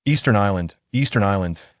Eastern Island,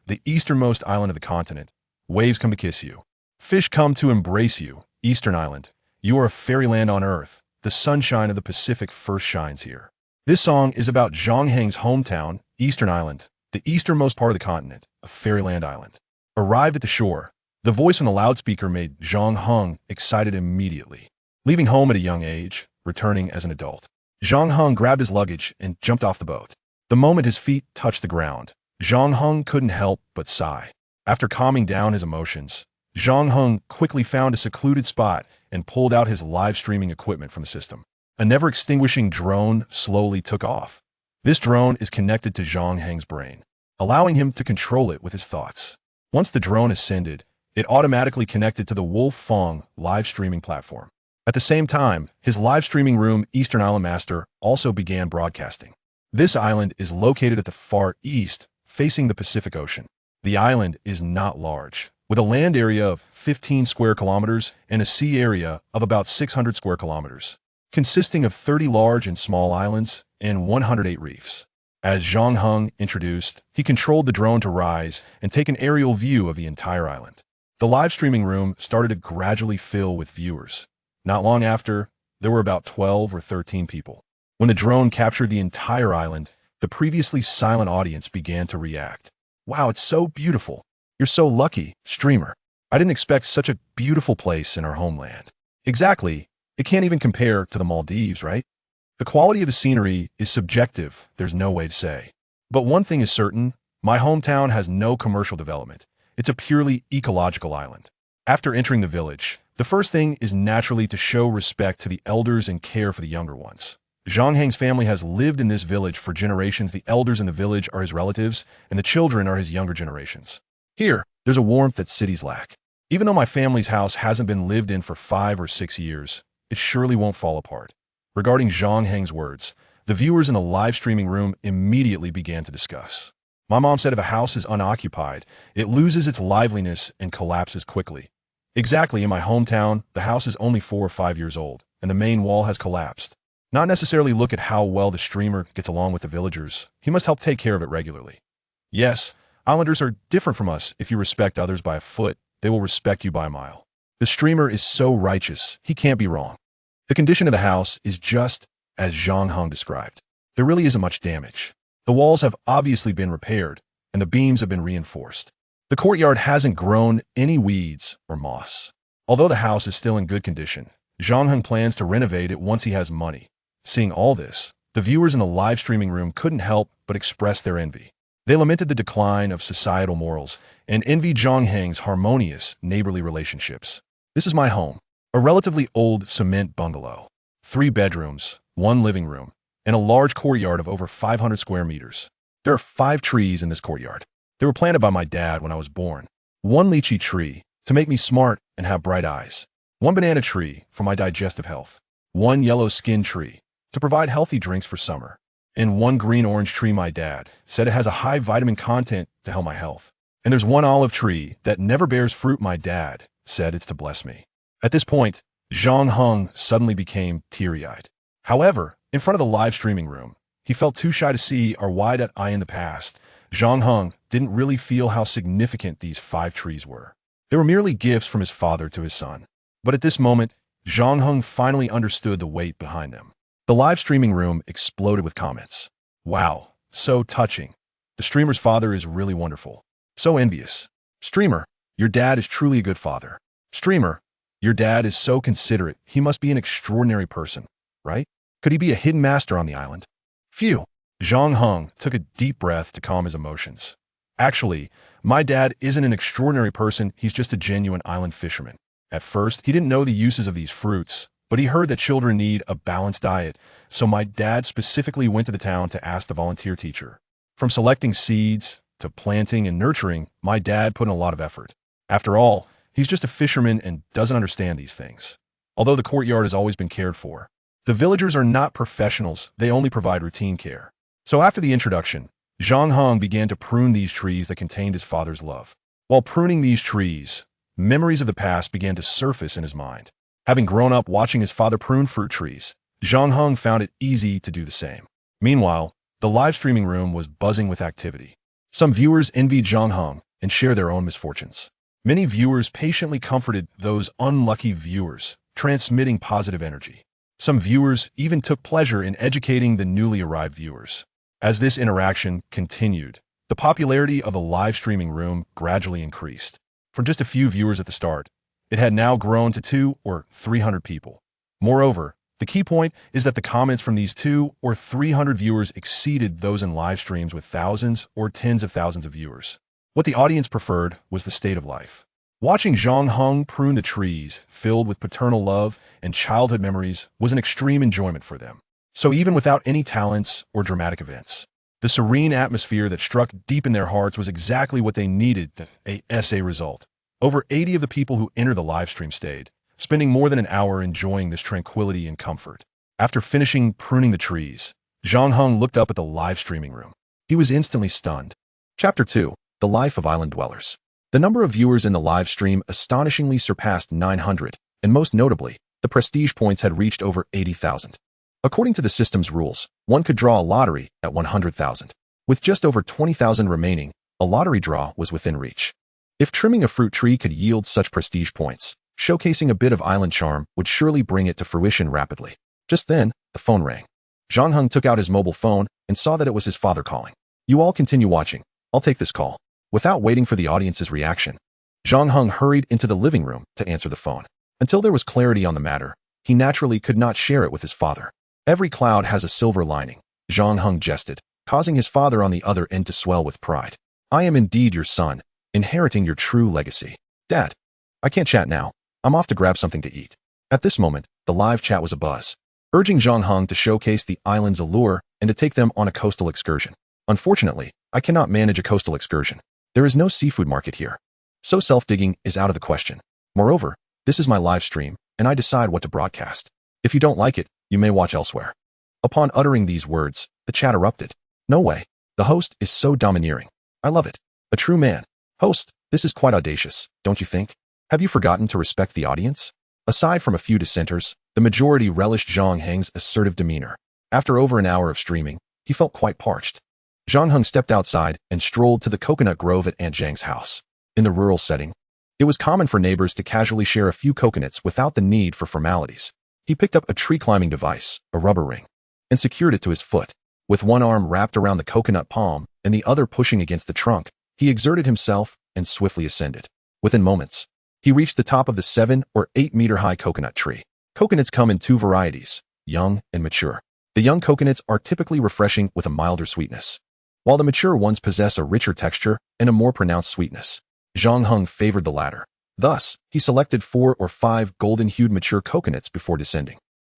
the easternmost island of the continent. Waves come to kiss you. Fish come to embrace you. Eastern Island, you are a fairyland on earth. The sunshine of the Pacific first shines here. This song is about Zhang Heng's hometown, Eastern Island, the easternmost part of the continent, a fairyland island. Arrived at the shore, the voice from the loudspeaker made Zhang Heng excited immediately. Leaving home at a young age, returning as an adult, Zhang Heng grabbed his luggage and jumped off the boat. The moment his feet touched the ground, Zhang Heng couldn't help but sigh. After calming down his emotions, Zhang Heng quickly found a secluded spot and pulled out his live streaming equipment from the system. A never-extinguishing drone slowly took off. This drone is connected to Zhang Heng's brain, allowing him to control it with his thoughts. Once the drone ascended, it automatically connected to the Wolf Fong live streaming platform. At the same time, his live streaming room, Eastern Island Master, also began broadcasting. This island is located at the far east, facing the Pacific Ocean. The island is not large, with a land area of 15 square kilometers and a sea area of about 600 square kilometers, consisting of 30 large and small islands and 108 reefs. As Zhang Heng introduced, he controlled the drone to rise and take an aerial view of the entire island. The live streaming room started to gradually fill with viewers. Not long after, there were about 12 or 13 people. When the drone captured the entire island, the previously silent audience began to react. Wow, it's so beautiful. You're so lucky, streamer. I didn't expect such a beautiful place in our homeland. Exactly. It can't even compare to the Maldives, right? The quality of the scenery is subjective, there's no way to say. But one thing is certain, my hometown has no commercial development. It's a purely ecological island. After entering the village, the first thing is naturally to show respect to the elders and care for the younger ones. Zhang Heng's family has lived in this village for generations. The elders in the village are his relatives, and the children are his younger generations. Here, there's a warmth that cities lack. Even though my family's house hasn't been lived in for 5 or 6 years, it surely won't fall apart. Regarding Zhang Heng's words, the viewers in the live streaming room immediately began to discuss. My mom said if a house is unoccupied, it loses its liveliness and collapses quickly. Exactly, in my hometown, the house is only 4 or 5 years old, and the main wall has collapsed. Not necessarily look at how well the streamer gets along with the villagers. He must help take care of it regularly. Yes, islanders are different from us. If you respect others by a foot, they will respect you by a mile. The streamer is so righteous, he can't be wrong. The condition of the house is just as Zhang Heng described. There really isn't much damage. The walls have obviously been repaired, and the beams have been reinforced. The courtyard hasn't grown any weeds or moss. Although the house is still in good condition, Zhang Heng plans to renovate it once he has money. Seeing all this, the viewers in the live streaming room couldn't help but express their envy. They lamented the decline of societal morals and envied Zhang Heng's harmonious, neighborly relationships. This is my home, a relatively old cement bungalow. 3 bedrooms, 1 living room, and a large courtyard of over 500 square meters. There are 5 trees in this courtyard. They were planted by my dad when I was born. 1 lychee tree to make me smart and have bright eyes. 1 banana tree for my digestive health. 1 yellow skin tree to provide healthy drinks for summer. And 1 green-orange tree my dad said it has a high vitamin content to help my health. And there's 1 olive tree that never bears fruit my dad said it's to bless me. At this point, Zhang Heng suddenly became teary-eyed. However, in front of the live streaming room, he felt too shy to see our wide eye in the past. Zhang Heng didn't really feel how significant these 5 trees were. They were merely gifts from his father to his son. But at this moment, Zhang Heng finally understood the weight behind them. The live streaming room exploded with comments. Wow, so touching. The streamer's father is really wonderful. So envious. Streamer, your dad is truly a good father. Streamer, your dad is so considerate. He must be an extraordinary person, right? Could he be a hidden master on the island? Phew. Zhang Heng took a deep breath to calm his emotions. Actually, my dad isn't an extraordinary person. He's just a genuine island fisherman. At first, he didn't know the uses of these fruits, but he heard that children need a balanced diet, so my dad specifically went to the town to ask the volunteer teacher. From selecting seeds to planting and nurturing, my dad put in a lot of effort. After all, he's just a fisherman and doesn't understand these things. Although the courtyard has always been cared for, the villagers are not professionals, they only provide routine care. So after the introduction, Zhang Heng began to prune these trees that contained his father's love. While pruning these trees, memories of the past began to surface in his mind. Having grown up watching his father prune fruit trees, Zhang Heng found it easy to do the same. Meanwhile, The live streaming room was buzzing with activity. Some viewers envied Zhang Heng and shared their own misfortunes. Many viewers patiently comforted those unlucky viewers, transmitting positive energy. Some viewers even took pleasure in educating the newly arrived viewers. As this interaction continued, the popularity of the live streaming room gradually increased. From just a few viewers at the start, it had now grown to 200 or 300 people. Moreover, the key point is that the comments from these 200 or 300 viewers exceeded those in live streams with thousands or tens of thousands of viewers. What the audience preferred was the state of life. Watching Zhang Heng prune the trees, filled with paternal love and childhood memories, was an extreme enjoyment for them. So even without any talents or dramatic events, the serene atmosphere that struck deep in their hearts was exactly what they needed. A SA result. Over 80 of the people who entered the live stream stayed, spending more than an hour enjoying this tranquility and comfort. After finishing pruning the trees, Zhang Heng looked up at the live streaming room. He was instantly stunned. Chapter 2. The Life of Island Dwellers. The number of viewers in the live stream astonishingly surpassed 900, and most notably, the prestige points had reached over 80,000. According to the system's rules, one could draw a lottery at 100,000. With just over 20,000 remaining, a lottery draw was within reach. If trimming a fruit tree could yield such prestige points, showcasing a bit of island charm would surely bring it to fruition rapidly. Just then, the phone rang. Zhang Heng took out his mobile phone and saw that it was his father calling. "You all continue watching. I'll take this call." Without waiting for the audience's reaction, Zhang Heng hurried into the living room to answer the phone. Until there was clarity on the matter, he naturally could not share it with his father. "Every cloud has a silver lining," Zhang Heng jested, causing his father on the other end to swell with pride. "I am indeed your son, inheriting your true legacy." "Dad, I can't chat now. I'm off to grab something to eat." At this moment, the live chat was abuzz, urging Zhang Heng to showcase the island's allure and to take them on a coastal excursion. "Unfortunately, I cannot manage a coastal excursion. There is no seafood market here. So self-digging is out of the question. Moreover, this is my live stream, and I decide what to broadcast. If you don't like it, you may watch elsewhere." Upon uttering these words, the chat erupted. "No way. The host is so domineering. I love it. A true man. Host, this is quite audacious, don't you think? Have you forgotten to respect the audience?" Aside from a few dissenters, the majority relished Zhang Heng's assertive demeanor. After over an hour of streaming, he felt quite parched. Zhang Heng stepped outside and strolled to the coconut grove at Aunt Zhang's house. In the rural setting, it was common for neighbors to casually share a few coconuts without the need for formalities. He picked up a tree-climbing device, a rubber ring, and secured it to his foot. With one arm wrapped around the coconut palm and the other pushing against the trunk, he exerted himself and swiftly ascended. Within moments, he reached the top of the 7 or 8 meter high coconut tree. Coconuts come in 2 varieties, young and mature. The young coconuts are typically refreshing with a milder sweetness, while the mature ones possess a richer texture and a more pronounced sweetness. Zhang Heng favored the latter. Thus, he selected 4 or 5 golden-hued mature coconuts before descending.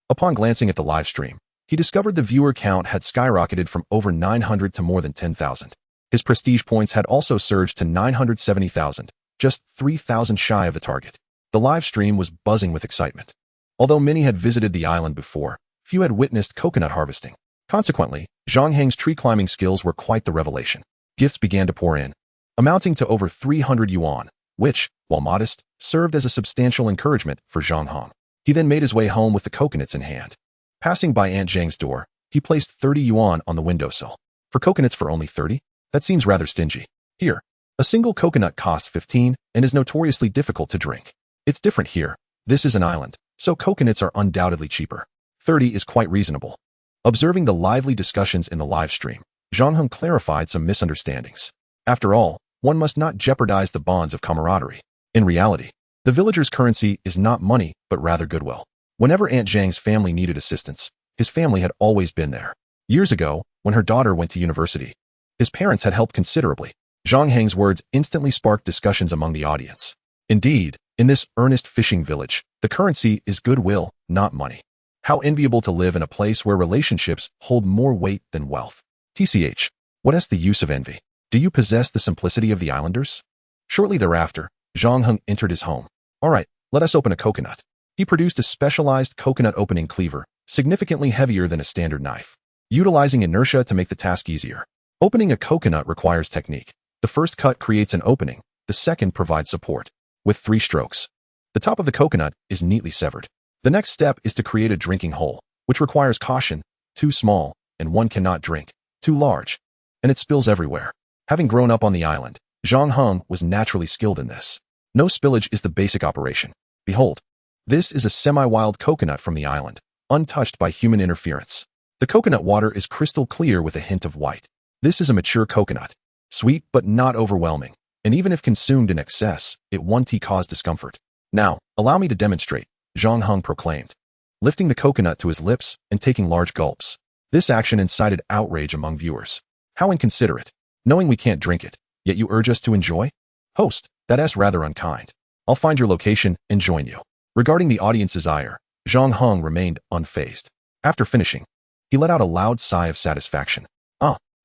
Upon glancing at the live stream, he discovered the viewer count had skyrocketed from over 900 to more than 10,000. His prestige points had also surged to 970,000, just 3,000 shy of the target. The live stream was buzzing with excitement. Although many had visited the island before, few had witnessed coconut harvesting. Consequently, Zhang Heng's tree-climbing skills were quite the revelation. Gifts began to pour in, amounting to over 300 yuan, which, while modest, served as a substantial encouragement for Zhang Heng. He then made his way home with the coconuts in hand. Passing by Aunt Zhang's door, he placed 30 yuan on the windowsill. For coconuts for only 30? That seems rather stingy. Here, a single coconut costs 15 and is notoriously difficult to drink. It's different here. This is an island, so coconuts are undoubtedly cheaper. 30 is quite reasonable. Observing the lively discussions in the live stream, Zhang Heng clarified some misunderstandings. After all, one must not jeopardize the bonds of camaraderie. In reality, the villagers' currency is not money, but rather goodwill. Whenever Aunt Zhang's family needed assistance, his family had always been there. Years ago, when her daughter went to university, his parents had helped considerably. Zhang Heng's words instantly sparked discussions among the audience. Indeed, in this earnest fishing village, the currency is goodwill, not money. How enviable to live in a place where relationships hold more weight than wealth. TCH, what is the use of envy? Do you possess the simplicity of the islanders? Shortly thereafter, Zhang Heng entered his home. All right, let us open a coconut. He produced a specialized coconut opening cleaver, significantly heavier than a standard knife, utilizing inertia to make the task easier. Opening a coconut requires technique. The first cut creates an opening, the second provides support. With 3 strokes, the top of the coconut is neatly severed. The next step is to create a drinking hole, which requires caution. Too small, and one cannot drink. too large, and it spills everywhere. Having grown up on the island, Zhang Heng was naturally skilled in this. No spillage is the basic operation. Behold, this is a semi-wild coconut from the island, untouched by human interference. The coconut water is crystal clear with a hint of white. This is a mature coconut, sweet but not overwhelming, and even if consumed in excess, it won't cause discomfort. Now, allow me to demonstrate, Zhang Heng proclaimed, lifting the coconut to his lips and taking large gulps. This action incited outrage among viewers. How inconsiderate, knowing we can't drink it, yet you urge us to enjoy? Host, that's rather unkind. I'll find your location and join you. Regarding the audience's ire, Zhang Heng remained unfazed. After finishing, he let out a loud sigh of satisfaction.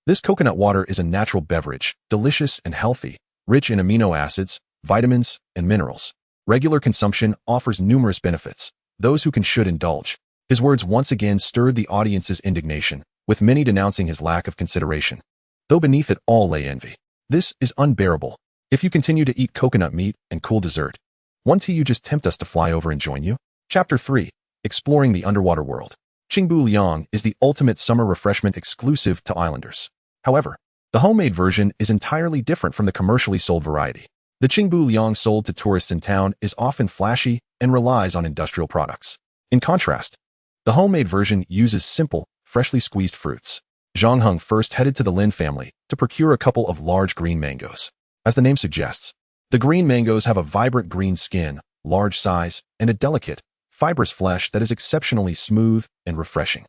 This coconut water is a natural beverage, delicious and healthy, rich in amino acids, vitamins, and minerals. Regular consumption offers numerous benefits. Those who can should indulge. His words once again stirred the audience's indignation, with many denouncing his lack of consideration. Though beneath it all lay envy. This is unbearable. If you continue to eat coconut meat and cool dessert, won't you just tempt us to fly over and join you? Chapter 3. Exploring the Underwater World. Qingbu Liang is the ultimate summer refreshment exclusive to islanders. However, the homemade version is entirely different from the commercially sold variety. The Qingbu Liang sold to tourists in town is often flashy and relies on industrial products. In contrast, the homemade version uses simple, freshly squeezed fruits. Zhang Heng first headed to the Lin family to procure a couple of large green mangoes. As the name suggests, the green mangoes have a vibrant green skin, large size, and a delicate, fibrous flesh that is exceptionally smooth and refreshing.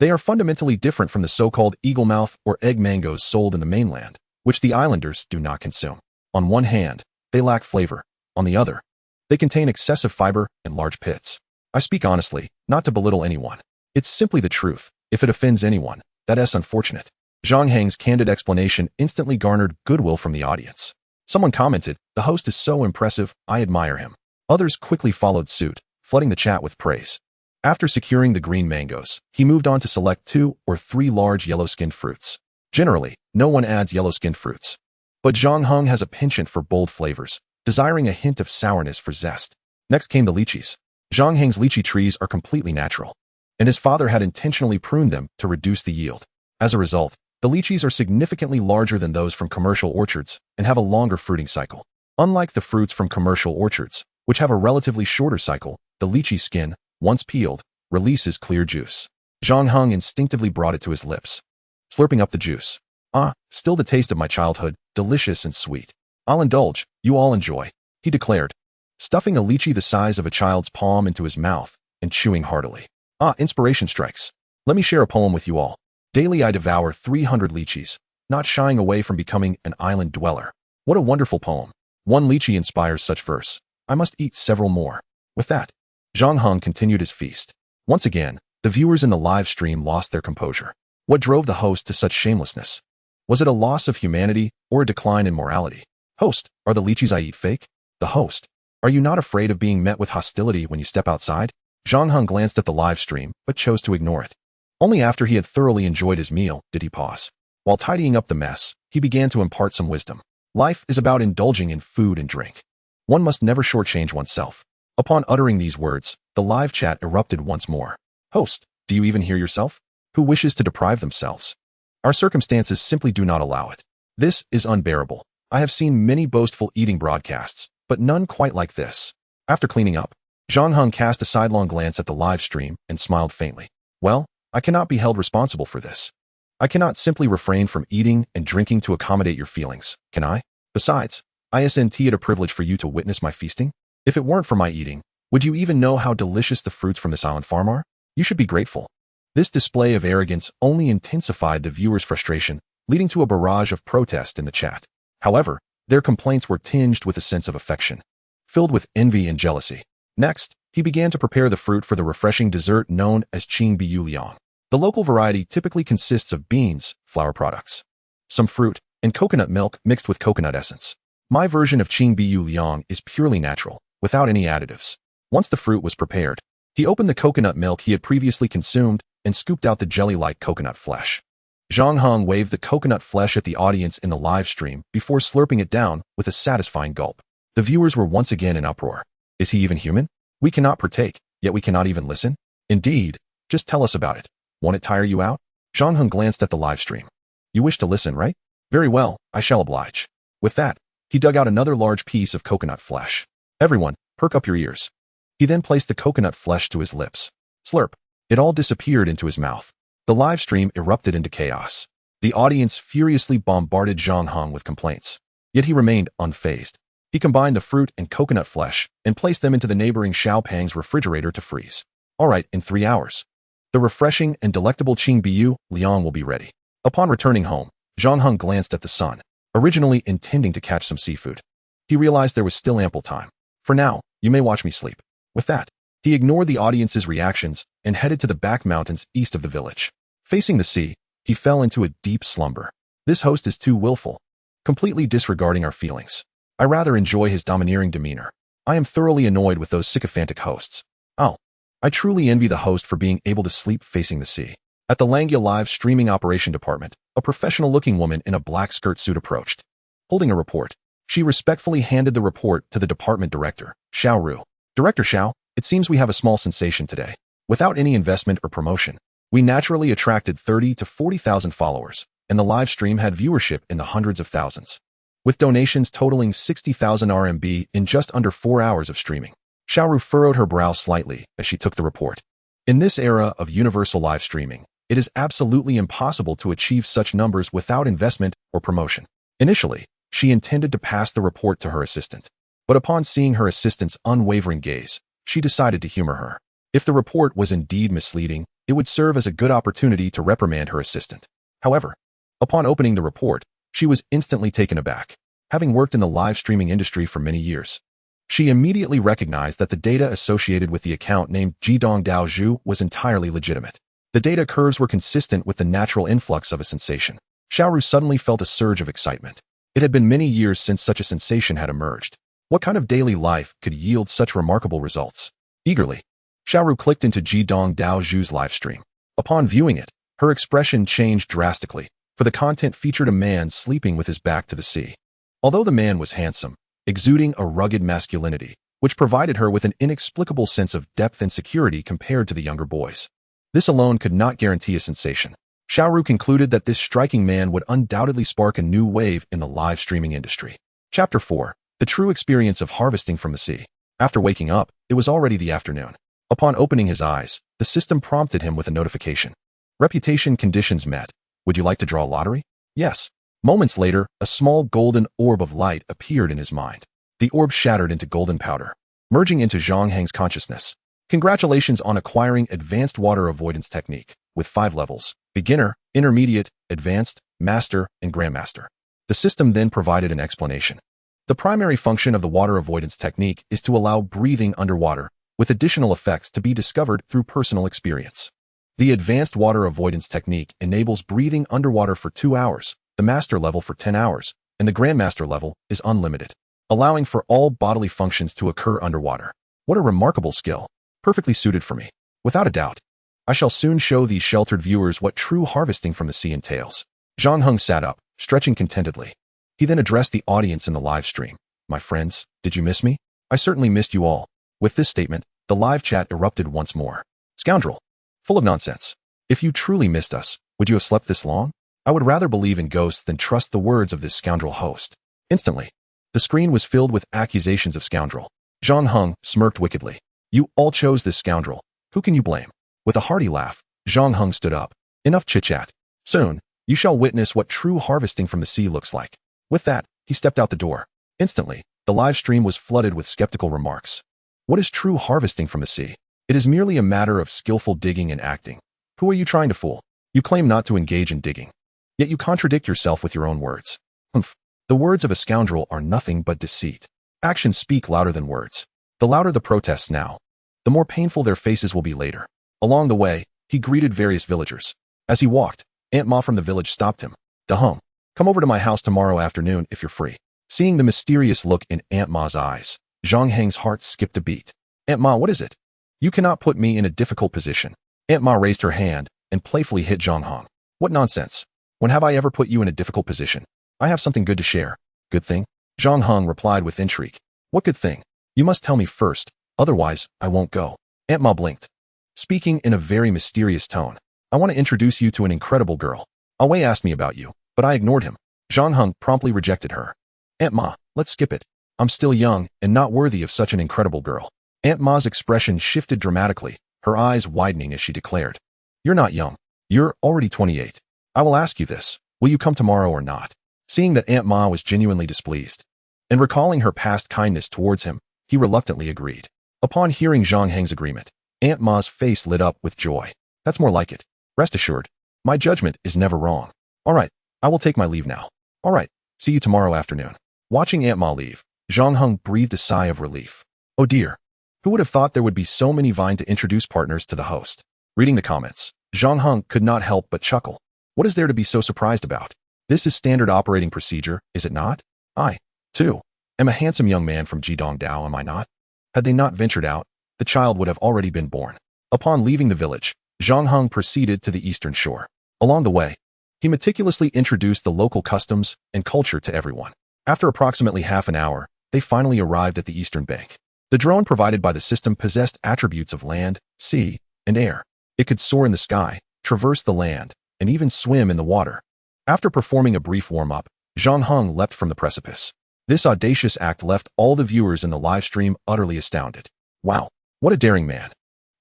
They are fundamentally different from the so-called eaglemouth or egg mangoes sold in the mainland, which the islanders do not consume. On one hand, they lack flavor. On the other, they contain excessive fiber and large pits. I speak honestly, not to belittle anyone. It's simply the truth. If it offends anyone, that's unfortunate. Zhang Heng's candid explanation instantly garnered goodwill from the audience. Someone commented, "The host is so impressive, I admire him." Others quickly followed suit, flooding the chat with praise. After securing the green mangoes, he moved on to select 2 or 3 large yellow-skinned fruits. Generally, no one adds yellow-skinned fruits. But Zhang Heng has a penchant for bold flavors, desiring a hint of sourness for zest. Next came the lychees. Zhang Heng's lychee trees are completely natural, and his father had intentionally pruned them to reduce the yield. As a result, the lychees are significantly larger than those from commercial orchards and have a longer fruiting cycle. Unlike the fruits from commercial orchards, which have a relatively shorter cycle, the lychee skin, once peeled, releases clear juice. Zhang Heng instinctively brought it to his lips, slurping up the juice. Still the taste of my childhood, delicious and sweet. I'll indulge, you all enjoy, he declared, stuffing a lychee the size of a child's palm into his mouth and chewing heartily. Inspiration strikes. Let me share a poem with you all. Daily I devour 300 lychees, not shying away from becoming an island dweller. What a wonderful poem. One lychee inspires such verse. I must eat several more. With that, Zhang Heng continued his feast. Once again, the viewers in the live stream lost their composure. What drove the host to such shamelessness? Was it a loss of humanity or a decline in morality? Host, are the lychees I eat fake? The host, are you not afraid of being met with hostility when you step outside? Zhang Heng glanced at the live stream, but chose to ignore it. Only after he had thoroughly enjoyed his meal did he pause. While tidying up the mess, he began to impart some wisdom. Life is about indulging in food and drink. One must never shortchange oneself. Upon uttering these words, the live chat erupted once more. Host, do you even hear yourself? Who wishes to deprive themselves? Our circumstances simply do not allow it. This is unbearable. I have seen many boastful eating broadcasts, but none quite like this. After cleaning up, Zhang Heng cast a sidelong glance at the live stream and smiled faintly. Well, I cannot be held responsible for this. I cannot simply refrain from eating and drinking to accommodate your feelings, can I? Besides, isn't it a privilege for you to witness my feasting? If it weren't for my eating, would you even know how delicious the fruits from this island farm are? You should be grateful. This display of arrogance only intensified the viewers' frustration, leading to a barrage of protest in the chat. However, their complaints were tinged with a sense of affection, filled with envy and jealousy. Next, he began to prepare the fruit for the refreshing dessert known as Qingbu Liang. The local variety typically consists of beans, flour products, some fruit, and coconut milk mixed with coconut essence. My version of Qingbu Liang is purely natural, without any additives. Once the fruit was prepared, he opened the coconut milk he had previously consumed and scooped out the jelly-like coconut flesh. Zhang Heng waved the coconut flesh at the audience in the live stream before slurping it down with a satisfying gulp. The viewers were once again in uproar. Is he even human? We cannot partake, yet we cannot even listen? Indeed, just tell us about it. Won't it tire you out? Zhang Heng glanced at the live stream. You wish to listen, right? Very well, I shall oblige. With that, he dug out another large piece of coconut flesh. Everyone, perk up your ears. He then placed the coconut flesh to his lips. Slurp. It all disappeared into his mouth. The live stream erupted into chaos. The audience furiously bombarded Zhang Heng with complaints. Yet he remained unfazed. He combined the fruit and coconut flesh and placed them into the neighboring Xiaopang's refrigerator to freeze. All right, in 3 hours. The refreshing and delectable Qing Biu Liang will be ready. Upon returning home, Zhang Heng glanced at the sun, originally intending to catch some seafood. He realized there was still ample time. For now, you may watch me sleep. With that, he ignored the audience's reactions and headed to the back mountains east of the village. Facing the sea, he fell into a deep slumber. This host is too willful, completely disregarding our feelings. I rather enjoy his domineering demeanor. I am thoroughly annoyed with those sycophantic hosts. Oh, I truly envy the host for being able to sleep facing the sea. At the Langya live streaming operation department, a professional-looking woman in a black skirt suit approached. Holding a report, she respectfully handed the report to the department director, Xiao Ru. Director Xiao, it seems we have a small sensation today. Without any investment or promotion, we naturally attracted 30 to 40,000 followers, and the live stream had viewership in the hundreds of thousands. With donations totaling 60,000 RMB in just under 4 hours of streaming. Xiao Ru furrowed her brow slightly as she took the report. In this era of universal live streaming, it is absolutely impossible to achieve such numbers without investment or promotion. Initially, she intended to pass the report to her assistant. But upon seeing her assistant's unwavering gaze, she decided to humor her. If the report was indeed misleading, it would serve as a good opportunity to reprimand her assistant. However, upon opening the report, she was instantly taken aback. Having worked in the live streaming industry for many years, she immediately recognized that the data associated with the account named Jidong Daozhu was entirely legitimate. The data curves were consistent with the natural influx of a sensation. Xiaoru suddenly felt a surge of excitement. It had been many years since such a sensation had emerged. What kind of daily life could yield such remarkable results? Eagerly, Xiaoru clicked into Jidong Daozhu's live stream. Upon viewing it, her expression changed drastically, for the content featured a man sleeping with his back to the sea. Although the man was handsome, exuding a rugged masculinity, which provided her with an inexplicable sense of depth and security compared to the younger boys. This alone could not guarantee a sensation. Xiaoru concluded that this striking man would undoubtedly spark a new wave in the live streaming industry. Chapter 4. The true experience of harvesting from the sea. After waking up, it was already the afternoon. Upon opening his eyes, the system prompted him with a notification. Reputation conditions met. Would you like to draw a lottery? Yes. Moments later, a small golden orb of light appeared in his mind. The orb shattered into golden powder, merging into Zhang Heng's consciousness. Congratulations on acquiring Advanced Water Avoidance Technique, with 5 levels: Beginner, Intermediate, Advanced, Master, and Grandmaster. The system then provided an explanation. The primary function of the water avoidance technique is to allow breathing underwater, with additional effects to be discovered through personal experience. The Advanced Water Avoidance Technique enables breathing underwater for 2 hours, the Master level for 10 hours, and the Grandmaster level is unlimited, allowing for all bodily functions to occur underwater. What a remarkable skill. Perfectly suited for me. Without a doubt. I shall soon show these sheltered viewers what true harvesting from the sea entails. Zhang Heng sat up, stretching contentedly. He then addressed the audience in the live stream. My friends, did you miss me? I certainly missed you all. With this statement, the live chat erupted once more. Scoundrel. Full of nonsense. If you truly missed us, would you have slept this long? I would rather believe in ghosts than trust the words of this scoundrel host. Instantly, the screen was filled with accusations of scoundrel. Zhang Heng smirked wickedly. You all chose this scoundrel. Who can you blame? With a hearty laugh, Zhang Heng stood up. Enough chit-chat. Soon, you shall witness what true harvesting from the sea looks like. With that, he stepped out the door. Instantly, the live stream was flooded with skeptical remarks. What is true harvesting from the sea? It is merely a matter of skillful digging and acting. Who are you trying to fool? You claim not to engage in digging. Yet you contradict yourself with your own words. Humph. The words of a scoundrel are nothing but deceit. Actions speak louder than words. The louder the protests now, the more painful their faces will be later. Along the way, he greeted various villagers. As he walked, Aunt Ma from the village stopped him. Heng, come over to my house tomorrow afternoon if you're free. Seeing the mysterious look in Aunt Ma's eyes, Zhang Heng's heart skipped a beat. Aunt Ma, what is it? You cannot put me in a difficult position. Aunt Ma raised her hand and playfully hit Zhang Heng. What nonsense. When have I ever put you in a difficult position? I have something good to share. Good thing? Zhang Heng replied with intrigue. What good thing? You must tell me first, otherwise, I won't go. Aunt Ma blinked. Speaking in a very mysterious tone, I want to introduce you to an incredible girl. Wei asked me about you, but I ignored him. Zhang Heng promptly rejected her. Aunt Ma, let's skip it. I'm still young and not worthy of such an incredible girl. Aunt Ma's expression shifted dramatically, her eyes widening as she declared. You're not young. You're already 28. I will ask you this. Will you come tomorrow or not? Seeing that Aunt Ma was genuinely displeased, and recalling her past kindness towards him, he reluctantly agreed. Upon hearing Zhang Heng's agreement, Aunt Ma's face lit up with joy. That's more like it. Rest assured, my judgment is never wrong. All right, I will take my leave now. All right, see you tomorrow afternoon. Watching Aunt Ma leave, Zhang Heng breathed a sigh of relief. Oh dear. Who would have thought there would be so many vying to introduce partners to the host? Reading the comments, Zhang Heng could not help but chuckle. What is there to be so surprised about? This is standard operating procedure, is it not? I, too, am a handsome young man from Jidongdao, am I not? Had they not ventured out, the child would have already been born. Upon leaving the village, Zhang Heng proceeded to the eastern shore. Along the way, he meticulously introduced the local customs and culture to everyone. After approximately half an hour, they finally arrived at the eastern bank. The drone provided by the system possessed attributes of land, sea, and air. It could soar in the sky, traverse the land, and even swim in the water. After performing a brief warm-up, Zhang Heng leapt from the precipice. This audacious act left all the viewers in the live stream utterly astounded. Wow, what a daring man.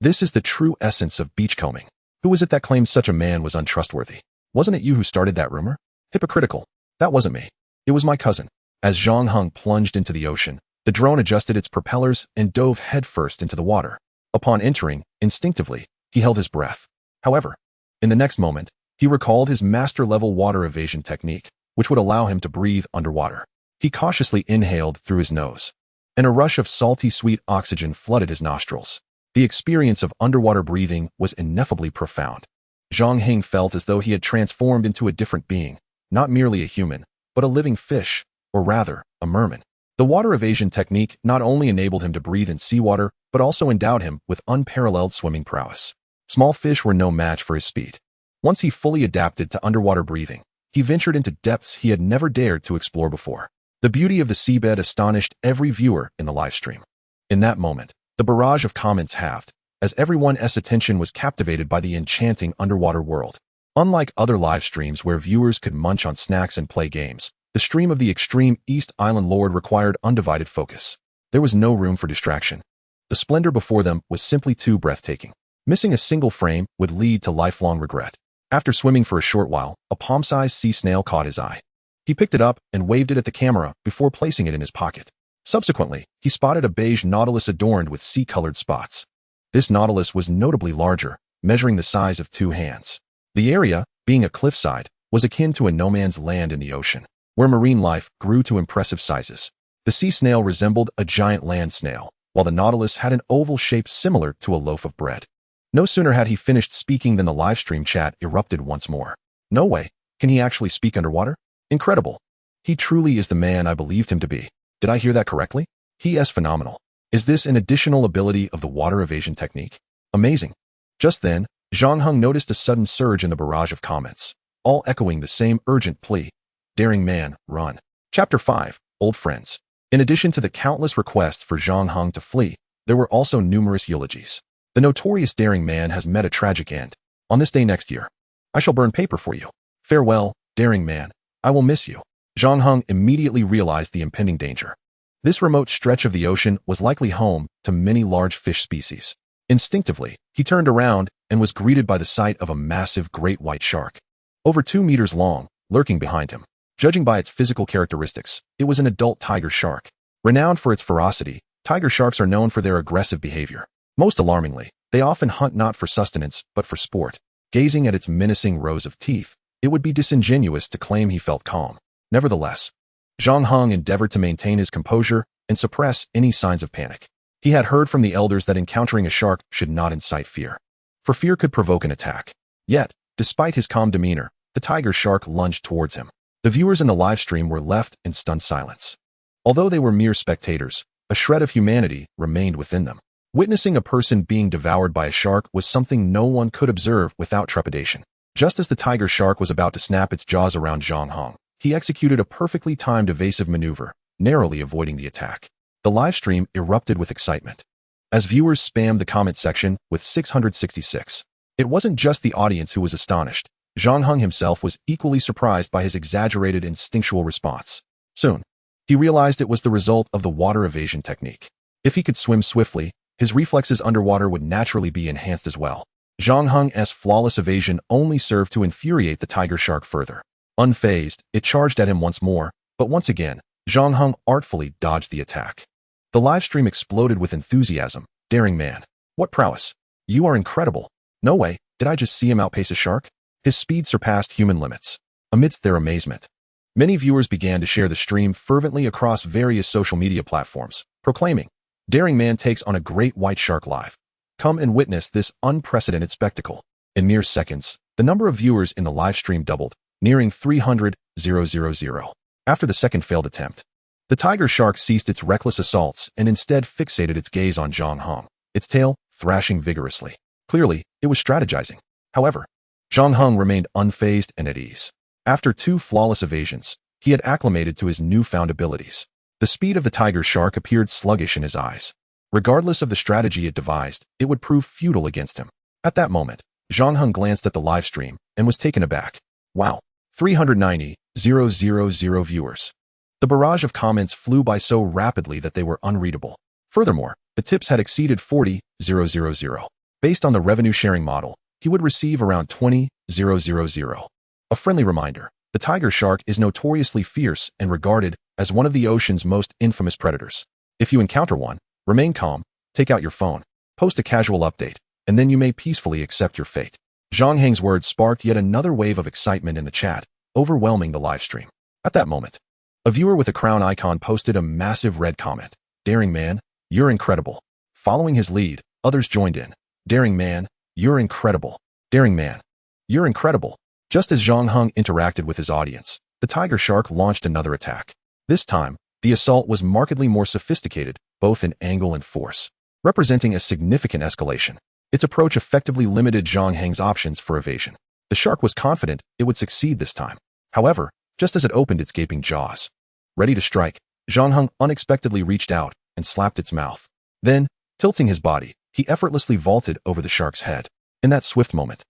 This is the true essence of beachcombing. Who was it that claimed such a man was untrustworthy? Wasn't it you who started that rumor? Hypocritical. That wasn't me. It was my cousin. As Zhang Heng plunged into the ocean, the drone adjusted its propellers and dove headfirst into the water. Upon entering, instinctively, he held his breath. However, in the next moment, he recalled his master-level water evasion technique, which would allow him to breathe underwater. He cautiously inhaled through his nose, and a rush of salty sweet oxygen flooded his nostrils. The experience of underwater breathing was ineffably profound. Zhang Heng felt as though he had transformed into a different being, not merely a human, but a living fish, or rather, a merman. The water evasion technique not only enabled him to breathe in seawater, but also endowed him with unparalleled swimming prowess. Small fish were no match for his speed. Once he fully adapted to underwater breathing, he ventured into depths he had never dared to explore before. The beauty of the seabed astonished every viewer in the live stream. In that moment, the barrage of comments halved, as everyone's attention was captivated by the enchanting underwater world. Unlike other live streams where viewers could munch on snacks and play games, the stream of the extreme East Island Lord required undivided focus. There was no room for distraction. The splendor before them was simply too breathtaking. Missing a single frame would lead to lifelong regret. After swimming for a short while, a palm-sized sea snail caught his eye. He picked it up and waved it at the camera before placing it in his pocket. Subsequently, he spotted a beige nautilus adorned with sea-colored spots. This nautilus was notably larger, measuring the size of 2 hands. The area, being a cliffside, was akin to a no-man's land in the ocean, where marine life grew to impressive sizes. The sea snail resembled a giant land snail, while the nautilus had an oval shape similar to a loaf of bread. No sooner had he finished speaking than the livestream chat erupted once more. No way. Can he actually speak underwater? Incredible. He truly is the man I believed him to be. Did I hear that correctly? He is phenomenal. Is this an additional ability of the water evasion technique? Amazing. Just then, Zhang Heng noticed a sudden surge in the barrage of comments, all echoing the same urgent plea. Daring man, run. Chapter 5, Old Friends. In addition to the countless requests for Zhang Heng to flee, there were also numerous eulogies. The notorious daring man has met a tragic end. On this day next year, I shall burn paper for you. Farewell, daring man. I will miss you. Zhang Heng immediately realized the impending danger. This remote stretch of the ocean was likely home to many large fish species. Instinctively, he turned around and was greeted by the sight of a massive great white shark. Over 2 meters long, lurking behind him. Judging by its physical characteristics, it was an adult tiger shark. Renowned for its ferocity, tiger sharks are known for their aggressive behavior. Most alarmingly, they often hunt not for sustenance, but for sport. Gazing at its menacing rows of teeth, it would be disingenuous to claim he felt calm. Nevertheless, Zhang Heng endeavored to maintain his composure and suppress any signs of panic. He had heard from the elders that encountering a shark should not incite fear, for fear could provoke an attack. Yet, despite his calm demeanor, the tiger shark lunged towards him. The viewers in the live stream were left in stunned silence. Although they were mere spectators, a shred of humanity remained within them. Witnessing a person being devoured by a shark was something no one could observe without trepidation. Just as the tiger shark was about to snap its jaws around Zhang Heng, he executed a perfectly timed evasive maneuver, narrowly avoiding the attack. The live stream erupted with excitement, as viewers spammed the comment section with 666. It wasn't just the audience who was astonished. Zhang Heng himself was equally surprised by his exaggerated instinctual response. Soon, he realized it was the result of the water evasion technique. If he could swim swiftly, his reflexes underwater would naturally be enhanced as well. Zhang Heng's flawless evasion only served to infuriate the tiger shark further. Unfazed, it charged at him once more, but once again, Zhang Heng artfully dodged the attack. The live stream exploded with enthusiasm. Daring man. What prowess. You are incredible. No way, did I just see him outpace a shark? His speed surpassed human limits. Amidst their amazement, many viewers began to share the stream fervently across various social media platforms, proclaiming, "Daring man takes on a great white shark live. Come and witness this unprecedented spectacle." In mere seconds, the number of viewers in the live stream doubled, nearing 300,000. After the second failed attempt, the tiger shark ceased its reckless assaults and instead fixated its gaze on Zhang Heng, its tail thrashing vigorously. Clearly, it was strategizing. However, Zhang Heng remained unfazed and at ease. After 2 flawless evasions, he had acclimated to his newfound abilities. The speed of the tiger shark appeared sluggish in his eyes. Regardless of the strategy it devised, it would prove futile against him. At that moment, Zhang Heng glanced at the live stream and was taken aback. Wow, 390,000 viewers. The barrage of comments flew by so rapidly that they were unreadable. Furthermore, the tips had exceeded 40,000. Based on the revenue-sharing model, he would receive around 20,000. A friendly reminder, the tiger shark is notoriously fierce and regarded as one of the ocean's most infamous predators. If you encounter one, remain calm, take out your phone, post a casual update, and then you may peacefully accept your fate. Zhang Heng's words sparked yet another wave of excitement in the chat, overwhelming the live stream. At that moment, a viewer with a crown icon posted a massive red comment. "Daring man, you're incredible." Following his lead, others joined in. "Daring man, you're incredible. Daring man, you're incredible." Just as Zhang Heng interacted with his audience, the tiger shark launched another attack. This time, the assault was markedly more sophisticated, both in angle and force, representing a significant escalation. Its approach effectively limited Zhang Heng's options for evasion. The shark was confident it would succeed this time. However, just as it opened its gaping jaws, ready to strike, Zhang Heng unexpectedly reached out and slapped its mouth. Then, tilting his body, he effortlessly vaulted over the shark's head. In that swift moment,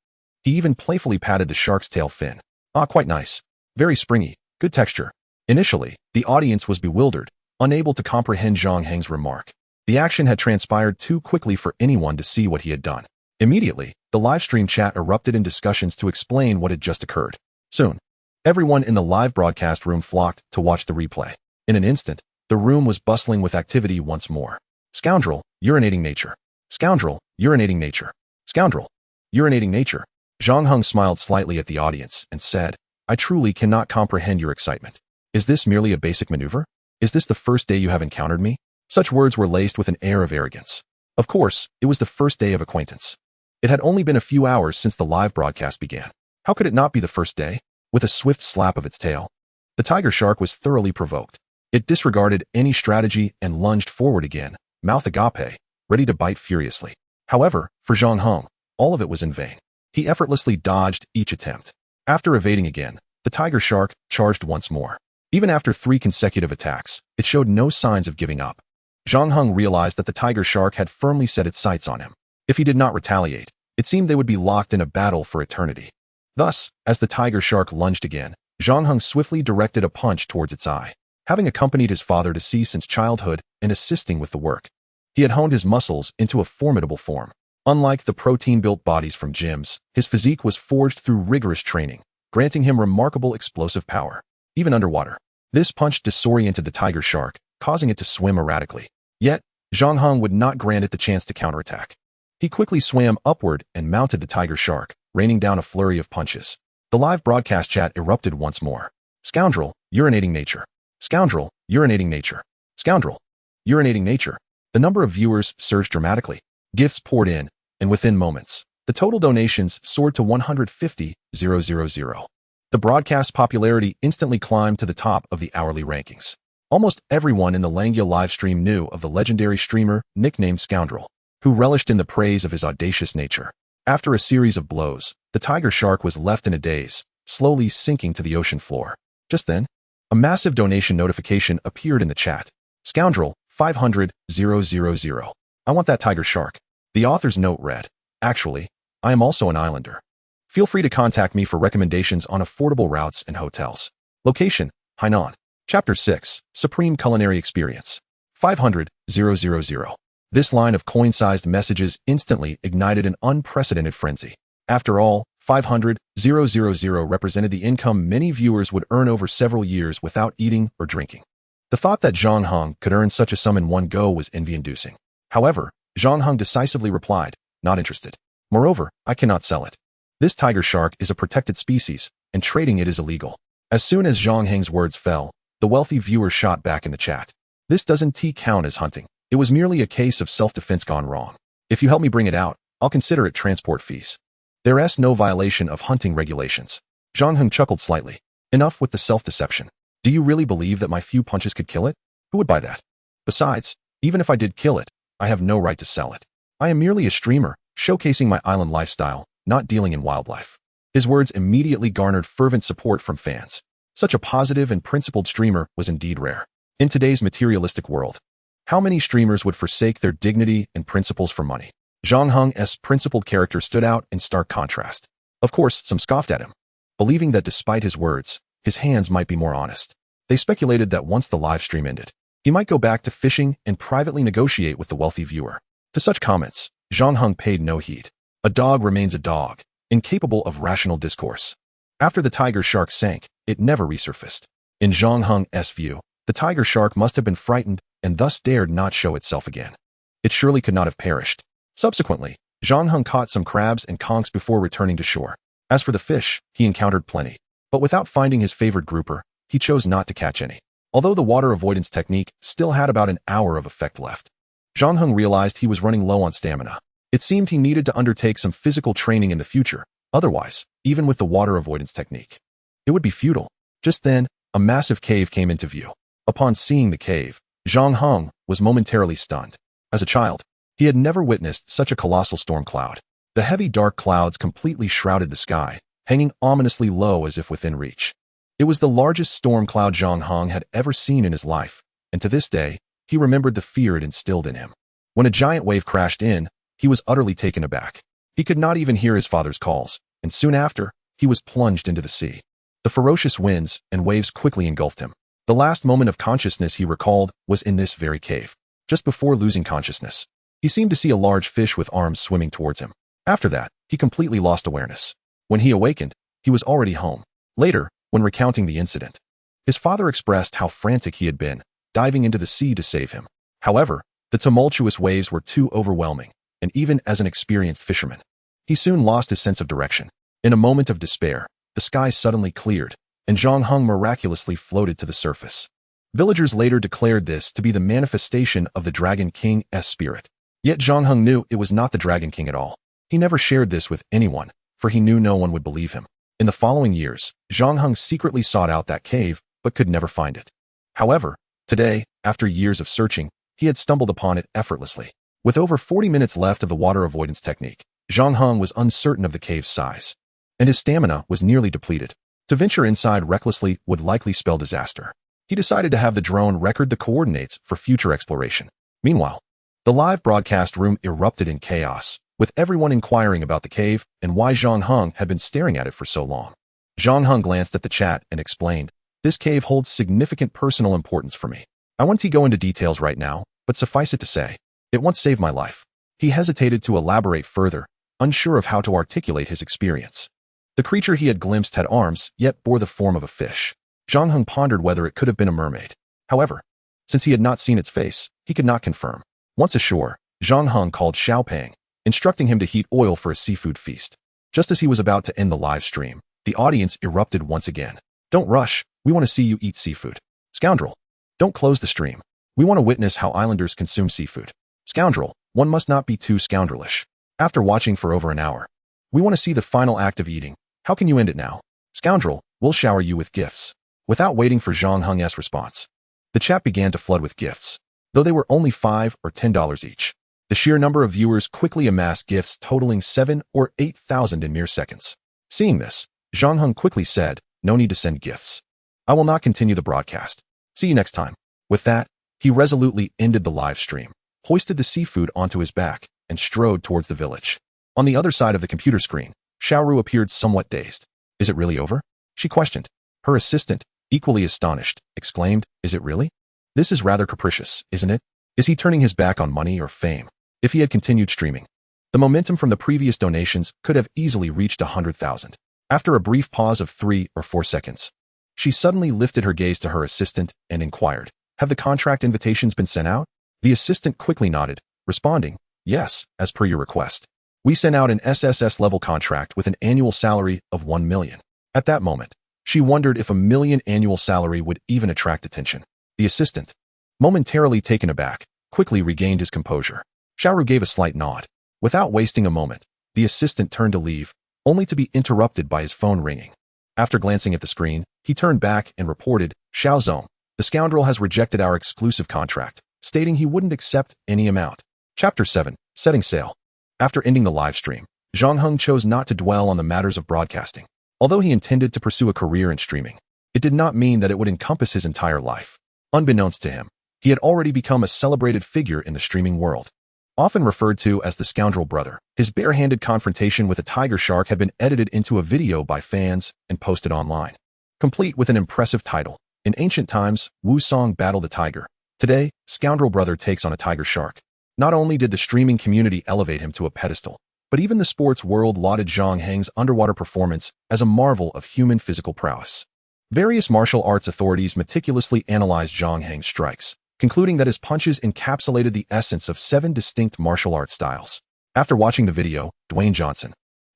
he even playfully patted the shark's tail fin. "Ah, quite nice. Very springy, good texture." Initially, the audience was bewildered, unable to comprehend Zhang Heng's remark. The action had transpired too quickly for anyone to see what he had done. Immediately, the live stream chat erupted in discussions to explain what had just occurred. Soon, everyone in the live broadcast room flocked to watch the replay. In an instant, the room was bustling with activity once more. "Scoundrel, urinating nature. Scoundrel, urinating nature. Scoundrel, urinating nature." Zhang Heng smiled slightly at the audience and said, "I truly cannot comprehend your excitement. Is this merely a basic maneuver? Is this the first day you have encountered me?" Such words were laced with an air of arrogance. Of course, it was the first day of acquaintance. It had only been a few hours since the live broadcast began. How could it not be the first day? With a swift slap of its tail, the tiger shark was thoroughly provoked. It disregarded any strategy and lunged forward again, mouth agape, ready to bite furiously. However, for Zhang Heng, all of it was in vain. He effortlessly dodged each attempt. After evading again, the tiger shark charged once more. Even after 3 consecutive attacks, it showed no signs of giving up. Zhang Heng realized that the tiger shark had firmly set its sights on him. If he did not retaliate, it seemed they would be locked in a battle for eternity. Thus, as the tiger shark lunged again, Zhang Heng swiftly directed a punch towards its eye. Having accompanied his father to sea since childhood and assisting with the work, he had honed his muscles into a formidable form. Unlike the protein-built bodies from gyms, his physique was forged through rigorous training, granting him remarkable explosive power. Even underwater, this punch disoriented the tiger shark, causing it to swim erratically. Yet, Zhang Heng would not grant it the chance to counterattack. He quickly swam upward and mounted the tiger shark, raining down a flurry of punches. The live broadcast chat erupted once more. "Scoundrel, urinating nature. Scoundrel, urinating nature. Scoundrel, urinating nature." The number of viewers surged dramatically. Gifts poured in, and within moments, the total donations soared to 150,000. The broadcast popularity instantly climbed to the top of the hourly rankings. Almost everyone in the Langya livestream knew of the legendary streamer nicknamed Scoundrel, who relished in the praise of his audacious nature. After a series of blows, the tiger shark was left in a daze, slowly sinking to the ocean floor. Just then, a massive donation notification appeared in the chat. "Scoundrel, 500,000. I want that tiger shark." The author's note read, "Actually, I am also an islander. Feel free to contact me for recommendations on affordable routes and hotels. Location, Hainan. Chapter 6, Supreme Culinary Experience. 500,000. This line of coin-sized messages instantly ignited an unprecedented frenzy. After all, 500,000 represented the income many viewers would earn over several years without eating or drinking. The thought that Zhang Heng could earn such a sum in one go was envy-inducing. However, Zhang Heng decisively replied, "Not interested. Moreover, I cannot sell it. This tiger shark is a protected species, and trading it is illegal." As soon as Zhang Heng's words fell, the wealthy viewer shot back in the chat. "This doesn't count as hunting. It was merely a case of self-defense gone wrong. If you help me bring it out, I'll consider it transport fees. There's no violation of hunting regulations." Zhang Heng chuckled slightly. "Enough with the self-deception. Do you really believe that my few punches could kill it? Who would buy that? Besides, even if I did kill it, I have no right to sell it. I am merely a streamer, showcasing my island lifestyle, not dealing in wildlife." His words immediately garnered fervent support from fans. Such a positive and principled streamer was indeed rare. In today's materialistic world, how many streamers would forsake their dignity and principles for money? Zhang Heng's principled character stood out in stark contrast. Of course, some scoffed at him, believing that despite his words, his hands might be more honest. They speculated that once the live stream ended, he might go back to fishing and privately negotiate with the wealthy viewer. To such comments, Zhang Heng paid no heed. A dog remains a dog, incapable of rational discourse. After the tiger shark sank, it never resurfaced. In Zhang Heng's view, the tiger shark must have been frightened and thus dared not show itself again. It surely could not have perished. Subsequently, Zhang Heng caught some crabs and conchs before returning to shore. As for the fish, he encountered plenty. But without finding his favorite grouper, he chose not to catch any. Although the water avoidance technique still had about an hour of effect left, Zhang Heng realized he was running low on stamina. It seemed he needed to undertake some physical training in the future. Otherwise, even with the water avoidance technique, it would be futile. Just then, a massive cave came into view. Upon seeing the cave, Zhang Heng was momentarily stunned. As a child, he had never witnessed such a colossal storm cloud. The heavy dark clouds completely shrouded the sky, hanging ominously low as if within reach. It was the largest storm cloud Zhang Heng had ever seen in his life, and to this day, he remembered the fear it instilled in him. When a giant wave crashed in, he was utterly taken aback. He could not even hear his father's calls, and soon after, he was plunged into the sea. The ferocious winds and waves quickly engulfed him. The last moment of consciousness he recalled was in this very cave. Just before losing consciousness, he seemed to see a large fish with arms swimming towards him. After that, he completely lost awareness. When he awakened, he was already home. Later, when recounting the incident, his father expressed how frantic he had been, diving into the sea to save him. However, the tumultuous waves were too overwhelming, and even as an experienced fisherman, he soon lost his sense of direction. In a moment of despair, the sky suddenly cleared, and Zhang Heng miraculously floated to the surface. Villagers later declared this to be the manifestation of the Dragon King's spirit. Yet Zhang Heng knew it was not the Dragon King at all. He never shared this with anyone, for he knew no one would believe him. In the following years, Zhang Heng secretly sought out that cave, but could never find it. However, today, after years of searching, he had stumbled upon it effortlessly. With over 40 minutes left of the water avoidance technique, Zhang Heng was uncertain of the cave's size, and his stamina was nearly depleted. To venture inside recklessly would likely spell disaster. He decided to have the drone record the coordinates for future exploration. Meanwhile, the live broadcast room erupted in chaos, with everyone inquiring about the cave and why Zhang Heng had been staring at it for so long. Zhang Heng glanced at the chat and explained, "This cave holds significant personal importance for me. I won't go into details right now, but suffice it to say, it once saved my life." He hesitated to elaborate further, unsure of how to articulate his experience. The creature he had glimpsed had arms, yet bore the form of a fish. Zhang Heng pondered whether it could have been a mermaid. However, since he had not seen its face, he could not confirm. Once ashore, Zhang Heng called Xiaopeng, instructing him to heat oil for a seafood feast. Just as he was about to end the live stream, the audience erupted once again. "Don't rush, we want to see you eat seafood." "Scoundrel, don't close the stream. We want to witness how islanders consume seafood." "Scoundrel, one must not be too scoundrelish. After watching for over an hour, we want to see the final act of eating. How can you end it now?" "Scoundrel, we'll shower you with gifts." Without waiting for Zhang Heng's response, the chat began to flood with gifts. Though they were only $5 or $10 each, the sheer number of viewers quickly amassed gifts totaling 7,000 or 8,000 in mere seconds. Seeing this, Zhang Heng quickly said, "No need to send gifts. I will not continue the broadcast. See you next time." With that, he resolutely ended the live stream, hoisted the seafood onto his back, and strode towards the village. On the other side of the computer screen, Xiaoru appeared somewhat dazed. Is it really over? She questioned. Her assistant, equally astonished, exclaimed, Is it really? This is rather capricious, isn't it? Is he turning his back on money or fame? If he had continued streaming, the momentum from the previous donations could have easily reached 100,000. After a brief pause of 3 or 4 seconds, she suddenly lifted her gaze to her assistant and inquired, Have the contract invitations been sent out? The assistant quickly nodded, responding, Yes, as per your request. We sent out an SSS-level contract with an annual salary of 1 million. At that moment, she wondered if a million annual salary would even attract attention. The assistant, momentarily taken aback, quickly regained his composure. Xiaoru gave a slight nod. Without wasting a moment, the assistant turned to leave, only to be interrupted by his phone ringing. After glancing at the screen, he turned back and reported, Xiaozong, the scoundrel has rejected our exclusive contract, stating he wouldn't accept any amount. Chapter 7, Setting Sail. After ending the live stream, Zhang Heng chose not to dwell on the matters of broadcasting. Although he intended to pursue a career in streaming, it did not mean that it would encompass his entire life. Unbeknownst to him, he had already become a celebrated figure in the streaming world. Often referred to as the Scoundrel Brother, his bare-handed confrontation with a tiger shark had been edited into a video by fans and posted online. Complete with an impressive title, In ancient times, Wu Song battled a tiger. Today, Scoundrel Brother takes on a tiger shark. Not only did the streaming community elevate him to a pedestal, but even the sports world lauded Zhang Heng's underwater performance as a marvel of human physical prowess. Various martial arts authorities meticulously analyzed Zhang Heng's strikes, concluding that his punches encapsulated the essence of 7 distinct martial art styles. After watching the video, Dwayne Johnson,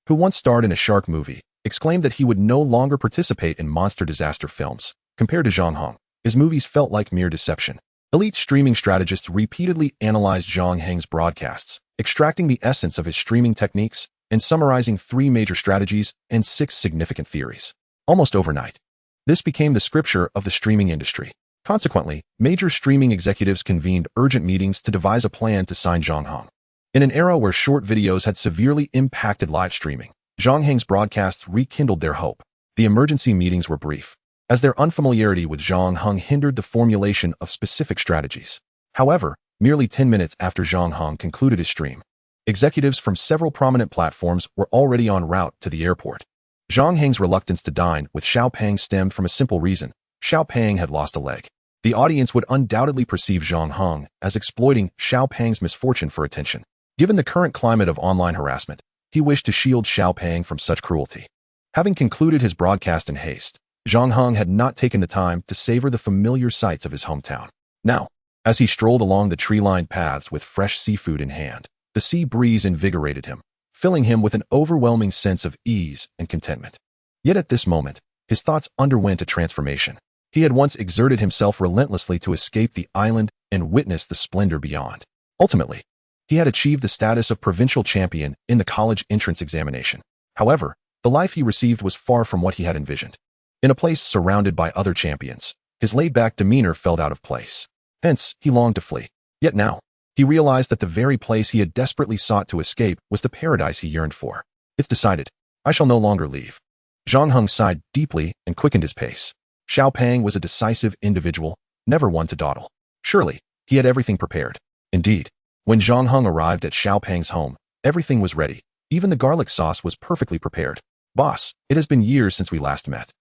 who once starred in a shark movie, exclaimed that he would no longer participate in monster disaster films. Compared to Zhang Heng, his movies felt like mere deception. Elite streaming strategists repeatedly analyzed Zhang Heng's broadcasts, extracting the essence of his streaming techniques and summarizing 3 major strategies and 6 significant theories. Almost overnight, this became the scripture of the streaming industry. Consequently, major streaming executives convened urgent meetings to devise a plan to sign Zhang Heng. In an era where short videos had severely impacted live streaming, Zhang Heng's broadcasts rekindled their hope. The emergency meetings were brief, as their unfamiliarity with Zhang Heng hindered the formulation of specific strategies. However, merely 10 minutes after Zhang Heng concluded his stream, executives from several prominent platforms were already en route to the airport. Zhang Heng's reluctance to dine with Xiao Pang stemmed from a simple reason. Xiao Pang had lost a leg. The audience would undoubtedly perceive Zhang Heng as exploiting Xiao Pang's misfortune for attention. Given the current climate of online harassment, he wished to shield Xiao Pang from such cruelty. Having concluded his broadcast in haste, Zhang Heng had not taken the time to savor the familiar sights of his hometown. Now, as he strolled along the tree-lined paths with fresh seafood in hand, the sea breeze invigorated him, filling him with an overwhelming sense of ease and contentment. Yet at this moment, his thoughts underwent a transformation. He had once exerted himself relentlessly to escape the island and witness the splendor beyond. Ultimately, he had achieved the status of provincial champion in the college entrance examination. However, the life he received was far from what he had envisioned. In a place surrounded by other champions, his laid-back demeanor felt out of place. Hence, he longed to flee. Yet now, he realized that the very place he had desperately sought to escape was the paradise he yearned for. It's decided. I shall no longer leave. Zhang Heng sighed deeply and quickened his pace. Xiao Pang was a decisive individual, never one to dawdle. Surely, he had everything prepared. Indeed, when Zhang Heng arrived at Xiao Pang's home, everything was ready. Even the garlic sauce was perfectly prepared. Boss, it has been years since we last met.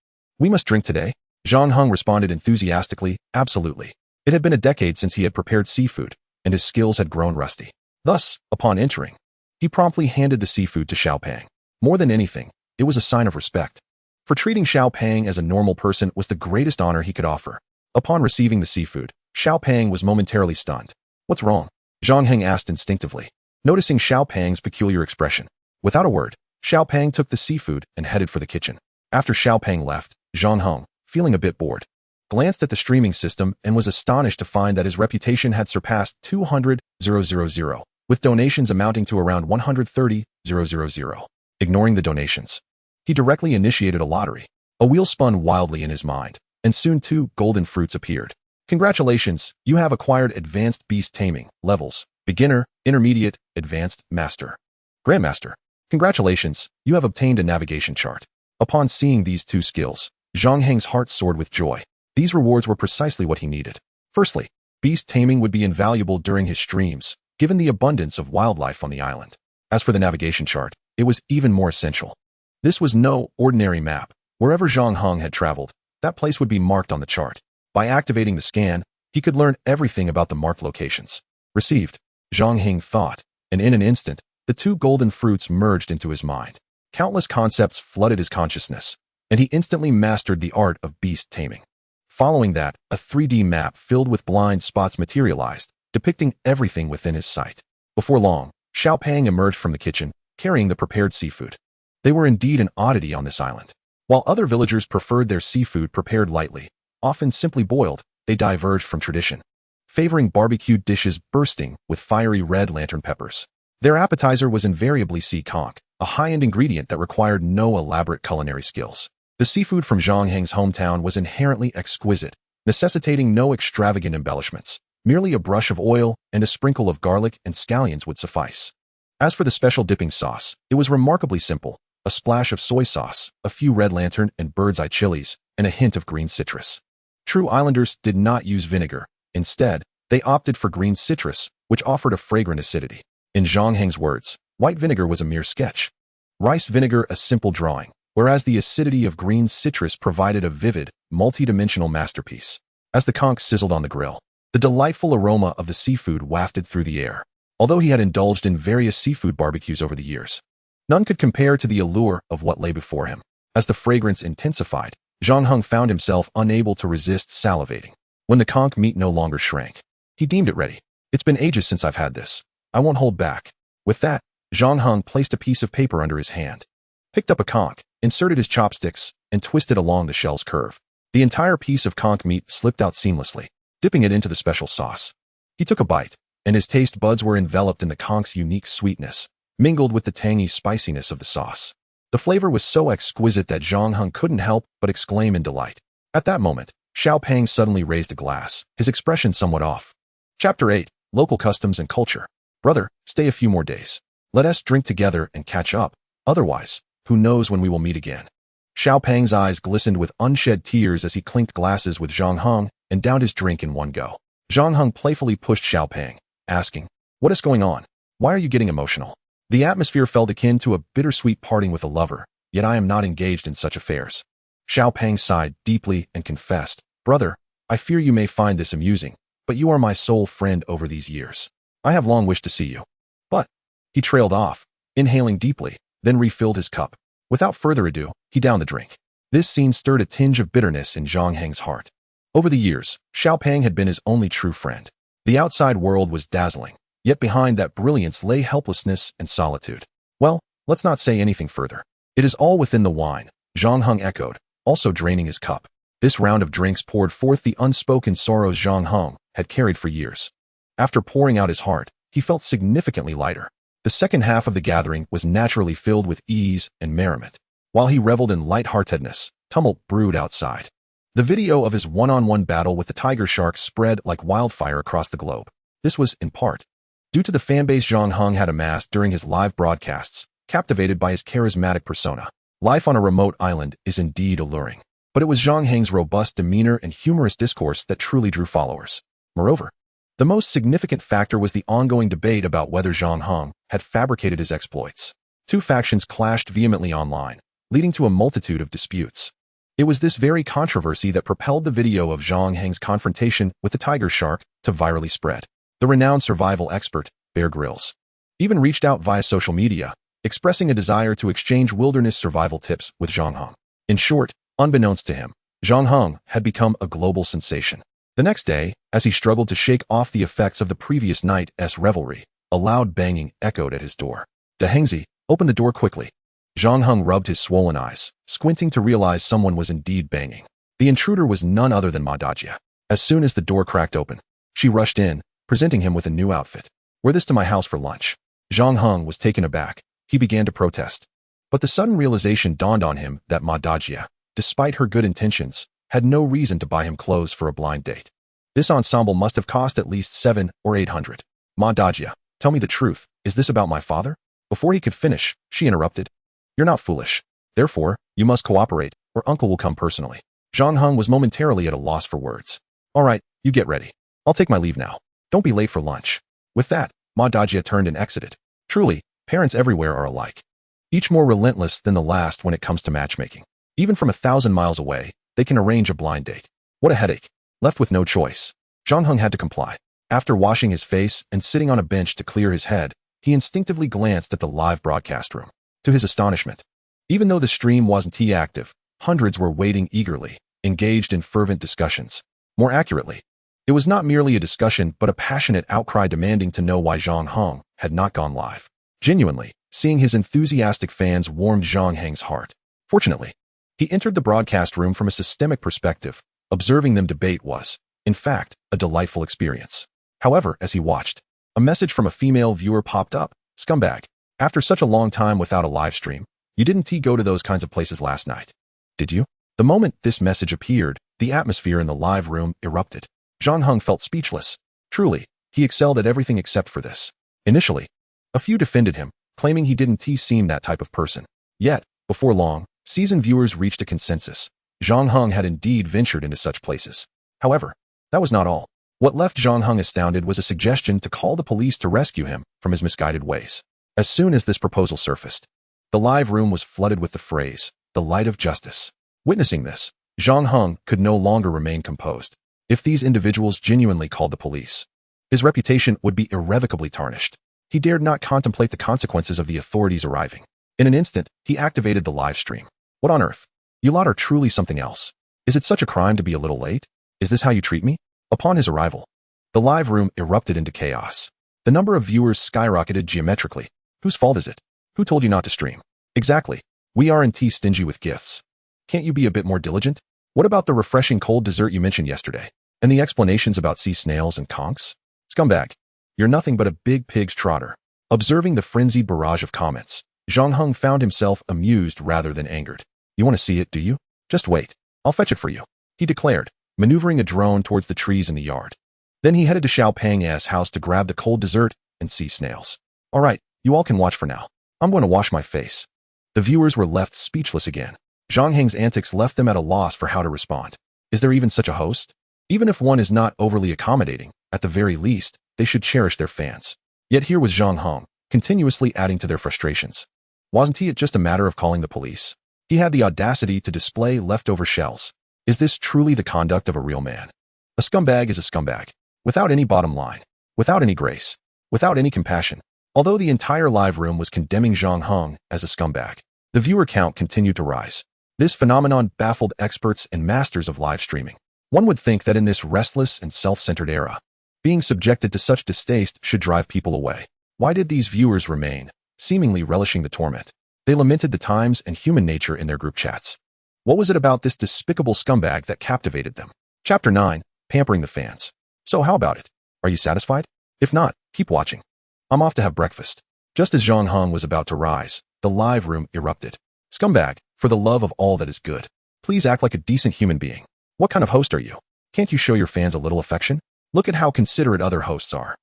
We must drink today? Zhang Heng responded enthusiastically, absolutely. It had been a decade since he had prepared seafood, and his skills had grown rusty. Thus, upon entering, he promptly handed the seafood to Xiao Pang. More than anything, it was a sign of respect. For treating Xiao Pang as a normal person was the greatest honor he could offer. Upon receiving the seafood, Xiao Pang was momentarily stunned. What's wrong? Zhang Heng asked instinctively, noticing Xiao Pang's peculiar expression. Without a word, Xiao Pang took the seafood and headed for the kitchen. After Xiao Pang left, Zhang Heng, feeling a bit bored, glanced at the streaming system and was astonished to find that his reputation had surpassed 200,000, with donations amounting to around 130,000. Ignoring the donations, he directly initiated a lottery. A wheel spun wildly in his mind, and soon 2 golden fruits appeared. Congratulations, you have acquired advanced beast taming levels, beginner, intermediate, advanced, master. Grandmaster. Congratulations, you have obtained a navigation chart. Upon seeing these 2 skills, Zhang Heng's heart soared with joy. These rewards were precisely what he needed. Firstly, beast taming would be invaluable during his streams, given the abundance of wildlife on the island. As for the navigation chart, it was even more essential. This was no ordinary map. Wherever Zhang Heng had traveled, that place would be marked on the chart. By activating the scan, he could learn everything about the marked locations. Received, Zhang Heng thought, and in an instant, the two golden fruits merged into his mind. Countless concepts flooded his consciousness, and he instantly mastered the art of beast taming. Following that, a 3D map filled with blind spots materialized, depicting everything within his sight. Before long, Xiaopeng emerged from the kitchen, carrying the prepared seafood. They were indeed an oddity on this island. While other villagers preferred their seafood prepared lightly, often simply boiled, they diverged from tradition, favoring barbecued dishes bursting with fiery red lantern peppers. Their appetizer was invariably sea conch, a high-end ingredient that required no elaborate culinary skills. The seafood from Zhang Heng's hometown was inherently exquisite, necessitating no extravagant embellishments. Merely a brush of oil and a sprinkle of garlic and scallions would suffice. As for the special dipping sauce, it was remarkably simple: a splash of soy sauce, a few red lantern and bird's eye chilies, and a hint of green citrus. True islanders did not use vinegar. Instead, they opted for green citrus, which offered a fragrant acidity. In Zhang Heng's words, white vinegar was a mere sketch, rice vinegar a simple drawing, whereas the acidity of green citrus provided a vivid, multi-dimensional masterpiece. As the conch sizzled on the grill, the delightful aroma of the seafood wafted through the air. Although he had indulged in various seafood barbecues over the years, none could compare to the allure of what lay before him. As the fragrance intensified, Zhang Heng found himself unable to resist salivating. When the conch meat no longer shrank, he deemed it ready. It's been ages since I've had this. I won't hold back. With that, Zhang Heng placed a piece of paper under his hand, picked up a conch, inserted his chopsticks, and twisted along the shell's curve. The entire piece of conch meat slipped out seamlessly, dipping it into the special sauce. He took a bite, and his taste buds were enveloped in the conch's unique sweetness, mingled with the tangy spiciness of the sauce. The flavor was so exquisite that Zhang Heng couldn't help but exclaim in delight. At that moment, Xiaopeng suddenly raised a glass, his expression somewhat off. Chapter 8. Local Customs and Culture. Brother, stay a few more days. Let us drink together and catch up. Otherwise, who knows when we will meet again. Xiaopeng's eyes glistened with unshed tears as he clinked glasses with Zhang Heng and downed his drink in one go. Zhang Heng playfully pushed Xiaopeng, asking, "What is going on? Why are you getting emotional?" The atmosphere felt akin to a bittersweet parting with a lover, yet I am not engaged in such affairs. Xiaopeng sighed deeply and confessed, "Brother, I fear you may find this amusing, but you are my sole friend over these years. I have long wished to see you." But he trailed off, inhaling deeply, then refilled his cup. Without further ado, he downed the drink. This scene stirred a tinge of bitterness in Zhang Heng's heart. Over the years, Xiaopeng had been his only true friend. The outside world was dazzling, yet behind that brilliance lay helplessness and solitude. "Well, let's not say anything further. It is all within the wine," Zhang Heng echoed, also draining his cup. This round of drinks poured forth the unspoken sorrows Zhang Heng had carried for years. After pouring out his heart, he felt significantly lighter. The second half of the gathering was naturally filled with ease and merriment. While he reveled in lightheartedness, tumult brewed outside. The video of his one-on-one battle with the tiger shark spread like wildfire across the globe. This was, in part, due to the fanbase Zhang Heng had amassed during his live broadcasts, captivated by his charismatic persona. Life on a remote island is indeed alluring, but it was Zhang Heng's robust demeanor and humorous discourse that truly drew followers. Moreover, the most significant factor was the ongoing debate about whether Zhang Heng had fabricated his exploits. Two factions clashed vehemently online, leading to a multitude of disputes. It was this very controversy that propelled the video of Zhang Heng's confrontation with the tiger shark to virally spread. The renowned survival expert, Bear Grylls, even reached out via social media, expressing a desire to exchange wilderness survival tips with Zhang Heng. In short, unbeknownst to him, Zhang Heng had become a global sensation. The next day, as he struggled to shake off the effects of the previous night's revelry, a loud banging echoed at his door. "De Hengzi, open the door quickly." Zhang Heng rubbed his swollen eyes, squinting to realize someone was indeed banging. The intruder was none other than Ma Dajia. As soon as the door cracked open, she rushed in, presenting him with a new outfit. "Wear this to my house for lunch." Zhang Heng was taken aback. He began to protest. But the sudden realization dawned on him that Ma Dajia, despite her good intentions, had no reason to buy him clothes for a blind date. This ensemble must have cost at least 700 or 800. "Ma Dajia, tell me the truth. Is this about my father?" Before he could finish, she interrupted. "You're not foolish. Therefore, you must cooperate, or uncle will come personally." Zhang Heng was momentarily at a loss for words. "All right, you get ready. I'll take my leave now. Don't be late for lunch." With that, Ma Dajia turned and exited. Truly, parents everywhere are alike. each more relentless than the last when it comes to matchmaking. Even from 1,000 miles away, they can arrange a blind date. What a headache. Left with no choice, Zhang Heng had to comply. After washing his face and sitting on a bench to clear his head, he instinctively glanced at the live broadcast room. To his astonishment, even though the stream wasn't active, hundreds were waiting eagerly, engaged in fervent discussions. More accurately, it was not merely a discussion but a passionate outcry demanding to know why Zhang Heng had not gone live. Genuinely, seeing his enthusiastic fans warmed Zhang Heng's heart. Fortunately, he entered the broadcast room from a systemic perspective. Observing them debate was, in fact, a delightful experience. However, as he watched, a message from a female viewer popped up. Scumbag. After such a long time without a live stream, you didn't go to those kinds of places last night, did you? The moment this message appeared, the atmosphere in the live room erupted. Zhang Heng felt speechless. Truly, he excelled at everything except for this. Initially, a few defended him, claiming he didn't seem that type of person. Yet, before long, seasoned viewers reached a consensus. Zhang Heng had indeed ventured into such places. However, that was not all. What left Zhang Heng astounded was a suggestion to call the police to rescue him from his misguided ways. As soon as this proposal surfaced, the live room was flooded with the phrase, "the light of justice." Witnessing this, Zhang Heng could no longer remain composed. If these individuals genuinely called the police, his reputation would be irrevocably tarnished. He dared not contemplate the consequences of the authorities arriving. In an instant, he activated the live stream. What on earth? You lot are truly something else. Is it such a crime to be a little late? Is this how you treat me? Upon his arrival, the live room erupted into chaos. The number of viewers skyrocketed geometrically. Whose fault is it? Who told you not to stream? Exactly. We aren't stingy with gifts. Can't you be a bit more diligent? What about the refreshing cold dessert you mentioned yesterday? And the explanations about sea snails and conchs? Scumbag. You're nothing but a big pig's trotter. Observing the frenzied barrage of comments, Zhang Heng found himself amused rather than angered. You want to see it, do you? Just wait. I'll fetch it for you, he declared, maneuvering a drone towards the trees in the yard. Then he headed to Xiao Pang's house to grab the cold dessert and sea snails. All right, you all can watch for now. I'm going to wash my face. The viewers were left speechless again. Zhang Heng's antics left them at a loss for how to respond. Is there even such a host? Even if one is not overly accommodating, at the very least, they should cherish their fans. Yet here was Zhang Heng, continuously adding to their frustrations. Wasn't it just a matter of calling the police? He had the audacity to display leftover shells. Is this truly the conduct of a real man? A scumbag is a scumbag, without any bottom line, without any grace, without any compassion. Although the entire live room was condemning Zhang Heng as a scumbag, the viewer count continued to rise. This phenomenon baffled experts and masters of live streaming. One would think that in this restless and self-centered era, being subjected to such distaste should drive people away. Why did these viewers remain, seemingly relishing the torment? They lamented the times and human nature in their group chats. What was it about this despicable scumbag that captivated them? Chapter 9, Pampering the Fans. So how about it? Are you satisfied? If not, keep watching. I'm off to have breakfast. Just as Zhang Heng was about to rise, the live room erupted. Scumbag, for the love of all that is good, please act like a decent human being. What kind of host are you? Can't you show your fans a little affection? Look at how considerate other hosts are.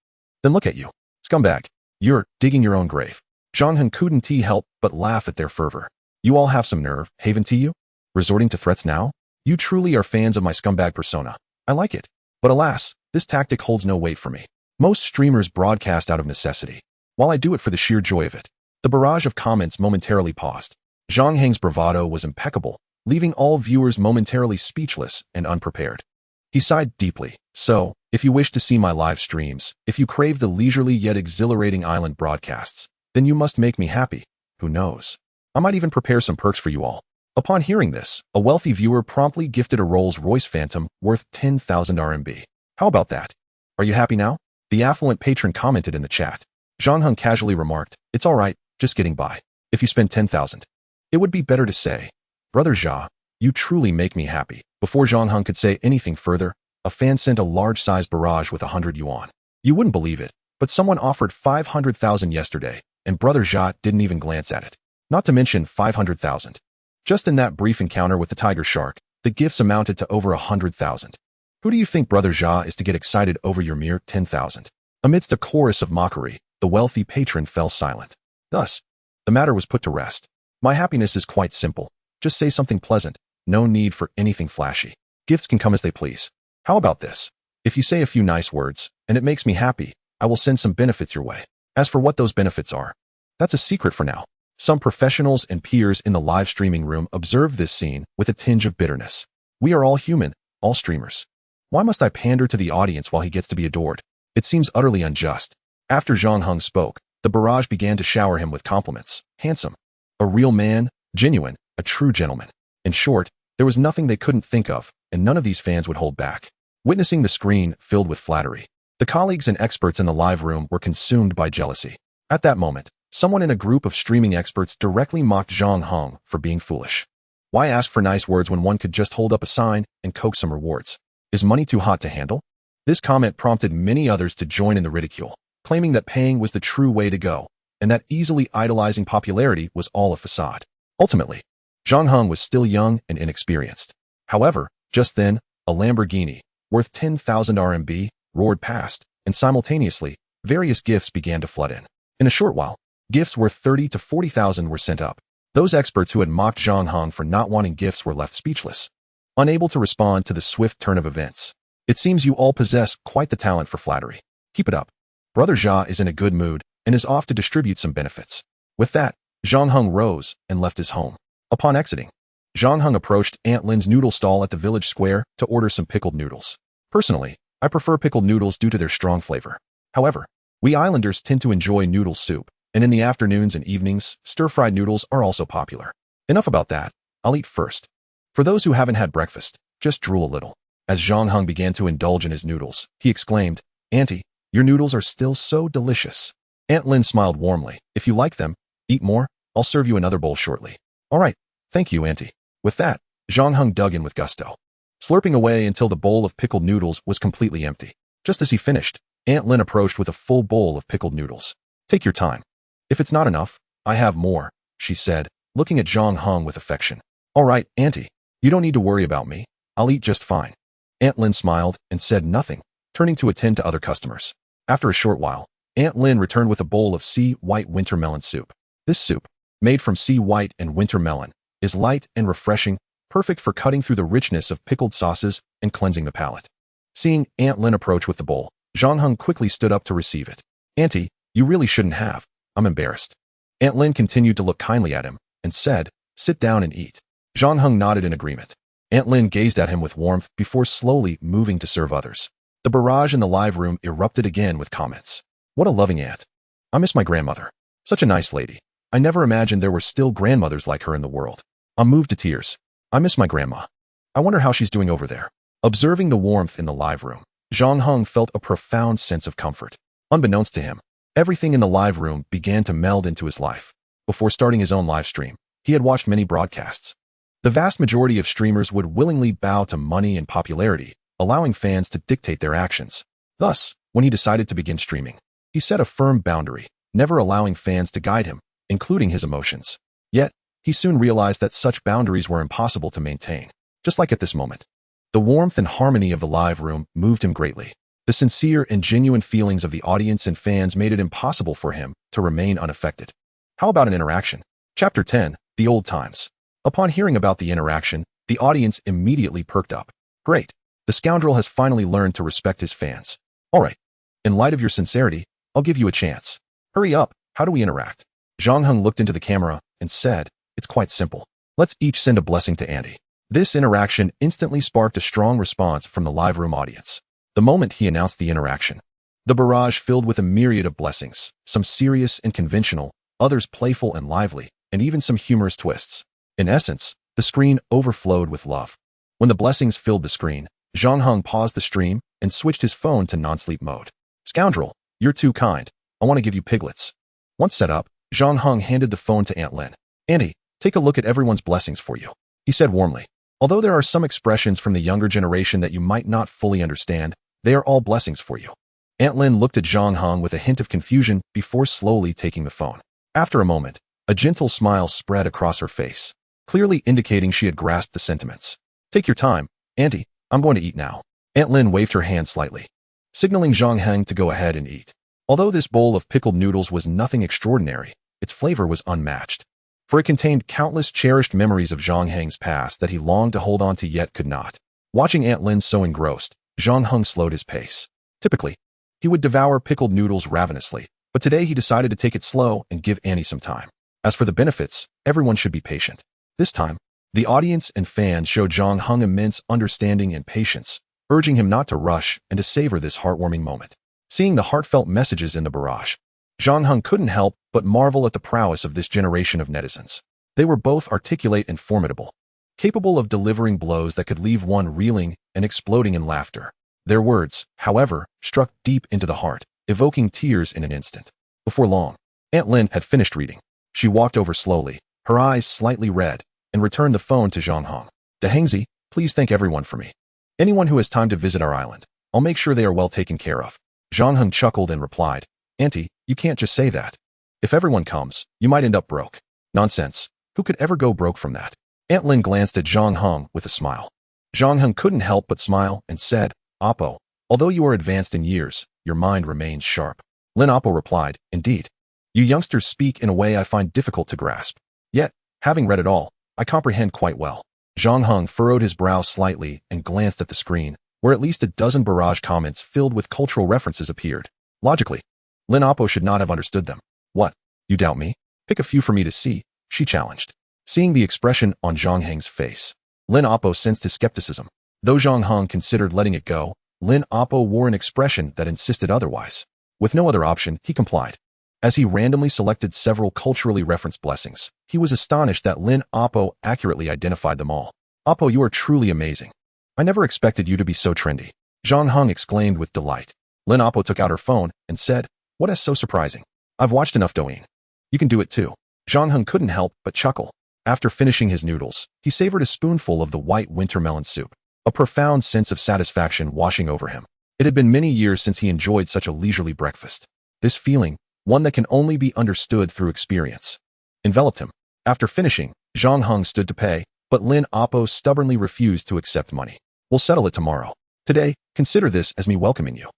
Then look at you. Scumbag, you're digging your own grave. Zhang Heng couldn't help but laugh at their fervor. You all have some nerve, haven't you? Resorting to threats now? You truly are fans of my scumbag persona. I like it. But alas, this tactic holds no weight for me. Most streamers broadcast out of necessity, while I do it for the sheer joy of it. The barrage of comments momentarily paused. Zhang Heng's bravado was impeccable, leaving all viewers momentarily speechless and unprepared. He sighed deeply. So, if you wish to see my live streams, if you crave the leisurely yet exhilarating island broadcasts, then you must make me happy. Who knows? I might even prepare some perks for you all. Upon hearing this, a wealthy viewer promptly gifted a Rolls-Royce Phantom worth 10,000 RMB. How about that? Are you happy now? The affluent patron commented in the chat. Zhang Heng casually remarked, it's all right, just getting by. If you spend 10,000. It would be better to say, Brother Jia, you truly make me happy. Before Zhang Heng could say anything further, a fan sent a large-sized barrage with 100 yuan. You wouldn't believe it, but someone offered 500,000 yesterday, and Brother Jia didn't even glance at it. Not to mention 500,000. Just in that brief encounter with the tiger shark, the gifts amounted to over 100,000. Who do you think Brother Jia is to get excited over your mere 10,000? Amidst a chorus of mockery, the wealthy patron fell silent. Thus, the matter was put to rest. My happiness is quite simple. Just say something pleasant. No need for anything flashy. Gifts can come as they please. How about this? If you say a few nice words, and it makes me happy, I will send some benefits your way. As for what those benefits are, that's a secret for now. Some professionals and peers in the live streaming room observed this scene with a tinge of bitterness. We are all human, all streamers. Why must I pander to the audience while he gets to be adored? It seems utterly unjust. After Zhang Heng spoke, the barrage began to shower him with compliments. Handsome. A real man, genuine, a true gentleman. In short, there was nothing they couldn't think of, and none of these fans would hold back. Witnessing the screen filled with flattery, the colleagues and experts in the live room were consumed by jealousy. At that moment, someone in a group of streaming experts directly mocked Zhang Heng for being foolish. Why ask for nice words when one could just hold up a sign and coax some rewards? Is money too hot to handle? This comment prompted many others to join in the ridicule, claiming that paying was the true way to go, and that easily idolizing popularity was all a facade. Ultimately, Zhang Heng was still young and inexperienced. However, just then, a Lamborghini, worth 10,000 RMB, roared past, and simultaneously, various gifts began to flood in. In a short while, gifts worth 30 to 40,000 were sent up. Those experts who had mocked Zhang Heng for not wanting gifts were left speechless, unable to respond to the swift turn of events. It seems you all possess quite the talent for flattery. Keep it up. Brother Jia is in a good mood and is off to distribute some benefits. With that, Zhang Heng rose and left his home. Upon exiting, Zhang Heng approached Aunt Lin's noodle stall at the village square to order some pickled noodles. Personally, I prefer pickled noodles due to their strong flavor. However, we islanders tend to enjoy noodle soup, and in the afternoons and evenings, stir-fried noodles are also popular. Enough about that. I'll eat first. For those who haven't had breakfast, just drool a little. As Zhang Heng began to indulge in his noodles, he exclaimed, "Auntie, your noodles are still so delicious." Aunt Lin smiled warmly. "If you like them, eat more. I'll serve you another bowl shortly." "All right, thank you, Auntie." With that, Zhang Heng dug in with gusto, slurping away until the bowl of pickled noodles was completely empty. Just as he finished, Aunt Lin approached with a full bowl of pickled noodles. "Take your time. If it's not enough, I have more," she said, looking at Zhang Heng with affection. "All right, Auntie, you don't need to worry about me. I'll eat just fine." Aunt Lin smiled and said nothing, turning to attend to other customers. After a short while, Aunt Lin returned with a bowl of sea white winter melon soup. This soup, made from sea white and winter melon, is light and refreshing, perfect for cutting through the richness of pickled sauces and cleansing the palate. Seeing Aunt Lin approach with the bowl, Zhang Heng quickly stood up to receive it. "Auntie, you really shouldn't have. I'm embarrassed." Aunt Lin continued to look kindly at him and said, "Sit down and eat." Zhang Heng nodded in agreement. Aunt Lin gazed at him with warmth before slowly moving to serve others. The barrage in the live room erupted again with comments. "What a loving aunt. I miss my grandmother. Such a nice lady. I never imagined there were still grandmothers like her in the world. I'm moved to tears. I miss my grandma. I wonder how she's doing over there." Observing the warmth in the live room, Zhang Heng felt a profound sense of comfort. Unbeknownst to him, everything in the live room began to meld into his life. Before starting his own live stream, he had watched many broadcasts. The vast majority of streamers would willingly bow to money and popularity, allowing fans to dictate their actions. Thus, when he decided to begin streaming, he set a firm boundary, never allowing fans to guide him, including his emotions. Yet, he soon realized that such boundaries were impossible to maintain. Just like at this moment, the warmth and harmony of the live room moved him greatly. The sincere and genuine feelings of the audience and fans made it impossible for him to remain unaffected. How about an interaction? Chapter 10, The Old Times. Upon hearing about the interaction, the audience immediately perked up. "Great. The scoundrel has finally learned to respect his fans. All right. In light of your sincerity, I'll give you a chance. Hurry up. How do we interact?" Zhang Heng looked into the camera and said, "It's quite simple. Let's each send a blessing to Andy." This interaction instantly sparked a strong response from the live room audience. The moment he announced the interaction, the barrage filled with a myriad of blessings, some serious and conventional, others playful and lively, and even some humorous twists. In essence, the screen overflowed with love. When the blessings filled the screen, Zhang Heng paused the stream and switched his phone to non-sleep mode. "Scoundrel, you're too kind. I want to give you piglets." Once set up, Zhang Heng handed the phone to Aunt Lin. "Auntie, take a look at everyone's blessings for you," he said warmly. "Although there are some expressions from the younger generation that you might not fully understand, they are all blessings for you." Aunt Lin looked at Zhang Heng with a hint of confusion before slowly taking the phone. After a moment, a gentle smile spread across her face, clearly indicating she had grasped the sentiments. "Take your time, Auntie. I'm going to eat now." Aunt Lin waved her hand slightly, signaling Zhang Heng to go ahead and eat. Although this bowl of pickled noodles was nothing extraordinary, its flavor was unmatched, for it contained countless cherished memories of Zhang Heng's past that he longed to hold on to yet could not. Watching Aunt Lin so engrossed, Zhang Heng slowed his pace. Typically, he would devour pickled noodles ravenously, but today he decided to take it slow and give Annie some time. As for the benefits, everyone should be patient. This time, the audience and fans showed Zhang Heng immense understanding and patience, urging him not to rush and to savor this heartwarming moment. Seeing the heartfelt messages in the barrage, Zhang Heng couldn't help but marvel at the prowess of this generation of netizens. They were both articulate and formidable, capable of delivering blows that could leave one reeling and exploding in laughter. Their words, however, struck deep into the heart, evoking tears in an instant. Before long, Aunt Lin had finished reading. She walked over slowly, her eyes slightly red, and returned the phone to Zhang Heng. "Dahengzi, please thank everyone for me. Anyone who has time to visit our island, I'll make sure they are well taken care of." Zhang Heng chuckled and replied, "Auntie, you can't just say that. If everyone comes, you might end up broke." "Nonsense. Who could ever go broke from that?" Aunt Lin glanced at Zhang Heng with a smile. Zhang Heng couldn't help but smile and said, "Oppo, although you are advanced in years, your mind remains sharp." Lin Oppo replied, "Indeed. You youngsters speak in a way I find difficult to grasp. Yet, having read it all, I comprehend quite well." Zhang Heng furrowed his brow slightly and glanced at the screen, where at least a dozen barrage comments filled with cultural references appeared. Logically, Lin Oppo should not have understood them. "What? You doubt me? Pick a few for me to see," she challenged. Seeing the expression on Zhang Heng's face, Lin Oppo sensed his skepticism. Though Zhang Heng considered letting it go, Lin Oppo wore an expression that insisted otherwise. With no other option, he complied. As he randomly selected several culturally referenced blessings, he was astonished that Lin Oppo accurately identified them all. "Oppo, you are truly amazing. I never expected you to be so trendy," Zhang Heng exclaimed with delight. Lin Oppo took out her phone and said, "What is so surprising? I've watched enough Douyin. You can do it too." Zhang Heng couldn't help but chuckle. After finishing his noodles, he savored a spoonful of the white winter melon soup, a profound sense of satisfaction washing over him. It had been many years since he enjoyed such a leisurely breakfast. This feeling, one that can only be understood through experience, enveloped him. After finishing, Zhang Heng stood to pay, but Lin Oppo stubbornly refused to accept money. "We'll settle it tomorrow. Today, consider this as me welcoming you.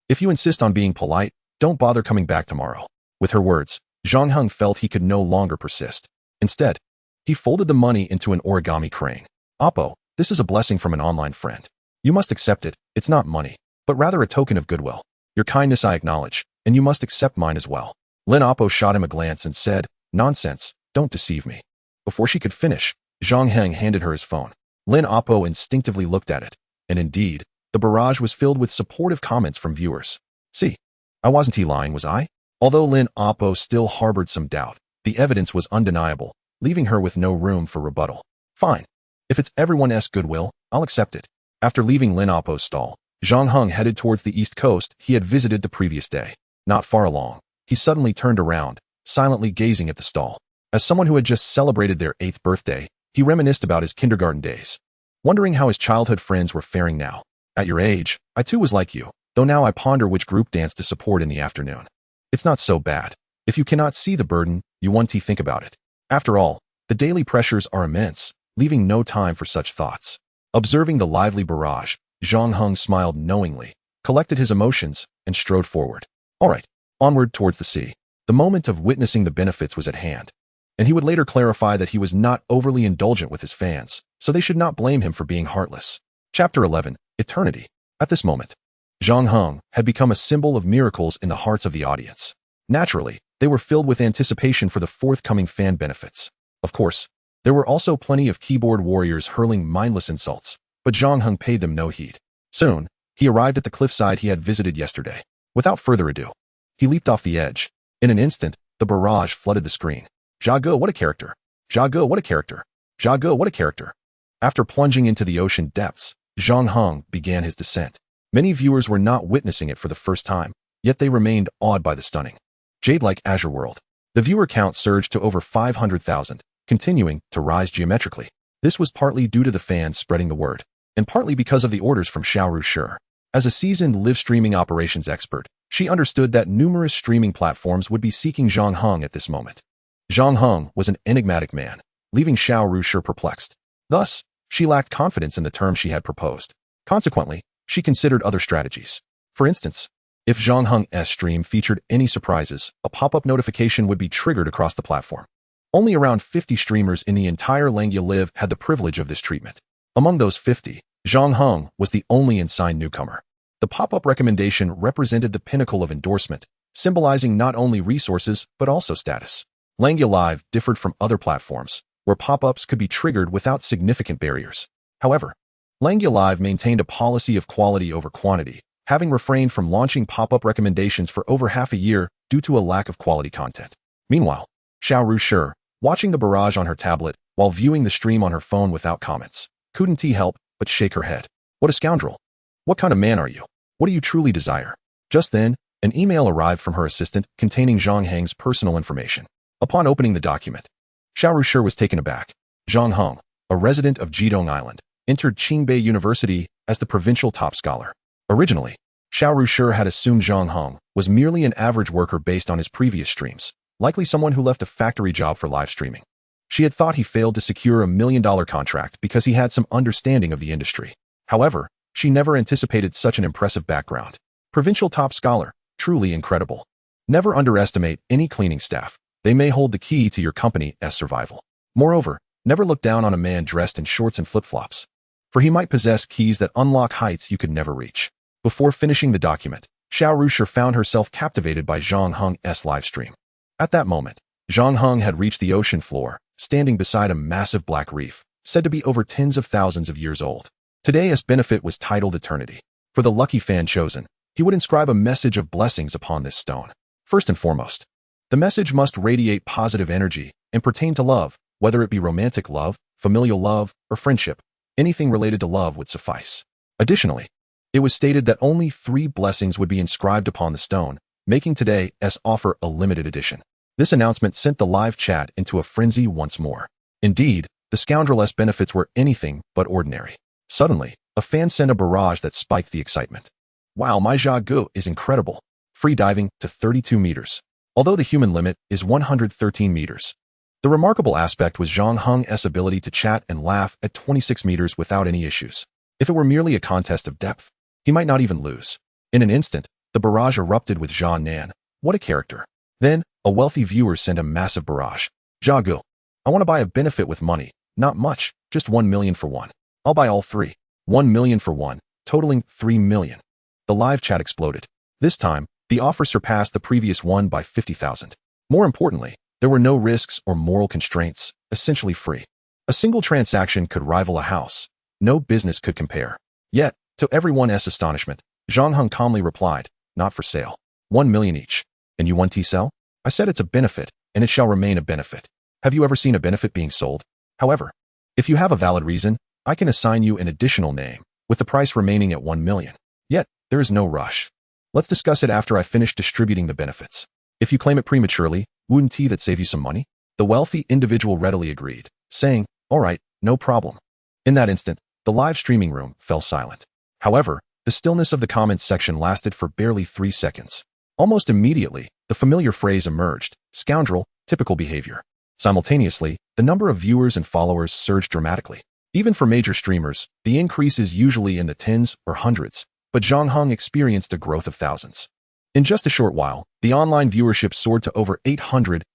If you insist on being polite, don't bother coming back tomorrow." With her words, Zhang Heng felt he could no longer persist. Instead, he folded the money into an origami crane. "Oppo, this is a blessing from an online friend. You must accept it. It's not money, but rather a token of goodwill. Your kindness I acknowledge, and you must accept mine as well." Lin Oppo shot him a glance and said, "Nonsense, don't deceive me." Before she could finish, Zhang Heng handed her his phone. Lin Oppo instinctively looked at it, and indeed, the barrage was filled with supportive comments from viewers. "See, I wasn't he lying, was I?" Although Lin Oppo still harbored some doubt, the evidence was undeniable, leaving her with no room for rebuttal. "Fine. If it's everyone's goodwill, I'll accept it." After leaving Lin Oppo's stall, Zhang Heng headed towards the east coast he had visited the previous day. Not far along, he suddenly turned around, silently gazing at the stall. As someone who had just celebrated their 8th birthday, he reminisced about his kindergarten days, wondering how his childhood friends were faring now. "At your age, I too was like you, though now I ponder which group dance to support in the afternoon. It's not so bad. If you cannot see the burden, you want to think about it. After all, the daily pressures are immense, leaving no time for such thoughts." Observing the lively barrage, Zhang Heng smiled knowingly, collected his emotions, and strode forward. All right, onward towards the sea. The moment of witnessing the benefits was at hand, and he would later clarify that he was not overly indulgent with his fans, so they should not blame him for being heartless. Chapter 11, Eternity. At this moment, Zhang Heng had become a symbol of miracles in the hearts of the audience. Naturally, they were filled with anticipation for the forthcoming fan benefits. Of course, there were also plenty of keyboard warriors hurling mindless insults, but Zhang Heng paid them no heed. Soon, he arrived at the cliffside he had visited yesterday. Without further ado, he leaped off the edge. In an instant, the barrage flooded the screen. "Zhago, what a character! Zhago, what a character! Zhago, what a character!" After plunging into the ocean depths, Zhang Heng began his descent. Many viewers were not witnessing it for the first time, yet they remained awed by the stunning, jade-like azure world. The viewer count surged to over 500,000, continuing to rise geometrically. This was partly due to the fans spreading the word, and partly because of the orders from Xiaoru Shi. As a seasoned live streaming operations expert, she understood that numerous streaming platforms would be seeking Zhang Heng at this moment. Zhang Heng was an enigmatic man, leaving Xiaoru Shi perplexed. Thus, she lacked confidence in the terms she had proposed. Consequently, she considered other strategies. For instance, if Zhang Heng's stream featured any surprises, a pop-up notification would be triggered across the platform. Only around 50 streamers in the entire Langya Live had the privilege of this treatment. Among those 50, Zhang Heng was the only unsigned newcomer. The pop-up recommendation represented the pinnacle of endorsement, symbolizing not only resources but also status. Langya Live differed from other platforms, where pop-ups could be triggered without significant barriers. However, Langya Live maintained a policy of quality over quantity, having refrained from launching pop-up recommendations for over half a year due to a lack of quality content. Meanwhile, Xiao Rushi, watching the barrage on her tablet while viewing the stream on her phone without comments, couldn't help but shake her head. What a scoundrel! What kind of man are you? What do you truly desire? Just then, an email arrived from her assistant containing Zhang Heng's personal information. Upon opening the document, Xiao Rushi was taken aback. Zhang Heng, a resident of Jidong Island, entered Qingbei University as the provincial top scholar. Originally, Xiao Rushi had assumed Zhang Heng was merely an average worker based on his previous streams, likely someone who left a factory job for live streaming. She had thought he failed to secure a $1 million contract because he had some understanding of the industry. However, she never anticipated such an impressive background. Provincial top scholar, truly incredible. Never underestimate any cleaning staff. They may hold the key to your company's survival. Moreover, never look down on a man dressed in shorts and flip-flops, for he might possess keys that unlock heights you could never reach. Before finishing the document, Xiao Rushi found herself captivated by Zhang Heng's live stream. At that moment, Zhang Heng had reached the ocean floor, standing beside a massive black reef, said to be over tens of thousands of years old. Today's benefit was titled Eternity. For the lucky fan chosen, he would inscribe a message of blessings upon this stone. First and foremost, the message must radiate positive energy and pertain to love, whether it be romantic love, familial love, or friendship. Anything related to love would suffice. Additionally, it was stated that only 3 blessings would be inscribed upon the stone, making today's offer a limited edition. This announcement sent the live chat into a frenzy once more. Indeed, the scoundrel's benefits were anything but ordinary. Suddenly, a fan sent a barrage that spiked the excitement. Wow, my Zhagu is incredible. Free diving to 32 meters. Although the human limit is 113 meters. The remarkable aspect was Zhang Heng's ability to chat and laugh at 26 meters without any issues. If it were merely a contest of depth, he might not even lose. In an instant, the barrage erupted with Zhang Nan. What a character. Then, a wealthy viewer sent a massive barrage. Zhagu, I want to buy a benefit with money. Not much, just 1 million for one. I'll buy all 3. 1 million for one, totaling 3 million. The live chat exploded. This time, the offer surpassed the previous one by 50,000. More importantly, there were no risks or moral constraints, essentially free. A single transaction could rival a house. No business could compare. Yet, to everyone's astonishment, Zhang Heng calmly replied, not for sale. 1 million each. And you want to sell? I said it's a benefit, and it shall remain a benefit. Have you ever seen a benefit being sold? However, if you have a valid reason, I can assign you an additional name, with the price remaining at 1 million. Yet, there is no rush. Let's discuss it after I finish distributing the benefits. If you claim it prematurely, wouldn't that save you some money? The wealthy individual readily agreed, saying, all right, no problem. In that instant, the live streaming room fell silent. However, the stillness of the comments section lasted for barely 3 seconds. Almost immediately, the familiar phrase emerged, scoundrel, typical behavior. Simultaneously, the number of viewers and followers surged dramatically. Even for major streamers, the increase is usually in the tens or hundreds, but Zhang Heng experienced a growth of thousands. In just a short while, the online viewership soared to over 800,000,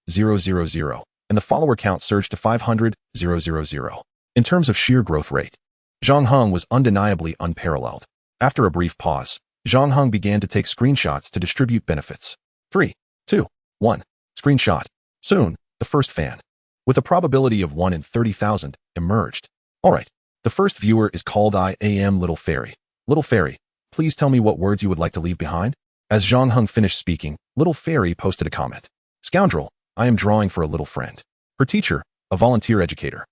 and the follower count surged to 500,000. In terms of sheer growth rate, Zhang Heng was undeniably unparalleled. After a brief pause, Zhang Heng began to take screenshots to distribute benefits. 3, 2, 1. Screenshot. Soon, the first fan, with a probability of 1 in 30,000, emerged. Alright, the first viewer is called I Am Little Fairy. Little Fairy, please tell me what words you would like to leave behind? As Zhang Heng finished speaking, Little Fairy posted a comment. Scoundrel, I am drawing for a little friend. Her teacher, a volunteer educator,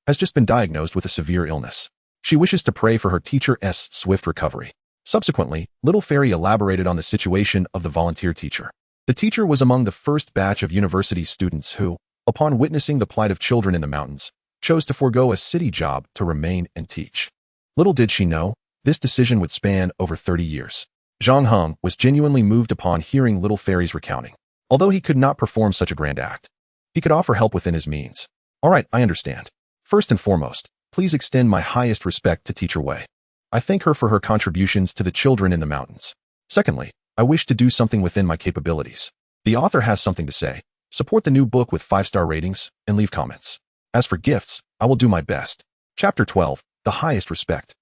has just been diagnosed with a severe illness. She wishes to pray for her teacher's swift recovery. Subsequently, Little Fairy elaborated on the situation of the volunteer teacher. The teacher was among the first batch of university students who, upon witnessing the plight of children in the mountains, chose to forego a city job to remain and teach. Little did she know, this decision would span over 30 years. Zhang Heng was genuinely moved upon hearing Little Fairy's recounting. Although he could not perform such a grand act, he could offer help within his means. Alright, I understand. First and foremost, please extend my highest respect to Teacher Wei. I thank her for her contributions to the children in the mountains. Secondly, I wish to do something within my capabilities. The author has something to say. Support the new book with 5-star ratings and leave comments. As for gifts, I will do my best. Chapter 12, The Highest Respect.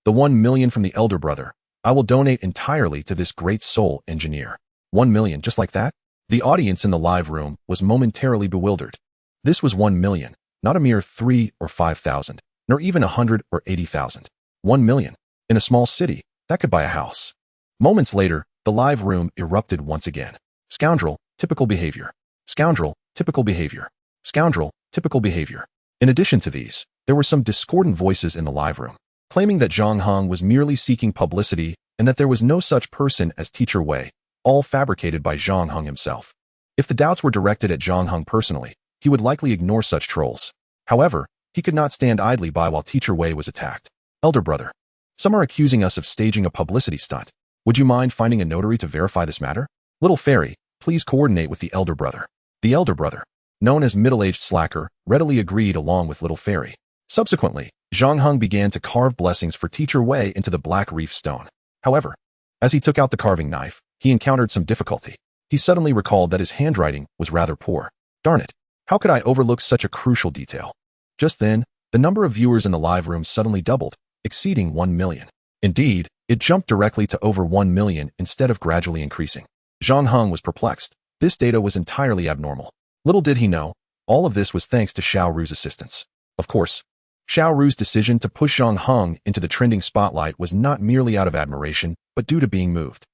The 1 million from the elder brother. I will donate entirely to this great soul engineer. 1 million, just like that? The audience in the live room was momentarily bewildered. This was 1 million, not a mere 3 or 5,000, nor even 100 or 80,000. 1 million. In a small city, that could buy a house. Moments later, the live room erupted once again. Scoundrel, typical behavior. Scoundrel, typical behavior. Scoundrel, typical behavior. In addition to these, there were some discordant voices in the live room, claiming that Zhang Heng was merely seeking publicity and that there was no such person as Teacher Wei, all fabricated by Zhang Heng himself. If the doubts were directed at Zhang Heng personally, he would likely ignore such trolls. However, he could not stand idly by while Teacher Wei was attacked. Elder brother. Some are accusing us of staging a publicity stunt. Would you mind finding a notary to verify this matter? Little fairy, please coordinate with the elder brother. The elder brother, known as middle-aged slacker, readily agreed along with little fairy. Subsequently, Zhang Heng began to carve blessings for Teacher Wei into the black reef stone. However, as he took out the carving knife, he encountered some difficulty. He suddenly recalled that his handwriting was rather poor. Darn it, how could I overlook such a crucial detail? Just then, the number of viewers in the live room suddenly doubled, exceeding 1 million. Indeed, it jumped directly to over 1 million instead of gradually increasing. Zhang Heng was perplexed. This data was entirely abnormal. Little did he know, all of this was thanks to Xiao Ru's assistance. Of course, Xiao Ru's decision to push Zhang Heng into the trending spotlight was not merely out of admiration, but due to being moved.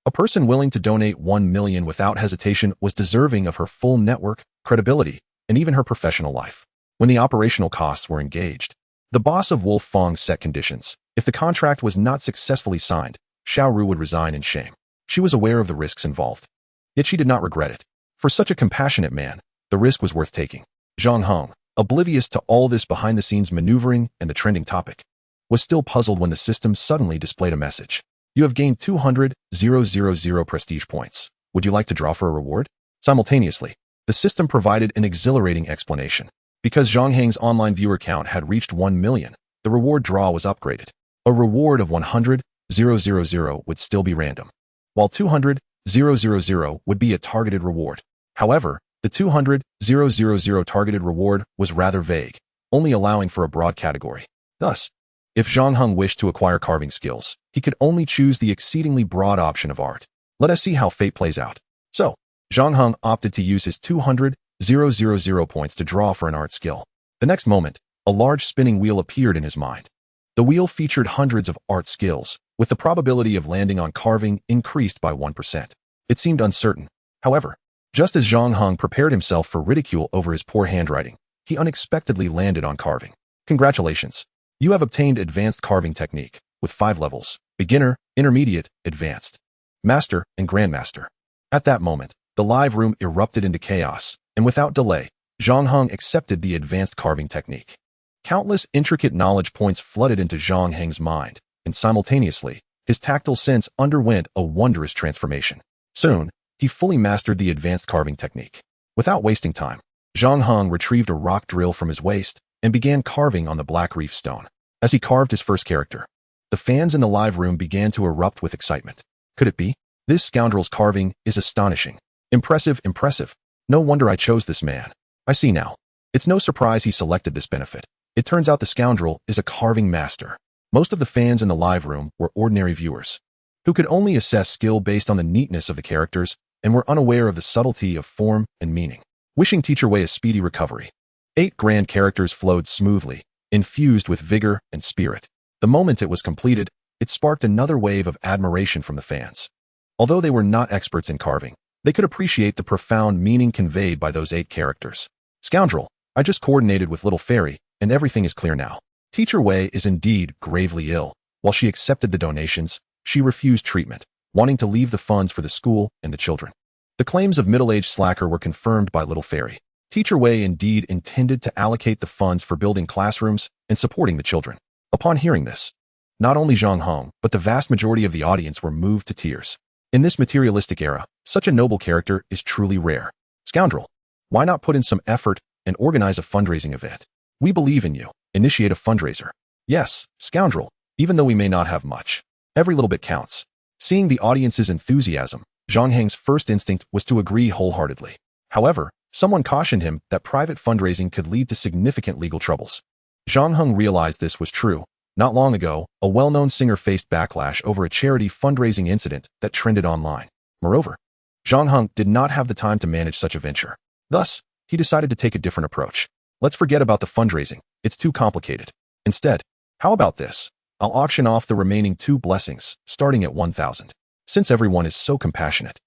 A person willing to donate 1 million without hesitation was deserving of her full network, credibility, and even her professional life. When the operational costs were engaged, the boss of Wolf Fong set conditions. If the contract was not successfully signed, Xiao Ru would resign in shame. She was aware of the risks involved, yet she did not regret it. For such a compassionate man, the risk was worth taking. Zhang Heng, oblivious to all this behind-the-scenes maneuvering and the trending topic, was still puzzled when the system suddenly displayed a message. You have gained 200,000 prestige points. Would you like to draw for a reward? Simultaneously, the system provided an exhilarating explanation. Because Zhang Heng's online viewer count had reached 1 million, the reward draw was upgraded. A reward of 100,000 would still be random, while 200,000 would be a targeted reward. However, the 200,000 targeted reward was rather vague, only allowing for a broad category. Thus, if Zhang Heng wished to acquire carving skills, he could only choose the exceedingly broad option of art. Let us see how fate plays out. So, Zhang Heng opted to use his 200,000 points to draw for an art skill. The next moment, a large spinning wheel appeared in his mind. The wheel featured hundreds of art skills, with the probability of landing on carving increased by 1%. It seemed uncertain. However, just as Zhang Heng prepared himself for ridicule over his poor handwriting, he unexpectedly landed on carving. Congratulations! You have obtained advanced carving technique, with 5 levels: beginner, intermediate, advanced, master, and grandmaster. At that moment, the live room erupted into chaos, and without delay, Zhang Heng accepted the advanced carving technique. Countless intricate knowledge points flooded into Zhang Heng's mind, and simultaneously, his tactile sense underwent a wondrous transformation. Soon, he fully mastered the advanced carving technique. Without wasting time, Zhang Heng retrieved a rock drill from his waist and began carving on the black reef stone. As he carved his first character, the fans in the live room began to erupt with excitement. Could it be? This scoundrel's carving is astonishing. Impressive, impressive. No wonder I chose this man. I see now. It's no surprise he selected this benefit. It turns out the scoundrel is a carving master. Most of the fans in the live room were ordinary viewers, who could only assess skill based on the neatness of the characters and were unaware of the subtlety of form and meaning. Wishing Teacher Wei a speedy recovery, 8 grand characters flowed smoothly, infused with vigor and spirit. The moment it was completed, it sparked another wave of admiration from the fans. Although they were not experts in carving, they could appreciate the profound meaning conveyed by those 8 characters. Scoundrel, I just coordinated with Little Fairy, and everything is clear now. Teacher Wei is indeed gravely ill. While she accepted the donations, she refused treatment, wanting to leave the funds for the school and the children. The claims of middle-aged slacker were confirmed by Little Fairy. Teacher Wei indeed intended to allocate the funds for building classrooms and supporting the children. Upon hearing this, not only Zhang Heng, but the vast majority of the audience were moved to tears. In this materialistic era, such a noble character is truly rare. Scoundrel, why not put in some effort and organize a fundraising event? We believe in you. Initiate a fundraiser. Yes, scoundrel, even though we may not have much, every little bit counts. Seeing the audience's enthusiasm, Zhang Heng's first instinct was to agree wholeheartedly. However, someone cautioned him that private fundraising could lead to significant legal troubles. Zhang Heng realized this was true. Not long ago, a well-known singer faced backlash over a charity fundraising incident that trended online. Moreover, Zhang Heng did not have the time to manage such a venture. Thus, he decided to take a different approach. Let's forget about the fundraising. It's too complicated. Instead, how about this? I'll auction off the remaining 2 blessings, starting at 1,000. Since everyone is so compassionate,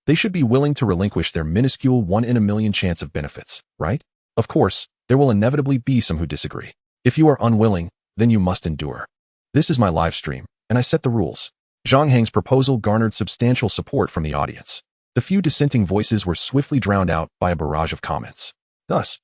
they should be willing to relinquish their minuscule 1 in a million chance of benefits, right? Of course, there will inevitably be some who disagree. If you are unwilling, then you must endure. This is my live stream, and I set the rules. Zhang Heng's proposal garnered substantial support from the audience. The few dissenting voices were swiftly drowned out by a barrage of comments. Thus,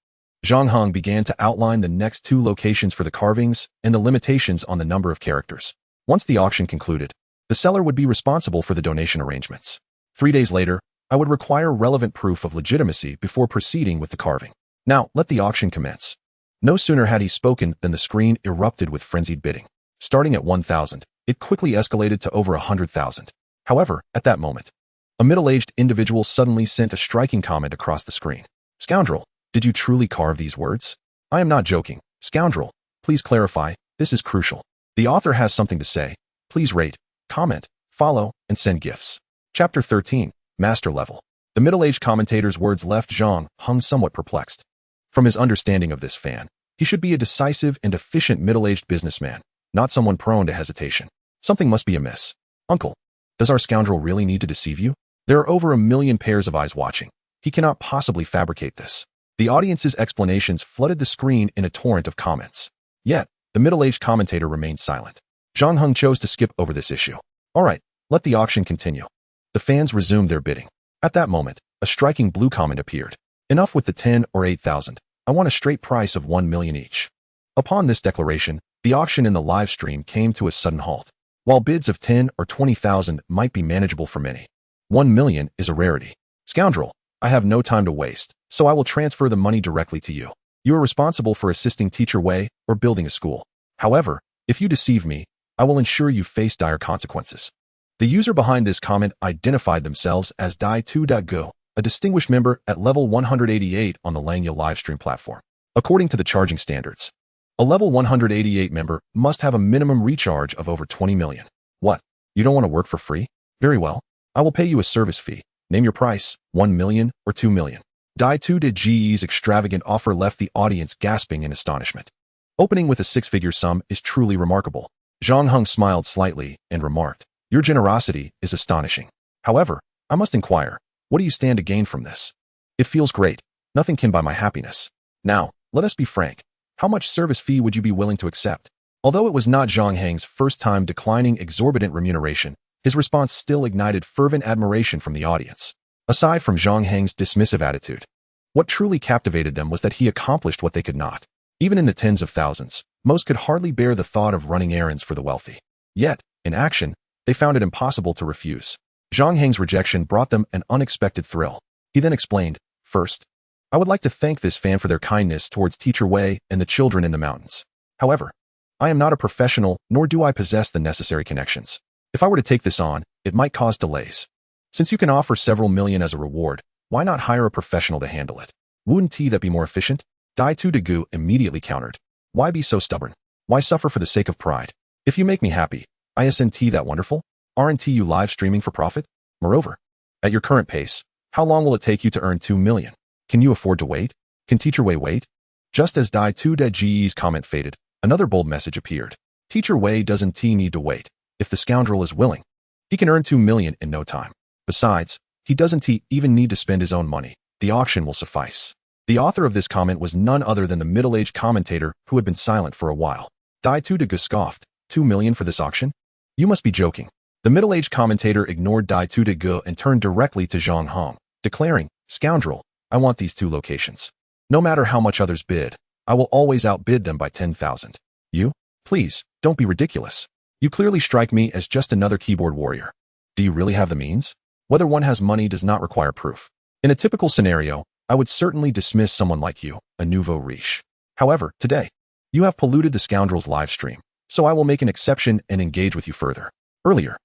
Zhang Heng began to outline the next 2 locations for the carvings and the limitations on the number of characters. Once the auction concluded, the seller would be responsible for the donation arrangements. 3 days later, I would require relevant proof of legitimacy before proceeding with the carving. Now, let the auction commence. No sooner had he spoken than the screen erupted with frenzied bidding. Starting at 1,000, it quickly escalated to over 100,000. However, at that moment, a middle-aged individual suddenly sent a striking comment across the screen. "Scoundrel, did you truly carve these words? I am not joking. Scoundrel, please clarify, this is crucial. The author has something to say. Please rate, comment, follow, and send gifts." Chapter 13, Master Level. The middle-aged commentator's words left Zhang Heng somewhat perplexed. From his understanding of this fan, he should be a decisive and efficient middle-aged businessman, not someone prone to hesitation. Something must be amiss. "Uncle, does our scoundrel really need to deceive you? There are over 1 million pairs of eyes watching. He cannot possibly fabricate this." The audience's explanations flooded the screen in a torrent of comments. Yet, the middle-aged commentator remained silent. Zhang Heng chose to skip over this issue. All right, let the auction continue. The fans resumed their bidding. At that moment, a striking blue comment appeared. "Enough with the 10 or 8,000. I want a straight price of 1 million each." Upon this declaration, the auction in the live stream came to a sudden halt. While bids of 10 or 20,000 might be manageable for many, 1 million is a rarity. "Scoundrel, I have no time to waste, so I will transfer the money directly to you. You are responsible for assisting Teacher Wei or building a school. However, if you deceive me, I will ensure you face dire consequences." The user behind this comment identified themselves as Dai2.go, a distinguished member at level 188 on the Langya livestream platform. According to the charging standards, a level 188 member must have a minimum recharge of over 20 million. What? You don't want to work for free? Very well. I will pay you a service fee. Name your price, 1 million or 2 million. Dai2.ge's extravagant offer left the audience gasping in astonishment. Opening with a 6-figure sum is truly remarkable. Zhang Heng smiled slightly and remarked, "Your generosity is astonishing. However, I must inquire, what do you stand to gain from this?" "It feels great. Nothing can buy my happiness." "Now, let us be frank. How much service fee would you be willing to accept?" Although it was not Zhang Heng's first time declining exorbitant remuneration, his response still ignited fervent admiration from the audience. Aside from Zhang Heng's dismissive attitude, what truly captivated them was that he accomplished what they could not. Even in the tens of thousands, most could hardly bear the thought of running errands for the wealthy. Yet, in action, they found it impossible to refuse. Zhang Heng's rejection brought them an unexpected thrill. He then explained, "First, I would like to thank this fan for their kindness towards Teacher Wei and the children in the mountains. However, I am not a professional, nor do I possess the necessary connections. If I were to take this on, it might cause delays. Since you can offer several million as a reward, why not hire a professional to handle it? Wouldn't that be more efficient?" Dai2.go immediately countered, "Why be so stubborn? Why suffer for the sake of pride? If you make me happy, isn't that wonderful? Aren't you live streaming for profit? Moreover, at your current pace, how long will it take you to earn 2 million? Can you afford to wait? Can Teacher Wei wait?" Just as Dai2.ge's comment faded, another bold message appeared. "Teacher Wei doesn't need to wait. If the scoundrel is willing, he can earn 2 million in no time. Besides, he doesn't even need to spend his own money. The auction will suffice." The author of this comment was none other than the middle-aged commentator who had been silent for a while. Dai2.go scoffed, 2 million for this auction? You must be joking." The middle-aged commentator ignored Dai2.go and turned directly to Zhang Heng, declaring, "Scoundrel, I want these 2 locations. No matter how much others bid, I will always outbid them by 10,000. You? Please, don't be ridiculous. You clearly strike me as just another keyboard warrior. Do you really have the means? Whether one has money does not require proof. In a typical scenario, I would certainly dismiss someone like you, a nouveau riche. However, today, you have polluted the scoundrel's live stream, so I will make an exception and engage with you further. Earlier,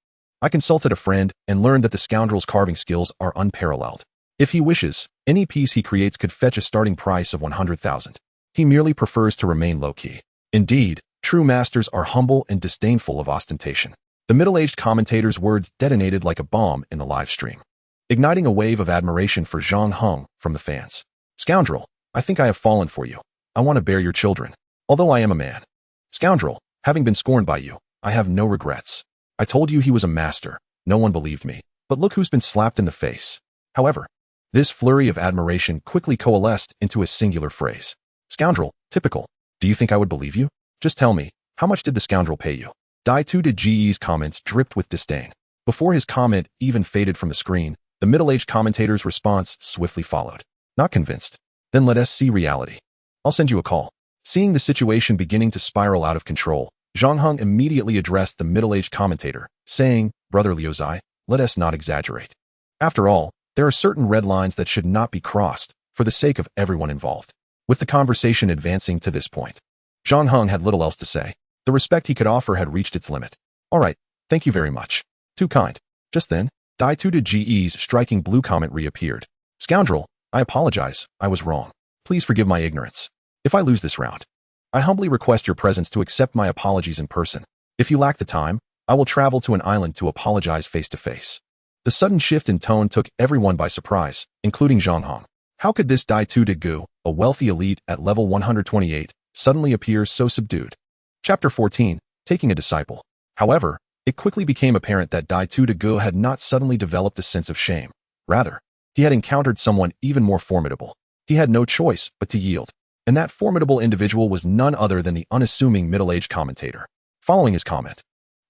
I consulted a friend and learned that the scoundrel's carving skills are unparalleled. If he wishes, any piece he creates could fetch a starting price of 100,000. He merely prefers to remain low-key. Indeed, true masters are humble and disdainful of ostentation." The middle-aged commentator's words detonated like a bomb in the live stream. igniting a wave of admiration for Zhang Heng from the fans. Scoundrel, I think I have fallen for you. I want to bear your children, although I am a man. Scoundrel, having been scorned by you, I have no regrets. I told you he was a master. No one believed me, but look who's been slapped in the face. However, this flurry of admiration quickly coalesced into a singular phrase. Scoundrel, typical. Do you think I would believe you? Just tell me, how much did the scoundrel pay you? Dai2 de Ge's comments dripped with disdain. Before his comment even faded from the screen, the middle-aged commentator's response swiftly followed. Not convinced? Then let us see reality. I'll send you a call. Seeing the situation beginning to spiral out of control, Zhang Heng immediately addressed the middle-aged commentator, saying, Brother Liuzai, let us not exaggerate. After all, there are certain red lines that should not be crossed, for the sake of everyone involved. With the conversation advancing to this point, Zhang Heng had little else to say. The respect he could offer had reached its limit. All right, thank you very much. Too kind. Just then, Dai2 de Ge's striking blue comment reappeared. Scoundrel, I apologize, I was wrong. Please forgive my ignorance. If I lose this round, I humbly request your presence to accept my apologies in person. If you lack the time, I will travel to an island to apologize face to face. The sudden shift in tone took everyone by surprise, including Zhang Heng. How could this Dai2 de Ge, a wealthy elite at level 128, suddenly appear so subdued? Chapter 14, Taking a Disciple. However, it quickly became apparent that Dai2 de Ge had not suddenly developed a sense of shame. Rather, he had encountered someone even more formidable. He had no choice but to yield. And that formidable individual was none other than the unassuming middle-aged commentator. Following his comment,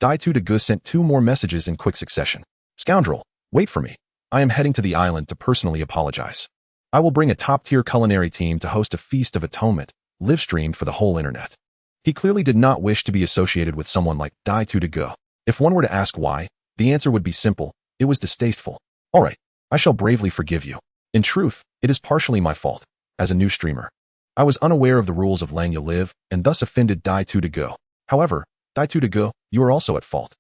Dai2 de Ge sent 2 more messages in quick succession. Scoundrel, wait for me. I am heading to the island to personally apologize. I will bring a top-tier culinary team to host a feast of atonement, live-streamed for the whole internet. He clearly did not wish to be associated with someone like Dai2 de Ge. If one were to ask why, the answer would be simple. It was distasteful. All right, I shall bravely forgive you. In truth, it is partially my fault. As a new streamer, I was unaware of the rules of Langya Live and thus offended Dai2 de Ge. However, Dai2 de Ge, you are also at fault.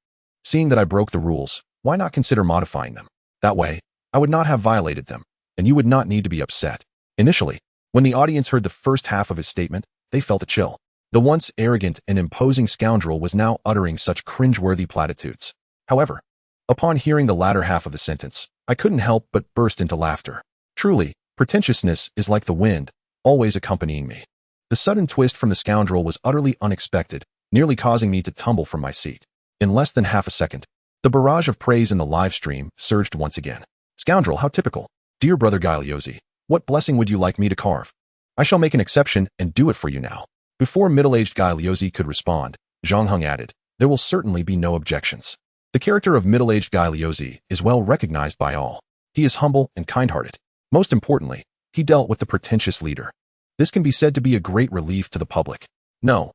Seeing that I broke the rules, why not consider modifying them? That way, I would not have violated them, and you would not need to be upset. Initially, when the audience heard the first half of his statement, they felt a chill. The once arrogant and imposing scoundrel was now uttering such cringeworthy platitudes. However, upon hearing the latter half of the sentence, I couldn't help but burst into laughter. Truly, pretentiousness is like the wind, always accompanying me. The sudden twist from the scoundrel was utterly unexpected, nearly causing me to tumble from my seat. In less than half a second, the barrage of praise in the live stream surged once again. Scoundrel, how typical. Dear brother Gailiozi, what blessing would you like me to carve? I shall make an exception and do it for you now. Before middle-aged Gailiozi could respond, Zhang Heng added, there will certainly be no objections. The character of middle-aged Gailiozi is well recognized by all. He is humble and kind-hearted. Most importantly, he dealt with the pretentious leader. This can be said to be a great relief to the public. No,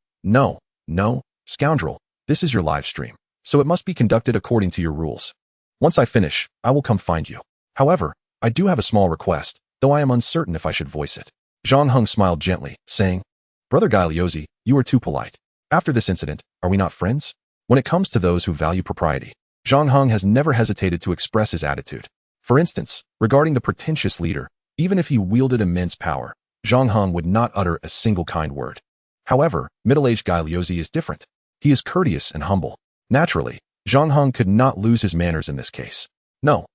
scoundrel, this is your live stream, so it must be conducted according to your rules. Once I finish, I will come find you. However, I do have a small request, though I am uncertain if I should voice it. Zhang Heng smiled gently, saying, Brother Gailiozi, you are too polite. After this incident, are we not friends? When it comes to those who value propriety, Zhang Heng has never hesitated to express his attitude. For instance, regarding the pretentious leader, even if he wielded immense power, Zhang Heng would not utter a single kind word. However, middle-aged Gailiozi is different. He is courteous and humble. Naturally, Zhang Heng could not lose his manners in this case. No,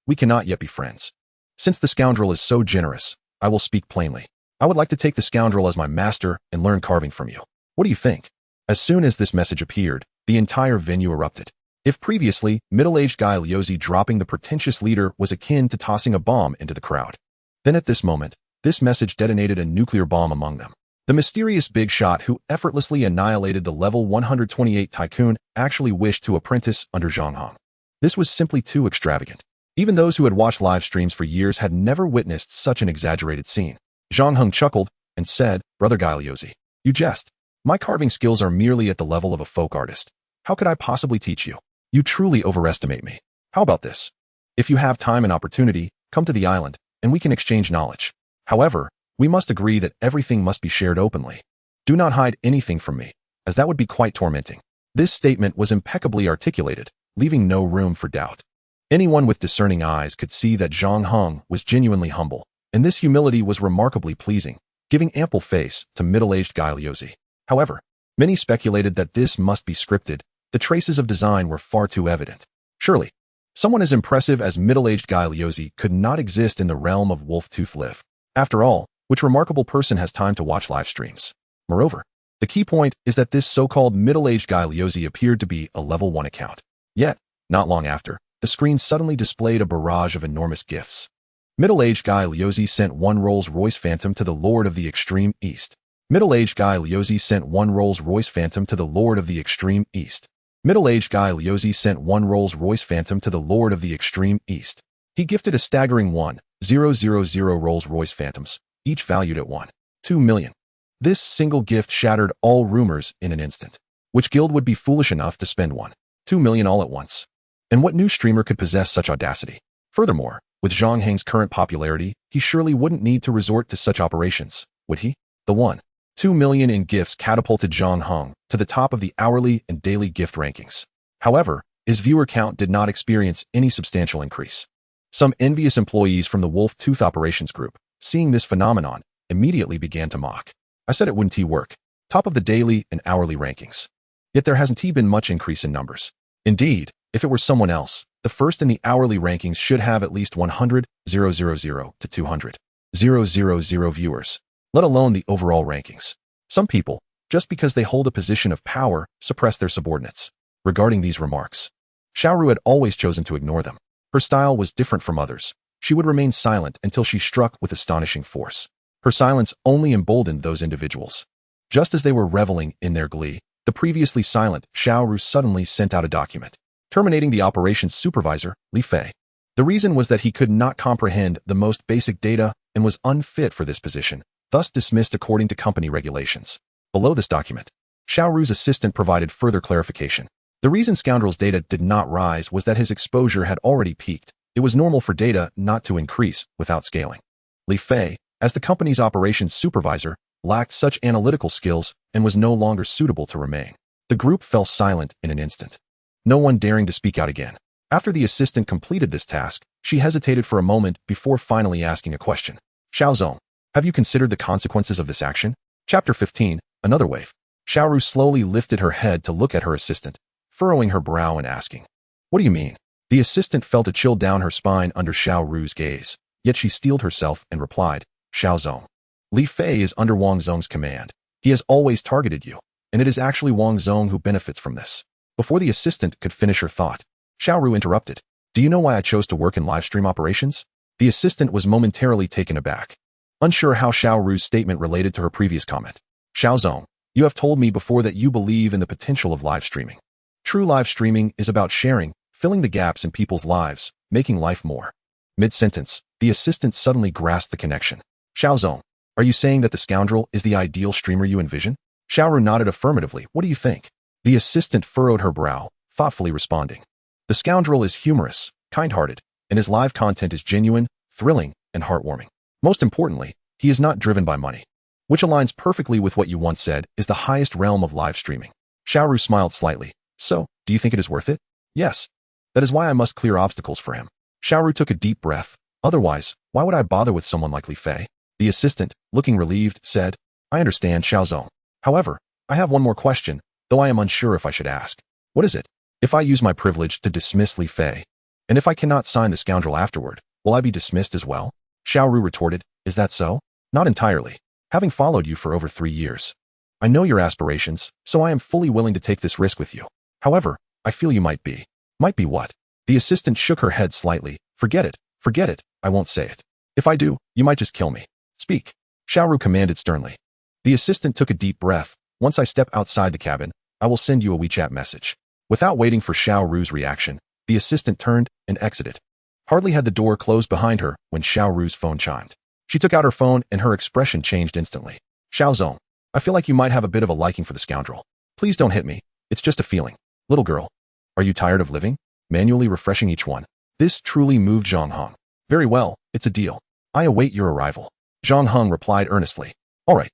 we cannot yet be friends. Since the scoundrel is so generous, I will speak plainly. I would like to take the scoundrel as my master and learn carving from you. What do you think? As soon as this message appeared, the entire venue erupted. If previously, middle-aged Gailiozi dropping the pretentious leader was akin to tossing a bomb into the crowd, then at this moment, this message detonated a nuclear bomb among them. The mysterious big shot who effortlessly annihilated the level 128 tycoon actually wished to apprentice under Zhang Heng. This was simply too extravagant. Even those who had watched live streams for years had never witnessed such an exaggerated scene. Zhang Heng chuckled and said, Brother Gailiozi, you jest. My carving skills are merely at the level of a folk artist. How could I possibly teach you? You truly overestimate me. How about this? If you have time and opportunity, come to the island, and we can exchange knowledge. However, we must agree that everything must be shared openly. Do not hide anything from me, as that would be quite tormenting. This statement was impeccably articulated, leaving no room for doubt. Anyone with discerning eyes could see that Zhang Heng was genuinely humble, and this humility was remarkably pleasing, giving ample face to middle-aged Gailiozi. However, many speculated that this must be scripted. The traces of design were far too evident. Surely, Someone as impressive as middle-aged Guy Liozzi could not exist in the realm of Wolf-Tooth Live. After all, which remarkable person has time to watch live streams? Moreover, the key point is that this so-called middle-aged Guy Liozzi appeared to be a level 1 account. Yet, not long after, the screen suddenly displayed a barrage of enormous gifts. Middle-aged Guy Liozzi sent one Rolls-Royce Phantom to the Lord of the Extreme East. Middle-aged Guy Liozzi sent one Rolls-Royce Phantom to the Lord of the Extreme East. Middle-aged Guy Liozzi sent one Rolls-Royce Phantom to the Lord of the Extreme East. He gifted a staggering 1,000 Rolls-Royce Phantoms, each valued at 1.2 million. This single gift shattered all rumors in an instant. Which guild would be foolish enough to spend 1.2 million all at once? And what new streamer could possess such audacity? Furthermore, with Zhang Heng's current popularity, he surely wouldn't need to resort to such operations, would he? The 1.2 million in gifts catapulted Zhang Heng to the top of the hourly and daily gift rankings. However, his viewer count did not experience any substantial increase. Some envious employees from the Wolf-Tooth Operations Group, seeing this phenomenon, immediately began to mock. I said it wouldn't work. Top of the daily and hourly rankings. Yet there hasn't been much increase in numbers. Indeed, if it were someone else, the first in the hourly rankings should have at least 100,000 to 200,000 viewers, let alone the overall rankings. Some people, just because they hold a position of power, suppress their subordinates. Regarding these remarks, Xiaoru had always chosen to ignore them. Her style was different from others. She would remain silent until she struck with astonishing force. Her silence only emboldened those individuals. Just as they were reveling in their glee, the previously silent Xiaoru suddenly sent out a document, terminating the operations supervisor, Li Fei. The reason was that he could not comprehend the most basic data and was unfit for this position, thus dismissed according to company regulations. Below this document, Xiaoru's assistant provided further clarification. The reason Scoundrel's data did not rise was that his exposure had already peaked. It was normal for data not to increase without scaling. Li Fei, as the company's operations supervisor, lacked such analytical skills and was no longer suitable to remain. The group fell silent in an instant, no one daring to speak out again. After the assistant completed this task, she hesitated for a moment before finally asking a question. Xiaozong, have you considered the consequences of this action? Chapter 15, Another Wave. Xiaoru slowly lifted her head to look at her assistant, furrowing her brow and asking, "What do you mean?" The assistant felt a chill down her spine under Xiaoru's gaze, yet she steeled herself and replied, "Xiaozong, Li Fei is under Wang Zong's command. He has always targeted you, and it is actually Wang Zong who benefits from this." Before the assistant could finish her thought, Xiaoru interrupted. "Do you know why I chose to work in livestream operations?" The assistant was momentarily taken aback, unsure how Xiaoru's statement related to her previous comment. "Xiaozong, you have told me before that you believe in the potential of live streaming. True live streaming is about sharing, filling the gaps in people's lives, making life more." Mid-sentence, the assistant suddenly grasped the connection. "Xiaozong, are you saying that the Scoundrel is the ideal streamer you envision?" Xiaoru nodded affirmatively. "What do you think?" The assistant furrowed her brow, thoughtfully responding. "The Scoundrel is humorous, kind-hearted, and his live content is genuine, thrilling, and heartwarming. Most importantly, he is not driven by money, which aligns perfectly with what you once said is the highest realm of live streaming." Xiaoru smiled slightly. "So, do you think it is worth it?" "Yes. That is why I must clear obstacles for him." Xiaoru took a deep breath. "Otherwise, why would I bother with someone like Li Fei?" The assistant, looking relieved, said, "I understand, Xiaozong. However, I have one more question, though I am unsure if I should ask." "What is it?" "If I use my privilege to dismiss Li Fei, and if I cannot sign the Scoundrel afterward, will I be dismissed as well?" Xiaoru retorted, "Is that so?" "Not entirely. Having followed you for over 3 years, I know your aspirations, so I am fully willing to take this risk with you. However, I feel you might be." "Might be what?" The assistant shook her head slightly. Forget it, I won't say it. If I do, you might just kill me." "Speak," Xiaoru commanded sternly. The assistant took a deep breath. "Once I step outside the cabin, I will send you a WeChat message." Without waiting for Xiaoru's reaction, the assistant turned and exited. Hardly had the door closed behind her when Xiaoru's phone chimed. She took out her phone and her expression changed instantly. "Xiaozong, I feel like you might have a bit of a liking for the Scoundrel. Please don't hit me. It's just a feeling. Little girl, are you tired of living?" Manually refreshing each one. This truly moved Zhang Heng. "Very well, it's a deal. I await your arrival." Zhang Heng replied earnestly. "All right.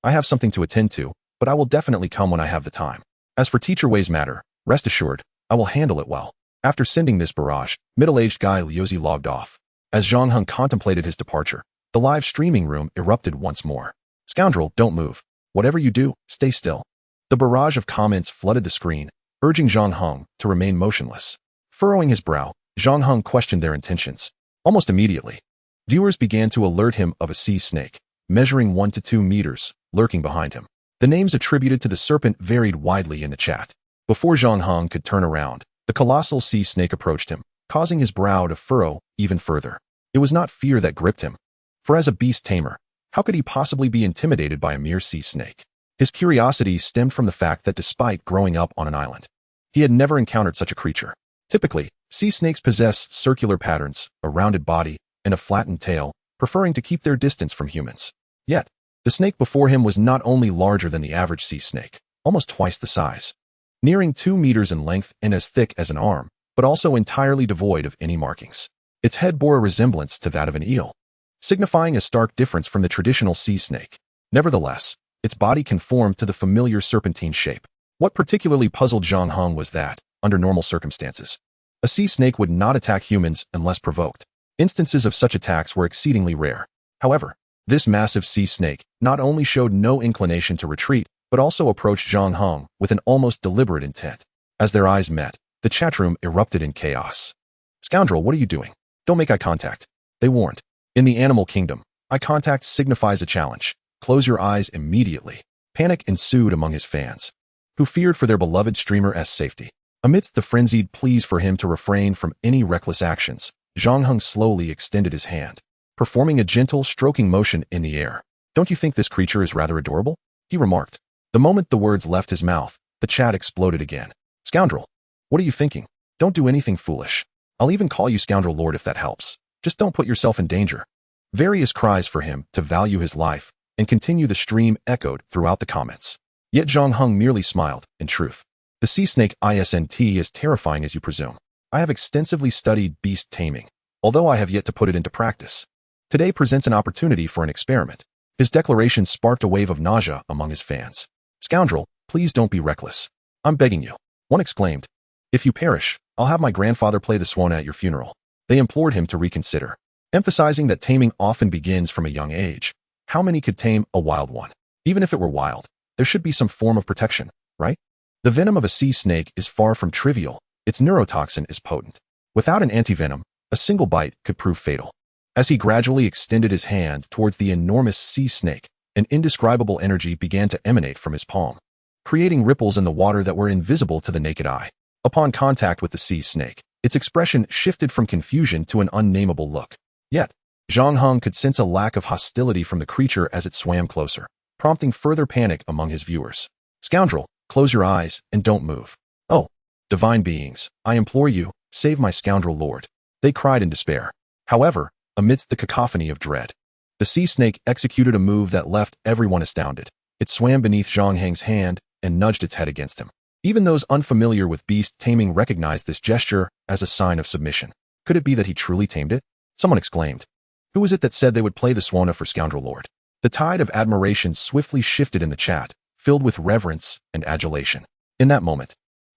I have something to attend to, but I will definitely come when I have the time. As for Teacher Wei's matter, rest assured, I will handle it well." After sending this barrage, middle-aged Guy Liozzi logged off. As Zhang Heng contemplated his departure, the live streaming room erupted once more. "Scoundrel, don't move. Whatever you do, stay still." The barrage of comments flooded the screen, urging Zhang Heng to remain motionless. Furrowing his brow, Zhang Heng questioned their intentions. Almost immediately, viewers began to alert him of a sea snake, measuring 1 to 2 meters, lurking behind him. The names attributed to the serpent varied widely in the chat. Before Zhang Heng could turn around, the colossal sea snake approached him, causing his brow to furrow even further. It was not fear that gripped him, for as a beast tamer, how could he possibly be intimidated by a mere sea snake? His curiosity stemmed from the fact that despite growing up on an island, he had never encountered such a creature. Typically, sea snakes possess circular patterns, a rounded body, and a flattened tail, preferring to keep their distance from humans. Yet, the snake before him was not only larger than the average sea snake, almost twice the size, nearing 2 meters in length and as thick as an arm, but also entirely devoid of any markings. Its head bore a resemblance to that of an eel, signifying a stark difference from the traditional sea snake. Nevertheless, its body conformed to the familiar serpentine shape. What particularly puzzled Zhang Heng was that, under normal circumstances, a sea snake would not attack humans unless provoked. Instances of such attacks were exceedingly rare. However, this massive sea snake not only showed no inclination to retreat, but also approached Zhang Heng with an almost deliberate intent. As their eyes met, the chatroom erupted in chaos. "Scoundrel, what are you doing? Don't make eye contact," they warned. In the animal kingdom, eye contact signifies a challenge. Close your eyes immediately. Panic ensued among his fans, who feared for their beloved streamer's safety. Amidst the frenzied pleas for him to refrain from any reckless actions, Zhang Heng slowly extended his hand, performing a gentle stroking motion in the air. "Don't you think this creature is rather adorable?" he remarked. The moment the words left his mouth, the chat exploded again. "Scoundrel, what are you thinking? Don't do anything foolish. I'll even call you Scoundrel Lord if that helps. Just don't put yourself in danger." Various cries for him to value his life and continue the stream echoed throughout the comments. Yet Zhang Heng merely smiled. "In truth, the sea snake isn't as terrifying as you presume. I have extensively studied beast taming, although I have yet to put it into practice. Today presents an opportunity for an experiment." His declaration sparked a wave of nausea among his fans. "Scoundrel, please don't be reckless. I'm begging you," one exclaimed. "If you perish, I'll have my grandfather play the swan at your funeral." They implored him to reconsider, emphasizing that taming often begins from a young age. How many could tame a wild one? Even if it were wild, there should be some form of protection, right? The venom of a sea snake is far from trivial. Its neurotoxin is potent. Without an antivenom, a single bite could prove fatal. As he gradually extended his hand towards the enormous sea snake, an indescribable energy began to emanate from his palm, creating ripples in the water that were invisible to the naked eye. Upon contact with the sea snake, its expression shifted from confusion to an unnameable look. Yet, Zhang Heng could sense a lack of hostility from the creature as it swam closer, prompting further panic among his viewers. "Scoundrel, close your eyes and don't move. Oh, divine beings, I implore you, save my scoundrel lord," they cried in despair. However, amidst the cacophony of dread, the sea snake executed a move that left everyone astounded. It swam beneath Zhang Heng's hand and nudged its head against him. Even those unfamiliar with beast taming recognized this gesture as a sign of submission. Could it be that he truly tamed it? Someone exclaimed. Who was it that said they would play the swana for Scoundrel Lord? The tide of admiration swiftly shifted in the chat, filled with reverence and adulation. In that moment,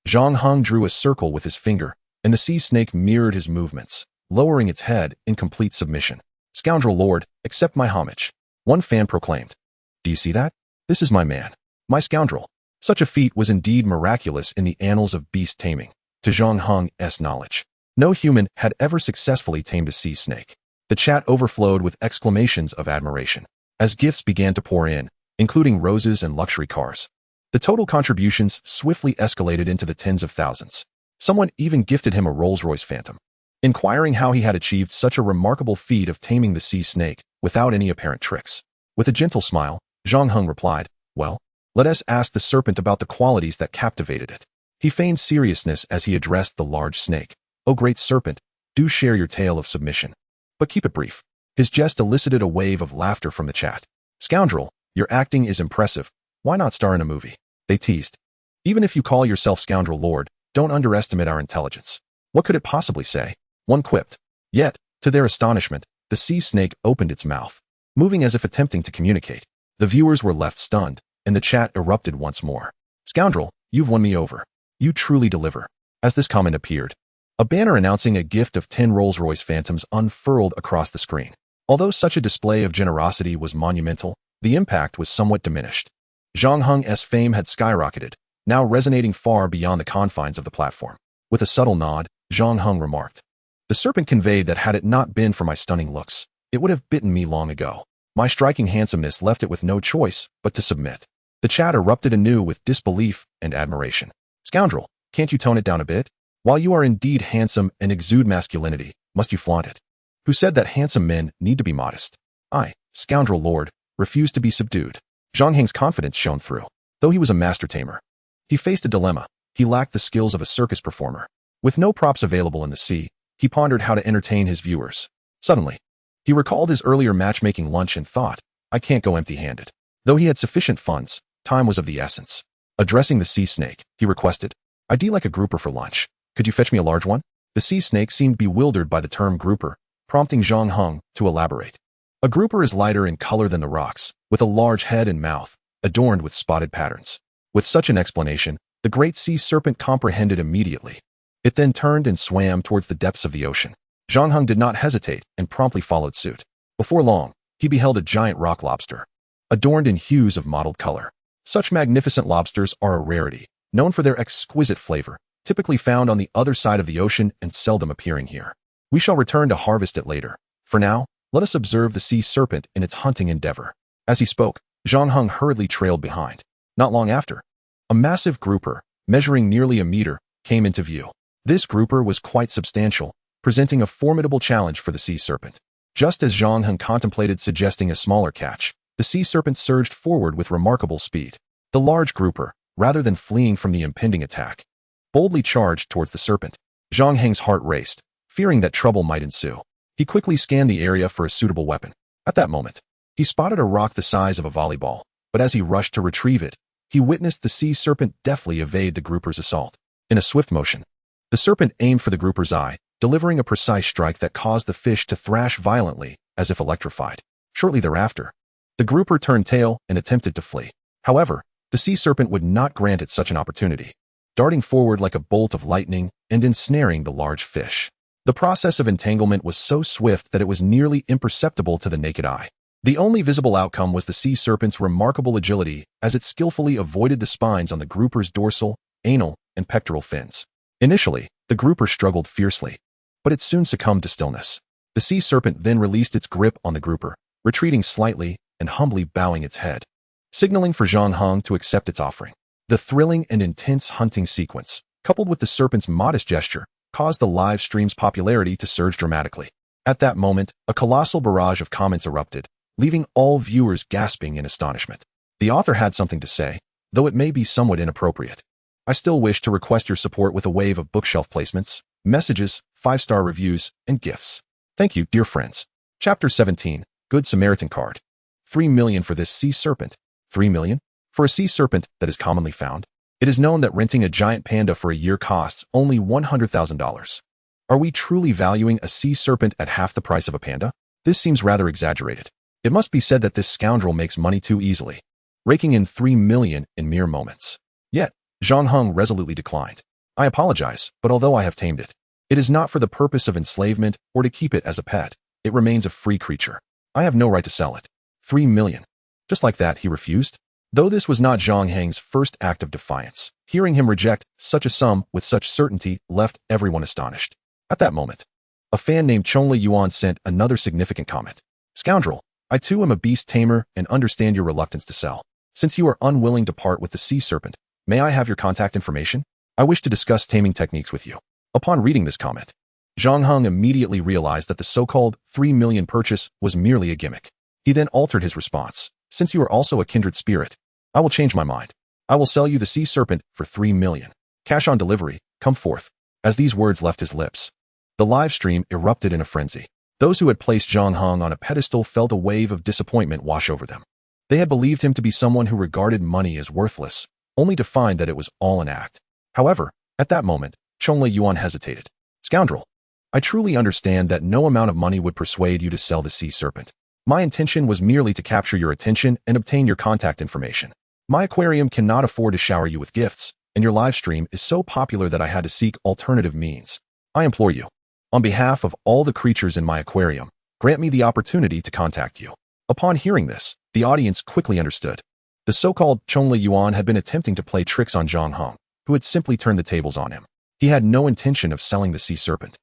Zhang Heng drew a circle with his finger, and the sea snake mirrored his movements, lowering its head in complete submission. "Scoundrel Lord, accept my homage," one fan proclaimed. "Do you see that? This is my man, my scoundrel." Such a feat was indeed miraculous in the annals of beast taming. To Zhang Heng's knowledge, no human had ever successfully tamed a sea snake. The chat overflowed with exclamations of admiration as gifts began to pour in, including roses and luxury cars. The total contributions swiftly escalated into the tens of thousands. Someone even gifted him a Rolls-Royce Phantom. Inquiring how he had achieved such a remarkable feat of taming the sea snake without any apparent tricks. With a gentle smile, Zhang Heng replied, "Well, let us ask the serpent about the qualities that captivated it." He feigned seriousness as he addressed the large snake. "O great serpent, do share your tale of submission. But keep it brief." His jest elicited a wave of laughter from the chat. "Scoundrel, your acting is impressive. Why not star in a movie?" they teased. "Even if you call yourself Scoundrel Lord, don't underestimate our intelligence." What could it possibly say? One quipped. Yet, to their astonishment, the sea snake opened its mouth, moving as if attempting to communicate. The viewers were left stunned, and the chat erupted once more. "Scoundrel, you've won me over. You truly deliver." As this comment appeared, a banner announcing a gift of 10 Rolls-Royce Phantoms unfurled across the screen. Although such a display of generosity was monumental, the impact was somewhat diminished. Zhang Heng's fame had skyrocketed, now resonating far beyond the confines of the platform. With a subtle nod, Zhang Heng remarked, The serpent conveyed that had it not been for my stunning looks, it would have bitten me long ago. My striking handsomeness left it with no choice but to submit. The chat erupted anew with disbelief and admiration. Scoundrel, can't you tone it down a bit? While you are indeed handsome and exude masculinity, must you flaunt it? Who said that handsome men need to be modest? I, scoundrel lord, refuse to be subdued. Zhang Heng's confidence shone through. Though he was a master tamer, he faced a dilemma. He lacked the skills of a circus performer. With no props available in the sea, he pondered how to entertain his viewers. Suddenly, he recalled his earlier matchmaking lunch and thought, I can't go empty-handed. Though he had sufficient funds, time was of the essence. Addressing the sea snake, he requested, I'd like a grouper for lunch. Could you fetch me a large one? The sea snake seemed bewildered by the term grouper, prompting Zhang Heng to elaborate. A grouper is lighter in color than the rocks, with a large head and mouth, adorned with spotted patterns. With such an explanation, the great sea serpent comprehended immediately. It then turned and swam towards the depths of the ocean. Zhang Heng did not hesitate and promptly followed suit. Before long, he beheld a giant rock lobster, adorned in hues of mottled color. Such magnificent lobsters are a rarity, known for their exquisite flavor, typically found on the other side of the ocean and seldom appearing here. We shall return to harvest it later. For now, let us observe the sea serpent in its hunting endeavor. As he spoke, Zhang Heng hurriedly trailed behind. Not long after, a massive grouper, measuring nearly a meter, came into view. This grouper was quite substantial, presenting a formidable challenge for the sea serpent. Just as Zhang Heng contemplated suggesting a smaller catch, the sea serpent surged forward with remarkable speed. The large grouper, rather than fleeing from the impending attack, boldly charged towards the serpent. Zhang Heng's heart raced, fearing that trouble might ensue. He quickly scanned the area for a suitable weapon. At that moment, he spotted a rock the size of a volleyball, but as he rushed to retrieve it, he witnessed the sea serpent deftly evade the grouper's assault. In a swift motion, the serpent aimed for the grouper's eye, delivering a precise strike that caused the fish to thrash violently, as if electrified. Shortly thereafter, the grouper turned tail and attempted to flee. However, the sea serpent would not grant it such an opportunity, darting forward like a bolt of lightning and ensnaring the large fish. The process of entanglement was so swift that it was nearly imperceptible to the naked eye. The only visible outcome was the sea serpent's remarkable agility as it skillfully avoided the spines on the grouper's dorsal, anal, and pectoral fins. Initially, the grouper struggled fiercely, but it soon succumbed to stillness. The sea serpent then released its grip on the grouper, retreating slightly and humbly bowing its head, signaling for Zhang Heng to accept its offering. The thrilling and intense hunting sequence, coupled with the serpent's modest gesture, caused the live stream's popularity to surge dramatically. At that moment, a colossal barrage of comments erupted, leaving all viewers gasping in astonishment. The author had something to say, though it may be somewhat inappropriate. I still wish to request your support with a wave of bookshelf placements, messages, 5-star reviews, and gifts. Thank you, dear friends. Chapter 17, Good Samaritan Card. 3 million for this sea serpent. 3 million? For a sea serpent that is commonly found? It is known that renting a giant panda for a year costs only $100,000. Are we truly valuing a sea serpent at half the price of a panda? This seems rather exaggerated. It must be said that this scoundrel makes money too easily, raking in 3 million in mere moments. Yet, Zhang Heng resolutely declined. I apologize, but although I have tamed it, it is not for the purpose of enslavement or to keep it as a pet. It remains a free creature. I have no right to sell it. 3 million. Just like that, he refused. Though this was not Zhang Heng's first act of defiance, hearing him reject such a sum with such certainty left everyone astonished. At that moment, a fan named Chongle Yuan sent another significant comment. Scoundrel, I too am a beast tamer and understand your reluctance to sell. Since you are unwilling to part with the sea serpent, may I have your contact information? I wish to discuss taming techniques with you. Upon reading this comment, Zhang Heng immediately realized that the so-called 3 million purchase was merely a gimmick. He then altered his response. Since you are also a kindred spirit, I will change my mind. I will sell you the sea serpent for 3 million. Cash on delivery, come forth. As these words left his lips, the live stream erupted in a frenzy. Those who had placed Zhang Heng on a pedestal felt a wave of disappointment wash over them. They had believed him to be someone who regarded money as worthless, only to find that it was all an act. However, at that moment, Chongle Yuan hesitated. Scoundrel, I truly understand that no amount of money would persuade you to sell the sea serpent. My intention was merely to capture your attention and obtain your contact information. My aquarium cannot afford to shower you with gifts, and your live stream is so popular that I had to seek alternative means. I implore you, on behalf of all the creatures in my aquarium, grant me the opportunity to contact you. Upon hearing this, the audience quickly understood. The so-called Chongle Yuan had been attempting to play tricks on Zhang Heng, who had simply turned the tables on him. He had no intention of selling the sea serpent.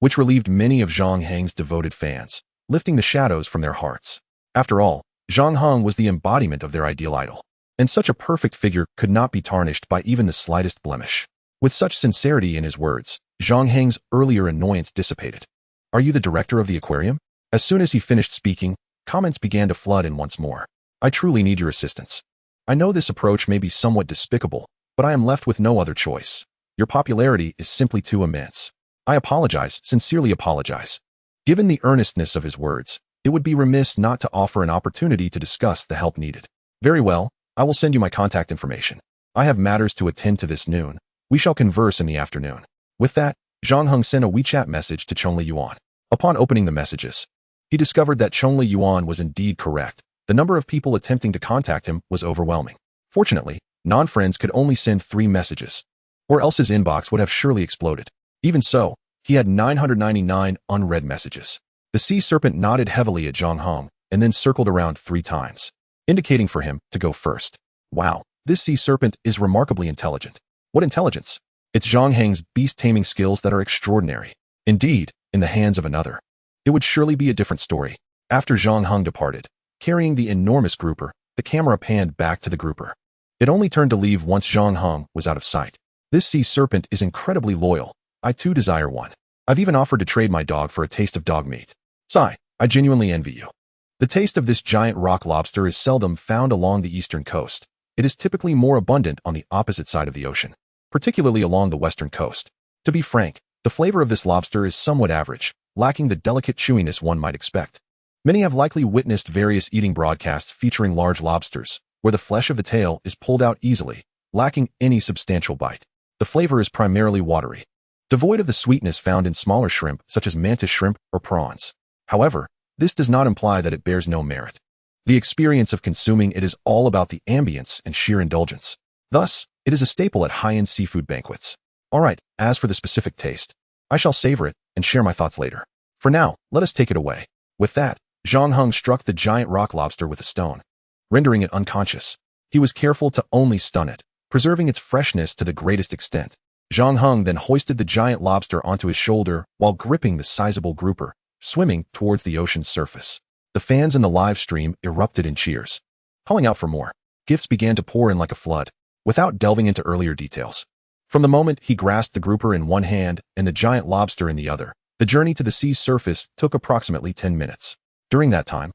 which relieved many of Zhang Heng's devoted fans, lifting the shadows from their hearts. After all, Zhang Heng was the embodiment of their ideal idol, and such a perfect figure could not be tarnished by even the slightest blemish. With such sincerity in his words, Zhang Heng's earlier annoyance dissipated. "Are you the director of the aquarium?" As soon as he finished speaking, comments began to flood in once more. "I truly need your assistance. I know this approach may be somewhat despicable, but I am left with no other choice. Your popularity is simply too immense. I apologize, sincerely apologize." Given the earnestness of his words, it would be remiss not to offer an opportunity to discuss the help needed. "Very well, I will send you my contact information. I have matters to attend to this noon. We shall converse in the afternoon." With that, Zhang Heng sent a WeChat message to Chongli Yuan. Upon opening the messages, he discovered that Chongli Yuan was indeed correct. The number of people attempting to contact him was overwhelming. Fortunately, non-friends could only send 3 messages, or else his inbox would have surely exploded. Even so, he had 999 unread messages. The sea serpent nodded heavily at Zhang Heng and then circled around 3 times, indicating for him to go first. Wow, this sea serpent is remarkably intelligent. What intelligence? It's Zhang Heng's beast-taming skills that are extraordinary. Indeed, in the hands of another, it would surely be a different story. After Zhang Heng departed, carrying the enormous grouper, the camera panned back to the grouper. It only turned to leave once Zhang Heng was out of sight. "This sea serpent is incredibly loyal. I too desire one. I've even offered to trade my dog for a taste of dog meat. Sigh, I genuinely envy you." The taste of this giant rock lobster is seldom found along the eastern coast. It is typically more abundant on the opposite side of the ocean, particularly along the western coast. To be frank, the flavor of this lobster is somewhat average, lacking the delicate chewiness one might expect. Many have likely witnessed various eating broadcasts featuring large lobsters, where the flesh of the tail is pulled out easily, lacking any substantial bite. The flavor is primarily watery, devoid of the sweetness found in smaller shrimp such as mantis shrimp or prawns. However, this does not imply that it bears no merit. The experience of consuming it is all about the ambience and sheer indulgence. Thus, it is a staple at high-end seafood banquets. Alright, as for the specific taste, I shall savor it and share my thoughts later. For now, let us take it away. With that, Zhang Heng struck the giant rock lobster with a stone, rendering it unconscious. He was careful to only stun it, preserving its freshness to the greatest extent. Zhang Heng then hoisted the giant lobster onto his shoulder while gripping the sizable grouper, swimming towards the ocean's surface. The fans in the live stream erupted in cheers, calling out for more. Gifts began to pour in like a flood. Without delving into earlier details, from the moment he grasped the grouper in one hand and the giant lobster in the other, the journey to the sea's surface took approximately 10 minutes. During that time,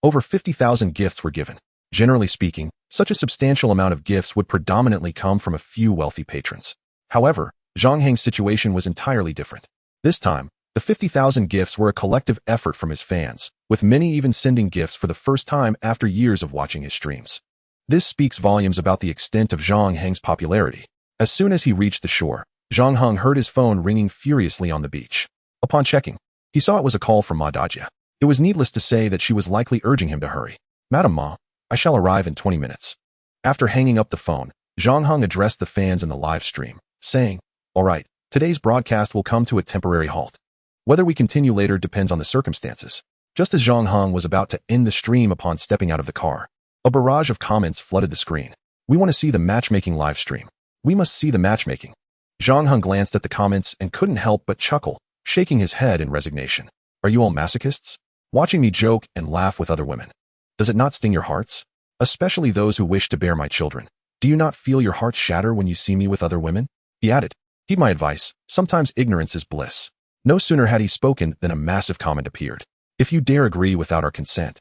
over 50,000 gifts were given. Generally speaking, such a substantial amount of gifts would predominantly come from a few wealthy patrons. However, Zhang Heng's situation was entirely different. This time, the 50,000 gifts were a collective effort from his fans, with many even sending gifts for the first time after years of watching his streams. This speaks volumes about the extent of Zhang Heng's popularity. As soon as he reached the shore, Zhang Heng heard his phone ringing furiously on the beach. Upon checking, he saw it was a call from Ma Dajia. It was needless to say that she was likely urging him to hurry. "Madam Ma, I shall arrive in 20 minutes. After hanging up the phone, Zhang Heng addressed the fans in the live stream, saying, "Alright, today's broadcast will come to a temporary halt. Whether we continue later depends on the circumstances." Just as Zhang Heng was about to end the stream upon stepping out of the car, a barrage of comments flooded the screen. "We want to see the matchmaking live stream. We must see the matchmaking." Zhang Heng glanced at the comments and couldn't help but chuckle, shaking his head in resignation. "Are you all masochists? Watching me joke and laugh with other women? Does it not sting your hearts? Especially those who wish to bear my children. Do you not feel your hearts shatter when you see me with other women?" He added, "Heed my advice, sometimes ignorance is bliss." No sooner had he spoken than a massive comment appeared. "If you dare agree without our consent,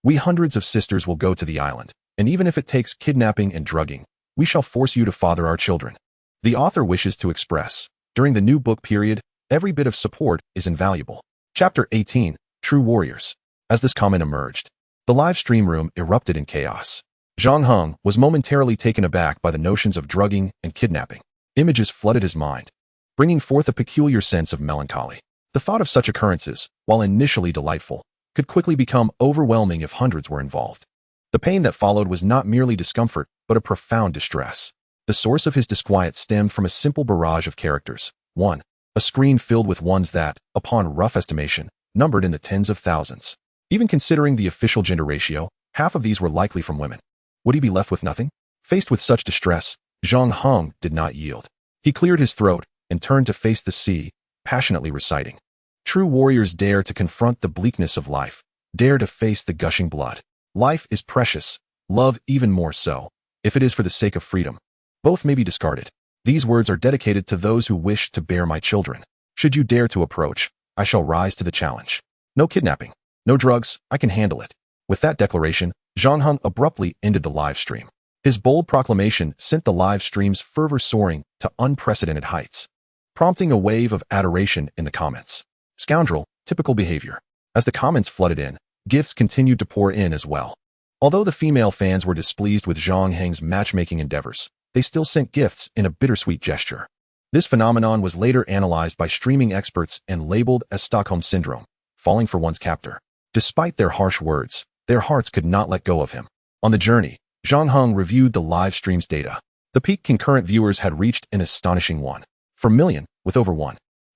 we hundreds of sisters will go to the island, and even if it takes kidnapping and drugging, we shall force you to father our children." The author wishes to express, during the new book period, every bit of support is invaluable. Chapter 18, True Warriors. As this comment emerged, the live stream room erupted in chaos. Zhang Heng was momentarily taken aback by the notions of drugging and kidnapping. Images flooded his mind, bringing forth a peculiar sense of melancholy. The thought of such occurrences, while initially delightful, could quickly become overwhelming if hundreds were involved. The pain that followed was not merely discomfort, but a profound distress. The source of his disquiet stemmed from a simple barrage of characters. 1. A screen filled with ones that, upon rough estimation, numbered in the tens of thousands. Even considering the official gender ratio, half of these were likely from women. Would he be left with nothing? Faced with such distress, Zhang Heng did not yield. He cleared his throat and turned to face the sea, passionately reciting, True warriors dare to confront the bleakness of life, dare to face the gushing blood. Life is precious, love even more so, if it is for the sake of freedom. Both may be discarded. These words are dedicated to those who wish to bear my children. Should you dare to approach, I shall rise to the challenge. No kidnapping, no drugs, I can handle it. With that declaration, Zhang Heng abruptly ended the live stream. His bold proclamation sent the live stream's fervor soaring to unprecedented heights, prompting a wave of adoration in the comments. Scoundrel, typical behavior. As the comments flooded in, gifts continued to pour in as well. Although the female fans were displeased with Zhang Heng's matchmaking endeavors, they still sent gifts in a bittersweet gesture. This phenomenon was later analyzed by streaming experts and labeled as Stockholm Syndrome, falling for one's captor. Despite their harsh words, their hearts could not let go of him. On the journey, Zhang Heng reviewed the live stream's data. The peak concurrent viewers had reached an astonishing 1.4 million, with over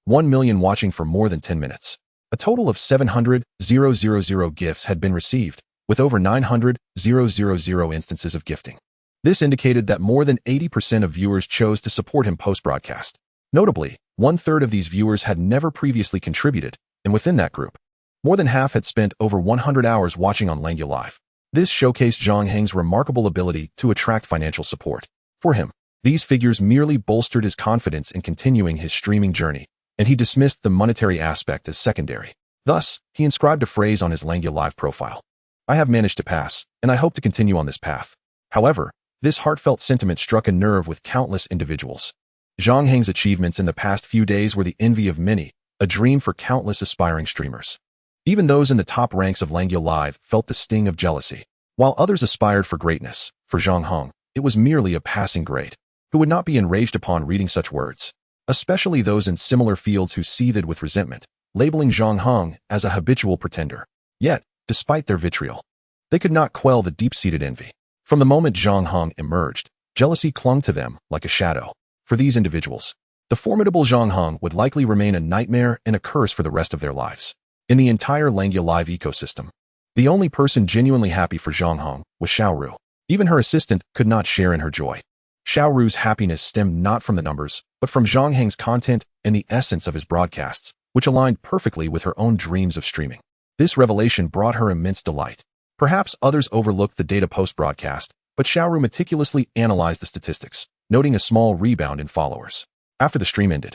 1 million watching for more than 10 minutes. A total of 700,000 gifts had been received, with over 900,000 instances of gifting. This indicated that more than 80% of viewers chose to support him post-broadcast. Notably, 1/3 of these viewers had never previously contributed, and within that group, more than half had spent over 100 hours watching on Langya Live. This showcased Zhang Heng's remarkable ability to attract financial support. For him, these figures merely bolstered his confidence in continuing his streaming journey, and he dismissed the monetary aspect as secondary. Thus, he inscribed a phrase on his Langya Live profile. I have managed to pass, and I hope to continue on this path. However, this heartfelt sentiment struck a nerve with countless individuals. Zhang Heng's achievements in the past few days were the envy of many, a dream for countless aspiring streamers. Even those in the top ranks of Langya Live felt the sting of jealousy. While others aspired for greatness, for Zhang Heng, it was merely a passing grade. Who would not be enraged upon reading such words? Especially those in similar fields who seethed with resentment, labeling Zhang Heng as a habitual pretender. Yet, despite their vitriol, they could not quell the deep-seated envy. From the moment Zhang Heng emerged, jealousy clung to them like a shadow. For these individuals, the formidable Zhang Heng would likely remain a nightmare and a curse for the rest of their lives. In the entire Langya Live ecosystem, the only person genuinely happy for Zhang Heng was Xiaoru. Even her assistant could not share in her joy. Xiaoru's happiness stemmed not from the numbers, but from Zhang Heng's content and the essence of his broadcasts, which aligned perfectly with her own dreams of streaming. This revelation brought her immense delight. Perhaps others overlooked the data post-broadcast, but Xiaoru meticulously analyzed the statistics, noting a small rebound in followers. After the stream ended,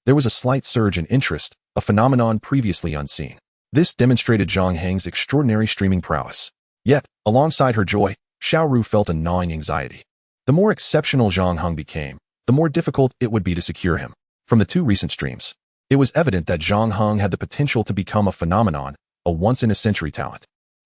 there was a slight surge in interest, a phenomenon previously unseen. This demonstrated Zhang Heng's extraordinary streaming prowess. Yet, alongside her joy, Xiaoru felt a gnawing anxiety. The more exceptional Zhang Heng became, the more difficult it would be to secure him. From the 2 recent streams, it was evident that Zhang Heng had the potential to become a phenomenon, a once-in-a-century talent.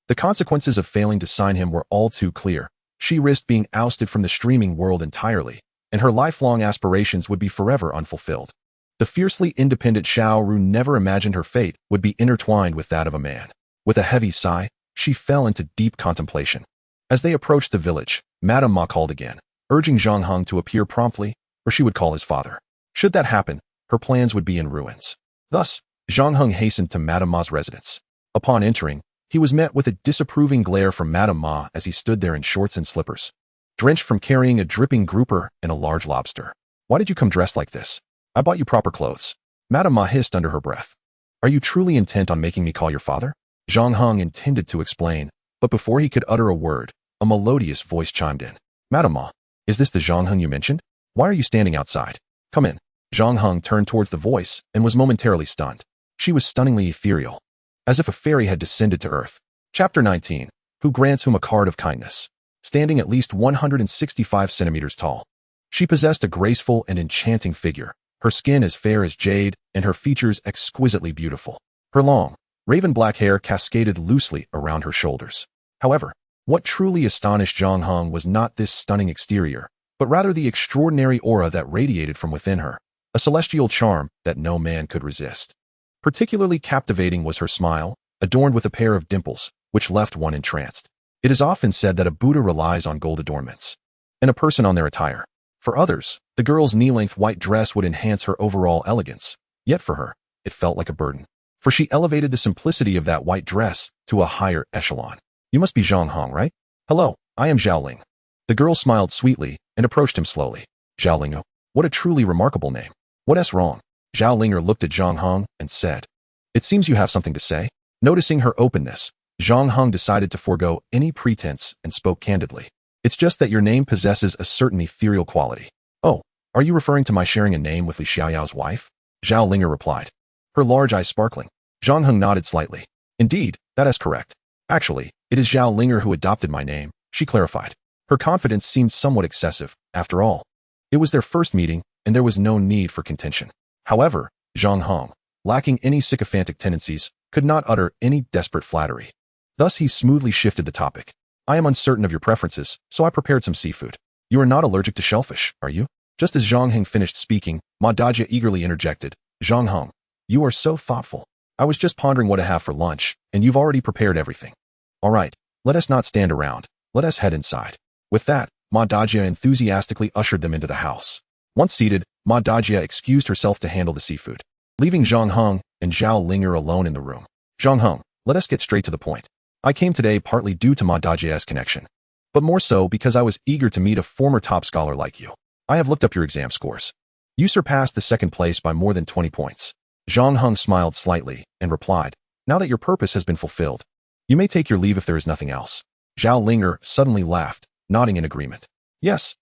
The consequences of failing to sign him were all too clear. She risked being ousted from the streaming world entirely, and her lifelong aspirations would be forever unfulfilled. The fiercely independent Xiaoru never imagined her fate would be intertwined with that of a man. With a heavy sigh, she fell into deep contemplation. As they approached the village, Madame Ma called again, urging Zhang Heng to appear promptly, or she would call his father. Should that happen, her plans would be in ruins. Thus, Zhang Heng hastened to Madame Ma's residence. Upon entering, he was met with a disapproving glare from Madame Ma as he stood there in shorts and slippers, drenched from carrying a dripping grouper and a large lobster. Why did you come dressed like this? I bought you proper clothes. Madame Ma hissed under her breath. Are you truly intent on making me call your father? Zhang Heng intended to explain, but before he could utter a word, a melodious voice chimed in. Madame Ma, is this the Zhang Heng you mentioned? Why are you standing outside? Come in. Zhang Heng turned towards the voice and was momentarily stunned. She was stunningly ethereal, as if a fairy had descended to earth. Chapter 19. Who grants whom a card of kindness? Standing at least 165 centimeters tall, she possessed a graceful and enchanting figure, her skin as fair as jade and her features exquisitely beautiful. Her long, raven black hair cascaded loosely around her shoulders. However, what truly astonished Zhang Heng was not this stunning exterior, but rather the extraordinary aura that radiated from within her, a celestial charm that no man could resist. Particularly captivating was her smile, adorned with a pair of dimples, which left one entranced. It is often said that a Buddha relies on gold adornments, and a person on their attire. For others, the girl's knee-length white dress would enhance her overall elegance, yet for her, it felt like a burden. For she elevated the simplicity of that white dress to a higher echelon. You must be Zhang Heng, right? Hello, I am Zhao Ling. The girl smiled sweetly and approached him slowly. Zhao Ling, what a truly remarkable name. What's wrong? Zhao Linger looked at Zhang Heng and said, It seems you have something to say. Noticing her openness, Zhang Heng decided to forego any pretense and spoke candidly. It's just that your name possesses a certain ethereal quality. Oh, are you referring to my sharing a name with Li Xiaoyao's wife? Zhao Linger replied, her large eyes sparkling. Zhang Heng nodded slightly. Indeed, that is correct. Actually, it is Zhao Linger who adopted my name, she clarified. Her confidence seemed somewhat excessive, after all. It was their first meeting, and there was no need for contention. However, Zhang Heng, lacking any sycophantic tendencies, could not utter any desperate flattery. Thus he smoothly shifted the topic. I am uncertain of your preferences, so I prepared some seafood. You are not allergic to shellfish, are you? Just as Zhang Heng finished speaking, Ma Dajia eagerly interjected, Zhang Heng, you are so thoughtful. I was just pondering what to have for lunch, and you've already prepared everything. All right, let us not stand around. Let us head inside. With that, Ma Dajia enthusiastically ushered them into the house. Once seated, Ma Dajia excused herself to handle the seafood, leaving Zhang Heng and Zhao Linger alone in the room. Zhang Heng, let us get straight to the point. I came today partly due to Ma Dajia's connection, but more so because I was eager to meet a former top scholar like you. I have looked up your exam scores. You surpassed the second place by more than 20 points. Zhang Heng smiled slightly and replied, now that your purpose has been fulfilled, you may take your leave if there is nothing else. Zhao Linger suddenly laughed, nodding in agreement. Yes,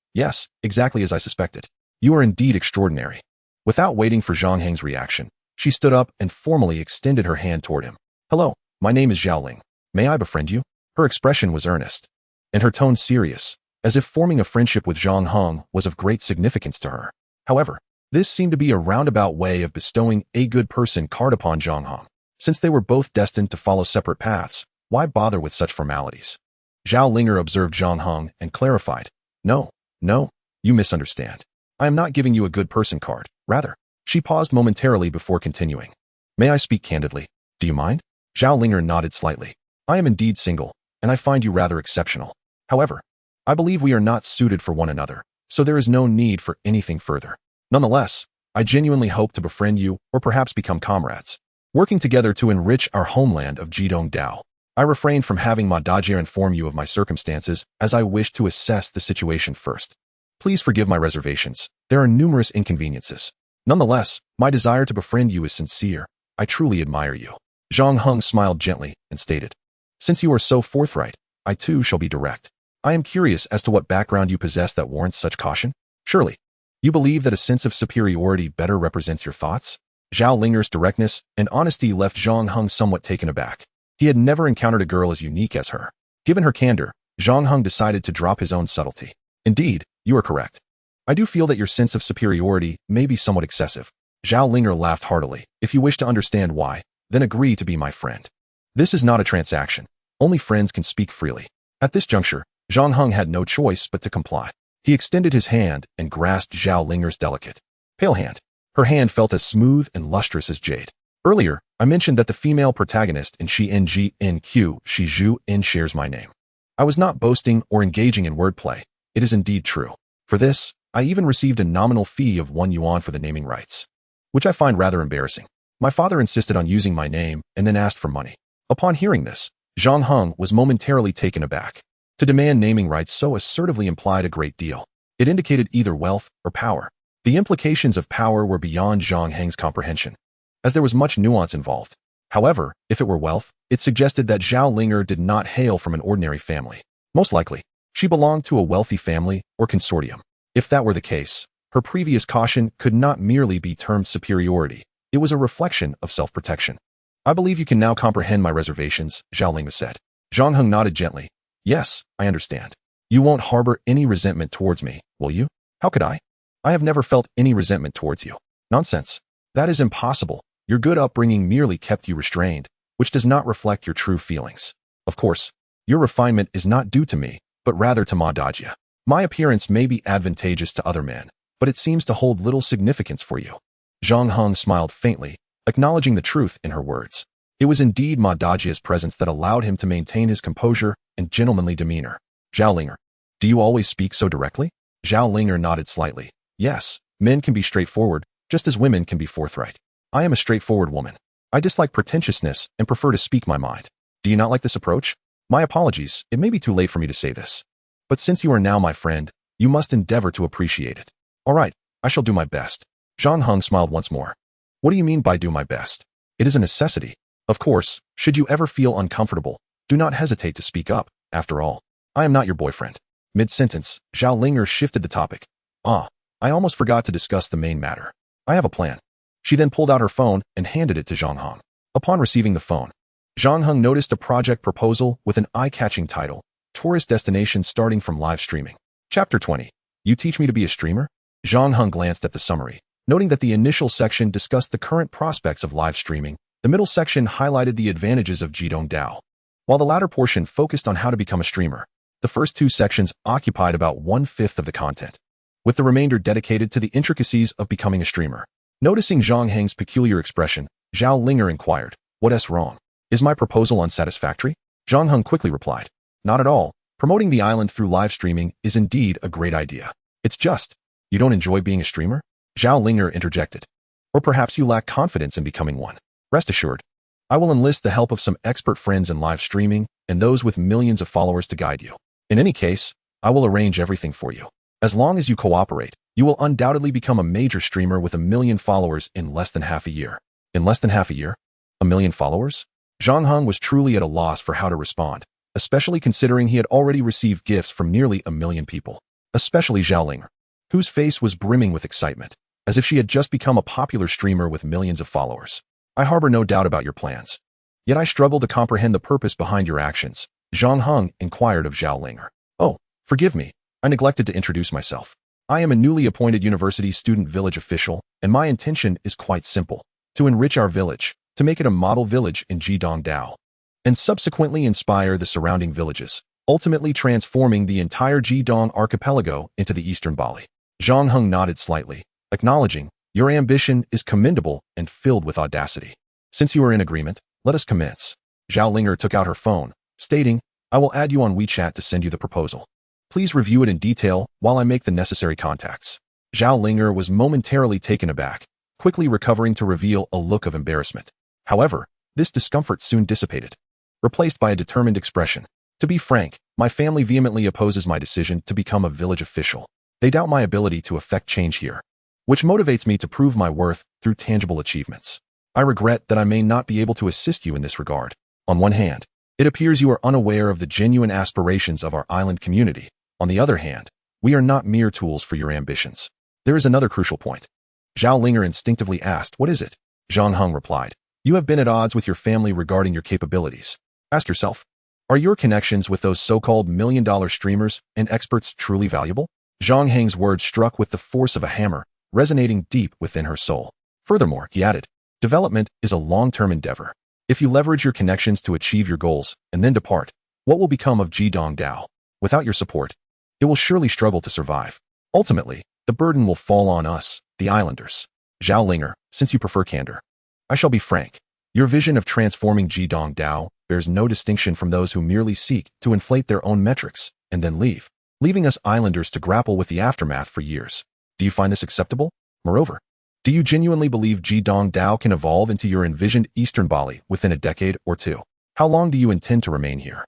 exactly as I suspected. You are indeed extraordinary. Without waiting for Zhang Heng's reaction, she stood up and formally extended her hand toward him. Hello, my name is Zhao Ling. May I befriend you? Her expression was earnest, and her tone serious, as if forming a friendship with Zhang Heng was of great significance to her. However, this seemed to be a roundabout way of bestowing a good person card upon Zhang Heng. Since they were both destined to follow separate paths, why bother with such formalities? Zhao Linger observed Zhang Heng and clarified, No, you misunderstand. I am not giving you a good person card. Rather, she paused momentarily before continuing. May I speak candidly? Do you mind? Zhao Linger nodded slightly. I am indeed single, and I find you rather exceptional. However, I believe we are not suited for one another, so there is no need for anything further. Nonetheless, I genuinely hope to befriend you or perhaps become comrades, working together to enrich our homeland of Jidong Dao. I refrained from having Ma Dajia inform you of my circumstances as I wish to assess the situation first. Please forgive my reservations. There are numerous inconveniences. Nonetheless, my desire to befriend you is sincere. I truly admire you. Zhang Heng smiled gently and stated, Since you are so forthright, I too shall be direct. I am curious as to what background you possess that warrants such caution. Surely, you believe that a sense of superiority better represents your thoughts? Zhao Linger's directness and honesty left Zhang Heng somewhat taken aback. He had never encountered a girl as unique as her. Given her candor, Zhang Heng decided to drop his own subtlety. Indeed, you are correct. I do feel that your sense of superiority may be somewhat excessive. Zhao Linger laughed heartily. If you wish to understand why, then agree to be my friend. This is not a transaction. Only friends can speak freely. At this juncture, Zhang Heng had no choice but to comply. He extended his hand and grasped Zhao Linger's delicate, pale hand. Her hand felt as smooth and lustrous as jade. Earlier, I mentioned that the female protagonist in Shi-N-G-N-Q Shi-Zhu-N shares my name. I was not boasting or engaging in wordplay. It is indeed true. For this, I even received a nominal fee of 1 yuan for the naming rights, which I find rather embarrassing. My father insisted on using my name and then asked for money. Upon hearing this, Zhang Heng was momentarily taken aback. To demand naming rights so assertively implied a great deal. It indicated either wealth or power. The implications of power were beyond Zhang Heng's comprehension, as there was much nuance involved. However, if it were wealth, it suggested that Zhao Linger did not hail from an ordinary family. Most likely, she belonged to a wealthy family or consortium. If that were the case, her previous caution could not merely be termed superiority. It was a reflection of self-protection. I believe you can now comprehend my reservations, Zhao Linger said. Zhang Heng nodded gently. Yes, I understand. You won't harbor any resentment towards me, will you? How could I? I have never felt any resentment towards you. Nonsense. That is impossible. Your good upbringing merely kept you restrained, which does not reflect your true feelings. Of course, your refinement is not due to me, but rather to Ma Dajia. My appearance may be advantageous to other men, but it seems to hold little significance for you. Zhang Heng smiled faintly, acknowledging the truth in her words. It was indeed Ma Dajia's presence that allowed him to maintain his composure and gentlemanly demeanor. Zhao Linger, do you always speak so directly? Zhao Linger nodded slightly. Yes, men can be straightforward, just as women can be forthright. I am a straightforward woman. I dislike pretentiousness and prefer to speak my mind. Do you not like this approach? My apologies, it may be too late for me to say this. But since you are now my friend, you must endeavor to appreciate it. All right, I shall do my best. Zhang Heng smiled once more. What do you mean by do my best? It is a necessity. Of course, should you ever feel uncomfortable, do not hesitate to speak up. After all, I am not your boyfriend. Mid-sentence, Zhao Linger shifted the topic. I almost forgot to discuss the main matter. I have a plan. She then pulled out her phone and handed it to Zhang Heng. Upon receiving the phone, Zhang Heng noticed a project proposal with an eye-catching title, Tourist Destination Starting from Live Streaming. Chapter 20. You teach me to be a streamer? Zhang Heng glanced at the summary, noting that the initial section discussed the current prospects of live streaming. The middle section highlighted the advantages of Jidong Dao, while the latter portion focused on how to become a streamer. The first two sections occupied about 1/5 of the content, with the remainder dedicated to the intricacies of becoming a streamer. Noticing Zhang Heng's peculiar expression, Zhao Linger inquired, "What's wrong? Is my proposal unsatisfactory?" Zhang Heng quickly replied, "Not at all. Promoting the island through live streaming is indeed a great idea. It's just, you don't enjoy being a streamer?" Zhao Linger interjected. "Or perhaps you lack confidence in becoming one. Rest assured, I will enlist the help of some expert friends in live streaming and those with millions of followers to guide you. In any case, I will arrange everything for you. As long as you cooperate, you will undoubtedly become a major streamer with 1 million followers in less than half a year." In less than half a year? 1 million followers? Zhang Heng was truly at a loss for how to respond, especially considering he had already received gifts from nearly 1 million people, especially Zhao Linger, whose face was brimming with excitement, as if she had just become a popular streamer with millions of followers. "I harbor no doubt about your plans. Yet I struggle to comprehend the purpose behind your actions," Zhang Heng inquired of Zhao Linger. "Oh, forgive me, I neglected to introduce myself. I am a newly appointed university student village official, and my intention is quite simple: to enrich our village, to make it a model village in Jidong Dao, and subsequently inspire the surrounding villages, ultimately transforming the entire Jidong archipelago into the Eastern Bali." Zhang Heng nodded slightly, acknowledging, "Your ambition is commendable and filled with audacity. Since you are in agreement, let us commence." Zhao Linger took out her phone, stating, "I will add you on WeChat to send you the proposal. Please review it in detail while I make the necessary contacts." Zhao Linger was momentarily taken aback, quickly recovering to reveal a look of embarrassment. However, this discomfort soon dissipated, replaced by a determined expression. "To be frank, my family vehemently opposes my decision to become a village official. They doubt my ability to effect change here, which motivates me to prove my worth through tangible achievements. I regret that I may not be able to assist you in this regard. On one hand, it appears you are unaware of the genuine aspirations of our island community. On the other hand, we are not mere tools for your ambitions. There is another crucial point." Zhao Linger instinctively asked, "What is it?" Zhang Heng replied, "You have been at odds with your family regarding your capabilities. Ask yourself, are your connections with those so-called million-dollar streamers and experts truly valuable?" Zhang Heng's words struck with the force of a hammer, resonating deep within her soul. Furthermore, he added, "Development is a long-term endeavor. If you leverage your connections to achieve your goals and then depart, what will become of Jidong Dao? Without your support, it will surely struggle to survive. Ultimately, the burden will fall on us, the islanders." Zhao Linger, since you prefer candor, I shall be frank. Your vision of transforming Jidong Dao bears no distinction from those who merely seek to inflate their own metrics and then leave, leaving us islanders to grapple with the aftermath for years. Do you find this acceptable? Moreover, do you genuinely believe Jidong Dao can evolve into your envisioned Eastern Bali within a decade or two? How long do you intend to remain here?"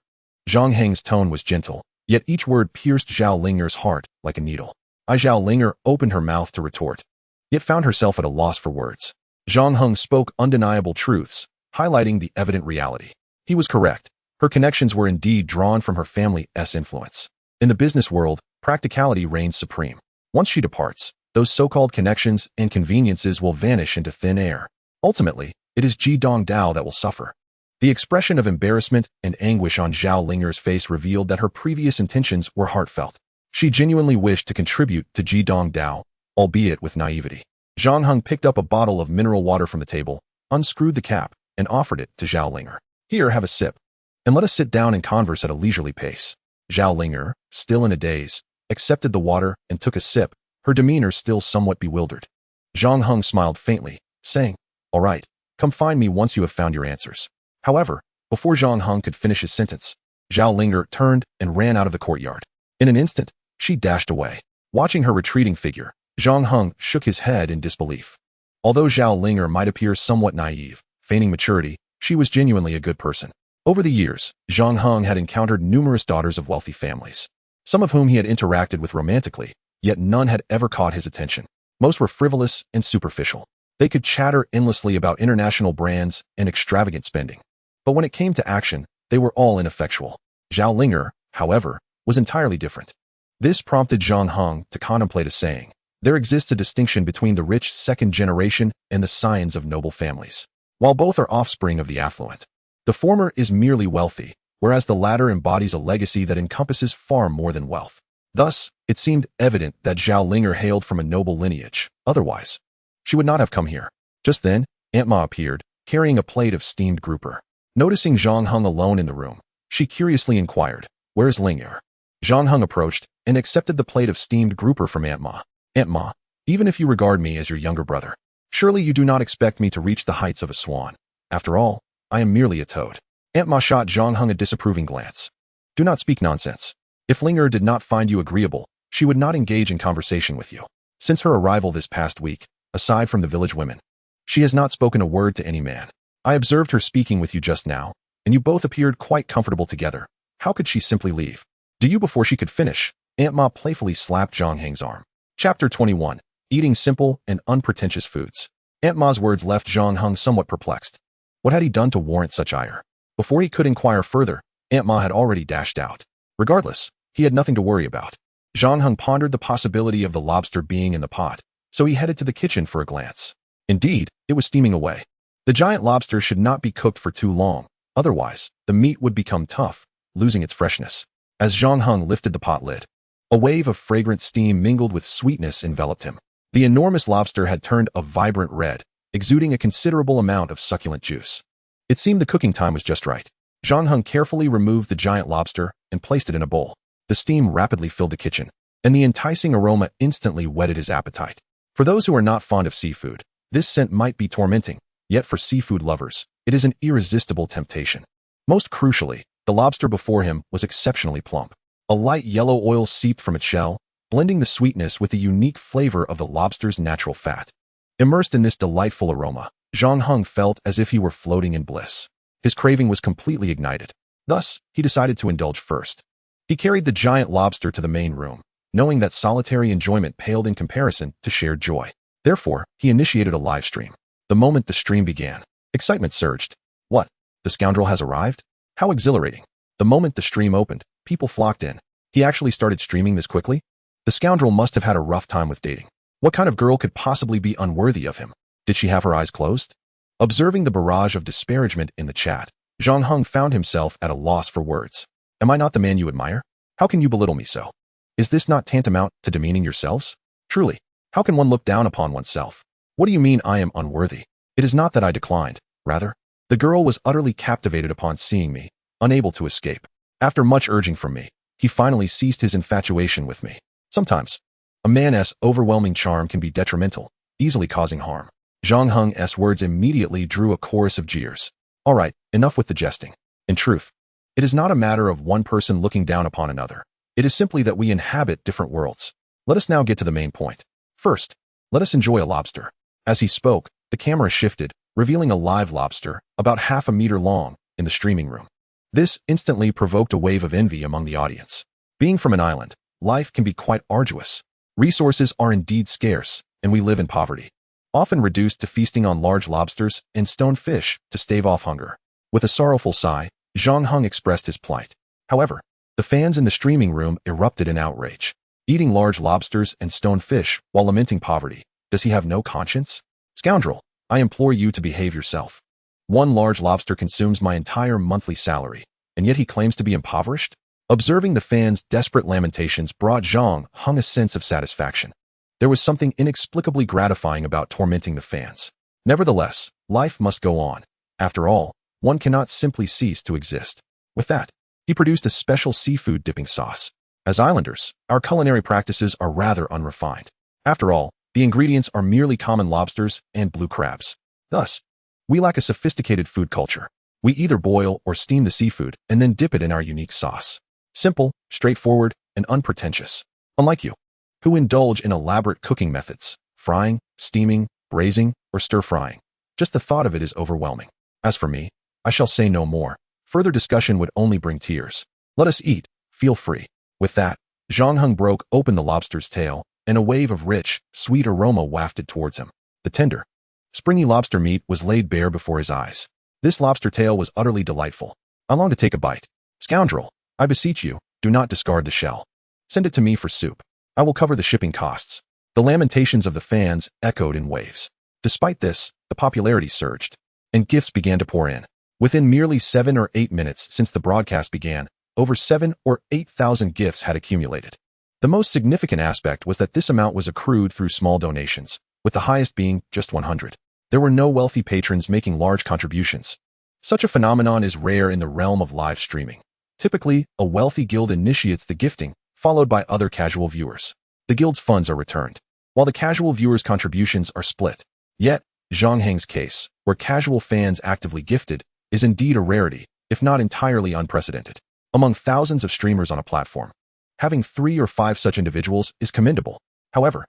Zhang Heng's tone was gentle, yet each word pierced Zhao Linger's heart like a needle. Zhao Linger opened her mouth to retort, yet found herself at a loss for words. Zhang Heng spoke undeniable truths, highlighting the evident reality. He was correct. Her connections were indeed drawn from her family's influence. In the business world, practicality reigns supreme. Once she departs, those so-called connections and conveniences will vanish into thin air. Ultimately, it is Jidong Dao that will suffer. The expression of embarrassment and anguish on Zhao Linger's face revealed that her previous intentions were heartfelt. She genuinely wished to contribute to Jidong Dao, albeit with naivety. Zhang Heng picked up a bottle of mineral water from the table, unscrewed the cap, and offered it to Zhao Linger. "Here, have a sip, and let us sit down and converse at a leisurely pace." Zhao Linger, still in a daze, accepted the water and took a sip, her demeanor still somewhat bewildered. Zhang Heng smiled faintly, saying, "All right, come find me once you have found your answers." However, before Zhang Heng could finish his sentence, Zhao Linger turned and ran out of the courtyard. In an instant, she dashed away. Watching her retreating figure, Zhang Heng shook his head in disbelief. Although Zhao Linger might appear somewhat naive, feigning maturity, she was genuinely a good person. Over the years, Zhang Heng had encountered numerous daughters of wealthy families, some of whom he had interacted with romantically, yet none had ever caught his attention. Most were frivolous and superficial. They could chatter endlessly about international brands and extravagant spending. But when it came to action, they were all ineffectual. Zhao Linger, however, was entirely different. This prompted Zhang Heng to contemplate a saying. There exists a distinction between the rich second generation and the scions of noble families. While both are offspring of the affluent, the former is merely wealthy, whereas the latter embodies a legacy that encompasses far more than wealth. Thus, it seemed evident that Zhao Linger hailed from a noble lineage. Otherwise, she would not have come here. Just then, Aunt Ma appeared, carrying a plate of steamed grouper. Noticing Zhang Heng alone in the room, she curiously inquired, "Where's Linger?" Zhang Heng approached and accepted the plate of steamed grouper from Aunt Ma. "Aunt Ma, even if you regard me as your younger brother, surely you do not expect me to reach the heights of a swan. After all, I am merely a toad." Aunt Ma shot Zhang Heng a disapproving glance. "Do not speak nonsense. If Linger did not find you agreeable, she would not engage in conversation with you. Since her arrival this past week, aside from the village women, she has not spoken a word to any man. I observed her speaking with you just now, and you both appeared quite comfortable together. How could she simply leave? Do you?" Before she could finish, Aunt Ma playfully slapped Zhang Heng's arm. Chapter 21. Eating simple and unpretentious foods. Aunt Ma's words left Zhang Heng somewhat perplexed. What had he done to warrant such ire? Before he could inquire further, Aunt Ma had already dashed out. Regardless, he had nothing to worry about. Zhang Heng pondered the possibility of the lobster being in the pot, so he headed to the kitchen for a glance. Indeed, it was steaming away. The giant lobster should not be cooked for too long, otherwise, the meat would become tough, losing its freshness. As Zhang Heng lifted the pot lid, a wave of fragrant steam mingled with sweetness enveloped him. The enormous lobster had turned a vibrant red, exuding a considerable amount of succulent juice. It seemed the cooking time was just right. Zhang Heng carefully removed the giant lobster and placed it in a bowl. The steam rapidly filled the kitchen, and the enticing aroma instantly whetted his appetite. For those who are not fond of seafood, this scent might be tormenting, yet for seafood lovers, it is an irresistible temptation. Most crucially, the lobster before him was exceptionally plump. A light yellow oil seeped from its shell, blending the sweetness with the unique flavor of the lobster's natural fat. Immersed in this delightful aroma, Zhang Heng felt as if he were floating in bliss. His craving was completely ignited. Thus, he decided to indulge first. He carried the giant lobster to the main room, knowing that solitary enjoyment paled in comparison to shared joy. Therefore, he initiated a live stream. The moment the stream began, excitement surged. What? The scoundrel has arrived? How exhilarating. The moment the stream opened, people flocked in. He actually started streaming this quickly? The scoundrel must have had a rough time with dating. What kind of girl could possibly be unworthy of him? Did she have her eyes closed? Observing the barrage of disparagement in the chat, Zhang Heng found himself at a loss for words. Am I not the man you admire? How can you belittle me so? Is this not tantamount to demeaning yourselves? Truly, how can one look down upon oneself? What do you mean I am unworthy? It is not that I declined. Rather, the girl was utterly captivated upon seeing me, unable to escape. After much urging from me, he finally ceased his infatuation with me. Sometimes, a man's overwhelming charm can be detrimental, easily causing harm. Zhang Heng's words immediately drew a chorus of jeers. All right, enough with the jesting. In truth, it is not a matter of one person looking down upon another. It is simply that we inhabit different worlds. Let us now get to the main point. First, let us enjoy a lobster. As he spoke, the camera shifted, revealing a live lobster, about half a meter long, in the streaming room. This instantly provoked a wave of envy among the audience. Being from an island, life can be quite arduous. Resources are indeed scarce, and we live in poverty, often reduced to feasting on large lobsters and stone fish to stave off hunger. With a sorrowful sigh, Zhang Heng expressed his plight. However, the fans in the streaming room erupted in outrage. Eating large lobsters and stone fish while lamenting poverty. Does he have no conscience? Scoundrel, I implore you to behave yourself. One large lobster consumes my entire monthly salary, and yet he claims to be impoverished? Observing the fans' desperate lamentations brought Zhang Heng a sense of satisfaction. There was something inexplicably gratifying about tormenting the fans. Nevertheless, life must go on. After all, one cannot simply cease to exist. With that, he produced a special seafood dipping sauce. As islanders, our culinary practices are rather unrefined. After all, the ingredients are merely common lobsters and blue crabs. Thus, we lack a sophisticated food culture. We either boil or steam the seafood and then dip it in our unique sauce. Simple, straightforward, and unpretentious. Unlike you, who indulge in elaborate cooking methods, frying, steaming, braising, or stir-frying. Just the thought of it is overwhelming. As for me, I shall say no more. Further discussion would only bring tears. Let us eat. Feel free. With that, Zhang Heng broke open the lobster's tail, and a wave of rich, sweet aroma wafted towards him. The tender, Springy lobster meat was laid bare before his eyes. This lobster tail was utterly delightful. I longed to take a bite. Scoundrel, I beseech you, do not discard the shell. Send it to me for soup. I will cover the shipping costs. The lamentations of the fans echoed in waves. Despite this, the popularity surged, and gifts began to pour in. Within merely 7 or 8 minutes since the broadcast began, over 7 or 8,000 gifts had accumulated. The most significant aspect was that this amount was accrued through small donations, with the highest being just 100. There were no wealthy patrons making large contributions. Such a phenomenon is rare in the realm of live streaming. Typically, a wealthy guild initiates the gifting, followed by other casual viewers. The guild's funds are returned, while the casual viewers' contributions are split. Yet, Zhang Heng's case, where casual fans actively gifted, is indeed a rarity, if not entirely unprecedented. Among thousands of streamers on a platform, having 3 or 5 such individuals is commendable. However,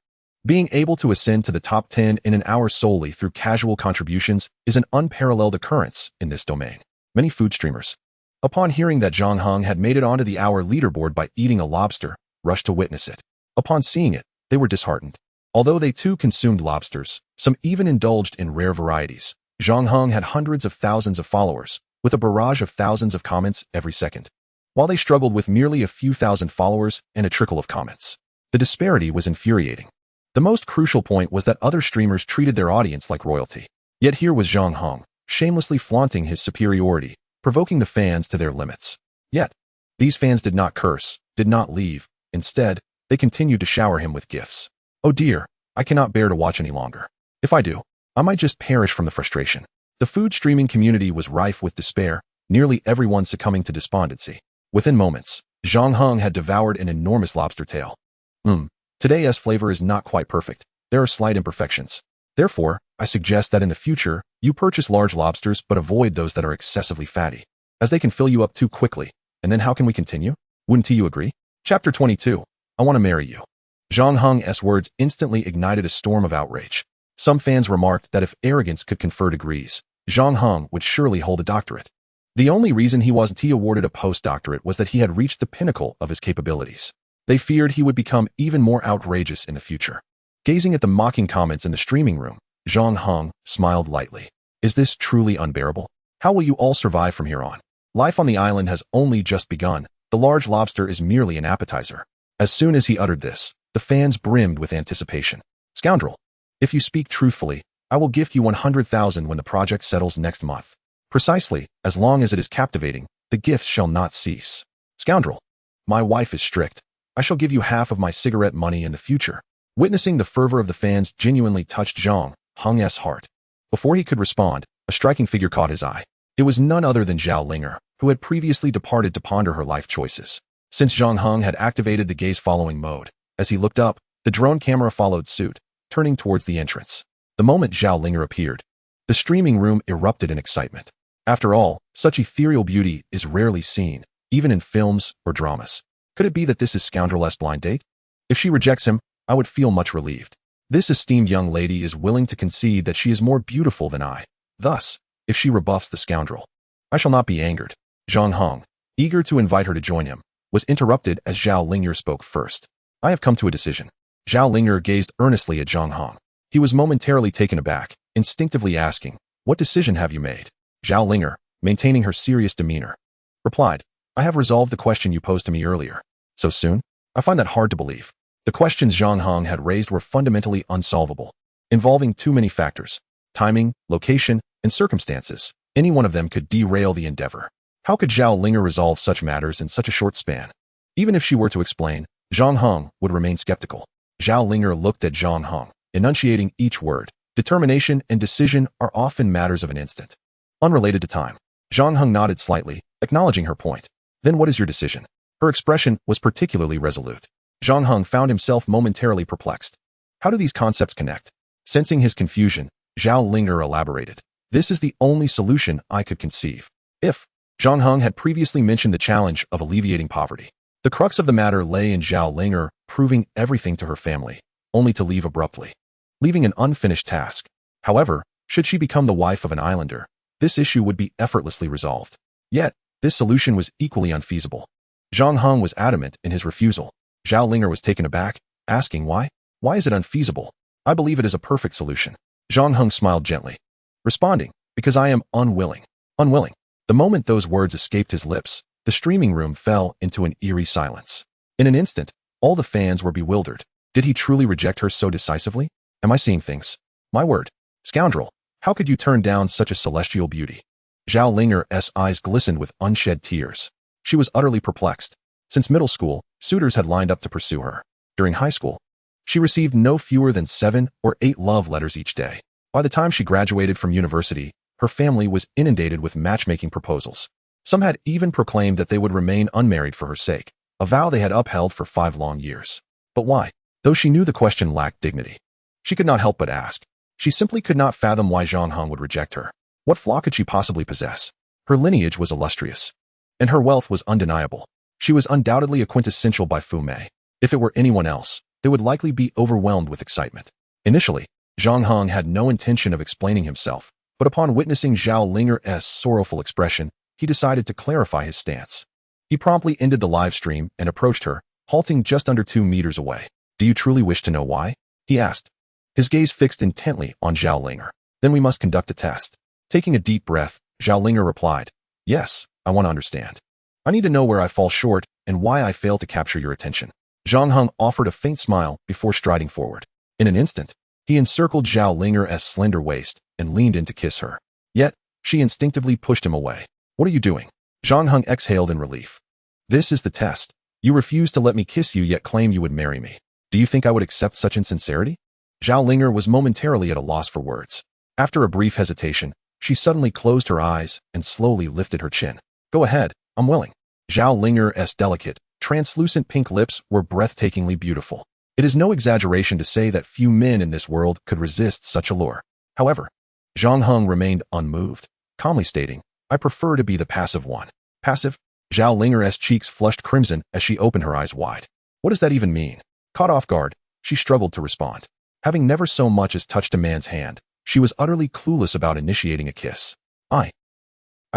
being able to ascend to the top 10 in an hour solely through casual contributions is an unparalleled occurrence in this domain. Many food streamers, upon hearing that Zhang Heng had made it onto the hour leaderboard by eating a lobster, rushed to witness it. Upon seeing it, they were disheartened. Although they too consumed lobsters, some even indulged in rare varieties. Zhang Heng had hundreds of thousands of followers, with a barrage of thousands of comments every second, while they struggled with merely a few thousand followers and a trickle of comments. The disparity was infuriating. The most crucial point was that other streamers treated their audience like royalty. Yet here was Zhang Heng, shamelessly flaunting his superiority, provoking the fans to their limits. Yet, these fans did not curse, did not leave. Instead, they continued to shower him with gifts. Oh dear, I cannot bear to watch any longer. If I do, I might just perish from the frustration. The food streaming community was rife with despair, nearly everyone succumbing to despondency. Within moments, Zhang Heng had devoured an enormous lobster tail. Today's flavor is not quite perfect. There are slight imperfections. Therefore, I suggest that in the future, you purchase large lobsters but avoid those that are excessively fatty, as they can fill you up too quickly. And then how can we continue? Wouldn't you agree? Chapter 22. I want to marry you. Zhang Heng's words instantly ignited a storm of outrage. Some fans remarked that if arrogance could confer degrees, Zhang Heng would surely hold a doctorate. The only reason he wasn't awarded a postdoctorate was that he had reached the pinnacle of his capabilities. They feared he would become even more outrageous in the future. Gazing at the mocking comments in the streaming room, Zhang Heng smiled lightly. Is this truly unbearable? How will you all survive from here on? Life on the island has only just begun. The large lobster is merely an appetizer. As soon as he uttered this, the fans brimmed with anticipation. Scoundrel, if you speak truthfully, I will gift you 100,000 when the project settles next month. Precisely, as long as it is captivating, the gifts shall not cease. Scoundrel, my wife is strict. I shall give you half of my cigarette money in the future. Witnessing the fervor of the fans genuinely touched Zhang Heng's heart. Before he could respond, a striking figure caught his eye. It was none other than Zhao Linger, who had previously departed to ponder her life choices. Since Zhang Heng had activated the gaze-following mode, as he looked up, the drone camera followed suit, turning towards the entrance. The moment Zhao Linger appeared, the streaming room erupted in excitement. After all, such ethereal beauty is rarely seen, even in films or dramas. Could it be that this is Scoundrel's blind date? If she rejects him, I would feel much relieved. This esteemed young lady is willing to concede that she is more beautiful than I. Thus, if she rebuffs the scoundrel, I shall not be angered. Zhang Heng, eager to invite her to join him, was interrupted as Zhao Linger spoke first. I have come to a decision. Zhao Linger gazed earnestly at Zhang Heng. He was momentarily taken aback, instinctively asking, what decision have you made? Zhao Linger, maintaining her serious demeanor, replied, I have resolved the question you posed to me earlier. So soon? I find that hard to believe. The questions Zhang Heng had raised were fundamentally unsolvable, involving too many factors. Timing, location, and circumstances. Any one of them could derail the endeavor. How could Zhao Linger resolve such matters in such a short span? Even if she were to explain, Zhang Heng would remain skeptical. Zhao Linger looked at Zhang Heng, enunciating each word. Determination and decision are often matters of an instant, unrelated to time. Zhang Heng nodded slightly, acknowledging her point. Then what is your decision? Her expression was particularly resolute. Zhang Heng found himself momentarily perplexed. How do these concepts connect? Sensing his confusion, Zhao Linger elaborated. This is the only solution I could conceive. If Zhang Heng had previously mentioned the challenge of alleviating poverty, the crux of the matter lay in Zhao Linger proving everything to her family, only to leave abruptly, leaving an unfinished task. However, should she become the wife of an islander, this issue would be effortlessly resolved. Yet, this solution was equally unfeasible. Zhang Heng was adamant in his refusal. Zhao Linger was taken aback, asking why? Why is it unfeasible? I believe it is a perfect solution. Zhang Heng smiled gently, responding, because I am unwilling. Unwilling. The moment those words escaped his lips, the streaming room fell into an eerie silence. In an instant, all the fans were bewildered. Did he truly reject her so decisively? Am I seeing things? My word. Scoundrel, how could you turn down such a celestial beauty? Zhao Linger's eyes glistened with unshed tears. She was utterly perplexed. Since middle school, suitors had lined up to pursue her. During high school, she received no fewer than 7 or 8 love letters each day. By the time she graduated from university, her family was inundated with matchmaking proposals. Some had even proclaimed that they would remain unmarried for her sake, a vow they had upheld for 5 long years. But why? Though she knew the question lacked dignity, she could not help but ask. She simply could not fathom why Zhang Heng would reject her. What flaw could she possibly possess? Her lineage was illustrious, and her wealth was undeniable. She was undoubtedly a quintessential Baifu. If it were anyone else, they would likely be overwhelmed with excitement. Initially, Zhang Heng had no intention of explaining himself, but upon witnessing Zhao Linger's sorrowful expression, he decided to clarify his stance. He promptly ended the live stream and approached her, halting just under 2 meters away. Do you truly wish to know why? He asked, his gaze fixed intently on Zhao Linger. Then we must conduct a test. Taking a deep breath, Zhao Linger replied, yes, I want to understand. I need to know where I fall short and why I fail to capture your attention. Zhang Heng offered a faint smile before striding forward. In an instant, he encircled Zhao Linger's slender waist and leaned in to kiss her. Yet, she instinctively pushed him away. What are you doing? Zhang Heng exhaled in relief. This is the test. You refuse to let me kiss you yet claim you would marry me. Do you think I would accept such insincerity? Zhao Linger was momentarily at a loss for words. After a brief hesitation, she suddenly closed her eyes and slowly lifted her chin. Go ahead, I'm willing. Zhao Linger's delicate, translucent pink lips were breathtakingly beautiful. It is no exaggeration to say that few men in this world could resist such allure. However, Zhang Heng remained unmoved, calmly stating, I prefer to be the passive one. Passive? Zhao Linger's cheeks flushed crimson as she opened her eyes wide. What does that even mean? Caught off guard, she struggled to respond. Having never so much as touched a man's hand, she was utterly clueless about initiating a kiss. I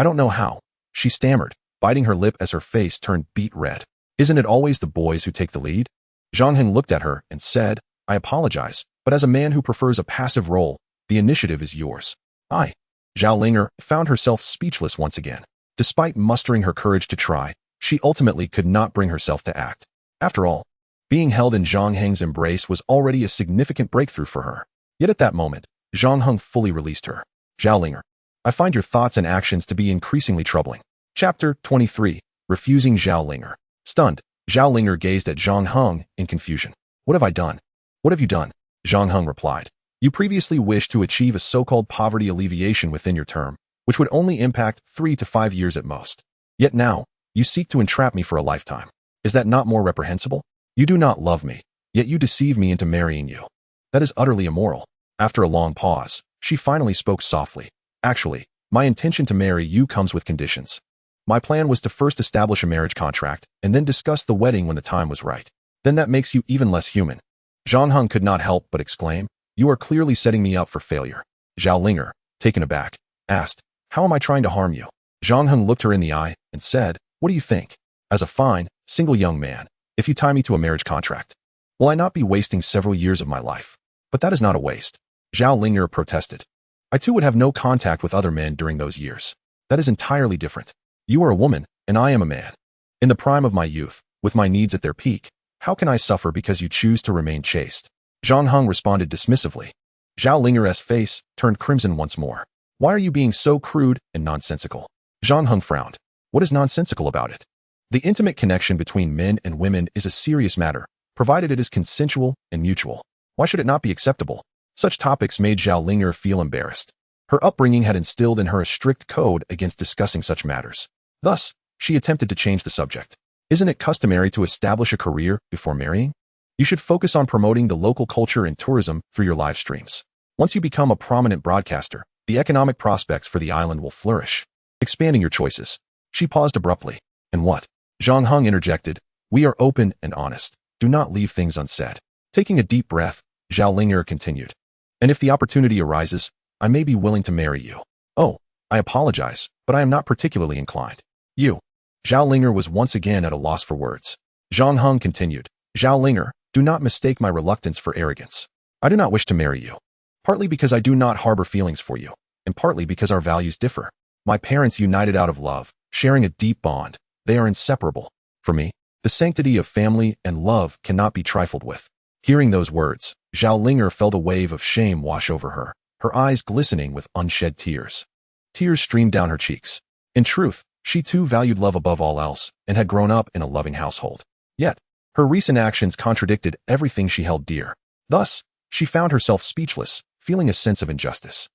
don't know how, she stammered, biting her lip as her face turned beet red. Isn't it always the boys who take the lead? Zhang Heng looked at her and said, I apologize, but as a man who prefers a passive role, the initiative is yours. Zhao Linger found herself speechless once again. Despite mustering her courage to try, she ultimately could not bring herself to act. After all, being held in Zhang Heng's embrace was already a significant breakthrough for her. Yet at that moment, Zhang Heng fully released her. Zhao Linger, I find your thoughts and actions to be increasingly troubling. Chapter 23. Refusing Zhao Linger. Stunned, Zhao Linger gazed at Zhang Heng in confusion. What have I done? What have you done? Zhang Heng replied. You previously wished to achieve a so-called poverty alleviation within your term, which would only impact 3 to 5 years at most. Yet now, you seek to entrap me for a lifetime. Is that not more reprehensible? You do not love me, yet you deceive me into marrying you. That is utterly immoral. After a long pause, she finally spoke softly. Actually, my intention to marry you comes with conditions. My plan was to first establish a marriage contract and then discuss the wedding when the time was right. Then that makes you even less human. Zhang Heng could not help but exclaim, you are clearly setting me up for failure. Zhao Linger, taken aback, asked, how am I trying to harm you? Zhang Heng looked her in the eye and said, what do you think? As a fine, single young man, if you tie me to a marriage contract, will I not be wasting several years of my life? But that is not a waste. Zhao Linger protested. I too would have no contact with other men during those years. That is entirely different. You are a woman, and I am a man. In the prime of my youth, with my needs at their peak, how can I suffer because you choose to remain chaste? Zhang Heng responded dismissively. Zhao Linger's face turned crimson once more. Why are you being so crude and nonsensical? Zhang Heng frowned. What is nonsensical about it? The intimate connection between men and women is a serious matter, provided it is consensual and mutual. Why should it not be acceptable? Such topics made Zhao Linger feel embarrassed. Her upbringing had instilled in her a strict code against discussing such matters. Thus, she attempted to change the subject. Isn't it customary to establish a career before marrying? You should focus on promoting the local culture and tourism through your live streams. Once you become a prominent broadcaster, the economic prospects for the island will flourish. Expanding your choices. She paused abruptly. And what? Zhang Heng interjected. We are open and honest. Do not leave things unsaid. Taking a deep breath, Zhao Linger continued. And if the opportunity arises, I may be willing to marry you. Oh, I apologize, but I am not particularly inclined. You. Zhao Linger was once again at a loss for words. Zhang Heng continued. Zhao Linger, do not mistake my reluctance for arrogance. I do not wish to marry you. Partly because I do not harbor feelings for you, and partly because our values differ. My parents united out of love, sharing a deep bond. They are inseparable. For me, the sanctity of family and love cannot be trifled with. Hearing those words, Zhao Linger felt a wave of shame wash over her, her eyes glistening with unshed tears. Tears streamed down her cheeks. In truth, she too valued love above all else and had grown up in a loving household. Yet, her recent actions contradicted everything she held dear. Thus, she found herself speechless, feeling a sense of injustice.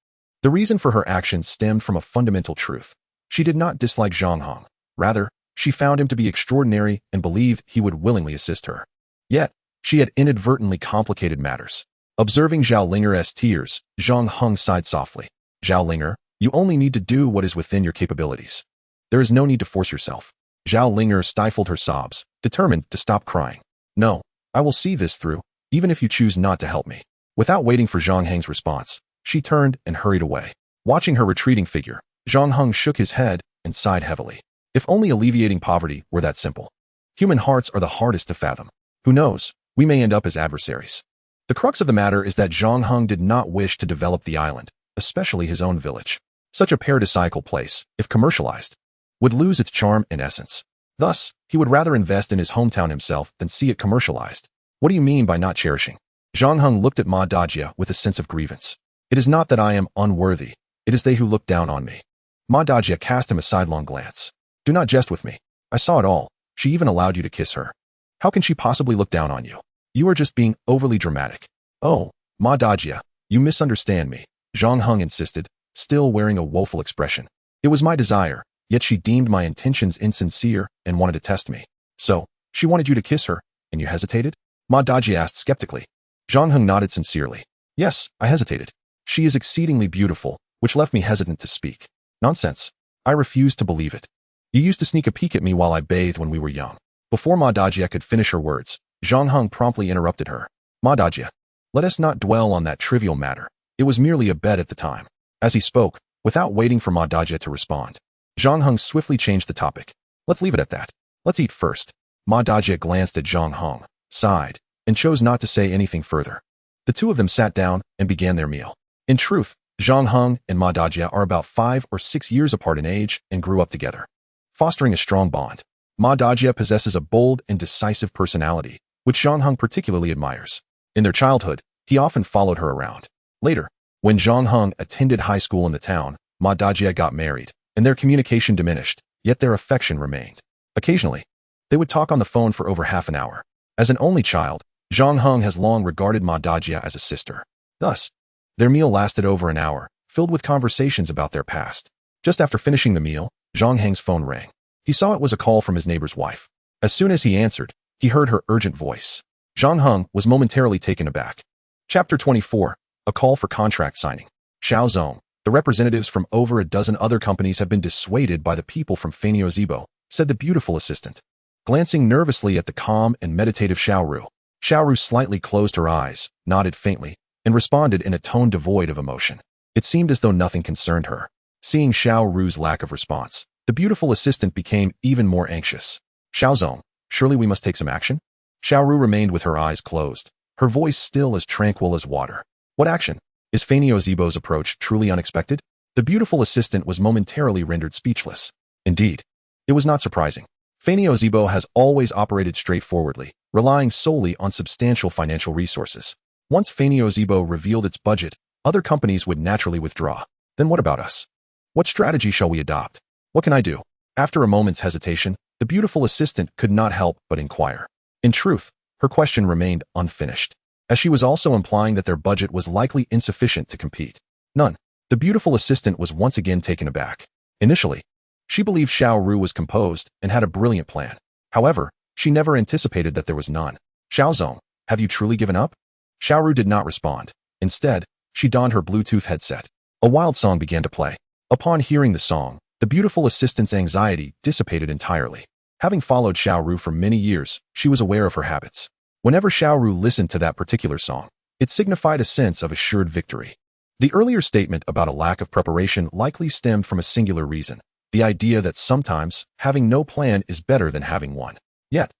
The reason for her actions stemmed from a fundamental truth. She did not dislike Zhang Heng. Rather, she found him to be extraordinary and believed he would willingly assist her. Yet, she had inadvertently complicated matters. Observing Zhao Linger's tears, Zhang Heng sighed softly. Zhao Linger, you only need to do what is within your capabilities. There is no need to force yourself. Zhao Linger stifled her sobs, determined to stop crying. No, I will see this through, even if you choose not to help me. Without waiting for Zhang Heng's response, she turned and hurried away. Watching her retreating figure, Zhang Heng shook his head and sighed heavily. If only alleviating poverty were that simple. Human hearts are the hardest to fathom. Who knows, we may end up as adversaries. The crux of the matter is that Zhang Heng did not wish to develop the island, especially his own village. Such a paradisiacal place, if commercialized, would lose its charm and essence. Thus, he would rather invest in his hometown himself than see it commercialized. What do you mean by not cherishing? Zhang Heng looked at Ma Dajia with a sense of grievance. It is not that I am unworthy, it is they who look down on me. Ma Dajia cast him a sidelong glance. Do not jest with me. I saw it all. She even allowed you to kiss her. How can she possibly look down on you? You are just being overly dramatic. Oh, Ma Dajia, you misunderstand me, Zhang Heng insisted, still wearing a woeful expression. It was my desire, yet she deemed my intentions insincere and wanted to test me. So, she wanted you to kiss her, and you hesitated? Ma Dajia asked skeptically. Zhang Heng nodded sincerely. Yes, I hesitated. She is exceedingly beautiful, which left me hesitant to speak. Nonsense. I refused to believe it. You used to sneak a peek at me while I bathed when we were young. Before Ma Dajia could finish her words, Zhang Heng promptly interrupted her. Ma Dajia, let us not dwell on that trivial matter. It was merely a bet at the time. As he spoke, without waiting for Ma Dajia to respond, Zhang Heng swiftly changed the topic. Let's leave it at that. Let's eat first. Ma Dajia glanced at Zhang Heng, sighed, and chose not to say anything further. The two of them sat down and began their meal. In truth, Zhang Heng and Ma Dajia are about 5 or 6 years apart in age and grew up together, fostering a strong bond. Ma Dajia possesses a bold and decisive personality, which Zhang Heng particularly admires. In their childhood, he often followed her around. Later, when Zhang Heng attended high school in the town, Ma Dajia got married, and their communication diminished, yet their affection remained. Occasionally, they would talk on the phone for over half an hour. As an only child, Zhang Heng has long regarded Ma Dajia as a sister. Thus, their meal lasted over an hour, filled with conversations about their past. Just after finishing the meal, Zhang Heng's phone rang. He saw it was a call from his neighbor's wife. As soon as he answered, he heard her urgent voice. Zhang Heng was momentarily taken aback. Chapter 24, A Call for Contract Signing. Xiao Zong, the representatives from over a dozen other companies have been dissuaded by the people from Fanio Zibo, said the beautiful assistant. Glancing nervously at the calm and meditative Xiaoru slightly closed her eyes, nodded faintly, and responded in a tone devoid of emotion. It seemed as though nothing concerned her. Seeing Xiaoru's lack of response, the beautiful assistant became even more anxious. Xiaozong, surely we must take some action? Xiaoru remained with her eyes closed, her voice still as tranquil as water. What action? Is Fanio Zibo's approach truly unexpected? The beautiful assistant was momentarily rendered speechless. Indeed, it was not surprising. Fanio Zibo has always operated straightforwardly, relying solely on substantial financial resources. Once Fanio Zibo revealed its budget, other companies would naturally withdraw. Then what about us? What strategy shall we adopt? What can I do? After a moment's hesitation, the beautiful assistant could not help but inquire. In truth, her question remained unfinished, as she was also implying that their budget was likely insufficient to compete. None. The beautiful assistant was once again taken aback. Initially, she believed Xiaoru was composed and had a brilliant plan. However, she never anticipated that there was none. Xiaozong, have you truly given up? Xiaoru did not respond. Instead, she donned her Bluetooth headset. A wild song began to play. Upon hearing the song, the beautiful assistant's anxiety dissipated entirely. Having followed Xiaoru for many years, she was aware of her habits. Whenever Xiaoru listened to that particular song, it signified a sense of assured victory. The earlier statement about a lack of preparation likely stemmed from a singular reason, the idea that sometimes having no plan is better than having one. Yet,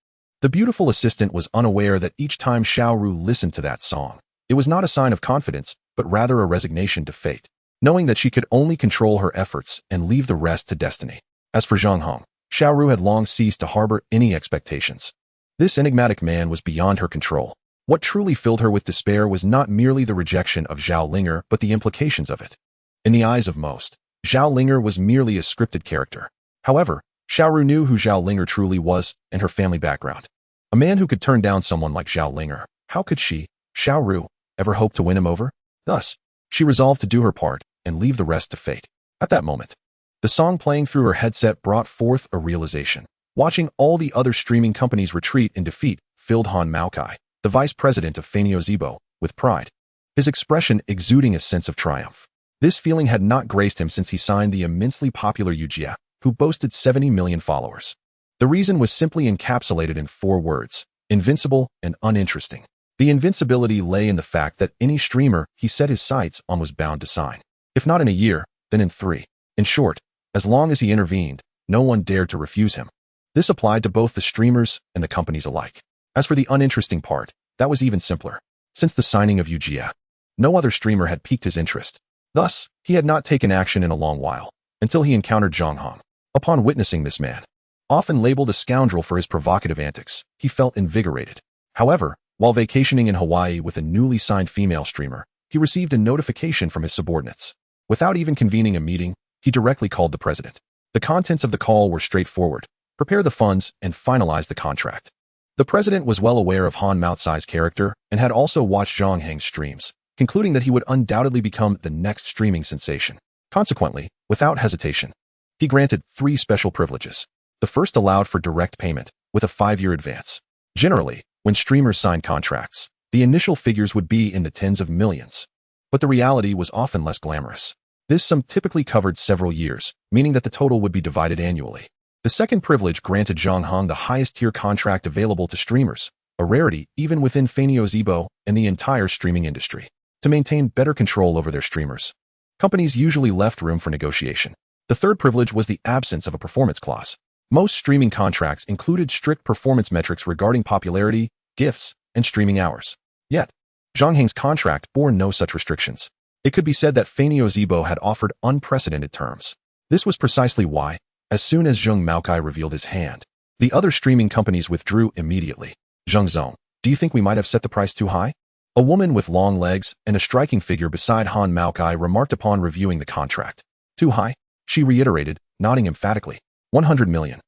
the beautiful assistant was unaware that each time Xiaoru listened to that song, it was not a sign of confidence, but rather a resignation to fate, knowing that she could only control her efforts and leave the rest to destiny. As for Zhang Heng, Xiaoru had long ceased to harbor any expectations. This enigmatic man was beyond her control. What truly filled her with despair was not merely the rejection of Zhao Linger, but the implications of it. In the eyes of most, Zhao Linger was merely a scripted character. However, Xiaoru knew who Zhao Linger truly was and her family background. A man who could turn down someone like Zhao Linger. How could she, Xiaoru, ever hope to win him over? Thus, she resolved to do her part and leave the rest to fate. At that moment, the song playing through her headset brought forth a realization. Watching all the other streaming companies retreat in defeat filled Han Maokai, the vice president of Fanio Zibo, with pride, his expression exuding a sense of triumph. This feeling had not graced him since he signed the immensely popular Yujia, who boasted 70 million followers. The reason was simply encapsulated in 4 words: invincible and uninteresting. The invincibility lay in the fact that any streamer he set his sights on was bound to sign. If not in a year, then in 3. In short, as long as he intervened, no one dared to refuse him. This applied to both the streamers and the companies alike. As for the uninteresting part, that was even simpler. Since the signing of Yujia, no other streamer had piqued his interest. Thus, he had not taken action in a long while, until he encountered Zhang Heng. Upon witnessing this man, often labeled a scoundrel for his provocative antics, he felt invigorated. However, while vacationing in Hawaii with a newly signed female streamer, he received a notification from his subordinates. Without even convening a meeting, he directly called the president. The contents of the call were straightforward: prepare the funds and finalize the contract. The president was well aware of Han Maotsai's character and had also watched Zhang Heng's streams, concluding that he would undoubtedly become the next streaming sensation. Consequently, without hesitation, he granted 3 special privileges. The first allowed for direct payment, with a 5-year advance. Generally, when streamers signed contracts, the initial figures would be in the tens of millions. But the reality was often less glamorous. This sum typically covered several years, meaning that the total would be divided annually. The second privilege granted Zhang Heng the highest-tier contract available to streamers, a rarity even within Fanio Zibo and the entire streaming industry. To maintain better control over their streamers, companies usually left room for negotiation. The third privilege was the absence of a performance clause. Most streaming contracts included strict performance metrics regarding popularity, gifts, and streaming hours. Yet, Zhang Heng's contract bore no such restrictions. It could be said that Fanio Zibo had offered unprecedented terms. This was precisely why, as soon as Zhang Maokai revealed his hand, the other streaming companies withdrew immediately. Zhang Zong, do you think we might have set the price too high? A woman with long legs and a striking figure beside Han Maokai remarked upon reviewing the contract. Too high? She reiterated, nodding emphatically. 100 million.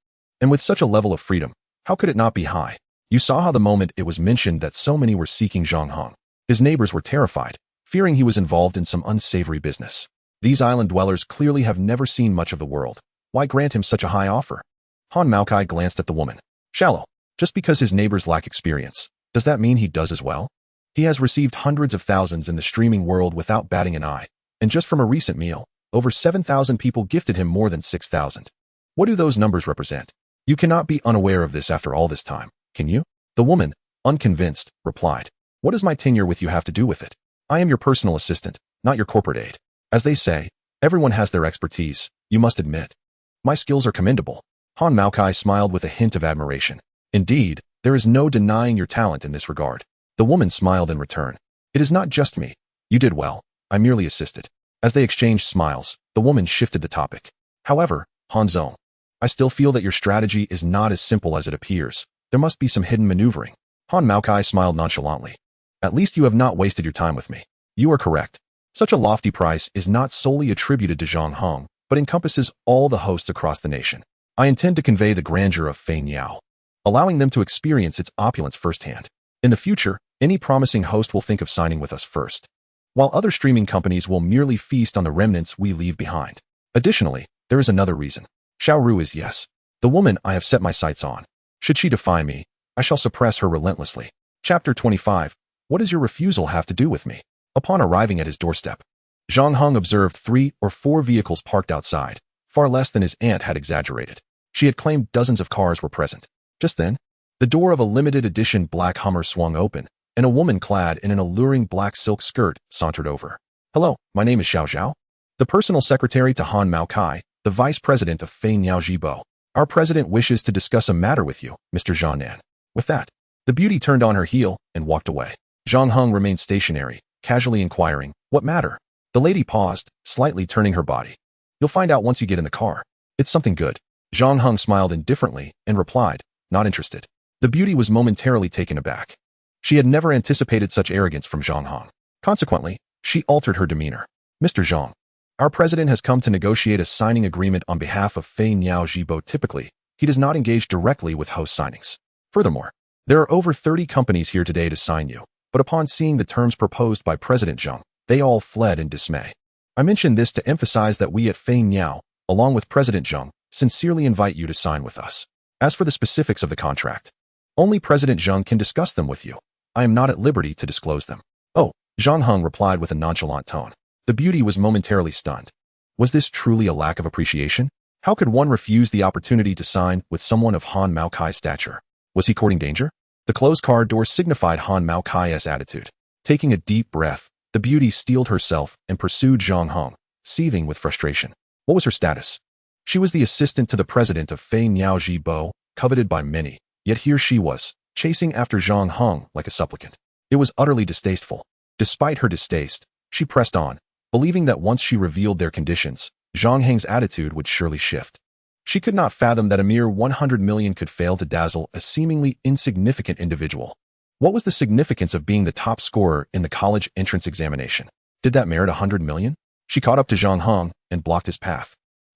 And with such a level of freedom, how could it not be high? You saw how the moment it was mentioned that so many were seeking Zhang Heng, his neighbors were terrified, fearing he was involved in some unsavory business. These island dwellers clearly have never seen much of the world. Why grant him such a high offer? Han Maokai glanced at the woman. Shallow. Just because his neighbors lack experience, does that mean he does as well? He has received hundreds of thousands in the streaming world without batting an eye, and just from a recent meal, over 7,000 people gifted him more than 6,000. What do those numbers represent? You cannot be unaware of this after all this time, can you? The woman, unconvinced, replied. What does my tenure with you have to do with it? I am your personal assistant, not your corporate aide. As they say, everyone has their expertise, you must admit. My skills are commendable. Han Maokai smiled with a hint of admiration. Indeed, there is no denying your talent in this regard. The woman smiled in return. It is not just me. You did well. I merely assisted. As they exchanged smiles, the woman shifted the topic. However, Han Zong, I still feel that your strategy is not as simple as it appears. There must be some hidden maneuvering. Han Maokai smiled nonchalantly. At least you have not wasted your time with me. You are correct. Such a lofty price is not solely attributed to Zhang Heng, but encompasses all the hosts across the nation. I intend to convey the grandeur of Fei Niao, allowing them to experience its opulence firsthand. In the future, any promising host will think of signing with us first, while other streaming companies will merely feast on the remnants we leave behind. Additionally, there is another reason. Xiaoru is yes, the woman I have set my sights on. Should she defy me, I shall suppress her relentlessly. Chapter 25. What does your refusal have to do with me? Upon arriving at his doorstep, Zhang Heng observed 3 or 4 vehicles parked outside, far less than his aunt had exaggerated. She had claimed dozens of cars were present. Just then, the door of a limited edition black Hummer swung open, and a woman clad in an alluring black silk skirt sauntered over. Hello, my name is Xiao Zhao, the personal secretary to Han Maokai, the vice president of Fei Niao Jibo. Our president wishes to discuss a matter with you, Mr. Zhang Nan. With that, the beauty turned on her heel and walked away. Zhang Heng remained stationary, casually inquiring, "What matter?" The lady paused, slightly turning her body. "You'll find out once you get in the car. It's something good." Zhang Heng smiled indifferently and replied, "Not interested." The beauty was momentarily taken aback. She had never anticipated such arrogance from Zhang Heng. Consequently, she altered her demeanor. "Mr. Zhang, our president has come to negotiate a signing agreement on behalf of Fei Niao Jibo. Typically, he does not engage directly with host signings. Furthermore, there are over 30 companies here today to sign you, but upon seeing the terms proposed by President Zhang, they all fled in dismay. I mention this to emphasize that we at Fei Niao, along with President Zhang, sincerely invite you to sign with us. As for the specifics of the contract, only President Zhang can discuss them with you. I am not at liberty to disclose them." "Oh," Zhang Heng replied with a nonchalant tone. The beauty was momentarily stunned. Was this truly a lack of appreciation? How could one refuse the opportunity to sign with someone of Han Maokai's stature? Was he courting danger? The closed car door signified Han Maokai's attitude. Taking a deep breath, the beauty steeled herself and pursued Zhang Heng, seething with frustration. What was her status? She was the assistant to the president of Fei Niao Jibo, coveted by many, yet here she was, chasing after Zhang Heng like a supplicant. It was utterly distasteful. Despite her distaste, she pressed on, believing that once she revealed their conditions, Zhang Heng's attitude would surely shift. She could not fathom that a mere 100 million could fail to dazzle a seemingly insignificant individual. What was the significance of being the top scorer in the college entrance examination? Did that merit 100 million? She caught up to Zhang Heng and blocked his path.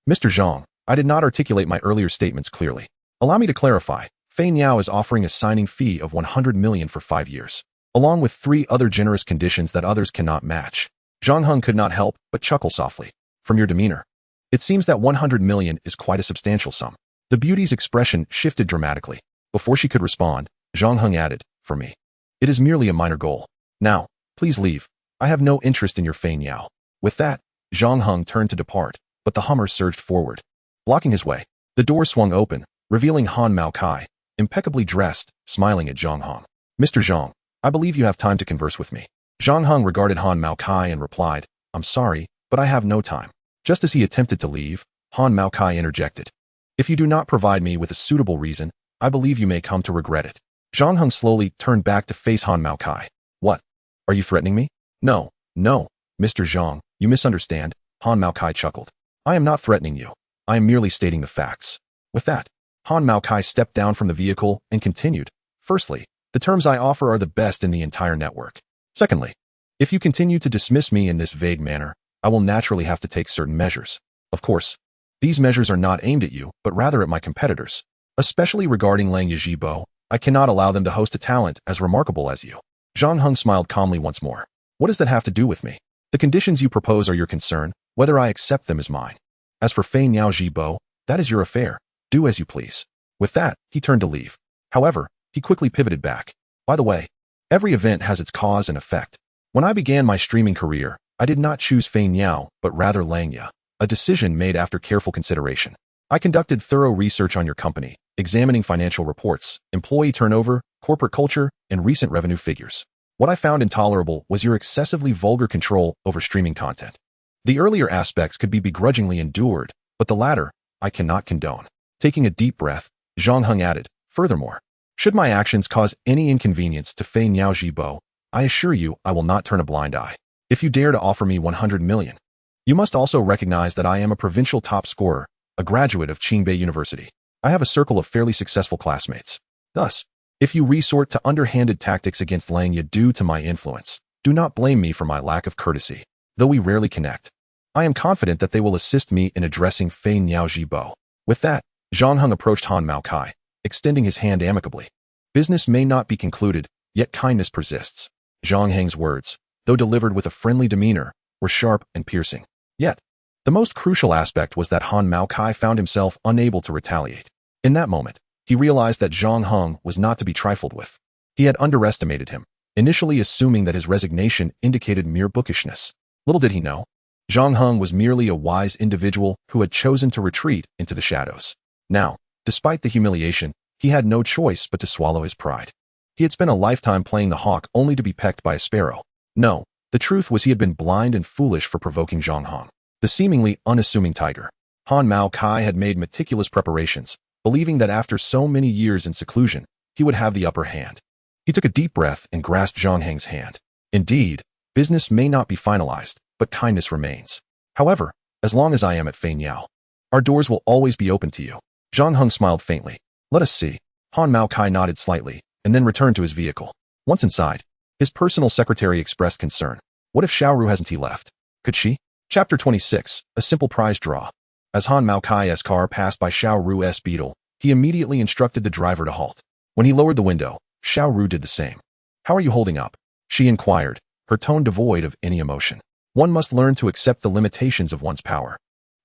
"Mr. Zhang, I did not articulate my earlier statements clearly. Allow me to clarify. Fei Niao is offering a signing fee of 100 million for 5 years, along with 3 other generous conditions that others cannot match." Zhang Heng could not help but chuckle softly. "From your demeanor, it seems that 100 million is quite a substantial sum." The beauty's expression shifted dramatically. Before she could respond, Zhang Heng added, "For me, it is merely a minor goal. Now, please leave. I have no interest in your Fei Niao." With that, Zhang Heng turned to depart, but the Hummer surged forward, blocking his way. The door swung open, revealing Han Maokai, impeccably dressed, smiling at Zhang Heng. "Mr. Zhang, I believe you have time to converse with me." Zhang Heng regarded Han Maokai and replied, "I'm sorry, but I have no time." Just as he attempted to leave, Han Maokai interjected, "If you do not provide me with a suitable reason, I believe you may come to regret it." Zhang Heng slowly turned back to face Han Maokai. "What? Are you threatening me?" No, Mr. Zhang, you misunderstand," Han Maokai chuckled. "I am not threatening you. I am merely stating the facts." With that, Han Maokai stepped down from the vehicle and continued, "Firstly, the terms I offer are the best in the entire network. Secondly, if you continue to dismiss me in this vague manner, I will naturally have to take certain measures. Of course, these measures are not aimed at you, but rather at my competitors. Especially regarding Lang Yijibo, I cannot allow them to host a talent as remarkable as you." Zhang Heng smiled calmly once more. "What does that have to do with me? The conditions you propose are your concern, whether I accept them is mine. As for Fei Niao Jibo, that is your affair. Do as you please." With that, he turned to leave. However, he quickly pivoted back. "By the way, every event has its cause and effect. When I began my streaming career, I did not choose Fei Niao, but rather Langya, a decision made after careful consideration. I conducted thorough research on your company, examining financial reports, employee turnover, corporate culture, and recent revenue figures. What I found intolerable was your excessively vulgar control over streaming content. The earlier aspects could be begrudgingly endured, but the latter, I cannot condone." Taking a deep breath, Zhang Heng added, "Furthermore, should my actions cause any inconvenience to Fei Niao Jibo, I assure you I will not turn a blind eye. If you dare to offer me 100 million, you must also recognize that I am a provincial top scorer, a graduate of Qingbei University. I have a circle of fairly successful classmates. Thus, if you resort to underhanded tactics against Langya due to my influence, do not blame me for my lack of courtesy. Though we rarely connect, I am confident that they will assist me in addressing Fei Niao Jibo." With that, Zhang Heng approached Han Maokai, extending his hand amicably. "Business may not be concluded, yet kindness persists." Zhang Heng's words, though delivered with a friendly demeanor, were sharp and piercing. Yet, the most crucial aspect was that Han Maokai found himself unable to retaliate. In that moment, he realized that Zhang Heng was not to be trifled with. He had underestimated him, initially assuming that his resignation indicated mere bookishness. Little did he know, Zhang Heng was merely a wise individual who had chosen to retreat into the shadows. Now, despite the humiliation, he had no choice but to swallow his pride. He had spent a lifetime playing the hawk only to be pecked by a sparrow. No, the truth was he had been blind and foolish for provoking Zhang Heng, the seemingly unassuming tiger. Han Maokai had made meticulous preparations, believing that after so many years in seclusion, he would have the upper hand. He took a deep breath and grasped Zhang Heng's hand. Indeed, Business may not be finalized, but kindness remains. However, as long as I am at Fei Niao, our doors will always be open to you. Zhang Heng smiled faintly. Let us see. Han Mao Kai nodded slightly, and then returned to his vehicle. Once inside, his personal secretary expressed concern. What if Xiaoru hasn't left? Could she? Chapter 26, A Simple Prize Draw. As Han Mao Kai's car passed by Xiaoru's Beetle, he immediately instructed the driver to halt. When he lowered the window, Xiaoru did the same. How are you holding up? She inquired, her tone devoid of any emotion. One must learn to accept the limitations of one's power.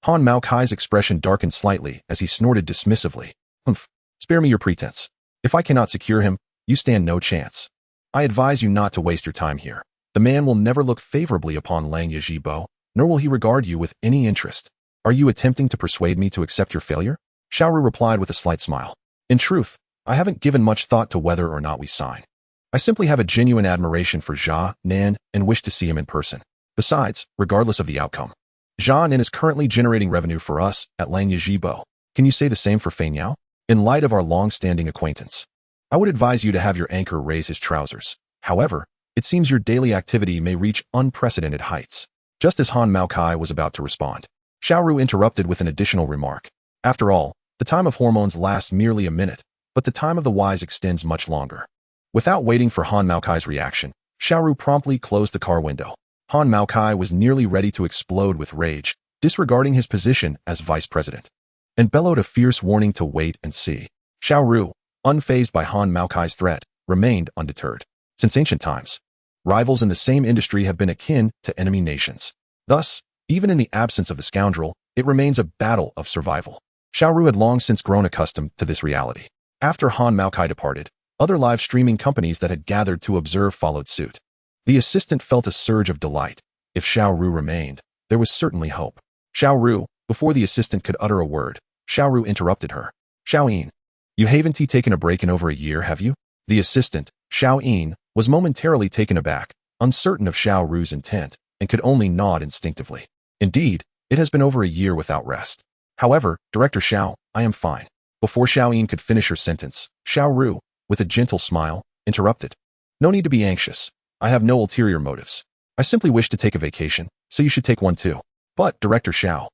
Han Mao Kai's expression darkened slightly as he snorted dismissively. Humph, spare me your pretense. If I cannot secure him, you stand no chance. I advise you not to waste your time here. The man will never look favorably upon Lang Yajibo, nor will he regard you with any interest. Are you attempting to persuade me to accept your failure? Xiaoru replied with a slight smile. In truth, I haven't given much thought to whether or not we sign. I simply have a genuine admiration for Jia Nan and wish to see him in person. Besides, regardless of the outcome, Jia Nan is currently generating revenue for us at Lang Yajibo. Can you say the same for Fei Niao? In light of our long-standing acquaintance, I would advise you to have your anchor raise his trousers. However, it seems your daily activity may reach unprecedented heights. Just as Han Mao Kai was about to respond, Xiaoru interrupted with an additional remark. After all, the time of hormones lasts merely a minute, but the time of the wise extends much longer. Without waiting for Han Mao Kai's reaction, Xiaoru promptly closed the car window. Han Mao Kai was nearly ready to explode with rage, disregarding his position as vice president, and bellowed a fierce warning to wait and see. Xiaoru, unfazed by Han Mao Kai's threat, remained undeterred. Since ancient times, rivals in the same industry have been akin to enemy nations. Thus, even in the absence of the scoundrel, it remains a battle of survival. Xiaoru had long since grown accustomed to this reality. After Han Mao Kai departed, other live streaming companies that had gathered to observe followed suit. The assistant felt a surge of delight. If Xiaoru remained, there was certainly hope. Xiaoru, before the assistant could utter a word, Xiaoru interrupted her. Xiaoyin, you haven't taken a break in over a year, have you? The assistant, Xiaoyin, was momentarily taken aback, uncertain of Xiaoru's intent, and could only nod instinctively. Indeed, it has been over a year without rest. However, Director Xiao, I am fine. Before Xiaoyin could finish her sentence, Xiaoru, with a gentle smile, interrupted. No need to be anxious. I have no ulterior motives. I simply wish to take a vacation, so you should take one too. But, Director Xiao,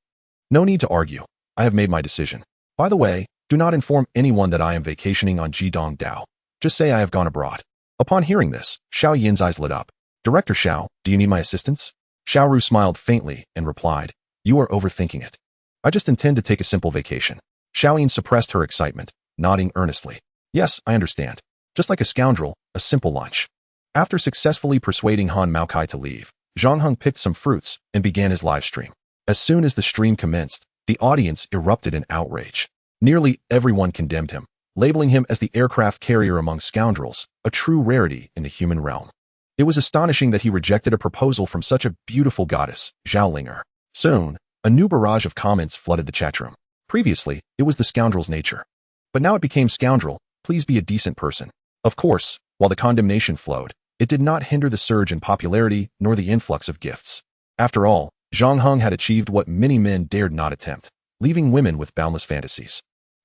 no need to argue. I have made my decision. By the way, do not inform anyone that I am vacationing on Jidong Dao. Just say I have gone abroad. Upon hearing this, Xiao Yin's eyes lit up. Director Xiao, do you need my assistance? Xiaoru smiled faintly and replied, you are overthinking it. I just intend to take a simple vacation. Xiao Yin suppressed her excitement, nodding earnestly. Yes, I understand. Just like a scoundrel, a simple lunch. After successfully persuading Han Mao Kai to leave, Zhang Heng picked some fruits and began his live stream. As soon as the stream commenced, the audience erupted in outrage. Nearly everyone condemned him, labeling him as the aircraft carrier among scoundrels, a true rarity in the human realm. It was astonishing that he rejected a proposal from such a beautiful goddess, Zhaolinger. Soon, a new barrage of comments flooded the chatroom. Previously, it was the scoundrel's nature. But now it became scoundrel, please be a decent person. Of course, while the condemnation flowed, it did not hinder the surge in popularity nor the influx of gifts. After all, Zhang Heng had achieved what many men dared not attempt, leaving women with boundless fantasies.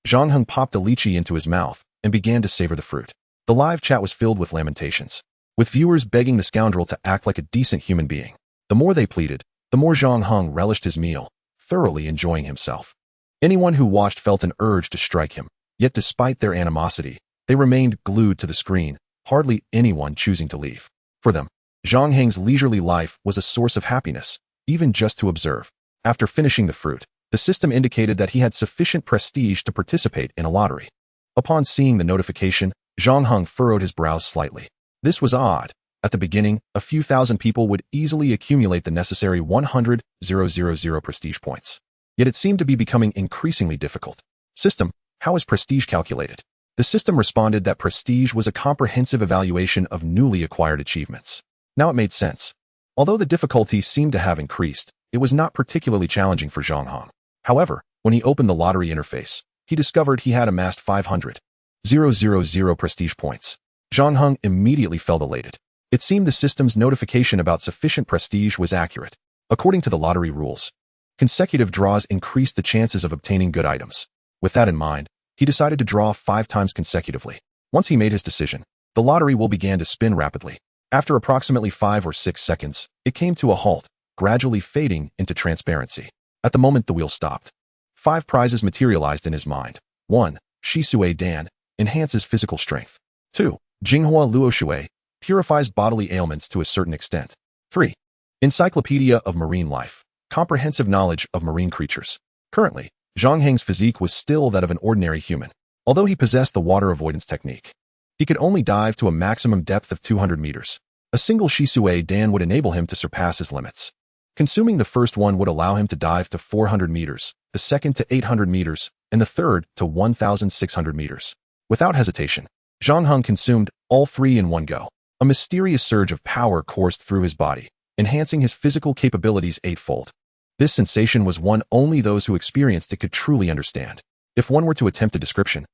Zhang Heng popped a lychee into his mouth and began to savor the fruit. The live chat was filled with lamentations, with viewers begging the scoundrel to act like a decent human being. The more they pleaded, the more Zhang Heng relished his meal, thoroughly enjoying himself. Anyone who watched felt an urge to strike him, yet despite their animosity, they remained glued to the screen, hardly anyone choosing to leave. For them, Zhang Heng's leisurely life was a source of happiness, even just to observe. After finishing the fruit, the system indicated that he had sufficient prestige to participate in a lottery. Upon seeing the notification, Zhang Heng furrowed his brows slightly. This was odd. At the beginning, a few thousand people would easily accumulate the necessary 100,000 prestige points. Yet it seemed to be becoming increasingly difficult. System, how is prestige calculated? The system responded that prestige was a comprehensive evaluation of newly acquired achievements. Now it made sense. Although the difficulty seemed to have increased, it was not particularly challenging for Zhang Heng. However, when he opened the lottery interface, he discovered he had amassed 500,000 prestige points. Zhang Heng immediately felt elated. It seemed the system's notification about sufficient prestige was accurate. According to the lottery rules, consecutive draws increased the chances of obtaining good items. With that in mind, he decided to draw 5 times consecutively. Once he made his decision, the lottery wheel began to spin rapidly. After approximately 5 or 6 seconds, it came to a halt, gradually fading into transparency. At the moment the wheel stopped, 5 prizes materialized in his mind. 1. Shisui Dan, enhances physical strength. 2. Jinghua Luoshui, purifies bodily ailments to a certain extent. 3. Encyclopedia of Marine Life, comprehensive knowledge of marine creatures. Currently, Zhang Heng's physique was still that of an ordinary human, although he possessed the water avoidance technique. He could only dive to a maximum depth of 200 meters. A single Shisui Dan would enable him to surpass his limits. Consuming the first one would allow him to dive to 400 meters, the second to 800 meters, and the third to 1,600 meters. Without hesitation, Zhang Heng consumed all 3 in one go. A mysterious surge of power coursed through his body, enhancing his physical capabilities 8-fold. This sensation was one only those who experienced it could truly understand. If one were to attempt a description,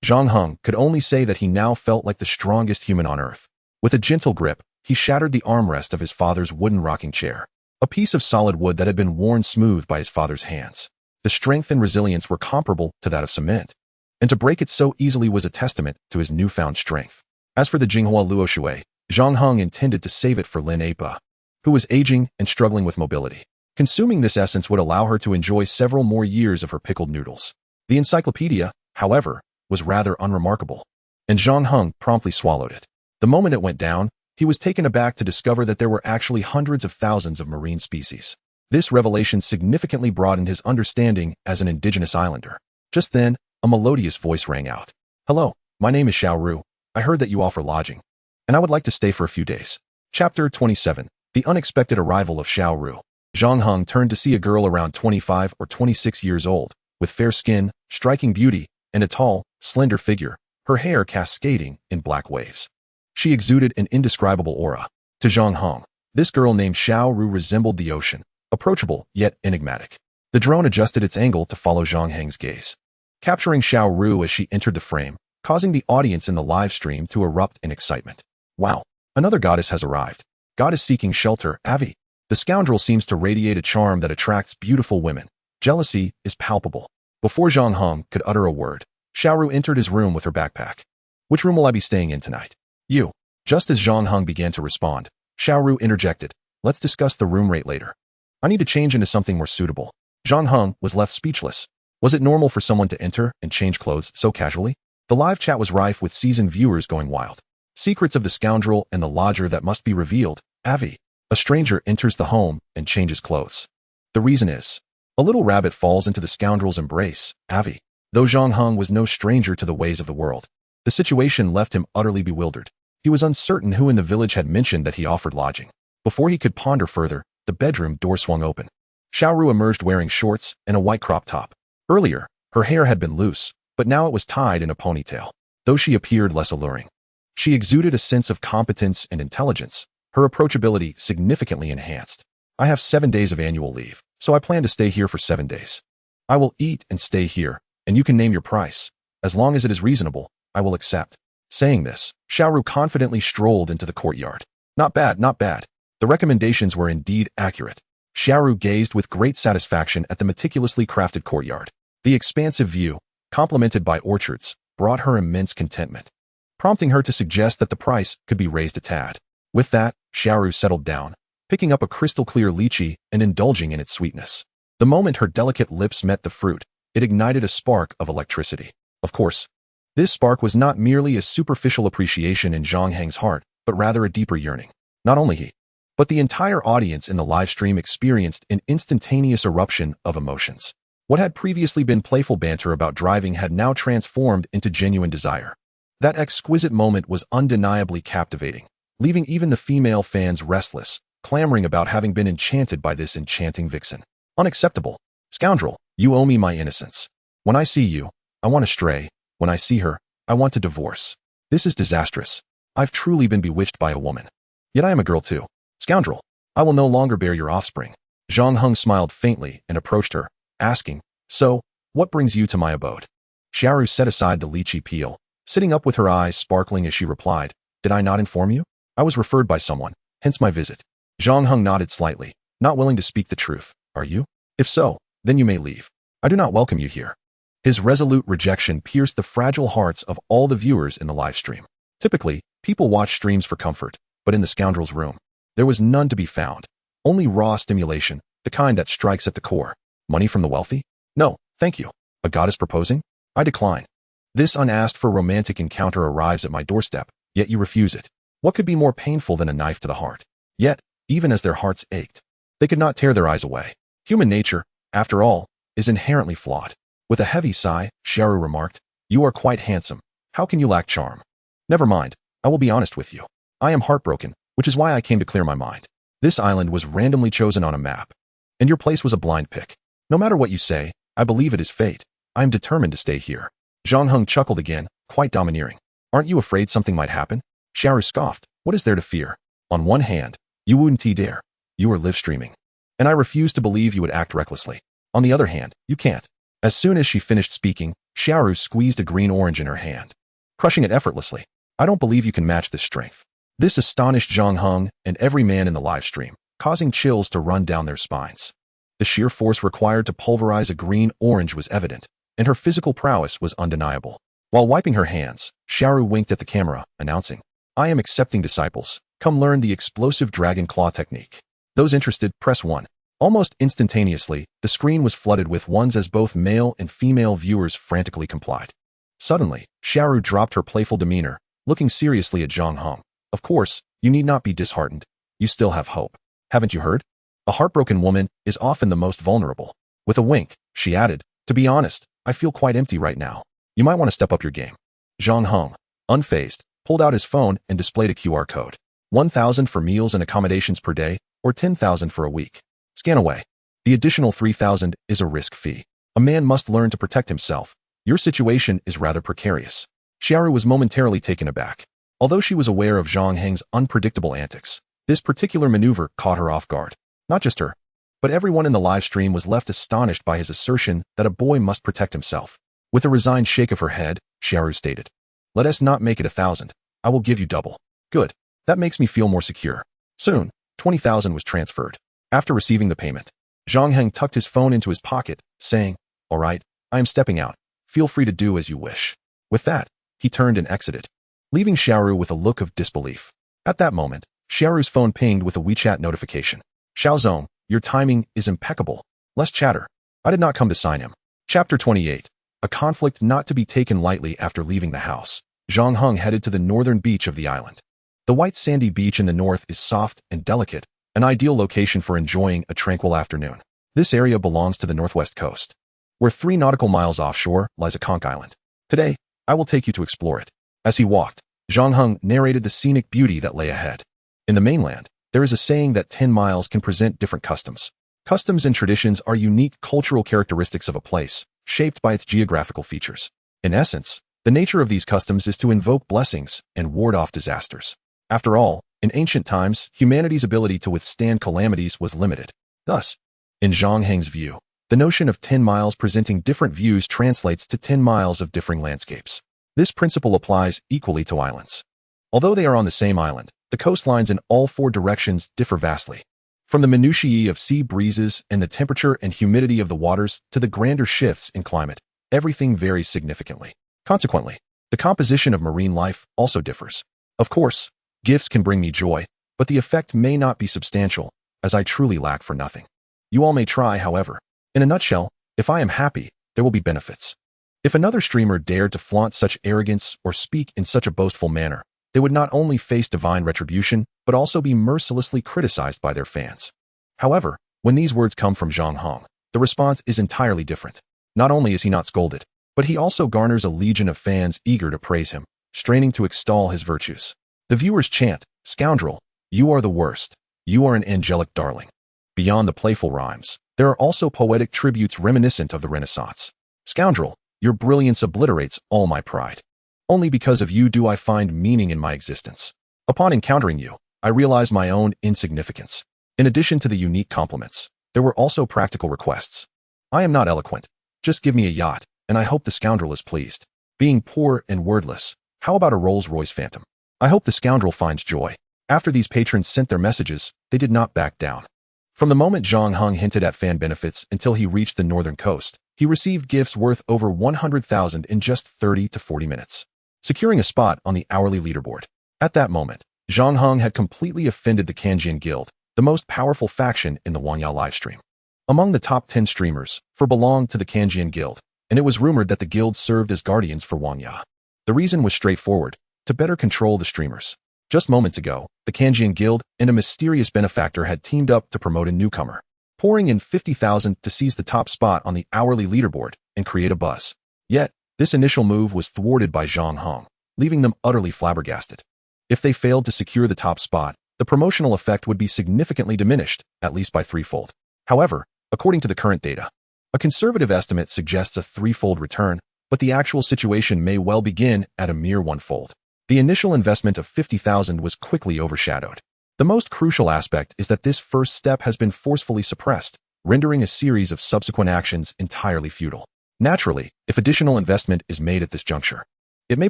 Zhang Heng could only say that he now felt like the strongest human on earth. With a gentle grip, he shattered the armrest of his father's wooden rocking chair, a piece of solid wood that had been worn smooth by his father's hands. The strength and resilience were comparable to that of cement, and to break it so easily was a testament to his newfound strength. As for the Jinghua Luoshui, Zhang Heng intended to save it for Lin Apa, who was aging and struggling with mobility. Consuming this essence would allow her to enjoy several more years of her pickled noodles. The encyclopedia, however, was rather unremarkable, and Zhang Heng promptly swallowed it. The moment it went down, he was taken aback to discover that there were actually hundreds of thousands of marine species. This revelation significantly broadened his understanding as an indigenous islander. Just then, a melodious voice rang out. "Hello, my name is Xiao Ru. I heard that you offer lodging, and I would like to stay for a few days." Chapter 27. The unexpected arrival of Xiao Ru. Zhang Heng turned to see a girl around 25 or 26 years old, with fair skin, striking beauty, and a tall, slender figure, her hair cascading in black waves. She exuded an indescribable aura. To Zhang Heng, this girl named Xiao Ru resembled the ocean, approachable yet enigmatic. The drone adjusted its angle to follow Zhang Heng's gaze, capturing Xiao Ru as she entered the frame, causing the audience in the live stream to erupt in excitement. "Wow, another goddess has arrived. Goddess seeking shelter, Avi." The scoundrel seems to radiate a charm that attracts beautiful women. Jealousy is palpable. Before Zhang Heng could utter a word, Xiao Ru entered his room with her backpack. "Which room will I be staying in tonight?" "You." Just as Zhang Heng began to respond, Xiao Ru interjected, "Let's discuss the room rate later. I need to change into something more suitable." Zhang Heng was left speechless. Was it normal for someone to enter and change clothes so casually? The live chat was rife with seasoned viewers going wild. Secrets of the scoundrel and the lodger that must be revealed. Avi. A stranger enters the home and changes clothes. The reason is, a little rabbit falls into the scoundrel's embrace. Avi. Though Zhang Heng was no stranger to the ways of the world, the situation left him utterly bewildered. He was uncertain who in the village had mentioned that he offered lodging. Before he could ponder further, the bedroom door swung open. Xiao Ru emerged wearing shorts and a white crop top. Earlier, her hair had been loose, but now it was tied in a ponytail. Though she appeared less alluring, she exuded a sense of competence and intelligence, her approachability significantly enhanced. "I have 7 days of annual leave, so I plan to stay here for 7 days. I will eat and stay here, and you can name your price. As long as it is reasonable, I will accept." Saying this, Xiao Ru confidently strolled into the courtyard. Not bad, not bad. The recommendations were indeed accurate. Xiao Ru gazed with great satisfaction at the meticulously crafted courtyard. The expansive view, complemented by orchards, brought her immense contentment, prompting her to suggest that the price could be raised a tad. With that, Xiao Ru settled down, picking up a crystal-clear lychee and indulging in its sweetness. The moment her delicate lips met the fruit, it ignited a spark of electricity. Of course, this spark was not merely a superficial appreciation in Zhang Heng's heart, but rather a deeper yearning. Not only he, but the entire audience in the live stream experienced an instantaneous eruption of emotions. What had previously been playful banter about driving had now transformed into genuine desire. That exquisite moment was undeniably captivating, leaving even the female fans restless, clamoring about having been enchanted by this enchanting vixen. "Unacceptable. Scoundrel, you owe me my innocence. When I see you, I want to stray. When I see her, I want to divorce. This is disastrous. I've truly been bewitched by a woman. Yet I am a girl too. Scoundrel, I will no longer bear your offspring." Zhang Heng smiled faintly and approached her, asking, "So, what brings you to my abode?" Xiao Ru set aside the lychee peel, sitting up with her eyes sparkling as she replied, "Did I not inform you? I was referred by someone, hence my visit." Zhang Heng nodded slightly, not willing to speak the truth. "Are you? If so, then you may leave. I do not welcome you here." His resolute rejection pierced the fragile hearts of all the viewers in the live stream. Typically, people watch streams for comfort, but in the scoundrel's room, there was none to be found. Only raw stimulation, the kind that strikes at the core. Money from the wealthy? No, thank you. A goddess proposing? I decline. This unasked-for romantic encounter arrives at my doorstep, yet you refuse it. What could be more painful than a knife to the heart? Yet, even as their hearts ached, they could not tear their eyes away. Human nature, after all, is inherently flawed. With a heavy sigh, Sharu remarked, "You are quite handsome. How can you lack charm?" "Never mind, I will be honest with you. I am heartbroken, which is why I came to clear my mind. This island was randomly chosen on a map, and your place was a blind pick. No matter what you say, I believe it is fate. I am determined to stay here." Zhang Heng chuckled again, quite domineering. "Aren't you afraid something might happen?" Sharu scoffed, "What is there to fear? On one hand, you wouldn't dare. You are live streaming. And I refuse to believe you would act recklessly. On the other hand, you can't." As soon as she finished speaking, Sharu squeezed a green orange in her hand, crushing it effortlessly. "I don't believe you can match this strength." This astonished Zhang Heng and every man in the live stream, causing chills to run down their spines. The sheer force required to pulverize a green orange was evident, and her physical prowess was undeniable. While wiping her hands, Sharu winked at the camera, announcing, "I am accepting disciples. Come learn the explosive dragon claw technique. Those interested, press 1. Almost instantaneously, the screen was flooded with ones as both male and female viewers frantically complied. Suddenly, Sharu dropped her playful demeanor, looking seriously at Zhang Heng. "Of course, you need not be disheartened. You still have hope. Haven't you heard? A heartbroken woman is often the most vulnerable." With a wink, she added, "To be honest, I feel quite empty right now. You might want to step up your game." Zhang Heng, unfazed, pulled out his phone and displayed a QR code. 1,000 for meals and accommodations per day, or 10,000 for a week. Scan away. The additional 3,000 is a risk fee. A man must learn to protect himself. Your situation is rather precarious. Sharu was momentarily taken aback. Although she was aware of Zhang Heng's unpredictable antics, this particular maneuver caught her off guard. Not just her, but everyone in the live stream was left astonished by his assertion that a boy must protect himself. With a resigned shake of her head, Sharu stated, "Let us not make it 1,000. I will give you double." "Good. That makes me feel more secure." Soon, 20,000 was transferred. After receiving the payment, Zhang Heng tucked his phone into his pocket, saying, "All right, I am stepping out. Feel free to do as you wish." With that, he turned and exited, leaving Sharu with a look of disbelief. At that moment, Sharu's phone pinged with a WeChat notification. "Xiaozong, your timing is impeccable. Less chatter. I did not come to sign him." Chapter 28. A conflict not to be taken lightly. After leaving the house, Zhang Heng headed to the northern beach of the island. The white sandy beach in the north is soft and delicate, an ideal location for enjoying a tranquil afternoon. This area belongs to the northwest coast, where 3 nautical miles offshore lies a conch island. "Today, I will take you to explore it." As he walked, Zhang Heng narrated the scenic beauty that lay ahead. In the mainland, there is a saying that 10 miles can present different customs. Customs and traditions are unique cultural characteristics of a place, shaped by its geographical features. In essence, the nature of these customs is to invoke blessings and ward off disasters. After all, in ancient times, humanity's ability to withstand calamities was limited. Thus, in Zhang Heng's view, the notion of 10 miles presenting different views translates to 10 miles of differing landscapes. This principle applies equally to islands. Although they are on the same island, the coastlines in all 4 directions differ vastly. From the minutiae of sea breezes and the temperature and humidity of the waters to the grander shifts in climate, everything varies significantly. Consequently, the composition of marine life also differs. Of course, gifts can bring me joy, but the effect may not be substantial, as I truly lack for nothing. You all may try, however. In a nutshell, if I am happy, there will be benefits. If another streamer dared to flaunt such arrogance or speak in such a boastful manner, they would not only face divine retribution, but also be mercilessly criticized by their fans. However, when these words come from Zhang Heng, the response is entirely different. Not only is he not scolded, but he also garners a legion of fans eager to praise him, straining to extol his virtues. The viewers chant, "Scoundrel, you are the worst. You are an angelic darling." Beyond the playful rhymes, there are also poetic tributes reminiscent of the Renaissance. "Scoundrel, your brilliance obliterates all my pride. Only because of you do I find meaning in my existence. Upon encountering you, I realize my own insignificance." In addition to the unique compliments, there were also practical requests. "I am not eloquent. Just give me a yacht, and I hope the scoundrel is pleased. Being poor and wordless, how about a Rolls-Royce Phantom? I hope the scoundrel finds joy." After these patrons sent their messages, they did not back down. From the moment Zhang Heng hinted at fan benefits until he reached the northern coast, he received gifts worth over 100,000 in just 30 to 40 minutes, securing a spot on the hourly leaderboard. At that moment, Zhang Heng had completely offended the Kanjian Guild, the most powerful faction in the Wanya livestream. Among the top 10 streamers, 4 belonged to the Kanjian Guild, and it was rumored that the guild served as guardians for Wanya. The reason was straightforward: to better control the streamers. Just moments ago, the Kanjian Guild and a mysterious benefactor had teamed up to promote a newcomer, pouring in 50,000 to seize the top spot on the hourly leaderboard and create a buzz. Yet, this initial move was thwarted by Zhang Heng, leaving them utterly flabbergasted. If they failed to secure the top spot, the promotional effect would be significantly diminished, at least by threefold. However, according to the current data, a conservative estimate suggests a threefold return, but the actual situation may well begin at a mere onefold. The initial investment of 50,000 was quickly overshadowed. The most crucial aspect is that this first step has been forcefully suppressed, rendering a series of subsequent actions entirely futile. Naturally, if additional investment is made at this juncture, it may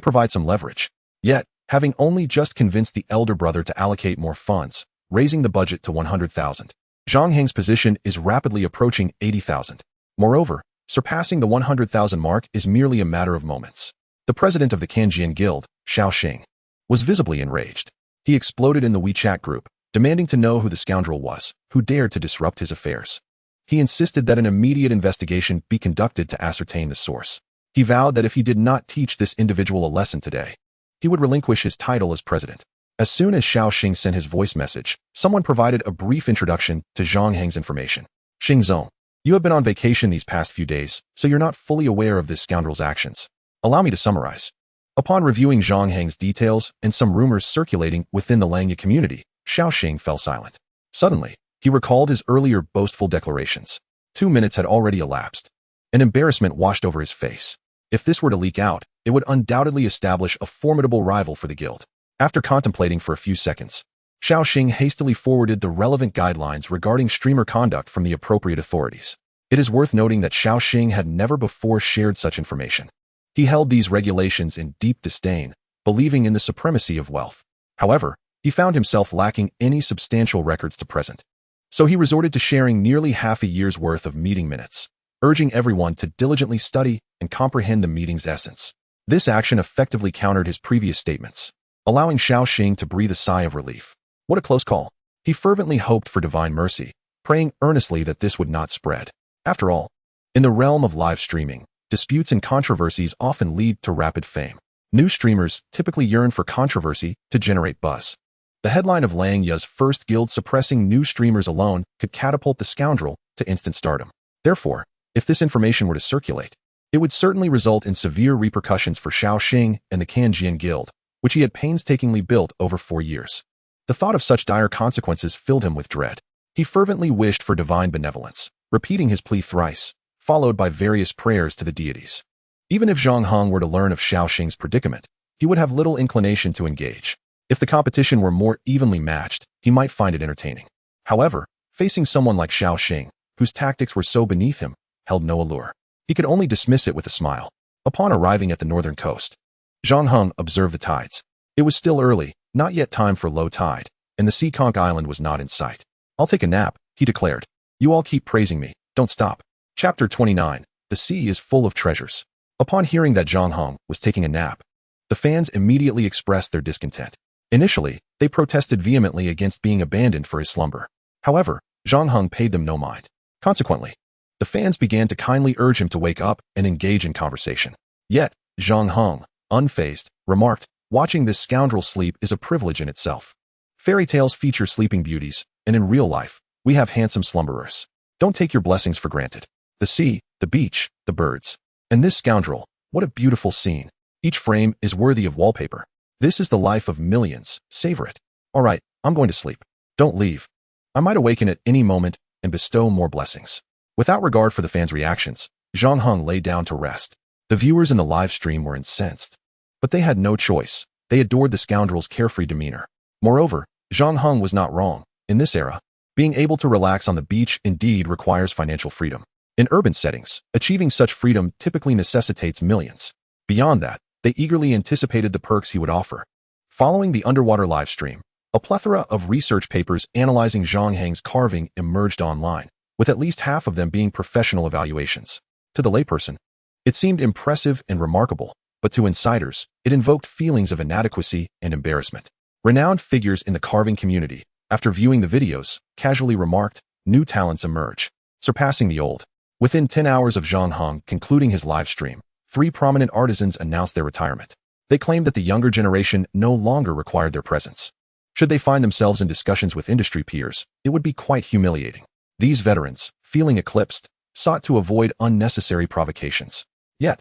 provide some leverage. Yet, having only just convinced the elder brother to allocate more funds, raising the budget to 100,000, Zhang Heng's position is rapidly approaching 80,000. Moreover, surpassing the 100,000 mark is merely a matter of moments. The president of the Kanjian Guild, Shipwreck, was visibly enraged. He exploded in the WeChat group, demanding to know who the scoundrel was, who dared to disrupt his affairs. He insisted that an immediate investigation be conducted to ascertain the source. He vowed that if he did not teach this individual a lesson today, he would relinquish his title as president. As soon as Shipwreck sent his voice message, someone provided a brief introduction to Zhang Heng's information. Xingzong, you have been on vacation these past few days, so you're not fully aware of this scoundrel's actions. Allow me to summarize. Upon reviewing Zhang Heng's details and some rumors circulating within the Langya community, Shipwreck fell silent. Suddenly, he recalled his earlier boastful declarations. 2 minutes had already elapsed. An embarrassment washed over his face. If this were to leak out, it would undoubtedly establish a formidable rival for the guild. After contemplating for a few seconds, Shipwreck hastily forwarded the relevant guidelines regarding streamer conduct from the appropriate authorities. It is worth noting that Shipwreck had never before shared such information. He held these regulations in deep disdain, believing in the supremacy of wealth. However, he found himself lacking any substantial records to present. So he resorted to sharing nearly half a year's worth of meeting minutes, urging everyone to diligently study and comprehend the meeting's essence. This action effectively countered his previous statements, allowing Shipwreck to breathe a sigh of relief. What a close call. He fervently hoped for divine mercy, praying earnestly that this would not spread. After all, in the realm of live streaming, disputes and controversies often lead to rapid fame. New streamers typically yearn for controversy to generate buzz. The headline of Langya's first guild suppressing new streamers alone could catapult the scoundrel to instant stardom. Therefore, if this information were to circulate, it would certainly result in severe repercussions for Shipwreck and the Kanjian Guild, which he had painstakingly built over 4 years. The thought of such dire consequences filled him with dread. He fervently wished for divine benevolence, repeating his plea thrice, followed by various prayers to the deities. Even if Zhang Heng were to learn of Shipwreck's predicament, he would have little inclination to engage. If the competition were more evenly matched, he might find it entertaining. However, facing someone like Shipwreck, whose tactics were so beneath him, held no allure. He could only dismiss it with a smile. Upon arriving at the northern coast, Zhang Heng observed the tides. It was still early, not yet time for low tide, and the sea conch island was not in sight. I'll take a nap, he declared. You all keep praising me, don't stop. Chapter 29. The sea is full of treasures. Upon hearing that Zhang Heng was taking a nap, the fans immediately expressed their discontent. Initially, they protested vehemently against being abandoned for his slumber. However, Zhang Heng paid them no mind. Consequently, the fans began to kindly urge him to wake up and engage in conversation. Yet, Zhang Heng, unfazed, remarked, watching this scoundrel sleep is a privilege in itself. Fairy tales feature sleeping beauties, and in real life, we have handsome slumberers. Don't take your blessings for granted. The sea, the beach, the birds. And this scoundrel, what a beautiful scene. Each frame is worthy of wallpaper. This is the life of millions, savor it. All right, I'm going to sleep. Don't leave. I might awaken at any moment and bestow more blessings. Without regard for the fans' reactions, Zhang Heng lay down to rest. The viewers in the live stream were incensed. But they had no choice. They adored the scoundrel's carefree demeanor. Moreover, Zhang Heng was not wrong. In this era, being able to relax on the beach indeed requires financial freedom. In urban settings, achieving such freedom typically necessitates millions. Beyond that, they eagerly anticipated the perks he would offer. Following the underwater live stream, a plethora of research papers analyzing Zhang Heng's carving emerged online, with at least half of them being professional evaluations. To the layperson, it seemed impressive and remarkable, but to insiders, it invoked feelings of inadequacy and embarrassment. Renowned figures in the carving community, after viewing the videos, casually remarked, new talents emerge, surpassing the old. Within 10 hours of Zhang Heng concluding his live stream, 3 prominent artisans announced their retirement. They claimed that the younger generation no longer required their presence. Should they find themselves in discussions with industry peers, it would be quite humiliating. These veterans, feeling eclipsed, sought to avoid unnecessary provocations. Yet,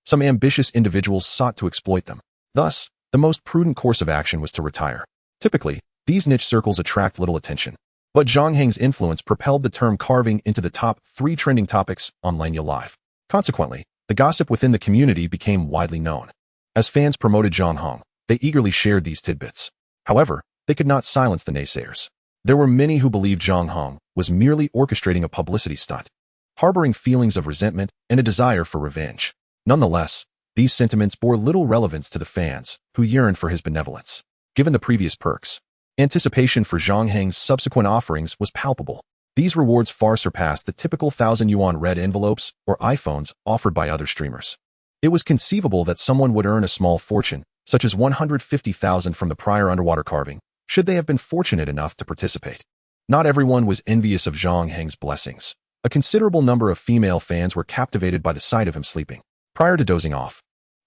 some ambitious individuals sought to exploit them. Thus, the most prudent course of action was to retire. Typically, these niche circles attract little attention. But Zhang Heng's influence propelled the term carving into the top 3 trending topics on Lenya Live. Consequently, the gossip within the community became widely known. As fans promoted Zhang Heng, they eagerly shared these tidbits. However, they could not silence the naysayers. There were many who believed Zhang Heng was merely orchestrating a publicity stunt, harboring feelings of resentment and a desire for revenge. Nonetheless, these sentiments bore little relevance to the fans, who yearned for his benevolence. Given the previous perks, anticipation for Zhang Heng's subsequent offerings was palpable. These rewards far surpassed the typical 1,000 yuan red envelopes or iPhones offered by other streamers. It was conceivable that someone would earn a small fortune, such as 150,000 from the prior underwater carving, should they have been fortunate enough to participate. Not everyone was envious of Zhang Heng's blessings. A considerable number of female fans were captivated by the sight of him sleeping. Prior to dozing off,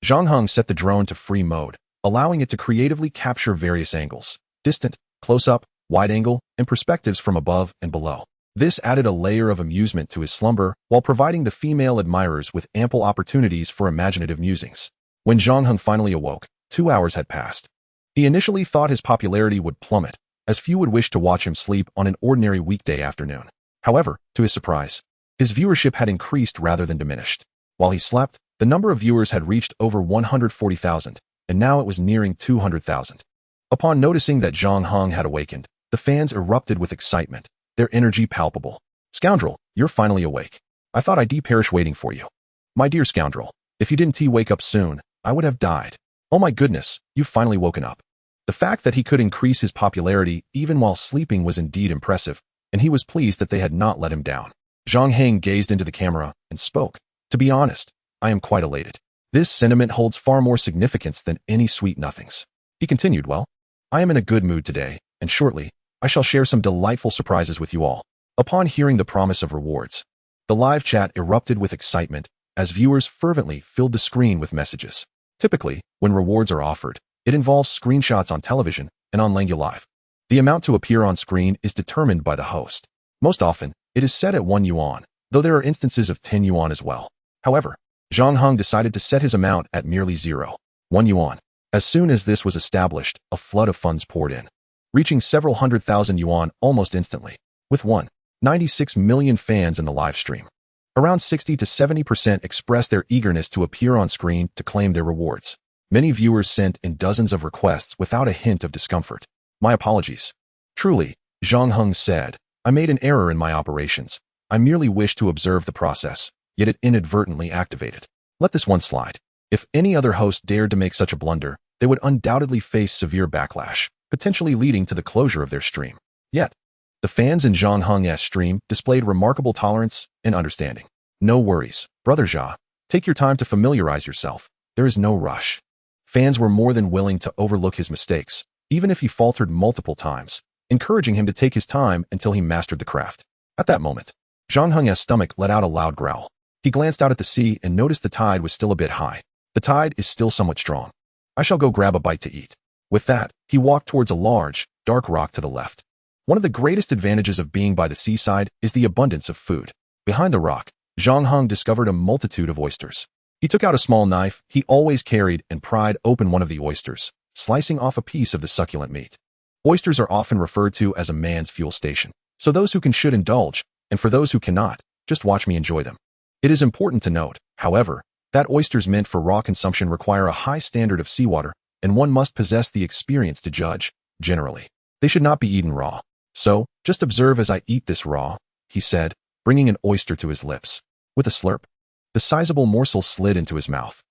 Zhang Heng set the drone to free mode, allowing it to creatively capture various angles, distant, close-up, wide-angle, and perspectives from above and below. This added a layer of amusement to his slumber while providing the female admirers with ample opportunities for imaginative musings. When Zhang Heng finally awoke, 2 hours had passed. He initially thought his popularity would plummet, as few would wish to watch him sleep on an ordinary weekday afternoon. However, to his surprise, his viewership had increased rather than diminished. While he slept, the number of viewers had reached over 140,000, and now it was nearing 200,000. Upon noticing that Zhang Heng had awakened, the fans erupted with excitement, their energy palpable. "Scoundrel, you're finally awake. I thought I'd perish waiting for you. My dear scoundrel, if you didn't wake up soon, I would have died. Oh my goodness, you've finally woken up." The fact that he could increase his popularity even while sleeping was indeed impressive, and he was pleased that they had not let him down. Zhang Heng gazed into the camera and spoke. "To be honest, I am quite elated. This sentiment holds far more significance than any sweet nothings." He continued, "Well, I am in a good mood today, and shortly, I shall share some delightful surprises with you all." Upon hearing the promise of rewards, the live chat erupted with excitement as viewers fervently filled the screen with messages. Typically, when rewards are offered, it involves screenshots on television and on Lenya Live. The amount to appear on screen is determined by the host. Most often, it is set at 1 yuan, though there are instances of 10 yuan as well. However, Zhang Heng decided to set his amount at merely 1 yuan. As soon as this was established, a flood of funds poured in, reaching several 100,000 yuan almost instantly. With 1.96 million fans in the live stream, around 60 to 70% expressed their eagerness to appear on screen to claim their rewards. Many viewers sent in dozens of requests without a hint of discomfort. "My apologies. Truly," Zhang Heng said, "I made an error in my operations. I merely wished to observe the process, yet it inadvertently activated. Let this one slide." If any other host dared to make such a blunder, they would undoubtedly face severe backlash, potentially leading to the closure of their stream. Yet, the fans in Zhang Heng's stream displayed remarkable tolerance and understanding. "No worries, Brother Jia. Take your time to familiarize yourself. There is no rush." Fans were more than willing to overlook his mistakes, even if he faltered multiple times, encouraging him to take his time until he mastered the craft. At that moment, Zhang Heng's stomach let out a loud growl. He glanced out at the sea and noticed the tide was still a bit high. "The tide is still somewhat strong. I shall go grab a bite to eat." With that, he walked towards a large, dark rock to the left. One of the greatest advantages of being by the seaside is the abundance of food. Behind the rock, Zhang Heng discovered a multitude of oysters. He took out a small knife he always carried and pried open one of the oysters, slicing off a piece of the succulent meat. Oysters are often referred to as a man's fuel station, so those who can should indulge, and for those who cannot, just watch me enjoy them. It is important to note, however, that oysters meant for raw consumption require a high standard of seawater, and one must possess the experience to judge. Generally, they should not be eaten raw. "So, just observe as I eat this raw," he said, bringing an oyster to his lips. With a slurp, the sizable morsel slid into his mouth.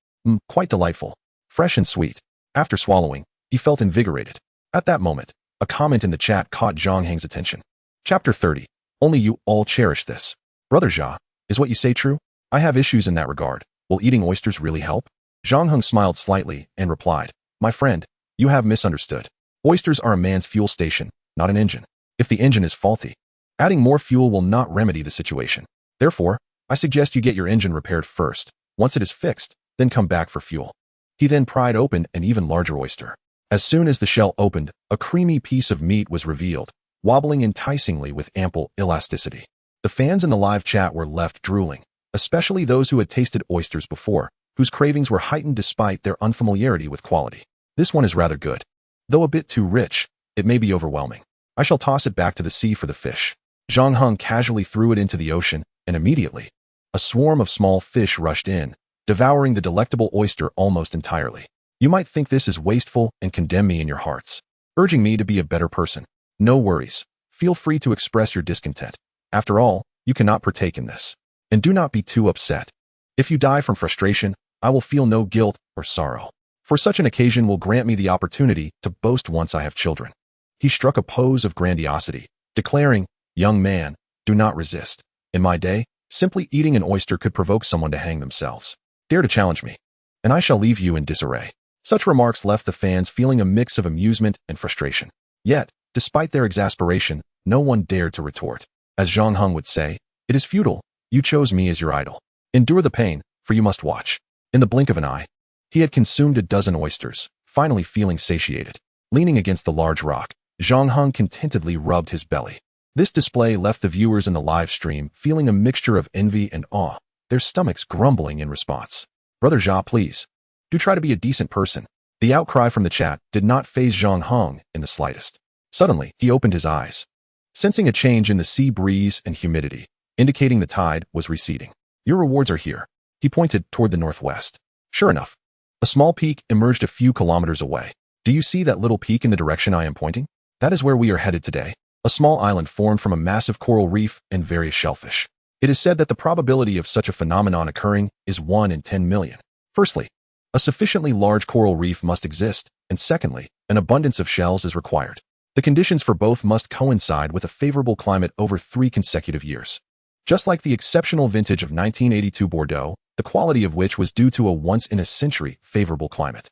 Quite delightful, fresh and sweet. After swallowing, he felt invigorated. At that moment, a comment in the chat caught Zhang Heng's attention. Chapter 30. Only you all cherish this. Brother Jia, is what you say true? I have issues in that regard. Will eating oysters really help? Zhang Heng smiled slightly and replied, "My friend, you have misunderstood. Oysters are a man's fuel station, not an engine. If the engine is faulty, adding more fuel will not remedy the situation. Therefore, I suggest you get your engine repaired first. Once it is fixed, then come back for fuel. He then pried open an even larger oyster. As soon as the shell opened, a creamy piece of meat was revealed, wobbling enticingly with ample elasticity. The fans in the live chat were left drooling, especially those who had tasted oysters before, whose cravings were heightened despite their unfamiliarity with quality. This one is rather good. Though a bit too rich, it may be overwhelming. I shall toss it back to the sea for the fish. Zhang Heng casually threw it into the ocean, and immediately, a swarm of small fish rushed in, devouring the delectable oyster almost entirely. You might think this is wasteful and condemn me in your hearts, urging me to be a better person. No worries. Feel free to express your discontent. After all, you cannot partake in this. And do not be too upset. If you die from frustration, I will feel no guilt or sorrow. For such an occasion will grant me the opportunity to boast once I have children. He struck a pose of grandiosity, declaring, "Young man, do not resist. In my day, simply eating an oyster could provoke someone to hang themselves. Dare to challenge me, and I shall leave you in disarray." Such remarks left the fans feeling a mix of amusement and frustration. Yet, despite their exasperation, no one dared to retort. As Zhang Heng would say, "It is futile. You chose me as your idol. Endure the pain, for you must watch." In the blink of an eye, he had consumed a dozen oysters, finally feeling satiated. Leaning against the large rock, Zhang Heng contentedly rubbed his belly. This display left the viewers in the live stream feeling a mixture of envy and awe, their stomachs grumbling in response. "Brother Zha, please. Do try to be a decent person." The outcry from the chat did not faze Zhang Heng in the slightest. Suddenly, he opened his eyes, sensing a change in the sea breeze and humidity, indicating the tide was receding. "Your rewards are here." He pointed toward the northwest. Sure enough, a small peak emerged a few kilometers away. "Do you see that little peak in the direction I am pointing? That is where we are headed today." A small island formed from a massive coral reef and various shellfish. It is said that the probability of such a phenomenon occurring is 1 in 10 million. Firstly, a sufficiently large coral reef must exist, and secondly, an abundance of shells is required. The conditions for both must coincide with a favorable climate over 3 consecutive years. Just like the exceptional vintage of 1982 Bordeaux, the quality of which was due to a once-in-a-century favorable climate.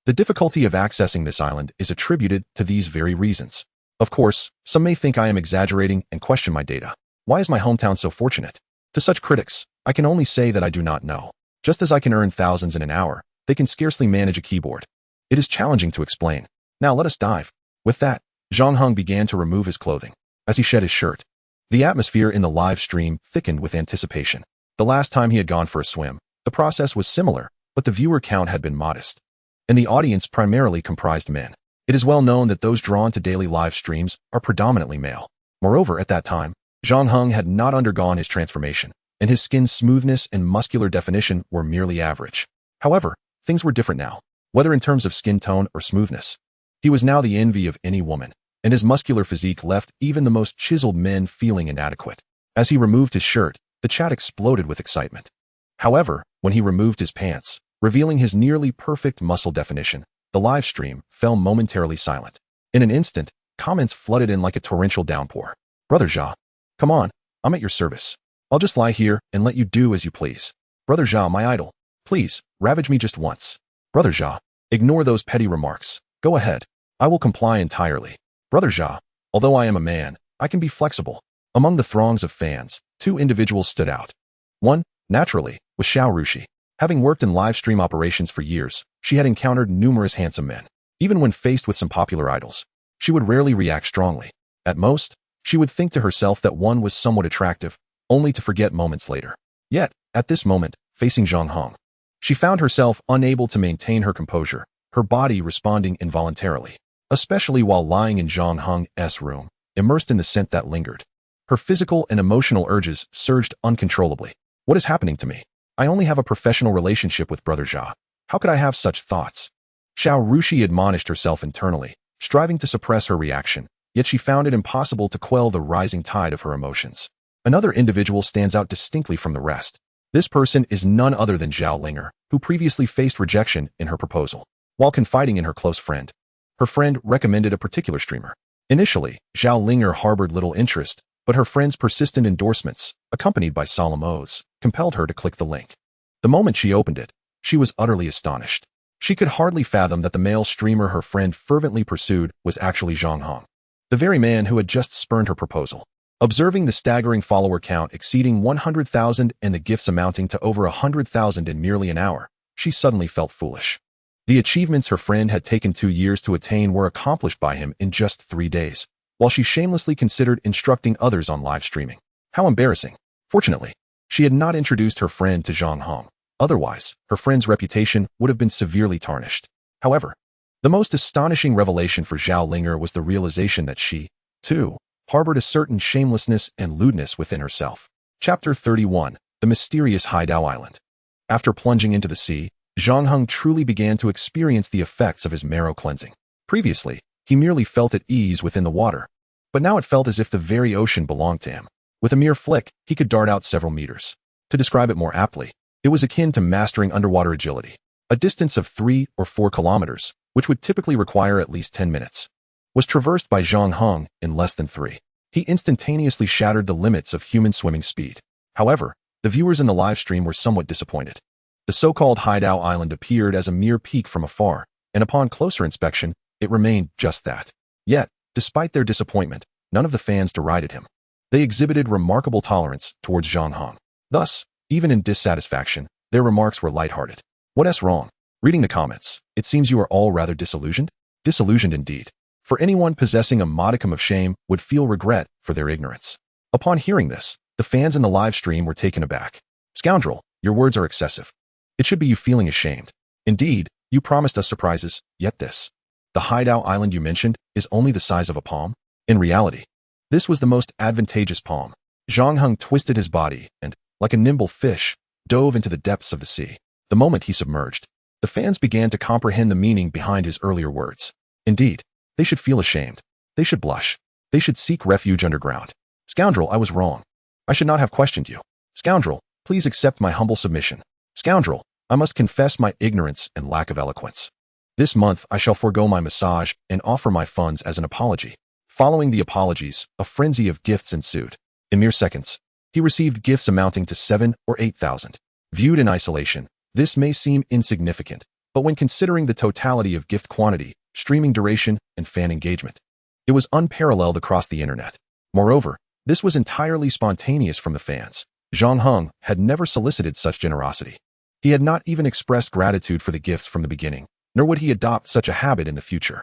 The difficulty of accessing this island is attributed to these very reasons. Of course, some may think I am exaggerating and question my data. Why is my hometown so fortunate? To such critics, I can only say that I do not know. Just as I can earn thousands in an hour, they can scarcely manage a keyboard. It is challenging to explain. Now let us dive. With that, Zhang Heng began to remove his clothing. As he shed his shirt, the atmosphere in the live stream thickened with anticipation. The last time he had gone for a swim, the process was similar, but the viewer count had been modest, and the audience primarily comprised men. It is well known that those drawn to daily live streams are predominantly male. Moreover, at that time, Zhang Heng had not undergone his transformation, and his skin's smoothness and muscular definition were merely average. However, things were different now, whether in terms of skin tone or smoothness. He was now the envy of any woman, and his muscular physique left even the most chiseled men feeling inadequate. As he removed his shirt, the chat exploded with excitement. However, when he removed his pants, revealing his nearly perfect muscle definition, the live stream fell momentarily silent. In an instant, comments flooded in like a torrential downpour. "Brother Zha, come on, I'm at your service. I'll just lie here and let you do as you please. Brother Zha, my idol, please, ravage me just once. Brother Zha, ignore those petty remarks. Go ahead. I will comply entirely. Brother Zha, although I am a man, I can be flexible." Among the throngs of fans, 2 individuals stood out. One, naturally, was Xiao Rushi. Having worked in live stream operations for years, she had encountered numerous handsome men. Even when faced with some popular idols, she would rarely react strongly. At most, she would think to herself that one was somewhat attractive, only to forget moments later. Yet, at this moment, facing Zhang Heng, she found herself unable to maintain her composure, her body responding involuntarily, especially while lying in Zhang Heng's room, immersed in the scent that lingered. Her physical and emotional urges surged uncontrollably. What is happening to me? I only have a professional relationship with Brother Zha. How could I have such thoughts? Xiao Rushi admonished herself internally, striving to suppress her reaction, yet she found it impossible to quell the rising tide of her emotions. Another individual stands out distinctly from the rest. This person is none other than Zhao Linger, who previously faced rejection in her proposal. While confiding in her close friend, her friend recommended a particular streamer. Initially, Zhao Linger harbored little interest, but her friend's persistent endorsements, accompanied by solemn oaths, compelled her to click the link. The moment she opened it, she was utterly astonished. She could hardly fathom that the male streamer her friend fervently pursued was actually Zhang Heng, the very man who had just spurned her proposal. Observing the staggering follower count exceeding 100,000 and the gifts amounting to over 100,000 in merely an hour, she suddenly felt foolish. The achievements her friend had taken 2 years to attain were accomplished by him in just 3 days, while she shamelessly considered instructing others on live streaming. How embarrassing. Fortunately, she had not introduced her friend to Zhang Heng. Otherwise, her friend's reputation would have been severely tarnished. However, the most astonishing revelation for Zhao Linger was the realization that she, too, harbored a certain shamelessness and lewdness within herself. Chapter 31. The Mysterious Haidao Island. After plunging into the sea, Zhang Heng truly began to experience the effects of his marrow cleansing. Previously, he merely felt at ease within the water, but now it felt as if the very ocean belonged to him. With a mere flick, he could dart out several meters. To describe it more aptly, it was akin to mastering underwater agility. A distance of 3 or 4 kilometers, which would typically require at least 10 minutes, was traversed by Zhang Heng in less than 3. He instantaneously shattered the limits of human swimming speed. However, the viewers in the live stream were somewhat disappointed. The so-called Haidao Island appeared as a mere peak from afar, and upon closer inspection, it remained just that. Yet, despite their disappointment, none of the fans derided him. They exhibited remarkable tolerance towards Zhang Heng. Thus, even in dissatisfaction, their remarks were lighthearted. What's wrong? Reading the comments, it seems you are all rather disillusioned? Disillusioned indeed. For anyone possessing a modicum of shame would feel regret for their ignorance. Upon hearing this, the fans in the live stream were taken aback. Scoundrel, your words are excessive. It should be you feeling ashamed. Indeed, you promised us surprises, yet this. The Haidao Island you mentioned is only the size of a palm? In reality, this was the most advantageous palm. Zhang Heng twisted his body and, like a nimble fish, dove into the depths of the sea. The moment he submerged, the fans began to comprehend the meaning behind his earlier words. Indeed, they should feel ashamed. They should blush. They should seek refuge underground. Scoundrel, I was wrong. I should not have questioned you. Scoundrel, please accept my humble submission. Scoundrel, I must confess my ignorance and lack of eloquence. This month I shall forego my massage and offer my funds as an apology. Following the apologies, a frenzy of gifts ensued. In mere seconds, he received gifts amounting to 7 or 8,000. Viewed in isolation, this may seem insignificant, but when considering the totality of gift quantity, streaming duration, and fan engagement, it was unparalleled across the internet. Moreover, this was entirely spontaneous from the fans. Zhang Heng had never solicited such generosity. He had not even expressed gratitude for the gifts from the beginning, nor would he adopt such a habit in the future.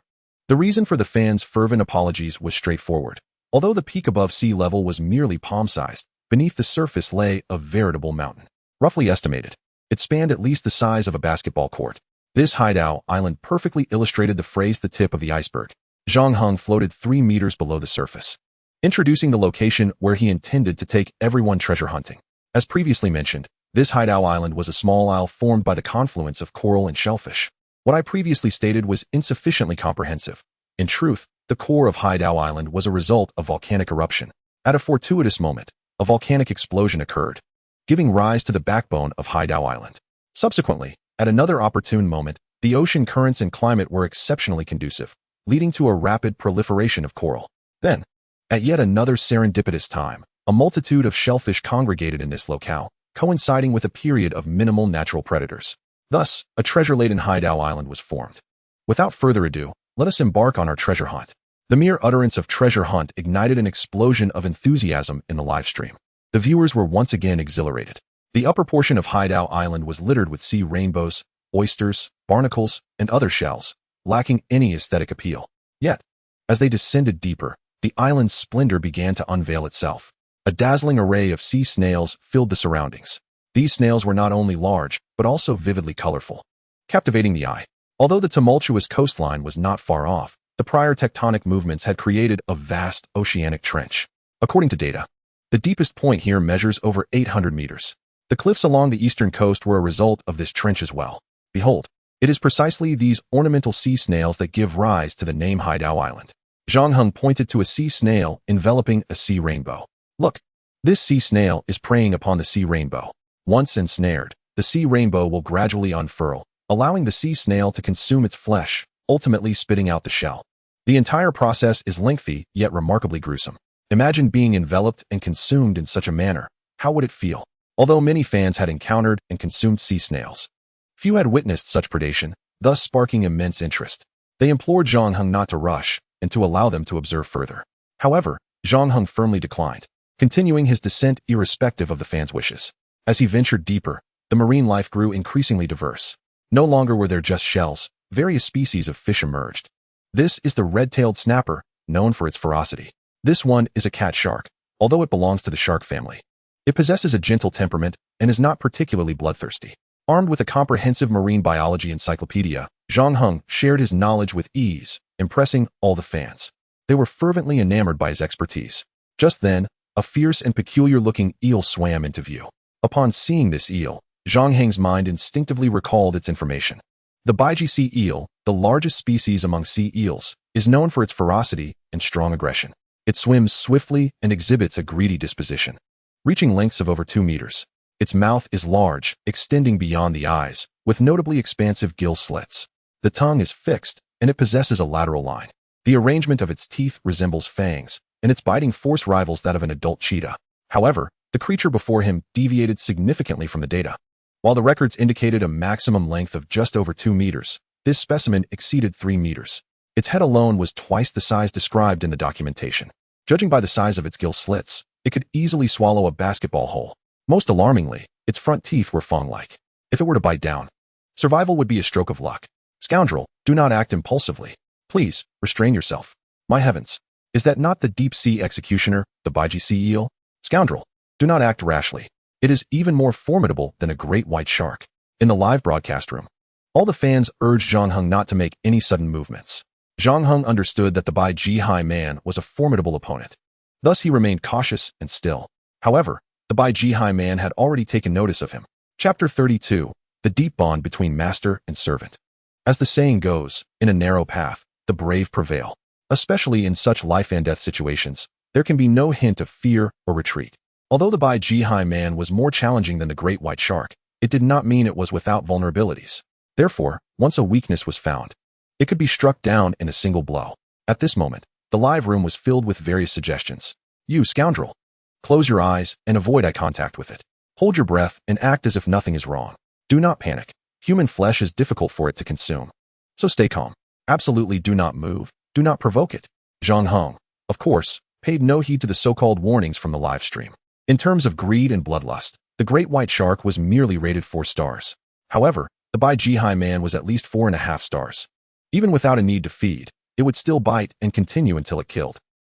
The reason for the fans' fervent apologies was straightforward. Although the peak above sea level was merely palm-sized, beneath the surface lay a veritable mountain. Roughly estimated, it spanned at least the size of a basketball court. This Haidao Island perfectly illustrated the phrase the tip of the iceberg. Zhang Heng floated 3 meters below the surface, introducing the location where he intended to take everyone treasure hunting. As previously mentioned, this Haidao Island was a small isle formed by the confluence of coral and shellfish. What I previously stated was insufficiently comprehensive. In truth, the core of Haidao Island was a result of volcanic eruption. At a fortuitous moment, a volcanic explosion occurred, giving rise to the backbone of Haidao Island. Subsequently, at another opportune moment, the ocean currents and climate were exceptionally conducive, leading to a rapid proliferation of coral. Then, at yet another serendipitous time, a multitude of shellfish congregated in this locale, coinciding with a period of minimal natural predators. Thus, a treasure-laden Haidao Island was formed. Without further ado, let us embark on our treasure hunt. The mere utterance of treasure hunt ignited an explosion of enthusiasm in the live stream. The viewers were once again exhilarated. The upper portion of Haidao Island was littered with sea rainbows, oysters, barnacles, and other shells, lacking any aesthetic appeal. Yet, as they descended deeper, the island's splendor began to unveil itself. A dazzling array of sea snails filled the surroundings. These snails were not only large, but also vividly colorful, captivating the eye. Although the tumultuous coastline was not far off, the prior tectonic movements had created a vast oceanic trench. According to data, the deepest point here measures over 800 meters. The cliffs along the eastern coast were a result of this trench as well. Behold, it is precisely these ornamental sea snails that give rise to the name Haidao Island. Zhang Heng pointed to a sea snail enveloping a sea rainbow. Look, this sea snail is preying upon the sea rainbow. Once ensnared, the sea rainbow will gradually unfurl, allowing the sea snail to consume its flesh, ultimately spitting out the shell. The entire process is lengthy, yet remarkably gruesome. Imagine being enveloped and consumed in such a manner. How would it feel? Although many fans had encountered and consumed sea snails, few had witnessed such predation. thus sparking immense interest. They implored Zhang Heng not to rush and to allow them to observe further. However, Zhang Heng firmly declined, continuing his descent irrespective of the fans' wishes. As he ventured deeper, the marine life grew increasingly diverse. No longer were there just shells, various species of fish emerged. This is the red-tailed snapper, known for its ferocity. This one is a cat shark, although it belongs to the shark family. It possesses a gentle temperament and is not particularly bloodthirsty. Armed with a comprehensive marine biology encyclopedia, Zhang Heng shared his knowledge with ease, impressing all the fans. They were fervently enamored by his expertise. Just then, a fierce and peculiar-looking eel swam into view. Upon seeing this eel, Zhang Heng's mind instinctively recalled its information. The Baiji sea eel, the largest species among sea eels, is known for its ferocity and strong aggression. It swims swiftly and exhibits a greedy disposition, reaching lengths of over 2 meters. Its mouth is large, extending beyond the eyes, with notably expansive gill slits. The tongue is fixed, and it possesses a lateral line. The arrangement of its teeth resembles fangs, and its biting force rivals that of an adult cheetah. However, the creature before him deviated significantly from the data. While the records indicated a maximum length of just over 2 meters, this specimen exceeded 3 meters. Its head alone was twice the size described in the documentation. Judging by the size of its gill slits, it could easily swallow a basketball hole. Most alarmingly, its front teeth were fang-like. If it were to bite down, survival would be a stroke of luck. Scoundrel, do not act impulsively. Please, restrain yourself. My heavens, is that not the deep-sea executioner, the Baiji sea eel? Scoundrel, do not act rashly. It is even more formidable than a great white shark. In the live broadcast room, all the fans urged Zhang Heng not to make any sudden movements. Zhang Heng understood that the Baiji man was a formidable opponent. Thus he remained cautious and still. However, the Baiji man had already taken notice of him. Chapter 32, The Deep Bond Between Master and Servant. As the saying goes, in a narrow path, the brave prevail. Especially in such life-and-death situations, there can be no hint of fear or retreat. Although the Baiji man was more challenging than the great white shark, it did not mean it was without vulnerabilities. Therefore, once a weakness was found, it could be struck down in a single blow. At this moment, the live room was filled with various suggestions. You scoundrel! Close your eyes and avoid eye contact with it. Hold your breath and act as if nothing is wrong. Do not panic. Human flesh is difficult for it to consume. So stay calm. Absolutely do not move. Do not provoke it. Zhang Heng, of course, paid no heed to the so-called warnings from the live stream. In terms of greed and bloodlust, the great white shark was merely rated 4 stars. However, the Baiji man was at least 4.5 stars. Even without a need to feed, it would still bite and continue until it killed.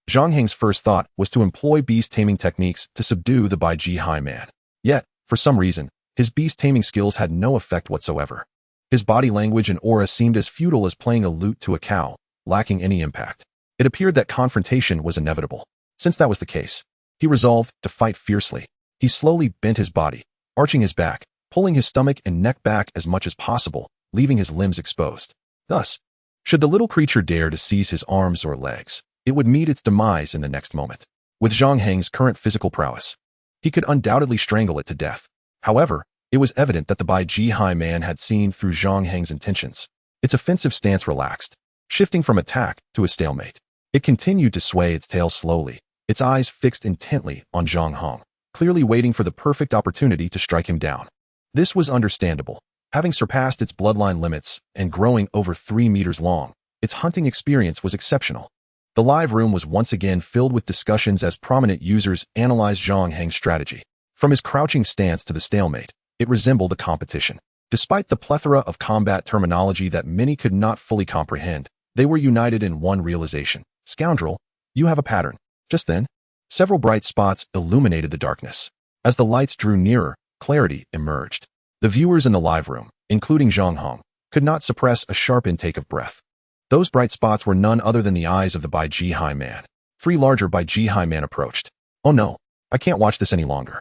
Zhang Heng's first thought was to employ beast taming techniques to subdue the Baiji man. Yet, for some reason, his beast taming skills had no effect whatsoever. His body language and aura seemed as futile as playing a lute to a cow, lacking any impact. It appeared that confrontation was inevitable. Since that was the case, he resolved to fight fiercely. He slowly bent his body, arching his back, pulling his stomach and neck back as much as possible, leaving his limbs exposed. Thus, should the little creature dare to seize his arms or legs, it would meet its demise in the next moment. With Zhang Heng's current physical prowess, he could undoubtedly strangle it to death. However, it was evident that the Baiji man had seen through Zhang Heng's intentions. Its offensive stance relaxed, shifting from attack to a stalemate. It continued to sway its tail slowly, its eyes fixed intently on Zhang Heng, clearly waiting for the perfect opportunity to strike him down. This was understandable. Having surpassed its bloodline limits and growing over 3 meters long, its hunting experience was exceptional. The live room was once again filled with discussions as prominent users analyzed Zhang Heng's strategy. From his crouching stance to the stalemate, it resembled a competition. Despite the plethora of combat terminology that many could not fully comprehend, they were united in one realization. Scoundrel, you have a pattern. Just then, several bright spots illuminated the darkness. As the lights drew nearer, clarity emerged. The viewers in the live room, including Zhang Heng, could not suppress a sharp intake of breath. Those bright spots were none other than the eyes of the Baiji man. 3 larger Baiji men approached. Oh no, I can't watch this any longer.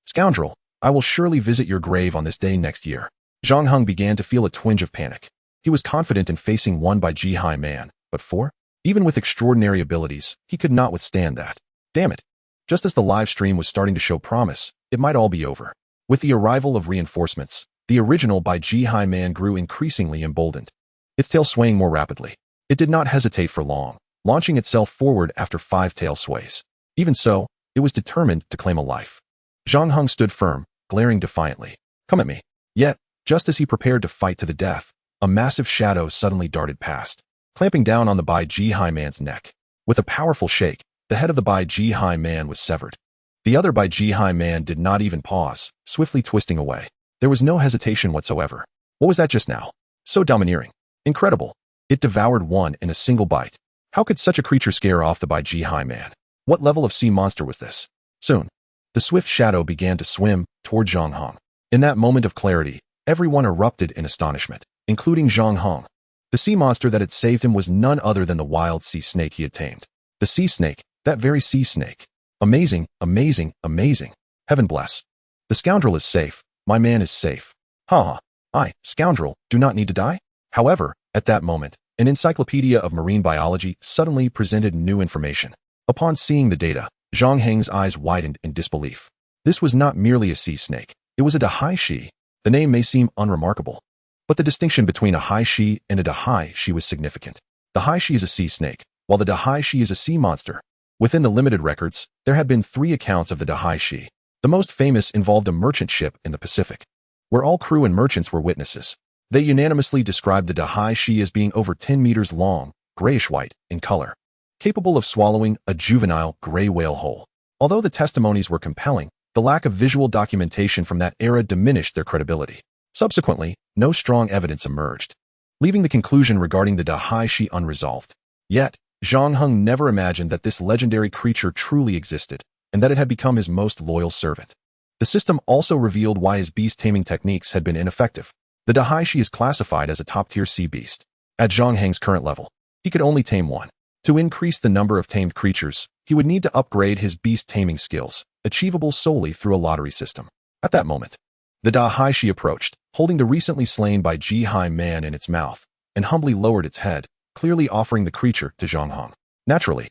Scoundrel, I will surely visit your grave on this day next year. Zhang Heng began to feel a twinge of panic. He was confident in facing one Baiji man, but 4? Even with extraordinary abilities, he could not withstand that. Damn it. Just as the live stream was starting to show promise, it might all be over. With the arrival of reinforcements, the original Baiji man grew increasingly emboldened. Its tail swaying more rapidly. It did not hesitate for long, launching itself forward after 5 tail sways. Even so, it was determined to claim a life. Zhang Heng stood firm, glaring defiantly. Come at me. Yet, just as he prepared to fight to the death, a massive shadow suddenly darted past, clamping down on the Bai Ji Hai man's neck. With a powerful shake, the head of the Bai Ji Hai man was severed. The other Bai Ji Hai man did not even pause, swiftly twisting away. There was no hesitation whatsoever. What was that just now? So domineering. Incredible. It devoured one in a single bite. How could such a creature scare off the Bai Ji Hai man? What level of sea monster was this? Soon, the swift shadow began to swim toward Zhang Heng. In that moment of clarity, everyone erupted in astonishment, including Zhang Heng. The sea monster that had saved him was none other than the wild sea snake he had tamed. The sea snake, that very sea snake. Amazing, amazing, amazing. Heaven bless. The scoundrel is safe. My man is safe. Ha ha. I, scoundrel, do not need to die? However, at that moment, an encyclopedia of marine biology suddenly presented new information. Upon seeing the data, Zhang Heng's eyes widened in disbelief. This was not merely a sea snake. It was a dahai. The name may seem unremarkable, but the distinction between a hai and a dahai was significant. The hai is a sea snake, while the dahai is a sea monster. Within the limited records, there had been 3 accounts of the dahai. The most famous involved a merchant ship in the Pacific, where all crew and merchants were witnesses. They unanimously described the dahai as being over 10 meters long, grayish-white in color, capable of swallowing a juvenile gray whale whole. Although the testimonies were compelling, the lack of visual documentation from that era diminished their credibility. Subsequently, no strong evidence emerged, leaving the conclusion regarding the dahai unresolved. Yet, Zhang Heng never imagined that this legendary creature truly existed, and that it had become his most loyal servant. The system also revealed why his beast-taming techniques had been ineffective. The dahai is classified as a top-tier sea beast. At Zhang Heng's current level, he could only tame one. To increase the number of tamed creatures, he would need to upgrade his beast-taming skills, achievable solely through a lottery system. At that moment, the dahai approached, holding the recently slain Bai Ji Hai man in its mouth, and humbly lowered its head, clearly offering the creature to Zhang Heng. Naturally,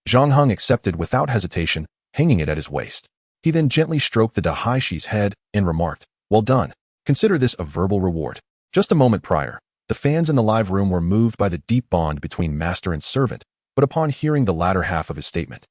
Zhang Heng accepted without hesitation, hanging it at his waist. He then gently stroked the dahai head and remarked, "Well done. Consider this a verbal reward." Just a moment prior, the fans in the live room were moved by the deep bond between master and servant, but upon hearing the latter half of his statement,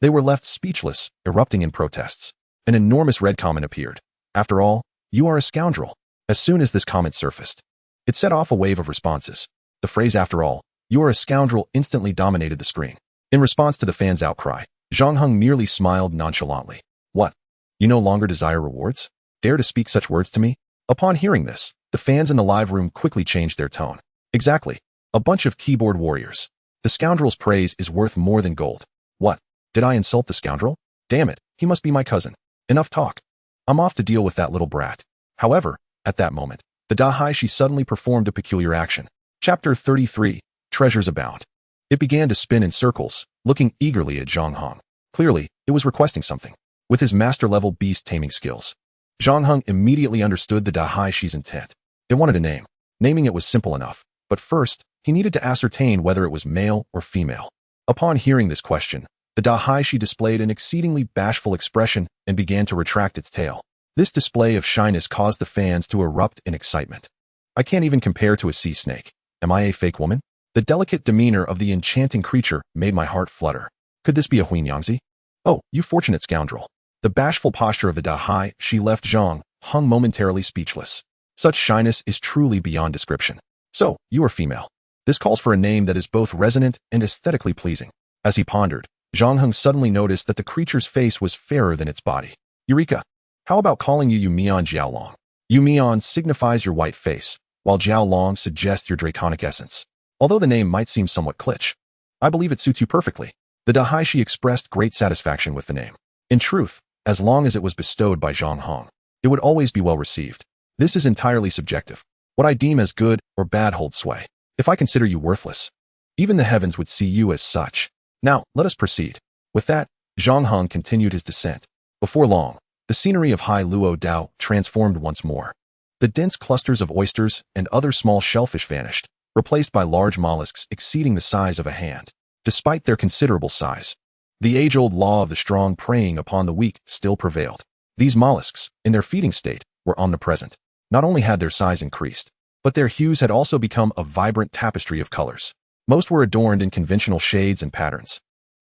they were left speechless, erupting in protests. An enormous red comment appeared. "After all, you are a scoundrel." As soon as this comment surfaced, it set off a wave of responses. The phrase "after all, you are a scoundrel" instantly dominated the screen. In response to the fans' outcry, Zhang Heng merely smiled nonchalantly. "What? You no longer desire rewards? Dare to speak such words to me?" Upon hearing this, the fans in the live room quickly changed their tone. "Exactly. A bunch of keyboard warriors. The scoundrel's praise is worth more than gold." "What? Did I insult the scoundrel? Damn it, he must be my cousin. Enough talk. I'm off to deal with that little brat." However, at that moment, the dahai suddenly performed a peculiar action. Chapter 33, Treasures Abound. It began to spin in circles, looking eagerly at Zhang Heng. Clearly, it was requesting something. With his master-level beast-taming skills, Zhang Heng immediately understood the dahai's intent. It wanted a name. Naming it was simple enough, but first, he needed to ascertain whether it was male or female. Upon hearing this question, the dahai displayed an exceedingly bashful expression and began to retract its tail. This display of shyness caused the fans to erupt in excitement. "I can't even compare to a sea snake. Am I a fake woman?" The delicate demeanor of the enchanting creature made my heart flutter. Could this be a Huinyangzi? "Oh, you fortunate scoundrel." The bashful posture of the dahai left Zhang Heng momentarily speechless. Such shyness is truly beyond description. "So, you are female. This calls for a name that is both resonant and aesthetically pleasing." As he pondered, Zhang Heng suddenly noticed that the creature's face was fairer than its body. "Eureka! How about calling you Yumian Jiaolong? Yumian signifies your white face, while Jiaolong suggests your draconic essence. Although the name might seem somewhat kitsch, I believe it suits you perfectly." The dahai expressed great satisfaction with the name. In truth, as long as it was bestowed by Zhang Heng, it would always be well received. This is entirely subjective. What I deem as good or bad holds sway. If I consider you worthless, even the heavens would see you as such. Now, let us proceed. With that, Zhang Heng continued his descent. Before long, the scenery of Hai Luo Dao transformed once more. The dense clusters of oysters and other small shellfish vanished, replaced by large mollusks exceeding the size of a hand. Despite their considerable size, the age-old law of the strong preying upon the weak still prevailed. These mollusks, in their feeding state, were omnipresent. Not only had their size increased, but their hues had also become a vibrant tapestry of colors. Most were adorned in conventional shades and patterns,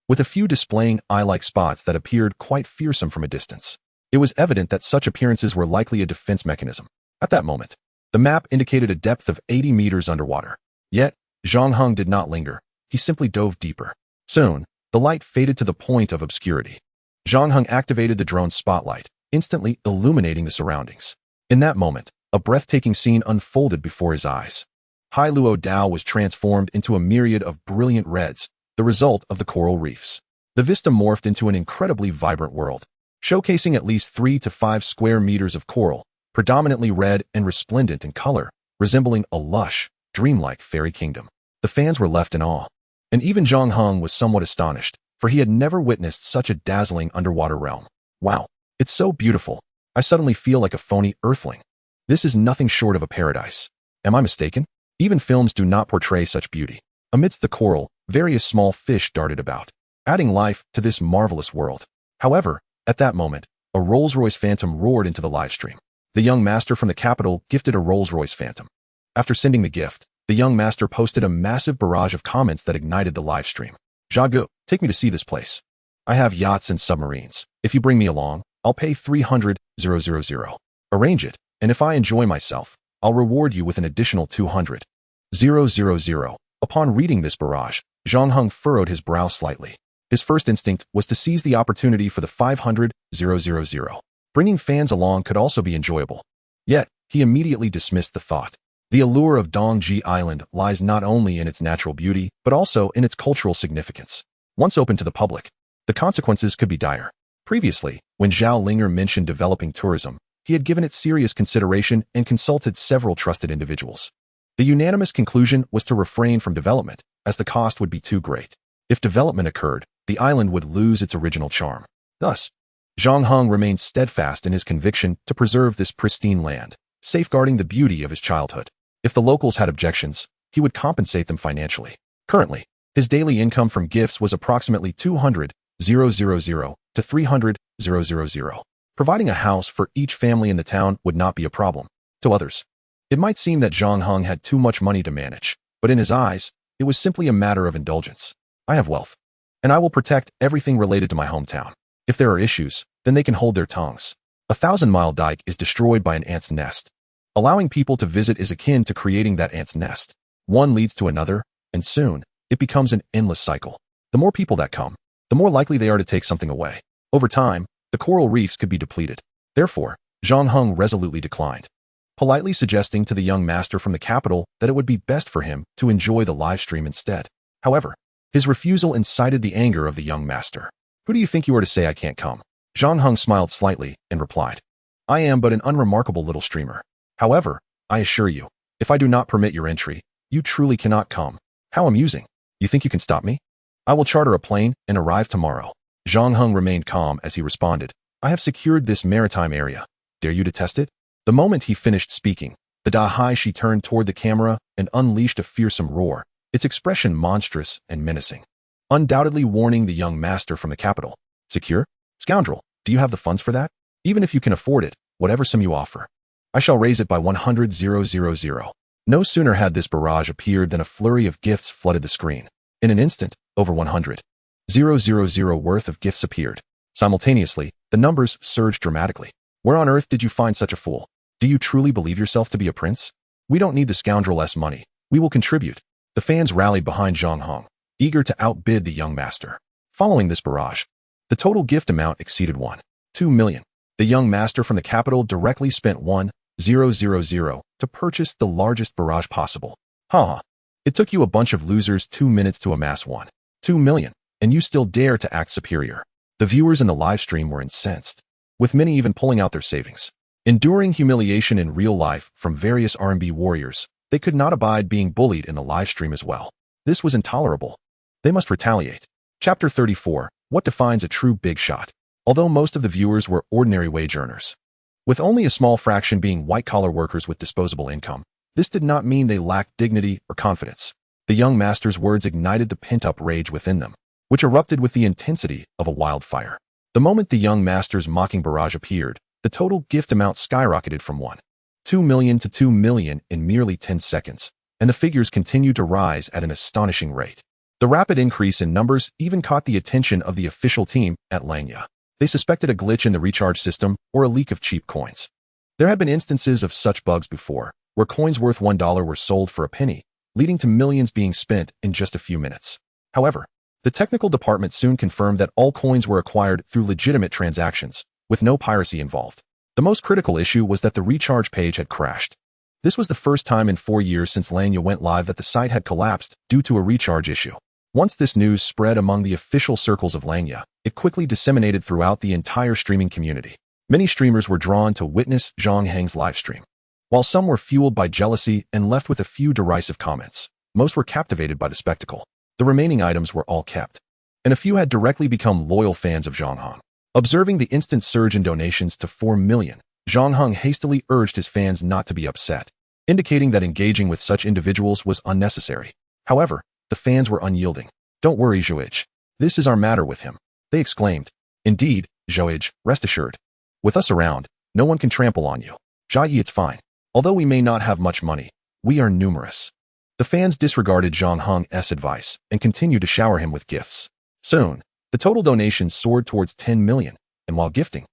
with a few displaying eye-like spots that appeared quite fearsome from a distance. It was evident that such appearances were likely a defense mechanism. At that moment, The map indicated a depth of 80 meters underwater. Yet, Zhang Heng did not linger. He simply dove deeper. Soon, the light faded to the point of obscurity. Zhang Heng activated the drone's spotlight, instantly illuminating the surroundings. In that moment, a breathtaking scene unfolded before his eyes. Hai Luo Dao was transformed into a myriad of brilliant reds, the result of the coral reefs. The vista morphed into an incredibly vibrant world, showcasing at least 3 to 5 square meters of coral, predominantly red and resplendent in color, resembling a lush, dreamlike fairy kingdom. The fans were left in awe, and even Zhang Heng was somewhat astonished, for he had never witnessed such a dazzling underwater realm. Wow, it's so beautiful. I suddenly feel like a phony earthling. This is nothing short of a paradise. Am I mistaken? Even films do not portray such beauty. Amidst the coral, various small fish darted about, adding life to this marvelous world. However, at that moment, a Rolls-Royce Phantom roared into the livestream. The young master from the capital gifted a Rolls-Royce Phantom. After sending the gift, the young master posted a massive barrage of comments that ignited the livestream. Jagu, take me to see this place. I have yachts and submarines. If you bring me along, I'll pay 300,000. Arrange it, and if I enjoy myself, I'll reward you with an additional 200,000. Upon reading this barrage, Zhang Heng furrowed his brow slightly. His first instinct was to seize the opportunity for the 500,000. Bringing fans along could also be enjoyable. Yet, he immediately dismissed the thought. The allure of Dongji Island lies not only in its natural beauty, but also in its cultural significance. Once open to the public, the consequences could be dire. Previously, when Zhao Linger mentioned developing tourism, he had given it serious consideration and consulted several trusted individuals. The unanimous conclusion was to refrain from development, as the cost would be too great. If development occurred, the island would lose its original charm. Thus, Zhang Heng remained steadfast in his conviction to preserve this pristine land, safeguarding the beauty of his childhood. If the locals had objections, he would compensate them financially. Currently, his daily income from gifts was approximately 200,000 to 300,000. Providing a house for each family in the town would not be a problem. To others, it might seem that Zhang Heng had too much money to manage, but in his eyes, it was simply a matter of indulgence. I have wealth, and I will protect everything related to my hometown. If there are issues, then they can hold their tongues. A 1,000-mile dike is destroyed by an ant's nest. Allowing people to visit is akin to creating that ant's nest. One leads to another, and soon, it becomes an endless cycle. The more people that come, the more likely they are to take something away. Over time, the coral reefs could be depleted. Therefore, Zhang Heng resolutely declined, politely suggesting to the young master from the capital that it would be best for him to enjoy the live stream instead. However, his refusal incited the anger of the young master. Who do you think you are to say I can't come? Zhang Heng smiled slightly and replied, I am but an unremarkable little streamer. However, I assure you, if I do not permit your entry, you truly cannot come. How amusing. You think you can stop me? I will charter a plane and arrive tomorrow. Zhang Heng remained calm as he responded, I have secured this maritime area. Dare you to test it? The moment he finished speaking, the Dahai she turned toward the camera and unleashed a fearsome roar, its expression monstrous and menacing, undoubtedly warning the young master from the capital. Secure? Scoundrel, do you have the funds for that? Even if you can afford it, whatever sum you offer, I shall raise it by 100,000. No sooner had this barrage appeared than a flurry of gifts flooded the screen. In an instant, over 100,000 worth of gifts appeared. Simultaneously, the numbers surged dramatically. Where on earth did you find such a fool? Do you truly believe yourself to be a prince? We don't need the scoundrel-less money. We will contribute. The fans rallied behind Zhang Heng, eager to outbid the young master. Following this barrage, the total gift amount exceeded 1.2 million. The young master from the capital directly spent 1,000 to purchase the largest barrage possible. It took you a bunch of losers 2 minutes to amass 1.2 million, and you still dare to act superior. The viewers in the live stream were incensed, with many even pulling out their savings. Enduring humiliation in real life from various R&B warriors, they could not abide being bullied in the live stream as well. This was intolerable. They must retaliate. Chapter 34, What defines a true big shot? Although most of the viewers were ordinary wage earners, with only a small fraction being white-collar workers with disposable income, this did not mean they lacked dignity or confidence. The young master's words ignited the pent-up rage within them, which erupted with the intensity of a wildfire. The moment the young master's mocking barrage appeared, the total gift amount skyrocketed from 1.2 million to 2 million in merely 10 seconds, and the figures continued to rise at an astonishing rate. The rapid increase in numbers even caught the attention of the official team at Langya. They suspected a glitch in the recharge system or a leak of cheap coins. There had been instances of such bugs before, where coins worth $1 were sold for a penny, leading to millions being spent in just a few minutes. However, the technical department soon confirmed that all coins were acquired through legitimate transactions, with no piracy involved. The most critical issue was that the recharge page had crashed. This was the first time in 4 years since Langya went live that the site had collapsed due to a recharge issue. Once this news spread among the official circles of Langya, it quickly disseminated throughout the entire streaming community. Many streamers were drawn to witness Zhang Heng's livestream. While some were fueled by jealousy and left with a few derisive comments, most were captivated by the spectacle. The remaining items were all kept, and a few had directly become loyal fans of Zhang Heng. Observing the instant surge in donations to 4 million, Zhang Heng hastily urged his fans not to be upset, indicating that engaging with such individuals was unnecessary. However, the fans were unyielding. "Don't worry, Zhuij. This is our matter with him," they exclaimed. "Indeed, Zhuij, rest assured. With us around, no one can trample on you. Jai, it's fine. Although we may not have much money, we are numerous." The fans disregarded Zhang Heng's advice and continued to shower him with gifts. Soon, the total donations soared towards 10 million, and while gifting,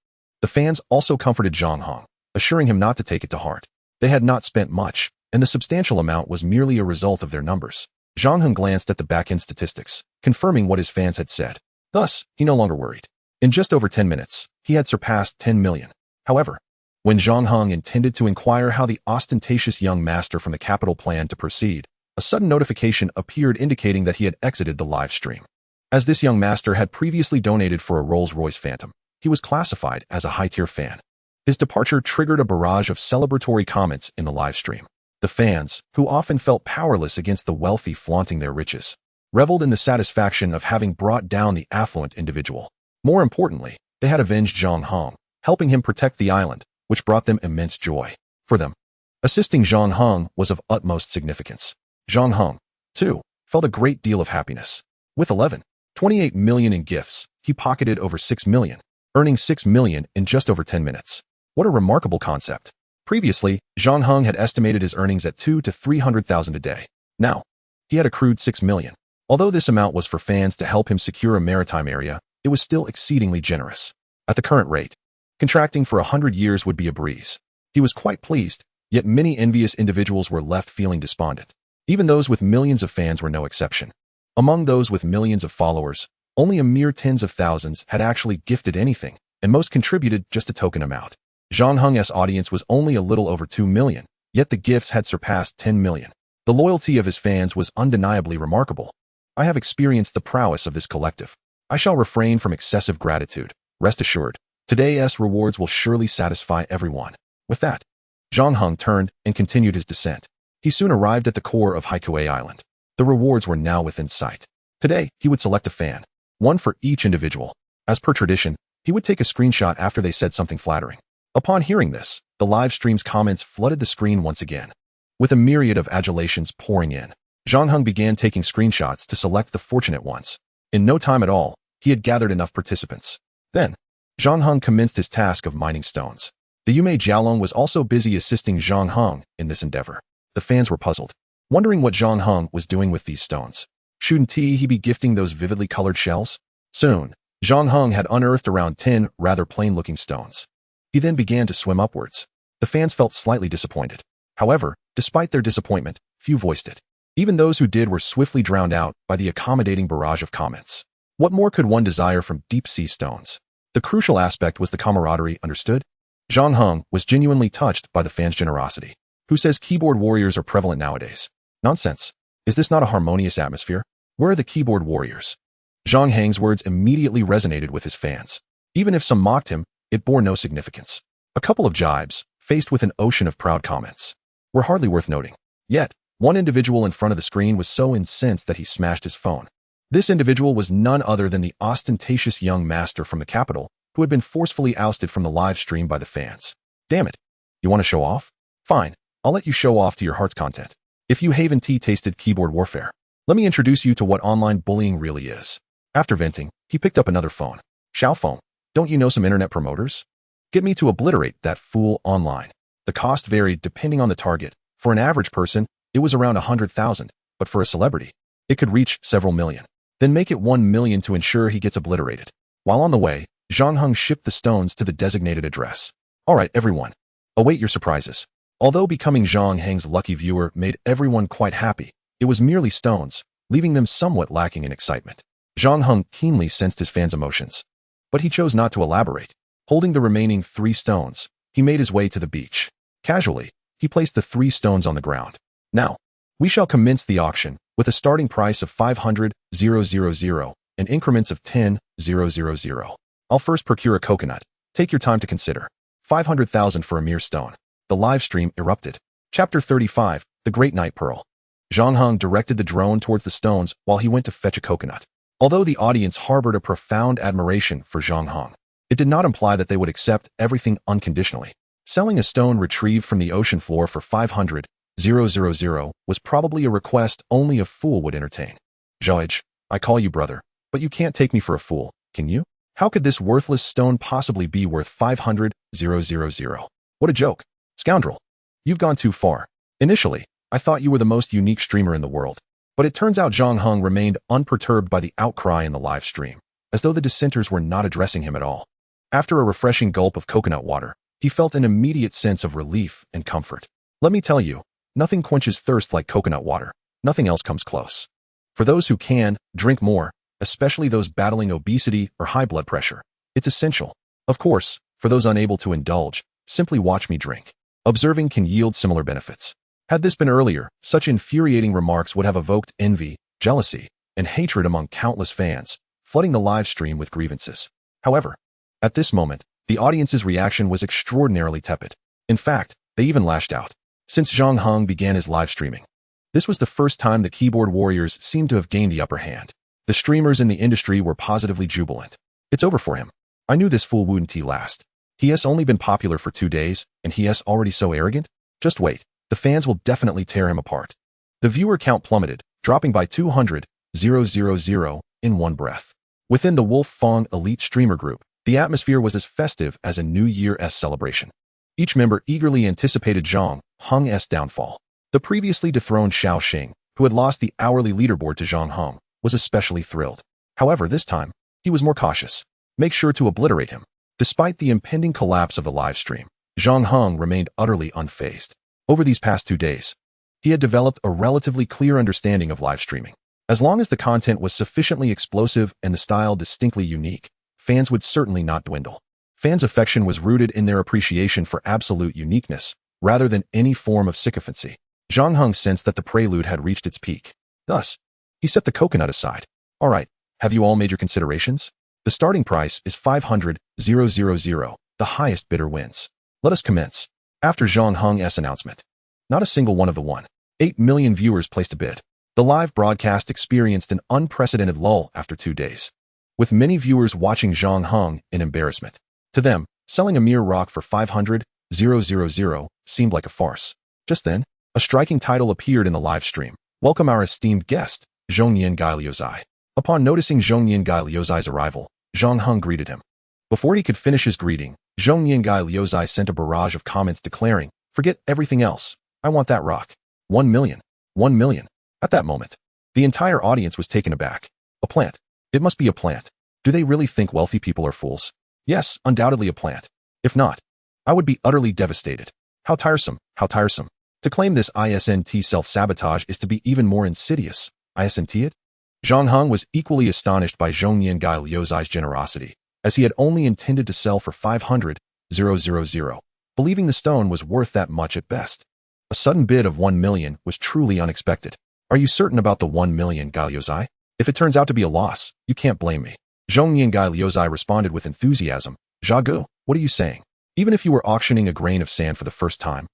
the fans also comforted Zhang Heng, assuring him not to take it to heart. They had not spent much, and the substantial amount was merely a result of their numbers. Zhang Heng glanced at the back-end statistics, confirming what his fans had said. Thus, he no longer worried. In just over 10 minutes, he had surpassed 10 million. However, when Zhang Heng intended to inquire how the ostentatious young master from the capital planned to proceed, a sudden notification appeared indicating that he had exited the live stream. As this young master had previously donated for a Rolls-Royce Phantom, he was classified as a high-tier fan. His departure triggered a barrage of celebratory comments in the live stream. The fans, who often felt powerless against the wealthy flaunting their riches, reveled in the satisfaction of having brought down the affluent individual. More importantly, they had avenged Zhang Heng, helping him protect the island, which brought them immense joy. For them, assisting Zhang Heng was of utmost significance. Zhang Heng, too, felt a great deal of happiness. With 11.28 million in gifts, he pocketed over 6 million, earning 6 million in just over 10 minutes. What a remarkable concept. Previously, Zhang Heng had estimated his earnings at 200,000 to 300,000 a day. Now, he had accrued 6 million. Although this amount was for fans to help him secure a maritime area, it was still exceedingly generous. At the current rate, contracting for 100 years would be a breeze. He was quite pleased, yet many envious individuals were left feeling despondent. Even those with millions of fans were no exception. Among those with millions of followers, only a mere tens of thousands had actually gifted anything, and most contributed just a token amount. Zhang Heng's audience was only a little over 2 million, yet the gifts had surpassed 10 million. The loyalty of his fans was undeniably remarkable. "I have experienced the prowess of this collective. I shall refrain from excessive gratitude. Rest assured, today's rewards will surely satisfy everyone." With that, Zhang Heng turned and continued his descent. He soon arrived at the core of Castaway Island. The rewards were now within sight. Today, he would select a fan, one for each individual. As per tradition, he would take a screenshot after they said something flattering. Upon hearing this, the live stream's comments flooded the screen once again. With a myriad of adulations pouring in, Zhang Heng began taking screenshots to select the fortunate ones. In no time at all, he had gathered enough participants. Then, Zhang Heng commenced his task of mining stones. The Yume Jiaolong was also busy assisting Zhang Heng in this endeavor. The fans were puzzled, wondering what Zhang Heng was doing with these stones. Shouldn't he be gifting those vividly colored shells? Soon, Zhang Heng had unearthed around 10 rather plain-looking stones. He then began to swim upwards. The fans felt slightly disappointed. However, despite their disappointment, few voiced it. Even those who did were swiftly drowned out by the accommodating barrage of comments. What more could one desire from deep-sea stones? The crucial aspect was the camaraderie, understood? Zhang Heng was genuinely touched by the fans' generosity. Who says keyboard warriors are prevalent nowadays? Nonsense. Is this not a harmonious atmosphere? Where are the keyboard warriors? Zhang Heng's words immediately resonated with his fans. Even if some mocked him, it bore no significance. A couple of jibes, faced with an ocean of proud comments, were hardly worth noting. Yet, one individual in front of the screen was so incensed that he smashed his phone. This individual was none other than the ostentatious young master from the capital, who had been forcefully ousted from the live stream by the fans. Damn it. You want to show off? Fine. I'll let you show off to your heart's content. If you haven't tasted keyboard warfare, let me introduce you to what online bullying really is. After venting, he picked up another phone. Xiaophone, don't you know some internet promoters? Get me to obliterate that fool online. The cost varied depending on the target. For an average person, it was around 100,000, but for a celebrity, it could reach several million. Then make it 1 million to ensure he gets obliterated. While on the way, Zhang Heng shipped the stones to the designated address. All right, everyone. Await your surprises. Although becoming Zhang Heng's lucky viewer made everyone quite happy, it was merely stones, leaving them somewhat lacking in excitement. Zhang Heng keenly sensed his fans' emotions, but he chose not to elaborate. Holding the remaining 3 stones, he made his way to the beach. Casually, he placed the 3 stones on the ground. Now, we shall commence the auction, with a starting price of 500,000 and increments of 10,000. I'll first procure a coconut. Take your time to consider. 500,000 for a mere stone. The live stream erupted. Chapter 35, The Great Night Pearl. Zhang Heng directed the drone towards the stones while he went to fetch a coconut. Although the audience harbored a profound admiration for Zhang Heng, it did not imply that they would accept everything unconditionally. Selling a stone retrieved from the ocean floor for 500,000 was probably a request only a fool would entertain. George, I call you brother, but you can't take me for a fool, can you? How could this worthless stone possibly be worth 500,000? What a joke. Scoundrel. You've gone too far. Initially, I thought you were the most unique streamer in the world, but it turns out Zhang Heng remained unperturbed by the outcry in the live stream, as though the dissenters were not addressing him at all. After a refreshing gulp of coconut water, he felt an immediate sense of relief and comfort. Let me tell you, nothing quenches thirst like coconut water. Nothing else comes close. For those who can, drink more, especially those battling obesity or high blood pressure. It's essential. Of course, for those unable to indulge, simply watch me drink. Observing can yield similar benefits. Had this been earlier, such infuriating remarks would have evoked envy, jealousy, and hatred among countless fans, flooding the live stream with grievances. However, at this moment, the audience's reaction was extraordinarily tepid. In fact, they even lashed out. Since Zhang Heng began his live streaming, this was the first time the keyboard warriors seemed to have gained the upper hand. The streamers in the industry were positively jubilant. It's over for him. I knew this fool wouldn't last. He has only been popular for 2 days, and he is already so arrogant? Just wait. The fans will definitely tear him apart. The viewer count plummeted, dropping by 200,000 in one breath. Within the Wolf Fong elite streamer group, the atmosphere was as festive as a New Year's celebration. Each member eagerly anticipated Zhang Heng's downfall. The previously dethroned Xiao Xing, who had lost the hourly leaderboard to Zhang Heng, was especially thrilled. However, this time, he was more cautious. Make sure to obliterate him. Despite the impending collapse of the live stream, Zhang Heng remained utterly unfazed. Over these past 2 days, he had developed a relatively clear understanding of live streaming. As long as the content was sufficiently explosive and the style distinctly unique, fans would certainly not dwindle. Fans' affection was rooted in their appreciation for absolute uniqueness, rather than any form of sycophancy. Zhang Heng sensed that the prelude had reached its peak. Thus, he set the coconut aside. All right, have you all made your considerations? The starting price is 500,000. The highest bidder wins. Let us commence. After Zhang Heng's announcement, not a single one of the 1.8 million viewers placed a bid. The live broadcast experienced an unprecedented lull after 2 days, with many viewers watching Zhang Heng in embarrassment. To them, selling a mere rock for 500,000 seemed like a farce. Just then, a striking title appeared in the live stream. Welcome our esteemed guest, Zhongnian Gai Liuzai. Upon noticing Zhongnian Gai Liuzai's arrival, Zhang Heng greeted him. Before he could finish his greeting, Zhongnian Gai Liuzai sent a barrage of comments declaring, "Forget everything else. I want that rock. 1 million. 1 million. At that moment, the entire audience was taken aback. A plant. It must be a plant. Do they really think wealthy people are fools? Yes, undoubtedly a plant. If not, I would be utterly devastated. How tiresome, how tiresome. To claim this ISNT self-sabotage is to be even more insidious. ISNT it? Zhang Heng was equally astonished by Zhongnian Gai Liuzai's generosity, as he had only intended to sell for 500,000, believing the stone was worth that much at best. A sudden bid of 1 million was truly unexpected. Are you certain about the 1 million, Gai Liuzai? If it turns out to be a loss, you can't blame me. Zhongnian Gai Liuzai responded with enthusiasm. Zhagu, what are you saying? Even if you were auctioning a grain of sand for the first time,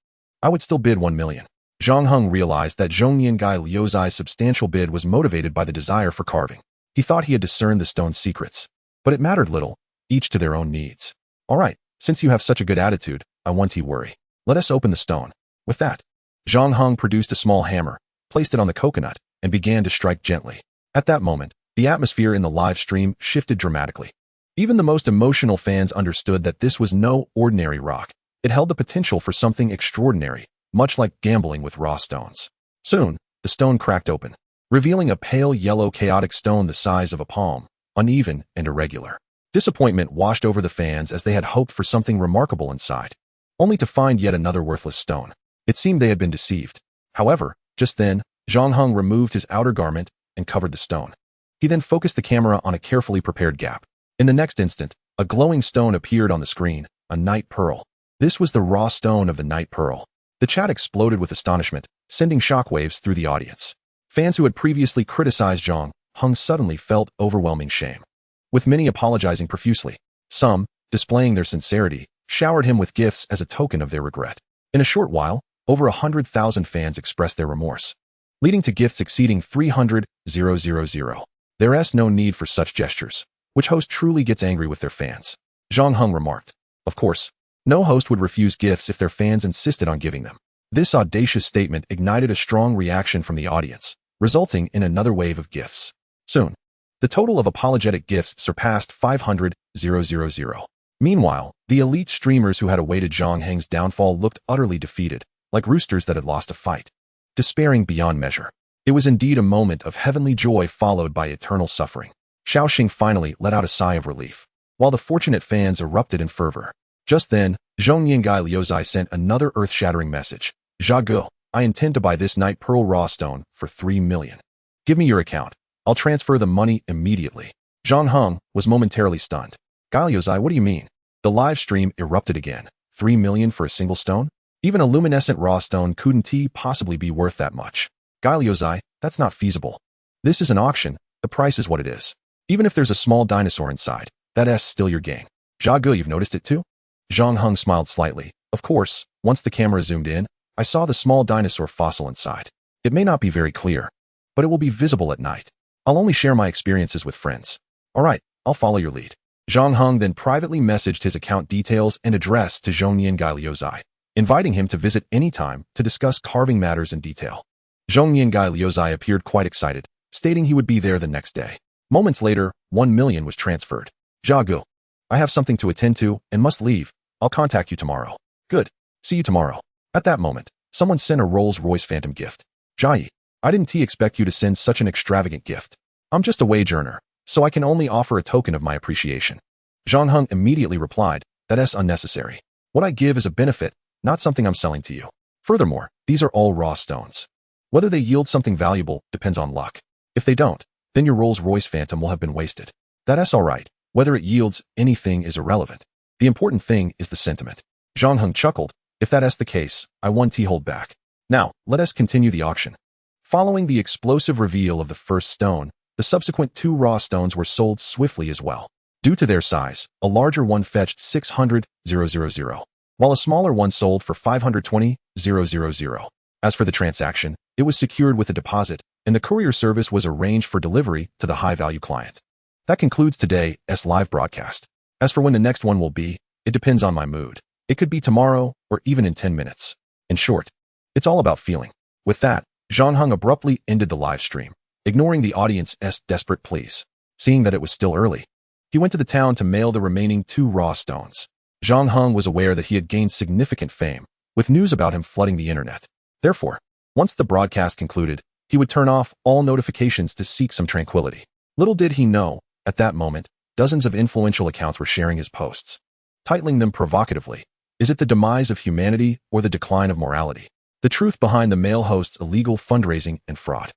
I would still bid 1 million. Zhang Heng realized that Zhongnian Gai Liuzai's substantial bid was motivated by the desire for carving. He thought he had discerned the stone's secrets, but it mattered little, each to their own needs. All right, since you have such a good attitude, I won't worry. Let us open the stone. With that, Zhang Heng produced a small hammer, placed it on the coconut, and began to strike gently. At that moment, the atmosphere in the live stream shifted dramatically. Even the most emotional fans understood that this was no ordinary rock. It held the potential for something extraordinary, much like gambling with raw stones. Soon, the stone cracked open, revealing a pale yellow chaotic stone the size of a palm, uneven and irregular. Disappointment washed over the fans as they had hoped for something remarkable inside, only to find yet another worthless stone. It seemed they had been deceived. However, just then, Zhang Heng removed his outer garment and covered the stone. He then focused the camera on a carefully prepared gap. In the next instant, a glowing stone appeared on the screen, a night pearl. This was the raw stone of the night pearl. The chat exploded with astonishment, sending shockwaves through the audience. Fans who had previously criticized Zhang Heng suddenly felt overwhelming shame, with many apologizing profusely. Some, displaying their sincerity, showered him with gifts as a token of their regret. In a short while, over 100,000 fans expressed their remorse, leading to gifts exceeding 300,000. There's no need for such gestures. Which host truly gets angry with their fans? Zhang Heng remarked. Of course, no host would refuse gifts if their fans insisted on giving them. This audacious statement ignited a strong reaction from the audience, resulting in another wave of gifts. Soon, the total of apologetic gifts surpassed 500,000. Meanwhile, the elite streamers who had awaited Zhang Heng's downfall looked utterly defeated, like roosters that had lost a fight, despairing beyond measure. It was indeed a moment of heavenly joy followed by eternal suffering. Shaoxing finally let out a sigh of relief, while the fortunate fans erupted in fervor. Just then, Zhongyingai Liuzai sent another earth-shattering message. Zhagu, I intend to buy this night pearl raw stone for 3 million. Give me your account. I'll transfer the money immediately. Zhang Heng was momentarily stunned. Gai Liuzai, what do you mean? The live stream erupted again. 3 million for a single stone? Even a luminescent raw stone couldn't possibly be worth that much. Gai Liuzai, that's not feasible. This is an auction. The price is what it is. Even if there's a small dinosaur inside, that's still your gain. Zhagu, you've noticed it too? Zhang Heng smiled slightly. Of course, once the camera zoomed in, I saw the small dinosaur fossil inside. It may not be very clear, but it will be visible at night. I'll only share my experiences with friends. All right, I'll follow your lead. Zhang Heng then privately messaged his account details and address to Zhongyingai Liuzai, inviting him to visit any time to discuss carving matters in detail. Zhongyingai Liuzai appeared quite excited, stating he would be there the next day. Moments later, 1 million was transferred. Zhagu, I have something to attend to and must leave. I'll contact you tomorrow. Good. See you tomorrow. At that moment, someone sent a Rolls-Royce Phantom gift. Jai, I didn't expect you to send such an extravagant gift. I'm just a wage earner, so I can only offer a token of my appreciation. Zhang Heng immediately replied, that's unnecessary. What I give is a benefit, not something I'm selling to you. Furthermore, these are all raw stones. Whether they yield something valuable depends on luck. If they don't, then your Rolls-Royce Phantom will have been wasted. That's all right. Whether it yields anything is irrelevant. The important thing is the sentiment. Zhang Heng chuckled. If that's the case, I won't hold back. Now, let us continue the auction. Following the explosive reveal of the first stone, the subsequent 2 raw stones were sold swiftly as well. Due to their size, a larger one fetched 600,000, while a smaller one sold for 520,000. As for the transaction, it was secured with a deposit, and the courier service was arranged for delivery to the high-value client. That concludes today's live broadcast. As for when the next one will be, it depends on my mood. It could be tomorrow or even in 10 minutes. In short, it's all about feeling. With that, Zhang Heng abruptly ended the live stream, ignoring the audience's desperate pleas. Seeing that it was still early, he went to the town to mail the remaining 2 raw stones. Zhang Heng was aware that he had gained significant fame, with news about him flooding the internet. Therefore, once the broadcast concluded, he would turn off all notifications to seek some tranquility. Little did he know, at that moment, dozens of influential accounts were sharing his posts, titling them provocatively, "Is it the demise of humanity or the decline of morality? The truth behind the male host's illegal fundraising and fraud."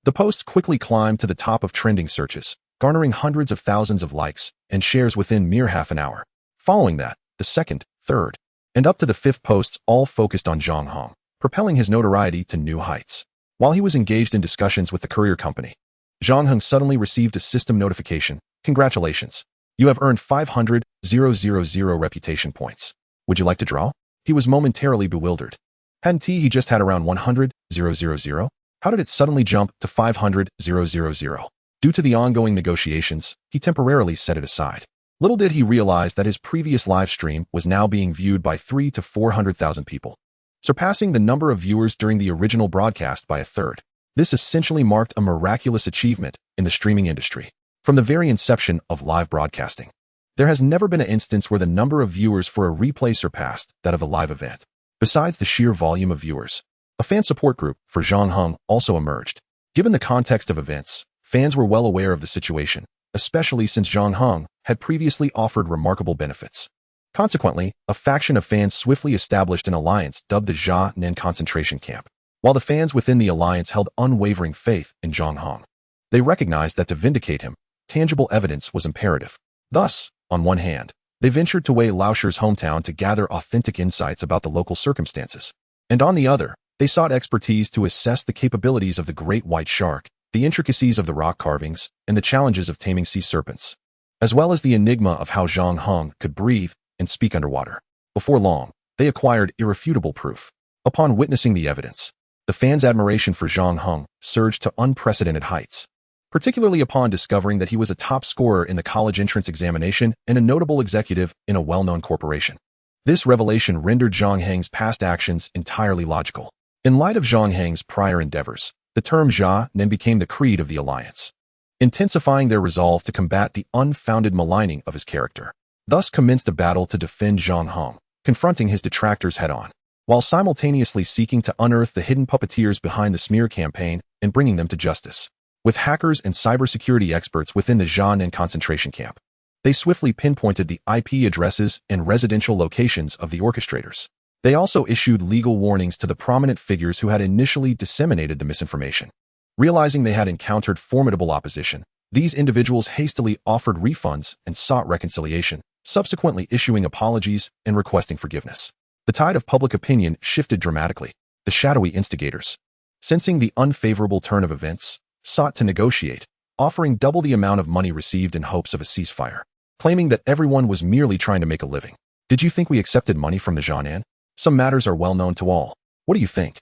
The posts quickly climbed to the top of trending searches, garnering hundreds of thousands of likes and shares within mere half an hour. Following that, the second, third, and up to the 5th posts all focused on Zhang Heng, propelling his notoriety to new heights. While he was engaged in discussions with the courier company, Zhang Heng suddenly received a system notification. Congratulations. You have earned 500,000 reputation points. Would you like to draw? He was momentarily bewildered. Hadn't he just had around 100,000? How did it suddenly jump to 500,000? Due to the ongoing negotiations, he temporarily set it aside. Little did he realize that his previous live stream was now being viewed by 300,000 to 400,000 people, surpassing the number of viewers during the original broadcast by a third. This essentially marked a miraculous achievement in the streaming industry. From the very inception of live broadcasting, there has never been an instance where the number of viewers for a replay surpassed that of a live event. Besides the sheer volume of viewers, a fan support group for Zhang Heng also emerged. Given the context of events, fans were well aware of the situation, especially since Zhang Heng had previously offered remarkable benefits. Consequently, a faction of fans swiftly established an alliance dubbed the Zhang Heng concentration camp. While the fans within the alliance held unwavering faith in Zhang Heng, they recognized that to vindicate him, tangible evidence was imperative. Thus, on one hand, they ventured to Wei Laoshir's hometown to gather authentic insights about the local circumstances. And on the other, they sought expertise to assess the capabilities of the great white shark, the intricacies of the rock carvings, and the challenges of taming sea serpents, as well as the enigma of how Zhang Heng could breathe and speak underwater. Before long, they acquired irrefutable proof. Upon witnessing the evidence, the fans' admiration for Zhang Heng surged to unprecedented heights, particularly upon discovering that he was a top scorer in the college entrance examination and a notable executive in a well-known corporation. This revelation rendered Zhang Heng's past actions entirely logical. In light of Zhang Heng's prior endeavors, the term Zhang Heng became the creed of the alliance, intensifying their resolve to combat the unfounded maligning of his character. Thus commenced a battle to defend Zhang Heng, confronting his detractors head-on, while simultaneously seeking to unearth the hidden puppeteers behind the smear campaign and bringing them to justice. With hackers and cybersecurity experts within the Zhang Heng concentration camp, they swiftly pinpointed the IP addresses and residential locations of the orchestrators. They also issued legal warnings to the prominent figures who had initially disseminated the misinformation. Realizing they had encountered formidable opposition, these individuals hastily offered refunds and sought reconciliation, subsequently issuing apologies and requesting forgiveness. The tide of public opinion shifted dramatically. The shadowy instigators, sensing the unfavorable turn of events, sought to negotiate, offering double the amount of money received in hopes of a ceasefire, claiming that everyone was merely trying to make a living. Did you think we accepted money from the Zhang Heng? Some matters are well known to all. What do you think?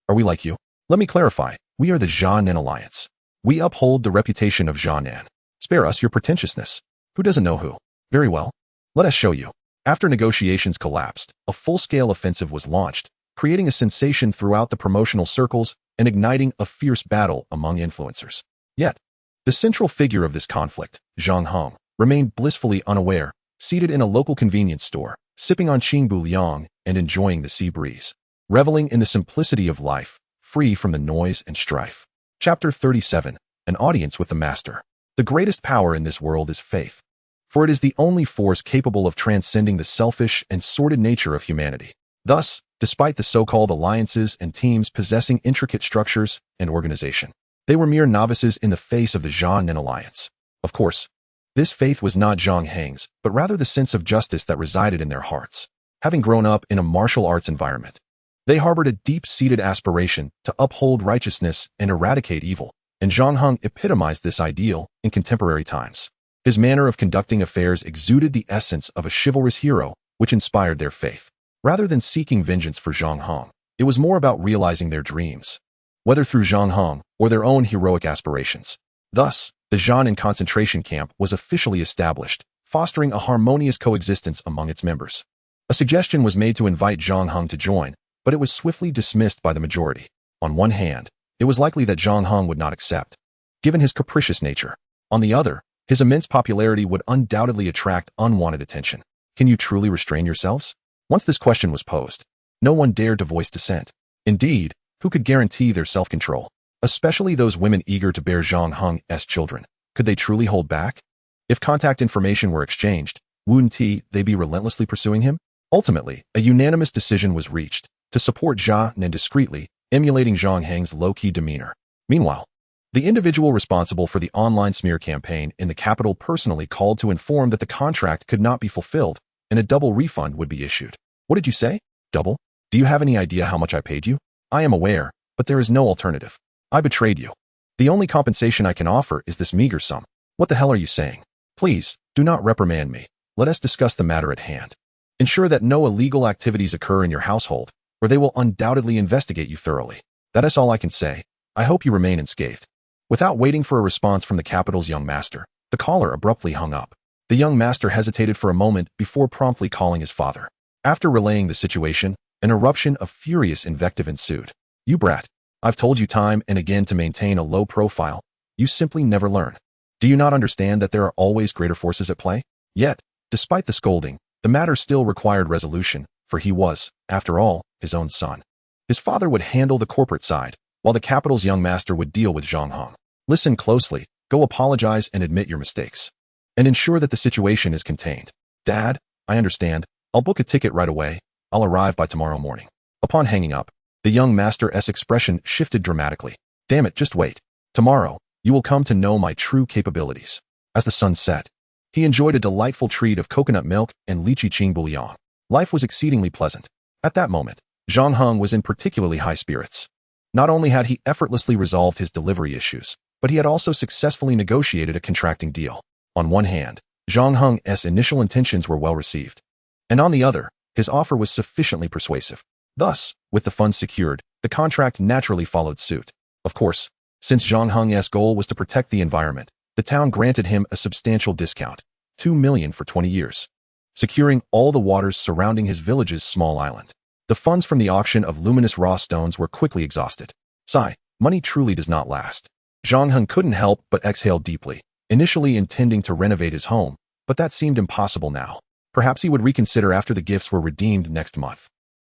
Are we like you? Let me clarify. We are the Zhang Heng Alliance. We uphold the reputation of Zhang Heng. Spare us your pretentiousness. Who doesn't know who? Very well. Let us show you. After negotiations collapsed, a full-scale offensive was launched, creating a sensation throughout the promotional circles and igniting a fierce battle among influencers. Yet, the central figure of this conflict, Zhang Heng, remained blissfully unaware, seated in a local convenience store, sipping on Qingbu Liang and enjoying the sea breeze, reveling in the simplicity of life, free from the noise and strife. Chapter 37. An Audience with the Master. The greatest power in this world is faith, for it is the only force capable of transcending the selfish and sordid nature of humanity. Thus, despite the so-called alliances and teams possessing intricate structures and organization, they were mere novices in the face of the Zhang Heng alliance. Of course, this faith was not Zhang Heng's, but rather the sense of justice that resided in their hearts. Having grown up in a martial arts environment, they harbored a deep-seated aspiration to uphold righteousness and eradicate evil, and Zhang Heng epitomized this ideal in contemporary times. His manner of conducting affairs exuded the essence of a chivalrous hero, which inspired their faith. Rather than seeking vengeance for Zhang Heng, it was more about realizing their dreams, whether through Zhang Heng or their own heroic aspirations. Thus, the Zhang Heng concentration camp was officially established, fostering a harmonious coexistence among its members. A suggestion was made to invite Zhang Heng to join, but it was swiftly dismissed by the majority. On one hand, it was likely that Zhang Heng would not accept, given his capricious nature. On the other, his immense popularity would undoubtedly attract unwanted attention. Can you truly restrain yourselves? Once this question was posed, no one dared to voice dissent. Indeed, who could guarantee their self-control? Especially those women eager to bear Zhang Heng's children. Could they truly hold back? If contact information were exchanged, wouldn't they be relentlessly pursuing him? Ultimately, a unanimous decision was reached to support Zhang Heng discreetly, emulating Zhang Heng's low-key demeanor. Meanwhile, the individual responsible for the online smear campaign in the capital personally called to inform that the contract could not be fulfilled and a double refund would be issued. What did you say? Double? Do you have any idea how much I paid you? I am aware, but there is no alternative. I betrayed you. The only compensation I can offer is this meager sum. What the hell are you saying? Please, do not reprimand me. Let us discuss the matter at hand. Ensure that no illegal activities occur in your household, or they will undoubtedly investigate you thoroughly. That is all I can say. I hope you remain unscathed. Without waiting for a response from the capital's young master, the caller abruptly hung up. The young master hesitated for a moment before promptly calling his father. After relaying the situation, an eruption of furious invective ensued. You brat. I've told you time and again to maintain a low profile. You simply never learn. Do you not understand that there are always greater forces at play? Yet, despite the scolding, the matter still required resolution, for he was, after all, his own son. His father would handle the corporate side, while the capital's young master would deal with Zhang Heng. Listen closely, go apologize and admit your mistakes, and ensure that the situation is contained. Dad, I understand, I'll book a ticket right away. I'll arrive by tomorrow morning. Upon hanging up, the young master's expression shifted dramatically. Damn it, just wait. Tomorrow, you will come to know my true capabilities. As the sun set, he enjoyed a delightful treat of coconut milk and lychee ching bouillon. Life was exceedingly pleasant. At that moment, Zhang Heng was in particularly high spirits. Not only had he effortlessly resolved his delivery issues, but he had also successfully negotiated a contracting deal. On one hand, Zhang Heng's initial intentions were well received, and on the other, his offer was sufficiently persuasive. Thus, with the funds secured, the contract naturally followed suit. Of course, since Zhang Heng's goal was to protect the environment, the town granted him a substantial discount, 2 million for 20 years, securing all the waters surrounding his village's small island. The funds from the auction of luminous raw stones were quickly exhausted. Sigh, money truly does not last. Zhang Heng couldn't help but exhale deeply, initially intending to renovate his home, but that seemed impossible now. Perhaps he would reconsider after the gifts were redeemed next month.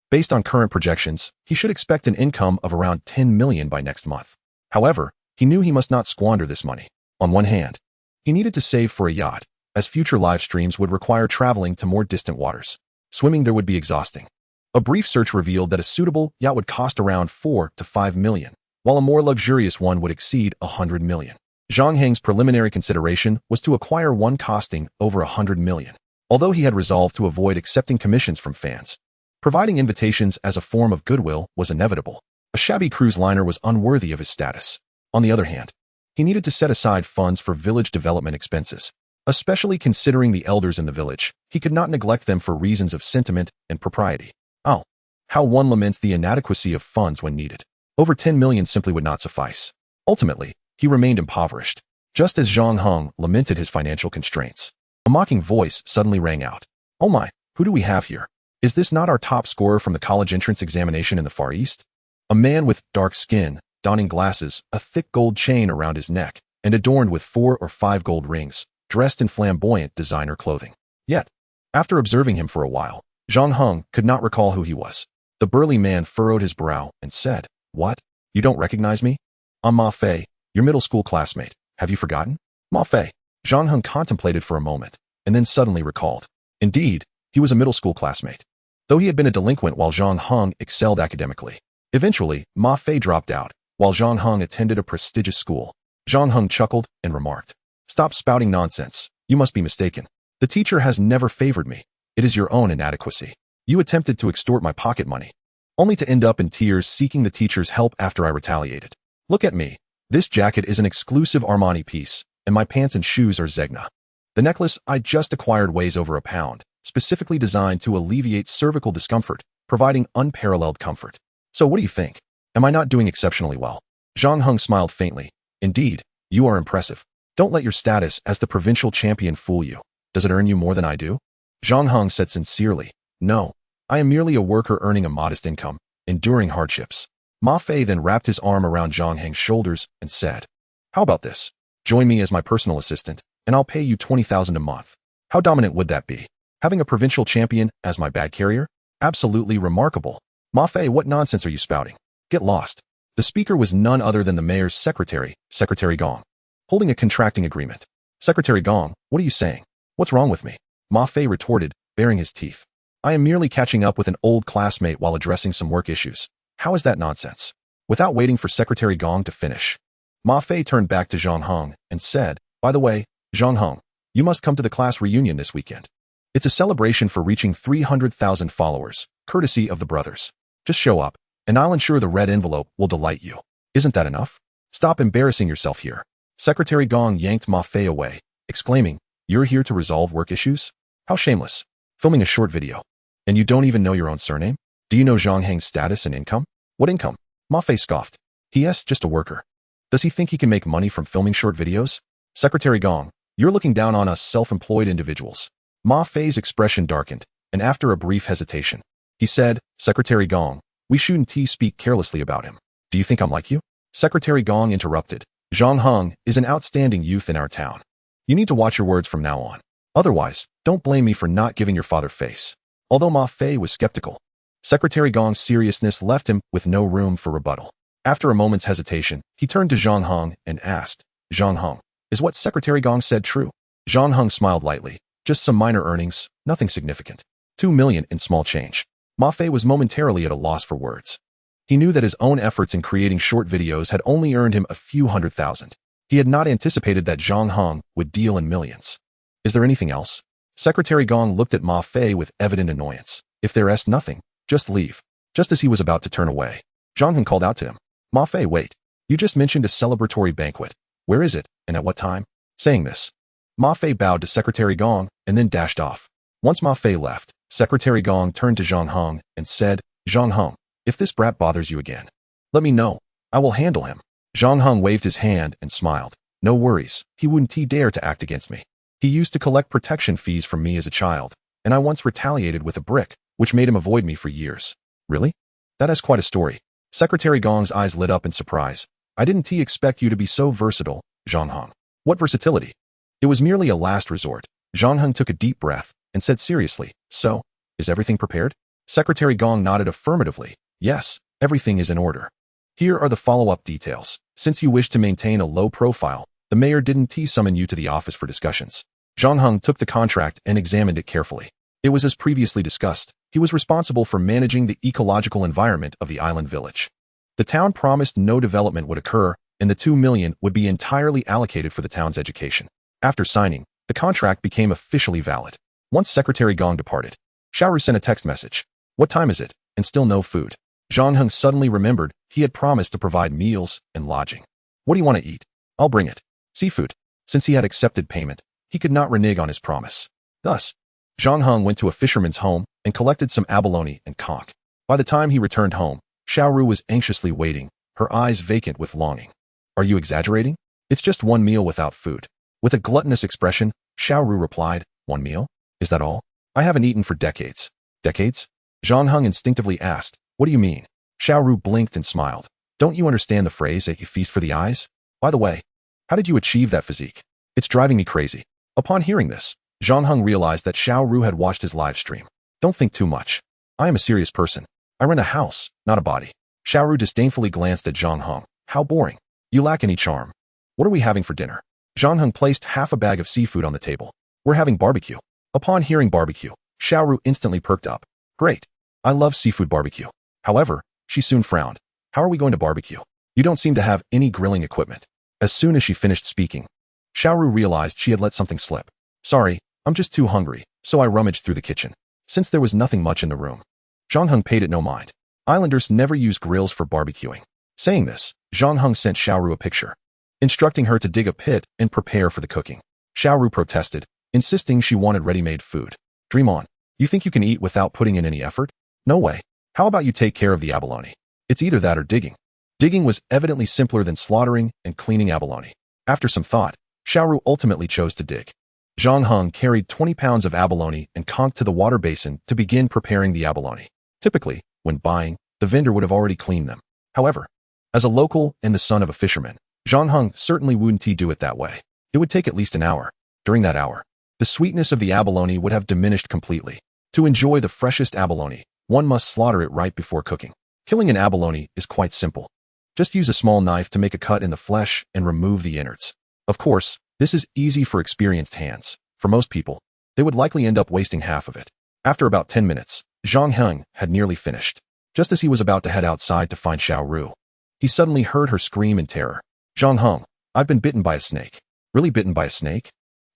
Based on current projections, he should expect an income of around 10 million by next month. However, he knew he must not squander this money. On one hand, he needed to save for a yacht, as future live streams would require traveling to more distant waters. Swimming there would be exhausting. A brief search revealed that a suitable yacht would cost around 4 to 5 million, while a more luxurious one would exceed 100 million. Zhang Heng's preliminary consideration was to acquire one costing over 100 million. Although he had resolved to avoid accepting commissions from fans, providing invitations as a form of goodwill was inevitable. A shabby cruise liner was unworthy of his status. On the other hand, he needed to set aside funds for village development expenses. Especially considering the elders in the village, he could not neglect them for reasons of sentiment and propriety. Oh, how one laments the inadequacy of funds when needed. Over 10 million simply would not suffice. Ultimately, he remained impoverished. Just as Zhang Heng lamented his financial constraints, a mocking voice suddenly rang out. Oh my, who do we have here? Is this not our top scorer from the college entrance examination in the Far East? A man with dark skin, donning glasses, a thick gold chain around his neck, and adorned with 4 or 5 gold rings, dressed in flamboyant designer clothing. Yet, after observing him for a while, Zhang Heng could not recall who he was. The burly man furrowed his brow and said, What? You don't recognize me? I'm Ma Fei, your middle school classmate. Have you forgotten? Ma Fei. Zhang Heng contemplated for a moment, and then suddenly recalled. Indeed, he was a middle school classmate. Though he had been a delinquent while Zhang Heng excelled academically. Eventually, Ma Fei dropped out, while Zhang Heng attended a prestigious school. Zhang Heng chuckled and remarked, Stop spouting nonsense. You must be mistaken. The teacher has never favored me. It is your own inadequacy. You attempted to extort my pocket money, only to end up in tears seeking the teacher's help after I retaliated. Look at me. This jacket is an exclusive Armani piece, and my pants and shoes are Zegna. The necklace I just acquired weighs over a pound, specifically designed to alleviate cervical discomfort, providing unparalleled comfort. So what do you think? Am I not doing exceptionally well? Zhang Heng smiled faintly. Indeed, you are impressive. Don't let your status as the provincial champion fool you. Does it earn you more than I do? Zhang Heng said sincerely, No, I am merely a worker earning a modest income, enduring hardships. Ma Fei then wrapped his arm around Zhang Heng's shoulders and said, How about this? Join me as my personal assistant, and I'll pay you 20,000 a month. How dominant would that be? Having a provincial champion as my bag carrier? Absolutely remarkable. Ma Fei, what nonsense are you spouting? Get lost. The speaker was none other than the mayor's secretary, Secretary Gong, holding a contracting agreement. Secretary Gong, what are you saying? What's wrong with me? Ma Fei retorted, baring his teeth. I am merely catching up with an old classmate while addressing some work issues. How is that nonsense? Without waiting for Secretary Gong to finish, Ma Fei turned back to Zhang Heng and said, By the way, Zhang Heng, you must come to the class reunion this weekend. It's a celebration for reaching 300,000 followers, courtesy of the brothers. Just show up, and I'll ensure the red envelope will delight you. Isn't that enough? Stop embarrassing yourself here. Secretary Gong yanked Ma Fei away, exclaiming, You're here to resolve work issues? How shameless. Filming a short video. And you don't even know your own surname? Do you know Zhang Heng's status and income? What income? Ma Fei scoffed. He's just a worker. Does he think he can make money from filming short videos? Secretary Gong, you're looking down on us self-employed individuals. Ma Fei's expression darkened, and after a brief hesitation, he said, Secretary Gong, we shouldn't speak carelessly about him. Do you think I'm like you? Secretary Gong interrupted. Zhang Heng is an outstanding youth in our town. You need to watch your words from now on. Otherwise, don't blame me for not giving your father face. Although Ma Fei was skeptical, Secretary Gong's seriousness left him with no room for rebuttal. After a moment's hesitation, he turned to Zhang Heng and asked, Zhang Heng, is what Secretary Gong said true? Zhang Heng smiled lightly. Just some minor earnings, nothing significant. 2 million in small change. Ma Fei was momentarily at a loss for words. He knew that his own efforts in creating short videos had only earned him a few $100,000. He had not anticipated that Zhang Heng would deal in millions. Is there anything else? Secretary Gong looked at Ma Fei with evident annoyance. If there is nothing, just leave. Just as he was about to turn away, Zhang Heng called out to him. Ma Fei, wait. You just mentioned a celebratory banquet. Where is it, and at what time? Saying this, Ma Fei bowed to Secretary Gong and then dashed off. Once Ma Fei left, Secretary Gong turned to Zhang Heng and said, Zhang Heng, if this brat bothers you again, let me know. I will handle him. Zhang Heng waved his hand and smiled. No worries, he wouldn't dare to act against me. He used to collect protection fees from me as a child, and I once retaliated with a brick, which made him avoid me for years. Really? That is quite a story. Secretary Gong's eyes lit up in surprise. I didn't expect you to be so versatile, Zhang Heng. What versatility? It was merely a last resort. Zhang Heng took a deep breath and said seriously, so, is everything prepared? Secretary Gong nodded affirmatively. Yes, everything is in order. Here are the follow-up details. Since you wish to maintain a low profile, the mayor didn't summon you to the office for discussions. Zhang Heng took the contract and examined it carefully. It was as previously discussed. He was responsible for managing the ecological environment of the island village. The town promised no development would occur, and the 2 million would be entirely allocated for the town's education. After signing, the contract became officially valid. Once Secretary Gong departed, Xiaoru sent a text message. What time is it? And still no food. Zhang Heng suddenly remembered he had promised to provide meals and lodging. What do you want to eat? I'll bring it. Seafood. Since he had accepted payment, he could not renege on his promise. Thus, Zhang Heng went to a fisherman's home and collected some abalone and conch. By the time he returned home, Xiaoru was anxiously waiting, her eyes vacant with longing. Are you exaggerating? It's just one meal without food. With a gluttonous expression, Xiaoru replied, 1 meal? Is that all? I haven't eaten for decades. Decades? Zhang Heng instinctively asked, what do you mean? Xiaoru blinked and smiled. Don't you understand the phrase that you feast for the eyes? By the way, how did you achieve that physique? It's driving me crazy. Upon hearing this, Zhang Heng realized that Xiaoru had watched his live stream. Don't think too much. I am a serious person. I rent a house, not a body. Xiaoru disdainfully glanced at Zhang Heng. How boring. You lack any charm. What are we having for dinner? Zhang Heng placed half a bag of seafood on the table. We're having barbecue. Upon hearing barbecue, Xiaoru instantly perked up. Great. I love seafood barbecue. However, she soon frowned. How are we going to barbecue? You don't seem to have any grilling equipment. As soon as she finished speaking, Xiaoru realized she had let something slip. Sorry, I'm just too hungry, so I rummaged through the kitchen. Since there was nothing much in the room, Zhang Heng paid it no mind. Islanders never use grills for barbecuing. Saying this, Zhang Heng sent Xiaoru a picture, instructing her to dig a pit and prepare for the cooking. Xiaoru protested, insisting she wanted ready-made food. Dream on. You think you can eat without putting in any effort? No way. How about you take care of the abalone? It's either that or digging. Digging was evidently simpler than slaughtering and cleaning abalone. After some thought, Xiaoru ultimately chose to dig. Zhang Heng carried 20 pounds of abalone and conch to the water basin to begin preparing the abalone. Typically, when buying, the vendor would have already cleaned them. However, as a local and the son of a fisherman, Zhang Heng certainly wouldn't do it that way. It would take at least an hour. During that hour, the sweetness of the abalone would have diminished completely. To enjoy the freshest abalone, one must slaughter it right before cooking. Killing an abalone is quite simple. Just use a small knife to make a cut in the flesh and remove the innards. Of course, this is easy for experienced hands. For most people, they would likely end up wasting half of it. After about 10 minutes, Zhang Heng had nearly finished. Just as he was about to head outside to find Xiaoru, he suddenly heard her scream in terror. Zhang Heng, I've been bitten by a snake. Really bitten by a snake?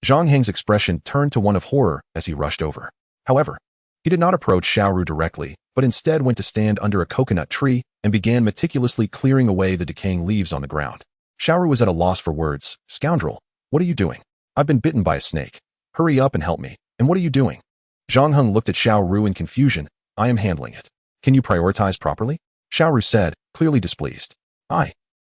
Zhang Heng's expression turned to one of horror as he rushed over. However, he did not approach Xiaoru directly, but instead went to stand under a coconut tree and began meticulously clearing away the decaying leaves on the ground. Xiaoru was at a loss for words. Scoundrel, what are you doing? I've been bitten by a snake. Hurry up and help me. And what are you doing? Zhang Heng looked at Xiaoru in confusion. I am handling it. Can you prioritize properly? Xiaoru said, clearly displeased.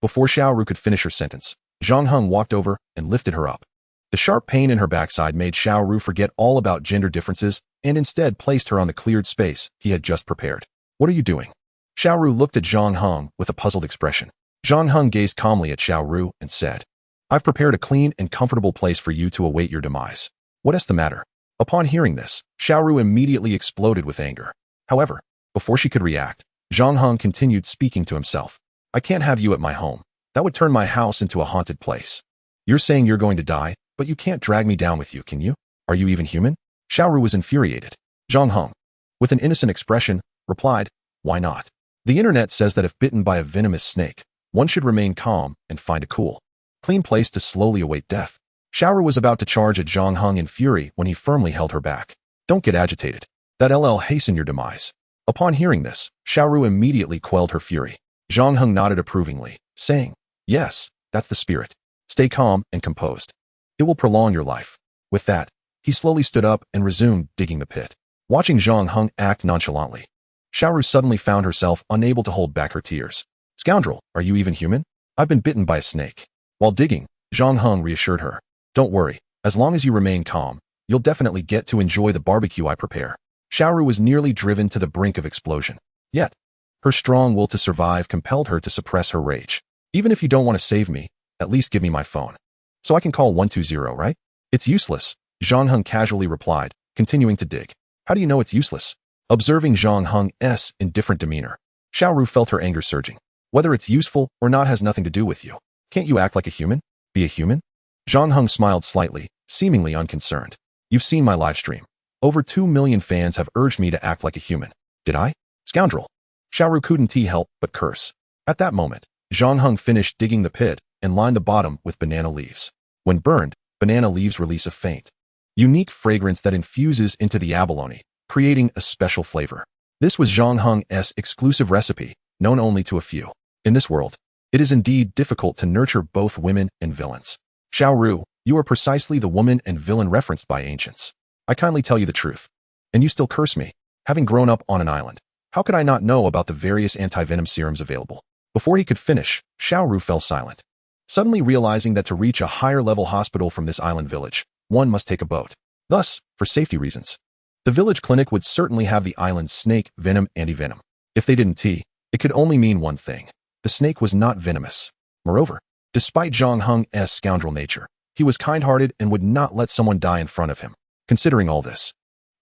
Before Xiaoru could finish her sentence, Zhang Heng walked over and lifted her up. The sharp pain in her backside made Xiaoru forget all about gender differences and instead placed her on the cleared space he had just prepared. What are you doing? Xiaoru looked at Zhang Heng with a puzzled expression. Zhang Heng gazed calmly at Xiaoru and said, I've prepared a clean and comfortable place for you to await your demise. What is the matter? Upon hearing this, Xiaoru immediately exploded with anger. However, before she could react, Zhang Heng continued speaking to himself. I can't have you at my home. That would turn my house into a haunted place. You're saying you're going to die, but you can't drag me down with you, can you? Are you even human? Xiaoru was infuriated. Zhang Heng, with an innocent expression, replied, "Why not? The internet says that if bitten by a venomous snake, one should remain calm and find a cool, clean place to slowly await death." Xiaoru was about to charge at Zhang Heng in fury when he firmly held her back. "Don't get agitated. That'll hasten your demise." Upon hearing this, Xiaoru immediately quelled her fury. Zhang Heng nodded approvingly, saying, "Yes, that's the spirit. Stay calm and composed. It will prolong your life." With that, he slowly stood up and resumed digging the pit. Watching Zhang Heng act nonchalantly, Xiaoru suddenly found herself unable to hold back her tears. "Scoundrel, are you even human? I've been bitten by a snake." While digging, Zhang Heng reassured her, "Don't worry, as long as you remain calm, you'll definitely get to enjoy the barbecue I prepare." Xiaoru was nearly driven to the brink of explosion. Yet, her strong will to survive compelled her to suppress her rage. "Even if you don't want to save me, at least give me my phone. So I can call 120, right?" "It's useless," Zhang Heng casually replied, continuing to dig. "How do you know it's useless?" Observing Zhang Heng's indifferent demeanor, Xiaoru felt her anger surging. "Whether it's useful or not has nothing to do with you. Can't you act like a human? Be a human?" Zhang Heng smiled slightly, seemingly unconcerned. "You've seen my live stream. Over 2 million fans have urged me to act like a human. Did I? Scoundrel." Xiaoru couldn't help but curse. At that moment, Zhang Heng finished digging the pit and lined the bottom with banana leaves. When burned, banana leaves release a faint, unique fragrance that infuses into the abalone, creating a special flavor. This was Zhang Heng's exclusive recipe, known only to a few. In this world, it is indeed difficult to nurture both women and villains. "Xiaoru, you are precisely the woman and villain referenced by ancients. I kindly tell you the truth. And you still curse me. Having grown up on an island, how could I not know about the various anti-venom serums available?" Before he could finish, Xiaoru fell silent, suddenly realizing that to reach a higher-level hospital from this island village, one must take a boat. Thus, for safety reasons, the village clinic would certainly have the island's snake venom anti-venom. If they didn't, it could only mean one thing. The snake was not venomous. Moreover, despite Zhang Heng's scoundrel nature, he was kind-hearted and would not let someone die in front of him. Considering all this,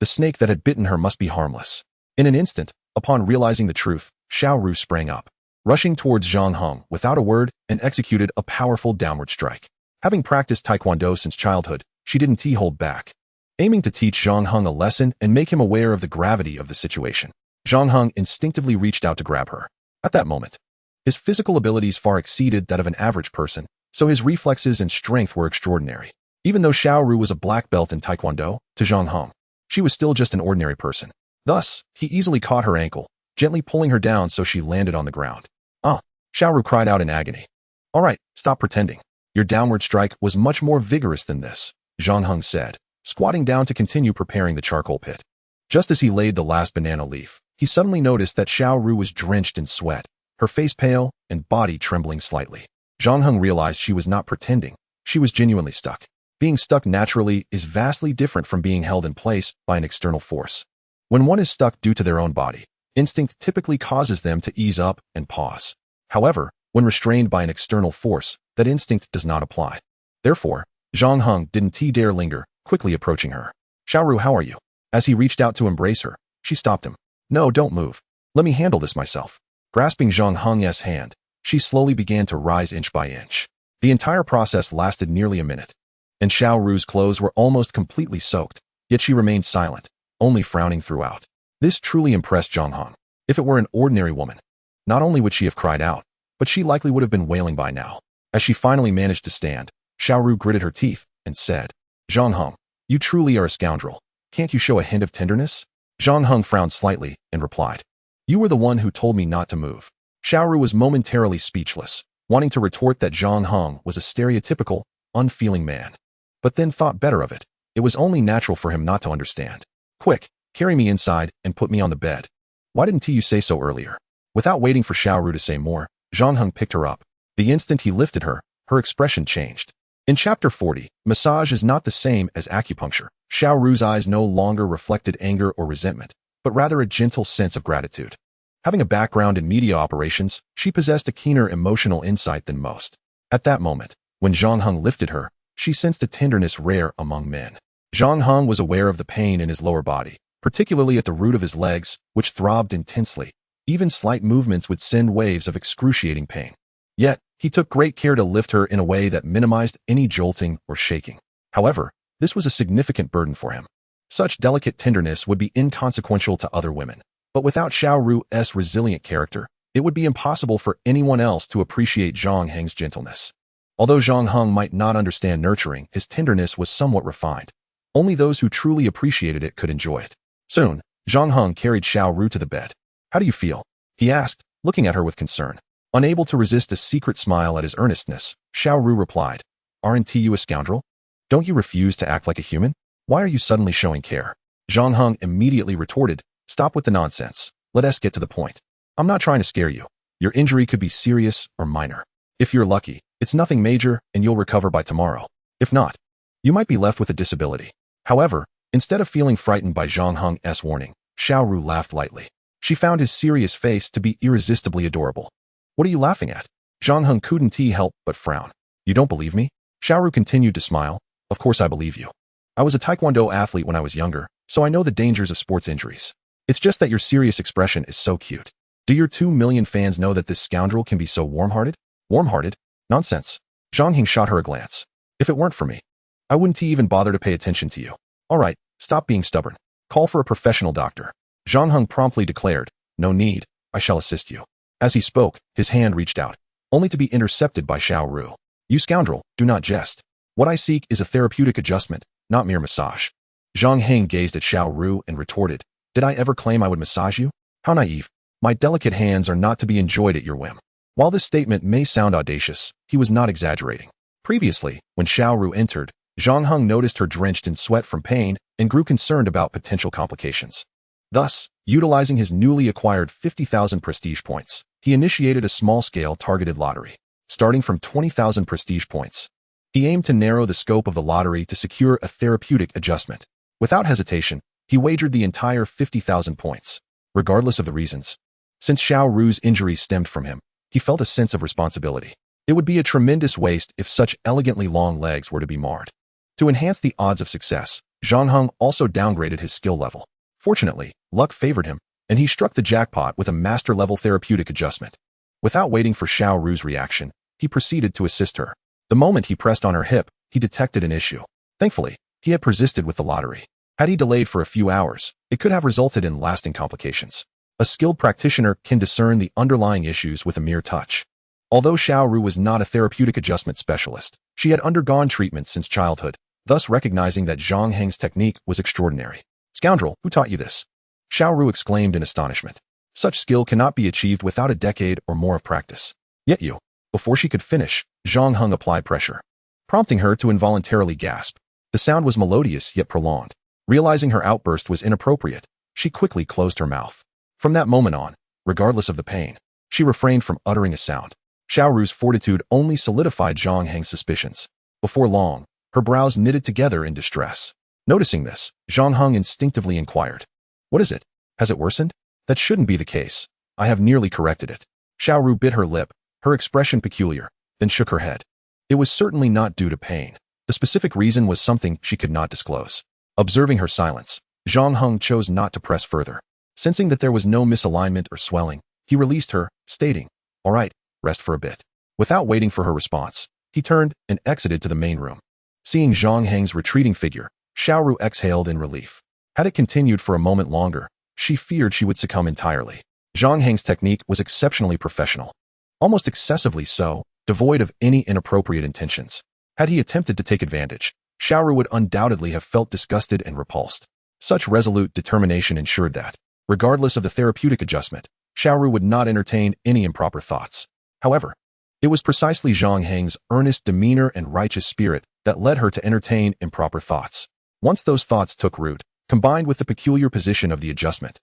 the snake that had bitten her must be harmless. In an instant, upon realizing the truth, Xiaoru sprang up, rushing towards Zhang Heng without a word and executed a powerful downward strike. Having practiced taekwondo since childhood, she didn't hold back, aiming to teach Zhang Heng a lesson and make him aware of the gravity of the situation. Zhang Heng instinctively reached out to grab her. At that moment, his physical abilities far exceeded that of an average person, so his reflexes and strength were extraordinary. Even though Xiaoru was a black belt in taekwondo, to Zhang Heng, she was still just an ordinary person. Thus, he easily caught her ankle, gently pulling her down so she landed on the ground. "Ah!" Xiaoru cried out in agony. "All right, stop pretending. Your downward strike was much more vigorous than this," Zhang Heng said, squatting down to continue preparing the charcoal pit. Just as he laid the last banana leaf, he suddenly noticed that Xiaoru was drenched in sweat, her face pale and body trembling slightly. Zhang Heng realized she was not pretending, she was genuinely stuck. Being stuck naturally is vastly different from being held in place by an external force. When one is stuck due to their own body, instinct typically causes them to ease up and pause. However, when restrained by an external force, that instinct does not apply. Therefore, Zhang Heng didn't dare linger, quickly approaching her. "Xiaoru, how are you?" As he reached out to embrace her, she stopped him. "No, don't move. Let me handle this myself." Grasping Zhang Heng's hand, she slowly began to rise inch by inch. The entire process lasted nearly a minute, and Xiaoru's clothes were almost completely soaked, yet she remained silent, only frowning throughout. This truly impressed Zhang Heng. If it were an ordinary woman, not only would she have cried out, but she likely would have been wailing by now. As she finally managed to stand, Xiaoru gritted her teeth and said, "Zhang Heng, you truly are a scoundrel. Can't you show a hint of tenderness?" Zhang Heng frowned slightly and replied, "You were the one who told me not to move." Xiaoru was momentarily speechless, wanting to retort that Zhang Heng was a stereotypical, unfeeling man, but then thought better of it. It was only natural for him not to understand. "Quick, carry me inside and put me on the bed. Why didn't you say so earlier?" Without waiting for Xiaoru to say more, Zhang Heng picked her up. The instant he lifted her, her expression changed. In Chapter 40, massage is not the same as acupuncture. Xiaoru's eyes no longer reflected anger or resentment, but rather a gentle sense of gratitude. Having a background in media operations, she possessed a keener emotional insight than most. At that moment, when Zhang Heng lifted her, she sensed a tenderness rare among men. Zhang Heng was aware of the pain in his lower body, particularly at the root of his legs, which throbbed intensely. Even slight movements would send waves of excruciating pain. Yet, he took great care to lift her in a way that minimized any jolting or shaking. However, this was a significant burden for him. Such delicate tenderness would be inconsequential to other women. But without Xiao Ru's resilient character, it would be impossible for anyone else to appreciate Zhang Heng's gentleness. Although Zhang Heng might not understand nurturing, his tenderness was somewhat refined. Only those who truly appreciated it could enjoy it. Soon, Zhang Heng carried Xiao Ru to the bed. "How do you feel?" he asked, looking at her with concern. Unable to resist a secret smile at his earnestness, Xiao Ru replied, "Aren't you a scoundrel? Don't you refuse to act like a human? Why are you suddenly showing care?" Zhang Heng immediately retorted, "Stop with the nonsense. Let us get to the point. I'm not trying to scare you. Your injury could be serious or minor. If you're lucky, it's nothing major and you'll recover by tomorrow. If not, you might be left with a disability." However, instead of feeling frightened by Zhang Heng's warning, Xiao Ru laughed lightly. She found his serious face to be irresistibly adorable. "What are you laughing at?" Zhang Heng couldn't help but frown. "You don't believe me?" Xiao Ru continued to smile. "Of course I believe you. I was a taekwondo athlete when I was younger, so I know the dangers of sports injuries. It's just that your serious expression is so cute. Do your 2 million fans know that this scoundrel can be so warm-hearted?" "Warm-hearted? Nonsense." Zhang Heng shot her a glance. "If it weren't for me, I wouldn't even bother to pay attention to you. All right, stop being stubborn. Call for a professional doctor." Zhang Heng promptly declared, "No need, I shall assist you." As he spoke, his hand reached out, only to be intercepted by Xiao Ru. "You scoundrel, do not jest. What I seek is a therapeutic adjustment, not mere massage." Zhang Heng gazed at Xiao Ru and retorted, "Did I ever claim I would massage you? How naive. My delicate hands are not to be enjoyed at your whim." While this statement may sound audacious, he was not exaggerating. Previously, when Xiao Ru entered, Zhang Heng noticed her drenched in sweat from pain and grew concerned about potential complications. Thus, utilizing his newly acquired 50,000 prestige points, he initiated a small-scale targeted lottery. Starting from 20,000 prestige points, he aimed to narrow the scope of the lottery to secure a therapeutic adjustment. Without hesitation, he wagered the entire 50,000 points, regardless of the reasons. Since Xiao Ru's injury stemmed from him, he felt a sense of responsibility. It would be a tremendous waste if such elegantly long legs were to be marred. To enhance the odds of success, Zhang Heng also downgraded his skill level. Fortunately, luck favored him, and he struck the jackpot with a master-level therapeutic adjustment. Without waiting for Xiao Ru's reaction, he proceeded to assist her. The moment he pressed on her hip, he detected an issue. Thankfully, he had persisted with the lottery. Had he delayed for a few hours, it could have resulted in lasting complications. A skilled practitioner can discern the underlying issues with a mere touch. Although Xiao Ru was not a therapeutic adjustment specialist, she had undergone treatment since childhood, thus recognizing that Zhang Heng's technique was extraordinary. "Scoundrel, who taught you this?" Xiao Ru exclaimed in astonishment. "Such skill cannot be achieved without a decade or more of practice. Yet you..." Before she could finish, Zhang Heng applied pressure, prompting her to involuntarily gasp. The sound was melodious yet prolonged. Realizing her outburst was inappropriate, she quickly closed her mouth. From that moment on, regardless of the pain, she refrained from uttering a sound. Xiao Ru's fortitude only solidified Zhang Heng's suspicions. Before long, her brows knitted together in distress. Noticing this, Zhang Heng instinctively inquired, "What is it? Has it worsened?" "That shouldn't be the case. I have nearly corrected it." Xiao Ru bit her lip, her expression peculiar, then shook her head. It was certainly not due to pain. The specific reason was something she could not disclose. Observing her silence, Zhang Heng chose not to press further. Sensing that there was no misalignment or swelling, he released her, stating, "All right, rest for a bit." Without waiting for her response, he turned and exited to the main room. Seeing Zhang Heng's retreating figure, Xiao Ru exhaled in relief. Had it continued for a moment longer, she feared she would succumb entirely. Zhang Heng's technique was exceptionally professional, almost excessively so, devoid of any inappropriate intentions. Had he attempted to take advantage, Xiao Ru would undoubtedly have felt disgusted and repulsed. Such resolute determination ensured that, regardless of the therapeutic adjustment, Xiao Ru would not entertain any improper thoughts. However, it was precisely Zhang Heng's earnest demeanor and righteous spirit that led her to entertain improper thoughts. Once those thoughts took root, combined with the peculiar position of the adjustment,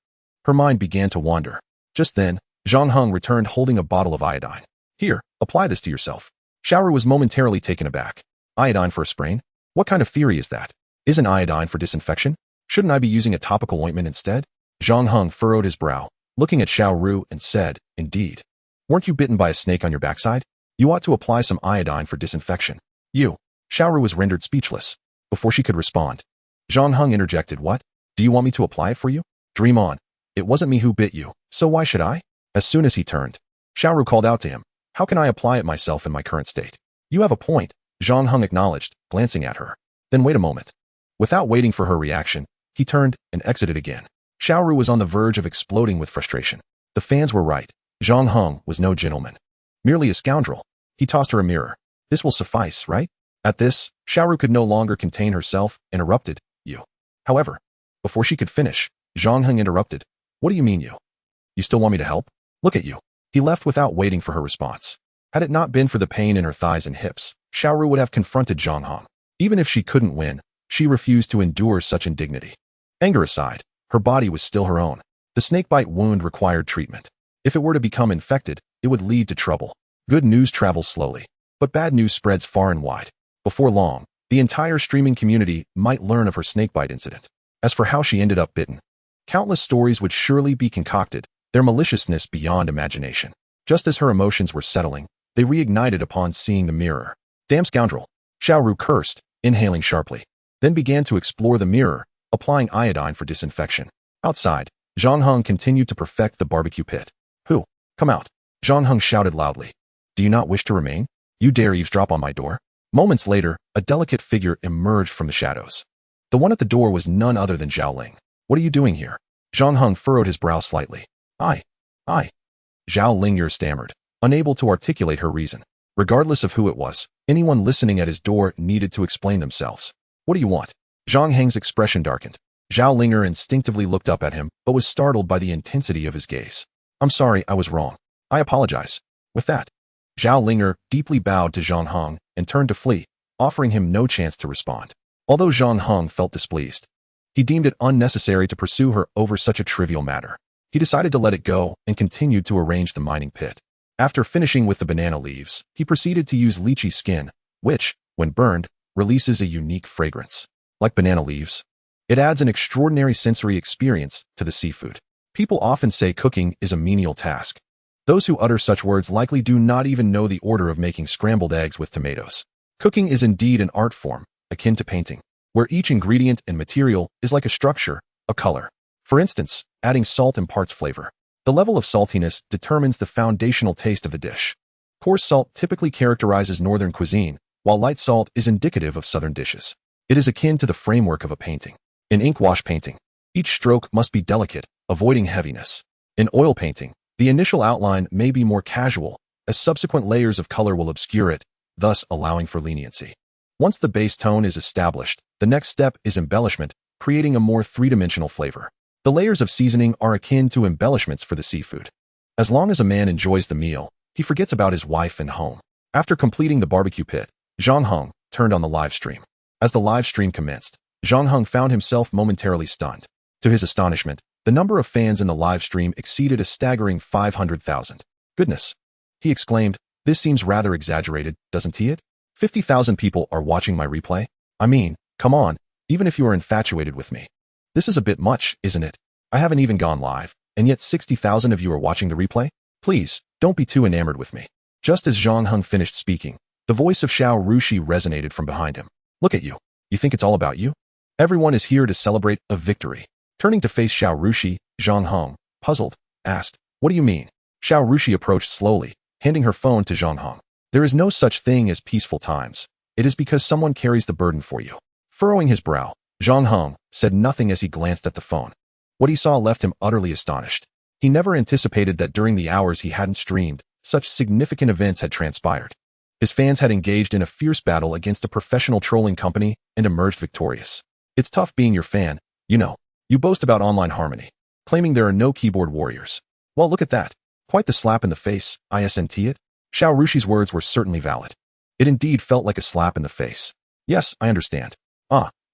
her mind began to wander. Just then, Zhang Heng returned holding a bottle of iodine. "Here, apply this to yourself." Xiao Ru was momentarily taken aback. "Iodine for a sprain? What kind of theory is that? Isn't iodine for disinfection? Shouldn't I be using a topical ointment instead?" Zhang Heng furrowed his brow, looking at Xiao Ru and said, "Indeed. Weren't you bitten by a snake on your backside? You ought to apply some iodine for disinfection." "You." Xiao Ru was rendered speechless. Before she could respond, Zhang Heng interjected, "What? Do you want me to apply it for you? Dream on. It wasn't me who bit you, so why should I?" As soon as he turned, Xiao Ru called out to him, "How can I apply it myself in my current state?" "You have a point," Zhang Heng acknowledged, glancing at her. "Then wait a moment." Without waiting for her reaction, He turned and exited again. Xiaoru was on the verge of exploding with frustration. The fans were right. Zhang Heng was no gentleman. Merely a scoundrel. He tossed her a mirror. This will suffice, right? At this, Xiaoru could no longer contain herself and erupted. You. However, before she could finish, Zhang Heng interrupted. What do you mean you? You still want me to help? Look at you. He left without waiting for her response. Had it not been for the pain in her thighs and hips, Xiaoru would have confronted Zhang Heng. Even if she couldn't win, she refused to endure such indignity. Anger aside, her body was still her own. The snakebite wound required treatment. If it were to become infected, it would lead to trouble. Good news travels slowly, but bad news spreads far and wide. Before long, the entire streaming community might learn of her snakebite incident. As for how she ended up bitten, countless stories would surely be concocted, their maliciousness beyond imagination. Just as her emotions were settling, they reignited upon seeing the mirror. Damn scoundrel! Xiaoru cursed, inhaling sharply, then began to explore the mirror, applying iodine for disinfection. Outside, Zhang Heng continued to perfect the barbecue pit. Who? Come out! Zhang Heng shouted loudly. Do you not wish to remain? You dare eavesdrop on my door? Moments later, a delicate figure emerged from the shadows. The one at the door was none other than Zhao Ling. What are you doing here? Zhang Heng furrowed his brow slightly. I. Zhao Ling stammered, unable to articulate her reason. Regardless of who it was, anyone listening at his door needed to explain themselves. What do you want? Zhang Heng's expression darkened. Zhao Ling instinctively looked up at him, but was startled by the intensity of his gaze. I'm sorry, I was wrong. I apologize. With that, Zhao Ling deeply bowed to Zhang Heng and turned to flee, offering him no chance to respond. Although Zhang Heng felt displeased, he deemed it unnecessary to pursue her over such a trivial matter. He decided to let it go and continued to arrange the mining pit. After finishing with the banana leaves, he proceeded to use lychee skin, which, when burned, releases a unique fragrance. Like banana leaves, it adds an extraordinary sensory experience to the seafood. People often say cooking is a menial task. Those who utter such words likely do not even know the order of making scrambled eggs with tomatoes. Cooking is indeed an art form, akin to painting, where each ingredient and material is like a structure, a color. For instance, adding salt imparts flavor. The level of saltiness determines the foundational taste of the dish. Coarse salt typically characterizes northern cuisine, while light salt is indicative of southern dishes. It is akin to the framework of a painting. In ink wash painting, each stroke must be delicate, avoiding heaviness. In oil painting, the initial outline may be more casual, as subsequent layers of color will obscure it, thus allowing for leniency. Once the base tone is established, the next step is embellishment, creating a more three-dimensional flavor. The layers of seasoning are akin to embellishments for the seafood. As long as a man enjoys the meal, he forgets about his wife and home. After completing the barbecue pit, Zhang Heng turned on the live stream. As the live stream commenced, Zhang Heng found himself momentarily stunned. To his astonishment, the number of fans in the live stream exceeded a staggering 500,000. Goodness! He exclaimed, this seems rather exaggerated, doesn't it? 50,000 people are watching my replay? I mean, come on, even if you are infatuated with me. This is a bit much, isn't it? I haven't even gone live, and yet 60,000 of you are watching the replay? Please, don't be too enamored with me. Just as Zhang Heng finished speaking, the voice of Xiao Rushi resonated from behind him. Look at you. You think it's all about you? Everyone is here to celebrate a victory. Turning to face Xiao Rushi, Zhang Heng, puzzled, asked, what do you mean? Xiao Rushi approached slowly, handing her phone to Zhang Heng. There is no such thing as peaceful times. It is because someone carries the burden for you. Furrowing his brow, Zhang Heng said nothing as he glanced at the phone. What he saw left him utterly astonished. He never anticipated that during the hours he hadn't streamed, such significant events had transpired. His fans had engaged in a fierce battle against a professional trolling company and emerged victorious. It's tough being your fan, you know. You boast about online harmony, claiming there are no keyboard warriors. Well, look at that. Quite the slap in the face, isn't it? Xiao Rushi's words were certainly valid. It indeed felt like a slap in the face. Yes, I understand.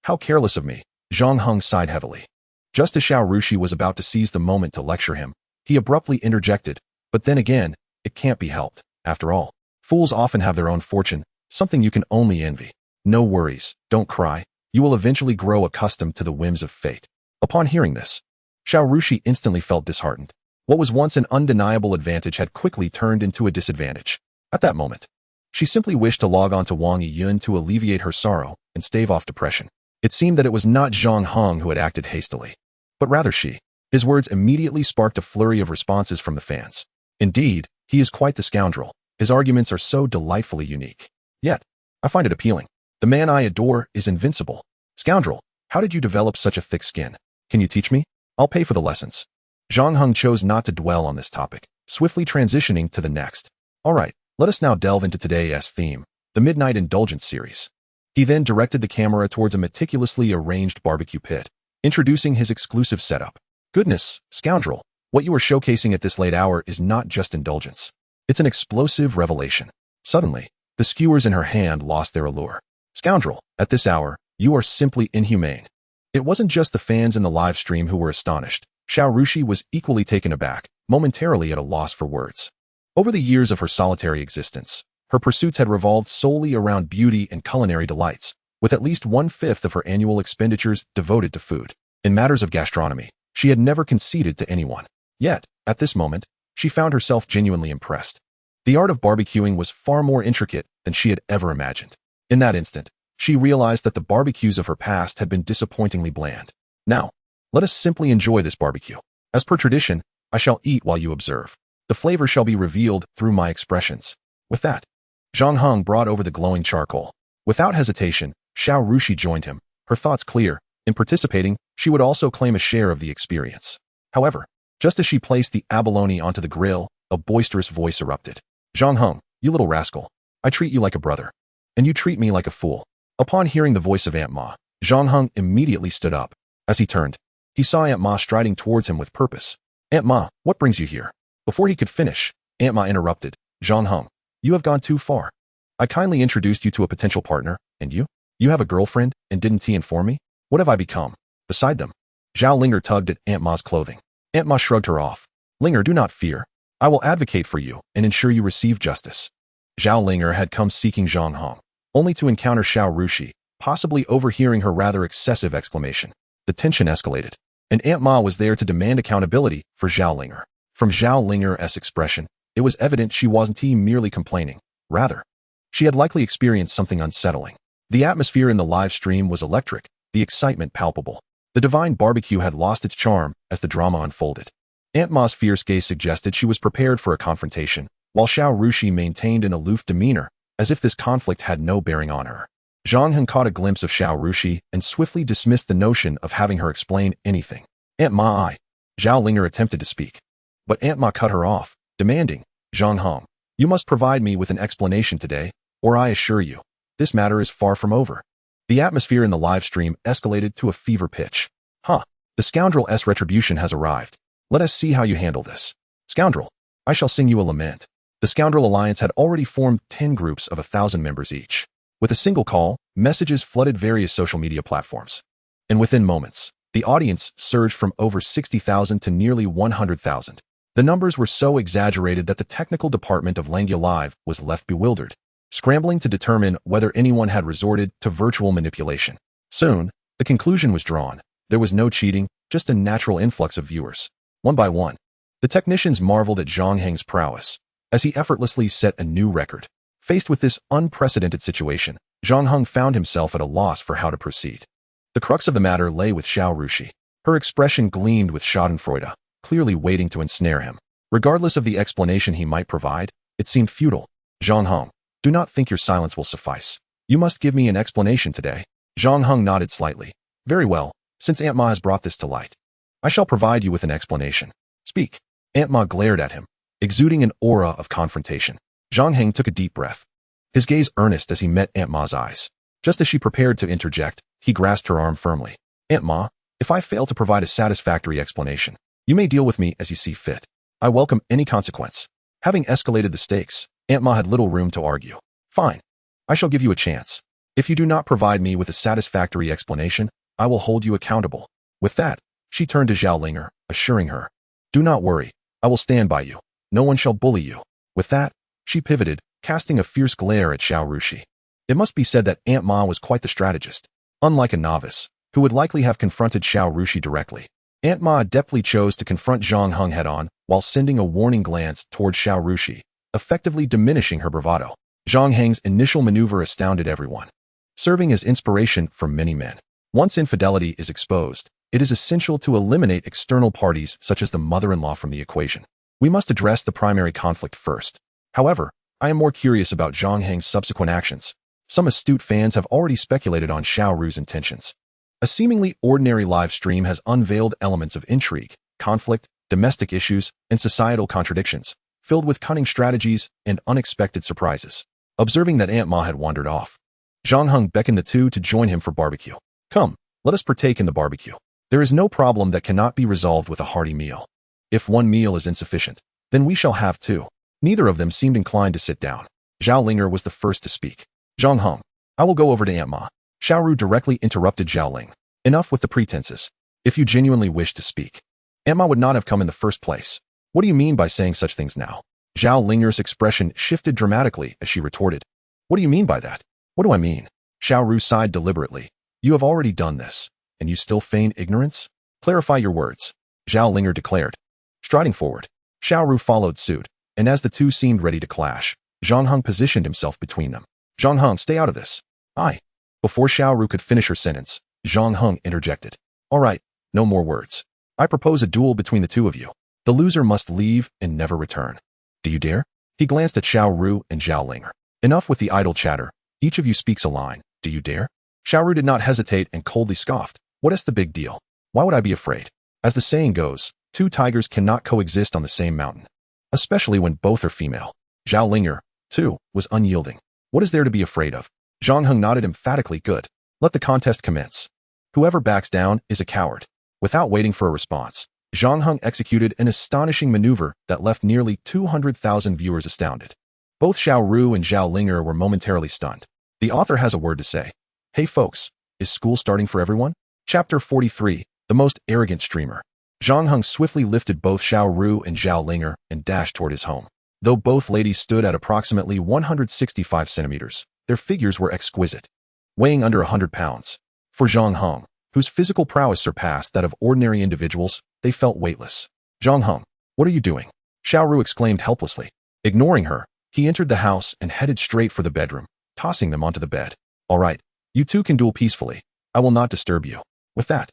How careless of me. Zhang Heng sighed heavily. Just as Xiao Rushi was about to seize the moment to lecture him, he abruptly interjected, but then again, it can't be helped. After all, fools often have their own fortune, something you can only envy. No worries, don't cry. You will eventually grow accustomed to the whims of fate. Upon hearing this, Xiao Rushi instantly felt disheartened. What was once an undeniable advantage had quickly turned into a disadvantage. At that moment, she simply wished to log on to Wang Yiyun to alleviate her sorrow and stave off depression. It seemed that it was not Zhang Heng who had acted hastily, but rather she. His words immediately sparked a flurry of responses from the fans. Indeed, he is quite the scoundrel. His arguments are so delightfully unique. Yet, I find it appealing. The man I adore is invincible. Scoundrel, How did you develop such a thick skin? Can you teach me? I'll pay for the lessons. Zhang Heng chose not to dwell on this topic, swiftly transitioning to the next. Alright, let us now delve into today's theme, the Midnight Indulgence series. He then directed the camera towards a meticulously arranged barbecue pit, introducing his exclusive setup. Goodness, scoundrel, what you are showcasing at this late hour is not just indulgence. It's an explosive revelation. Suddenly, the skewers in her hand lost their allure. Scoundrel, at this hour, you are simply inhumane. It wasn't just the fans in the live stream who were astonished. Xiao Rushi was equally taken aback, momentarily at a loss for words. Over the years of her solitary existence, her pursuits had revolved solely around beauty and culinary delights, with at least 1/5 of her annual expenditures devoted to food. In matters of gastronomy, she had never conceded to anyone. Yet, at this moment, she found herself genuinely impressed. The art of barbecuing was far more intricate than she had ever imagined. In that instant, she realized that the barbecues of her past had been disappointingly bland. Now, let us simply enjoy this barbecue. As per tradition, I shall eat while you observe. The flavor shall be revealed through my expressions. With that, Zhang Heng brought over the glowing charcoal. Without hesitation, Xiao Rushi joined him, her thoughts clear. In participating, she would also claim a share of the experience. However, just as she placed the abalone onto the grill, a boisterous voice erupted. Zhang Heng, you little rascal, I treat you like a brother, and you treat me like a fool. Upon hearing the voice of Aunt Ma, Zhang Heng immediately stood up. As he turned, he saw Aunt Ma striding towards him with purpose. Aunt Ma, what brings you here? Before he could finish, Aunt Ma interrupted. Zhang Heng, you have gone too far. I kindly introduced you to a potential partner, and you? You have a girlfriend, and didn't he inform me? What have I become? Beside them. Zhao Linger tugged at Aunt Ma's clothing. Aunt Ma shrugged her off. Linger, do not fear. I will advocate for you and ensure you receive justice. Zhao Linger had come seeking Zhang Heng, only to encounter Xiao Rushi, possibly overhearing her rather excessive exclamation. The tension escalated, and Aunt Ma was there to demand accountability for Zhao Linger. From Zhao Linger's expression, it was evident she wasn't merely complaining. Rather, she had likely experienced something unsettling. The atmosphere in the live stream was electric, the excitement palpable. The divine barbecue had lost its charm as the drama unfolded. Aunt Ma's fierce gaze suggested she was prepared for a confrontation, while Xiao Rushi maintained an aloof demeanor, as if this conflict had no bearing on her. Zhang Heng caught a glimpse of Xiao Rushi and swiftly dismissed the notion of having her explain anything. Aunt Ma, Zhao Linger attempted to speak, but Aunt Ma cut her off, demanding, Zhang Heng, you must provide me with an explanation today, or I assure you, this matter is far from over. The atmosphere in the live stream escalated to a fever pitch. The scoundrel's retribution has arrived. Let us see how you handle this. Scoundrel, I shall sing you a lament. The Scoundrel Alliance had already formed 10 groups of 1,000 members each. With a single call, messages flooded various social media platforms. And within moments, the audience surged from over 60,000 to nearly 100,000. The numbers were so exaggerated that the technical department of Langya Live was left bewildered, scrambling to determine whether anyone had resorted to virtual manipulation. Soon, the conclusion was drawn. There was no cheating, just a natural influx of viewers. One by one, the technicians marveled at Zhang Heng's prowess, as he effortlessly set a new record. Faced with this unprecedented situation, Zhang Heng found himself at a loss for how to proceed. The crux of the matter lay with Xiao Rushi. Her expression gleamed with schadenfreude, clearly waiting to ensnare him. Regardless of the explanation he might provide, it seemed futile. Zhang Heng, do not think your silence will suffice. You must give me an explanation today. Zhang Heng nodded slightly. Very well, since Aunt Ma has brought this to light, I shall provide you with an explanation. Speak. Aunt Ma glared at him, exuding an aura of confrontation. Zhang Heng took a deep breath, his gaze earnest as he met Aunt Ma's eyes. Just as she prepared to interject, he grasped her arm firmly. Aunt Ma, if I fail to provide a satisfactory explanation, you may deal with me as you see fit. I welcome any consequence. Having escalated the stakes, Aunt Ma had little room to argue. Fine. I shall give you a chance. If you do not provide me with a satisfactory explanation, I will hold you accountable. With that, she turned to Zhao Linger, assuring her, do not worry, I will stand by you. No one shall bully you. With that, she pivoted, casting a fierce glare at Xiao Rushi. It must be said that Aunt Ma was quite the strategist. Unlike a novice, who would likely have confronted Xiao Rushi directly, Aunt Ma adeptly chose to confront Zhang Heng head-on while sending a warning glance toward Xiao Rushi, effectively diminishing her bravado. Zhang Heng's initial maneuver astounded everyone, serving as inspiration for many men. Once infidelity is exposed, it is essential to eliminate external parties such as the mother-in-law from the equation. We must address the primary conflict first. However, I am more curious about Zhang Heng's subsequent actions. Some astute fans have already speculated on Xiao Ru's intentions. A seemingly ordinary live stream has unveiled elements of intrigue, conflict, domestic issues, and societal contradictions, filled with cunning strategies and unexpected surprises. Observing that Aunt Ma had wandered off, Zhang Heng beckoned the two to join him for barbecue. Come, let us partake in the barbecue. There is no problem that cannot be resolved with a hearty meal. If one meal is insufficient, then we shall have two. Neither of them seemed inclined to sit down. Zhao Linger was the first to speak. Zhang Heng, I will go over to Aunt Ma. Xiaoru directly interrupted Zhao Ling. Enough with the pretenses. If you genuinely wish to speak, Aunt Ma would not have come in the first place. What do you mean by saying such things now? Zhao Linger's expression shifted dramatically as she retorted. What do you mean by that? What do I mean? Xiaoru sighed deliberately. You have already done this, and you still feign ignorance? Clarify your words, Zhao Linger declared. Striding forward, Xiaoru followed suit, and as the two seemed ready to clash, Zhang Heng positioned himself between them. Zhang Heng, stay out of this. Before Xiaoru could finish her sentence, Zhang Heng interjected. All right, no more words. I propose a duel between the two of you. The loser must leave and never return. Do you dare? He glanced at Xiaoru and Zhao Linger. Enough with the idle chatter. Each of you speaks a line. Do you dare? Xiaoru did not hesitate and coldly scoffed. What is the big deal? Why would I be afraid? As the saying goes, two tigers cannot coexist on the same mountain, especially when both are female. Zhao Linger, too, was unyielding. What is there to be afraid of? Zhang Heng nodded emphatically. Good. Let the contest commence. Whoever backs down is a coward. Without waiting for a response, Zhang Heng executed an astonishing maneuver that left nearly 200,000 viewers astounded. Both Xiaoru and Zhao Linger were momentarily stunned. The author has a word to say. Hey folks, is school starting for everyone? Chapter 43, The Most Arrogant Streamer. Zhang Heng swiftly lifted both Xiaoru and Zhao Linger and dashed toward his home. Though both ladies stood at approximately 165 centimeters, their figures were exquisite, weighing under 100 pounds. For Zhang Heng, whose physical prowess surpassed that of ordinary individuals, they felt weightless. Zhang Heng, what are you doing? Xiaoru exclaimed helplessly. Ignoring her, he entered the house and headed straight for the bedroom, tossing them onto the bed. All right, you two can duel peacefully. I will not disturb you. With that,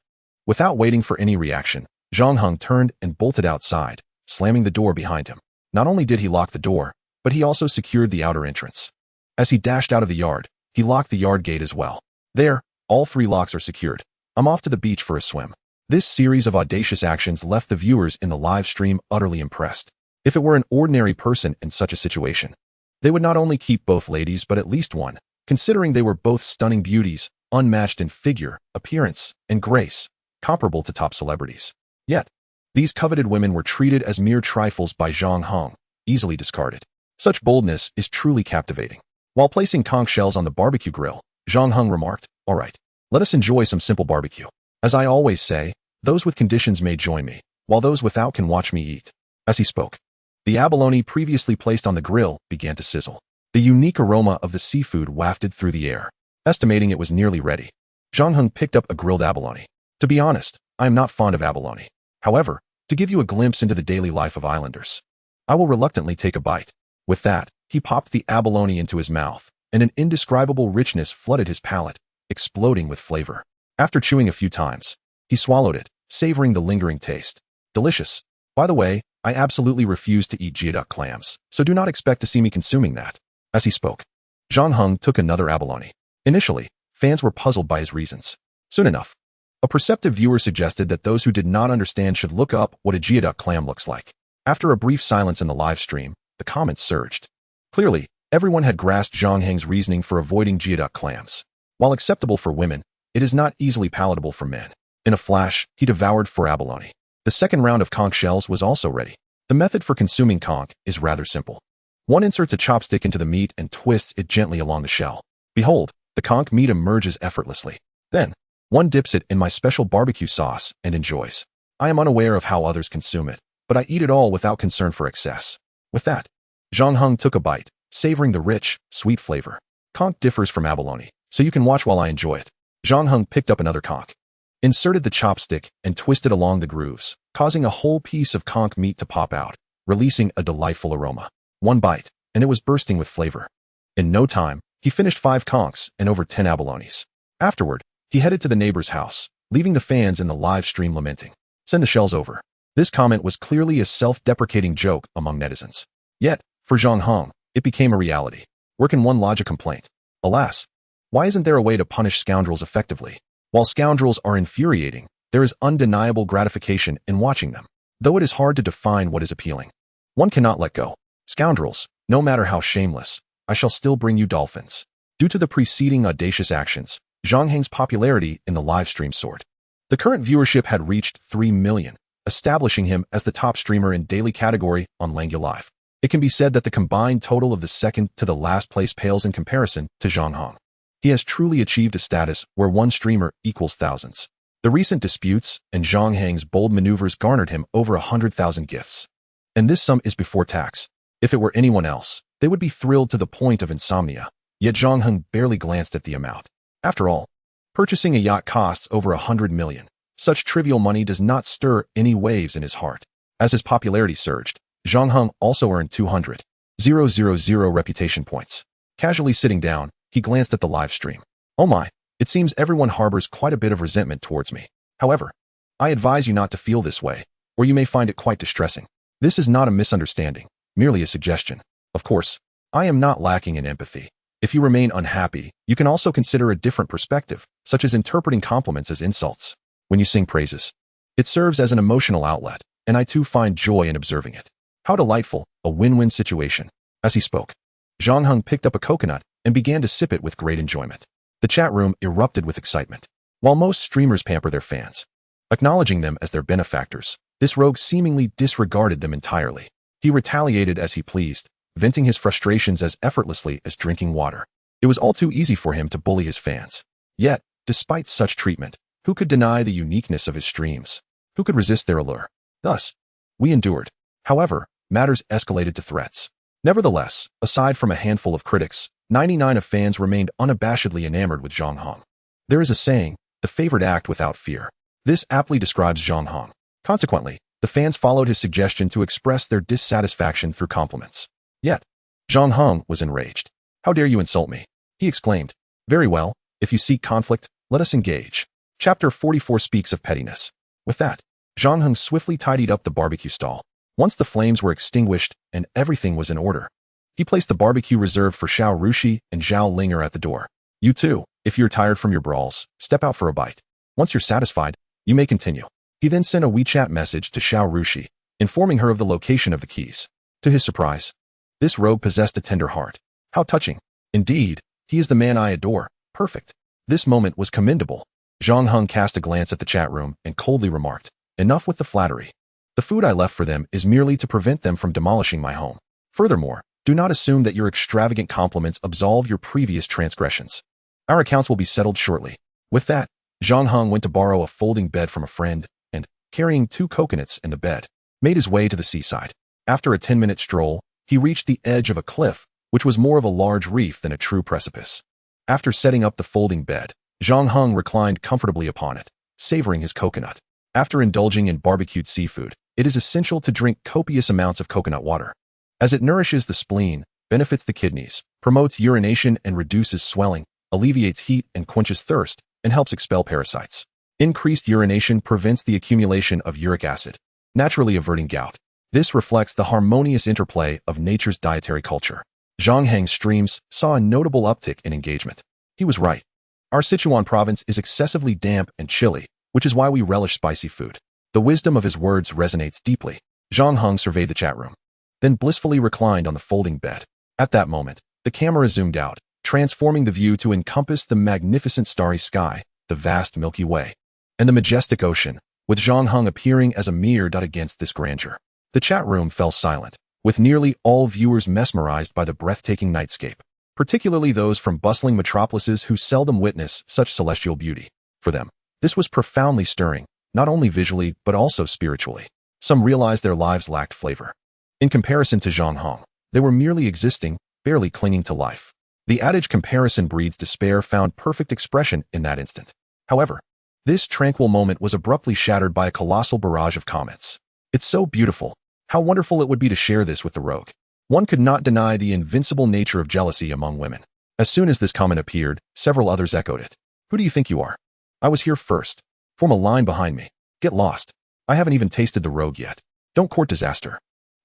without waiting for any reaction, Zhang Heng turned and bolted outside, slamming the door behind him. Not only did he lock the door, but he also secured the outer entrance. As he dashed out of the yard, he locked the yard gate as well. There, all three locks are secured. I'm off to the beach for a swim. This series of audacious actions left the viewers in the live stream utterly impressed. If it were an ordinary person in such a situation, they would not only keep both ladies but at least one, considering they were both stunning beauties, unmatched in figure, appearance, and grace, comparable to top celebrities. Yet, these coveted women were treated as mere trifles by Zhang Heng, easily discarded. Such boldness is truly captivating. While placing conch shells on the barbecue grill, Zhang Heng remarked, all right, let us enjoy some simple barbecue. As I always say, those with conditions may join me, while those without can watch me eat. As he spoke, the abalone previously placed on the grill began to sizzle. The unique aroma of the seafood wafted through the air. Estimating it was nearly ready, Zhang Heng picked up a grilled abalone. To be honest, I am not fond of abalone. However, to give you a glimpse into the daily life of islanders, I will reluctantly take a bite. With that, he popped the abalone into his mouth, and an indescribable richness flooded his palate, exploding with flavor. After chewing a few times, he swallowed it, savoring the lingering taste. Delicious. By the way, I absolutely refuse to eat geoduck clams, so do not expect to see me consuming that. As he spoke, Zhang Heng took another abalone. Initially, fans were puzzled by his reasons. Soon enough, a perceptive viewer suggested that those who did not understand should look up what a geoduck clam looks like. After a brief silence in the live stream, the comments surged. Clearly, everyone had grasped Zhang Heng's reasoning for avoiding geoduck clams. While acceptable for women, it is not easily palatable for men. In a flash, he devoured 4 abalone. The second round of conch shells was also ready. The method for consuming conch is rather simple. One inserts a chopstick into the meat and twists it gently along the shell. Behold, the conch meat emerges effortlessly. Then, one dips it in my special barbecue sauce and enjoys. I am unaware of how others consume it, but I eat it all without concern for excess. With that, Zhang Heng took a bite, savoring the rich, sweet flavor. Conch differs from abalone, so you can watch while I enjoy it. Zhang Heng picked up another conch, inserted the chopstick, and twisted along the grooves, causing a whole piece of conch meat to pop out, releasing a delightful aroma. One bite, and it was bursting with flavor. In no time, he finished 5 conchs and over 10 abalones. Afterward, he headed to the neighbor's house, leaving the fans in the live stream lamenting. Send the shells over. This comment was clearly a self-deprecating joke among netizens. Yet, for Zhang Heng, it became a reality. Where can one lodge a complaint? Alas, why isn't there a way to punish scoundrels effectively? While scoundrels are infuriating, there is undeniable gratification in watching them, though it is hard to define what is appealing. One cannot let go. Scoundrels, no matter how shameless, I shall still bring you dolphins. Due to the preceding audacious actions, Zhang Heng's popularity in the livestream soared. The current viewership had reached 3 million, establishing him as the top streamer in daily category on Langya Live. It can be said that the combined total of the second to the last place pales in comparison to Zhang Heng. He has truly achieved a status where one streamer equals thousands. The recent disputes and Zhang Heng's bold maneuvers garnered him over 100,000 gifts. And this sum is before tax. If it were anyone else, they would be thrilled to the point of insomnia. Yet Zhang Heng barely glanced at the amount. After all, purchasing a yacht costs over 100 million. Such trivial money does not stir any waves in his heart. As his popularity surged, Zhang Heng also earned 200,000 reputation points. Casually sitting down, he glanced at the live stream. Oh my, it seems everyone harbors quite a bit of resentment towards me. However, I advise you not to feel this way, or you may find it quite distressing. This is not a misunderstanding, merely a suggestion. Of course, I am not lacking in empathy. If you remain unhappy, you can also consider a different perspective, such as interpreting compliments as insults. When you sing praises, it serves as an emotional outlet, and I too find joy in observing it. How delightful, a win-win situation. As he spoke, Zhang Heng picked up a coconut and began to sip it with great enjoyment. The chat room erupted with excitement. While most streamers pamper their fans, acknowledging them as their benefactors, this rogue seemingly disregarded them entirely. He retaliated as he pleased, venting his frustrations as effortlessly as drinking water. It was all too easy for him to bully his fans. Yet, despite such treatment, who could deny the uniqueness of his streams? Who could resist their allure? Thus, we endured. However, matters escalated to threats. Nevertheless, aside from a handful of critics, 99 of fans remained unabashedly enamored with Zhang Heng. There is a saying, the favored act without fear. This aptly describes Zhang Heng. Consequently, the fans followed his suggestion to express their dissatisfaction through compliments. Yet, Zhang Heng was enraged. How dare you insult me? He exclaimed. Very well, if you seek conflict, let us engage. Chapter 44 speaks of pettiness. With that, Zhang Heng swiftly tidied up the barbecue stall. Once the flames were extinguished and everything was in order, he placed the barbecue reserved for Xiao Rushi and Zhao Linger at the door. You too, if you're tired from your brawls, step out for a bite. Once you're satisfied, you may continue. He then sent a WeChat message to Xiao Rushi, informing her of the location of the keys. To his surprise, this rogue possessed a tender heart. How touching. Indeed, he is the man I adore. Perfect. This moment was commendable. Zhang Heng cast a glance at the chat room and coldly remarked, enough with the flattery. The food I left for them is merely to prevent them from demolishing my home. Furthermore, do not assume that your extravagant compliments absolve your previous transgressions. Our accounts will be settled shortly. With that, Zhang Heng went to borrow a folding bed from a friend and, carrying 2 coconuts in the bed, made his way to the seaside. After a 10-minute stroll, he reached the edge of a cliff, which was more of a large reef than a true precipice. After setting up the folding bed, Zhang Heng reclined comfortably upon it, savoring his coconut. After indulging in barbecued seafood, it is essential to drink copious amounts of coconut water, as it nourishes the spleen, benefits the kidneys, promotes urination and reduces swelling, alleviates heat and quenches thirst, and helps expel parasites. Increased urination prevents the accumulation of uric acid, naturally averting gout. This reflects the harmonious interplay of nature's dietary culture. Zhang Heng's streams saw a notable uptick in engagement. He was right. Our Sichuan province is excessively damp and chilly, which is why we relish spicy food. The wisdom of his words resonates deeply. Zhang Heng surveyed the chat room, then blissfully reclined on the folding bed. At that moment, the camera zoomed out, transforming the view to encompass the magnificent starry sky, the vast Milky Way, and the majestic ocean, with Zhang Heng appearing as a mere dot against this grandeur. The chat room fell silent, with nearly all viewers mesmerized by the breathtaking nightscape, particularly those from bustling metropolises who seldom witness such celestial beauty. For them, this was profoundly stirring, not only visually but also spiritually. Some realized their lives lacked flavor. In comparison to Zhang Heng, they were merely existing, barely clinging to life. The adage comparison breeds despair found perfect expression in that instant. However, this tranquil moment was abruptly shattered by a colossal barrage of comments. It's so beautiful. How wonderful it would be to share this with the rogue. One could not deny the invincible nature of jealousy among women. As soon as this comment appeared, several others echoed it. Who do you think you are? I was here first. Form a line behind me. Get lost. I haven't even tasted the rogue yet. Don't court disaster.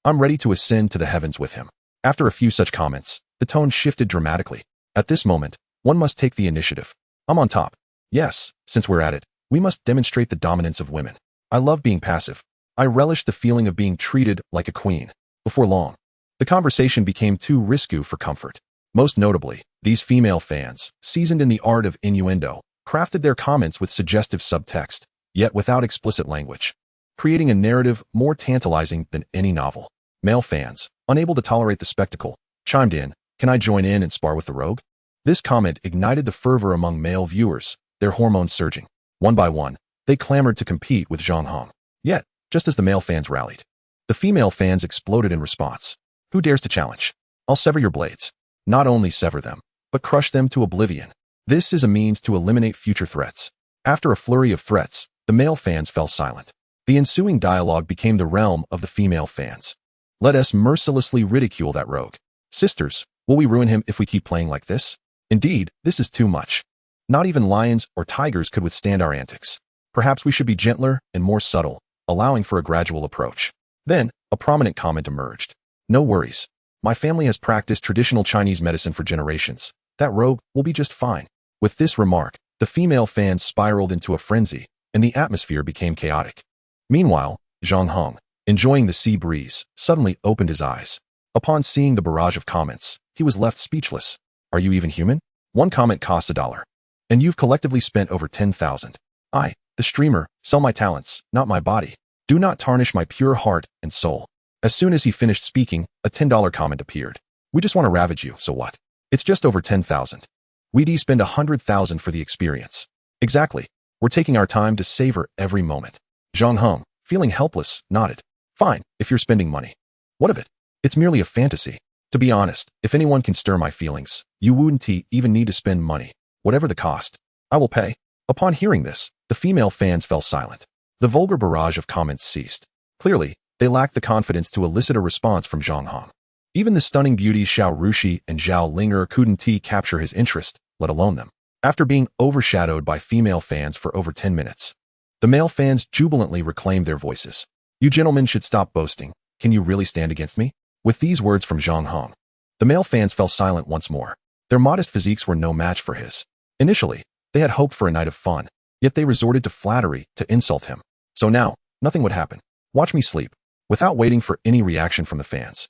I'm ready to ascend to the heavens with him. After a few such comments, the tone shifted dramatically. At this moment, one must take the initiative. I'm on top. Yes, since we're at it, we must demonstrate the dominance of women. I love being passive. I relish the feeling of being treated like a queen. Before long, the conversation became too risque for comfort. Most notably, these female fans, seasoned in the art of innuendo, crafted their comments with suggestive subtext, yet without explicit language, creating a narrative more tantalizing than any novel. Male fans, unable to tolerate the spectacle, chimed in, "Can I join in and spar with the rogue?" This comment ignited the fervor among male viewers, their hormones surging. One by one, they clamored to compete with Zhang Heng. Yet, just as the male fans rallied, the female fans exploded in response. "Who dares to challenge? I'll sever your blades." Not only sever them, but crush them to oblivion. This is a means to eliminate future threats. After a flurry of threats, the male fans fell silent. The ensuing dialogue became the realm of the female fans. "Let us mercilessly ridicule that rogue. Sisters, will we ruin him if we keep playing like this? Indeed, this is too much. Not even lions or tigers could withstand our antics. Perhaps we should be gentler and more subtle, allowing for a gradual approach." Then, a prominent comment emerged. "No worries. My family has practiced traditional Chinese medicine for generations. That rogue will be just fine." With this remark, the female fans spiraled into a frenzy, and the atmosphere became chaotic. Meanwhile, Zhang Heng, enjoying the sea breeze, suddenly opened his eyes. Upon seeing the barrage of comments, he was left speechless. "Are you even human? One comment costs $1. And you've collectively spent over 10,000. I, the streamer, sell my talents, not my body. Do not tarnish my pure heart and soul." As soon as he finished speaking, a $10 comment appeared. "We just want to ravage you, so what? It's just over 10,000. We'd spend 100,000 for the experience." "Exactly. We're taking our time to savor every moment." Zhang Heng, feeling helpless, nodded. "Fine, if you're spending money. What of it? It's merely a fantasy. To be honest, if anyone can stir my feelings, you wouldn't even need to spend money. Whatever the cost, I will pay." Upon hearing this, the female fans fell silent. The vulgar barrage of comments ceased. Clearly, they lacked the confidence to elicit a response from Zhang Heng. Even the stunning beauties Xiao Rushi and Zhao Linger couldn't capture his interest, let alone them. After being overshadowed by female fans for over 10 minutes, the male fans jubilantly reclaimed their voices. "You gentlemen should stop boasting. Can you really stand against me?" With these words from Zhang Heng, the male fans fell silent once more. Their modest physiques were no match for his. Initially, they had hoped for a night of fun, yet they resorted to flattery to insult him. So now, nothing would happen. "Watch me sleep." Without waiting for any reaction from the fans,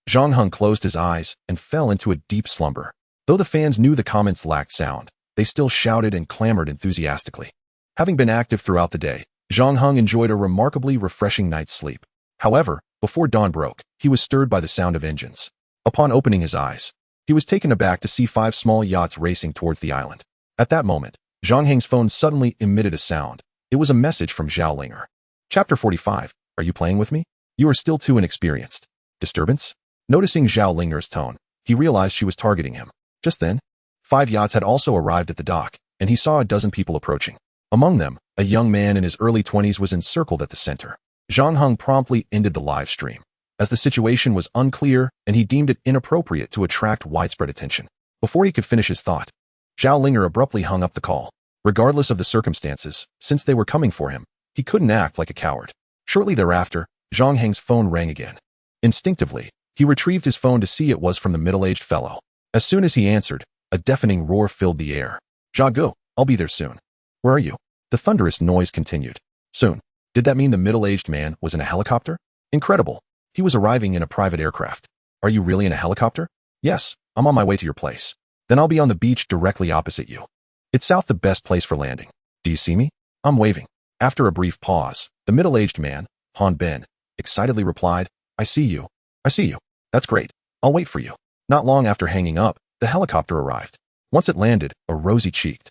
Zhang Heng closed his eyes and fell into a deep slumber. Though the fans knew the comments lacked sound, they still shouted and clamored enthusiastically. Having been active throughout the day, Zhang Heng enjoyed a remarkably refreshing night's sleep. However, before dawn broke, he was stirred by the sound of engines. Upon opening his eyes, he was taken aback to see 5 small yachts racing towards the island. At that moment, Zhang Heng's phone suddenly emitted a sound. It was a message from Zhao Linger. Chapter 45. Are you playing with me? You are still too inexperienced. Disturbance? Noticing Zhao Linger's tone, he realized she was targeting him. Just then, 5 yachts had also arrived at the dock, and he saw a dozen people approaching. Among them, a young man in his early 20s was encircled at the center. Zhang Heng promptly ended the live stream, as the situation was unclear and he deemed it inappropriate to attract widespread attention. Before he could finish his thought, Zhao Linger abruptly hung up the call. Regardless of the circumstances, since they were coming for him, he couldn't act like a coward. Shortly thereafter, Zhang Heng's phone rang again. Instinctively, he retrieved his phone to see it was from the middle-aged fellow. As soon as he answered, a deafening roar filled the air. "Zhago, I'll be there soon." "Where are you?" The thunderous noise continued. "Soon." Did that mean the middle-aged man was in a helicopter? Incredible. He was arriving in a private aircraft. "Are you really in a helicopter?" "Yes, I'm on my way to your place. Then I'll be on the beach directly opposite you. It's south the best place for landing. Do you see me?" I'm waving. After a brief pause, the middle-aged man, Han Ben, excitedly replied, "I see you. I see you. That's great. I'll wait for you." Not long after hanging up, the helicopter arrived. Once it landed, a rosy-cheeked,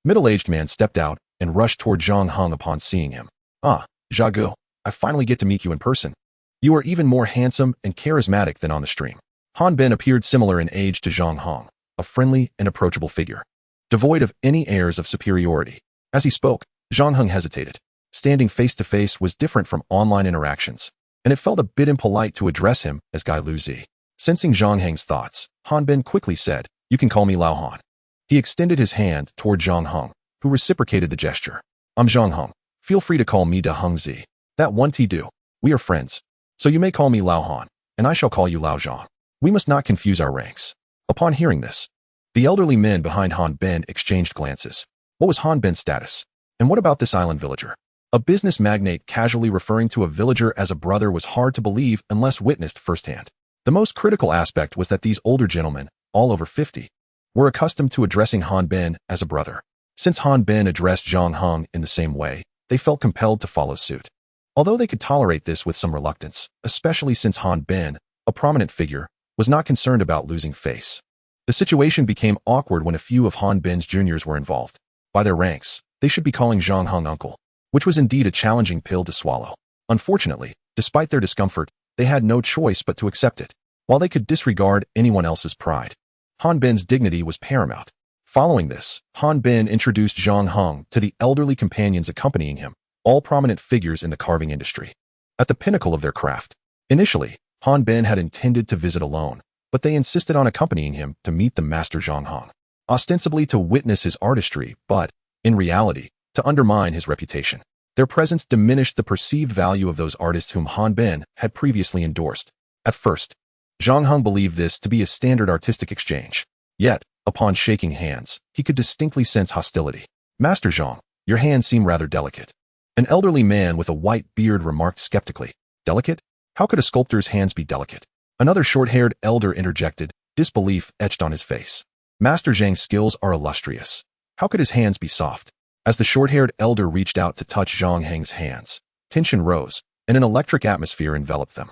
middle-aged man stepped out and rushed toward Zhang Heng upon seeing him. "Ah, Zhago, I finally get to meet you in person. You are even more handsome and charismatic than on the stream." Han Ben appeared similar in age to Zhang Heng, a friendly and approachable figure, devoid of any airs of superiority. As he spoke, Zhang Heng hesitated. Standing face-to-face was different from online interactions, and it felt a bit impolite to address him as Gai Luzi. Sensing Zhang Heng's thoughts, Han Ben quickly said, "You can call me Lao Han." He extended his hand toward Zhang Heng, who reciprocated the gesture. "I'm Zhang Heng. Feel free to call me Da Heng Zi. That won't do. We are friends. So you may call me Lao Han, and I shall call you Lao Zhang. We must not confuse our ranks." Upon hearing this, the elderly men behind Han Ben exchanged glances. What was Han Bin's status? And what about this island villager? A business magnate casually referring to a villager as a brother was hard to believe unless witnessed firsthand. The most critical aspect was that these older gentlemen, all over 50, were accustomed to addressing Han Bin as a brother. Since Han Bin addressed Zhang Heng in the same way, they felt compelled to follow suit. Although they could tolerate this with some reluctance, especially since Han Bin, a prominent figure, was not concerned about losing face. The situation became awkward when a few of Han Bin's juniors were involved. By their ranks, they should be calling Zhang Heng uncle, which was indeed a challenging pill to swallow. Unfortunately, despite their discomfort, they had no choice but to accept it. While they could disregard anyone else's pride, Han Bin's dignity was paramount. Following this, Han Bin introduced Zhang Heng to the elderly companions accompanying him, all prominent figures in the carving industry. At the pinnacle of their craft. Initially, Han Bin had intended to visit alone, but they insisted on accompanying him to meet the master Zhang Heng, ostensibly to witness his artistry, but, in reality, to undermine his reputation. Their presence diminished the perceived value of those artists whom Han Bin had previously endorsed. At first, Zhang Heng believed this to be a standard artistic exchange. Yet, upon shaking hands, he could distinctly sense hostility. "Master Zhang, your hands seem rather delicate." An elderly man with a white beard remarked skeptically. "Delicate? How could a sculptor's hands be delicate?" Another short-haired elder interjected, disbelief etched on his face. "Master Zhang's skills are illustrious. How could his hands be soft?" As the short-haired elder reached out to touch Zhang Heng's hands, tension rose, and an electric atmosphere enveloped them.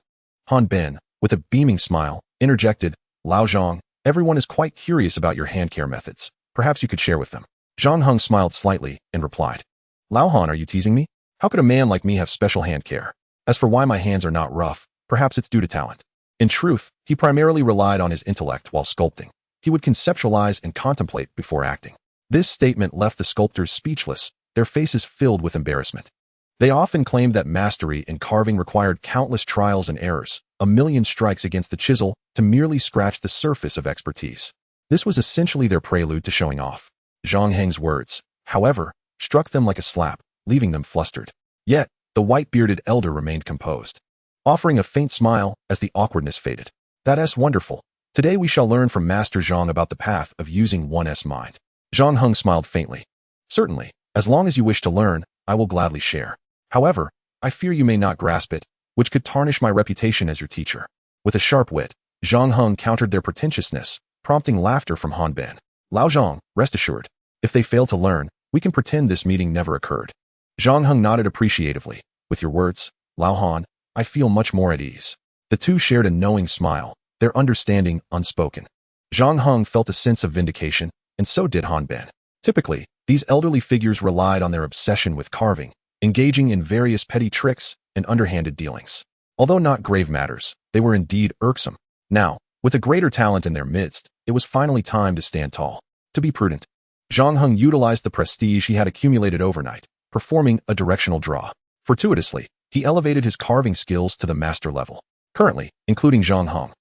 Han Bin, with a beaming smile, interjected, "Lao Zhang, everyone is quite curious about your hand care methods. Perhaps you could share with them." Zhang Heng smiled slightly and replied, "Lao Han, are you teasing me? How could a man like me have special hand care? As for why my hands are not rough, perhaps it's due to talent." In truth, he primarily relied on his intellect while sculpting. He would conceptualize and contemplate before acting. This statement left the sculptors speechless, their faces filled with embarrassment. They often claimed that mastery in carving required countless trials and errors, a million strikes against the chisel, to merely scratch the surface of expertise. This was essentially their prelude to showing off. Zhang Heng's words, however, struck them like a slap, leaving them flustered. Yet, the white-bearded elder remained composed, offering a faint smile as the awkwardness faded. "That's wonderful. Today we shall learn from Master Zhang about the path of using one's mind." Zhang Heng smiled faintly. "Certainly, as long as you wish to learn, I will gladly share. However, I fear you may not grasp it, which could tarnish my reputation as your teacher." With a sharp wit, Zhang Heng countered their pretentiousness, prompting laughter from Han Bin. "Lao Zhang, rest assured, if they fail to learn, we can pretend this meeting never occurred." Zhang Heng nodded appreciatively. "With your words, Lao Han, I feel much more at ease." The two shared a knowing smile, their understanding unspoken. Zhang Heng felt a sense of vindication, and so did Han Bin. Typically, these elderly figures relied on their obsession with carving, engaging in various petty tricks and underhanded dealings. Although not grave matters, they were indeed irksome. Now, with a greater talent in their midst, it was finally time to stand tall. To be prudent, Zhang Heng utilized the prestige he had accumulated overnight, performing a directional draw. Fortuitously, he elevated his carving skills to the master level. Currently, including Zhang Heng,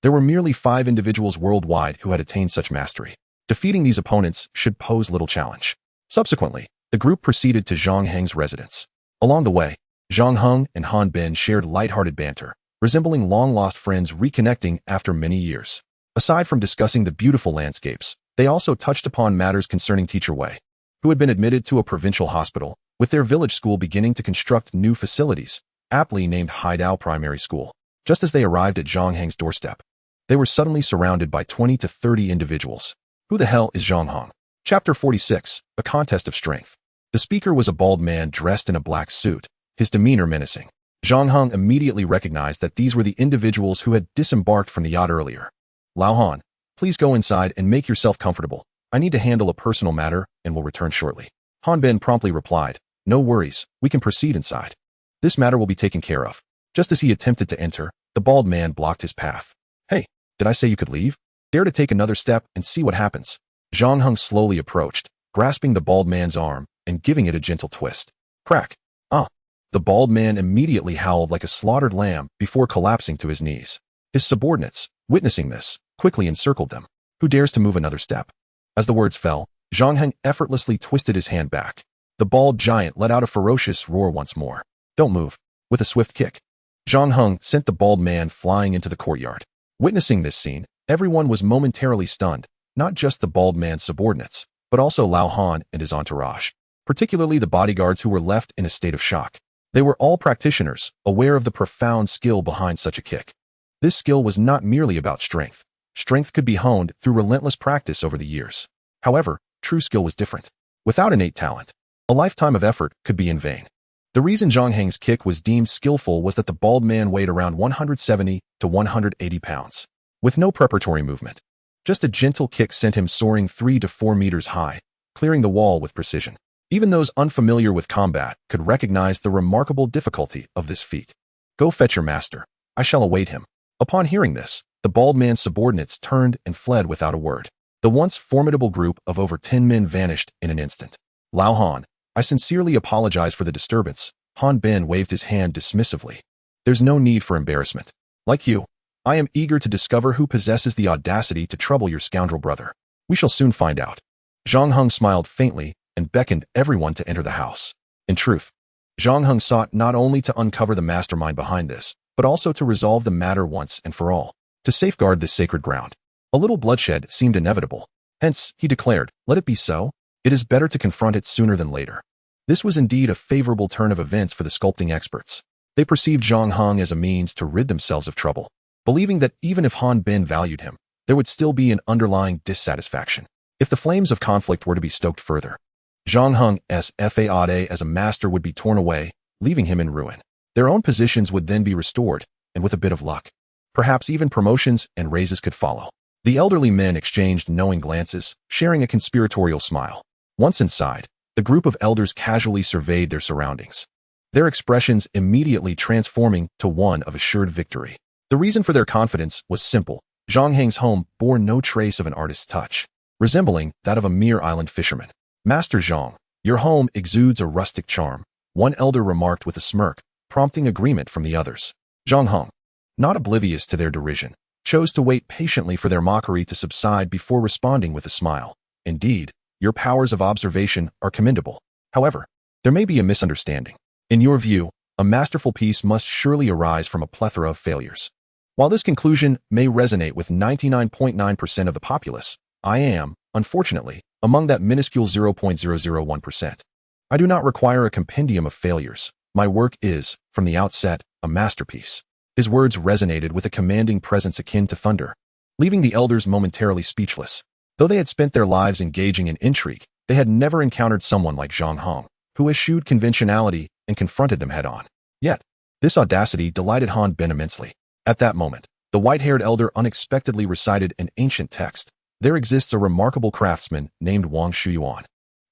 there were merely 5 individuals worldwide who had attained such mastery. Defeating these opponents should pose little challenge. Subsequently, the group proceeded to Zhang Heng's residence. Along the way, Zhang Heng and Han Bin shared lighthearted banter, resembling long-lost friends reconnecting after many years. Aside from discussing the beautiful landscapes, they also touched upon matters concerning Teacher Wei, who had been admitted to a provincial hospital, with their village school beginning to construct new facilities, aptly named Haidao Primary School. Just as they arrived at Zhang Heng's doorstep, they were suddenly surrounded by 20 to 30 individuals. Who the hell is Zhang Heng? Chapter 46, A Contest of Strength. The speaker was a bald man dressed in a black suit, his demeanor menacing. Zhang Heng immediately recognized that these were the individuals who had disembarked from the yacht earlier. "Lao Han, please go inside and make yourself comfortable. I need to handle a personal matter and will return shortly." Han Bin promptly replied, "No worries, we can proceed inside. This matter will be taken care of." Just as he attempted to enter, the bald man blocked his path. "Hey, did I say you could leave? Dare to take another step and see what happens." Zhang Heng slowly approached, grasping the bald man's arm and giving it a gentle twist. Crack. Ah! The bald man immediately howled like a slaughtered lamb before collapsing to his knees. His subordinates, witnessing this, quickly encircled them. "Who dares to move another step?" As the words fell, Zhang Heng effortlessly twisted his hand back. The bald giant let out a ferocious roar once more. "Don't move." With a swift kick, Zhang Heng sent the bald man flying into the courtyard. Witnessing this scene, everyone was momentarily stunned, not just the bald man's subordinates, but also Lao Han and his entourage, particularly the bodyguards who were left in a state of shock. They were all practitioners, aware of the profound skill behind such a kick. This skill was not merely about strength. Strength could be honed through relentless practice over the years. However, true skill was different. Without innate talent, a lifetime of effort could be in vain. The reason Zhang Heng's kick was deemed skillful was that the bald man weighed around 170 to 180 pounds, with no preparatory movement. Just a gentle kick sent him soaring 3 to 4 meters high, clearing the wall with precision. Even those unfamiliar with combat could recognize the remarkable difficulty of this feat. Go fetch your master. I shall await him. Upon hearing this, the bald man's subordinates turned and fled without a word. The once formidable group of over 10 men vanished in an instant. Lao Han, I sincerely apologize for the disturbance. Han Ben waved his hand dismissively. There's no need for embarrassment. Like you, I am eager to discover who possesses the audacity to trouble your scoundrel brother. We shall soon find out. Zhang Heng smiled faintly and beckoned everyone to enter the house. In truth, Zhang Heng sought not only to uncover the mastermind behind this, but also to resolve the matter once and for all, to safeguard this sacred ground. A little bloodshed seemed inevitable. Hence, he declared, let it be so. It is better to confront it sooner than later. This was indeed a favorable turn of events for the sculpting experts. They perceived Zhang Heng as a means to rid themselves of trouble, believing that even if Han Ben valued him, there would still be an underlying dissatisfaction. If the flames of conflict were to be stoked further, Zhang Heng's fate as a master would be torn away, leaving him in ruin. Their own positions would then be restored, and with a bit of luck, perhaps even promotions and raises could follow. The elderly men exchanged knowing glances, sharing a conspiratorial smile. Once inside, the group of elders casually surveyed their surroundings, their expressions immediately transforming to one of assured victory. The reason for their confidence was simple. Zhang Heng's home bore no trace of an artist's touch, resembling that of a mere island fisherman. Master Zhang, your home exudes a rustic charm, one elder remarked with a smirk, prompting agreement from the others. Zhang Heng, not oblivious to their derision, chose to wait patiently for their mockery to subside before responding with a smile. Indeed, your powers of observation are commendable. However, there may be a misunderstanding. In your view, a masterful piece must surely arise from a plethora of failures. While this conclusion may resonate with 99.9% of the populace, I am, unfortunately, among that minuscule 0.001%. I do not require a compendium of failures. My work is, from the outset, a masterpiece. His words resonated with a commanding presence akin to thunder, leaving the elders momentarily speechless. Though they had spent their lives engaging in intrigue, they had never encountered someone like Zhang Heng, who eschewed conventionality and confronted them head-on. Yet, this audacity delighted Han Ben immensely. At that moment, the white-haired elder unexpectedly recited an ancient text. There exists a remarkable craftsman named Wang Shuyuan,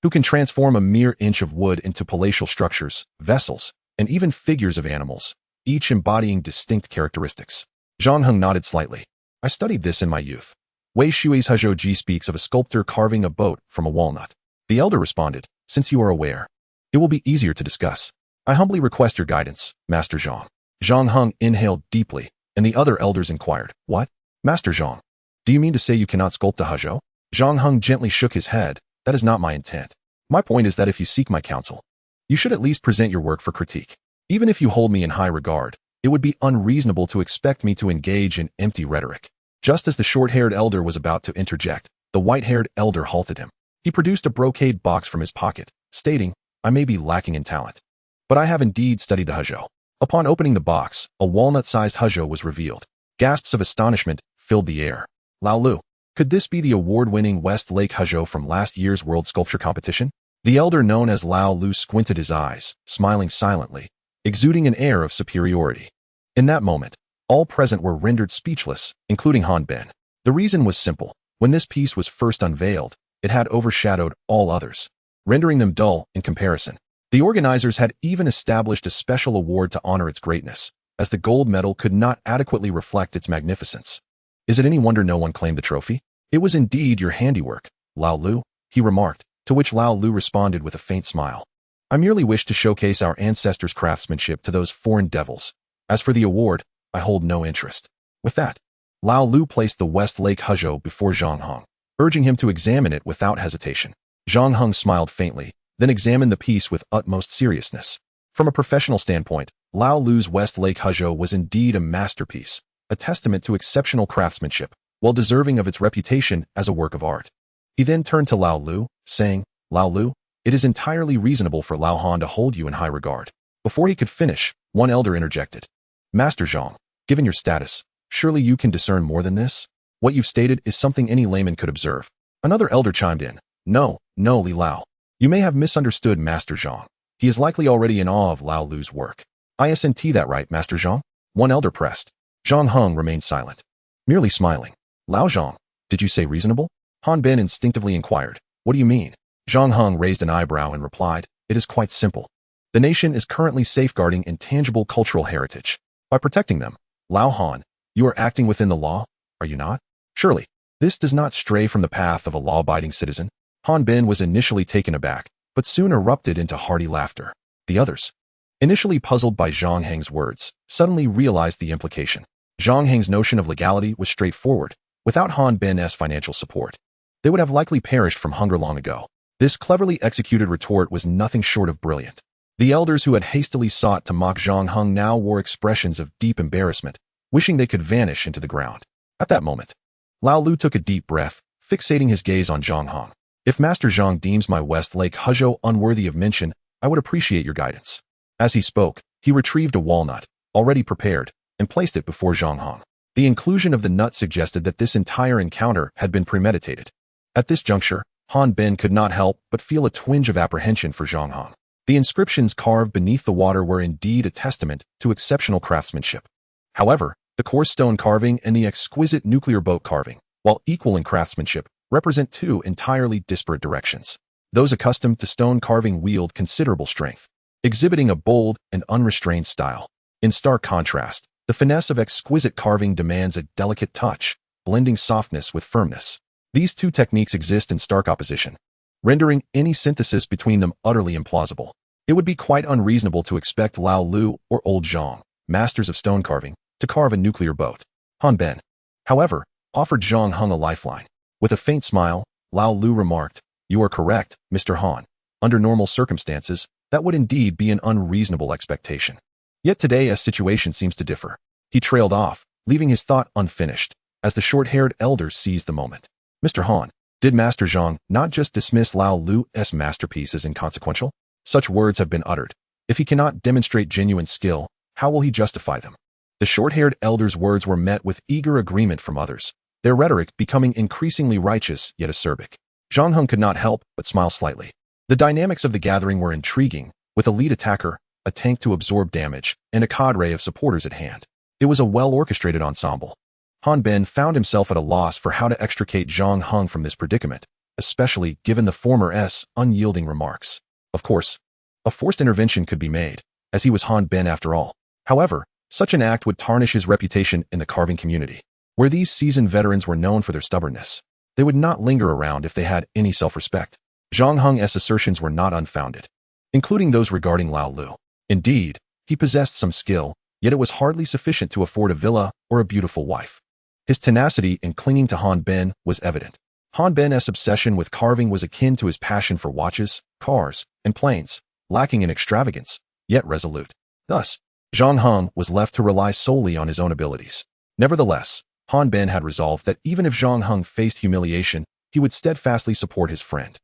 who can transform a mere inch of wood into palatial structures, vessels, and even figures of animals, each embodying distinct characteristics. Zhang Heng nodded slightly. I studied this in my youth. Wei Shui's Hezhou speaks of a sculptor carving a boat from a walnut. The elder responded, since you are aware, it will be easier to discuss. I humbly request your guidance, Master Zhang. Zhang Heng inhaled deeply, and the other elders inquired, what? Master Zhang, do you mean to say you cannot sculpt the Hezhou? Zhang Heng gently shook his head. That is not my intent. My point is that if you seek my counsel, you should at least present your work for critique. Even if you hold me in high regard, it would be unreasonable to expect me to engage in empty rhetoric. Just as the short-haired elder was about to interject, the white-haired elder halted him. He produced a brocade box from his pocket, stating, I may be lacking in talent, but I have indeed studied the Hezhou. Upon opening the box, a walnut-sized Hezhou was revealed. Gasps of astonishment filled the air. Lao Lu, could this be the award-winning West Lake Hezhou from last year's World Sculpture Competition? The elder known as Lao Lu squinted his eyes, smiling silently, exuding an air of superiority. In that moment, all present were rendered speechless, including Han Ben. The reason was simple. When this piece was first unveiled, it had overshadowed all others, rendering them dull in comparison. The organizers had even established a special award to honor its greatness, as the gold medal could not adequately reflect its magnificence. Is it any wonder no one claimed the trophy? It was indeed your handiwork, Lao Lu, he remarked, to which Lao Lu responded with a faint smile. I merely wish to showcase our ancestors' craftsmanship to those foreign devils. As for the award, I hold no interest. With that, Lao Lu placed the West Lake Hezhou before Zhang Heng, urging him to examine it without hesitation. Zhang Heng smiled faintly, then examined the piece with utmost seriousness. From a professional standpoint, Lao Lu's West Lake Hezhou was indeed a masterpiece, a testament to exceptional craftsmanship, while deserving of its reputation as a work of art. He then turned to Lao Lu, saying, "Lao Lu, it is entirely reasonable for Lao Han to hold you in high regard." Before he could finish, one elder interjected. "Master Zhang, given your status, surely you can discern more than this? What you've stated is something any layman could observe." Another elder chimed in. No, Li Lao. You may have misunderstood Master Zhang. He is likely already in awe of Lao Lu's work. Isn't that right, Master Zhang? One elder pressed. Zhang Heng remained silent, merely smiling. Lao Zhang, did you say reasonable? Han Bin instinctively inquired. What do you mean? Zhang Heng raised an eyebrow and replied, it is quite simple. The nation is currently safeguarding intangible cultural heritage. By protecting them, Lao Han, you are acting within the law, are you not? Surely, this does not stray from the path of a law-abiding citizen. Han Bin was initially taken aback, but soon erupted into hearty laughter. The others, initially puzzled by Zhang Heng's words, suddenly realized the implication. Zhang Heng's notion of legality was straightforward. Without Han Bin's financial support, they would have likely perished from hunger long ago. This cleverly executed retort was nothing short of brilliant. The elders who had hastily sought to mock Zhang Heng now wore expressions of deep embarrassment, wishing they could vanish into the ground. At that moment, Lao Lu took a deep breath, fixating his gaze on Zhang Heng. If Master Zhang deems my West Lake Huzhou unworthy of mention, I would appreciate your guidance. As he spoke, he retrieved a walnut, already prepared, and placed it before Zhang Heng. The inclusion of the nut suggested that this entire encounter had been premeditated. At this juncture, Han Bin could not help but feel a twinge of apprehension for Zhang Heng. The inscriptions carved beneath the water were indeed a testament to exceptional craftsmanship. However, the coarse stone carving and the exquisite nuclear boat carving, while equal in craftsmanship, represent two entirely disparate directions. Those accustomed to stone carving wield considerable strength, exhibiting a bold and unrestrained style. In stark contrast, the finesse of exquisite carving demands a delicate touch, blending softness with firmness. These two techniques exist in stark opposition, rendering any synthesis between them utterly implausible. It would be quite unreasonable to expect Lao Lu or Old Zhang, masters of stone carving, to carve a nuclear boat. Han Bin, however, offered Zhang Heng a lifeline. With a faint smile, Lao Lu remarked, "You are correct, Mr. Han. Under normal circumstances, that would indeed be an unreasonable expectation. Yet today a situation seems to differ." He trailed off, leaving his thought unfinished, as the short-haired elders seized the moment. Mr. Han, did Master Zhang not just dismiss Lao Lu's masterpiece as inconsequential? Such words have been uttered. If he cannot demonstrate genuine skill, how will he justify them? The short-haired elders' words were met with eager agreement from others, their rhetoric becoming increasingly righteous yet acerbic. Zhang Heng could not help but smile slightly. The dynamics of the gathering were intriguing, with a lead attacker, a tank to absorb damage, and a cadre of supporters at hand. It was a well-orchestrated ensemble. Han Bin found himself at a loss for how to extricate Zhang Heng from this predicament, especially given the former's unyielding remarks. Of course, a forced intervention could be made, as he was Han Bin after all. However, such an act would tarnish his reputation in the carving community. Where these seasoned veterans were known for their stubbornness, they would not linger around if they had any self-respect. Zhang Heng's assertions were not unfounded, including those regarding Lao Lu. Indeed, he possessed some skill, yet it was hardly sufficient to afford a villa or a beautiful wife. His tenacity in clinging to Han Bin was evident. Han Bin's obsession with carving was akin to his passion for watches, cars, and planes, lacking in extravagance, yet resolute. Thus, Zhang Heng was left to rely solely on his own abilities. Nevertheless, Han Bin had resolved that even if Zhang Heng faced humiliation, he would steadfastly support his friend.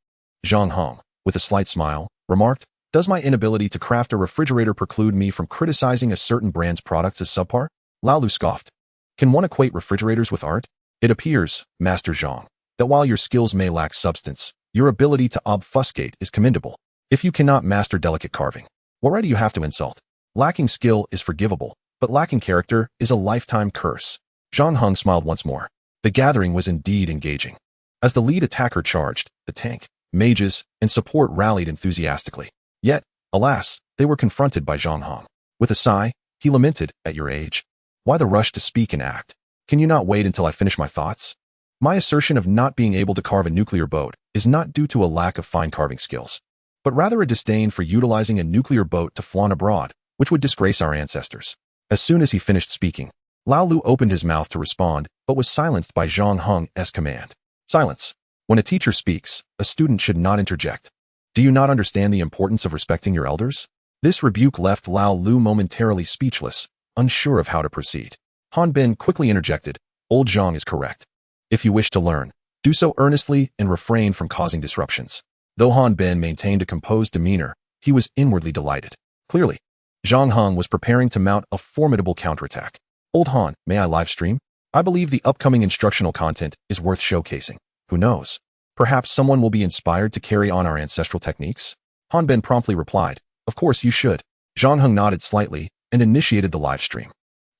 Zhang Heng, with a slight smile, remarked, "Does my inability to craft a refrigerator preclude me from criticizing a certain brand's products as subpar?" Lao Lu scoffed. "Can one equate refrigerators with art? It appears, Master Zhang, that while your skills may lack substance, your ability to obfuscate is commendable. If you cannot master delicate carving, what right do you have to insult? Lacking skill is forgivable, but lacking character is a lifetime curse." Zhang Heng smiled once more. The gathering was indeed engaging. As the lead attacker charged, the tank, mages, and support rallied enthusiastically. Yet, alas, they were confronted by Zhang Heng. With a sigh, he lamented, "At your age, why the rush to speak and act? Can you not wait until I finish my thoughts? My assertion of not being able to carve a nuclear boat is not due to a lack of fine carving skills, but rather a disdain for utilizing a nuclear boat to flaunt abroad, which would disgrace our ancestors." As soon as he finished speaking, Lao Lu opened his mouth to respond, but was silenced by Zhang Heng's command. "Silence. When a teacher speaks, a student should not interject. Do you not understand the importance of respecting your elders?" This rebuke left Lao Lu momentarily speechless, unsure of how to proceed. Han Bin quickly interjected, "Old Zhang is correct. If you wish to learn, do so earnestly and refrain from causing disruptions." Though Han Ben maintained a composed demeanor, he was inwardly delighted. Clearly, Zhang Heng was preparing to mount a formidable counterattack. Old Han, may I live stream? I believe the upcoming instructional content is worth showcasing. Who knows? Perhaps someone will be inspired to carry on our ancestral techniques? Han Ben promptly replied, of course you should. Zhang Heng nodded slightly and initiated the live stream.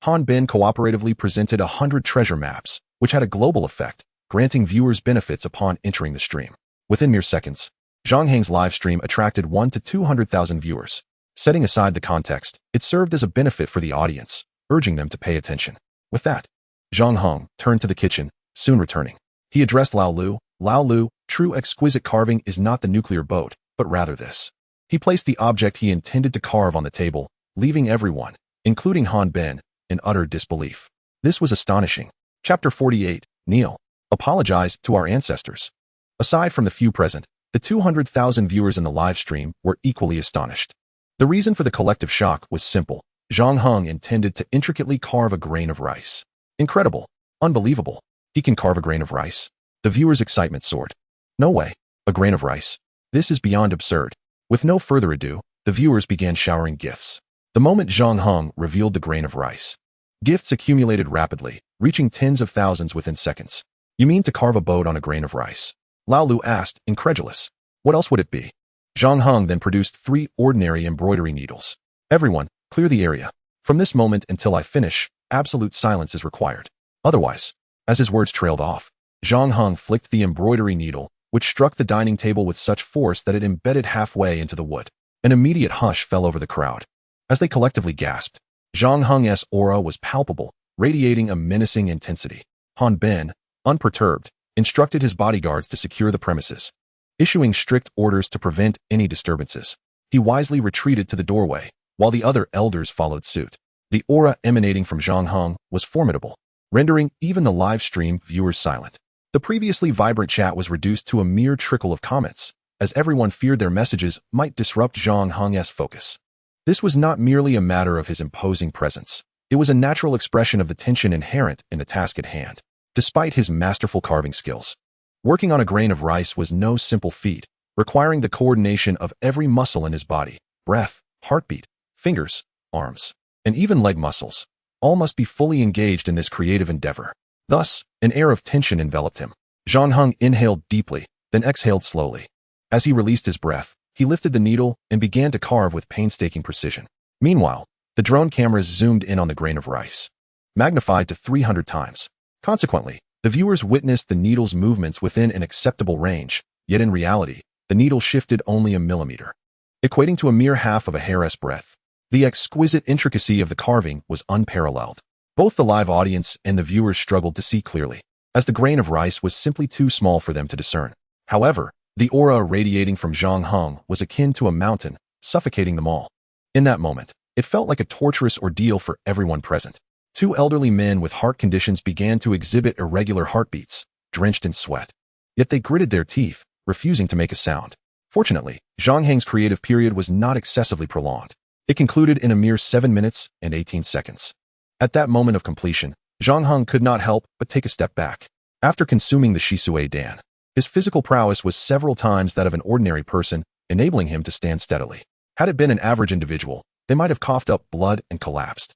Han Ben cooperatively presented 100 treasure maps, which had a global effect, granting viewers benefits upon entering the stream. Within mere seconds, Zhang Heng's live stream attracted 1 to 200,000 viewers. Setting aside the context, it served as a benefit for the audience, urging them to pay attention. With that, Zhang Heng turned to the kitchen, soon returning. He addressed Lao Lu. Lao Lu, true exquisite carving is not the nuclear boat, but rather this. He placed the object he intended to carve on the table, leaving everyone, including Han Ben, in utter disbelief. This was astonishing. Chapter 48, Kneel. Apologize to our ancestors. Aside from the few present, the 200,000 viewers in the live stream were equally astonished. The reason for the collective shock was simple. Zhang Heng intended to intricately carve a grain of rice. Incredible. Unbelievable. He can carve a grain of rice. The viewers' excitement soared. No way. A grain of rice. This is beyond absurd. With no further ado, the viewers began showering gifts. The moment Zhang Heng revealed the grain of rice, gifts accumulated rapidly, reaching tens of thousands within seconds. You mean to carve a boat on a grain of rice? Lao Lu asked, incredulous. What else would it be? Zhang Heng then produced 3 ordinary embroidery needles. Everyone, clear the area. From this moment until I finish, absolute silence is required. Otherwise, as his words trailed off, Zhang Heng flicked the embroidery needle, which struck the dining table with such force that it embedded halfway into the wood. An immediate hush fell over the crowd. As they collectively gasped, Zhang Heng's aura was palpable, radiating a menacing intensity. Han Ben, unperturbed, instructed his bodyguards to secure the premises. Issuing strict orders to prevent any disturbances, he wisely retreated to the doorway, while the other elders followed suit. The aura emanating from Zhang Heng was formidable, rendering even the live stream viewers silent. The previously vibrant chat was reduced to a mere trickle of comments, as everyone feared their messages might disrupt Zhang Heng's focus. This was not merely a matter of his imposing presence. It was a natural expression of the tension inherent in the task at hand. Despite his masterful carving skills, working on a grain of rice was no simple feat, requiring the coordination of every muscle in his body, breath, heartbeat, fingers, arms, and even leg muscles. All must be fully engaged in this creative endeavor. Thus, an air of tension enveloped him. Zhang Heng inhaled deeply, then exhaled slowly. As he released his breath, he lifted the needle and began to carve with painstaking precision. Meanwhile, the drone cameras zoomed in on the grain of rice, magnified to 300 times. Consequently, the viewers witnessed the needle's movements within an acceptable range, yet in reality, the needle shifted only a millimeter, equating to a mere half of a hair's breadth. The exquisite intricacy of the carving was unparalleled. Both the live audience and the viewers struggled to see clearly, as the grain of rice was simply too small for them to discern. However, the aura radiating from Zhang Heng was akin to a mountain, suffocating them all. In that moment, it felt like a torturous ordeal for everyone present. 2 elderly men with heart conditions began to exhibit irregular heartbeats, drenched in sweat. Yet they gritted their teeth, refusing to make a sound. Fortunately, Zhang Heng's creative period was not excessively prolonged. It concluded in a mere 7 minutes and 18 seconds. At that moment of completion, Zhang Heng could not help but take a step back. After consuming the Shisui Dan, his physical prowess was several times that of an ordinary person, enabling him to stand steadily. Had it been an average individual, they might have coughed up blood and collapsed.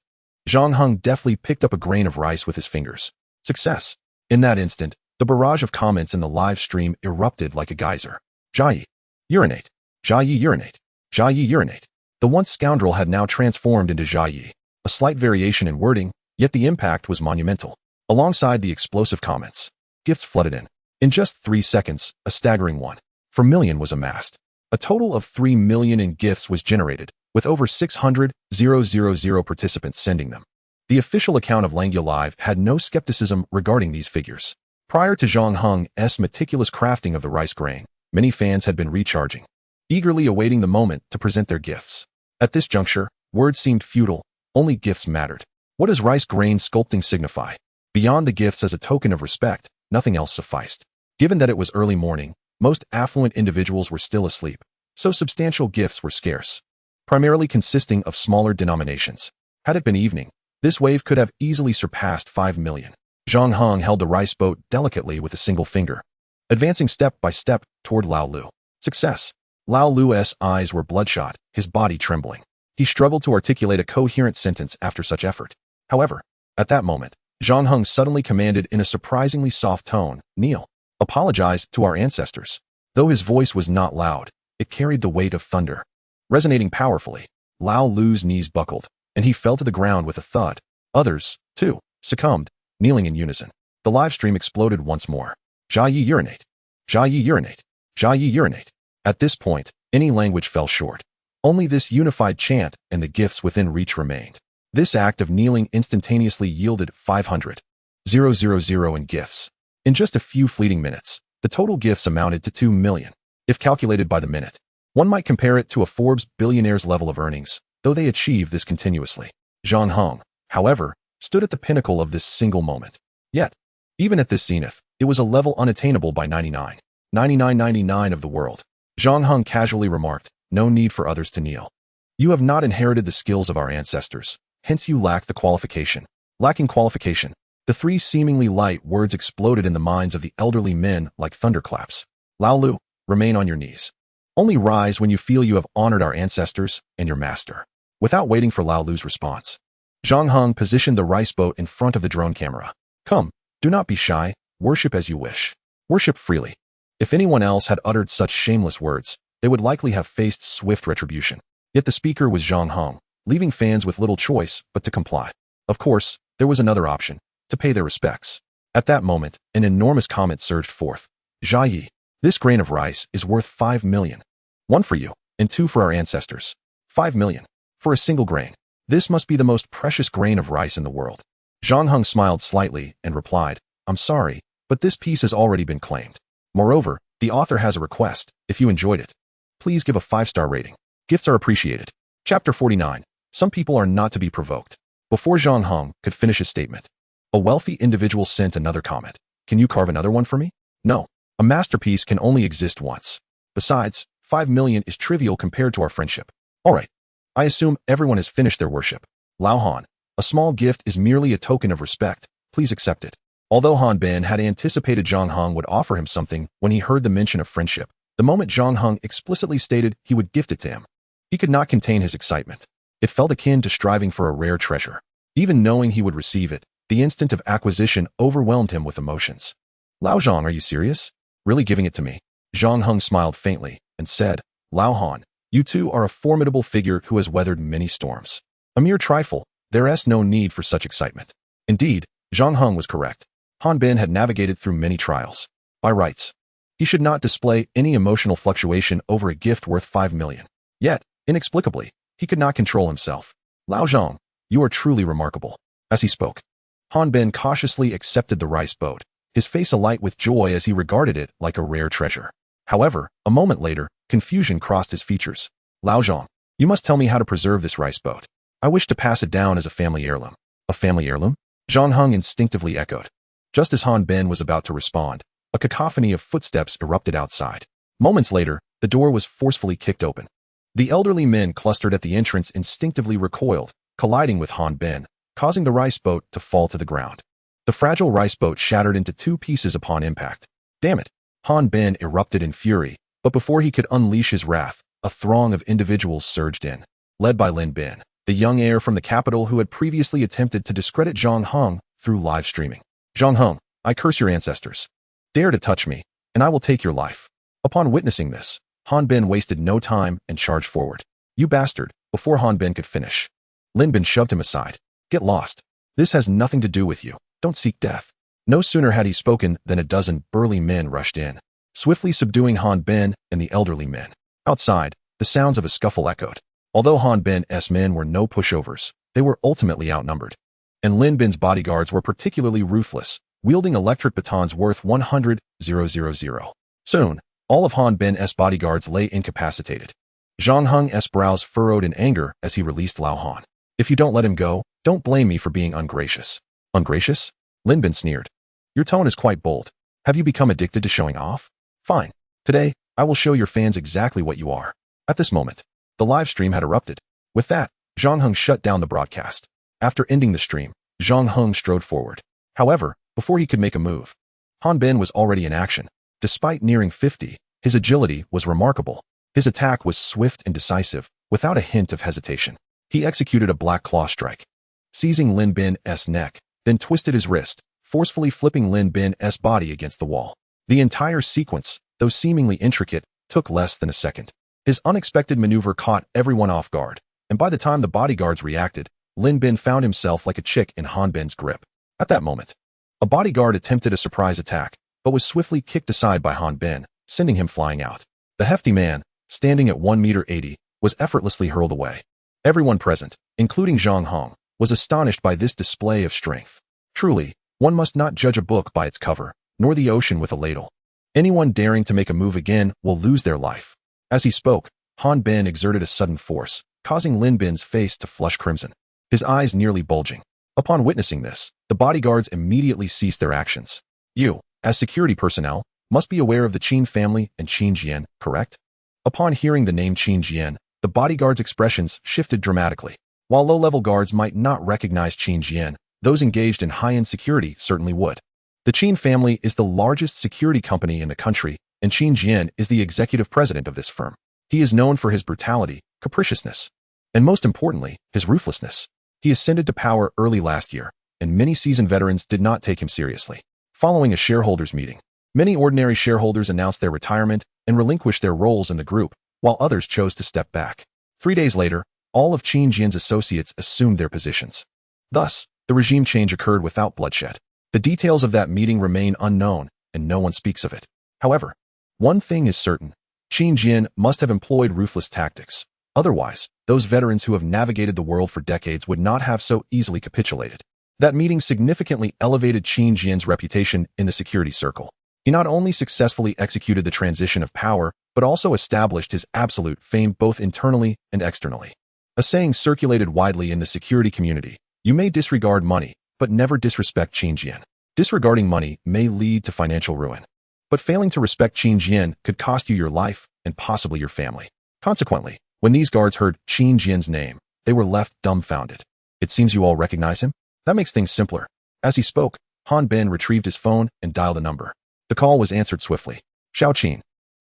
Zhang Heng deftly picked up a grain of rice with his fingers. Success. In that instant, the barrage of comments in the live stream erupted like a geyser. Jai, urinate. Jai, urinate. Jai, urinate. The once scoundrel had now transformed into Jai. A slight variation in wording, yet the impact was monumental. Alongside the explosive comments, gifts flooded in. In just 3 seconds, a staggering 1.4 million was amassed. A total of 3 million in gifts was generated, with over 600,000 participants sending them. The official account of Langya Live had no skepticism regarding these figures. Prior to Zhang Heng's meticulous crafting of the rice grain, many fans had been recharging, eagerly awaiting the moment to present their gifts. At this juncture, words seemed futile, only gifts mattered. What does rice grain sculpting signify? Beyond the gifts as a token of respect, nothing else sufficed. Given that it was early morning, most affluent individuals were still asleep, so substantial gifts were scarce, primarily consisting of smaller denominations. Had it been evening, this wave could have easily surpassed 5 million. Zhang Heng held the rice boat delicately with a single finger, advancing step by step toward Lao Lu. Success. Lao Lu's eyes were bloodshot, his body trembling. He struggled to articulate a coherent sentence after such effort. However, at that moment, Zhang Heng suddenly commanded in a surprisingly soft tone, "Kneel. Apologize to our ancestors." Though his voice was not loud, it carried the weight of thunder. Resonating powerfully, Lao Lu's knees buckled, and he fell to the ground with a thud. Others, too, succumbed, kneeling in unison. The live stream exploded once more. Jia Yi urinate. Jia Yi urinate. Jia Yi urinate. At this point, any language fell short. Only this unified chant and the gifts within reach remained. This act of kneeling instantaneously yielded 500,000 in gifts. In just a few fleeting minutes, the total gifts amounted to 2 million. If calculated by the minute, one might compare it to a Forbes billionaire's level of earnings, though they achieve this continuously. Zhang Heng, however, stood at the pinnacle of this single moment. Yet, even at this zenith, it was a level unattainable by 99.9999 of the world. Zhang Heng casually remarked, "No need for others to kneel. You have not inherited the skills of our ancestors, hence you lack the qualification." Lacking qualification. The three seemingly light words exploded in the minds of the elderly men like thunderclaps. Lao Lu, remain on your knees. Only rise when you feel you have honored our ancestors and your master. Without waiting for Lao Lu's response, Zhang Heng positioned the rice boat in front of the drone camera. "Come, do not be shy, worship as you wish. Worship freely." If anyone else had uttered such shameless words, they would likely have faced swift retribution. Yet the speaker was Zhang Heng, leaving fans with little choice but to comply. Of course, there was another option, to pay their respects. At that moment, an enormous comment surged forth. "Jia Yi, this grain of rice is worth 5 million. One for you, and 2 for our ancestors. 5 million. For a single grain. This must be the most precious grain of rice in the world." Zhang Heng smiled slightly and replied, "I'm sorry, but this piece has already been claimed. Moreover, the author has a request. If you enjoyed it, please give a 5-star rating. Gifts are appreciated." Chapter 49. Some people are not to be provoked. Before Zhang Heng could finish his statement, a wealthy individual sent another comment. "Can you carve another one for me?" "No. A masterpiece can only exist once. Besides, 5 million is trivial compared to our friendship." "All right. I assume everyone has finished their worship. Lao Han, a small gift is merely a token of respect. Please accept it." Although Han Bin had anticipated Zhang Heng would offer him something when he heard the mention of friendship, the moment Zhang Heng explicitly stated he would gift it to him, he could not contain his excitement. It felt akin to striving for a rare treasure. Even knowing he would receive it, the instant of acquisition overwhelmed him with emotions. "Lao Zhang, are you serious? Really giving it to me?" Zhang Heng smiled faintly and said, "Lao Han, you too are a formidable figure who has weathered many storms. A mere trifle, there is no need for such excitement." Indeed, Zhang Heng was correct. Han Bin had navigated through many trials. By rights, he should not display any emotional fluctuation over a gift worth 5 million. Yet, inexplicably, he could not control himself. "Lao Zhang, you are truly remarkable." As he spoke, Han Bin cautiously accepted the rice boat, his face alight with joy as he regarded it like a rare treasure. However, a moment later, confusion crossed his features. "Lao Zhang, you must tell me how to preserve this rice boat. I wish to pass it down as a family heirloom." "A family heirloom?" Zhang Heng instinctively echoed. Just as Han Bin was about to respond, a cacophony of footsteps erupted outside. Moments later, the door was forcefully kicked open. The elderly men clustered at the entrance instinctively recoiled, colliding with Han Bin, causing the rice boat to fall to the ground. The fragile rice boat shattered into 2 pieces upon impact. "Damn it!" Han Bin erupted in fury, but before he could unleash his wrath, a throng of individuals surged in, led by Lin Bin, the young heir from the capital who had previously attempted to discredit Zhang Heng through live streaming. "Zhang Heng, I curse your ancestors. Dare to touch me, and I will take your life." Upon witnessing this, Han Bin wasted no time and charged forward. "You bastard!" Before Han Bin could finish, Lin Bin shoved him aside. "Get lost. This has nothing to do with you. Don't seek death." No sooner had he spoken than a dozen burly men rushed in, swiftly subduing Han Bin and the elderly men. Outside, the sounds of a scuffle echoed. Although Han Bin's men were no pushovers, they were ultimately outnumbered. And Lin Bin's bodyguards were particularly ruthless, wielding electric batons worth 100,000. Soon, all of Han Bin's bodyguards lay incapacitated. Zhang Heng's brows furrowed in anger as he released Lao Han. "If you don't let him go, don't blame me for being ungracious." "Ungracious?" Lin Bin sneered. "Your tone is quite bold. Have you become addicted to showing off? Fine. Today, I will show your fans exactly what you are." At this moment, the live stream had erupted. With that, Zhang Heng shut down the broadcast. After ending the stream, Zhang Heng strode forward. However, before he could make a move, Han Bin was already in action. Despite nearing 50, His agility was remarkable. His attack was swift and decisive, without a hint of hesitation. He executed a black claw strike, seizing Lin Bin's neck, then twisted his wrist, forcefully flipping Lin Bin's body against the wall. The entire sequence, though seemingly intricate, took less than a second. His unexpected maneuver caught everyone off guard, and by the time the bodyguards reacted, Lin Bin found himself like a chick in Han Bin's grip. At that moment, a bodyguard attempted a surprise attack, but was swiftly kicked aside by Han Bin, sending him flying out. The hefty man, standing at 1.80 meters, was effortlessly hurled away. Everyone present, including Zhang Heng, was astonished by this display of strength. Truly, one must not judge a book by its cover, nor the ocean with a ladle. Anyone daring to make a move again will lose their life. As he spoke, Han Bin exerted a sudden force, causing Lin Bin's face to flush crimson, his eyes nearly bulging. Upon witnessing this, the bodyguards immediately ceased their actions. You, as security personnel, must be aware of the Qin family and Qin Jian, correct? Upon hearing the name Qin Jian, the bodyguards' expressions shifted dramatically. While low-level guards might not recognize Qin Jian, those engaged in high-end security certainly would. The Qin family is the largest security company in the country, and Qin Jian is the executive president of this firm. He is known for his brutality, capriciousness, and most importantly, his ruthlessness. He ascended to power early last year, and many seasoned veterans did not take him seriously. Following a shareholders' meeting, many ordinary shareholders announced their retirement and relinquished their roles in the group, while others chose to step back. 3 days later, all of Qin Jian's associates assumed their positions. Thus, the regime change occurred without bloodshed. The details of that meeting remain unknown, and no one speaks of it. However, one thing is certain. Qin Jian must have employed ruthless tactics. Otherwise, those veterans who have navigated the world for decades would not have so easily capitulated. That meeting significantly elevated Qin Jian's reputation in the security circle. He not only successfully executed the transition of power, but also established his absolute fame both internally and externally. A saying circulated widely in the security community: you may disregard money, but never disrespect Qin Jian. Disregarding money may lead to financial ruin, but failing to respect Qin Jian could cost you your life and possibly your family. Consequently, when these guards heard Qin Jian's name, they were left dumbfounded. It seems you all recognize him? That makes things simpler. As he spoke, Han Bin retrieved his phone and dialed a number. The call was answered swiftly. Xiao Qin,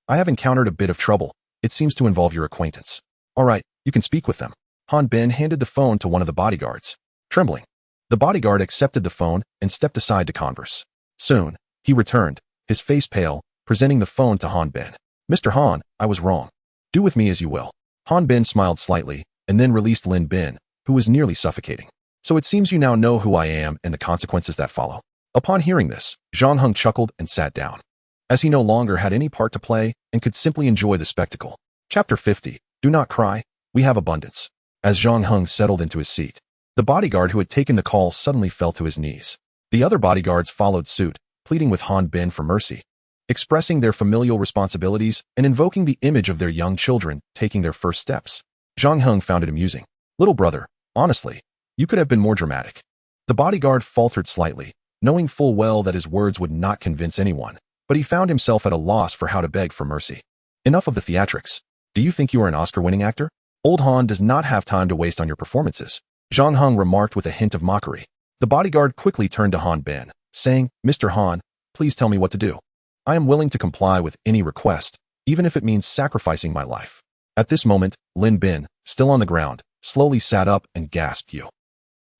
I have encountered a bit of trouble. It seems to involve your acquaintance. All right, you can speak with them. Han Bin handed the phone to one of the bodyguards. Trembling, the bodyguard accepted the phone and stepped aside to converse. Soon, he returned, his face pale, presenting the phone to Han Bin. Mr. Han, I was wrong. Do with me as you will. Han Bin smiled slightly, and then released Lin Bin, who was nearly suffocating. So it seems you now know who I am and the consequences that follow. Upon hearing this, Zhang Heng chuckled and sat down, as he no longer had any part to play and could simply enjoy the spectacle. Chapter 50. Do not cry, we have abundance. As Zhang Heng settled into his seat, the bodyguard who had taken the call suddenly fell to his knees. The other bodyguards followed suit, pleading with Han Bin for mercy, expressing their familial responsibilities and invoking the image of their young children taking their first steps. Zhang Heng found it amusing. Little brother, honestly, you could have been more dramatic. The bodyguard faltered slightly, knowing full well that his words would not convince anyone, but he found himself at a loss for how to beg for mercy. Enough of the theatrics. Do you think you are an Oscar-winning actor? Old Han does not have time to waste on your performances, Zhang Heng remarked with a hint of mockery. The bodyguard quickly turned to Han Bin, saying, Mr. Han, please tell me what to do. I am willing to comply with any request, even if it means sacrificing my life. At this moment, Lin Bin, still on the ground, slowly sat up and gasped,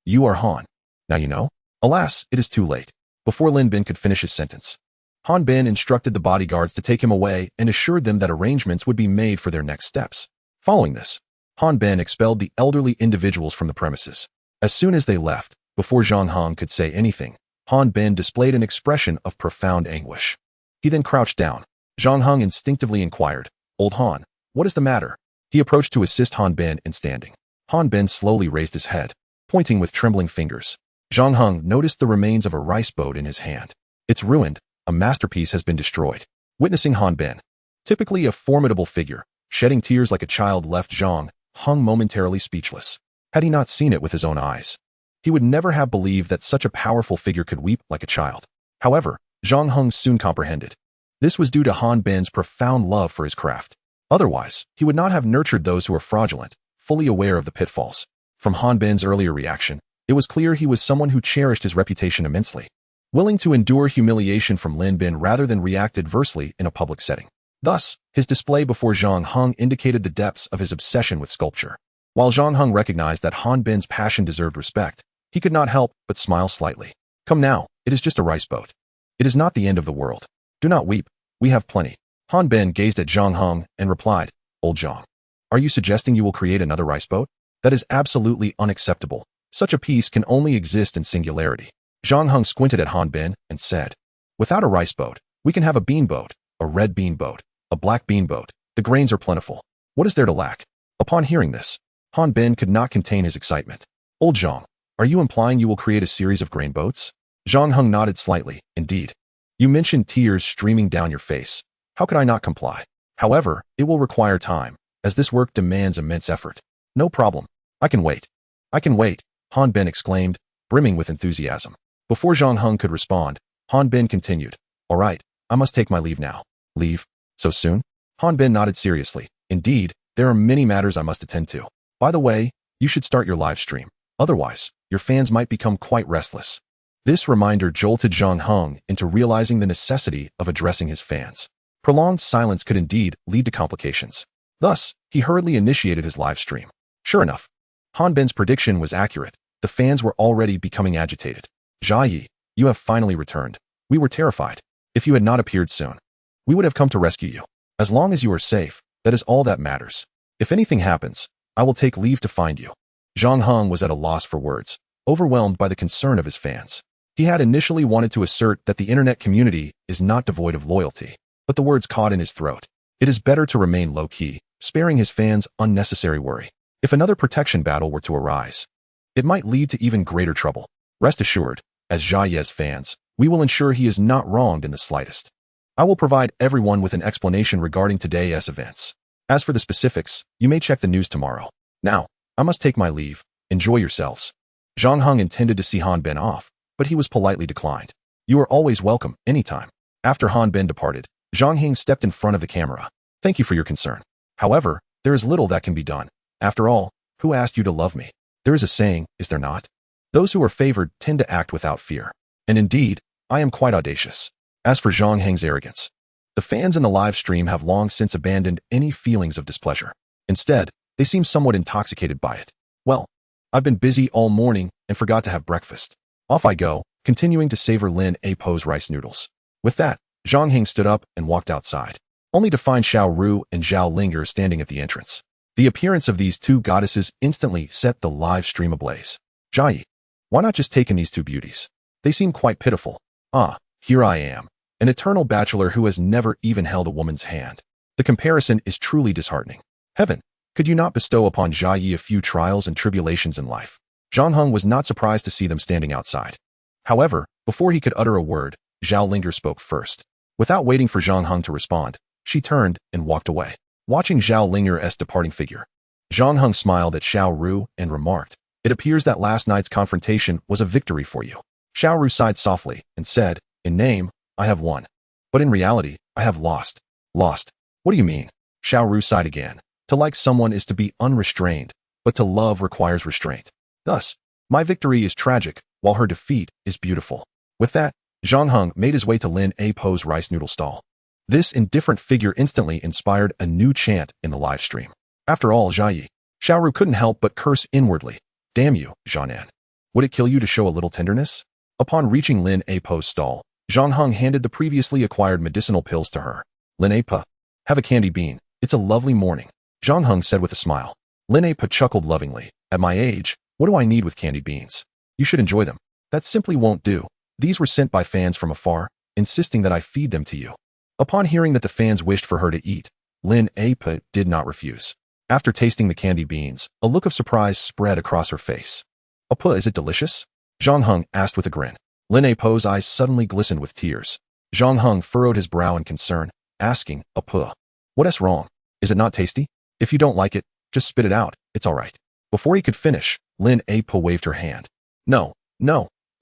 You are Han. Now you know? Alas, it is too late. Before Lin Bin could finish his sentence, Han Bin instructed the bodyguards to take him away and assured them that arrangements would be made for their next steps. Following this, Han Bin expelled the elderly individuals from the premises. As soon as they left, before Zhang Heng could say anything, Han Bin displayed an expression of profound anguish. He then crouched down. Zhang Heng instinctively inquired, Old Han, what is the matter? He approached to assist Han Bin in standing. Han Bin slowly raised his head, pointing with trembling fingers. Zhang Heng noticed the remains of a rice boat in his hand. It's ruined, a masterpiece has been destroyed. Witnessing Han Bin, typically a formidable figure, shedding tears like a child, left Zhang Heng momentarily speechless. Had he not seen it with his own eyes, he would never have believed that such a powerful figure could weep like a child. However, Zhang Heng soon comprehended. This was due to Han Bin's profound love for his craft. Otherwise, he would not have nurtured those who are fraudulent, fully aware of the pitfalls. From Han Bin's earlier reaction, it was clear he was someone who cherished his reputation immensely, willing to endure humiliation from Lin Bin rather than react adversely in a public setting. Thus, his display before Zhang Heng indicated the depths of his obsession with sculpture. While Zhang Heng recognized that Han Bin's passion deserved respect, he could not help but smile slightly. Come now, it is just a rice boat. It is not the end of the world. Do not weep, we have plenty. Han Bin gazed at Zhang Heng and replied, Old Zhang, are you suggesting you will create another rice boat? That is absolutely unacceptable. Such a piece can only exist in singularity. Zhang Heng squinted at Han Bin and said, without a rice boat, we can have a bean boat, a red bean boat, a black bean boat. The grains are plentiful. What is there to lack? Upon hearing this, Han Bin could not contain his excitement. Old Zhang, are you implying you will create a series of grain boats? Zhang Heng nodded slightly. Indeed. You mentioned tears streaming down your face. How could I not comply? However, it will require time, as this work demands immense effort. No problem. I can wait. I can wait, Han Bin exclaimed, brimming with enthusiasm. Before Zhang Heng could respond, Han Bin continued, all right, I must take my leave now. Leave? So soon? Han Bin nodded seriously. Indeed, there are many matters I must attend to. By the way, you should start your live stream. Otherwise, your fans might become quite restless. This reminder jolted Zhang Heng into realizing the necessity of addressing his fans. Prolonged silence could indeed lead to complications. Thus, he hurriedly initiated his live stream. Sure enough, Han Bin's prediction was accurate. The fans were already becoming agitated. Jia Yi, you have finally returned. We were terrified. If you had not appeared soon, we would have come to rescue you. As long as you are safe, that is all that matters. If anything happens, I will take leave to find you. Zhang Heng was at a loss for words, overwhelmed by the concern of his fans. He had initially wanted to assert that the internet community is not devoid of loyalty, but the words caught in his throat. It is better to remain low-key, sparing his fans unnecessary worry. If another protection battle were to arise, it might lead to even greater trouble. Rest assured, as Jia Ye's fans, we will ensure he is not wronged in the slightest. I will provide everyone with an explanation regarding today's events. As for the specifics, you may check the news tomorrow. Now, I must take my leave. Enjoy yourselves. Zhang Heng intended to see Han Bin off, but he was politely declined. You are always welcome, anytime. After Han Bin departed, Zhang Heng stepped in front of the camera. Thank you for your concern. However, there is little that can be done. After all, who asked you to love me? There is a saying, is there not? Those who are favored tend to act without fear. And indeed, I am quite audacious. As for Zhang Heng's arrogance, the fans in the live stream have long since abandoned any feelings of displeasure. Instead, they seem somewhat intoxicated by it. Well, I've been busy all morning and forgot to have breakfast. Off I go, continuing to savor Lin A Po's rice noodles. With that, Zhang Heng stood up and walked outside, only to find Xiao Ru and Zhao Linger standing at the entrance. The appearance of these two goddesses instantly set the live stream ablaze. Jia Yi, why not just take in these two beauties? They seem quite pitiful. Ah, here I am, an eternal bachelor who has never even held a woman's hand. The comparison is truly disheartening. Heaven, could you not bestow upon Jia Yi a few trials and tribulations in life? Zhang Heng was not surprised to see them standing outside. However, before he could utter a word, Zhao Linger spoke first. Without waiting for Zhang Heng to respond, she turned and walked away. Watching Zhao Linger's departing figure, Zhang Heng smiled at Xiao Ru and remarked, it appears that last night's confrontation was a victory for you. Xiao Ru sighed softly and said, in name, I have won. But in reality, I have lost. Lost? What do you mean? Xiao Ru sighed again. To like someone is to be unrestrained, but to love requires restraint. Thus, my victory is tragic, while her defeat is beautiful. With that, Zhang Heng made his way to Lin A Po's rice noodle stall. This indifferent figure instantly inspired a new chant in the live stream. After all, Jia Yi, Xiao Ru couldn't help but curse inwardly. Damn you, Zhanan. Would it kill you to show a little tenderness? Upon reaching Lin A Po's stall, Zhang Heng handed the previously acquired medicinal pills to her. Lin A Po, have a candy bean. It's a lovely morning, Zhang Heng said with a smile. Lin A Po chuckled lovingly. At my age, what do I need with candy beans? You should enjoy them. That simply won't do. These were sent by fans from afar, insisting that I feed them to you. Upon hearing that the fans wished for her to eat, Lin A Po did not refuse. After tasting the candy beans, a look of surprise spread across her face. Apa, is it delicious? Zhang Heng asked with a grin. Lin A Po's eyes suddenly glistened with tears. Zhang Heng furrowed his brow in concern, asking, Apa, what's wrong? Is it not tasty? If you don't like it, just spit it out, it's all right. Before he could finish, Lin A Po waved her hand. No,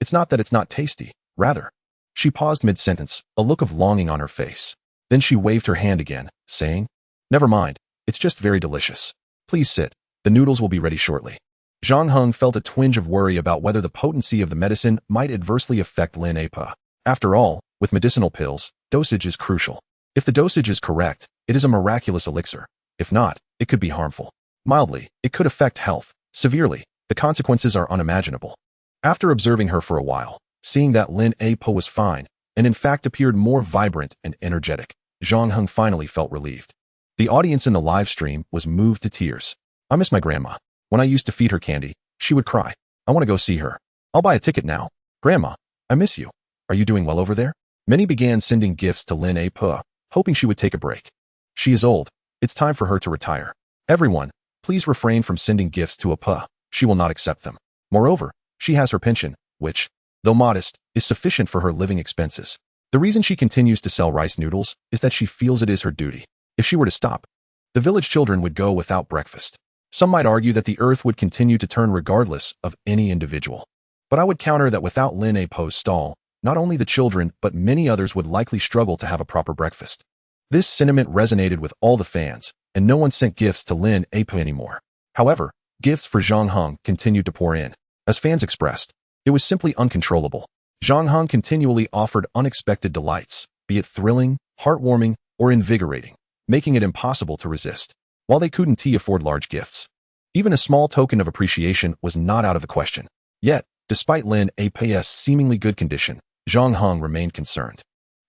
it's not that it's not tasty, rather. She paused mid-sentence, a look of longing on her face. Then she waved her hand again, saying, never mind, it's just very delicious. Please sit, the noodles will be ready shortly. Zhang Heng felt a twinge of worry about whether the potency of the medicine might adversely affect Lin A Po. After all, with medicinal pills, dosage is crucial. If the dosage is correct, It is a miraculous elixir. If not, it could be harmful. Mildly, it could affect health. Severely, the consequences are unimaginable. After observing her for a while, seeing that Lin A Po was fine, and in fact appeared more vibrant and energetic, Zhang Heng finally felt relieved. The audience in the live stream was moved to tears. I miss my grandma. When I used to feed her candy, she would cry. I want to go see her. I'll buy a ticket now. Grandma, I miss you. Are you doing well over there? Many began sending gifts to Lin A Po, hoping she would take a break. She is old. It's time for her to retire. Everyone, please refrain from sending gifts to A Po. She will not accept them. Moreover, she has her pension, which, though modest, is sufficient for her living expenses. The reason she continues to sell rice noodles is that she feels it is her duty. If she were to stop, the village children would go without breakfast. Some might argue that the earth would continue to turn regardless of any individual. But I would counter that without Lin A Po's stall, not only the children but many others would likely struggle to have a proper breakfast. This sentiment resonated with all the fans, and no one sent gifts to Lin A Po anymore. However, gifts for Zhang Heng continued to pour in. As fans expressed, it was simply uncontrollable. Zhang Heng continually offered unexpected delights, be it thrilling, heartwarming, or invigorating, making it impossible to resist. While they couldn't afford large gifts, even a small token of appreciation was not out of the question. Yet, despite Lin A Po's seemingly good condition, Zhang Heng remained concerned.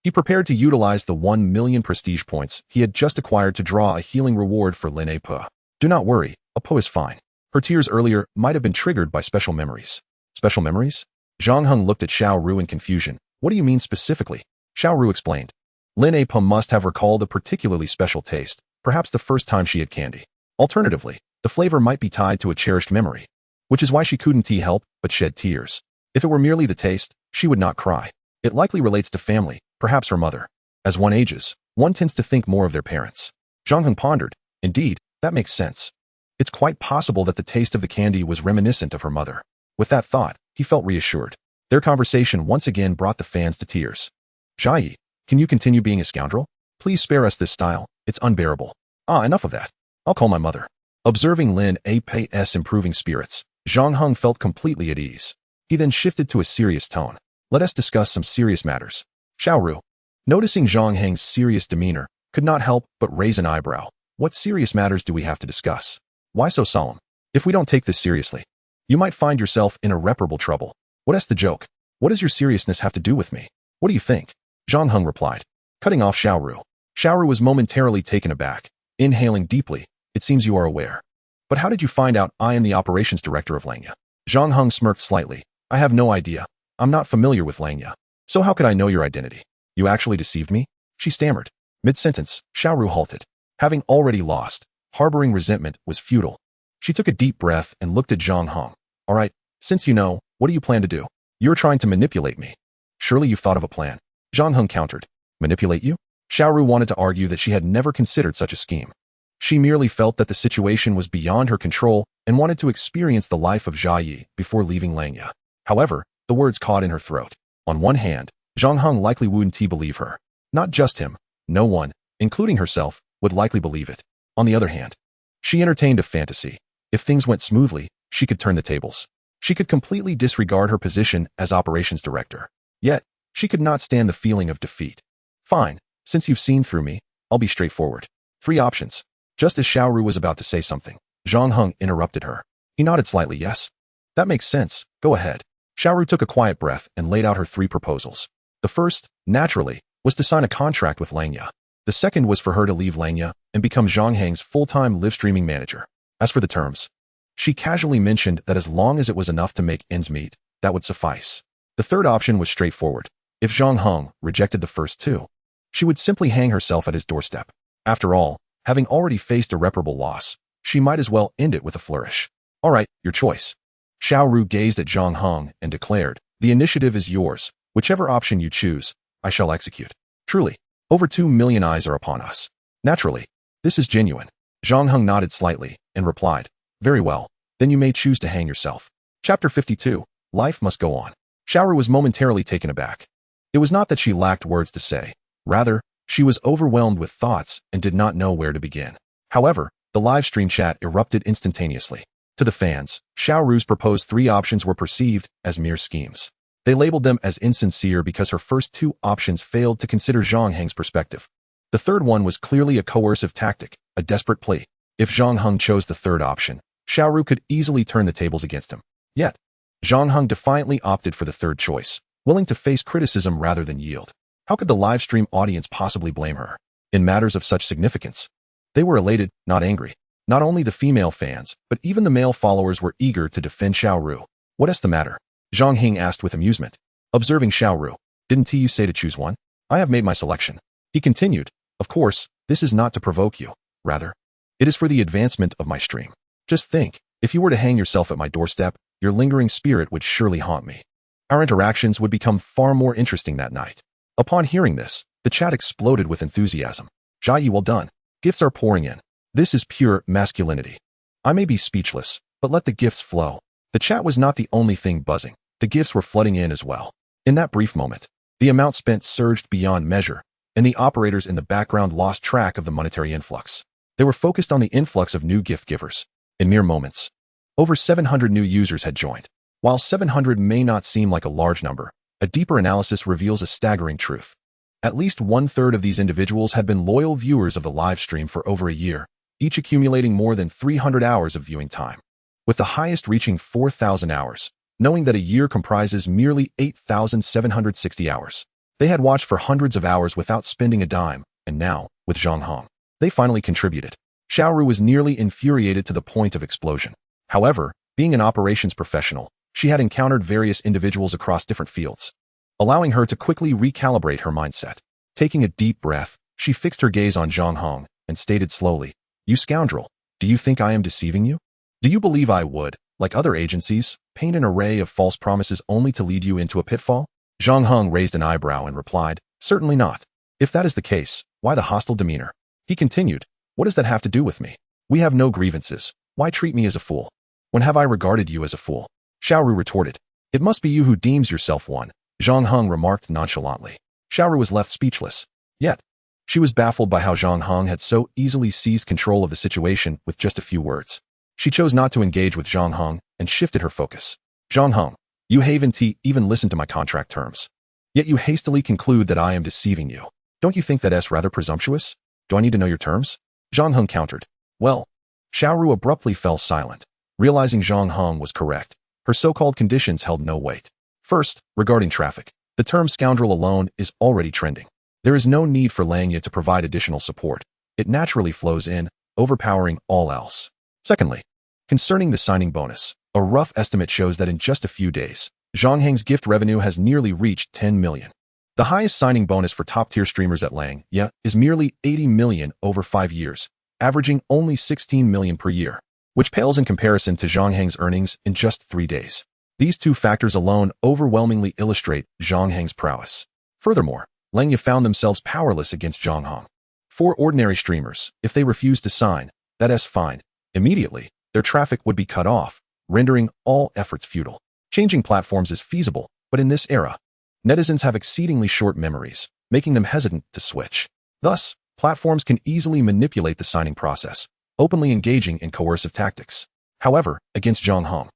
He prepared to utilize the 1 million prestige points he had just acquired to draw a healing reward for Lin A Po. Do not worry, A Po is fine. Her tears earlier might have been triggered by special memories. Special memories? Zhang Heng looked at Xiao Ru in confusion. What do you mean specifically? Xiao Ru explained. Lin A Po must have recalled a particularly special taste, perhaps the first time she had candy. Alternatively, the flavor might be tied to a cherished memory, which is why she couldn't help but shed tears. If it were merely the taste, she would not cry. It likely relates to family, perhaps her mother. As one ages, one tends to think more of their parents. Zhang Heng pondered. Indeed, that makes sense. It's quite possible that the taste of the candy was reminiscent of her mother. With that thought, he felt reassured. Their conversation once again brought the fans to tears. Jai, can you continue being a scoundrel? Please spare us this style. It's unbearable. Enough of that. I'll call my mother. Observing Lin A Po's improving spirits, Zhang Heng felt completely at ease. He then shifted to a serious tone. Let us discuss some serious matters. Xiao Ru, noticing Zhang Heng's serious demeanor, could not help but raise an eyebrow. What serious matters do we have to discuss? Why so solemn? If we don't take this seriously, you might find yourself in irreparable trouble. What's the joke? What does your seriousness have to do with me? What do you think? Zhang Heng replied, cutting off Xiao Ru. Xiao Ru was momentarily taken aback. Inhaling deeply, it seems you are aware. But how did you find out I am the operations director of Langya? Zhang Heng smirked slightly. I have no idea. I'm not familiar with Langya. So how could I know your identity? You actually deceived me? She stammered. Mid-sentence, Xiao Ru halted. Having already lost, harboring resentment was futile. She took a deep breath and looked at Zhang Heng. All right, since you know, what do you plan to do? You're trying to manipulate me. Surely you've thought of a plan. Zhang Heng countered. Manipulate you? Xiao Ru wanted to argue that she had never considered such a scheme. She merely felt that the situation was beyond her control and wanted to experience the life of Jia Yi before leaving Langya. However, the words caught in her throat. On one hand, Zhang Heng likely wouldn't believe her. Not just him. No one, including herself, would likely believe it. On the other hand, she entertained a fantasy. If things went smoothly, she could turn the tables. She could completely disregard her position as operations director. Yet, she could not stand the feeling of defeat. Fine, since you've seen through me, I'll be straightforward. 3 options. Just as Xiao Ru was about to say something, Zhang Heng interrupted her. He nodded slightly, yes. That makes sense, go ahead. Xiao Ru took a quiet breath and laid out her 3 proposals. The first, naturally, was to sign a contract with Langya. The second was for her to leave Langya and become Zhang Heng's full-time live-streaming manager. As for the terms, she casually mentioned that as long as it was enough to make ends meet, that would suffice. The third option was straightforward. If Zhang Heng rejected the first 2, she would simply hang herself at his doorstep. After all, having already faced irreparable loss, she might as well end it with a flourish. All right, your choice. Xiao Ru gazed at Zhang Heng and declared, the initiative is yours. Whichever option you choose, I shall execute. Truly, over 2 million eyes are upon us. Naturally, this is genuine. Zhang Heng nodded slightly and replied, very well, then you may choose to hang yourself. Chapter 52, Life Must Go On. Xiao Ru was momentarily taken aback. It was not that she lacked words to say. Rather, she was overwhelmed with thoughts and did not know where to begin. However, the live stream chat erupted instantaneously. To the fans, Xiao Ru's proposed 3 options were perceived as mere schemes. They labeled them as insincere because her first 2 options failed to consider Zhang Heng's perspective. The third one was clearly a coercive tactic, a desperate plea. If Zhang Heng chose the third option, Xiaoru could easily turn the tables against him. Yet, Zhang Heng defiantly opted for the third choice, willing to face criticism rather than yield. How could the live stream audience possibly blame her? In matters of such significance, they were elated, not angry. Not only the female fans, but even the male followers were eager to defend Xiaoru. What is the matter? Zhang Heng asked with amusement. Observing Xiaoru, didn't you say to choose one? I have made my selection. He continued, of course, this is not to provoke you. Rather, it is for the advancement of my stream. Just think, if you were to hang yourself at my doorstep, your lingering spirit would surely haunt me. Our interactions would become far more interesting that night. Upon hearing this, the chat exploded with enthusiasm. Jai, well done. Gifts are pouring in. This is pure masculinity. I may be speechless, but let the gifts flow. The chat was not the only thing buzzing. The gifts were flooding in as well. In that brief moment, the amount spent surged beyond measure, and the operators in the background lost track of the monetary influx. They were focused on the influx of new gift givers. In mere moments, over 700 new users had joined. While 700 may not seem like a large number, a deeper analysis reveals a staggering truth. At least 1/3 of these individuals had been loyal viewers of the live stream for over a year, each accumulating more than 300 hours of viewing time, with the highest reaching 4,000 hours, knowing that a year comprises merely 8,760 hours. They had watched for hundreds of hours without spending a dime, and now, with Zhang Heng, they finally contributed. Xiaoru was nearly infuriated to the point of explosion. However, being an operations professional, she had encountered various individuals across different fields, allowing her to quickly recalibrate her mindset. Taking a deep breath, she fixed her gaze on Zhang Heng and stated slowly, "You scoundrel, do you think I am deceiving you? Do you believe I would, like other agencies, paint an array of false promises only to lead you into a pitfall?" Zhang Heng raised an eyebrow and replied, "Certainly not. If that is the case, why the hostile demeanor?" He continued, "What does that have to do with me? We have no grievances. Why treat me as a fool? When have I regarded you as a fool?" Xiaoru retorted, "It must be you who deems yourself one," Zhang Heng remarked nonchalantly. Xiaoru was left speechless. Yet, she was baffled by how Zhang Heng had so easily seized control of the situation with just a few words. She chose not to engage with Zhang Heng and shifted her focus. "Zhang Heng, you haven't even listened to my contract terms. Yet you hastily conclude that I am deceiving you. Don't you think that is rather presumptuous? Do I need to know your terms?" Zhang Heng countered. "Well," Xiaoru abruptly fell silent, realizing Zhang Heng was correct. Her so-called conditions held no weight. First, regarding traffic, the term scoundrel alone is already trending. There is no need for Langya to provide additional support. It naturally flows in, overpowering all else. Secondly, concerning the signing bonus, a rough estimate shows that in just a few days, Zhang Heng's gift revenue has nearly reached 10 million. The highest signing bonus for top-tier streamers at Langya is merely 80 million over 5 years, averaging only 16 million per year, which pales in comparison to Zhang Heng's earnings in just 3 days. These two factors alone overwhelmingly illustrate Zhang Heng's prowess. Furthermore, Langya found themselves powerless against Zhang Heng. For ordinary streamers, if they refused to sign, that is fine. Immediately, their traffic would be cut off, rendering all efforts futile. Changing platforms is feasible, but in this era, netizens have exceedingly short memories, making them hesitant to switch. Thus, platforms can easily manipulate the signing process, openly engaging in coercive tactics. However, against Zhang Heng,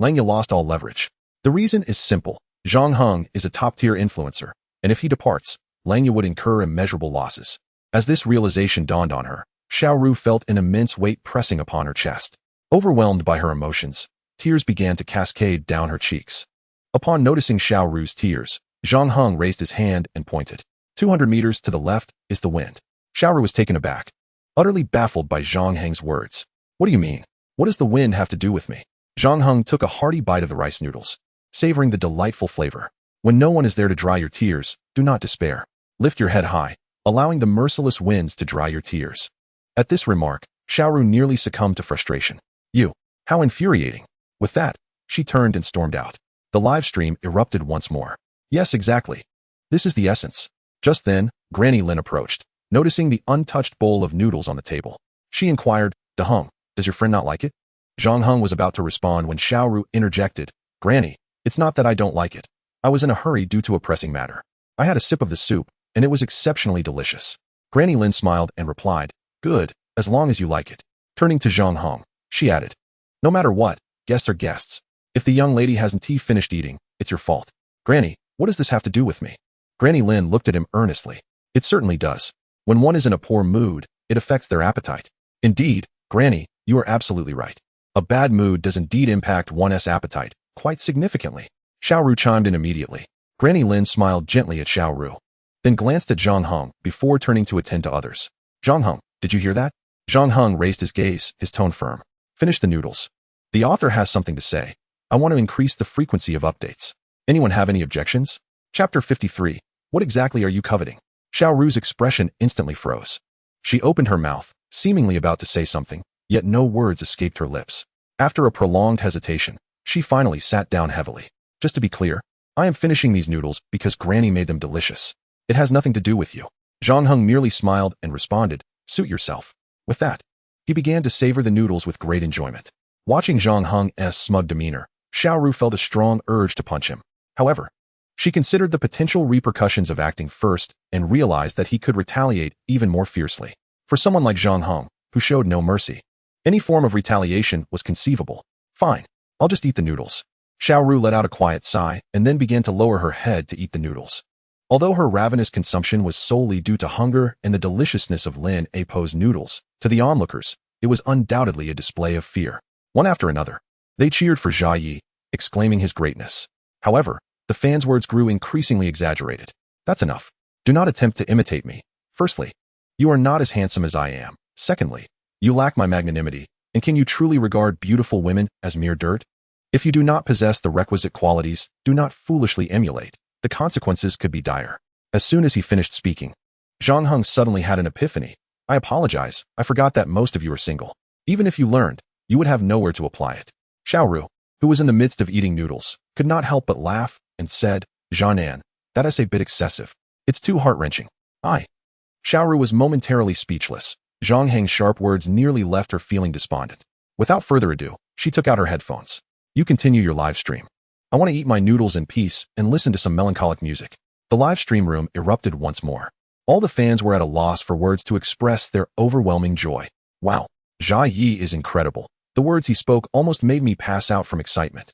Langya lost all leverage. The reason is simple. Zhang Heng is a top-tier influencer, and if he departs, Langya would incur immeasurable losses. As this realization dawned on her, Xiaoru felt an immense weight pressing upon her chest. Overwhelmed by her emotions, tears began to cascade down her cheeks. Upon noticing Xiaoru's tears, Zhang Heng raised his hand and pointed. 200 meters to the left is the wind. Xiaoru was taken aback, utterly baffled by Zhang Heng's words. "What do you mean? What does the wind have to do with me?" Zhang Heng took a hearty bite of the rice noodles, savoring the delightful flavor. When no one is there to dry your tears, do not despair. Lift your head high, allowing the merciless winds to dry your tears. At this remark, Xiaoru nearly succumbed to frustration. "You, how infuriating." With that, she turned and stormed out. The live stream erupted once more. "Yes, exactly. This is the essence." Just then, Granny Lin approached, noticing the untouched bowl of noodles on the table. She inquired, "Da Heng, does your friend not like it?" Zhang Heng was about to respond when Xiaoru interjected, "Granny, it's not that I don't like it. I was in a hurry due to a pressing matter. I had a sip of the soup, and it was exceptionally delicious." Granny Lin smiled and replied, "Good, as long as you like it." Turning to Zhang Heng, she added, "No matter what, guests are guests. If the young lady hasn't finished eating, it's your fault." "Granny, what does this have to do with me?" Granny Lin looked at him earnestly. "It certainly does. When one is in a poor mood, it affects their appetite. Indeed, Granny, you are absolutely right. A bad mood does indeed impact one's appetite, quite significantly. Xiaoru chimed in immediately. Granny Lin smiled gently at Xiaoru, then glanced at Zhang Heng before turning to attend to others. Zhang Heng, did you hear that? Zhang Heng raised his gaze, his tone firm. Finish the noodles. The author has something to say. I want to increase the frequency of updates. Anyone have any objections? Chapter 53. What exactly are you coveting? Xiaoru's expression instantly froze. She opened her mouth, seemingly about to say something, yet no words escaped her lips. After a prolonged hesitation, she finally sat down heavily. Just to be clear, I am finishing these noodles because Granny made them delicious. It has nothing to do with you. Zhang Heng merely smiled and responded, suit yourself. With that, he began to savor the noodles with great enjoyment. Watching Zhang Heng's smug demeanor, Xiaoru felt a strong urge to punch him. However, she considered the potential repercussions of acting first and realized that he could retaliate even more fiercely. For someone like Zhang Heng, who showed no mercy, any form of retaliation was conceivable. Fine, I'll just eat the noodles. Xiaoru let out a quiet sigh and then began to lower her head to eat the noodles. Although her ravenous consumption was solely due to hunger and the deliciousness of Lin Apo's noodles, to the onlookers, it was undoubtedly a display of fear. One after another, they cheered for Jia Yi, exclaiming his greatness. However, the fans' words grew increasingly exaggerated. That's enough. Do not attempt to imitate me. Firstly, you are not as handsome as I am. Secondly, you lack my magnanimity, and can you truly regard beautiful women as mere dirt? If you do not possess the requisite qualities, do not foolishly emulate. The consequences could be dire. As soon as he finished speaking, Zhang Heng suddenly had an epiphany. I apologize, I forgot that most of you are single. Even if you learned, you would have nowhere to apply it. Xiaoru, who was in the midst of eating noodles, could not help but laugh and said, Zhanan, that is a bit excessive. It's too heart-wrenching. Xiaoru was momentarily speechless. Zhang Heng's sharp words nearly left her feeling despondent. Without further ado, she took out her headphones. You continue your live stream. I want to eat my noodles in peace and listen to some melancholic music. The live stream room erupted once more. All the fans were at a loss for words to express their overwhelming joy. Wow, Jia Yi is incredible. The words he spoke almost made me pass out from excitement.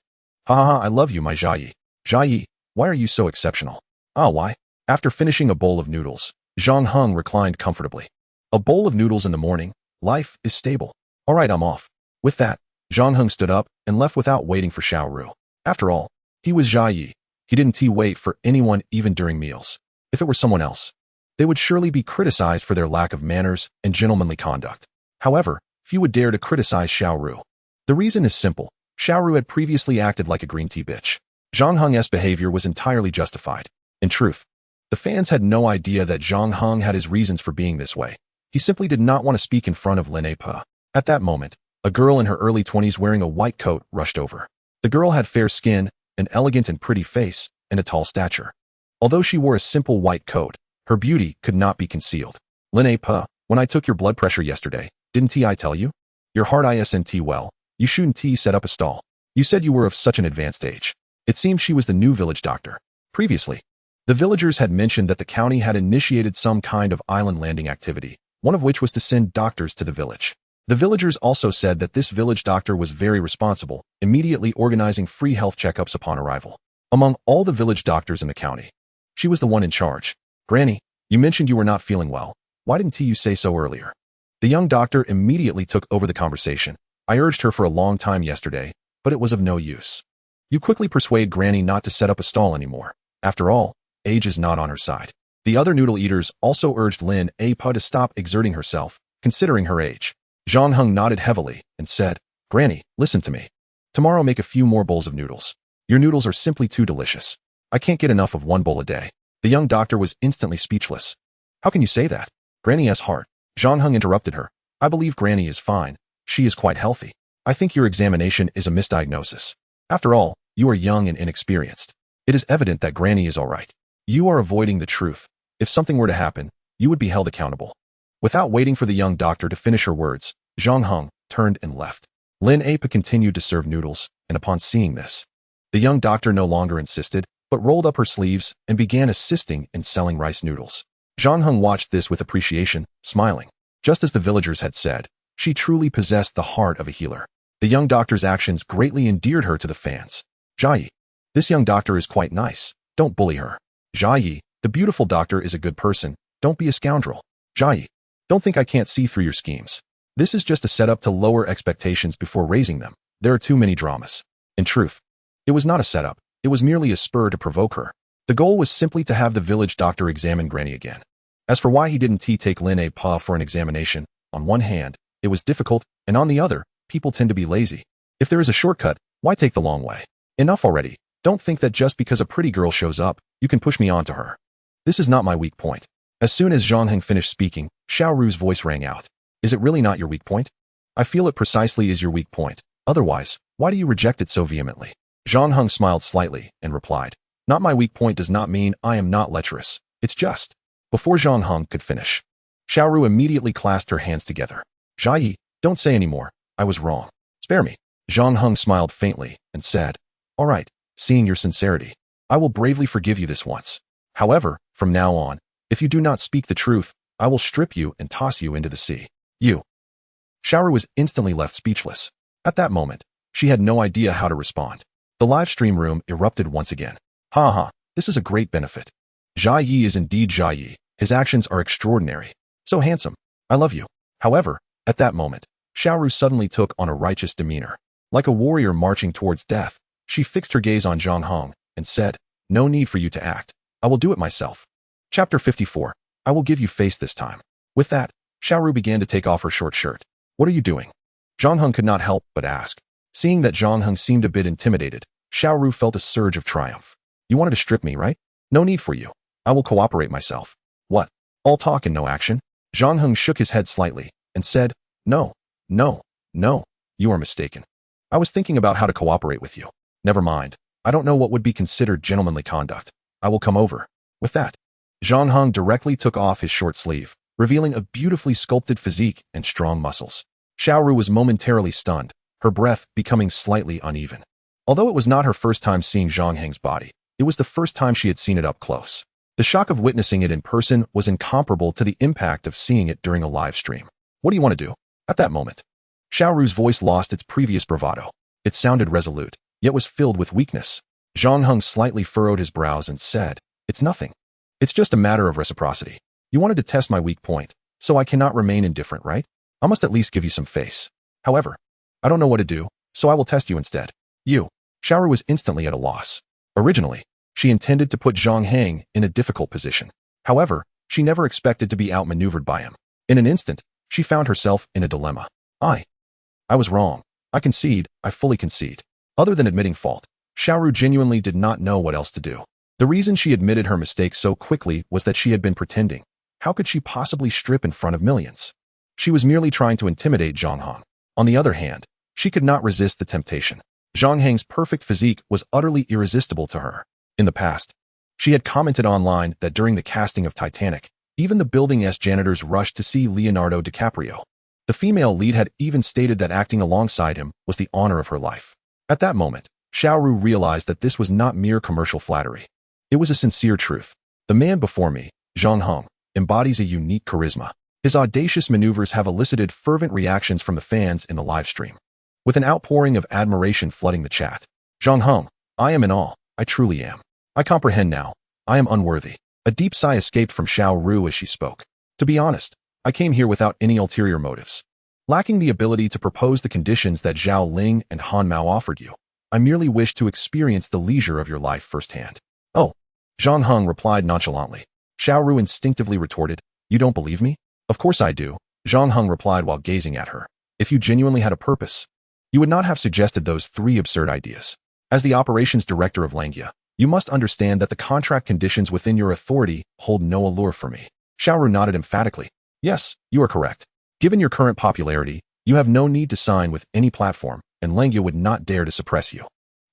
Ha ha ha, I love you, my Jia Yi. Jia Yi, why are you so exceptional? Why? After finishing a bowl of noodles, Zhang Heng reclined comfortably. A bowl of noodles in the morning, life is stable. All right, I'm off. With that, Zhang Heng stood up and left without waiting for Xiaoru. After all, he was Jia Yi. He didn't wait for anyone even during meals. If it were someone else, they would surely be criticized for their lack of manners and gentlemanly conduct. However, few would dare to criticize Xiaoru. The reason is simple. Xiaoru had previously acted like a green tea bitch. Zhang Heng's behavior was entirely justified. In truth, the fans had no idea that Zhang Heng had his reasons for being this way. He simply did not want to speak in front of Lin Apo. At that moment, a girl in her early 20s wearing a white coat rushed over. The girl had fair skin, an elegant and pretty face, and a tall stature. Although she wore a simple white coat, her beauty could not be concealed. Lin Apo, when I took your blood pressure yesterday, didn't I tell you? Your heart isn't well. You shouldn't set up a stall. You said you were of such an advanced age. It seemed she was the new village doctor. Previously, the villagers had mentioned that the county had initiated some kind of island landing activity, one of which was to send doctors to the village. The villagers also said that this village doctor was very responsible, immediately organizing free health checkups upon arrival. Among all the village doctors in the county, she was the one in charge. Granny, you mentioned you were not feeling well. Why didn't you say so earlier? The young doctor immediately took over the conversation. I urged her for a long time yesterday, but it was of no use. You quickly persuade Granny not to set up a stall anymore. After all, age is not on her side. The other noodle eaters also urged Lin Apo to stop exerting herself, considering her age. Zhang Heng nodded heavily and said, Granny, listen to me. Tomorrow make a few more bowls of noodles. Your noodles are simply too delicious. I can't get enough of one bowl a day. The young doctor was instantly speechless. How can you say that? Granny's heart. Zhang Heng interrupted her. I believe Granny is fine. She is quite healthy. I think your examination is a misdiagnosis. After all, you are young and inexperienced. It is evident that Granny is all right. You are avoiding the truth. If something were to happen, you would be held accountable. Without waiting for the young doctor to finish her words, Zhang Heng turned and left. Lin Apo continued to serve noodles, and upon seeing this, the young doctor no longer insisted, but rolled up her sleeves and began assisting in selling rice noodles. Zhang Heng watched this with appreciation, smiling. Just as the villagers had said, she truly possessed the heart of a healer. The young doctor's actions greatly endeared her to the fans. Jia Yi, this young doctor is quite nice. Don't bully her. Jia Yi, the beautiful doctor is a good person. Don't be a scoundrel. Jai, don't think I can't see through your schemes. This is just a setup to lower expectations before raising them. There are too many dramas. In truth, it was not a setup. It was merely a spur to provoke her. The goal was simply to have the village doctor examine Granny again. As for why he didn't take Lin A Pa for an examination, on one hand, it was difficult, and on the other, people tend to be lazy. If there is a shortcut, why take the long way? Enough already. Don't think that just because a pretty girl shows up, you can push me onto her. This is not my weak point. As soon as Zhang Heng finished speaking, Xiao Ru's voice rang out. Is it really not your weak point? I feel it precisely is your weak point. Otherwise, why do you reject it so vehemently? Zhang Heng smiled slightly and replied, not my weak point does not mean I am not lecherous. It's just. Before Zhang Heng could finish, Xiao Ru immediately clasped her hands together. Jai, don't say any more. I was wrong. Spare me. Zhang Heng smiled faintly and said, all right, seeing your sincerity, I will bravely forgive you this once. However, from now on, if you do not speak the truth, I will strip you and toss you into the sea. You. Xiao Ru was instantly left speechless. At that moment, she had no idea how to respond. The live stream room erupted once again. Ha ha, this is a great benefit. Jia Yi is indeed Jia Yi. His actions are extraordinary. So handsome. I love you. However, at that moment, Xiao Ru suddenly took on a righteous demeanor. Like a warrior marching towards death, she fixed her gaze on Zhang Heng and said, no need for you to act. I will do it myself. Chapter 54. I will give you face this time. With that, Xiao Ru began to take off her short shirt. What are you doing? Zhang Heng could not help but ask. Seeing that Zhang Heng seemed a bit intimidated, Xiao Ru felt a surge of triumph. You wanted to strip me, right? No need for you. I will cooperate myself. What? All talk and no action? Zhang Heng shook his head slightly and said, no, no, no, you are mistaken. I was thinking about how to cooperate with you. Never mind. I don't know what would be considered gentlemanly conduct. I will come over. With that, Zhang Heng directly took off his short sleeve, revealing a beautifully sculpted physique and strong muscles. Xiao Ru was momentarily stunned, her breath becoming slightly uneven. Although it was not her first time seeing Zhang Heng's body, it was the first time she had seen it up close. The shock of witnessing it in person was incomparable to the impact of seeing it during a live stream. What do you want to do? At that moment, Xiao Ru's voice lost its previous bravado. It sounded resolute, yet was filled with weakness. Zhang Heng slightly furrowed his brows and said, it's nothing. It's just a matter of reciprocity. You wanted to test my weak point, so I cannot remain indifferent, right? I must at least give you some face. However, I don't know what to do, so I will test you instead. You. Xiao Ru was instantly at a loss. Originally, she intended to put Zhang Heng in a difficult position. However, she never expected to be outmaneuvered by him. In an instant, she found herself in a dilemma. I was wrong. I concede, I fully concede. Other than admitting fault, Xiao Ru genuinely did not know what else to do. The reason she admitted her mistake so quickly was that she had been pretending. How could she possibly strip in front of millions? She was merely trying to intimidate Zhang Heng. On the other hand, she could not resist the temptation. Zhang Heng's perfect physique was utterly irresistible to her. In the past, she had commented online that during the casting of Titanic, even the building's janitors rushed to see Leonardo DiCaprio. The female lead had even stated that acting alongside him was the honor of her life. At that moment, Xiao Ru realized that this was not mere commercial flattery. It was a sincere truth. The man before me, Zhang Heng, embodies a unique charisma. His audacious maneuvers have elicited fervent reactions from the fans in the live stream. With an outpouring of admiration flooding the chat. Zhang Heng, I am in awe. I truly am. I comprehend now. I am unworthy. A deep sigh escaped from Xiao Ru as she spoke. To be honest, I came here without any ulterior motives. Lacking the ability to propose the conditions that Zhao Ling and Han Mao offered you, I merely wished to experience the leisure of your life firsthand. Oh, Zhang Heng replied nonchalantly. Xiao Ru instinctively retorted, you don't believe me? Of course I do, Zhang Heng replied while gazing at her. If you genuinely had a purpose, you would not have suggested those 3 absurd ideas. As the operations director of Langia, you must understand that the contract conditions within your authority hold no allure for me. Xiao Ru nodded emphatically. Yes, you are correct. Given your current popularity, you have no need to sign with any platform, and Langia would not dare to suppress you.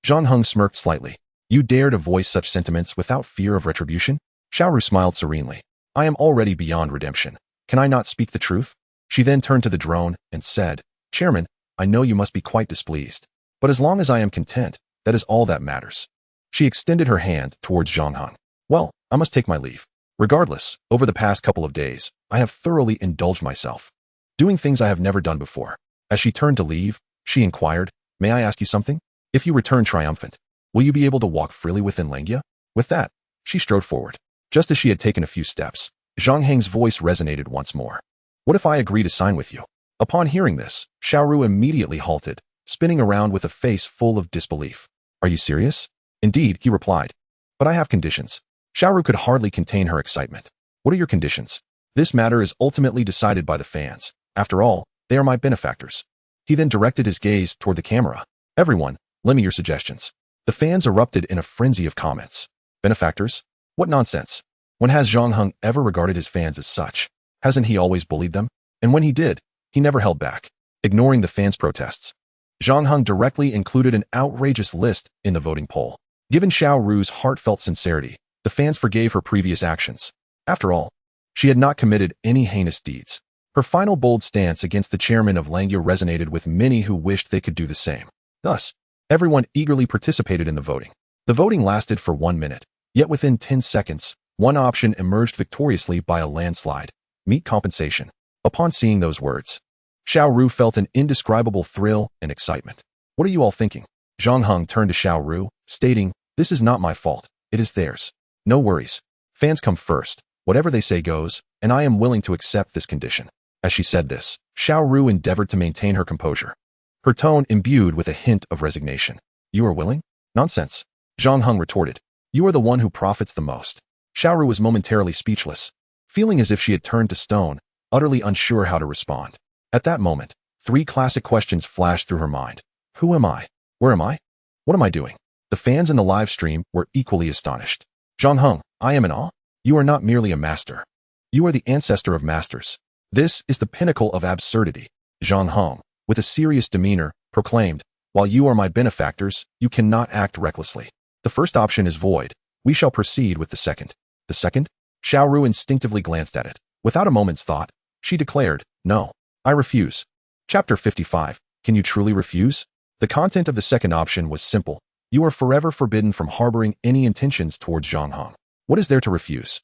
Zhang Heng smirked slightly. You dare to voice such sentiments without fear of retribution? Xiao Ru smiled serenely. I am already beyond redemption. Can I not speak the truth? She then turned to the drone and said, Chairman, I know you must be quite displeased, but as long as I am content, that is all that matters. She extended her hand towards Zhang Heng. Well, I must take my leave. Regardless, over the past couple of days, I have thoroughly indulged myself, doing things I have never done before. As she turned to leave, she inquired, may I ask you something? If you return triumphant, will you be able to walk freely within Langia? With that, she strode forward. Just as she had taken a few steps, Zhang Heng's voice resonated once more. What if I agree to sign with you? Upon hearing this, Xiaoru immediately halted, spinning around with a face full of disbelief. Are you serious? Indeed, he replied. But I have conditions. Xiaoru could hardly contain her excitement. What are your conditions? This matter is ultimately decided by the fans. After all, they are my benefactors. He then directed his gaze toward the camera. Everyone, lend me your suggestions. The fans erupted in a frenzy of comments. Benefactors? What nonsense. When has Zhang Heng ever regarded his fans as such? Hasn't he always bullied them? And when he did, he never held back, ignoring the fans' protests. Zhang Heng directly included an outrageous list in the voting poll. Given Xiaoru's heartfelt sincerity, the fans forgave her previous actions. After all, she had not committed any heinous deeds. Her final bold stance against the chairman of Langya resonated with many who wished they could do the same. Thus, everyone eagerly participated in the voting. The voting lasted for 1 minute, yet within 10 seconds, one option emerged victoriously by a landslide: meat compensation. Upon seeing those words, Xiaoru felt an indescribable thrill and excitement. What are you all thinking? Zhang Heng turned to Xiaoru, stating, this is not my fault, it is theirs. No worries. Fans come first. Whatever they say goes, and I am willing to accept this condition. As she said this, Xiaoru endeavored to maintain her composure, her tone imbued with a hint of resignation. You are willing? Nonsense. Zhang Heng retorted. You are the one who profits the most. Xiaoru was momentarily speechless, feeling as if she had turned to stone, utterly unsure how to respond. At that moment, 3 classic questions flashed through her mind. Who am I? Where am I? What am I doing? The fans in the live stream were equally astonished. Zhang Heng, I am in awe. You are not merely a master. You are the ancestor of masters. This is the pinnacle of absurdity. Zhang Heng, with a serious demeanor, proclaimed, while you are my benefactors, you cannot act recklessly. The first option is void. We shall proceed with the second. The second? Xiaoru instinctively glanced at it. Without a moment's thought, she declared, no, I refuse. Chapter 55. Can you truly refuse? The content of the second option was simple. You are forever forbidden from harboring any intentions towards Zhang Heng. What is there to refuse?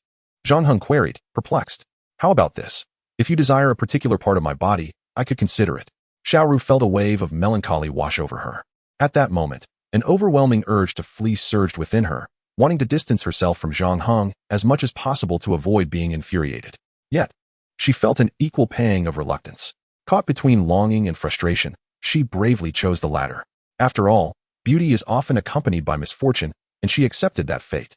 Zhang Heng queried, perplexed. How about this? If you desire a particular part of my body, I could consider it. Xiaoru felt a wave of melancholy wash over her. At that moment, an overwhelming urge to flee surged within her, wanting to distance herself from Zhang Heng as much as possible to avoid being infuriated. Yet, she felt an equal pang of reluctance. Caught between longing and frustration, she bravely chose the latter. After all, beauty is often accompanied by misfortune, and she accepted that fate.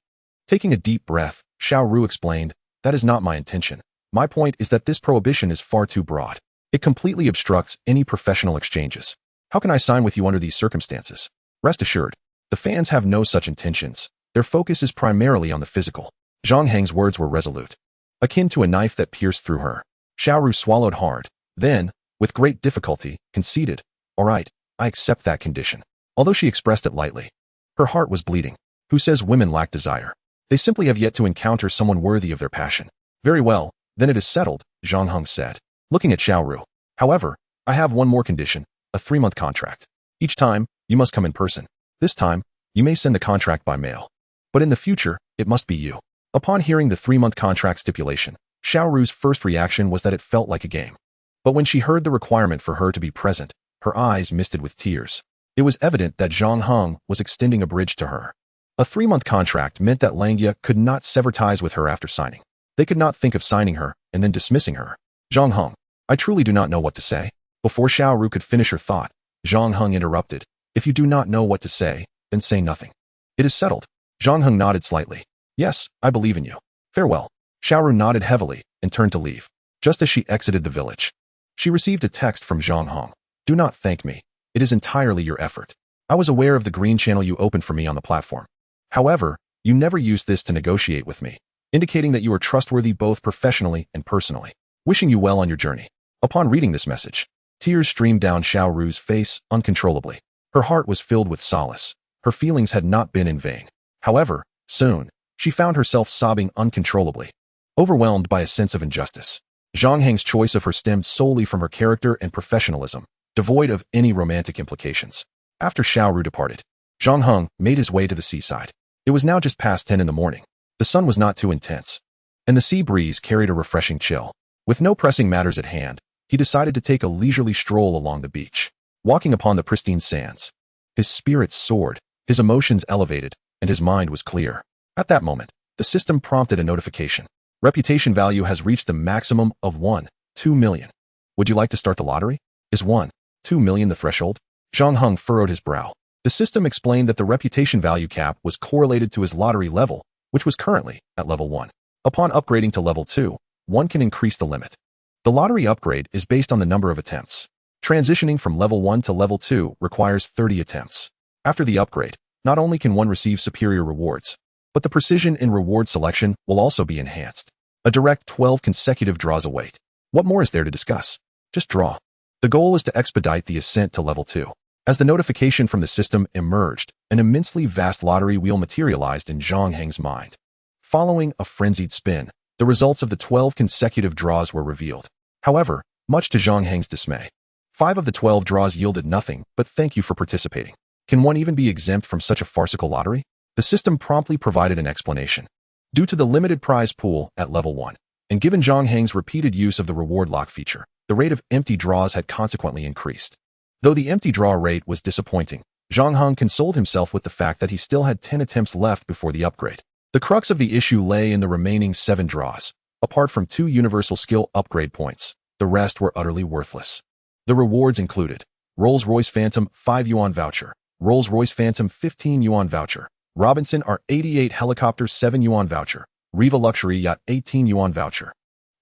Taking a deep breath, Xiaoru explained, that is not my intention. My point is that this prohibition is far too broad. It completely obstructs any professional exchanges. How can I sign with you under these circumstances? Rest assured, the fans have no such intentions. Their focus is primarily on the physical. Zhang Heng's words were resolute, akin to a knife that pierced through her. Xiaoru swallowed hard, then, with great difficulty, conceded, all right, I accept that condition. Although she expressed it lightly, her heart was bleeding. Who says women lack desire? They simply have yet to encounter someone worthy of their passion. Very well, then it is settled, Zhang Heng said, looking at Xiaoru. However, I have one more condition, a 3-month contract. Each time, you must come in person. This time, you may send the contract by mail. But in the future, it must be you. Upon hearing the 3-month contract stipulation, Xiaoru's first reaction was that it felt like a game. But when she heard the requirement for her to be present, her eyes misted with tears. It was evident that Zhang Heng was extending a bridge to her. A 3-month contract meant that Langya could not sever ties with her after signing. They could not think of signing her and then dismissing her. Zhang Heng, I truly do not know what to say. Before Xiaoru could finish her thought, Zhang Heng interrupted. If you do not know what to say, then say nothing. It is settled. Zhang Heng nodded slightly. Yes, I believe in you. Farewell. Xiaoru nodded heavily and turned to leave. Just as she exited the village, she received a text from Zhang Heng. Do not thank me. It is entirely your effort. I was aware of the green channel you opened for me on the platform. However, you never used this to negotiate with me, indicating that you are trustworthy both professionally and personally. Wishing you well on your journey. Upon reading this message, tears streamed down Xiaoru's face uncontrollably. Her heart was filled with solace. Her feelings had not been in vain. However, soon, she found herself sobbing uncontrollably, overwhelmed by a sense of injustice. Zhang Heng's choice of her stemmed solely from her character and professionalism, devoid of any romantic implications. After Xiaoru departed, Zhang Heng made his way to the seaside. It was now just past 10 in the morning. The sun was not too intense, and the sea breeze carried a refreshing chill. With no pressing matters at hand, he decided to take a leisurely stroll along the beach. Walking upon the pristine sands, his spirits soared, his emotions elevated, and his mind was clear. At that moment, the system prompted a notification. Reputation value has reached the maximum of 1.2 million. Would you like to start the lottery? Is 1.2 million the threshold? Zhang Heng furrowed his brow. The system explained that the reputation value cap was correlated to his lottery level, which was currently at level 1. Upon upgrading to level 2, one can increase the limit. The lottery upgrade is based on the number of attempts. Transitioning from level 1 to level 2 requires 30 attempts. After the upgrade, not only can one receive superior rewards, but the precision in reward selection will also be enhanced. A direct 12 consecutive draws await. What more is there to discuss? Just draw. The goal is to expedite the ascent to level 2. As the notification from the system emerged, an immensely vast lottery wheel materialized in Zhang Heng's mind. Following a frenzied spin, the results of the 12 consecutive draws were revealed. However, much to Zhang Heng's dismay, 5 of the 12 draws yielded nothing but thank you for participating. Can one even be exempt from such a farcical lottery? The system promptly provided an explanation. Due to the limited prize pool at level 1, and given Zhang Heng's repeated use of the reward lock feature, the rate of empty draws had consequently increased. Though the empty draw rate was disappointing, Zhang Heng consoled himself with the fact that he still had 10 attempts left before the upgrade. The crux of the issue lay in the remaining 7 draws. Apart from 2 universal skill upgrade points, the rest were utterly worthless. The rewards included Rolls-Royce Phantom 5 yuan voucher, Rolls-Royce Phantom 15 yuan voucher, Robinson R88 Helicopter 7 yuan voucher, Riva Luxury Yacht 18 yuan voucher,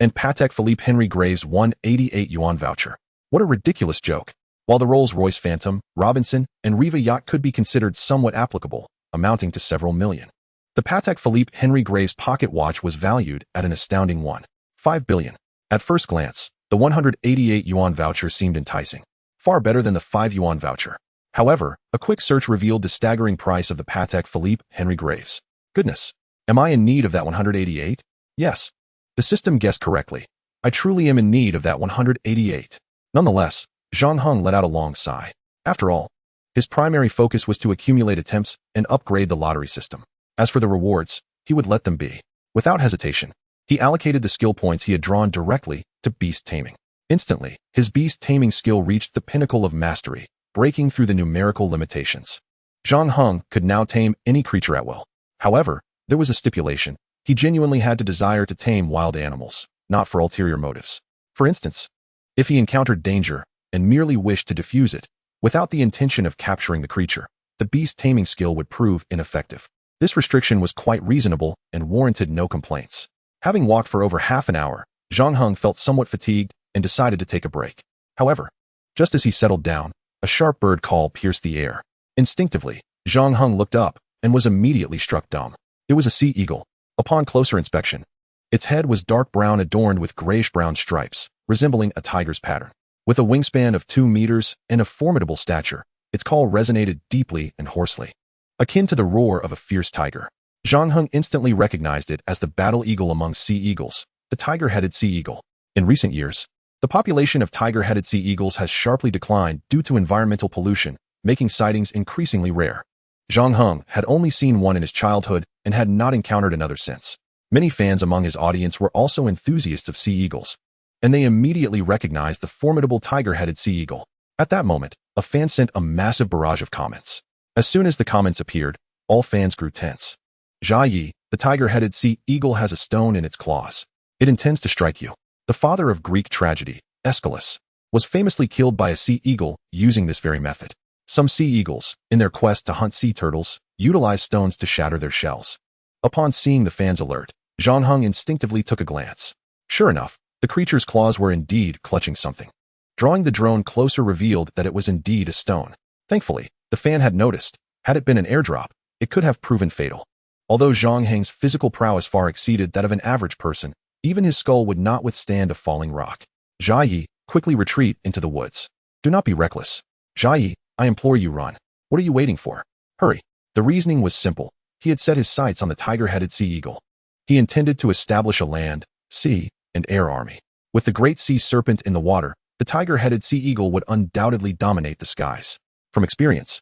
and Patek Philippe Henry Graves 188 yuan voucher. What a ridiculous joke. While the Rolls-Royce Phantom, Robinson, and Riva Yacht could be considered somewhat applicable, amounting to several million, the Patek Philippe Henry Graves pocket watch was valued at an astounding 1.5 billion. At first glance, the 188 yuan voucher seemed enticing, far better than the 5 yuan voucher. However, a quick search revealed the staggering price of the Patek Philippe Henry Graves. Goodness, am I in need of that 188? Yes. The system guessed correctly. I truly am in need of that 188. Nonetheless, Zhang Heng let out a long sigh. After all, his primary focus was to accumulate attempts and upgrade the lottery system. As for the rewards, he would let them be. Without hesitation, he allocated the skill points he had drawn directly to beast taming. Instantly, his beast taming skill reached the pinnacle of mastery, breaking through the numerical limitations. Zhang Heng could now tame any creature at will. However, there was a stipulation. He genuinely had to desire to tame wild animals, not for ulterior motives. For instance, if he encountered danger and merely wished to defuse it, without the intention of capturing the creature, the beast taming skill would prove ineffective. This restriction was quite reasonable and warranted no complaints. Having walked for over half an hour, Zhang Heng felt somewhat fatigued and decided to take a break. However, just as he settled down, a sharp bird call pierced the air. Instinctively, Zhang Heng looked up and was immediately struck dumb. It was a sea eagle. Upon closer inspection, its head was dark brown adorned with grayish-brown stripes, resembling a tiger's pattern. With a wingspan of 2 meters and a formidable stature, its call resonated deeply and hoarsely, akin to the roar of a fierce tiger. Zhang Heng instantly recognized it as the battle eagle among sea eagles, the tiger-headed sea eagle. In recent years, the population of tiger-headed sea eagles has sharply declined due to environmental pollution, making sightings increasingly rare. Zhang Heng had only seen one in his childhood and had not encountered another since. Many fans among his audience were also enthusiasts of sea eagles, and they immediately recognized the formidable tiger-headed sea eagle. At that moment, a fan sent a massive barrage of comments. As soon as the comments appeared, all fans grew tense. Jia Yi, the tiger-headed sea eagle, has a stone in its claws. It intends to strike you. The father of Greek tragedy, Aeschylus, was famously killed by a sea eagle using this very method. Some sea eagles, in their quest to hunt sea turtles, utilize stones to shatter their shells. Upon seeing the fans' alert, Zhang Heng instinctively took a glance. Sure enough, the creature's claws were indeed clutching something. Drawing the drone closer revealed that it was indeed a stone. Thankfully, the fan had noticed. Had it been an airdrop, it could have proven fatal. Although Zhang Heng's physical prowess far exceeded that of an average person, even his skull would not withstand a falling rock. Jia Yi, quickly retreat into the woods. Do not be reckless. Jia Yi, I implore you, run. What are you waiting for? Hurry. The reasoning was simple. He had set his sights on the tiger-headed sea eagle. He intended to establish a land, sea, and air army. With the great sea serpent in the water, the tiger-headed sea eagle would undoubtedly dominate the skies. From experience,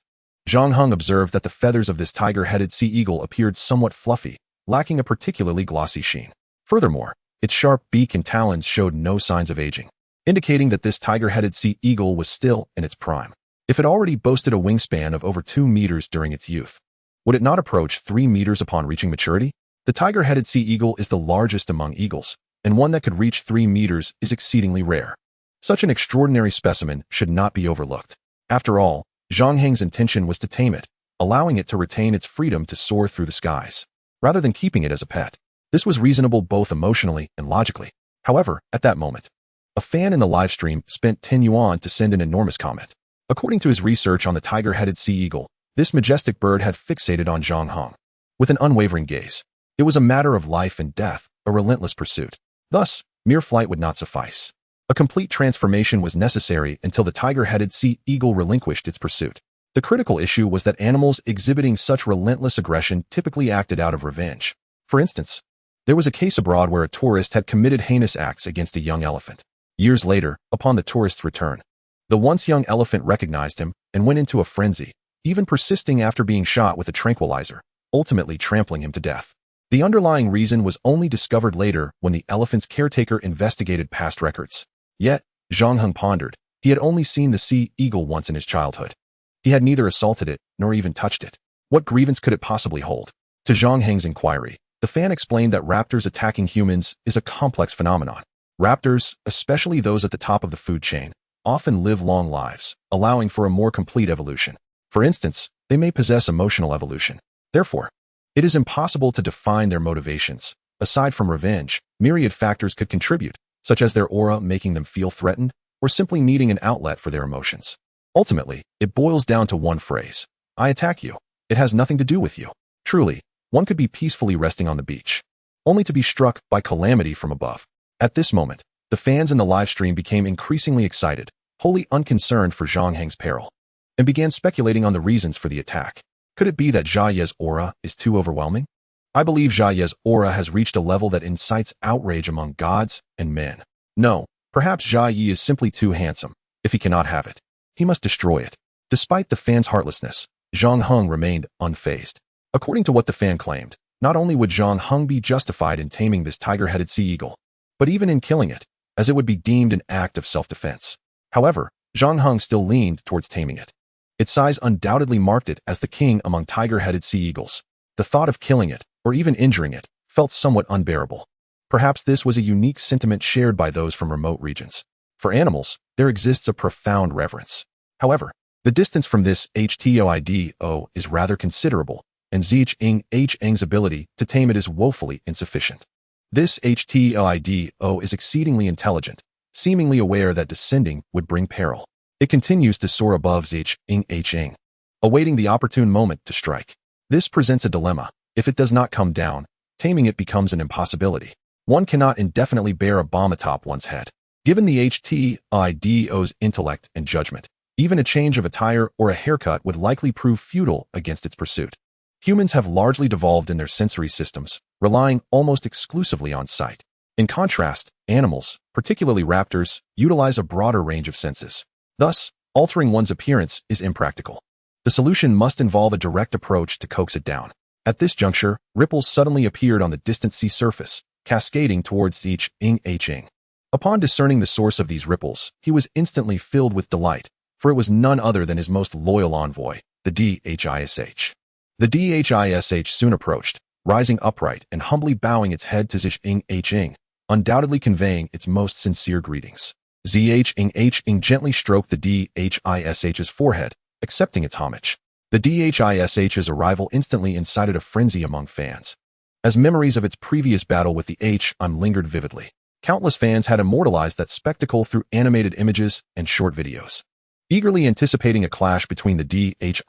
Zhang Heng observed that the feathers of this tiger-headed sea eagle appeared somewhat fluffy, lacking a particularly glossy sheen. Furthermore, its sharp beak and talons showed no signs of aging, indicating that this tiger-headed sea eagle was still in its prime. If it already boasted a wingspan of over 2 meters during its youth, would it not approach 3 meters upon reaching maturity? The tiger-headed sea eagle is the largest among eagles, and one that could reach 3 meters is exceedingly rare. Such an extraordinary specimen should not be overlooked. After all, Zhang Heng's intention was to tame it, allowing it to retain its freedom to soar through the skies, rather than keeping it as a pet. This was reasonable both emotionally and logically. However, at that moment, a fan in the live stream spent 10 yuan to send an enormous comment. According to his research on the tiger-headed sea eagle, this majestic bird had fixated on Zhang Heng with an unwavering gaze. It was a matter of life and death, a relentless pursuit. Thus, mere flight would not suffice. A complete transformation was necessary until the tiger-headed sea eagle relinquished its pursuit. The critical issue was that animals exhibiting such relentless aggression typically acted out of revenge. For instance, there was a case abroad where a tourist had committed heinous acts against a young elephant. Years later, upon the tourist's return, the once young elephant recognized him and went into a frenzy, even persisting after being shot with a tranquilizer, ultimately trampling him to death. The underlying reason was only discovered later when the elephant's caretaker investigated past records. Yet, Zhang Heng pondered. He had only seen the sea eagle once in his childhood. He had neither assaulted it nor even touched it. What grievance could it possibly hold? To Zhang Heng's inquiry, the fan explained that raptors attacking humans is a complex phenomenon. Raptors, especially those at the top of the food chain, often live long lives, allowing for a more complete evolution. For instance, they may possess emotional evolution. Therefore, it is impossible to define their motivations. Aside from revenge, myriad factors could contribute, such as their aura making them feel threatened, or simply needing an outlet for their emotions. Ultimately, it boils down to one phrase: I attack you. It has nothing to do with you. Truly, one could be peacefully resting on the beach, only to be struck by calamity from above. At this moment, the fans in the live stream became increasingly excited, wholly unconcerned for Zhang Heng's peril, and began speculating on the reasons for the attack. Could it be that Jia Ye's aura is too overwhelming? I believe Jia Ye's aura has reached a level that incites outrage among gods and men. No, perhaps Jia Ye is simply too handsome. If he cannot have it, he must destroy it. Despite the fan's heartlessness, Zhang Heng remained unfazed. According to what the fan claimed, not only would Zhang Heng be justified in taming this tiger-headed sea eagle, but even in killing it, as it would be deemed an act of self-defense. However, Zhang Heng still leaned towards taming it. Its size undoubtedly marked it as the king among tiger-headed sea eagles. The thought of killing it, or even injuring it, felt somewhat unbearable. Perhaps this was a unique sentiment shared by those from remote regions. For animals, there exists a profound reverence. However, the distance from this HTOIDO is rather considerable, and Zhang's ability to tame it is woefully insufficient. This HTOIDO is exceedingly intelligent, seemingly aware that descending would bring peril. It continues to soar above Zhang, awaiting the opportune moment to strike. This presents a dilemma. If it does not come down, taming it becomes an impossibility. One cannot indefinitely bear a bomb atop one's head. Given the HTIDO's intellect and judgment, even a change of attire or a haircut would likely prove futile against its pursuit. Humans have largely devolved in their sensory systems, relying almost exclusively on sight. In contrast, animals, particularly raptors, utilize a broader range of senses. Thus, altering one's appearance is impractical. The solution must involve a direct approach to coax it down. At this juncture, ripples suddenly appeared on the distant sea surface, cascading towards Zhang. Upon discerning the source of these ripples, he was instantly filled with delight, for it was none other than his most loyal envoy, the DHISH. The DHISH soon approached, rising upright and humbly bowing its head to Zhang, undoubtedly conveying its most sincere greetings. Zhang gently stroked the DHISH's forehead, accepting its homage. The DHISH's arrival instantly incited a frenzy among fans. As memories of its previous battle with the lingered vividly, countless fans had immortalized that spectacle through animated images and short videos. Eagerly anticipating a clash between the DHISH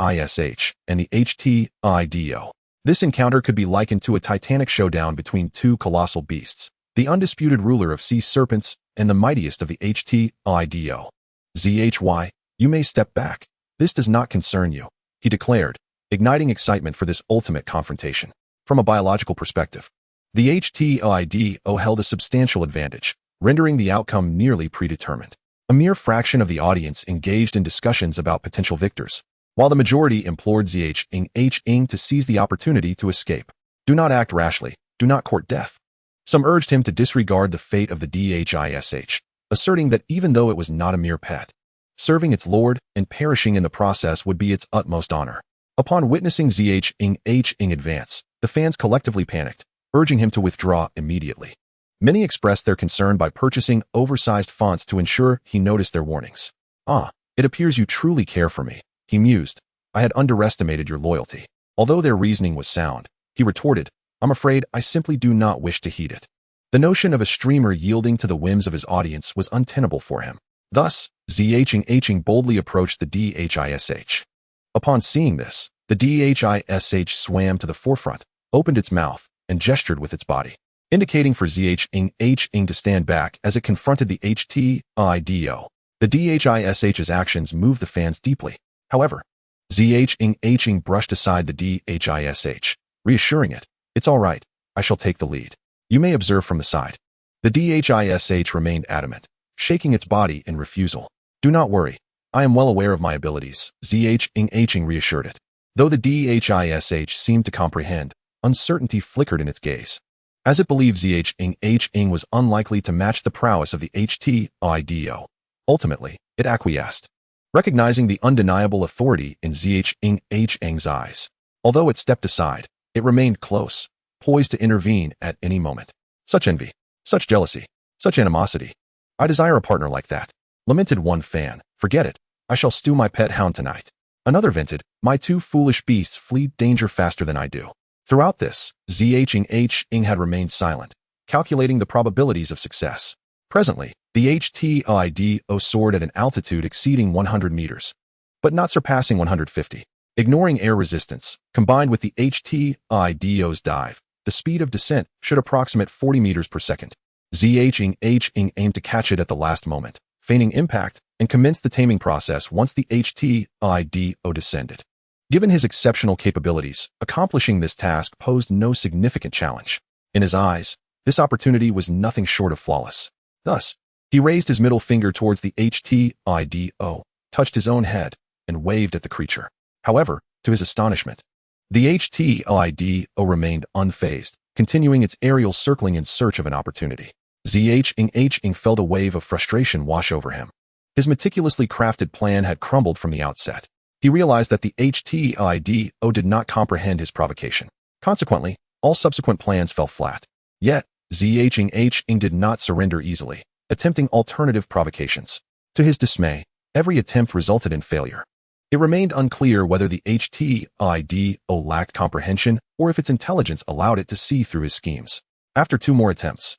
and the HTIDO, this encounter could be likened to a titanic showdown between two colossal beasts, the undisputed ruler of sea serpents and the mightiest of the HTIDO. ZHY, you may step back. This does not concern you, he declared, igniting excitement for this ultimate confrontation. From a biological perspective, the HTIDO held a substantial advantage, rendering the outcome nearly predetermined. A mere fraction of the audience engaged in discussions about potential victors, while the majority implored Zhang to seize the opportunity to escape. Do not act rashly, do not court death. Some urged him to disregard the fate of the DHISH, asserting that even though it was not a mere pet, serving its lord and perishing in the process would be its utmost honor. Upon witnessing Zhang advance, the fans collectively panicked, urging him to withdraw immediately. Many expressed their concern by purchasing oversized fonts to ensure he noticed their warnings. "Ah, it appears you truly care for me," he mused. "I had underestimated your loyalty." Although their reasoning was sound, he retorted, "I'm afraid I simply do not wish to heed it." The notion of a streamer yielding to the whims of his audience was untenable for him. Thus, Zhang boldly approached the DHISH. Upon seeing this, the DHISH swam to the forefront, opened its mouth, and gestured with its body, indicating for Zhang to stand back as it confronted the HTIDO. The DHISH's actions moved the fans deeply. However, Zhang brushed aside the DHISH, reassuring it, "It's all right, I shall take the lead. You may observe from the side." The DHISH remained adamant, shaking its body in refusal. "Do not worry, I am well aware of my abilities," Zhang reassured it. Though the DHISH seemed to comprehend, uncertainty flickered in its gaze. As it believed Zhang was unlikely to match the prowess of the HTIDO. Ultimately, it acquiesced, recognizing the undeniable authority in Zhang's eyes. Although it stepped aside, it remained close, poised to intervene at any moment. "Such envy, such jealousy, such animosity. I desire a partner like that," lamented one fan. "Forget it, I shall stew my pet hound tonight." Another vented, "My two foolish beasts flee danger faster than I do." Throughout this, Zhang had remained silent, calculating the probabilities of success. Presently, the HTIDO soared at an altitude exceeding 100 meters, but not surpassing 150. Ignoring air resistance, combined with the HTIDO's dive, the speed of descent should approximate 40 meters per second. Zhang aimed to catch it at the last moment, feigning impact, and commenced the taming process once the HTIDO descended. Given his exceptional capabilities, accomplishing this task posed no significant challenge. In his eyes, this opportunity was nothing short of flawless. Thus, he raised his middle finger towards the HTIDO, touched his own head, and waved at the creature. However, to his astonishment, the HTIDO remained unfazed, continuing its aerial circling in search of an opportunity. Zhang felt a wave of frustration wash over him. His meticulously crafted plan had crumbled from the outset. He realized that the HTIDO did not comprehend his provocation. Consequently, all subsequent plans fell flat. Yet, Zhang did not surrender easily, attempting alternative provocations. To his dismay, every attempt resulted in failure. It remained unclear whether the HTIDO lacked comprehension or if its intelligence allowed it to see through his schemes. After 2 more attempts,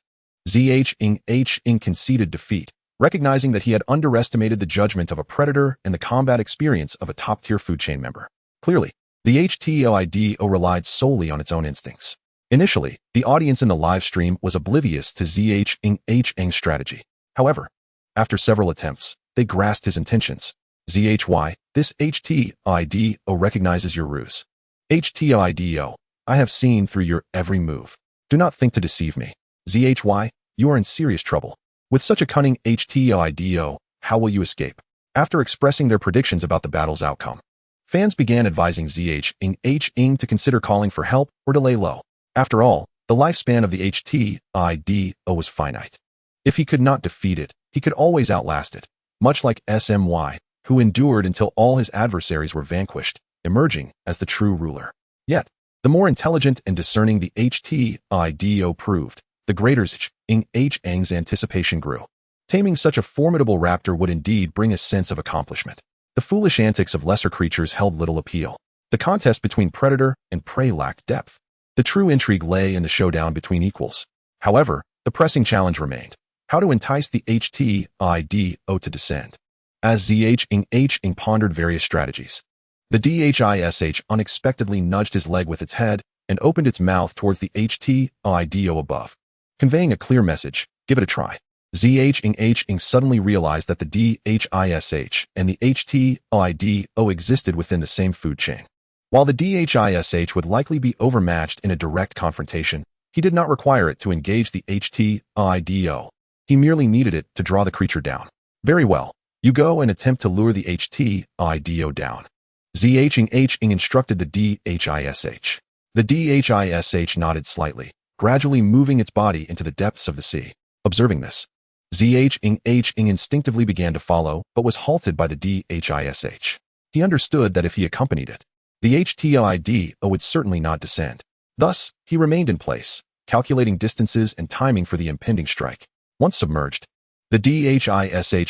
Zhang conceded defeat, recognizing that he had underestimated the judgment of a predator and the combat experience of a top-tier food chain member. Clearly, the HTIDO relied solely on its own instincts. Initially, the audience in the live stream was oblivious to Zhang's strategy. However, after several attempts, they grasped his intentions. "Zhy, this HTIDO recognizes your ruse. HTIDO, I have seen through your every move. Do not think to deceive me. Zhy, you are in serious trouble. With such a cunning HTIDO, how will you escape?" After expressing their predictions about the battle's outcome, fans began advising Zhang to consider calling for help or to lay low. After all, the lifespan of the HTIDO was finite. If he could not defeat it, he could always outlast it, much like SMY, who endured until all his adversaries were vanquished, emerging as the true ruler. Yet, the more intelligent and discerning the HTIDO proved, the greater Zhang's anticipation grew. Taming such a formidable raptor would indeed bring a sense of accomplishment. The foolish antics of lesser creatures held little appeal. The contest between predator and prey lacked depth. The true intrigue lay in the showdown between equals. However, the pressing challenge remained: how to entice the HTIDO to descend. As Zhang pondered various strategies, the DHISH unexpectedly nudged his leg with its head and opened its mouth towards the HTIDO above, conveying a clear message: give it a try. Zhang suddenly realized that the DHISH and the HTIDO existed within the same food chain. While the DHISH would likely be overmatched in a direct confrontation, he did not require it to engage the HTIDO. He merely needed it to draw the creature down. "Very well, you go and attempt to lure the HTIDO down," Zhang instructed the DHISH. The DHISH nodded slightly, gradually moving its body into the depths of the sea. Observing this, Zhang instinctively began to follow, but was halted by the DHISH. He understood that if he accompanied it, the HTIDO would certainly not descend. Thus, he remained in place, calculating distances and timing for the impending strike. Once submerged, the DHISH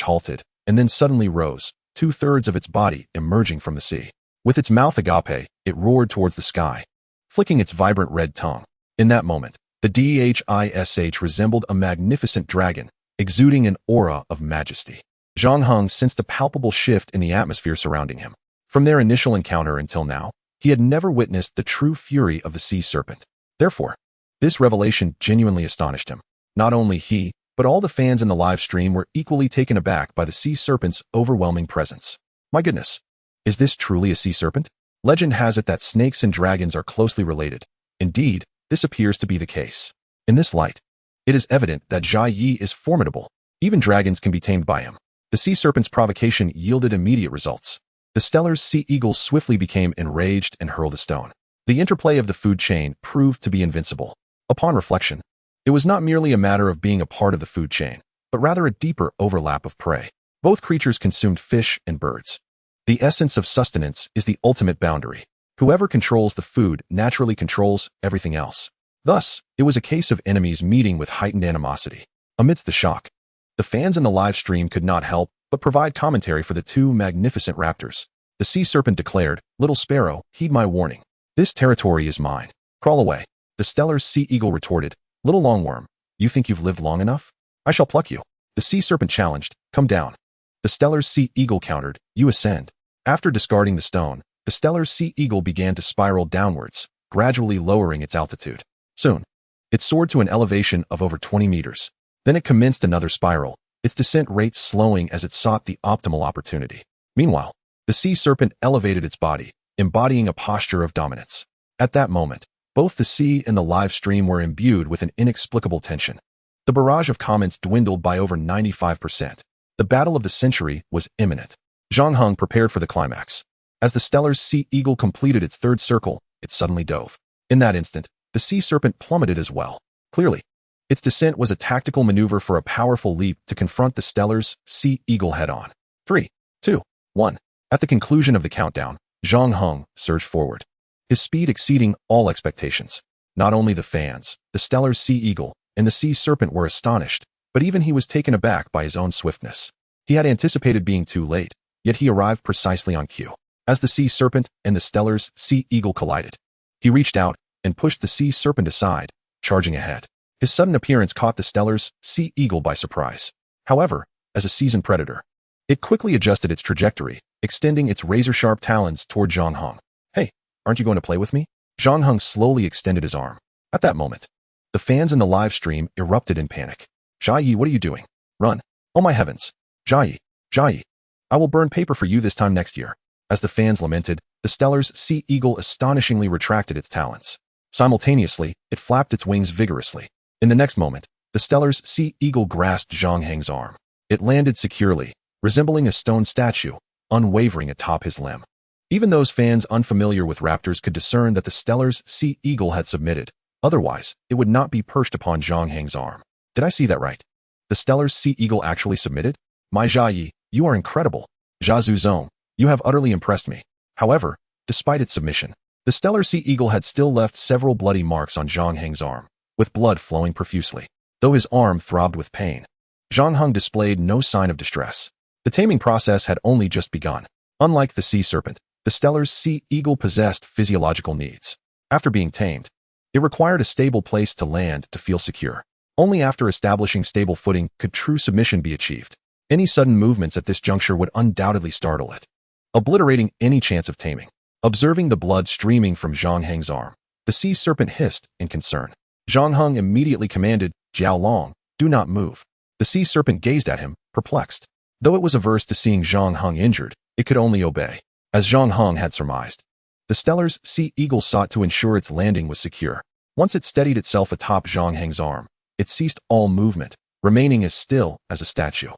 halted, and then suddenly rose, 2/3 of its body emerging from the sea. With its mouth agape, it roared towards the sky, flicking its vibrant red tongue. In that moment, the DHISH resembled a magnificent dragon, exuding an aura of majesty. Zhang Heng sensed a palpable shift in the atmosphere surrounding him. From their initial encounter until now, he had never witnessed the true fury of the sea serpent. Therefore, this revelation genuinely astonished him. Not only he, but all the fans in the live stream were equally taken aback by the sea serpent's overwhelming presence. My goodness, is this truly a sea serpent? Legend has it that snakes and dragons are closely related. Indeed, this appears to be the case. In this light, it is evident that Jia Yi is formidable. Even dragons can be tamed by him. The sea serpent's provocation yielded immediate results. The Stellar's sea eagle swiftly became enraged and hurled a stone. The interplay of the food chain proved to be invincible. Upon reflection, it was not merely a matter of being a part of the food chain, but rather a deeper overlap of prey. Both creatures consumed fish and birds. The essence of sustenance is the ultimate boundary. Whoever controls the food naturally controls everything else. Thus, it was a case of enemies meeting with heightened animosity. Amidst the shock, the fans in the live stream could not help but provide commentary for the two magnificent raptors. The sea serpent declared, "Little sparrow, heed my warning. This territory is mine. Crawl away." The Stellar's sea eagle retorted, "Little longworm, you think you've lived long enough? I shall pluck you." The sea serpent challenged, "Come down." The Stellar's sea eagle countered, "You ascend." After discarding the stone, the Stellar's sea eagle began to spiral downwards, gradually lowering its altitude. Soon, it soared to an elevation of over 20 meters. Then it commenced another spiral, its descent rate slowing as it sought the optimal opportunity. Meanwhile, the sea serpent elevated its body, embodying a posture of dominance. At that moment, both the sea and the live stream were imbued with an inexplicable tension. The barrage of comments dwindled by over 95%. The battle of the century was imminent. Zhang Heng prepared for the climax. As the Stellar's sea eagle completed its third circle, it suddenly dove. In that instant, the sea serpent plummeted as well. Clearly, its descent was a tactical maneuver for a powerful leap to confront the Stellar's sea eagle head-on. 3, 2, 1. At the conclusion of the countdown, Zhang Heng surged forward, his speed exceeding all expectations. Not only the fans, the Stellar's sea eagle, and the sea serpent were astonished, but even he was taken aback by his own swiftness. He had anticipated being too late, yet he arrived precisely on cue. As the sea serpent and the Stellar's sea eagle collided, he reached out and pushed the sea serpent aside, charging ahead. His sudden appearance caught the Stellar's sea eagle by surprise. However, as a seasoned predator, it quickly adjusted its trajectory, extending its razor-sharp talons toward Zhang Heng. "Hey, aren't you going to play with me?" Zhang Heng slowly extended his arm. At that moment, the fans in the live stream erupted in panic. "Jia Yi, what are you doing? Run. Oh my heavens. Jia Yi, Jia Yi. I will burn paper for you this time next year." As the fans lamented, the Stellar's sea eagle astonishingly retracted its talons. Simultaneously, it flapped its wings vigorously. In the next moment, the Stellar's sea eagle grasped Zhang Heng's arm. It landed securely, resembling a stone statue, unwavering atop his limb. Even those fans unfamiliar with raptors could discern that the Stellar's sea eagle had submitted. Otherwise, it would not be perched upon Zhang Heng's arm. Did I see that right? The Stellar's sea eagle actually submitted? My Jia Yi, you are incredible. Jia Zuzong, you have utterly impressed me. However, despite its submission, the Stellar sea eagle had still left several bloody marks on Zhang Heng's arm, with blood flowing profusely. Though his arm throbbed with pain, Zhang Heng displayed no sign of distress. The taming process had only just begun. Unlike the sea serpent, the Stellar's sea eagle possessed physiological needs. After being tamed, it required a stable place to land to feel secure. Only after establishing stable footing could true submission be achieved. Any sudden movements at this juncture would undoubtedly startle it, obliterating any chance of taming. Observing the blood streaming from Zhang Heng's arm, the sea serpent hissed in concern. Zhang Heng immediately commanded, "Jiao Long, do not move." The sea serpent gazed at him, perplexed. Though it was averse to seeing Zhang Heng injured, it could only obey. As Zhang Heng had surmised, the Stellar's sea eagle sought to ensure its landing was secure. Once it steadied itself atop Zhang Heng's arm, it ceased all movement, remaining as still as a statue.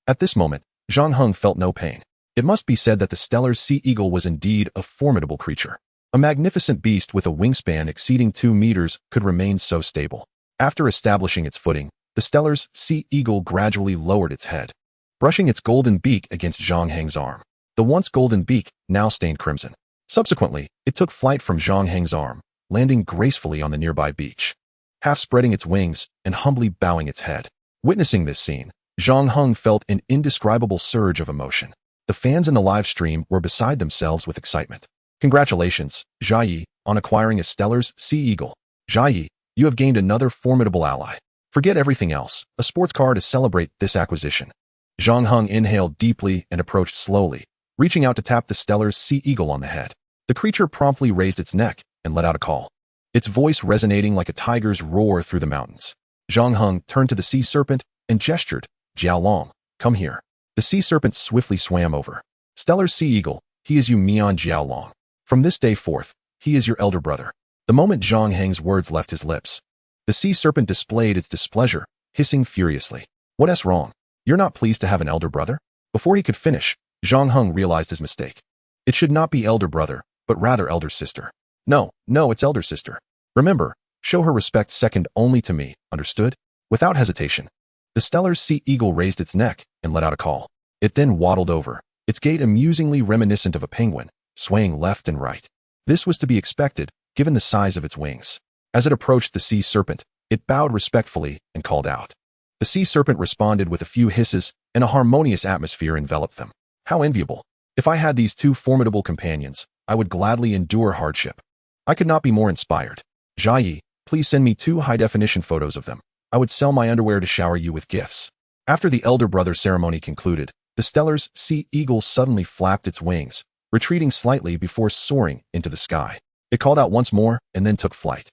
At this moment, Zhang Heng felt no pain. It must be said that the Stellar's sea eagle was indeed a formidable creature. A magnificent beast with a wingspan exceeding 2 meters could remain so stable. After establishing its footing, the Stellar's sea eagle gradually lowered its head, brushing its golden beak against Zhang Heng's arm. The once golden beak now stained crimson. Subsequently, it took flight from Zhang Heng's arm, landing gracefully on the nearby beach. half spreading its wings and humbly bowing its head. Witnessing this scene, Zhang Heng felt an indescribable surge of emotion. The fans in the live stream were beside themselves with excitement. Congratulations, Zhai, on acquiring a Stellar's Sea Eagle. Zhai, you have gained another formidable ally. Forget everything else, a sports car to celebrate this acquisition. Zhang Heng inhaled deeply and approached slowly, reaching out to tap the Stellar's Sea Eagle on the head. The creature promptly raised its neck and let out a call, its voice resonating like a tiger's roar through the mountains. Zhang Heng turned to the sea serpent and gestured, Jiaolong, come here. The sea serpent swiftly swam over. Stellar's Sea Eagle, he is you Mian Jiaolong. From this day forth, he is your elder brother. The moment Zhang Heng's words left his lips, the sea serpent displayed its displeasure, hissing furiously. What's wrong? You're not pleased to have an elder brother? Before he could finish, Zhang Heng realized his mistake. It should not be elder brother, but rather elder sister. No, it's elder sister. Remember, show her respect second only to me, understood? Without hesitation, the Stellar's Sea Eagle raised its neck and let out a call. It then waddled over, its gait amusingly reminiscent of a penguin, swaying left and right. This was to be expected, given the size of its wings. As it approached the sea serpent, it bowed respectfully and called out. The sea serpent responded with a few hisses, and a harmonious atmosphere enveloped them. How enviable! If I had these two formidable companions, I would gladly endure hardship. I could not be more inspired. Zhai, please send me 2 high-definition photos of them. I would sell my underwear to shower you with gifts. After the elder brother ceremony concluded, the Stellar's Sea Eagle suddenly flapped its wings, retreating slightly before soaring into the sky. It called out once more and then took flight.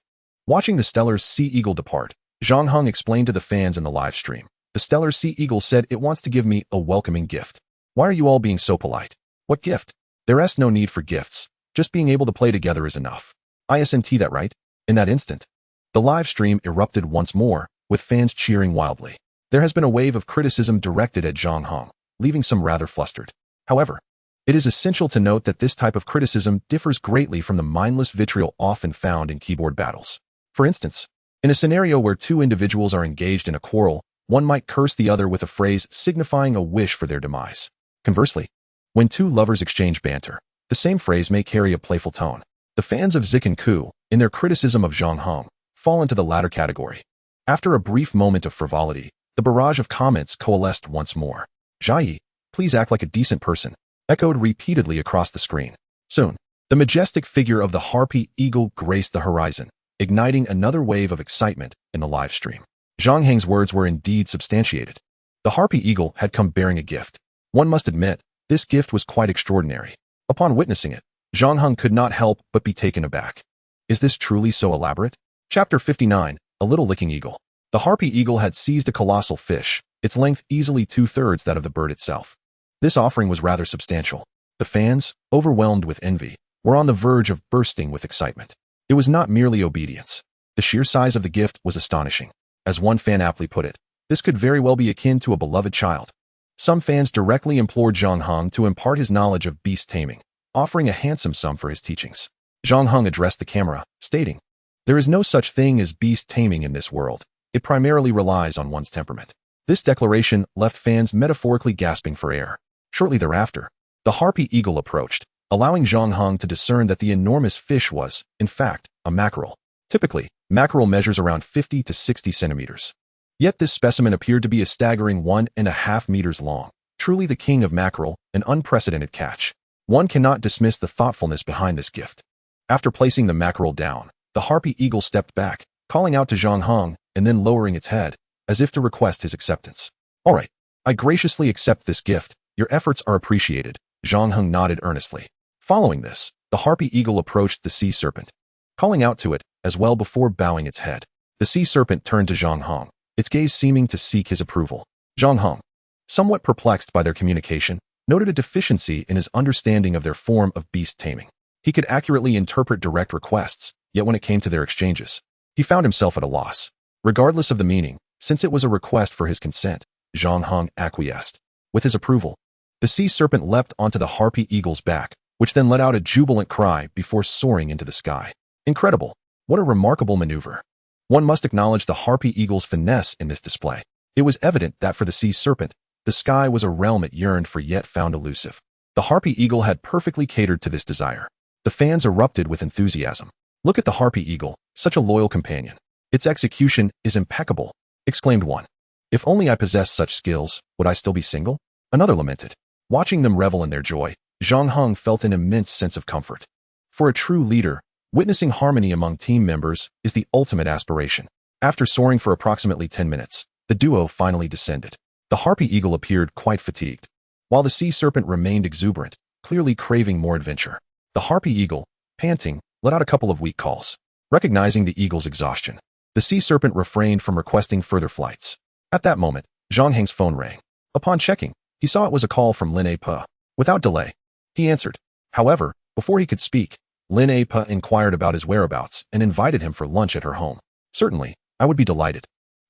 Watching the Stellar's Sea Eagle depart, Zhang Heng explained to the fans in the live stream. The Stellar's Sea Eagle said it wants to give me a welcoming gift. Why are you all being so polite? What gift? There's no need for gifts. Just being able to play together is enough. Isn't that right? In that instant, the live stream erupted once more, with fans cheering wildly. There has been a wave of criticism directed at Zhang Heng, leaving some rather flustered. However, it is essential to note that this type of criticism differs greatly from the mindless vitriol often found in keyboard battles. For instance, in a scenario where 2 individuals are engaged in a quarrel, one might curse the other with a phrase signifying a wish for their demise. Conversely, when 2 lovers exchange banter, the same phrase may carry a playful tone. The fans of Zik and Ku, in their criticism of Zhang Heng, fall into the latter category. After a brief moment of frivolity, the barrage of comments coalesced once more. Zhai, please act like a decent person, echoed repeatedly across the screen. Soon, the majestic figure of the Harpy Eagle graced the horizon, igniting another wave of excitement in the live stream. Zhang Heng's words were indeed substantiated. The Harpy Eagle had come bearing a gift. One must admit, this gift was quite extraordinary. Upon witnessing it, Zhang Heng could not help but be taken aback. Is this truly so elaborate? Chapter 59, A Little Licking Eagle. The Harpy Eagle had seized a colossal fish, its length easily 2/3 that of the bird itself. This offering was rather substantial. The fans, overwhelmed with envy, were on the verge of bursting with excitement. It was not merely obedience. The sheer size of the gift was astonishing. As one fan aptly put it, this could very well be akin to a beloved child. Some fans directly implored Zhang Heng to impart his knowledge of beast taming, offering a handsome sum for his teachings. Zhang Heng addressed the camera, stating, "There is no such thing as beast taming in this world. It primarily relies on one's temperament." This declaration left fans metaphorically gasping for air. Shortly thereafter, the Harpy Eagle approached, allowing Zhang Heng to discern that the enormous fish was, in fact, a mackerel. Typically, mackerel measures around 50 to 60 centimeters. Yet this specimen appeared to be a staggering 1.5 meters long. Truly the king of mackerel, an unprecedented catch. One cannot dismiss the thoughtfulness behind this gift. After placing the mackerel down, the Harpy Eagle stepped back, calling out to Zhang Heng and then lowering its head, as if to request his acceptance. "All right, I graciously accept this gift. Your efforts are appreciated." Zhang Heng nodded earnestly. Following this, the Harpy Eagle approached the sea serpent, calling out to it as well before bowing its head. The sea serpent turned to Zhang Heng, its gaze seeming to seek his approval. Zhang Heng, somewhat perplexed by their communication, noted a deficiency in his understanding of their form of beast taming. He could accurately interpret direct requests, yet when it came to their exchanges, he found himself at a loss. Regardless of the meaning, since it was a request for his consent, Zhang Heng acquiesced. With his approval, the sea serpent leapt onto the Harpy Eagle's back, which then let out a jubilant cry before soaring into the sky. Incredible! What a remarkable maneuver! One must acknowledge the Harpy Eagle's finesse in this display. It was evident that for the sea serpent, the sky was a realm it yearned for yet found elusive. The Harpy Eagle had perfectly catered to this desire. The fans erupted with enthusiasm. Look at the Harpy Eagle, such a loyal companion. Its execution is impeccable, exclaimed one. If only I possessed such skills, would I still be single? Another lamented. Watching them revel in their joy, Zhang Heng felt an immense sense of comfort. For a true leader, witnessing harmony among team members is the ultimate aspiration. After soaring for approximately 10 minutes, the duo finally descended. The harpy eagle appeared quite fatigued, while the sea serpent remained exuberant, clearly craving more adventure. The harpy eagle, panting, let out a couple of weak calls. Recognizing the eagle's exhaustion, the sea serpent refrained from requesting further flights. At that moment, Zhang Heng's phone rang. Upon checking, he saw it was a call from Lin A-pa. Without delay, he answered. However, before he could speak, Lin A-pa inquired about his whereabouts and invited him for lunch at her home. Certainly, I would be delighted.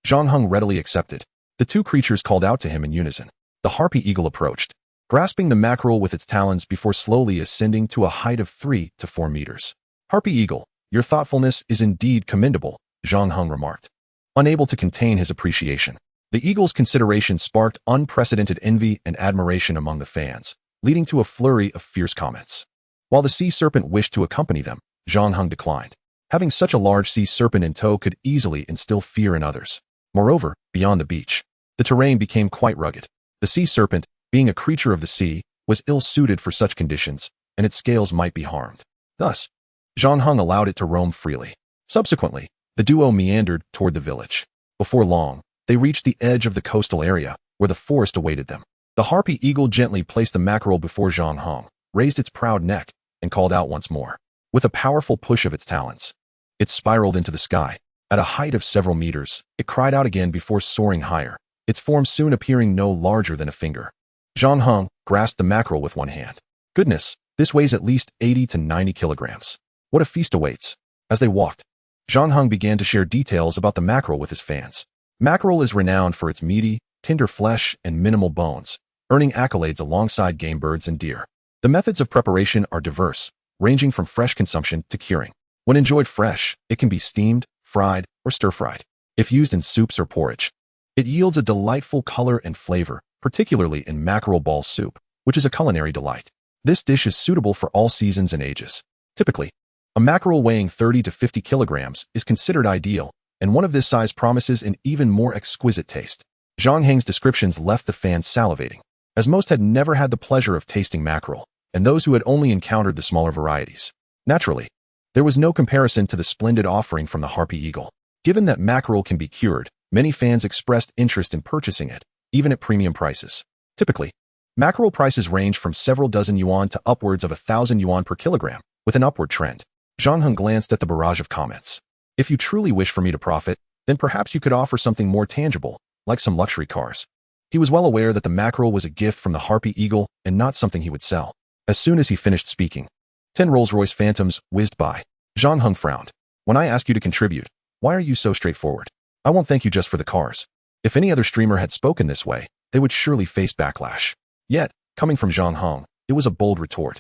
Zhang Heng readily accepted. The two creatures called out to him in unison. The harpy eagle approached, grasping the mackerel with its talons before slowly ascending to a height of 3 to 4 meters. Harpy eagle, your thoughtfulness is indeed commendable, Zhang Heng remarked. Unable to contain his appreciation, the eagle's consideration sparked unprecedented envy and admiration among the fans, leading to a flurry of fierce comments. While the sea serpent wished to accompany them, Zhang Heng declined. Having such a large sea serpent in tow could easily instill fear in others. Moreover, beyond the beach, the terrain became quite rugged. The sea serpent, being a creature of the sea, was ill-suited for such conditions, and its scales might be harmed. Thus, Zhang Heng allowed it to roam freely. Subsequently, the duo meandered toward the village. Before long, they reached the edge of the coastal area, where the forest awaited them. The harpy eagle gently placed the mackerel before Zhang Heng, raised its proud neck, and called out once more. With a powerful push of its talons, it spiraled into the sky. At a height of several meters, it cried out again before soaring higher, its form soon appearing no larger than a finger. Zhang Heng grasped the mackerel with one hand. Goodness, this weighs at least 80 to 90 kilograms. What a feast awaits. As they walked, Zhang Heng began to share details about the mackerel with his fans. Mackerel is renowned for its meaty, tender flesh and minimal bones, earning accolades alongside game birds and deer. The methods of preparation are diverse, ranging from fresh consumption to curing. When enjoyed fresh, it can be steamed, fried, or stir-fried. If used in soups or porridge, it yields a delightful color and flavor, particularly in mackerel ball soup, which is a culinary delight. This dish is suitable for all seasons and ages. Typically, a mackerel weighing 30 to 50 kilograms is considered ideal, and one of this size promises an even more exquisite taste. Zhang Heng's descriptions left the fans salivating, as most had never had the pleasure of tasting mackerel, and those who had only encountered the smaller varieties. Naturally, there was no comparison to the splendid offering from the harpy eagle. Given that mackerel can be cured, many fans expressed interest in purchasing it, even at premium prices. Typically, mackerel prices range from several dozen yuan to upwards of 1,000 yuan per kilogram, with an upward trend. Zhang Heng glanced at the barrage of comments. If you truly wish for me to profit, then perhaps you could offer something more tangible, like some luxury cars. He was well aware that the mackerel was a gift from the harpy eagle and not something he would sell. As soon as he finished speaking, 10 Rolls-Royce Phantoms whizzed by. Zhang Heng frowned. When I ask you to contribute, why are you so straightforward? I won't thank you just for the cars. If any other streamer had spoken this way, they would surely face backlash. Yet, coming from Zhang Heng, it was a bold retort.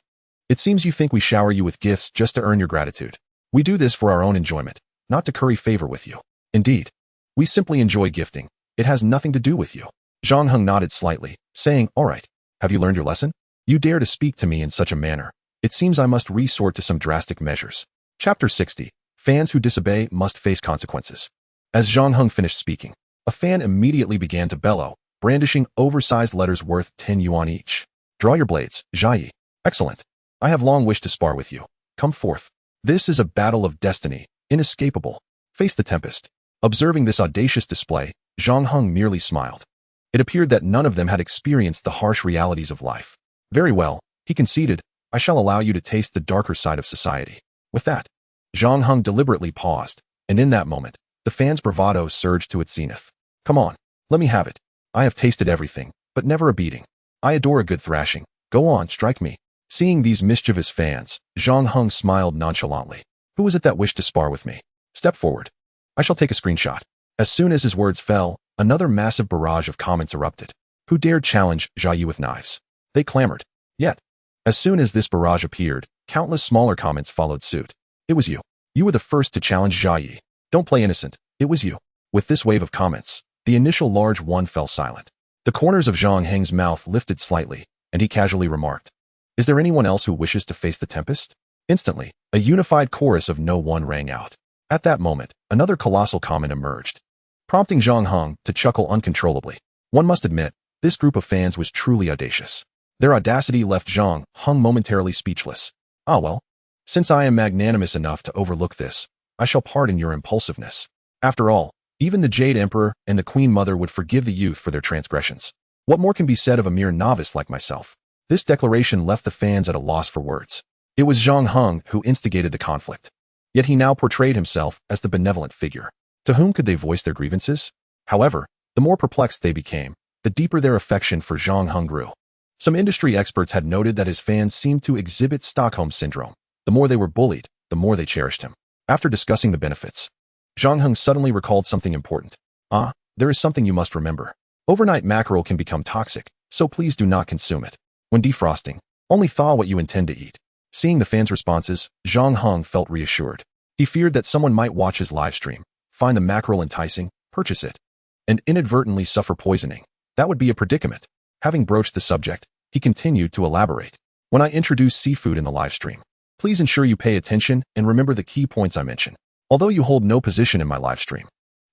It seems you think we shower you with gifts just to earn your gratitude. We do this for our own enjoyment, not to curry favor with you. Indeed, we simply enjoy gifting. It has nothing to do with you. Zhang Heng nodded slightly, saying, all right, have you learned your lesson? You dare to speak to me in such a manner. It seems I must resort to some drastic measures. Chapter 60. Fans who disobey must face consequences. As Zhang Heng finished speaking, a fan immediately began to bellow, brandishing oversized letters worth 10 yuan each. Draw your blades, Jiayi. Excellent. I have long wished to spar with you. Come forth. This is a battle of destiny, inescapable. Face the tempest. Observing this audacious display, Zhang Heng merely smiled. It appeared that none of them had experienced the harsh realities of life. Very well, he conceded, I shall allow you to taste the darker side of society. With that, Zhang Heng deliberately paused, and in that moment, the fans' bravado surged to its zenith. Come on, let me have it. I have tasted everything, but never a beating. I adore a good thrashing. Go on, strike me. Seeing these mischievous fans, Zhang Heng smiled nonchalantly. Who is it that wished to spar with me? Step forward. I shall take a screenshot. As soon as his words fell, another massive barrage of comments erupted. Who dared challenge Jiayi with knives? They clamored. Yet, as soon as this barrage appeared, countless smaller comments followed suit. It was you. You were the first to challenge Jiayi. Don't play innocent. It was you. With this wave of comments, the initial large one fell silent. The corners of Zhang Heng's mouth lifted slightly, and he casually remarked, is there anyone else who wishes to face the tempest? Instantly, a unified chorus of no one rang out. At that moment, another colossal comment emerged, prompting Zhang Heng to chuckle uncontrollably. One must admit, this group of fans was truly audacious. Their audacity left Zhang Heng momentarily speechless. Ah well, since I am magnanimous enough to overlook this, I shall pardon your impulsiveness. After all, even the Jade Emperor and the Queen Mother would forgive the youth for their transgressions. What more can be said of a mere novice like myself? This declaration left the fans at a loss for words. It was Zhang Heng who instigated the conflict. Yet he now portrayed himself as the benevolent figure. To whom could they voice their grievances? However, the more perplexed they became, the deeper their affection for Zhang Heng grew. Some industry experts had noted that his fans seemed to exhibit Stockholm Syndrome. The more they were bullied, the more they cherished him. After discussing the benefits, Zhang Heng suddenly recalled something important. Ah, there is something you must remember. Overnight mackerel can become toxic, so please do not consume it. When defrosting, only thaw what you intend to eat. Seeing the fans' responses, Zhang Heng felt reassured. He feared that someone might watch his live stream, find the mackerel enticing, purchase it, and inadvertently suffer poisoning. That would be a predicament. Having broached the subject, he continued to elaborate. When I introduce seafood in the live stream, please ensure you pay attention and remember the key points I mentioned. Although you hold no position in my live stream,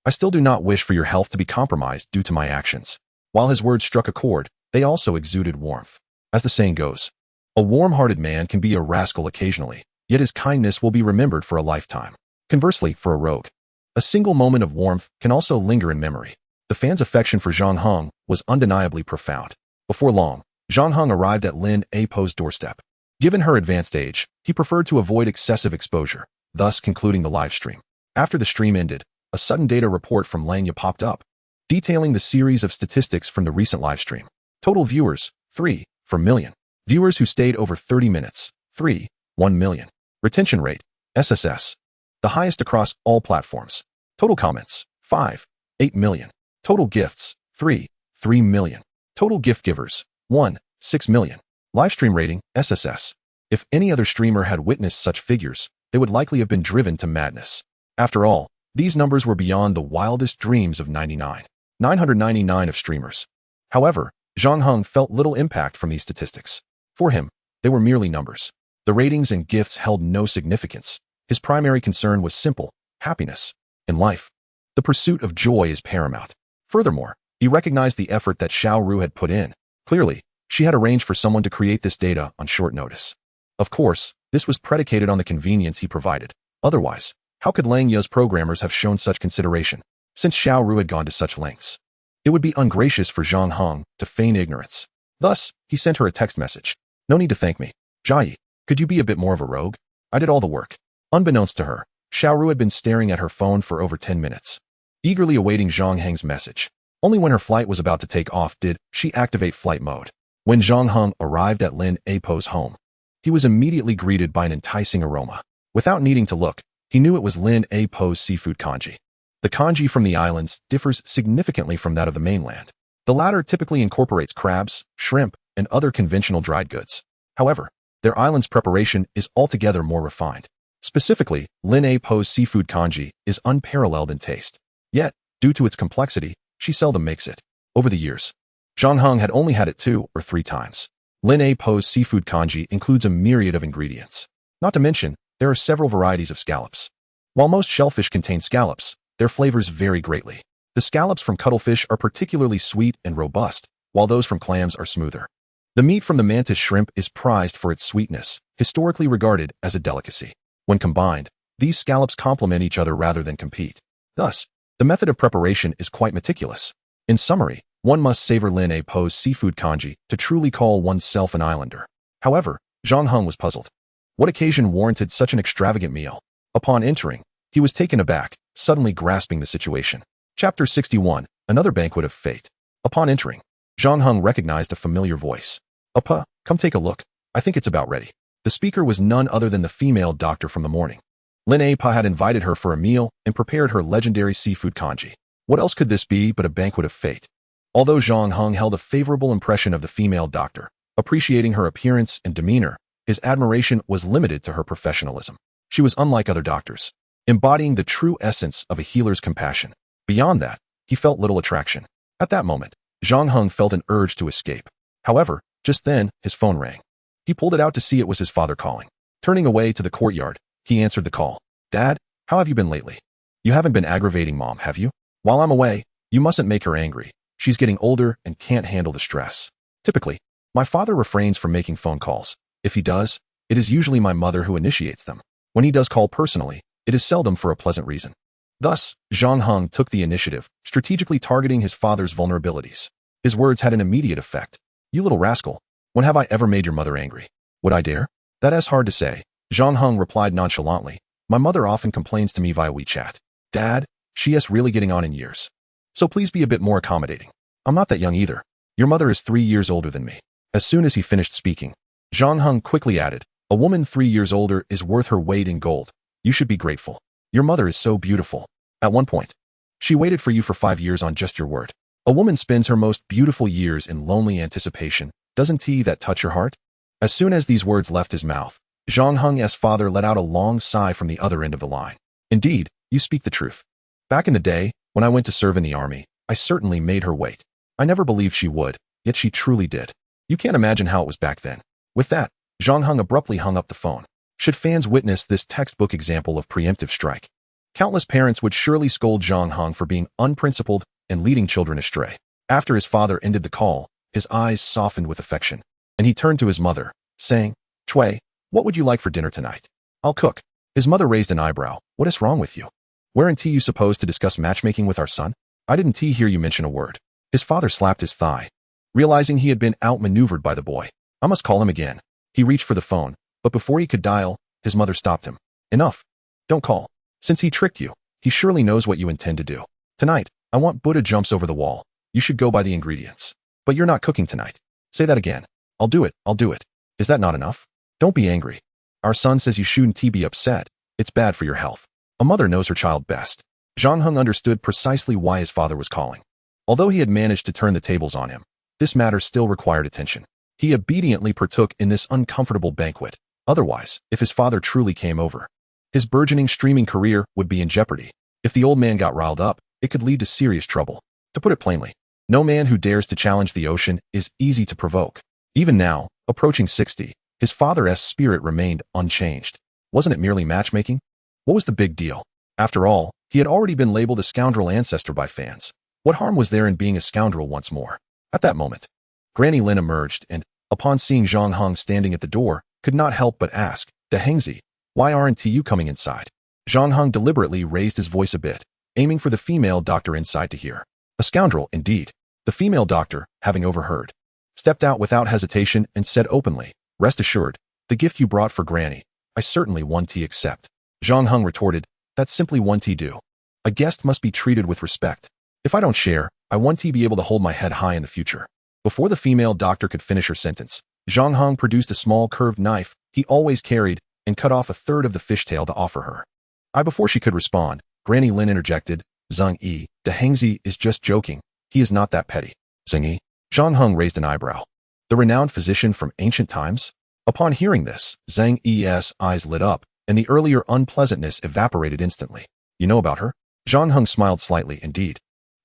I still do not wish for your health to be compromised due to my actions. While his words struck a chord, they also exuded warmth. As the saying goes, a warm-hearted man can be a rascal occasionally, yet his kindness will be remembered for a lifetime. Conversely, for a rogue, a single moment of warmth can also linger in memory. The fans' affection for Zhang Heng was undeniably profound. Before long, Zhang Heng arrived at Lin Apo's doorstep. Given her advanced age, he preferred to avoid excessive exposure, thus concluding the live stream. After the stream ended, a sudden data report from Langya popped up, detailing the series of statistics from the recent live stream. Total viewers, 3, per million. Viewers who stayed over 30 minutes, 3, 1 million. Retention rate, SSS, the highest across all platforms. Total comments, 5, 8 million. Total gifts, 3 million. Total gift givers, 1, 6 million. Livestream rating, SSS. If any other streamer had witnessed such figures, they would likely have been driven to madness. After all, these numbers were beyond the wildest dreams of 999 of streamers. However, Zhang Heng felt little impact from these statistics. For him, they were merely numbers. The ratings and gifts held no significance. His primary concern was simple: happiness. In life, the pursuit of joy is paramount. Furthermore, he recognized the effort that Xiao Ru had put in. Clearly, she had arranged for someone to create this data on short notice. Of course, this was predicated on the convenience he provided. Otherwise, how could Langya's programmers have shown such consideration, since Xiao Ru had gone to such lengths? It would be ungracious for Zhang Heng to feign ignorance. Thus, he sent her a text message. No need to thank me. Jai, could you be a bit more of a rogue? I did all the work. Unbeknownst to her, Xiao Ru had been staring at her phone for over 10 minutes, eagerly awaiting Zhang Heng's message. Only when her flight was about to take off did she activate flight mode. When Zhang Heng arrived at Lin Apo's home, he was immediately greeted by an enticing aroma. Without needing to look, he knew it was Lin Apo's seafood kanji. The kanji from the islands differs significantly from that of the mainland. The latter typically incorporates crabs, shrimp, and other conventional dried goods. However, their island's preparation is altogether more refined. Specifically, Lin Apo's seafood kanji is unparalleled in taste. Yet, due to its complexity, she seldom makes it. Over the years, Zhang Heng had only had it 2 or 3 times. Lin Apo's seafood kanji includes a myriad of ingredients. Not to mention, there are several varieties of scallops. While most shellfish contain scallops, their flavors vary greatly. The scallops from cuttlefish are particularly sweet and robust, while those from clams are smoother. The meat from the mantis shrimp is prized for its sweetness, historically regarded as a delicacy. When combined, these scallops complement each other rather than compete. Thus, the method of preparation is quite meticulous. In summary, one must savor Lin Apo's seafood kanji to truly call oneself an islander. However, Zhang Heng was puzzled. What occasion warranted such an extravagant meal? Upon entering, he was taken aback, suddenly grasping the situation. Chapter 61, Another Banquet of Fate. Upon entering, Zhang Heng recognized a familiar voice. Appa, come take a look. I think it's about ready. The speaker was none other than the female doctor from the morning. Lin Apa had invited her for a meal and prepared her legendary seafood kanji. What else could this be but a banquet of fate? Although Zhang Heng held a favorable impression of the female doctor, appreciating her appearance and demeanor, his admiration was limited to her professionalism. She was unlike other doctors, embodying the true essence of a healer's compassion. Beyond that, he felt little attraction. At that moment, Zhang Heng felt an urge to escape. However, just then, his phone rang. He pulled it out to see it was his father calling. Turning away to the courtyard, he answered the call. Dad, How have you been lately? You haven't been aggravating Mom, have you? While I'm away, you mustn't make her angry. She's getting older and can't handle the stress. Typically, my father refrains from making phone calls. If he does, it is usually my mother who initiates them. When he does call personally, it is seldom for a pleasant reason. Thus, Zhang Heng took the initiative, strategically targeting his father's vulnerabilities. His words had an immediate effect. You little rascal, when have I ever made your mother angry? Would I dare? That is hard to say. Zhang Heng replied nonchalantly. My mother often complains to me via WeChat. Dad, she is really getting on in years. So please be a bit more accommodating. I'm not that young either. Your mother is 3 years older than me. As soon as he finished speaking, Zhang Heng quickly added, a woman 3 years older is worth her weight in gold. You should be grateful. Your mother is so beautiful. At one point, she waited for you for 5 years on just your word. A woman spends her most beautiful years in lonely anticipation. Doesn't that touch your heart? As soon as these words left his mouth, Zhang Heng's father let out a long sigh from the other end of the line. Indeed, you speak the truth. Back in the day, when I went to serve in the army, I certainly made her wait. I never believed she would, yet she truly did. You can't imagine how it was back then. With that, Zhang Heng abruptly hung up the phone. Should fans witness this textbook example of preemptive strike, countless parents would surely scold Zhang Heng for being unprincipled and leading children astray. After his father ended the call, his eyes softened with affection, and he turned to his mother, saying, Chui, what would you like for dinner tonight? I'll cook. His mother raised an eyebrow. What is wrong with you? Weren't you supposed to discuss matchmaking with our son? I didn't hear you mention a word. His father slapped his thigh, realizing he had been outmaneuvered by the boy. I must call him again. He reached for the phone, but before he could dial, his mother stopped him. Enough. Don't call. Since he tricked you, he surely knows what you intend to do. Tonight, I want Buddha jumps over the wall. You should go buy the ingredients. But you're not cooking tonight. Say that again. I'll do it. Is that not enough? Don't be angry. Our son says you shouldn't be upset. It's bad for your health. A mother knows her child best. Zhang Heng understood precisely why his father was calling. Although he had managed to turn the tables on him, this matter still required attention. He obediently partook in this uncomfortable banquet. Otherwise, if his father truly came over, his burgeoning streaming career would be in jeopardy. If the old man got riled up, it could lead to serious trouble. To put it plainly, no man who dares to challenge the ocean is easy to provoke. Even now, approaching 60, his father's spirit remained unchanged. Wasn't it merely matchmaking? What was the big deal? After all, he had already been labeled a scoundrel ancestor by fans. What harm was there in being a scoundrel once more? At that moment, Granny Lin emerged and, upon seeing Zhang Heng standing at the door, could not help but ask, Dahengzi, why aren't you coming inside? Zhang Heng deliberately raised his voice a bit, aiming for the female doctor inside to hear. A scoundrel, indeed. The female doctor, having overheard, stepped out without hesitation and said openly, Rest assured, the gift you brought for Granny, I certainly want to accept. Zhang Heng retorted, That's simply want to do. A guest must be treated with respect. If I don't share, I want to be able to hold my head high in the future. Before the female doctor could finish her sentence, Zhang Heng produced a small curved knife he always carried and cut off a third of the fishtail to offer her. Before she could respond, Granny Lin interjected, Zhang Yi, Dahengzi is just joking. He is not that petty. Zhang Yi? Zhang Heng raised an eyebrow. The renowned physician from ancient times? Upon hearing this, Zhang Yi's eyes lit up, and the earlier unpleasantness evaporated instantly. You know about her? Zhang Heng smiled slightly, indeed.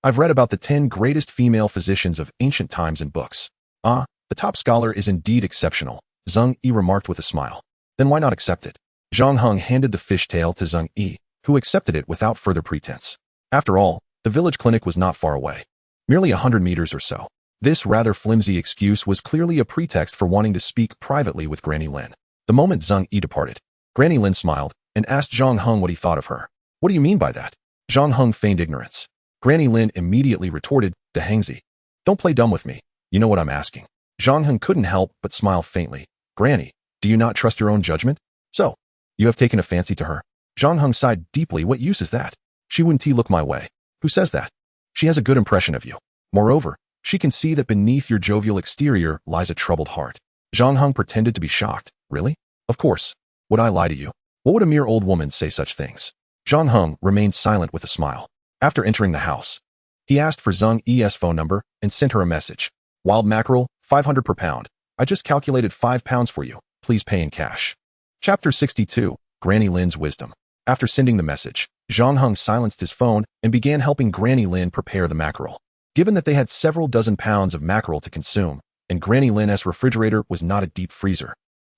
I've read about the 10 greatest female physicians of ancient times in books. Ah, the top scholar is indeed exceptional, Zhang Yi remarked with a smile. Then why not accept it? Zhang Heng handed the fishtail to Zhang Yi, who accepted it without further pretense. After all, the village clinic was not far away. Merely 100 meters or so. This rather flimsy excuse was clearly a pretext for wanting to speak privately with Granny Lin. The moment Zhang Yi departed, Granny Lin smiled and asked Zhang Heng what he thought of her. What do you mean by that? Zhang Heng feigned ignorance. Granny Lin immediately retorted, Dahengzi. Don't play dumb with me. You know what I'm asking. Zhang Heng couldn't help but smile faintly. Granny, do you not trust your own judgment? So, you have taken a fancy to her? Zhang Heng sighed deeply. What use is that? She wouldn't look my way. Who says that? She has a good impression of you. Moreover, she can see that beneath your jovial exterior lies a troubled heart. Zhang Heng pretended to be shocked. Really? Of course. Would I lie to you? What would a mere old woman say such things? Zhang Heng remained silent with a smile. After entering the house, he asked for Zhang Yi's phone number and sent her a message. Wild mackerel, 500 per pound. I just calculated 5 pounds for you. Please pay in cash. Chapter 62, Granny Lin's Wisdom. After sending the message, Zhang Heng silenced his phone and began helping Granny Lin prepare the mackerel. Given that they had several dozen pounds of mackerel to consume, and Granny Lin's refrigerator was not a deep freezer,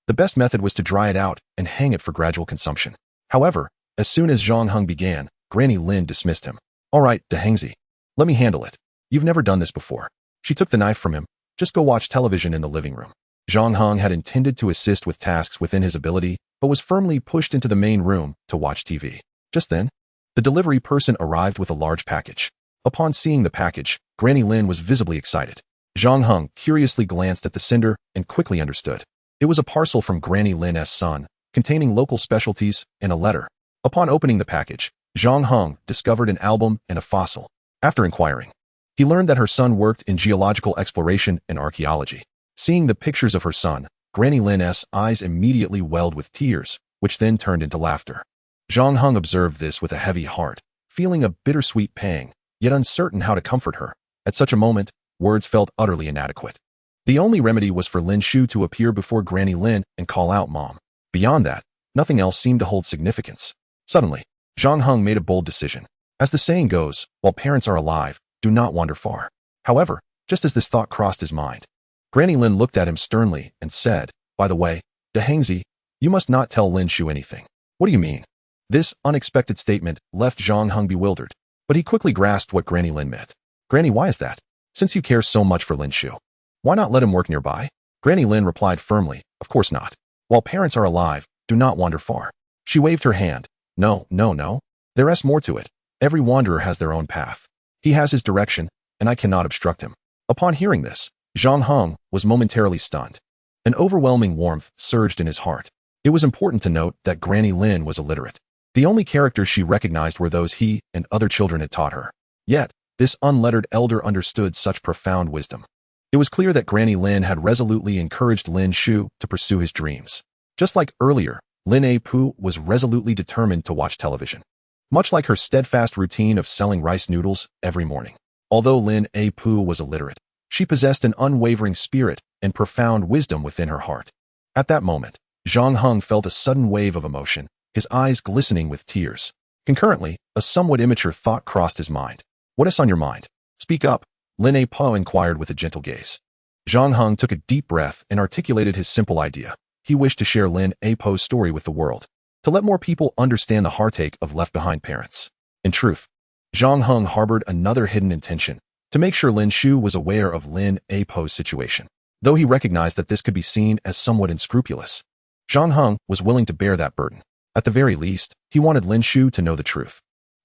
the best method was to dry it out and hang it for gradual consumption. However, As soon as Zhang Heng began, Granny Lin dismissed him. All right, Dahengzi. Let me handle it. You've never done this before. She took the knife from him. Just go watch television in the living room. Zhang Heng had intended to assist with tasks within his ability, but was firmly pushed into the main room to watch TV. Just then, the delivery person arrived with a large package. Upon seeing the package, Granny Lin was visibly excited. Zhang Heng curiously glanced at the sender and quickly understood. It was a parcel from Granny Lin's son, containing local specialties and a letter. Upon opening the package, Zhang Heng discovered an album and a fossil. After inquiring, he learned that her son worked in geological exploration and archaeology. Seeing the pictures of her son, Granny Lin's eyes immediately welled with tears, which then turned into laughter. Zhang Heng observed this with a heavy heart, feeling a bittersweet pang, yet uncertain how to comfort her. At such a moment, words felt utterly inadequate. The only remedy was for Lin Shu to appear before Granny Lin and call out Mom. Beyond that, nothing else seemed to hold significance. Suddenly, Zhang Heng made a bold decision. As the saying goes, while parents are alive, do not wander far. However, just as this thought crossed his mind, Granny Lin looked at him sternly and said, By the way, Dahengzi, you must not tell Lin Shu anything. What do you mean? This unexpected statement left Zhang Heng bewildered, but he quickly grasped what Granny Lin meant. Granny, why is that? Since you care so much for Lin Shu, why not let him work nearby? Granny Lin replied firmly, Of course not. While parents are alive, do not wander far. She waved her hand. No. There is more to it. Every wanderer has their own path. He has his direction, and I cannot obstruct him. Upon hearing this, Zhang Heng was momentarily stunned. An overwhelming warmth surged in his heart. It was important to note that Granny Lin was illiterate. The only characters she recognized were those he and other children had taught her. Yet, this unlettered elder understood such profound wisdom. It was clear that Granny Lin had resolutely encouraged Lin Shu to pursue his dreams. Just like earlier, Lin A Pu was resolutely determined to watch television. Much like her steadfast routine of selling rice noodles every morning. Although Lin A Pu was illiterate, she possessed an unwavering spirit and profound wisdom within her heart. At that moment, Zhang Heng felt a sudden wave of emotion, his eyes glistening with tears. Concurrently, a somewhat immature thought crossed his mind. What is on your mind? Speak up, Lin A Pu inquired with a gentle gaze. Zhang Heng took a deep breath and articulated his simple idea. He wished to share Lin A Pu's story with the world, to let more people understand the heartache of left-behind parents. In truth, Zhang Heng harbored another hidden intention, to make sure Lin Shu was aware of Lin A Pu's situation. Though he recognized that this could be seen as somewhat unscrupulous, Zhang Heng was willing to bear that burden. At the very least, he wanted Lin Shu to know the truth.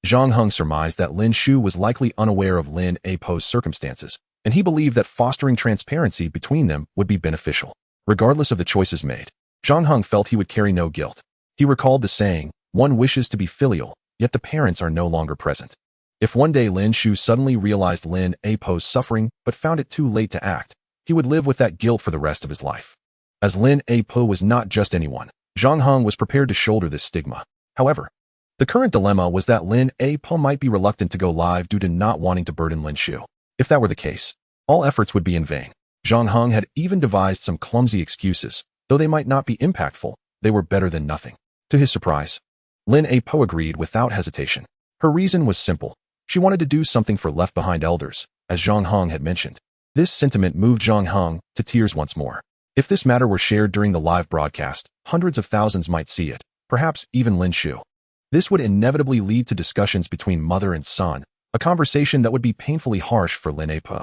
Zhang Heng surmised that Lin Shu was likely unaware of Lin A Pu's circumstances, and he believed that fostering transparency between them would be beneficial. Regardless of the choices made, Zhang Heng felt he would carry no guilt. He recalled the saying, one wishes to be filial, yet the parents are no longer present. If one day Lin Shu suddenly realized Lin A Pu's suffering but found it too late to act, he would live with that guilt for the rest of his life. As Lin A Pu was not just anyone, Zhang Heng was prepared to shoulder this stigma. However, the current dilemma was that Lin A Pu might be reluctant to go live due to not wanting to burden Lin Shu. If that were the case, all efforts would be in vain. Zhang Heng had even devised some clumsy excuses. Though they might not be impactful, they were better than nothing. To his surprise, Lin A Pu agreed without hesitation. Her reason was simple. She wanted to do something for left-behind elders, as Zhang Heng had mentioned. This sentiment moved Zhang Heng to tears once more. If this matter were shared during the live broadcast, hundreds of thousands might see it, perhaps even Lin Shu. This would inevitably lead to discussions between mother and son, a conversation that would be painfully harsh for Lin A Pu.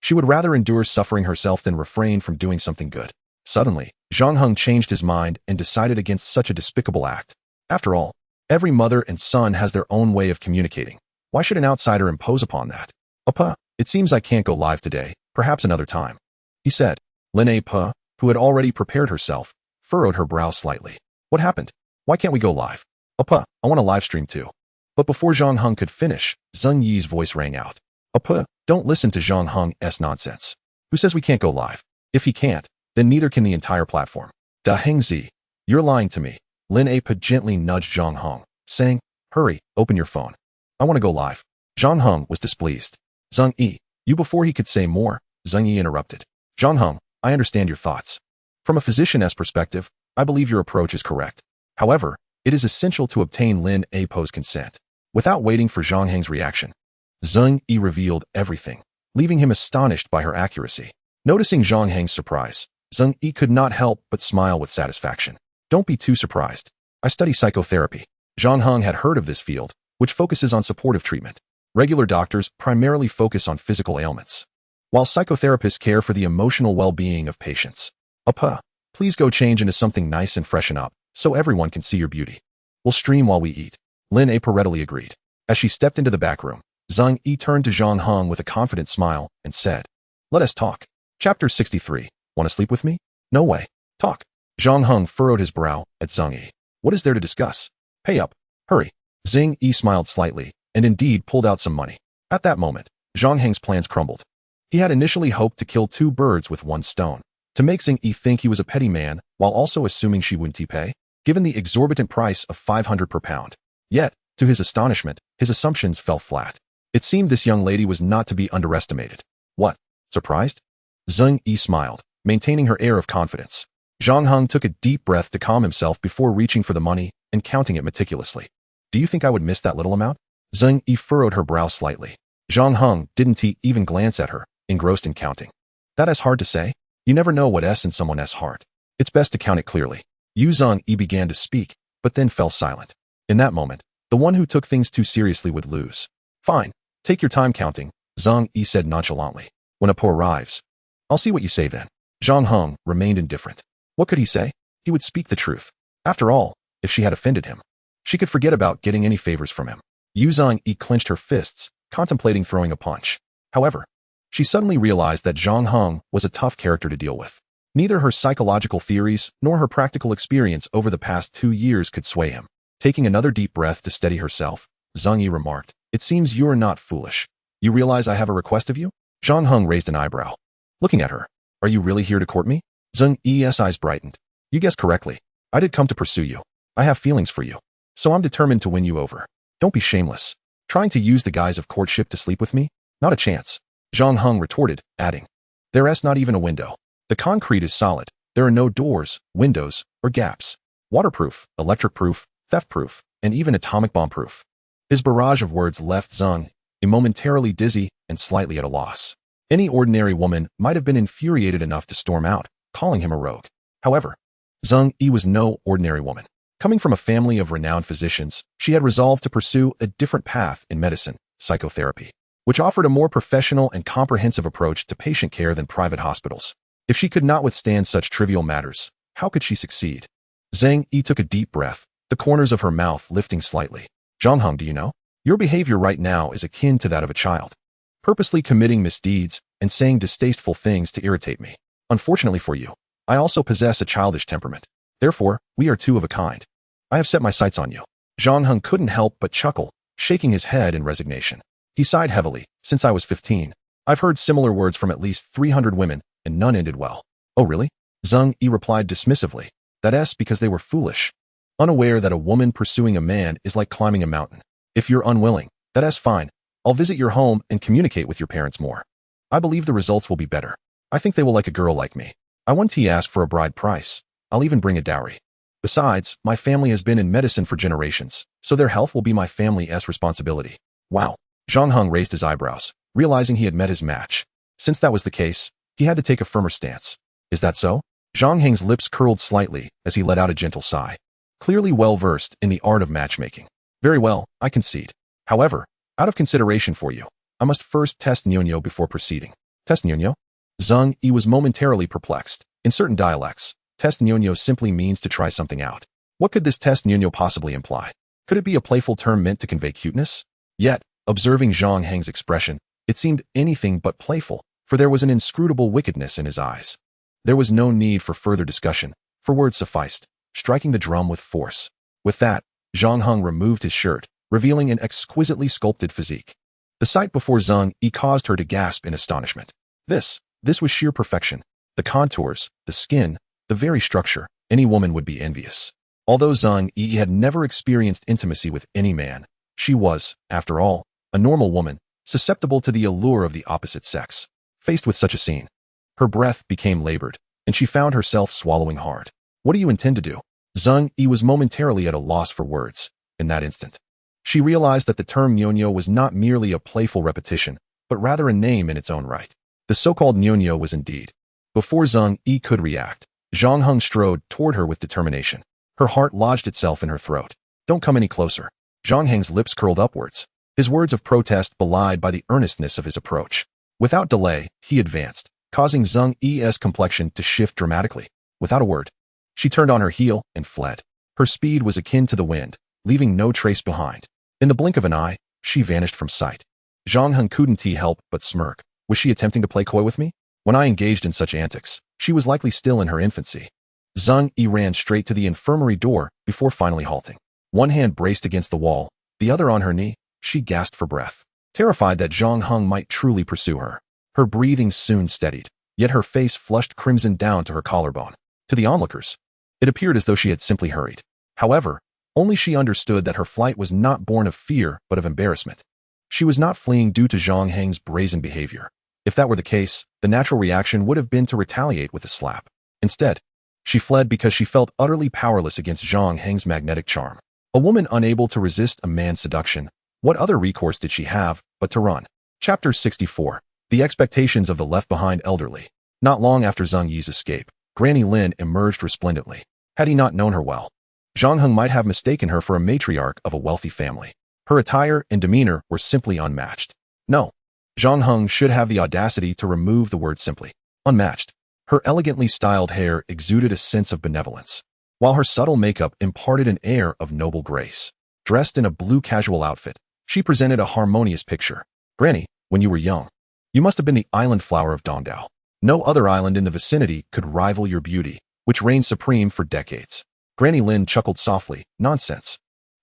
She would rather endure suffering herself than refrain from doing something good. Suddenly, Zhang Heng changed his mind and decided against such a despicable act. After all, every mother and son has their own way of communicating. Why should an outsider impose upon that? Appa, it seems I can't go live today, perhaps another time, he said. Lin A Pu, who had already prepared herself, furrowed her brow slightly. What happened? Why can't we go live? Appa, I want to live stream too. But before Zhang Heng could finish, Zheng Yi's voice rang out. Appa, don't listen to Zhang Heng's nonsense. Who says we can't go live? If he can't, then neither can the entire platform. Dahengzi, you're lying to me. Lin A Pu gently nudged Zhang Heng, saying, Hurry, open your phone. I want to go live. Zhang Heng was displeased. Zheng Yi, you before he could say more, Zheng Yi interrupted. Zhang Heng, I understand your thoughts. From a physician's perspective, I believe your approach is correct. However, it is essential to obtain Lin A Pu's consent. Without waiting for Zhang Heng's reaction, Zheng Yi revealed everything, leaving him astonished by her accuracy. Noticing Zhang Heng's surprise, Zheng Yi could not help but smile with satisfaction. Don't be too surprised. I study psychotherapy. Zhang Heng had heard of this field, which focuses on supportive treatment. Regular doctors primarily focus on physical ailments, while psychotherapists care for the emotional well-being of patients. Please go change into something nice and freshen up, so everyone can see your beauty. We'll stream while we eat. Lin A readily agreed. As she stepped into the back room, Zhang Yi turned to Zhang Heng with a confident smile and said, "Let us talk." Chapter 63. Want to sleep with me? No way. Talk. Zhang Heng furrowed his brow at Zhang Yi. What is there to discuss? Pay up. Hurry. Zhang Yi smiled slightly and indeed pulled out some money. At that moment, Zhang Heng's plans crumbled. He had initially hoped to kill two birds with one stone, to make Zhang Yi think he was a petty man while also assuming she wouldn't pay, given the exorbitant price of 500 per pound. Yet, to his astonishment, his assumptions fell flat. It seemed this young lady was not to be underestimated. What? Surprised? Zhang Yi smiled, maintaining her air of confidence. Zhang Heng took a deep breath to calm himself before reaching for the money and counting it meticulously. Do you think I would miss that little amount? Zhang Yi furrowed her brow slightly. Zhang Heng didn't even glance at her, engrossed in counting. That is hard to say. You never know what's in someone's heart. It's best to count it clearly. Zhang Yi began to speak, but then fell silent. In that moment, the one who took things too seriously would lose. Fine, take your time counting, Zhang Yi said nonchalantly. When a po arrives, I'll see what you say then. Zhang Heng remained indifferent. What could he say? He would speak the truth. After all, if she had offended him, she could forget about getting any favors from him. Zhang Yi clenched her fists, contemplating throwing a punch. However, she suddenly realized that Zhang Heng was a tough character to deal with. Neither her psychological theories nor her practical experience over the past 2 years could sway him. Taking another deep breath to steady herself, Zhang Yi remarked, "It seems you are not foolish. You realize I have a request of you?" Zhang Heng raised an eyebrow. Looking at her, "Are you really here to court me?" Zhang Yi's eyes brightened. "You guessed correctly. I did come to pursue you. I have feelings for you. So I'm determined to win you over. Don't be shameless. Trying to use the guise of courtship to sleep with me? Not a chance." Zhang Heng retorted, adding, "There's not even a window. The concrete is solid. There are no doors, windows, or gaps. Waterproof, electric-proof, theft-proof, and even atomic bomb-proof." His barrage of words left Zhang Yi momentarily dizzy and slightly at a loss. Any ordinary woman might have been infuriated enough to storm out, calling him a rogue. However, Zhang Yi was no ordinary woman. Coming from a family of renowned physicians, she had resolved to pursue a different path in medicine, psychotherapy, which offered a more professional and comprehensive approach to patient care than private hospitals. If she could not withstand such trivial matters, how could she succeed? Zhang Yi took a deep breath, the corners of her mouth lifting slightly. "Zhang Heng, do you know? Your behavior right now is akin to that of a child. Purposely committing misdeeds and saying distasteful things to irritate me. Unfortunately for you, I also possess a childish temperament. Therefore, we are two of a kind. I have set my sights on you." Zhang Heng couldn't help but chuckle, shaking his head in resignation. He sighed heavily. "Since I was 15, I've heard similar words from at least 300 women, and none ended well." "Oh really?" Zhang Yi replied dismissively. "That's because they were foolish. Unaware that a woman pursuing a man is like climbing a mountain. If you're unwilling, that's fine. I'll visit your home and communicate with your parents more. I believe the results will be better. I think they will like a girl like me. I won't ask for a bride price. I'll even bring a dowry. Besides, my family has been in medicine for generations, so their health will be my family's responsibility." Wow. Zhang Heng raised his eyebrows, realizing he had met his match. Since that was the case, he had to take a firmer stance. "Is that so?" Zhang Heng's lips curled slightly as he let out a gentle sigh. Clearly well-versed in the art of matchmaking. "Very well, I concede. However, out of consideration for you, I must first test Nyonyo before proceeding." "Test Nyonyo?" Zhang Yi was momentarily perplexed. In certain dialects, test Nyonyo simply means to try something out. What could this test Nyonyo possibly imply? Could it be a playful term meant to convey cuteness? Yet, observing Zhang Heng's expression, it seemed anything but playful, for there was an inscrutable wickedness in his eyes. There was no need for further discussion, for words sufficed, striking the drum with force. With that, Zhang Heng removed his shirt, revealing an exquisitely sculpted physique. The sight before Zhang Yi caused her to gasp in astonishment. This was sheer perfection. The contours, the skin, the very structure, any woman would be envious. Although Zhang Yi had never experienced intimacy with any man, she was, after all, a normal woman, susceptible to the allure of the opposite sex. Faced with such a scene, her breath became labored, and she found herself swallowing hard. "What do you intend to do?" Zhang Yi was momentarily at a loss for words. In that instant, she realized that the term Nyonyo was not merely a playful repetition, but rather a name in its own right. The so-called Nyonyo was indeed. Before Zhang Yi could react, Zhang Heng strode toward her with determination. Her heart lodged itself in her throat. Don't come any closer. Zhang Heng's lips curled upwards, his words of protest belied by the earnestness of his approach. Without delay, he advanced, causing Zhang He's complexion to shift dramatically. Without a word, she turned on her heel and fled. Her speed was akin to the wind, leaving no trace behind. In the blink of an eye, she vanished from sight. Zhang Heng couldn't help but smirk. Was she attempting to play coy with me? When I engaged in such antics, she was likely still in her infancy. Zhang He ran straight to the infirmary door before finally halting. One hand braced against the wall, the other on her knee, she gasped for breath, terrified that Zhang Heng might truly pursue her. Her breathing soon steadied, yet her face flushed crimson down to her collarbone. To the onlookers, it appeared as though she had simply hurried. However, only she understood that her flight was not born of fear but of embarrassment. She was not fleeing due to Zhang Heng's brazen behavior. If that were the case, the natural reaction would have been to retaliate with a slap. Instead, she fled because she felt utterly powerless against Zhang Heng's magnetic charm. A woman unable to resist a man's seduction, what other recourse did she have but to run? Chapter 64. The Expectations of the Left-Behind Elderly. Not long after Zhang Yi's escape, Granny Lin emerged resplendently. Had he not known her well, Zhang Heng might have mistaken her for a matriarch of a wealthy family. Her attire and demeanor were simply unmatched. No, Zhang Heng should have the audacity to remove the word simply. Unmatched. Her elegantly styled hair exuded a sense of benevolence, while her subtle makeup imparted an air of noble grace. Dressed in a blue casual outfit, she presented a harmonious picture. Granny, when you were young, you must have been the island flower of Dongdao. No other island in the vicinity could rival your beauty, which reigned supreme for decades. Granny Lin chuckled softly. Nonsense.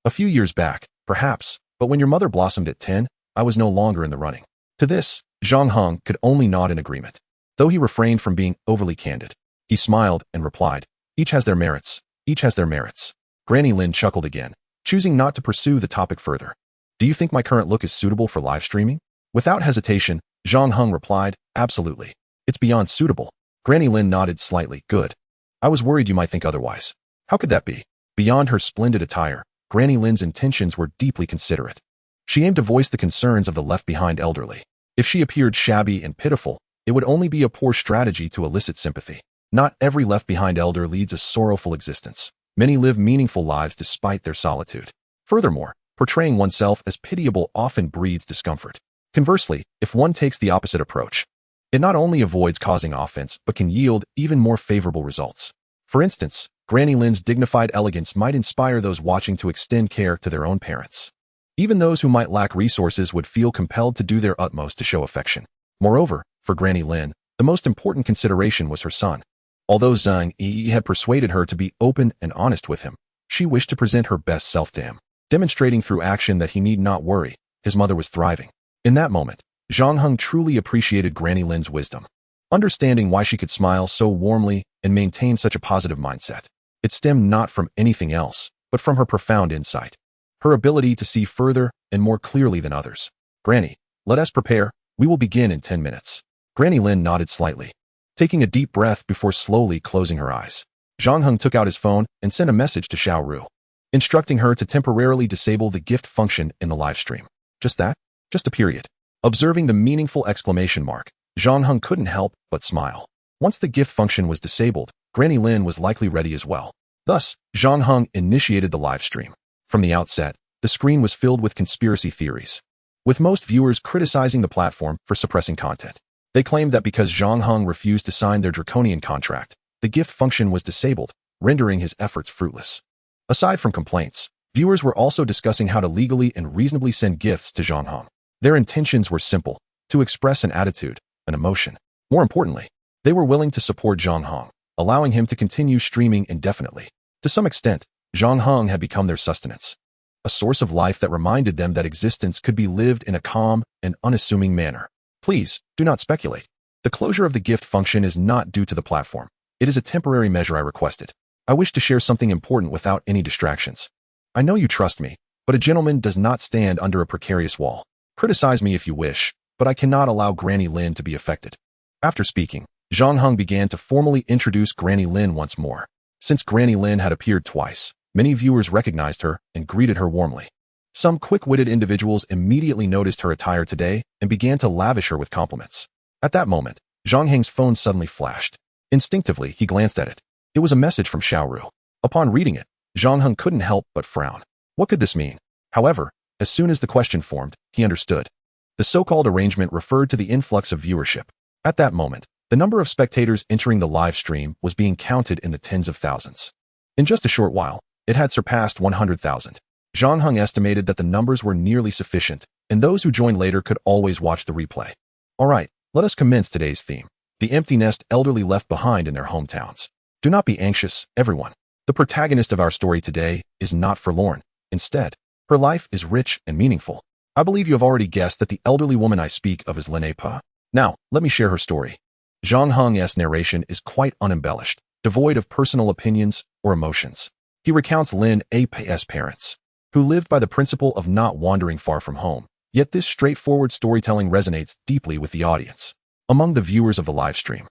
A few years back, perhaps, but when your mother blossomed at 10, I was no longer in the running. To this, Zhang Heng could only nod in agreement. Though he refrained from being overly candid, he smiled and replied, each has their merits, each has their merits. Granny Lin chuckled again, choosing not to pursue the topic further. Do you think my current look is suitable for live streaming? Without hesitation, Zhang Heng replied, absolutely. It's beyond suitable. Granny Lin nodded slightly. Good. I was worried you might think otherwise. How could that be? Beyond her splendid attire, Granny Lin's intentions were deeply considerate. She aimed to voice the concerns of the left-behind elderly. If she appeared shabby and pitiful, it would only be a poor strategy to elicit sympathy. Not every left-behind elder leads a sorrowful existence. Many live meaningful lives despite their solitude. Furthermore, portraying oneself as pitiable often breeds discomfort. Conversely, if one takes the opposite approach, it not only avoids causing offense but can yield even more favorable results. For instance, Granny Lin's dignified elegance might inspire those watching to extend care to their own parents. Even those who might lack resources would feel compelled to do their utmost to show affection. Moreover, for Granny Lin, the most important consideration was her son. Although Zhang He had persuaded her to be open and honest with him, she wished to present her best self to him, demonstrating through action that he need not worry, his mother was thriving. In that moment, Zhang Heng truly appreciated Granny Lin's wisdom. Understanding why she could smile so warmly and maintain such a positive mindset, it stemmed not from anything else, but from her profound insight. Her ability to see further and more clearly than others. Granny, let us prepare, we will begin in 10 minutes. Granny Lin nodded slightly, taking a deep breath before slowly closing her eyes. Zhang Heng took out his phone and sent a message to Xiao Ru, instructing her to temporarily disable the gift function in the live stream. Just that? Just a period. Observing the meaningful exclamation mark, Zhang Heng couldn't help but smile. Once the gift function was disabled, Granny Lin was likely ready as well. Thus, Zhang Heng initiated the live stream. From the outset, the screen was filled with conspiracy theories, with most viewers criticizing the platform for suppressing content. They claimed that because Zhang Heng refused to sign their draconian contract, the gift function was disabled, rendering his efforts fruitless. Aside from complaints, viewers were also discussing how to legally and reasonably send gifts to Zhang Heng. Their intentions were simple, to express an attitude, an emotion. More importantly, they were willing to support Zhang Heng, allowing him to continue streaming indefinitely. To some extent, Zhang Heng had become their sustenance, a source of life that reminded them that existence could be lived in a calm and unassuming manner. Please, do not speculate. The closure of the gift function is not due to the platform. It is a temporary measure I requested. I wish to share something important without any distractions. I know you trust me, but a gentleman does not stand under a precarious wall. Criticize me if you wish, but I cannot allow Granny Lin to be affected. After speaking, Zhang Heng began to formally introduce Granny Lin once more. Since Granny Lin had appeared twice, many viewers recognized her and greeted her warmly. Some quick-witted individuals immediately noticed her attire today and began to lavish her with compliments. At that moment, Zhang Heng's phone suddenly flashed. Instinctively, he glanced at it. It was a message from Xiao Ru. Upon reading it, Zhang Heng couldn't help but frown. What could this mean? However, as soon as the question formed, he understood. The so-called arrangement referred to the influx of viewership. At that moment, the number of spectators entering the live stream was being counted in the tens of thousands. In just a short while, it had surpassed 100,000. Zhang Heng estimated that the numbers were nearly sufficient, and those who joined later could always watch the replay. Alright, let us commence today's theme. The empty nest elderly left behind in their hometowns. Do not be anxious, everyone. The protagonist of our story today is not forlorn. Instead, her life is rich and meaningful. I believe you have already guessed that the elderly woman I speak of is Lin A. Now, let me share her story. Zhang Heng's narration is quite unembellished, devoid of personal opinions or emotions. He recounts Lin A.'s parents, who lived by the principle of not wandering far from home. Yet this straightforward storytelling resonates deeply with the audience. Among the viewers of the live stream,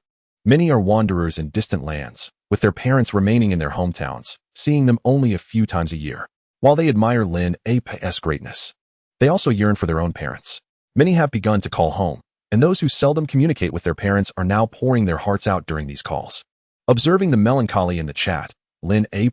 many are wanderers in distant lands, with their parents remaining in their hometowns, seeing them only a few times a year. While they admire Lin A.'s greatness, they also yearn for their own parents. Many have begun to call home, and those who seldom communicate with their parents are now pouring their hearts out during these calls. Observing the melancholy in the chat, Lin A.,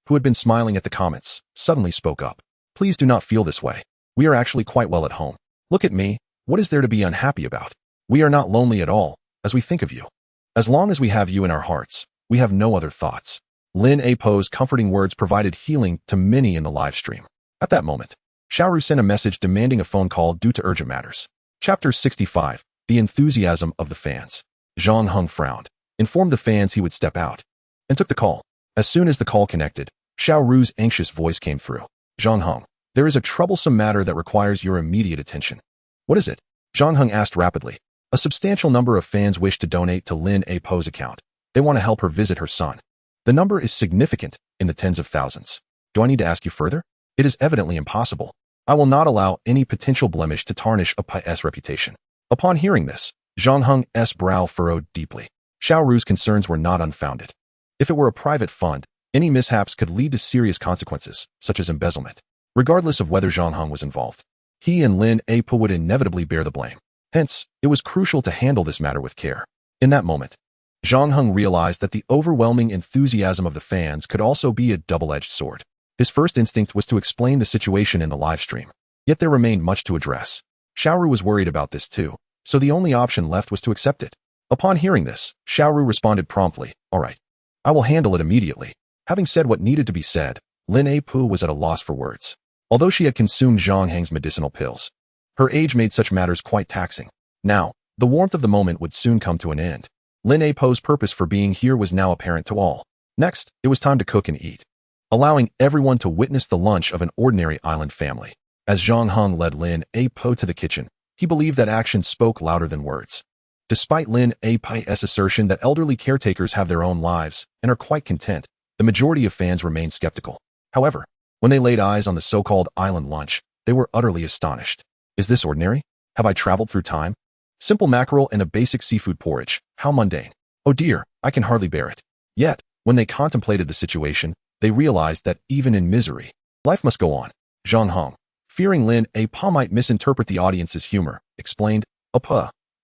who had been smiling at the comments, suddenly spoke up. Please do not feel this way. We are actually quite well at home. Look at me. What is there to be unhappy about? We are not lonely at all, as we think of you. As long as we have you in our hearts, we have no other thoughts. Lin A.'s comforting words provided healing to many in the live stream. At that moment, Xiaoru sent a message demanding a phone call due to urgent matters. Chapter 65. The enthusiasm of the fans. Zhang Heng frowned, informed the fans he would step out, and took the call. As soon as the call connected, Xiaoru's anxious voice came through. Zhang Heng, there is a troublesome matter that requires your immediate attention. What is it? Zhang Heng asked rapidly. A substantial number of fans wish to donate to Lin A.'s account. They want to help her visit her son. The number is significant, in the tens of thousands. Do I need to ask you further? It is evidently impossible. I will not allow any potential blemish to tarnish A.'s reputation. Upon hearing this, Zhang Heng's brow furrowed deeply. Xiaoru's concerns were not unfounded. If it were a private fund, any mishaps could lead to serious consequences, such as embezzlement. Regardless of whether Zhang Heng was involved, he and Lin A. would inevitably bear the blame. Hence, it was crucial to handle this matter with care. In that moment, Zhang Heng realized that the overwhelming enthusiasm of the fans could also be a double-edged sword. His first instinct was to explain the situation in the live stream. Yet there remained much to address. Xiaoru was worried about this too, so the only option left was to accept it. Upon hearing this, Xiaoru responded promptly, "All right. I will handle it immediately." Having said what needed to be said, Lin A. was at a loss for words. Although she had consumed Zhang Heng's medicinal pills, her age made such matters quite taxing. Now, the warmth of the moment would soon come to an end. Lin A.'s purpose for being here was now apparent to all. Next, it was time to cook and eat, allowing everyone to witness the lunch of an ordinary island family. As Zhang Heng led Lin A. to the kitchen, he believed that actions spoke louder than words. Despite Lin A.'s assertion that elderly caretakers have their own lives and are quite content, the majority of fans remained skeptical. However, when they laid eyes on the so-called island lunch, they were utterly astonished. Is this ordinary? Have I traveled through time? Simple mackerel and a basic seafood porridge. How mundane. Oh dear, I can hardly bear it. Yet, when they contemplated the situation, they realized that even in misery, life must go on. Zhang Heng, fearing Lin A. might misinterpret the audience's humor, explained,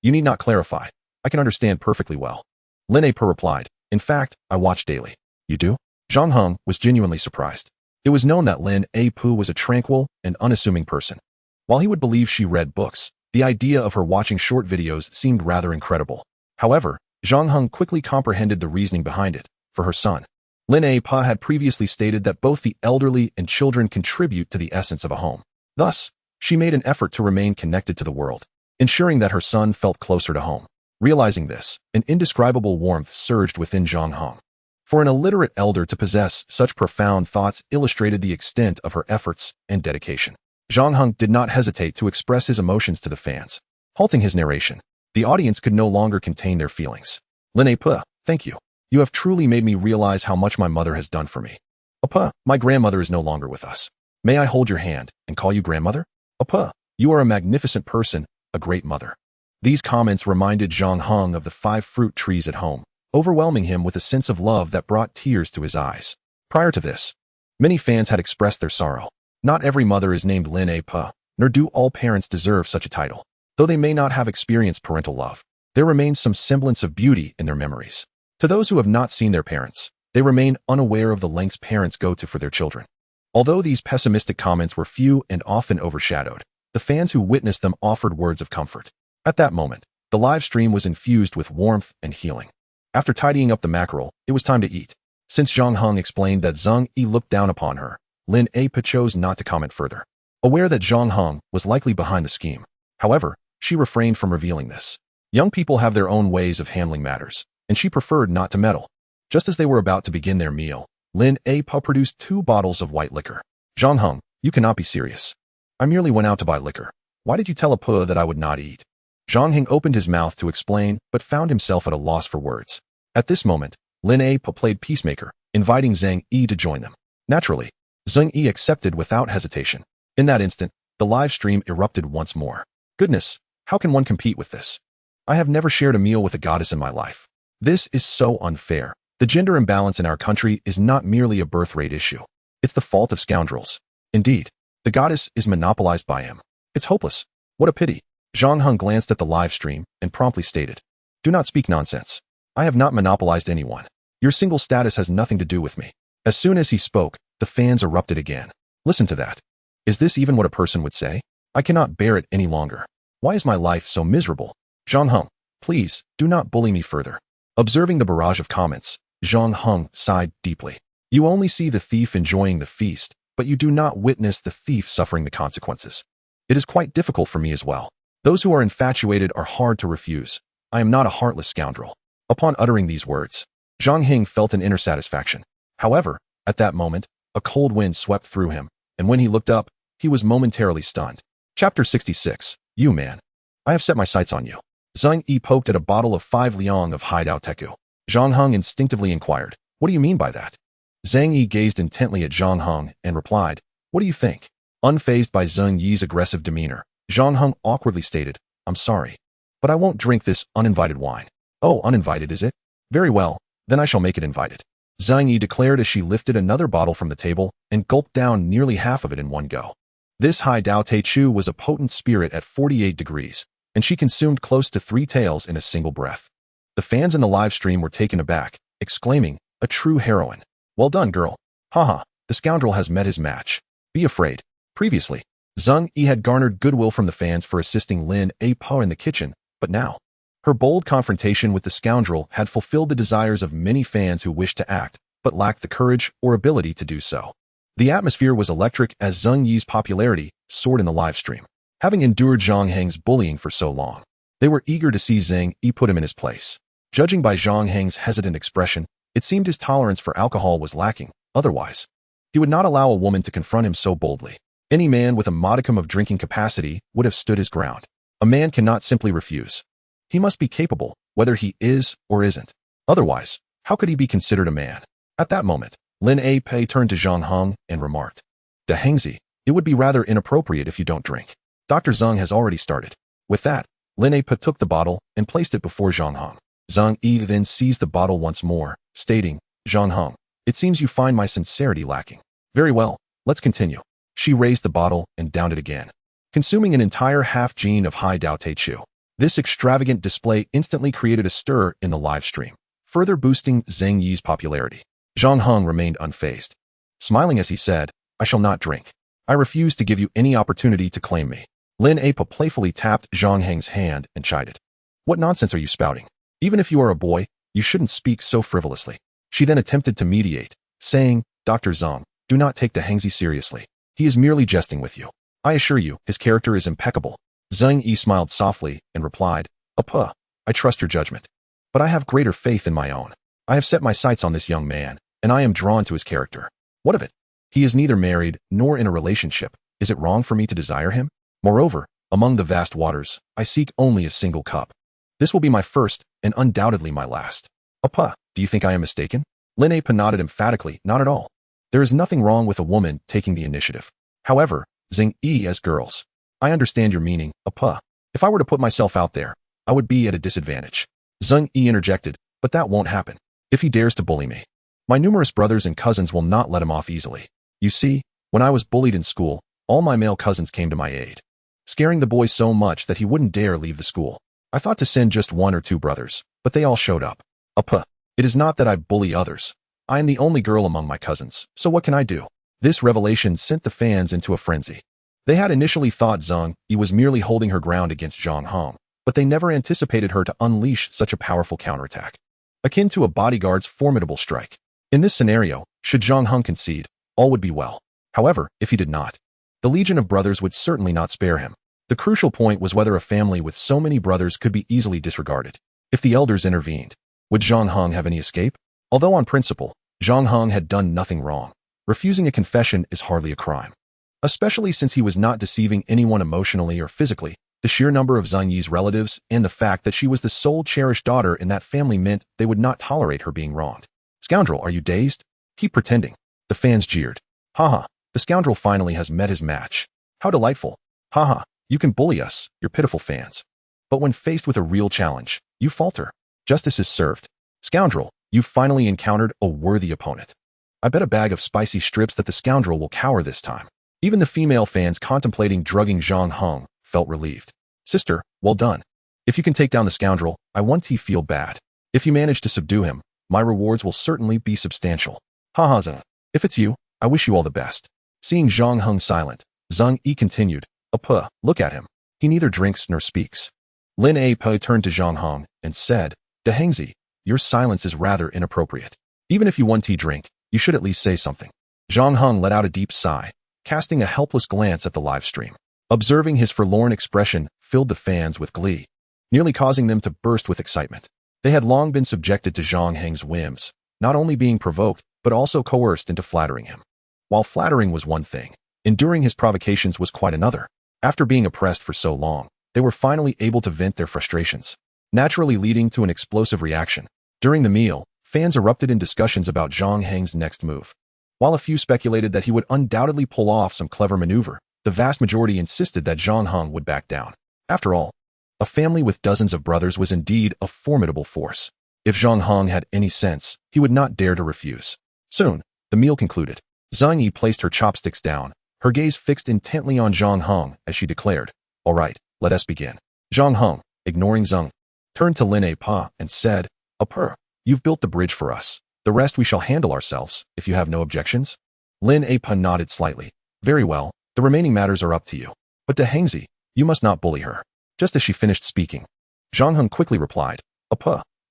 you need not clarify. I can understand perfectly well. Lin A. replied, in fact, I watch daily. You do? Zhang Heng was genuinely surprised. It was known that Lin A. was a tranquil and unassuming person. While he would believe she read books, the idea of her watching short videos seemed rather incredible. However, Zhang Heng quickly comprehended the reasoning behind it. For her son, Lin A. had previously stated that both the elderly and children contribute to the essence of a home. Thus, she made an effort to remain connected to the world, ensuring that her son felt closer to home. Realizing this, an indescribable warmth surged within Zhang Heng. For an illiterate elder to possess such profound thoughts illustrated the extent of her efforts and dedication. Zhang Heng did not hesitate to express his emotions to the fans. Halting his narration, the audience could no longer contain their feelings. Lin A., thank you. You have truly made me realize how much my mother has done for me. My grandmother is no longer with us. May I hold your hand and call you grandmother? You are a magnificent person, a great mother. These comments reminded Zhang Heng of the 5 fruit trees at home, overwhelming him with a sense of love that brought tears to his eyes. Prior to this, many fans had expressed their sorrow. Not every mother is named Lin A., nor do all parents deserve such a title. Though they may not have experienced parental love, there remains some semblance of beauty in their memories. To those who have not seen their parents, they remain unaware of the lengths parents go to for their children. Although these pessimistic comments were few and often overshadowed, the fans who witnessed them offered words of comfort. At that moment, the live stream was infused with warmth and healing. After tidying up the mackerel, it was time to eat. Since Zhang Heng explained that Zhang Yi looked down upon her, Lin A chose not to comment further. Aware that Zhang Heng was likely behind the scheme. However, she refrained from revealing this. Young people have their own ways of handling matters, and she preferred not to meddle. Just as they were about to begin their meal, Lin A produced 2 bottles of white liquor. Zhang Heng, you cannot be serious. I merely went out to buy liquor. Why did you tell A that I would not eat? Zhang Heng opened his mouth to explain, but found himself at a loss for words. At this moment, Lin A played peacemaker, inviting Zhang Yi to join them. Naturally, Zhang Yi accepted without hesitation. In that instant, the live stream erupted once more. Goodness, how can one compete with this? I have never shared a meal with a goddess in my life. This is so unfair. The gender imbalance in our country is not merely a birth rate issue. It's the fault of scoundrels. Indeed, the goddess is monopolized by him. It's hopeless. What a pity. Zhang Heng glanced at the live stream and promptly stated, "Do not speak nonsense. I have not monopolized anyone. Your single status has nothing to do with me." As soon as he spoke, the fans erupted again. Listen to that. Is this even what a person would say? I cannot bear it any longer. Why is my life so miserable? Zhang Heng, please, do not bully me further. Observing the barrage of comments, Zhang Heng sighed deeply. You only see the thief enjoying the feast, but you do not witness the thief suffering the consequences. It is quite difficult for me as well. Those who are infatuated are hard to refuse. I am not a heartless scoundrel. Upon uttering these words, Zhang Heng felt an inner satisfaction. However, at that moment, a cold wind swept through him, and when he looked up, he was momentarily stunned. Chapter 66. You man. I have set my sights on you. Zhang Yi poked at a bottle of 5 liang of hideout teku. Zhang Heng instinctively inquired, what do you mean by that? Zhang Yi gazed intently at Zhang Heng and replied, what do you think? Unfazed by Zhang Yi's aggressive demeanor, Zhang Heng awkwardly stated, I'm sorry, but I won't drink this uninvited wine. Oh, uninvited is it? Very well, then I shall make it invited. Zhang Yi declared as she lifted another bottle from the table and gulped down nearly half of it in one go. This Hai Dao Te Chu was a potent spirit at 48 degrees, and she consumed close to 3 taels in a single breath. The fans in the live stream were taken aback, exclaiming, a true heroine. Well done, girl. Haha, the scoundrel has met his match. Be afraid. Previously, Zhang Yi had garnered goodwill from the fans for assisting Lin A in the kitchen, but now, her bold confrontation with the scoundrel had fulfilled the desires of many fans who wished to act, but lacked the courage or ability to do so. The atmosphere was electric as Zhang Yi's popularity soared in the live stream. Having endured Zhang Heng's bullying for so long, they were eager to see Zhang Yi put him in his place. Judging by Zhang Heng's hesitant expression, it seemed his tolerance for alcohol was lacking. Otherwise, he would not allow a woman to confront him so boldly. Any man with a modicum of drinking capacity would have stood his ground. A man cannot simply refuse. He must be capable, whether he is or isn't. Otherwise, how could he be considered a man? At that moment, Lin A turned to Zhang Heng and remarked, De Hengzi, it would be rather inappropriate if you don't drink. Dr. Zhang has already started. With that, Lin A took the bottle and placed it before Zhang Heng. Zhang Yi then seized the bottle once more, stating, Zhang Heng, it seems you find my sincerity lacking. Very well, let's continue. She raised the bottle and downed it again, consuming an entire half-gene of Hai Dao Te Chu. This extravagant display instantly created a stir in the live stream, further boosting Zhang Yi's popularity. Zhang Heng remained unfazed, smiling as he said, I shall not drink. I refuse to give you any opportunity to claim me. Lin A playfully tapped Zhang Heng's hand and chided. What nonsense are you spouting? Even if you are a boy, you shouldn't speak so frivolously. She then attempted to mediate, saying, Dr. Zhang, do not take De Hengzi seriously. He is merely jesting with you. I assure you, his character is impeccable. Zhang Yi smiled softly and replied, I trust your judgment. But I have greater faith in my own. I have set my sights on this young man, and I am drawn to his character. What of it? He is neither married nor in a relationship. Is it wrong for me to desire him? Moreover, among the vast waters, I seek only a single cup. This will be my first, and undoubtedly my last. Do you think I am mistaken? Lin A nodded emphatically, not at all. There is nothing wrong with a woman taking the initiative. However, Zhang Yi as girls. I understand your meaning, If I were to put myself out there, I would be at a disadvantage. Zhang Yi interjected, but that won't happen. If he dares to bully me, my numerous brothers and cousins will not let him off easily. You see, when I was bullied in school, all my male cousins came to my aid, scaring the boy so much that he wouldn't dare leave the school. I thought to send just 1 or 2 brothers, but they all showed up. It is not that I bully others. I am the only girl among my cousins, so what can I do? This revelation sent the fans into a frenzy. They had initially thought Zhang He was merely holding her ground against Zhang Heng, but they never anticipated her to unleash such a powerful counterattack, akin to a bodyguard's formidable strike. In this scenario, should Zhang Heng concede, all would be well. However, if he did not, the Legion of Brothers would certainly not spare him. The crucial point was whether a family with so many brothers could be easily disregarded. If the elders intervened, would Zhang Heng have any escape? Although on principle, Zhang Heng had done nothing wrong, refusing a confession is hardly a crime. Especially since he was not deceiving anyone emotionally or physically. The sheer number of Zhang Yi's relatives and the fact that she was the sole cherished daughter in that family meant they would not tolerate her being wronged. Scoundrel, are you dazed? Keep pretending. The fans jeered. Haha, the scoundrel finally has met his match. How delightful. Haha, you can bully us, your pitiful fans. But when faced with a real challenge, you falter. Justice is served. Scoundrel, you've finally encountered a worthy opponent. I bet a bag of spicy strips that the scoundrel will cower this time. Even the female fans contemplating drugging Zhang Heng felt relieved. Sister, well done. If you can take down the scoundrel, I want to feel bad. If you manage to subdue him, my rewards will certainly be substantial. Haha Zhang. If it's you, I wish you all the best. Seeing Zhang Heng silent, Zhang Yi continued. Look at him. He neither drinks nor speaks. Lin A Pe turned to Zhang Heng and said, De Hengzi, your silence is rather inappropriate. Even if you want to drink, you should at least say something. Zhang Heng let out a deep sigh, casting a helpless glance at the live stream. Observing his forlorn expression filled the fans with glee, nearly causing them to burst with excitement. They had long been subjected to Zhang Heng's whims, not only being provoked, but also coerced into flattering him. While flattering was one thing, enduring his provocations was quite another. After being oppressed for so long, they were finally able to vent their frustrations, naturally leading to an explosive reaction. During the meal, fans erupted in discussions about Zhang Heng's next move. While a few speculated that he would undoubtedly pull off some clever maneuver, the vast majority insisted that Zhang Heng would back down. After all, a family with dozens of brothers was indeed a formidable force. If Zhang Heng had any sense, he would not dare to refuse. Soon, the meal concluded. Zhang Yi placed her chopsticks down, her gaze fixed intently on Zhang Heng as she declared, All right, let us begin. Zhang Heng, ignoring Zhang, turned to Lin A Pa and said, You've built the bridge for us. The rest we shall handle ourselves, if you have no objections. Lin A Pa nodded slightly. Very well, the remaining matters are up to you. But De Hengzi, you must not bully her. Just as she finished speaking, Zhang Heng quickly replied,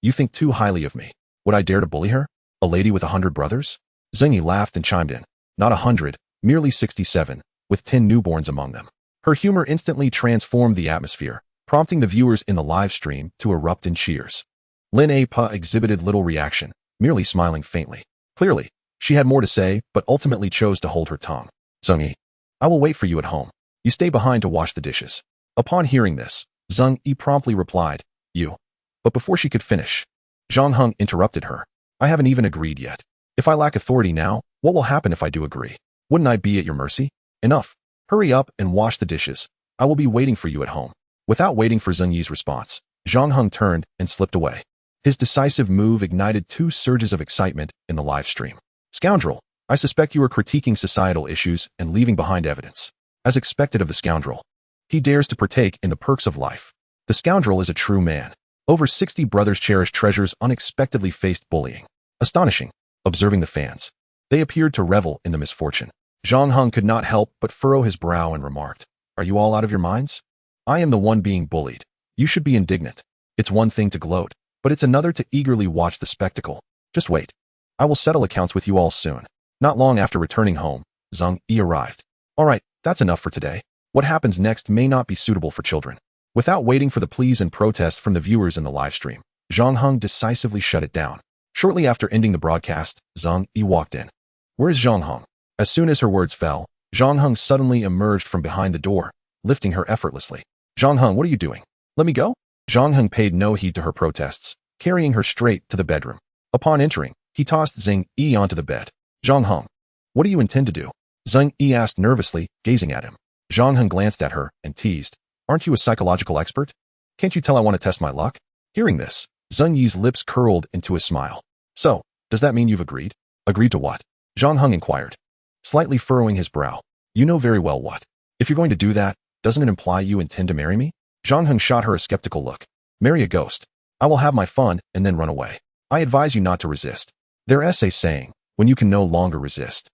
You think too highly of me. Would I dare to bully her? A lady with 100 brothers? Zhang Yi laughed and chimed in. Not 100, merely 67, with 10 newborns among them. Her humor instantly transformed the atmosphere, prompting the viewers in the live stream to erupt in cheers. Lin A Pa exhibited little reaction, merely smiling faintly. Clearly, she had more to say, but ultimately chose to hold her tongue. Zhang Yi, I will wait for you at home. You stay behind to wash the dishes. Upon hearing this, Zhang Yi promptly replied, You. But before she could finish, Zhang Heng interrupted her. I haven't even agreed yet. If I lack authority now, what will happen if I do agree? Wouldn't I be at your mercy? Enough. Hurry up and wash the dishes. I will be waiting for you at home. Without waiting for Zhang Yi's response, Zhang Heng turned and slipped away. His decisive move ignited 2 surges of excitement in the live stream. Scoundrel, I suspect you are critiquing societal issues and leaving behind evidence. As expected of the scoundrel, he dares to partake in the perks of life. The scoundrel is a true man. Over 60 brothers' cherished treasures unexpectedly faced bullying. Astonishing. Observing the fans, they appeared to revel in the misfortune. Zhang Heng could not help but furrow his brow and remarked, Are you all out of your minds? I am the one being bullied. You should be indignant. It's one thing to gloat, but it's another to eagerly watch the spectacle. Just wait. I will settle accounts with you all soon. Not long after returning home, Zhang Yi arrived. All right, that's enough for today. What happens next may not be suitable for children. Without waiting for the pleas and protests from the viewers in the live stream, Zhang Heng decisively shut it down. Shortly after ending the broadcast, Zhang Yi walked in. Where is Zhang Heng? As soon as her words fell, Zhang Heng suddenly emerged from behind the door, lifting her effortlessly. Zhang Heng, what are you doing? Let me go? Zhang Heng paid no heed to her protests, carrying her straight to the bedroom. Upon entering, he tossed Zhang Yi onto the bed. Zhang Heng, what do you intend to do? Zhang Yi asked nervously, gazing at him. Zhang Heng glanced at her and teased. Aren't you a psychological expert? Can't you tell I want to test my luck? Hearing this, Zhang Yi's lips curled into a smile. So, does that mean you've agreed? Agreed to what? Zhang Heng inquired, slightly furrowing his brow. You know very well what. If you're going to do that, doesn't it imply you intend to marry me? Zhang Heng shot her a skeptical look. Marry a ghost. I will have my fun and then run away. I advise you not to resist. Their essay saying, when you can no longer resist.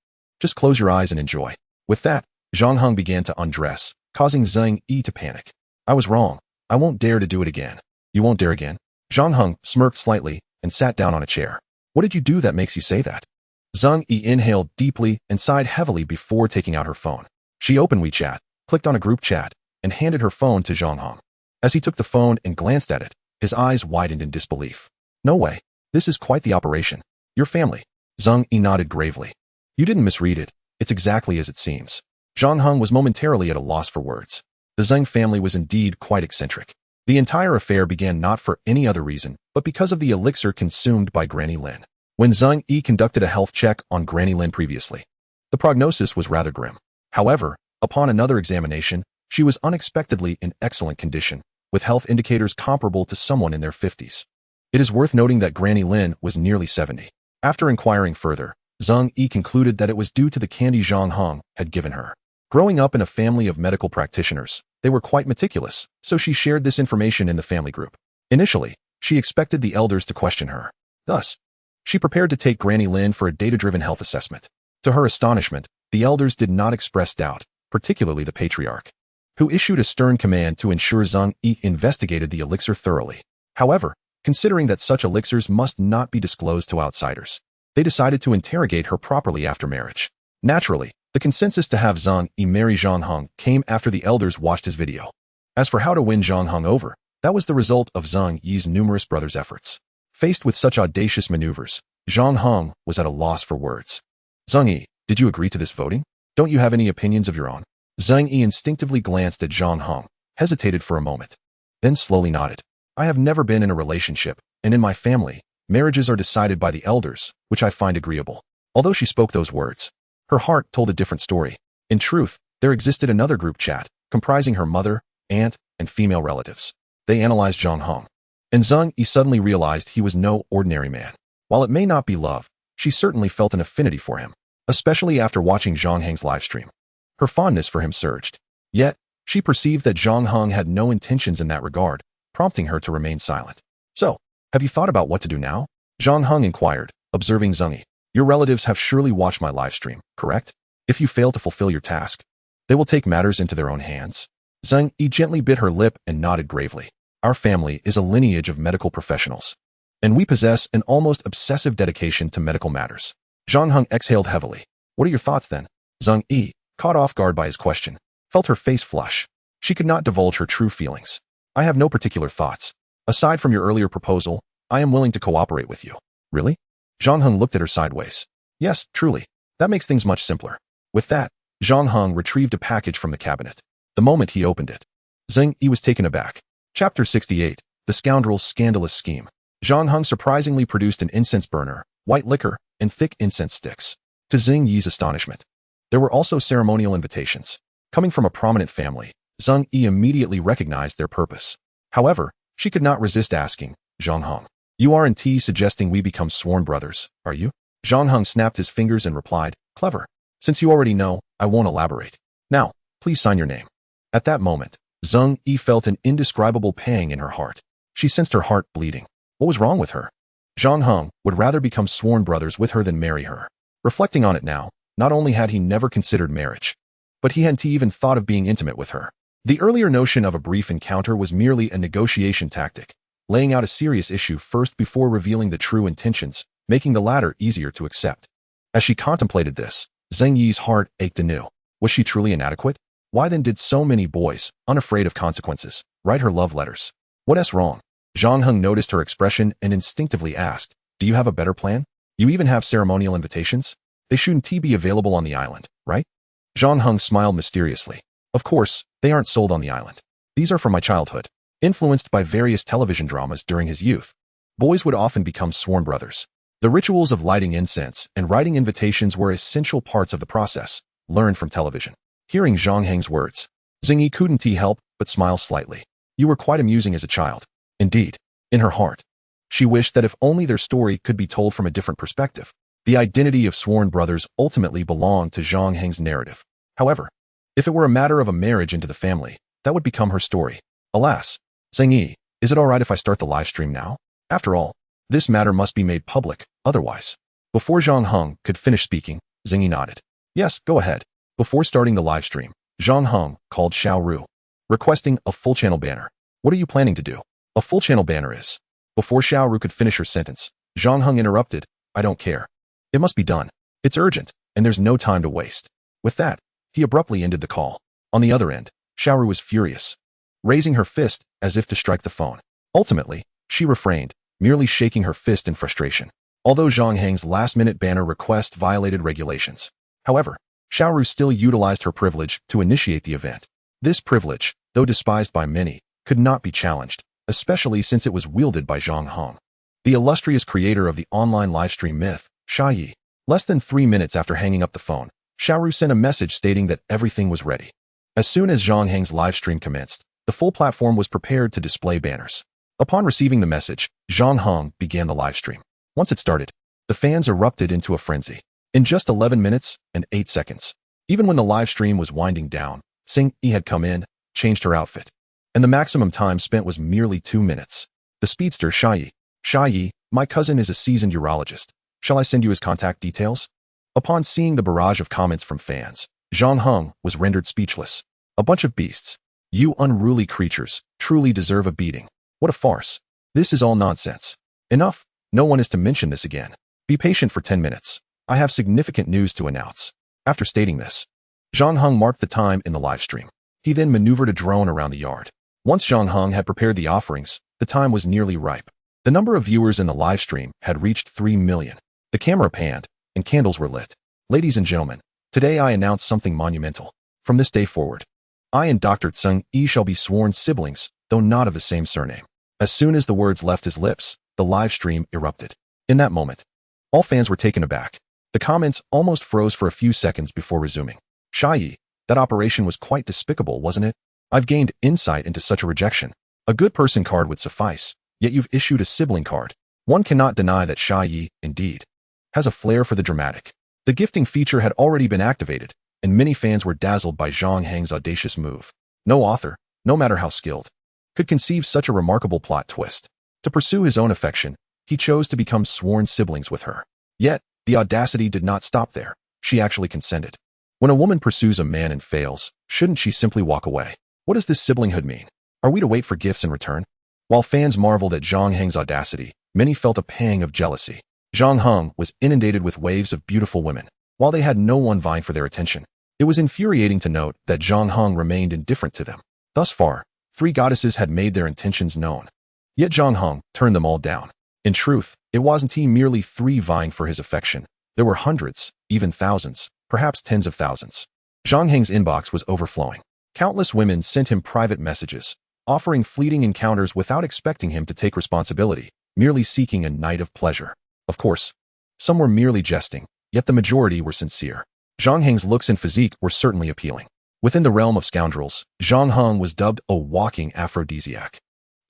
Just close your eyes and enjoy. With that, Zhang Heng began to undress, causing Zhang Yi to panic. I was wrong. I won't dare to do it again. You won't dare again? Zhang Heng smirked slightly and sat down on a chair. What did you do that makes you say that? Zhang Yi inhaled deeply and sighed heavily before taking out her phone. She opened WeChat, clicked on a group chat, and handed her phone to Zhang Heng. As he took the phone and glanced at it, his eyes widened in disbelief. No way. This is quite the operation. Your family. Zhang Yi nodded gravely. You didn't misread it. It's exactly as it seems. Zhang Heng was momentarily at a loss for words. The Zhang family was indeed quite eccentric. The entire affair began not for any other reason, but because of the elixir consumed by Granny Lin. When Zhang Yi conducted a health check on Granny Lin previously, the prognosis was rather grim. However, upon another examination, she was unexpectedly in excellent condition, with health indicators comparable to someone in their 50s. It is worth noting that Granny Lin was nearly 70. After inquiring further, Zhang Yi concluded that it was due to the candy Zhang Heng had given her. Growing up in a family of medical practitioners, they were quite meticulous, so she shared this information in the family group. Initially, she expected the elders to question her. Thus, she prepared to take Granny Lin for a data-driven health assessment. To her astonishment, the elders did not express doubt, particularly the patriarch, who issued a stern command to ensure Zhang Yi investigated the elixir thoroughly. However, considering that such elixirs must not be disclosed to outsiders, they decided to interrogate her properly after marriage. Naturally, the consensus to have Zhang Yi marry Zhang Heng came after the elders watched his video. As for how to win Zhang Heng over, that was the result of Zhang Yi's numerous brothers' efforts. Faced with such audacious maneuvers, Zhang Heng was at a loss for words. Zhang Yi, did you agree to this voting? Don't you have any opinions of your own? Zhang Yi instinctively glanced at Zhang Heng, hesitated for a moment, then slowly nodded. I have never been in a relationship, and in my family, marriages are decided by the elders, which I find agreeable. Although she spoke those words, her heart told a different story. In truth, there existed another group chat, comprising her mother, aunt, and female relatives. They analyzed Zhang Heng, and Zhang Yi suddenly realized he was no ordinary man. While it may not be love, she certainly felt an affinity for him, especially after watching Zhang Heng's livestream. Her fondness for him surged. Yet, she perceived that Zhang Heng had no intentions in that regard, prompting her to remain silent. So, have you thought about what to do now? Zhang Heng inquired, observing Zhang Yi. Your relatives have surely watched my livestream, correct? If you fail to fulfill your task, they will take matters into their own hands. Zhang Yi gently bit her lip and nodded gravely. Our family is a lineage of medical professionals, and we possess an almost obsessive dedication to medical matters. Zhang Heng exhaled heavily. What are your thoughts then? Zhang Yi, caught off guard by his question, felt her face flush. She could not divulge her true feelings. I have no particular thoughts. Aside from your earlier proposal, I am willing to cooperate with you. Really? Zhang Heng looked at her sideways. Yes, truly. That makes things much simpler. With that, Zhang Heng retrieved a package from the cabinet. The moment he opened it, Zhang Yi was taken aback. Chapter 68, The Scoundrel's Scandalous Scheme. Zhang Heng surprisingly produced an incense burner, white liquor, and thick incense sticks. To Zhang Yi's astonishment, there were also ceremonial invitations. Coming from a prominent family, Zhang Yi immediately recognized their purpose. However, she could not resist asking, Zhang Heng, you aren't suggesting we become sworn brothers, are you? Zhang Heng snapped his fingers and replied, clever. Since you already know, I won't elaborate. Now, please sign your name. At that moment, Zhang Yi felt an indescribable pang in her heart. She sensed her heart bleeding. What was wrong with her? Zhang Heng would rather become sworn brothers with her than marry her. Reflecting on it now, not only had he never considered marriage, but he hadn't even thought of being intimate with her. The earlier notion of a brief encounter was merely a negotiation tactic, laying out a serious issue first before revealing the true intentions, making the latter easier to accept. As she contemplated this, Zhang Yi's heart ached anew. Was she truly inadequate? Why then did so many boys, unafraid of consequences, write her love letters? What's wrong? Zhang Heng noticed her expression and instinctively asked, do you have a better plan? You even have ceremonial invitations? They shouldn't be available on the island, right? Zhang Heng smiled mysteriously. Of course, they aren't sold on the island. These are from my childhood. Influenced by various television dramas during his youth, boys would often become sworn brothers. The rituals of lighting incense and writing invitations were essential parts of the process, learned from television. Hearing Zhang Heng's words, Zhang Yi couldn't help but smile slightly. You were quite amusing as a child. Indeed, in her heart, she wished that if only their story could be told from a different perspective. The identity of sworn brothers ultimately belonged to Zhang Heng's narrative. However, if it were a matter of a marriage into the family, that would become her story. Alas, Zhang Yi, is it alright if I start the live stream now? After all, this matter must be made public, otherwise. Before Zhang Heng could finish speaking, Zhang Yi nodded. Yes, go ahead. Before starting the live stream, Zhang Heng called Xiaoru, requesting a full channel banner. What are you planning to do? A full channel banner is. Before Xiaoru could finish her sentence, Zhang Heng interrupted. I don't care. It must be done. It's urgent, and there's no time to waste. With that, he abruptly ended the call. On the other end, Xiaoru was furious, raising her fist as if to strike the phone. Ultimately, she refrained, merely shaking her fist in frustration. Although Zhang Heng's last-minute banner request violated regulations. However, Xiaoru still utilized her privilege to initiate the event. This privilege, though despised by many, could not be challenged, especially since it was wielded by Zhang Heng, the illustrious creator of the online livestream myth, Xiaoyi. Less than 3 minutes after hanging up the phone, Xiaoru sent a message stating that everything was ready. As soon as Zhang Heng's livestream commenced, the full platform was prepared to display banners. Upon receiving the message, Zhang Heng began the livestream. Once it started, the fans erupted into a frenzy. In just 11 minutes and 8 seconds, even when the livestream was winding down, Xing Yi had come in, changed her outfit, and the maximum time spent was merely 2 minutes. The speedster Xiaoyi, my cousin is a seasoned urologist. Shall I send you his contact details? Upon seeing the barrage of comments from fans, Zhang Heng was rendered speechless. A bunch of beasts. You unruly creatures truly deserve a beating. What a farce. This is all nonsense. Enough. No one is to mention this again. Be patient for 10 minutes. I have significant news to announce. After stating this, Zhang Heng marked the time in the livestream. He then maneuvered a drone around the yard. Once Zhang Heng had prepared the offerings, the time was nearly ripe. The number of viewers in the livestream had reached 3 million. The camera panned, and candles were lit. Ladies and gentlemen, today I announce something monumental. From this day forward, I and Dr. Zhang Yi shall be sworn siblings, though not of the same surname. As soon as the words left his lips, the live stream erupted. In that moment, all fans were taken aback. The comments almost froze for a few seconds before resuming. Xiaoyi, that operation was quite despicable, wasn't it? I've gained insight into such a rejection. A good person card would suffice, yet you've issued a sibling card. One cannot deny that Xiaoyi, indeed, has a flair for the dramatic. The gifting feature had already been activated, and many fans were dazzled by Zhang Heng's audacious move. No author, no matter how skilled, could conceive such a remarkable plot twist. To pursue his own affection, he chose to become sworn siblings with her. Yet, the audacity did not stop there. She actually consented. When a woman pursues a man and fails, shouldn't she simply walk away? What does this siblinghood mean? Are we to wait for gifts in return? While fans marveled at Zhang Heng's audacity, many felt a pang of jealousy. Zhang Heng was inundated with waves of beautiful women, while they had no one vying for their attention. It was infuriating to note that Zhang Heng remained indifferent to them. Thus far, 3 goddesses had made their intentions known. Yet Zhang Heng turned them all down. In truth, it wasn't he merely 3 vying for his affection. There were hundreds, even thousands, perhaps tens of thousands. Zhang Heng's inbox was overflowing. Countless women sent him private messages, offering fleeting encounters without expecting him to take responsibility, merely seeking a night of pleasure. Of course, some were merely jesting, yet the majority were sincere. Zhang Heng's looks and physique were certainly appealing. Within the realm of scoundrels, Zhang Heng was dubbed a walking aphrodisiac.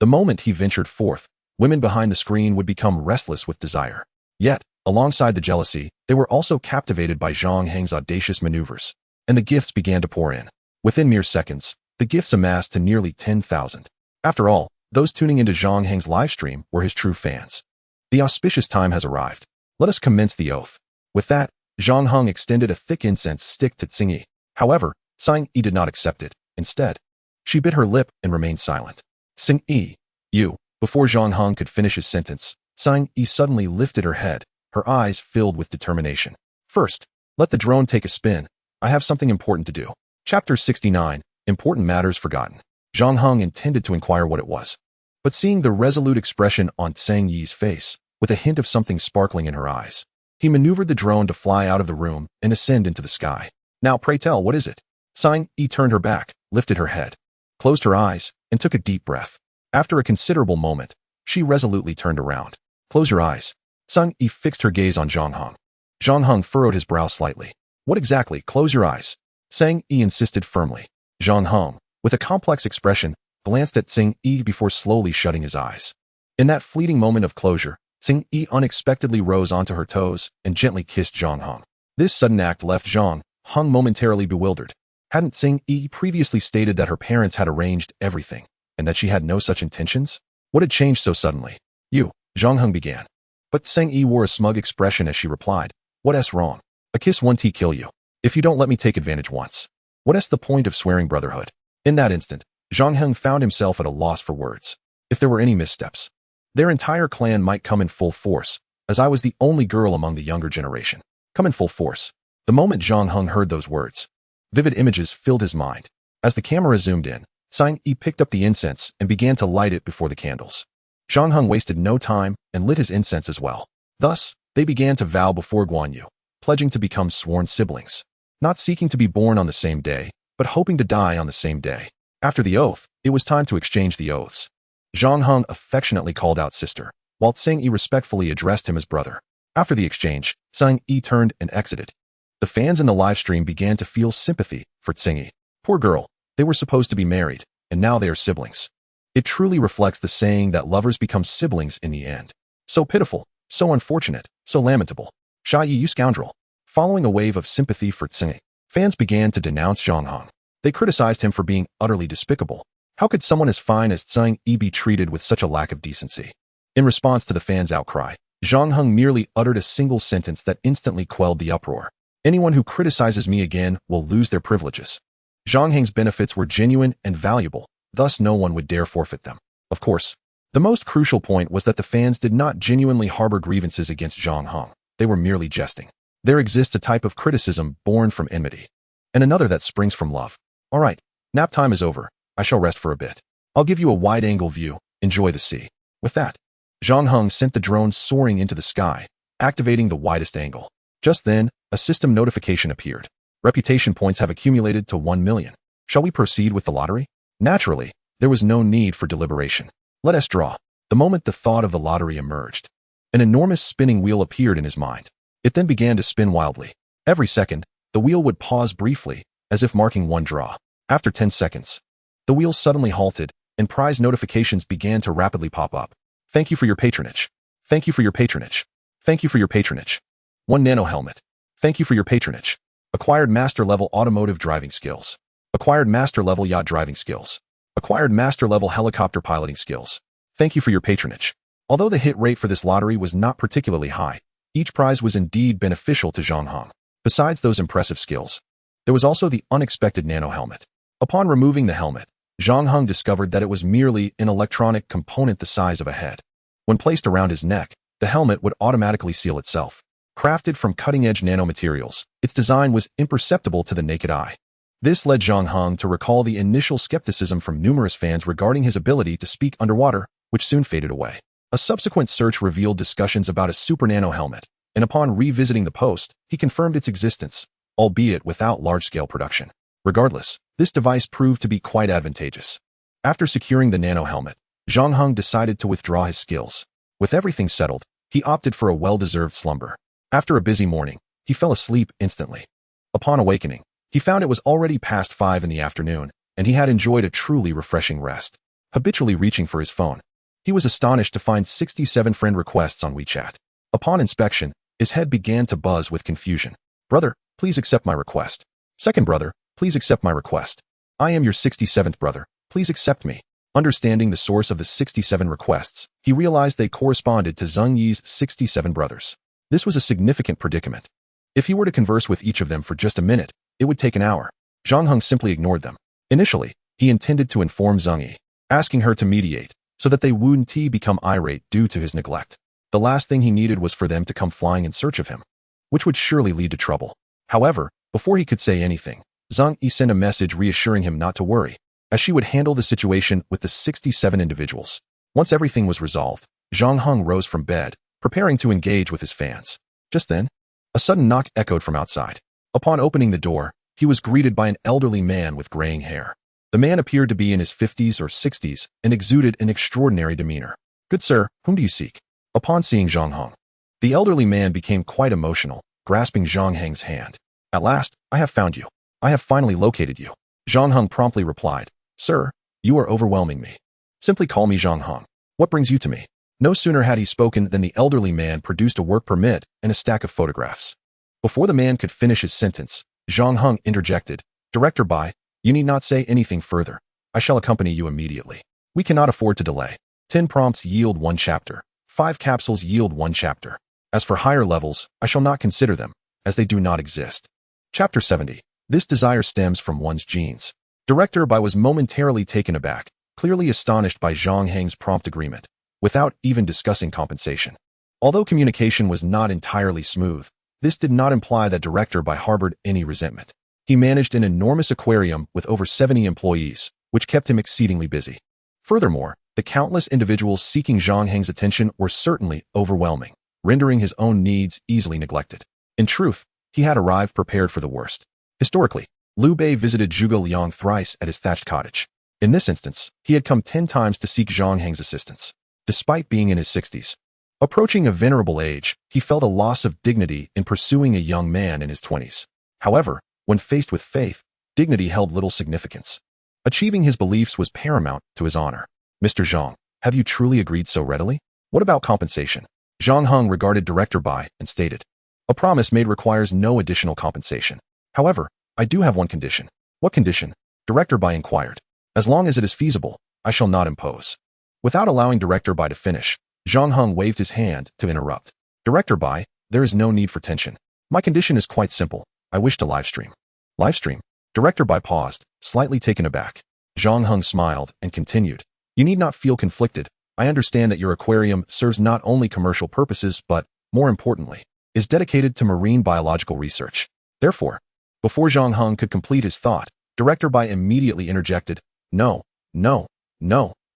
The moment he ventured forth, women behind the screen would become restless with desire. Yet, alongside the jealousy, they were also captivated by Zhang Heng's audacious maneuvers, and the gifts began to pour in. Within mere seconds, the gifts amassed to nearly 10,000. After all, those tuning into Zhang Heng's livestream were his true fans. The auspicious time has arrived. Let us commence the oath. With that, Zhang Heng extended a thick incense stick to Xing Yi. However, Xing Yi did not accept it. Instead, she bit her lip and remained silent. Xing Yi, you. Before Zhang Heng could finish his sentence, Xing Yi suddenly lifted her head, her eyes filled with determination. First, let the drone take a spin. I have something important to do. Chapter 69, Important Matters Forgotten. Zhang Heng intended to inquire what it was, but seeing the resolute expression on Xing Yi's face, with a hint of something sparkling in her eyes, he maneuvered the drone to fly out of the room and ascend into the sky. Now pray tell, what is it? Xing Yi turned her back, lifted her head, closed her eyes, and took a deep breath. After a considerable moment, she resolutely turned around. Close your eyes. Xing Yi fixed her gaze on Zhang Heng. Zhang Heng furrowed his brow slightly. What exactly? Close your eyes. Xing Yi insisted firmly. Zhang Heng, with a complex expression, glanced at Xing Yi before slowly shutting his eyes. In that fleeting moment of closure, Xing Yi unexpectedly rose onto her toes and gently kissed Zhang Heng. This sudden act left Zhang Heng momentarily bewildered. Hadn't Xing Yi previously stated that her parents had arranged everything, and that she had no such intentions? What had changed so suddenly? You, Zhang Heng began. But Xing Yi wore a smug expression as she replied, What's wrong? A kiss won't kill you. If you don't let me take advantage once, what's the point of swearing brotherhood? In that instant, Zhang Heng found himself at a loss for words. If there were any missteps, their entire clan might come in full force, as I was the only girl among the younger generation. Come in full force. The moment Zhang Heng heard those words, vivid images filled his mind. As the camera zoomed in, Zhang Yi picked up the incense and began to light it before the candles. Zhang Heng wasted no time and lit his incense as well. Thus, they began to vow before Guan Yu, pledging to become sworn siblings, not seeking to be born on the same day, but hoping to die on the same day. After the oath, it was time to exchange the oaths. Zhang Heng affectionately called out sister, while Zhang Yi respectfully addressed him as brother. After the exchange, Zhang Yi turned and exited. The fans in the live stream began to feel sympathy for Zhang Yi. Poor girl, they were supposed to be married, and now they are siblings. It truly reflects the saying that lovers become siblings in the end. So pitiful, so unfortunate, so lamentable. Sha Yi, you scoundrel. Following a wave of sympathy for Zhang Yi, fans began to denounce Zhang Heng. They criticized him for being utterly despicable. How could someone as fine as Zhang Yi be treated with such a lack of decency? In response to the fans' outcry, Zhang Heng merely uttered a single sentence that instantly quelled the uproar. Anyone who criticizes me again will lose their privileges. Zhang Heng's benefits were genuine and valuable, thus no one would dare forfeit them. Of course, the most crucial point was that the fans did not genuinely harbor grievances against Zhang Heng. They were merely jesting. There exists a type of criticism born from enmity, and another that springs from love. All right, nap time is over. I shall rest for a bit. I'll give you a wide-angle view. Enjoy the sea. With that, Zhang Heng sent the drone soaring into the sky, activating the widest angle. Just then, a system notification appeared. Reputation points have accumulated to 1 million. Shall we proceed with the lottery? Naturally, there was no need for deliberation. Let us draw. The moment the thought of the lottery emerged, an enormous spinning wheel appeared in his mind. It then began to spin wildly. Every second, the wheel would pause briefly, as if marking one draw. After 10 seconds, the wheel suddenly halted, and prize notifications began to rapidly pop up. Thank you for your patronage. Thank you for your patronage. Thank you for your patronage. 1 nano helmet. Thank you for your patronage. Acquired master-level automotive driving skills. Acquired master-level yacht driving skills. Acquired master-level helicopter piloting skills. Thank you for your patronage. Although the hit rate for this lottery was not particularly high, each prize was indeed beneficial to Zhang Heng. Besides those impressive skills, there was also the unexpected nano helmet. Upon removing the helmet, Zhang Heng discovered that it was merely an electronic component the size of a head. When placed around his neck, the helmet would automatically seal itself. Crafted from cutting-edge nanomaterials, its design was imperceptible to the naked eye. This led Zhang Heng to recall the initial skepticism from numerous fans regarding his ability to speak underwater, which soon faded away. A subsequent search revealed discussions about a super nano helmet, and upon revisiting the post, he confirmed its existence, albeit without large-scale production. Regardless, this device proved to be quite advantageous. After securing the nano helmet, Zhang Heng decided to withdraw his skills. With everything settled, he opted for a well-deserved slumber. After a busy morning, he fell asleep instantly. Upon awakening, he found it was already past 5 in the afternoon, and he had enjoyed a truly refreshing rest. Habitually reaching for his phone, he was astonished to find 67 friend requests on WeChat. Upon inspection, his head began to buzz with confusion. Brother, please accept my request. Second brother, please accept my request. I am your 67th brother. Please accept me. Understanding the source of the 67 requests, he realized they corresponded to Zhang Yi's 67 brothers. This was a significant predicament. If he were to converse with each of them for just a minute, it would take an hour. Zhang Heng simply ignored them. Initially, he intended to inform Zhang Yi, asking her to mediate, so that they wouldn't become irate due to his neglect. The last thing he needed was for them to come flying in search of him, which would surely lead to trouble. However, before he could say anything, Zhang Yi sent a message reassuring him not to worry, as she would handle the situation with the 67 individuals. Once everything was resolved, Zhang Heng rose from bed, preparing to engage with his fans. Just then, a sudden knock echoed from outside. Upon opening the door, he was greeted by an elderly man with graying hair. The man appeared to be in his 50s or 60s and exuded an extraordinary demeanor. Good sir, whom do you seek? Upon seeing Zhang Heng, the elderly man became quite emotional, grasping Zhang Heng's hand. At last, I have found you. I have finally located you. Zhang Heng promptly replied, Sir, you are overwhelming me. Simply call me Zhang Heng. What brings you to me? No sooner had he spoken than the elderly man produced a work permit and a stack of photographs. Before the man could finish his sentence, Zhang Heng interjected, Director Bai, you need not say anything further. I shall accompany you immediately. We cannot afford to delay. 10 prompts yield 1 chapter. 5 capsules yield 1 chapter. As for higher levels, I shall not consider them, as they do not exist. Chapter 70. This desire stems from one's genes. Director Bai was momentarily taken aback, clearly astonished by Zhang Heng's prompt agreement, without even discussing compensation. Although communication was not entirely smooth, this did not imply that Director Bai harbored any resentment. He managed an enormous aquarium with over 70 employees, which kept him exceedingly busy. Furthermore, the countless individuals seeking Zhang Heng's attention were certainly overwhelming, rendering his own needs easily neglected. In truth, he had arrived prepared for the worst. Historically, Liu Bei visited Zhuge Liang thrice at his thatched cottage. In this instance, he had come 10 times to seek Zhang Heng's assistance. Despite being in his 60s, approaching a venerable age, he felt a loss of dignity in pursuing a young man in his 20s. However, when faced with faith, dignity held little significance. Achieving his beliefs was paramount to his honor. Mr. Zhang, have you truly agreed so readily? What about compensation? Zhang Heng regarded Director Bai and stated, a promise made requires no additional compensation. However, I do have one condition. What condition? Director Bai inquired. As long as it is feasible, I shall not impose. Without allowing Director Bai to finish, Zhang Heng waved his hand to interrupt. Director Bai, there is no need for tension. My condition is quite simple. I wish to livestream. Livestream? Director Bai paused, slightly taken aback. Zhang Heng smiled and continued. You need not feel conflicted. I understand that your aquarium serves not only commercial purposes but, more importantly, is dedicated to marine biological research. Therefore, before Zhang Heng could complete his thought, Director Bai immediately interjected, No, Mr.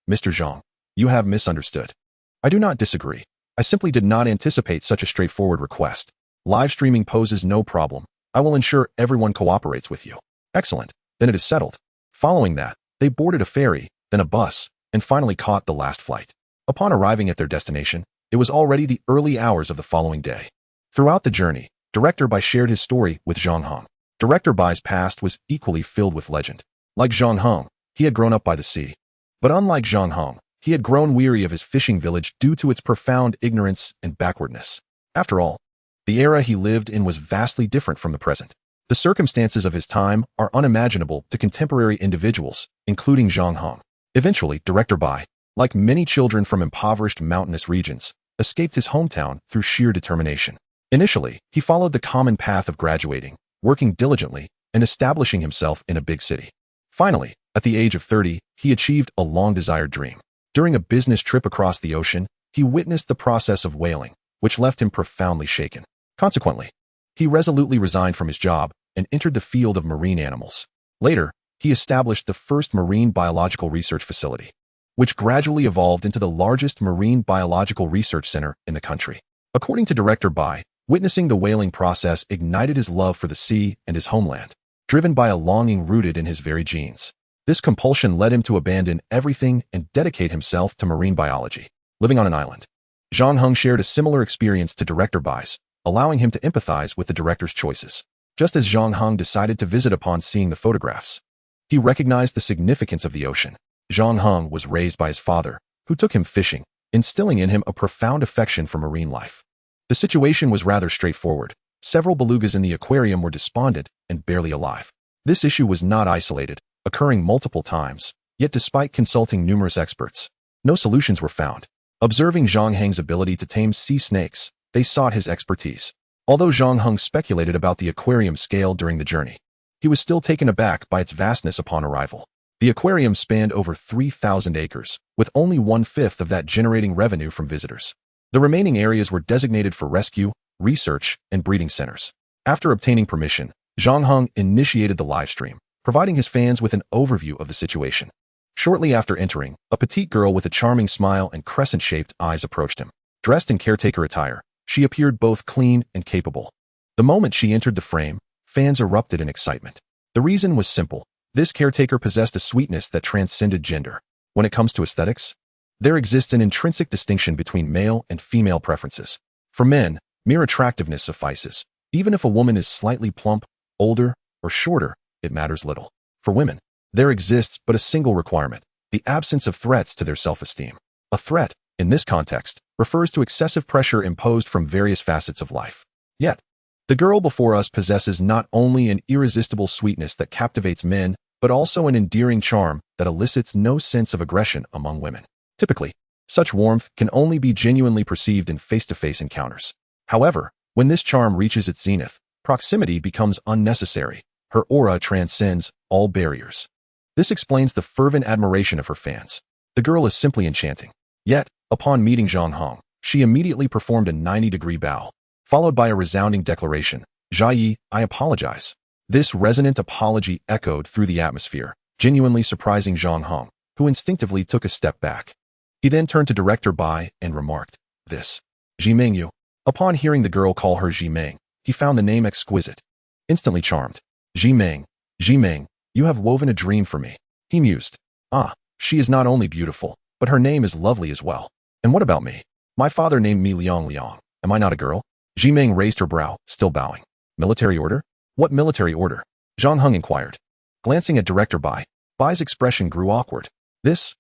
Zhang, you have misunderstood. I do not disagree. I simply did not anticipate such a straightforward request. Live streaming poses no problem. I will ensure everyone cooperates with you. Excellent. Then it is settled. Following that, they boarded a ferry, then a bus, and finally caught the last flight. Upon arriving at their destination, it was already the early hours of the following day. Throughout the journey, Director Bai shared his story with Zhang Heng. Director Bai's past was equally filled with legend. Like Zhang Heng, he had grown up by the sea. But unlike Zhang Heng, he had grown weary of his fishing village due to its profound ignorance and backwardness. After all, the era he lived in was vastly different from the present. The circumstances of his time are unimaginable to contemporary individuals, including Zhang Heng. Eventually, Director Bai, like many children from impoverished mountainous regions, escaped his hometown through sheer determination. Initially, he followed the common path of graduating, working diligently, and establishing himself in a big city. Finally, at the age of 30, he achieved a long-desired dream. During a business trip across the ocean, he witnessed the process of whaling, which left him profoundly shaken. Consequently, he resolutely resigned from his job and entered the field of marine animals. Later, he established the first marine biological research facility, which gradually evolved into the largest marine biological research center in the country. According to Director Bai, witnessing the whaling process ignited his love for the sea and his homeland, driven by a longing rooted in his very genes. This compulsion led him to abandon everything and dedicate himself to marine biology. Living on an island, Zhang Heng shared a similar experience to Director Bai's, allowing him to empathize with the director's choices. Just as Zhang Heng decided to visit upon seeing the photographs, he recognized the significance of the ocean. Zhang Heng was raised by his father, who took him fishing, instilling in him a profound affection for marine life. The situation was rather straightforward. Several belugas in the aquarium were despondent and barely alive. This issue was not isolated, occurring multiple times, yet despite consulting numerous experts, no solutions were found. Observing Zhang Heng's ability to tame sea snakes, they sought his expertise. Although Zhang Heng speculated about the aquarium scale during the journey, he was still taken aback by its vastness upon arrival. The aquarium spanned over 3,000 acres, with only 1/5 of that generating revenue from visitors. The remaining areas were designated for rescue, research, and breeding centers. After obtaining permission, Zhang Heng initiated the live stream, providing his fans with an overview of the situation. Shortly after entering, a petite girl with a charming smile and crescent-shaped eyes approached him. Dressed in caretaker attire, she appeared both clean and capable. The moment she entered the frame, fans erupted in excitement. The reason was simple. This caretaker possessed a sweetness that transcended gender. When it comes to aesthetics, there exists an intrinsic distinction between male and female preferences. For men, mere attractiveness suffices. Even if a woman is slightly plump, older, or shorter, it matters little. For women, there exists but a single requirement: the absence of threats to their self-esteem. A threat, in this context, refers to excessive pressure imposed from various facets of life. Yet, the girl before us possesses not only an irresistible sweetness that captivates men, but also an endearing charm that elicits no sense of aggression among women. Typically, such warmth can only be genuinely perceived in face-to-face encounters. However, when this charm reaches its zenith, Proximity becomes unnecessary. Her aura transcends all barriers. This explains the fervent admiration of her fans. The girl is simply enchanting. Yet, upon meeting Zhang Heng, she immediately performed a 90-degree bow, followed by a resounding declaration, "Jia, I apologize." This resonant apology echoed through the atmosphere, genuinely surprising Zhang Heng, who instinctively took a step back. He then turned to Director Bai and remarked, "This Jimeng you." Upon hearing the girl call her Jimeng, he found the name exquisite. Instantly charmed. "Jimeng, Jimeng, you have woven a dream for me," he mused. "Ah, she is not only beautiful, but her name is lovely as well. And what about me? My father named me Liang Liang. Am I not a girl?" Jimeng raised her brow, still bowing. "Military order? What military order?" Zhang Heng inquired. Glancing at Director Bai, Bai's expression grew awkward. This,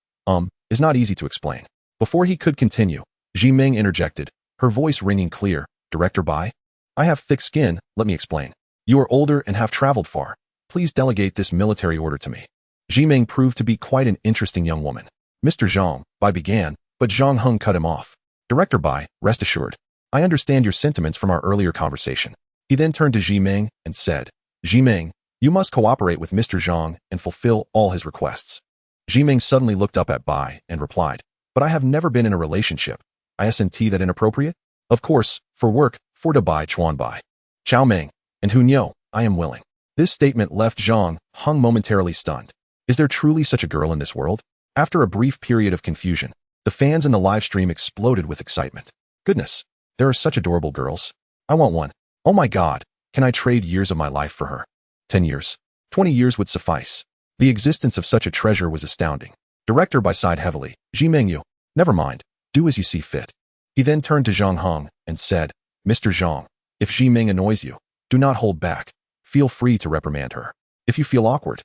is not easy to explain. Before he could continue, Jimeng interjected, her voice ringing clear. "Director Bai, I have thick skin, let me explain. You are older and have traveled far. Please delegate this military order to me." Jimeng proved to be quite an interesting young woman. "Mr. Zhang," Bai began, but Zhang Heng cut him off. "Director Bai, rest assured. I understand your sentiments from our earlier conversation." He then turned to Jimeng and said, "Jimeng, you must cooperate with Mr. Zhang and fulfill all his requests." Jimeng suddenly looked up at Bai and replied, "But I have never been in a relationship. Isn't that inappropriate?" "Of course, for work, for to Bai Chuan Bai. Chow Meng, and who know, I am willing." This statement left Zhang Heng momentarily stunned. Is there truly such a girl in this world? After a brief period of confusion, the fans in the live stream exploded with excitement. "Goodness, there are such adorable girls. I want one. Oh my god, can I trade years of my life for her? 10 years, 20 years would suffice." The existence of such a treasure was astounding. Director Bai sighed heavily. "Jimeng you, never mind, do as you see fit." He then turned to Zhang Heng and said, "Mr. Zhang, if Jimeng annoys you, do not hold back. Feel free to reprimand her. If you feel awkward,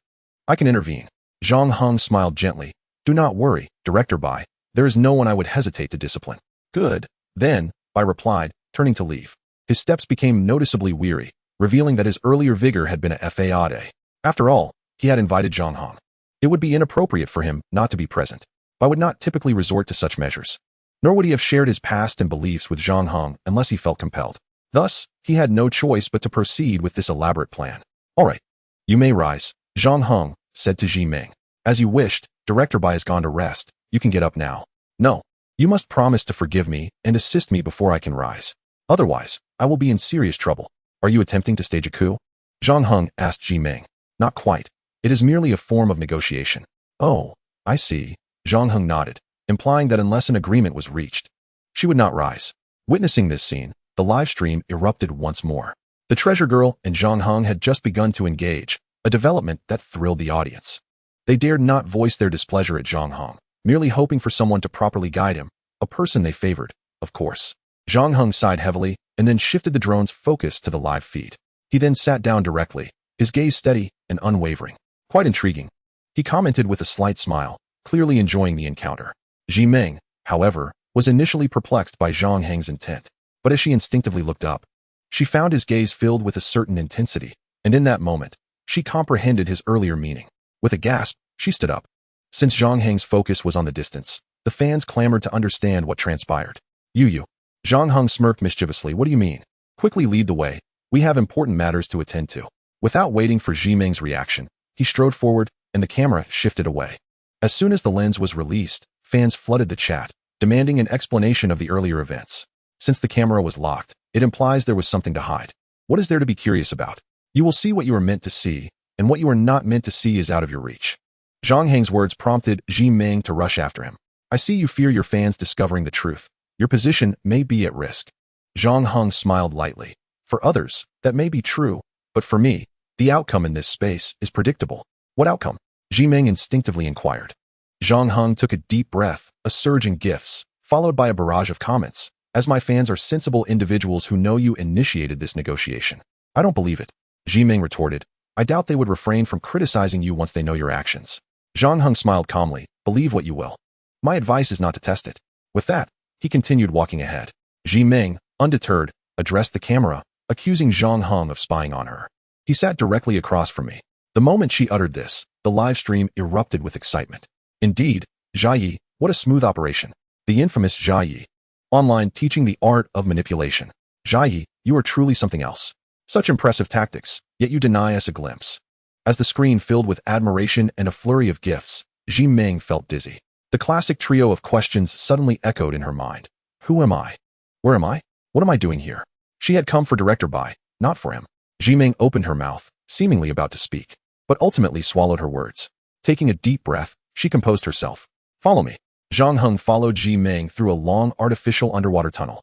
I can intervene." Zhang Heng smiled gently. "Do not worry, Director Bai. There is no one I would hesitate to discipline." "Good, then," Bai replied, turning to leave. His steps became noticeably weary, revealing that his earlier vigor had been a fade. After all, he had invited Zhang Heng. It would be inappropriate for him not to be present. Bai would not typically resort to such measures. Nor would he have shared his past and beliefs with Zhang Heng unless he felt compelled. Thus, he had no choice but to proceed with this elaborate plan. "All right, you may rise," Zhang Heng said to Jimeng. "As you wished, Director Bai has gone to rest. You can get up now." "No, you must promise to forgive me and assist me before I can rise. Otherwise, I will be in serious trouble." "Are you attempting to stage a coup?" Zhang Heng asked Jimeng. "Not quite. It is merely a form of negotiation." "Oh, I see." Zhang Heng nodded, implying that unless an agreement was reached, she would not rise. Witnessing this scene, the live stream erupted once more. The treasure girl and Zhang Heng had just begun to engage, a development that thrilled the audience. They dared not voice their displeasure at Zhang Heng, merely hoping for someone to properly guide him, a person they favored, of course. Zhang Heng sighed heavily and then shifted the drone's focus to the live feed. He then sat down directly, his gaze steady and unwavering. "Quite intriguing," he commented with a slight smile, clearly enjoying the encounter. Jimeng, however, was initially perplexed by Zhang Heng's intent, but as she instinctively looked up, she found his gaze filled with a certain intensity, and in that moment, she comprehended his earlier meaning. With a gasp, she stood up. Since Zhang Heng's focus was on the distance, the fans clamored to understand what transpired. You. Zhang Heng smirked mischievously. "What do you mean? Quickly lead the way. We have important matters to attend to." Without waiting for Jimeng's reaction, he strode forward, and the camera shifted away. As soon as the lens was released, fans flooded the chat, demanding an explanation of the earlier events. Since the camera was locked, it implies there was something to hide. What is there to be curious about? You will see what you are meant to see, and what you are not meant to see is out of your reach. Zhang Heng's words prompted Jimeng to rush after him. "I see you fear your fans discovering the truth. Your position may be at risk." Zhang Heng smiled lightly. "For others, that may be true, but for me, the outcome in this space is predictable." "What outcome?" Jimeng instinctively inquired. Zhang Heng took a deep breath, a surge in gifts, followed by a barrage of comments. "As my fans are sensible individuals who know you initiated this negotiation." "I don't believe it," Jimeng retorted. "I doubt they would refrain from criticizing you once they know your actions." Zhang Heng smiled calmly. "Believe what you will. My advice is not to test it." With that, he continued walking ahead. Jimeng, undeterred, addressed the camera, accusing Zhang Heng of spying on her. "He sat directly across from me." The moment she uttered this, the live stream erupted with excitement. Indeed, Jia, what a smooth operation. The infamous Jia. Online teaching the art of manipulation. Jia, you are truly something else. Such impressive tactics, yet you deny us a glimpse. As the screen filled with admiration and a flurry of gifts, Zhang Heng felt dizzy. The classic trio of questions suddenly echoed in her mind. Who am I? Where am I? What am I doing here? She had come for Director Bai, not for him. Zhang Heng opened her mouth, seemingly about to speak, but ultimately swallowed her words. Taking a deep breath, she composed herself. Follow me. Zhang Heng followed Zhang Heng through a long artificial underwater tunnel.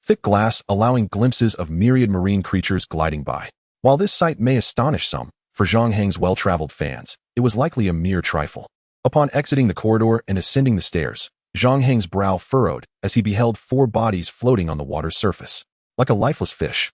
Thick glass allowing glimpses of myriad marine creatures gliding by. While this sight may astonish some, for Zhang Heng's well-traveled fans, it was likely a mere trifle. Upon exiting the corridor and ascending the stairs, Zhang Heng's brow furrowed as he beheld 4 bodies floating on the water's surface. Like a lifeless fish.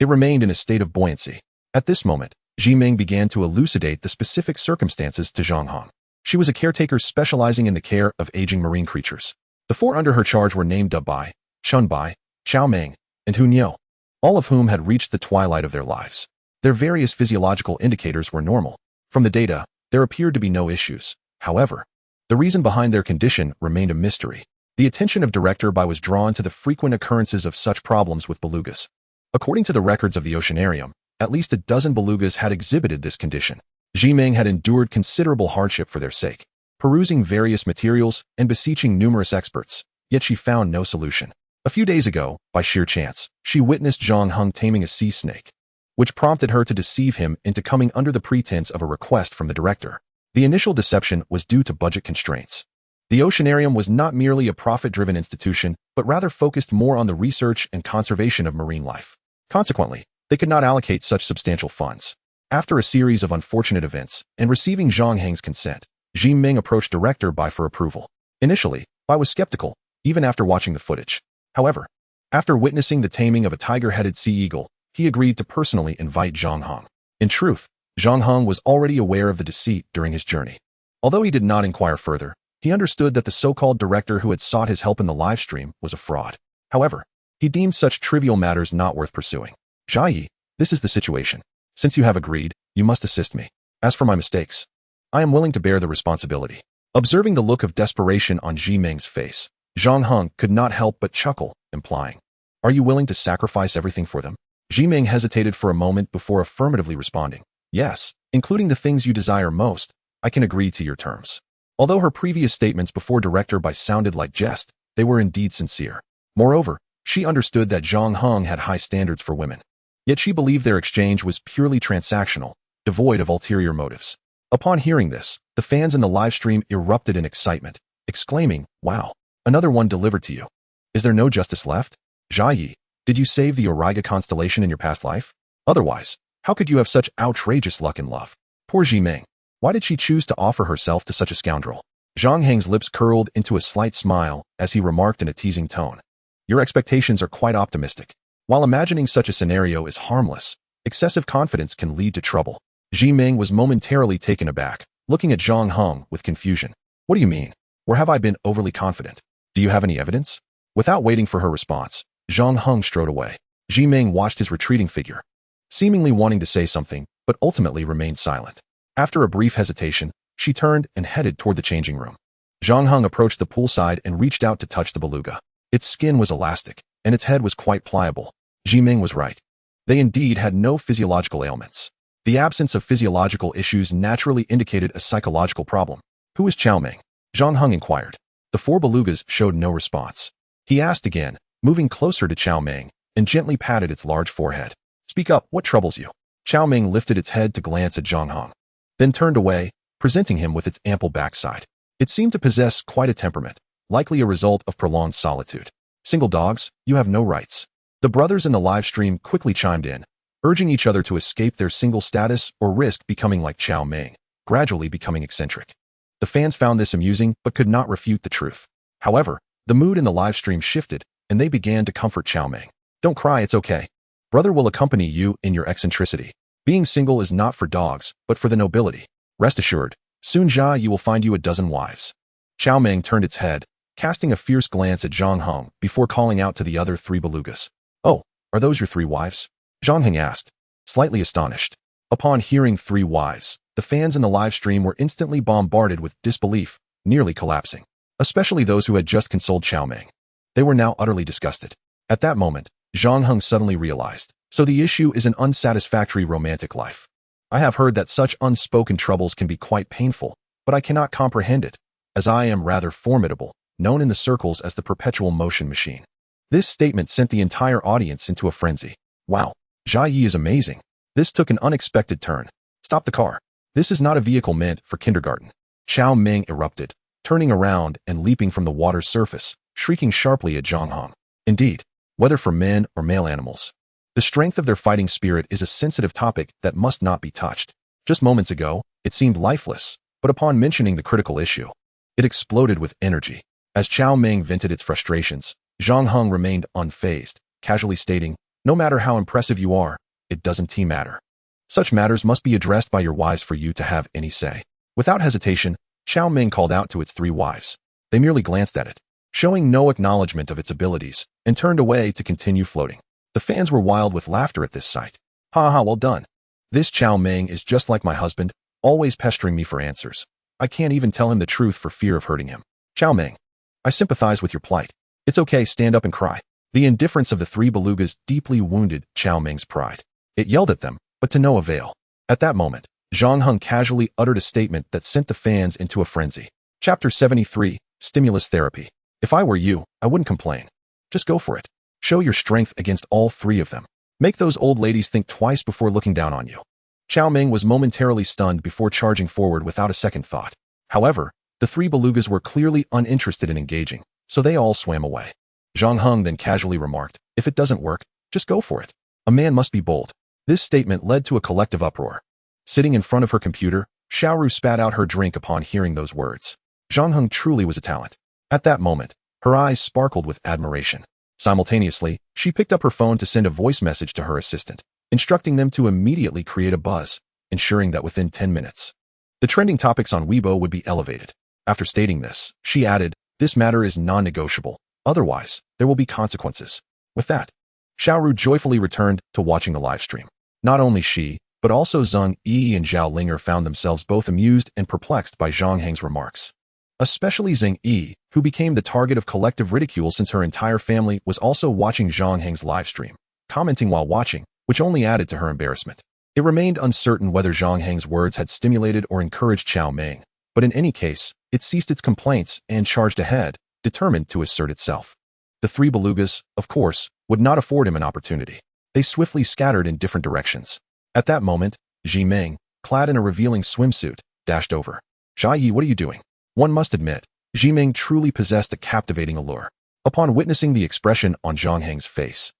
It remained in a state of buoyancy. At this moment, Zhang Heng began to elucidate the specific circumstances to Zhang Heng. She was a caretaker specializing in the care of aging marine creatures. The 4 under her charge were named Bai, Chun Bai, Chao Meng, and Hu Niu, all of whom had reached the twilight of their lives. Their various physiological indicators were normal. From the data, there appeared to be no issues. However, the reason behind their condition remained a mystery. The attention of Director Bai was drawn to the frequent occurrences of such problems with belugas. According to the records of the oceanarium, at least a dozen belugas had exhibited this condition. Zhang Heng had endured considerable hardship for their sake, perusing various materials and beseeching numerous experts, yet she found no solution. A few days ago, by sheer chance, she witnessed Zhang Heng taming a sea snake, which prompted her to deceive him into coming under the pretense of a request from the director. The initial deception was due to budget constraints. The oceanarium was not merely a profit-driven institution, but rather focused more on the research and conservation of marine life. Consequently, they could not allocate such substantial funds. After a series of unfortunate events, and receiving Zhang Heng's consent, Zhang Heng approached Director Bai for approval. Initially, Bai was skeptical, even after watching the footage. However, after witnessing the taming of a tiger-headed sea eagle, he agreed to personally invite Zhang Heng. In truth, Zhang Heng was already aware of the deceit during his journey. Although he did not inquire further, he understood that the so-called director who had sought his help in the live stream was a fraud. However, he deemed such trivial matters not worth pursuing. Jia Yi, this is the situation. Since you have agreed, you must assist me. As for my mistakes, I am willing to bear the responsibility. Observing the look of desperation on Zhang Heng's face, Zhang Heng could not help but chuckle, implying, "Are you willing to sacrifice everything for them?" Zhang Heng hesitated for a moment before affirmatively responding, "Yes, including the things you desire most, I can agree to your terms." Although her previous statements before Director Bai sounded like jest, they were indeed sincere. Moreover, she understood that Zhang Heng had high standards for women. Yet she believed their exchange was purely transactional, devoid of ulterior motives. Upon hearing this, the fans in the live stream erupted in excitement, exclaiming, "Wow, another one delivered to you. Is there no justice left? Jia Yi, did you save the Auriga constellation in your past life? Otherwise, how could you have such outrageous luck in love?" Poor Zhang Heng. Why did she choose to offer herself to such a scoundrel? Zhang Heng's lips curled into a slight smile as he remarked in a teasing tone, "Your expectations are quite optimistic. While imagining such a scenario is harmless, excessive confidence can lead to trouble." Zhang Heng was momentarily taken aback, looking at Zhang Heng with confusion. "What do you mean? Or have I been overly confident? Do you have any evidence?" Without waiting for her response, Zhang Heng strode away. Zhang Heng watched his retreating figure, seemingly wanting to say something, but ultimately remained silent. After a brief hesitation, she turned and headed toward the changing room. Zhang Heng approached the poolside and reached out to touch the beluga. Its skin was elastic, and its head was quite pliable. Zhang Heng was right. They indeed had no physiological ailments. The absence of physiological issues naturally indicated a psychological problem. "Who is Chao Meng?" Zhang Heng inquired. The 4 belugas showed no response. He asked again, moving closer to Chao Meng, and gently patted its large forehead. "Speak up, what troubles you?" Chao Meng lifted its head to glance at Zhang Heng, then turned away, presenting him with its ample backside. It seemed to possess quite a temperament, likely a result of prolonged solitude. "Single dogs, you have no rights." The brothers in the live stream quickly chimed in, urging each other to escape their single status or risk becoming like Chao Meng, gradually becoming eccentric. The fans found this amusing but could not refute the truth. However, the mood in the live stream shifted, and they began to comfort Chao Meng. "Don't cry, it's okay. Brother will accompany you in your eccentricity. Being single is not for dogs, but for the nobility. Rest assured, soon Jia Yi will find you a dozen wives." Chao Meng turned its head, casting a fierce glance at Zhang Heng before calling out to the other 3 belugas. "Oh, are those your 3 wives?" Zhang Heng asked, slightly astonished. Upon hearing 3 wives, the fans in the live stream were instantly bombarded with disbelief, nearly collapsing, especially those who had just consoled Chao Meng. They were now utterly disgusted. At that moment, Zhang Heng suddenly realized So the issue is an unsatisfactory romantic life. I have heard that such unspoken troubles can be quite painful, but I cannot comprehend it, as I am rather formidable, known in the circles as the perpetual motion machine. This statement sent the entire audience into a frenzy. Wow, Jia Yi is amazing. This took an unexpected turn. Stop the car. This is not a vehicle meant for kindergarten. Chao Meng erupted, turning around and leaping from the water's surface, shrieking sharply at Zhang Heng. Indeed, whether for men or male animals, the strength of their fighting spirit is a sensitive topic that must not be touched. Just moments ago, it seemed lifeless, but upon mentioning the critical issue, it exploded with energy. As Chao Meng vented its frustrations, Zhang Heng remained unfazed, casually stating, "No matter how impressive you are, it doesn't matter. Such matters must be addressed by your wives for you to have any say." Without hesitation, Chao Meng called out to its 3 wives. They merely glanced at it, showing no acknowledgement of its abilities, and turned away to continue floating. The fans were wild with laughter at this sight. "Ha ha, well done. This Chao Meng is just like my husband, always pestering me for answers. I can't even tell him the truth for fear of hurting him. Chao Meng, I sympathize with your plight. It's okay, stand up and cry." The indifference of the 3 belugas deeply wounded Chao Meng's pride. It yelled at them, but to no avail. At that moment, Zhang Heng casually uttered a statement that sent the fans into a frenzy. Chapter 73, Stimulus Therapy. If I were you, I wouldn't complain. Just go for it. Show your strength against all 3 of them. Make those old ladies think twice before looking down on you. Chao Meng was momentarily stunned before charging forward without a second thought. However, the 3 belugas were clearly uninterested in engaging, so they all swam away. Zhang Heng then casually remarked, "If it doesn't work, just go for it. A man must be bold." This statement led to a collective uproar. Sitting in front of her computer, Xiaoru spat out her drink upon hearing those words. Zhang Heng truly was a talent. At that moment, her eyes sparkled with admiration. Simultaneously, she picked up her phone to send a voice message to her assistant, instructing them to immediately create a buzz, ensuring that within 10 minutes, the trending topics on Weibo would be elevated. After stating this, she added, "This matter is non-negotiable. Otherwise, there will be consequences." With that, Xiaoru joyfully returned to watching the live stream. Not only she, but also Zheng Yi and Zhao Linger found themselves both amused and perplexed by Zhang Heng's remarks. Especially Zheng Yi, who became the target of collective ridicule since her entire family was also watching Zhang Heng's live stream, commenting while watching, which only added to her embarrassment. It remained uncertain whether Zhang Heng's words had stimulated or encouraged Chao Meng, but in any case, it ceased its complaints and charged ahead, determined to assert itself. The 3 belugas, of course, would not afford him an opportunity. They swiftly scattered in different directions. At that moment, Zhi Meng, clad in a revealing swimsuit, dashed over. "Jia Yi, what are you doing?" One must admit, Zhi Meng truly possessed a captivating allure. Upon witnessing the expression on Zhang Heng's face,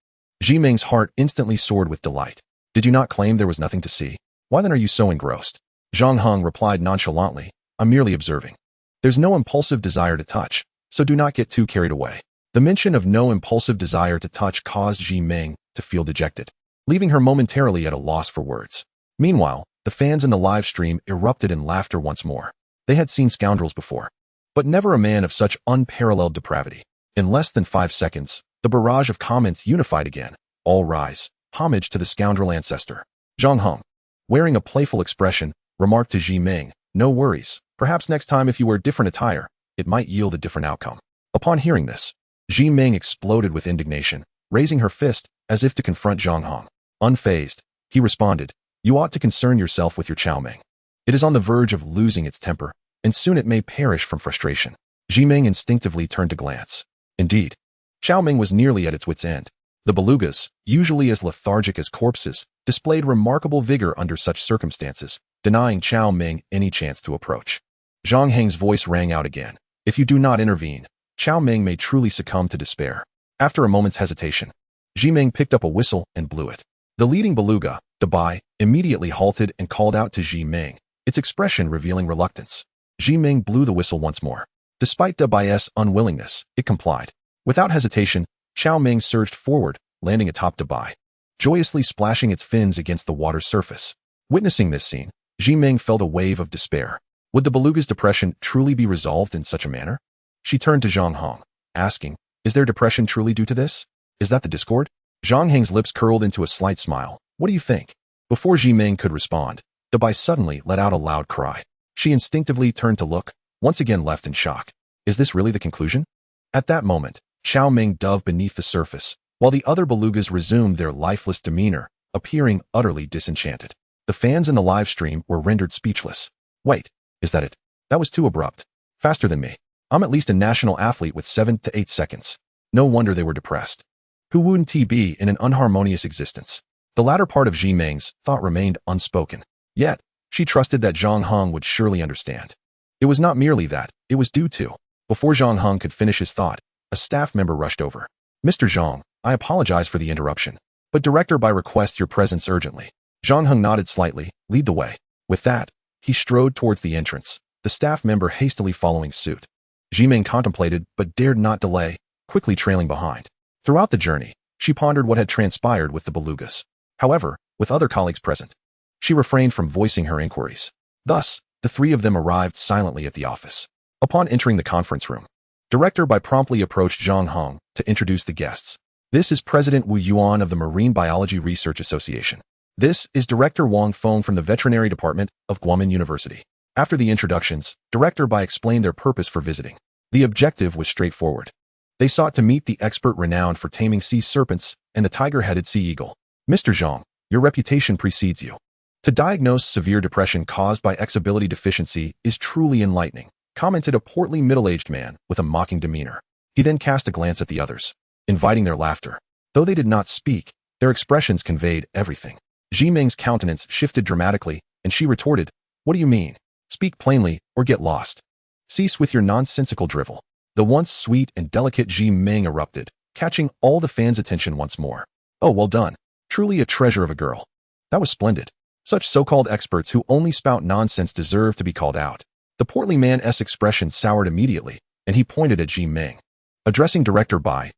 Zhi Meng's heart instantly soared with delight. "Did you not claim there was nothing to see? Why then are you so engrossed?" Zhang Heng replied nonchalantly, "I'm merely observing. There's no impulsive desire to touch, so do not get too carried away." The mention of no impulsive desire to touch caused Zhi Meng to feel dejected, leaving her momentarily at a loss for words. Meanwhile, the fans in the live stream erupted in laughter once more. They had seen scoundrels before, but never a man of such unparalleled depravity. In less than 5 seconds, the barrage of comments unified again. "All rise. Homage to the scoundrel ancestor." Zhang Heng, wearing a playful expression, remarked to Zhi Meng, "No worries. Perhaps next time if you wear different attire, it might yield a different outcome." Upon hearing this, Zhi Meng exploded with indignation, raising her fist as if to confront Zhang Heng. Unfazed, he responded, "You ought to concern yourself with your Chao Meng. It is on the verge of losing its temper, and soon it may perish from frustration." Zhi Meng instinctively turned to glance. Indeed, Chao Meng was nearly at its wit's end. The belugas, usually as lethargic as corpses, displayed remarkable vigor under such circumstances, denying Chao Meng any chance to approach. Zhang Heng's voice rang out again. "If you do not intervene, Chao Meng may truly succumb to despair." After a moment's hesitation, Zhi Meng picked up a whistle and blew it. The leading beluga, Dabai, immediately halted and called out to Zhi Meng, its expression revealing reluctance. Zhi Meng blew the whistle once more. Despite Dabai's unwillingness, it complied. Without hesitation, Chao Meng surged forward, landing atop Dabai, joyously splashing its fins against the water's surface. Witnessing this scene, Zhi Meng felt a wave of despair. Would the beluga's depression truly be resolved in such a manner? She turned to Zhang Heng, asking, "Is their depression truly due to this? Is that the discord?" Zhang Heng's lips curled into a slight smile. "What do you think?" Before Zhi Meng could respond, Dabai suddenly let out a loud cry. She instinctively turned to look, once again left in shock. Is this really the conclusion? At that moment, Chao Meng dove beneath the surface, while the other belugas resumed their lifeless demeanor, appearing utterly disenchanted. The fans in the live stream were rendered speechless. Wait, is that it? That was too abrupt. Faster than me. I'm at least a national athlete with 7 to 8 seconds. No wonder they were depressed. Who wouldn't be in an unharmonious existence? The latter part of Zhi Meng's thought remained unspoken. Yet, she trusted that Zhang Heng would surely understand. It was not merely that, it was due to. Before Zhang Heng could finish his thought, a staff member rushed over. Mr. Zhang, I apologize for the interruption, but director by request your presence urgently. Zhang Heng nodded slightly, lead the way. With that, he strode towards the entrance, the staff member hastily following suit. Zhi Meng contemplated but dared not delay, quickly trailing behind. Throughout the journey, she pondered what had transpired with the belugas. However, with other colleagues present, she refrained from voicing her inquiries. Thus, the three of them arrived silently at the office. Upon entering the conference room, Director Bai promptly approached Zhang Heng to introduce the guests. This is President Wu Yuan of the Marine Biology Research Association. This is Director Wang Feng from the Veterinary Department of Guamen University. After the introductions, Director Bai explained their purpose for visiting. The objective was straightforward. They sought to meet the expert renowned for taming sea serpents and the tiger-headed sea eagle. Mr. Zhang, your reputation precedes you. To diagnose severe depression caused by X-ability deficiency is truly enlightening, commented a portly middle-aged man with a mocking demeanor. He then cast a glance at the others, inviting their laughter. Though they did not speak, their expressions conveyed everything. Zhi Meng's countenance shifted dramatically, and she retorted, what do you mean? Speak plainly, or get lost. Cease with your nonsensical drivel. The once sweet and delicate Zhi Meng erupted, catching all the fans' attention once more. Oh, well done. Truly a treasure of a girl. That was splendid. Such so-called experts who only spout nonsense deserve to be called out. The portly man's expression soured immediately, and he pointed at Zhi Meng. Addressing Director Bai,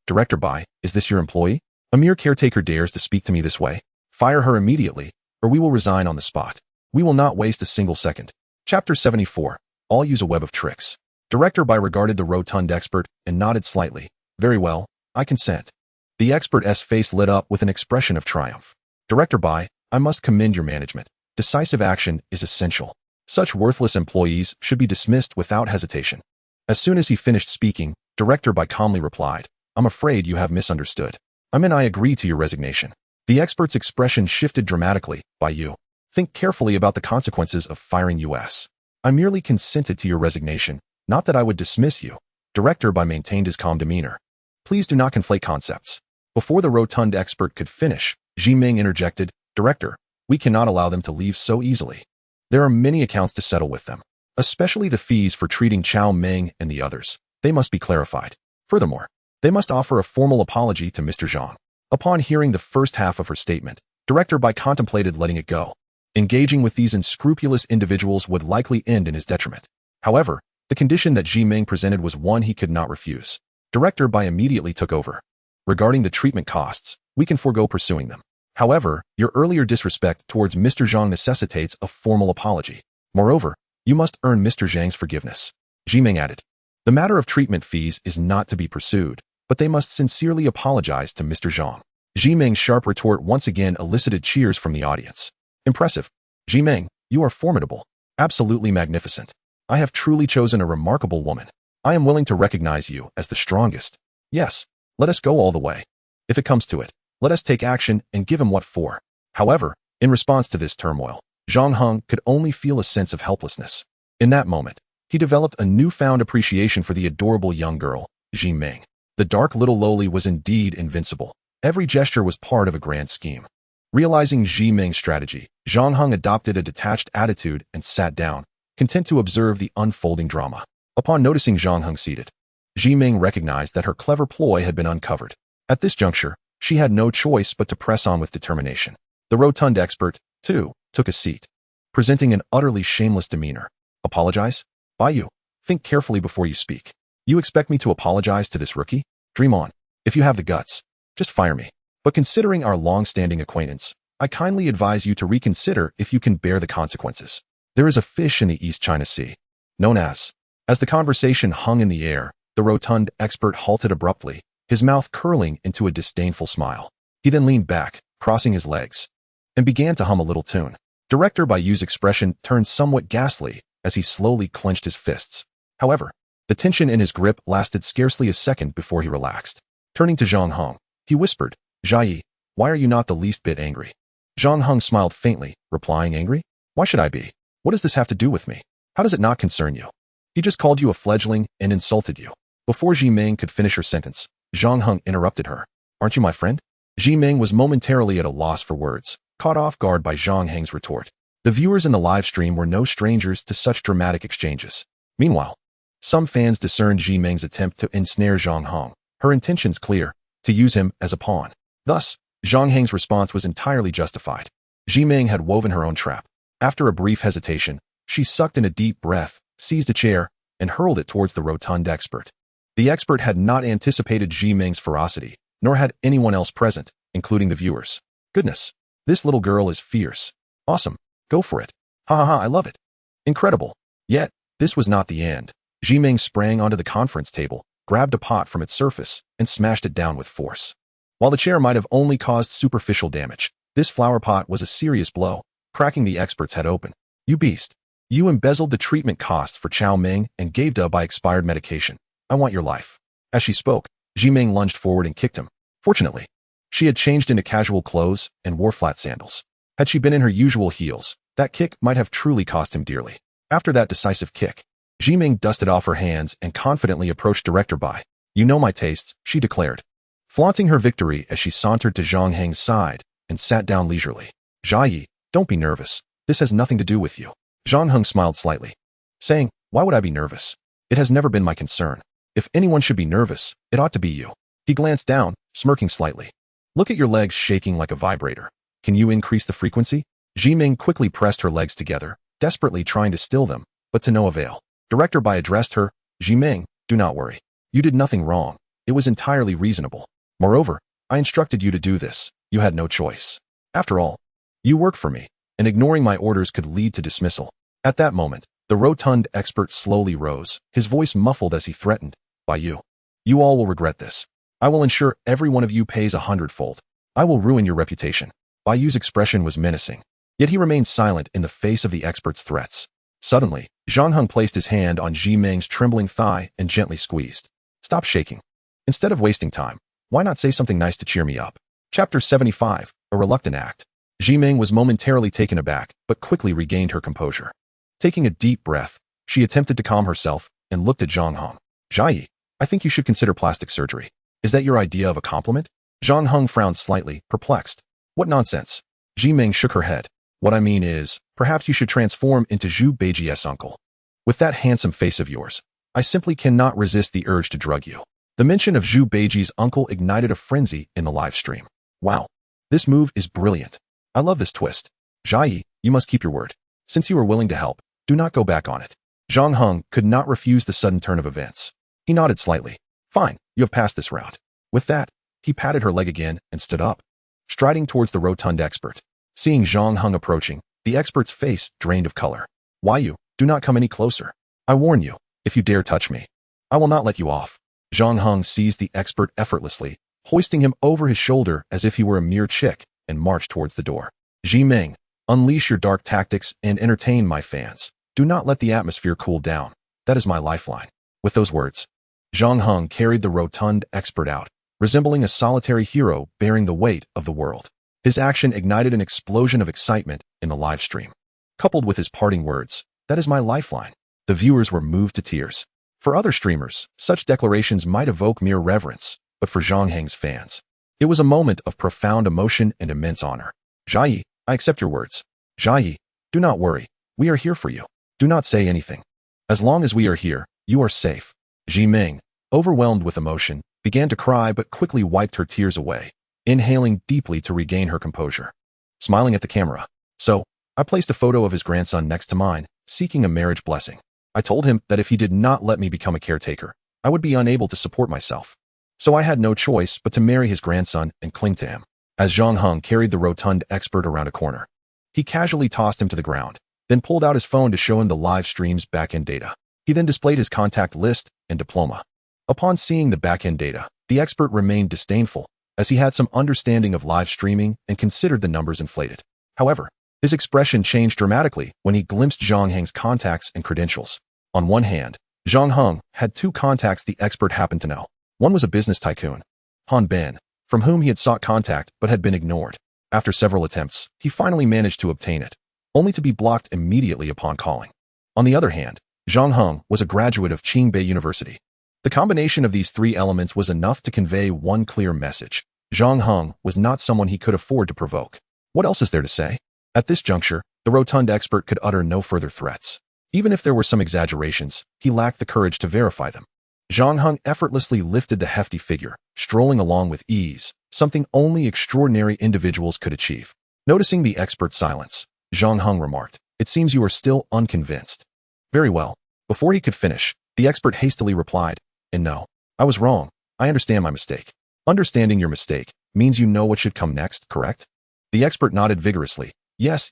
is this your employee? A mere caretaker dares to speak to me this way? Fire her immediately, or we will resign on the spot. We will not waste a single second. Chapter 74. I'll use a web of tricks. Director Bai regarded the rotund expert and nodded slightly. Very well, I consent. The expert's face lit up with an expression of triumph. Director Bai, I must commend your management. Decisive action is essential. Such worthless employees should be dismissed without hesitation. As soon as he finished speaking, Director Bai calmly replied, I'm afraid you have misunderstood. I agree to your resignation. The expert's expression shifted dramatically. By you. Think carefully about the consequences of firing us. I merely consented to your resignation, not that I would dismiss you. Director Bai maintained his calm demeanor. Please do not conflate concepts. Before the rotund expert could finish, Zhi Meng interjected, Director, we cannot allow them to leave so easily. There are many accounts to settle with them, especially the fees for treating Chao Meng and the others. They must be clarified. Furthermore, they must offer a formal apology to Mr. Zhang. Upon hearing the first half of her statement, Director Bai contemplated letting it go. Engaging with these unscrupulous individuals would likely end in his detriment. However, the condition that Zhi Meng presented was one he could not refuse. Director Bai immediately took over. Regarding the treatment costs, we can forego pursuing them. However, your earlier disrespect towards Mr. Zhang necessitates a formal apology. Moreover, you must earn Mr. Zhang's forgiveness. Zhi Meng added. The matter of treatment fees is not to be pursued, but they must sincerely apologize to Mr. Zhang. Zhi Meng's sharp retort once again elicited cheers from the audience. Impressive. Zhi Meng, you are formidable. Absolutely magnificent. I have truly chosen a remarkable woman. I am willing to recognize you as the strongest. Yes, let us go all the way. If it comes to it, let us take action and give him what for. However, in response to this turmoil, Zhang Heng could only feel a sense of helplessness. In that moment, he developed a newfound appreciation for the adorable young girl, Zhi Meng. The dark little loli was indeed invincible. Every gesture was part of a grand scheme. Realizing Zhi Meng's strategy, Zhang Heng adopted a detached attitude and sat down, content to observe the unfolding drama. Upon noticing Zhang Heng seated, Zhi Meng recognized that her clever ploy had been uncovered. At this juncture, she had no choice but to press on with determination. The rotund expert, too, took a seat, presenting an utterly shameless demeanor. Apologize? By you. Think carefully before you speak. You expect me to apologize to this rookie? Dream on. If you have the guts, just fire me. But considering our long-standing acquaintance, I kindly advise you to reconsider if you can bear the consequences. There is a fish in the East China Sea, known as. As the conversation hung in the air, the rotund expert halted abruptly, his mouth curling into a disdainful smile. He then leaned back, crossing his legs, and began to hum a little tune. Director Bai Yu's expression turned somewhat ghastly as he slowly clenched his fists. However, the tension in his grip lasted scarcely a second before he relaxed. Turning to Zhang Heng, He whispered, Jai, why are you not the least bit angry? Zhang Heng smiled faintly, replying, angry? Why should I be? What does this have to do with me? How does it not concern you? He just called you a fledgling and insulted you. Before Ming could finish her sentence, Zhang Heng interrupted her. Aren't you my friend? Ming was momentarily at a loss for words, caught off guard by Zhang Heng's retort. The viewers in the live stream were no strangers to such dramatic exchanges. Meanwhile, some fans discerned Ming's attempt to ensnare Zhang Heng, her intentions clear, to use him as a pawn. Thus, Zhang Heng's response was entirely justified. Ming had woven her own trap. After a brief hesitation, she sucked in a deep breath, seized a chair, and hurled it towards the rotund expert. The expert had not anticipated Ming's ferocity, nor had anyone else present, including the viewers. Goodness, this little girl is fierce. Awesome. Go for it. Ha ha ha, I love it. Incredible. Yet, this was not the end. Ming sprang onto the conference table, grabbed a pot from its surface, and smashed it down with force. While the chair might have only caused superficial damage, this flower pot was a serious blow, cracking the expert's head open. You beast. You embezzled the treatment costs for Chow Ming and gave Da by expired medication. I want your life. As she spoke, Ming lunged forward and kicked him. Fortunately, she had changed into casual clothes and wore flat sandals. Had she been in her usual heels, that kick might have truly cost him dearly. After that decisive kick, Ming dusted off her hands and confidently approached Director Bai. You know my tastes, she declared, flaunting her victory as she sauntered to Zhang Heng's side and sat down leisurely. Jai, don't be nervous. This has nothing to do with you. Zhang Heng smiled slightly, saying, why would I be nervous? It has never been my concern. If anyone should be nervous, it ought to be you. He glanced down, smirking slightly. Look at your legs shaking like a vibrator. Can you increase the frequency? Ming quickly pressed her legs together, desperately trying to still them, but to no avail. Director Bai addressed her, Ming, do not worry. You did nothing wrong. It was entirely reasonable. Moreover, I instructed you to do this. You had no choice. After all, you work for me, and ignoring my orders could lead to dismissal. At that moment, the rotund expert slowly rose, his voice muffled as he threatened, by you. You all will regret this. I will ensure every one of you pays 100-fold. I will ruin your reputation. Bai Yu's expression was menacing, yet he remained silent in the face of the expert's threats. Suddenly, Zhang Heng placed his hand on Ming's trembling thigh and gently squeezed. Stop shaking. Instead of wasting time, why not say something nice to cheer me up? Chapter 75, A Reluctant Act. Ming was momentarily taken aback, but quickly regained her composure. Taking a deep breath, she attempted to calm herself and looked at Zhang Heng. Jai, I think you should consider plastic surgery. Is that your idea of a compliment? Zhang Heng frowned slightly, perplexed. What nonsense? Ming shook her head. What I mean is, perhaps you should transform into Zhu Beijie's uncle. With that handsome face of yours, I simply cannot resist the urge to drug you. The mention of Zhu Beijie's uncle ignited a frenzy in the live stream. Wow, this move is brilliant. I love this twist. Jai, you must keep your word. Since you are willing to help, do not go back on it. Zhang Heng could not refuse the sudden turn of events. He nodded slightly. Fine, you have passed this round. With that, he patted her leg again and stood up, striding towards the rotund expert. Seeing Zhang Heng approaching, the expert's face drained of color. Why you? Do not come any closer. I warn you, if you dare touch me, I will not let you off. Zhang Heng seized the expert effortlessly, hoisting him over his shoulder as if he were a mere chick, and marched towards the door. Ming, unleash your dark tactics and entertain my fans. Do not let the atmosphere cool down. That is my lifeline. With those words, Zhang Heng carried the rotund expert out, resembling a solitary hero bearing the weight of the world. His action ignited an explosion of excitement in the live stream. Coupled with his parting words, that is my lifeline, the viewers were moved to tears. For other streamers, such declarations might evoke mere reverence, but for Zhang Heng's fans, it was a moment of profound emotion and immense honor. Jai, I accept your words. Jai, do not worry. We are here for you. Do not say anything. As long as we are here, you are safe. Ming, overwhelmed with emotion, began to cry but quickly wiped her tears away, inhaling deeply to regain her composure. Smiling at the camera. So, I placed a photo of his grandson next to mine, seeking a marriage blessing. I told him that if he did not let me become a caretaker, I would be unable to support myself. So I had no choice but to marry his grandson and cling to him. As Zhang Heng carried the rotund expert around a corner, he casually tossed him to the ground, then pulled out his phone to show him the live stream's backend data. He then displayed his contact list and diploma. Upon seeing the backend data, the expert remained disdainful, as he had some understanding of live streaming and considered the numbers inflated. However, his expression changed dramatically when he glimpsed Zhang Heng's contacts and credentials. On one hand, Zhang Heng had two contacts the expert happened to know. One was a business tycoon, Han Ben, from whom he had sought contact but had been ignored. After several attempts, he finally managed to obtain it, only to be blocked immediately upon calling. On the other hand, Zhang Heng was a graduate of Qingbei University. The combination of these three elements was enough to convey one clear message. Zhang Heng was not someone he could afford to provoke. What else is there to say? At this juncture, the rotund expert could utter no further threats. Even if there were some exaggerations, he lacked the courage to verify them. Zhang Heng effortlessly lifted the hefty figure, strolling along with ease, something only extraordinary individuals could achieve. Noticing the expert's silence, Zhang Heng remarked, "It seems you are still unconvinced." "Very well." Before he could finish, the expert hastily replied, "And no, I was wrong. I understand my mistake." "Understanding your mistake means you know what should come next, correct?" The expert nodded vigorously. Yes.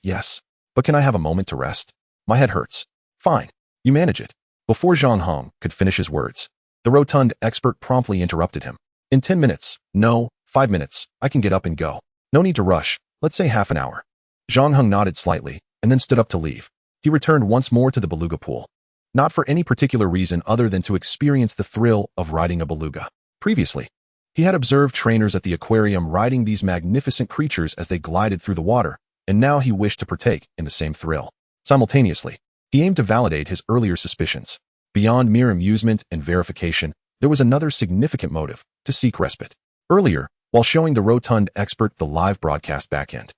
But can I have a moment to rest? My head hurts." "Fine. You manage it." Before Zhang Heng could finish his words, the rotund expert promptly interrupted him. "In 10 minutes. No, 5 minutes. I can get up and go. No need to rush. Let's say half an hour." Zhang Heng nodded slightly and then stood up to leave. He returned once more to the beluga pool. Not for any particular reason other than to experience the thrill of riding a beluga. Previously, he had observed trainers at the aquarium riding these magnificent creatures as they glided through the water, and now he wished to partake in the same thrill. Simultaneously, he aimed to validate his earlier suspicions. Beyond mere amusement and verification, there was another significant motive: to seek respite. Earlier, while showing the rotund expert the live broadcast backend,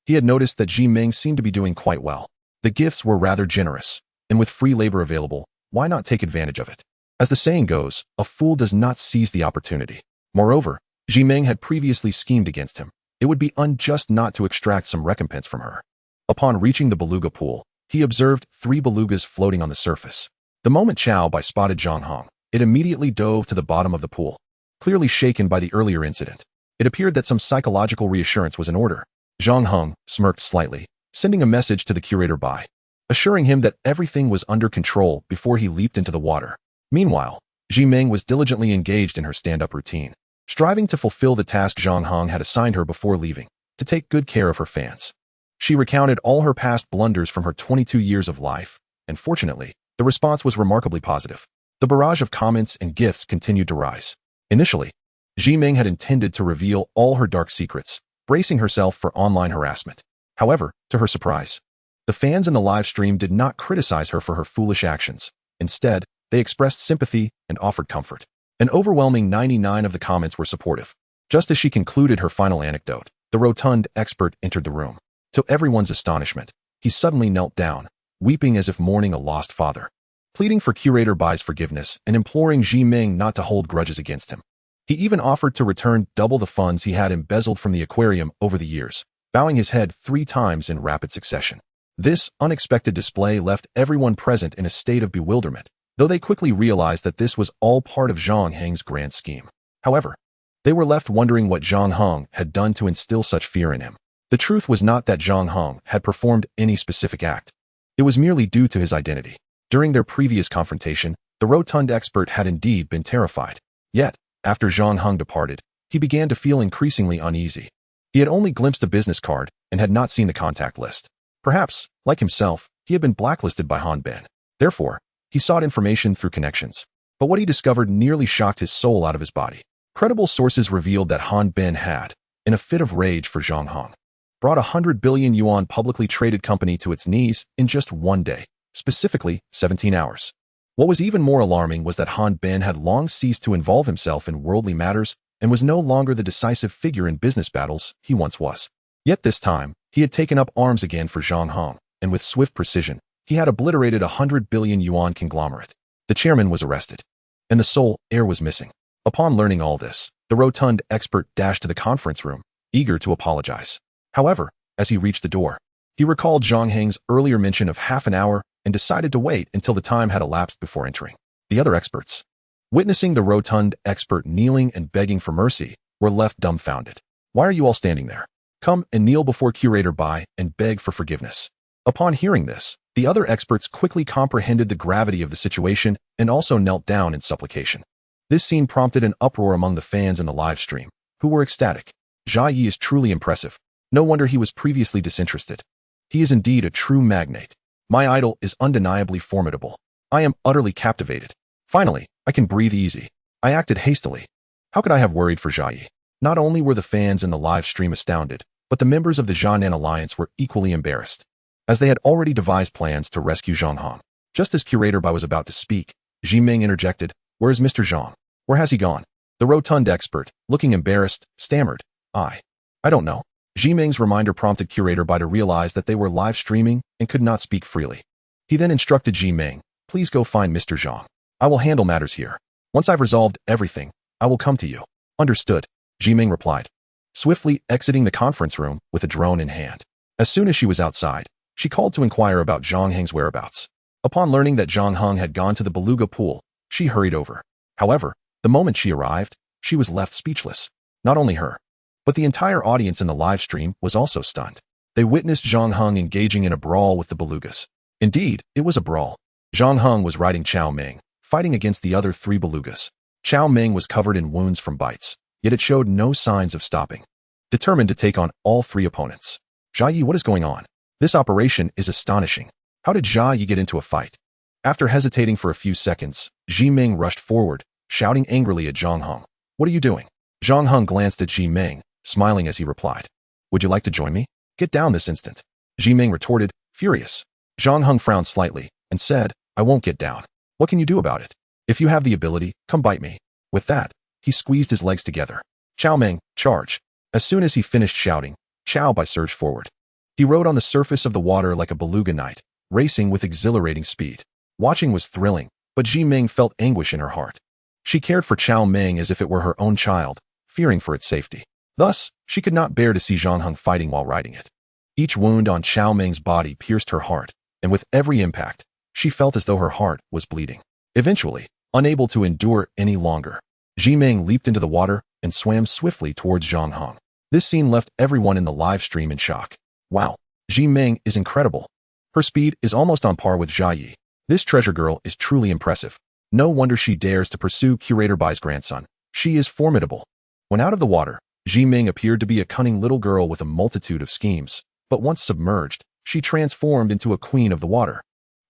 he had noticed that Zhang Heng seemed to be doing quite well. The gifts were rather generous, and with free labor available, why not take advantage of it? As the saying goes, a fool does not seize the opportunity. Moreover, Zhang Heng had previously schemed against him. It would be unjust not to extract some recompense from her. Upon reaching the beluga pool, he observed 3 belugas floating on the surface. The moment Chow Bai spotted Zhang Heng, it immediately dove to the bottom of the pool. Clearly shaken by the earlier incident, it appeared that some psychological reassurance was in order. Zhang Heng smirked slightly, sending a message to the curator Bai, assuring him that everything was under control before he leaped into the water. Meanwhile, Zhang Heng was diligently engaged in her stand-up routine, striving to fulfill the task Zhang Heng had assigned her before leaving, to take good care of her fans. She recounted all her past blunders from her 22 years of life, and fortunately, the response was remarkably positive. The barrage of comments and gifts continued to rise. Initially, Zhang Heng had intended to reveal all her dark secrets, bracing herself for online harassment. However, to her surprise, the fans in the live stream did not criticize her for her foolish actions. Instead, they expressed sympathy and offered comfort. An overwhelming 99% of the comments were supportive. Just as she concluded her final anecdote, the rotund expert entered the room. To everyone's astonishment, he suddenly knelt down, weeping as if mourning a lost father, pleading for curator Bai's forgiveness and imploring Zhang Heng not to hold grudges against him. He even offered to return double the funds he had embezzled from the aquarium over the years, bowing his head 3 times in rapid succession. This unexpected display left everyone present in a state of bewilderment, though they quickly realized that this was all part of Zhang Heng's grand scheme. However, they were left wondering what Zhang Heng had done to instill such fear in him. The truth was not that Zhang Heng had performed any specific act. It was merely due to his identity. During their previous confrontation, the rotund expert had indeed been terrified. Yet, after Zhang Heng departed, he began to feel increasingly uneasy. He had only glimpsed a business card and had not seen the contact list. Perhaps, like himself, he had been blacklisted by Han Ben. Therefore, he sought information through connections. But what he discovered nearly shocked his soul out of his body. Credible sources revealed that Han Ben had, in a fit of rage for Zhang Heng, brought a 100 billion yuan publicly traded company to its knees in just one day, specifically 17 hours. What was even more alarming was that Han Ben had long ceased to involve himself in worldly matters and was no longer the decisive figure in business battles he once was. Yet this time, he had taken up arms again for Zhang Heng, and with swift precision, he had obliterated a 100 billion yuan conglomerate. The chairman was arrested, and the sole heir was missing. Upon learning all this, the rotund expert dashed to the conference room, eager to apologize. However, as he reached the door, he recalled Zhang Heng's earlier mention of half an hour and decided to wait until the time had elapsed before entering. The other experts, witnessing the rotund expert kneeling and begging for mercy, were left dumbfounded. "Why are you all standing there? Come and kneel before curator Bai and beg for forgiveness." Upon hearing this, the other experts quickly comprehended the gravity of the situation and also knelt down in supplication. This scene prompted an uproar among the fans in the live stream, who were ecstatic. Jia Yi is truly impressive. No wonder he was previously disinterested. He is indeed a true magnate. My idol is undeniably formidable. I am utterly captivated. Finally, I can breathe easy. I acted hastily. How could I have worried for Jia Yi? Not only were the fans in the live stream astounded, but the members of the Zhang Heng Alliance were equally embarrassed, as they had already devised plans to rescue Zhang Heng. Just as Curator Bai was about to speak, Ming interjected, "Where is Mr. Zhang? Where has he gone?" The rotund expert, looking embarrassed, stammered, I don't know." Ming's reminder prompted Curator Bai to realize that they were live streaming and could not speak freely. He then instructed Ming, "Please go find Mr. Zhang. I will handle matters here. Once I've resolved everything, I will come to you." "Understood," Ming replied, swiftly exiting the conference room with a drone in hand. As soon as she was outside, she called to inquire about Zhang Heng's whereabouts. Upon learning that Zhang Heng had gone to the beluga pool, she hurried over. However, the moment she arrived, she was left speechless. Not only her, but the entire audience in the live stream was also stunned. They witnessed Zhang Heng engaging in a brawl with the belugas. Indeed, it was a brawl. Zhang Heng was riding Chao Ming, fighting against the other 3 belugas. Chao Ming was covered in wounds from bites, yet it showed no signs of stopping, determined to take on all 3 opponents. "Jia Yi, what is going on? This operation is astonishing. How did Jia Yi get into a fight?" After hesitating for a few seconds, Ming rushed forward, shouting angrily at Zhang Heng, "What are you doing?" Zhang Heng glanced at Ming, smiling as he replied, "Would you like to join me? Get down this instant." Ming retorted, furious. Zhang Heng frowned slightly and said, "I won't get down. What can you do about it? If you have the ability, come bite me." With that, he squeezed his legs together. "Chao Ming, charge." As soon as he finished shouting, Chao Bai surged forward. He rode on the surface of the water like a beluga knight, racing with exhilarating speed. Watching was thrilling, but Ming felt anguish in her heart. She cared for Chao Ming as if it were her own child, fearing for its safety. Thus, she could not bear to see Zhang Heng fighting while riding it. Each wound on Chao Ming's body pierced her heart, and with every impact, she felt as though her heart was bleeding. Eventually, unable to endure any longer, Ming leaped into the water and swam swiftly towards Zhang Heng. This scene left everyone in the live stream in shock. Wow, Ming is incredible. Her speed is almost on par with Jia Yi. This treasure girl is truly impressive. No wonder she dares to pursue Curator Bai's grandson. She is formidable. When out of the water, Ming appeared to be a cunning little girl with a multitude of schemes, but once submerged, she transformed into a queen of the water.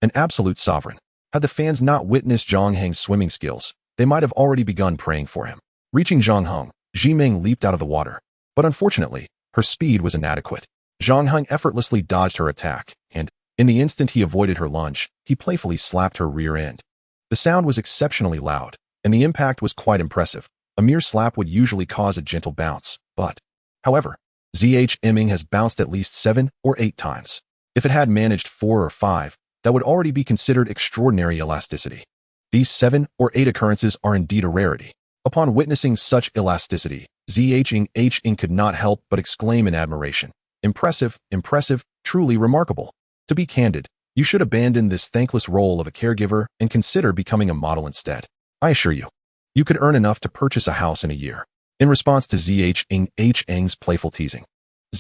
An absolute sovereign. Had the fans not witnessed Zhang Heng's swimming skills, they might have already begun praying for him. Reaching Zhang Heng, Ming leaped out of the water. But unfortunately, her speed was inadequate. Zhang Heng effortlessly dodged her attack, and, in the instant he avoided her lunge, he playfully slapped her rear end. The sound was exceptionally loud, and the impact was quite impressive. A mere slap would usually cause a gentle bounce, but, however, Ming has bounced at least 7 or 8 times. If it had managed 4 or 5, that would already be considered extraordinary elasticity. These 7 or 8 occurrences are indeed a rarity. Upon witnessing such elasticity, Zhang could not help but exclaim in admiration. Impressive, impressive, truly remarkable. To be candid, you should abandon this thankless role of a caregiver and consider becoming a model instead. I assure you, you could earn enough to purchase a house in a year. In response to Zhang's playful teasing,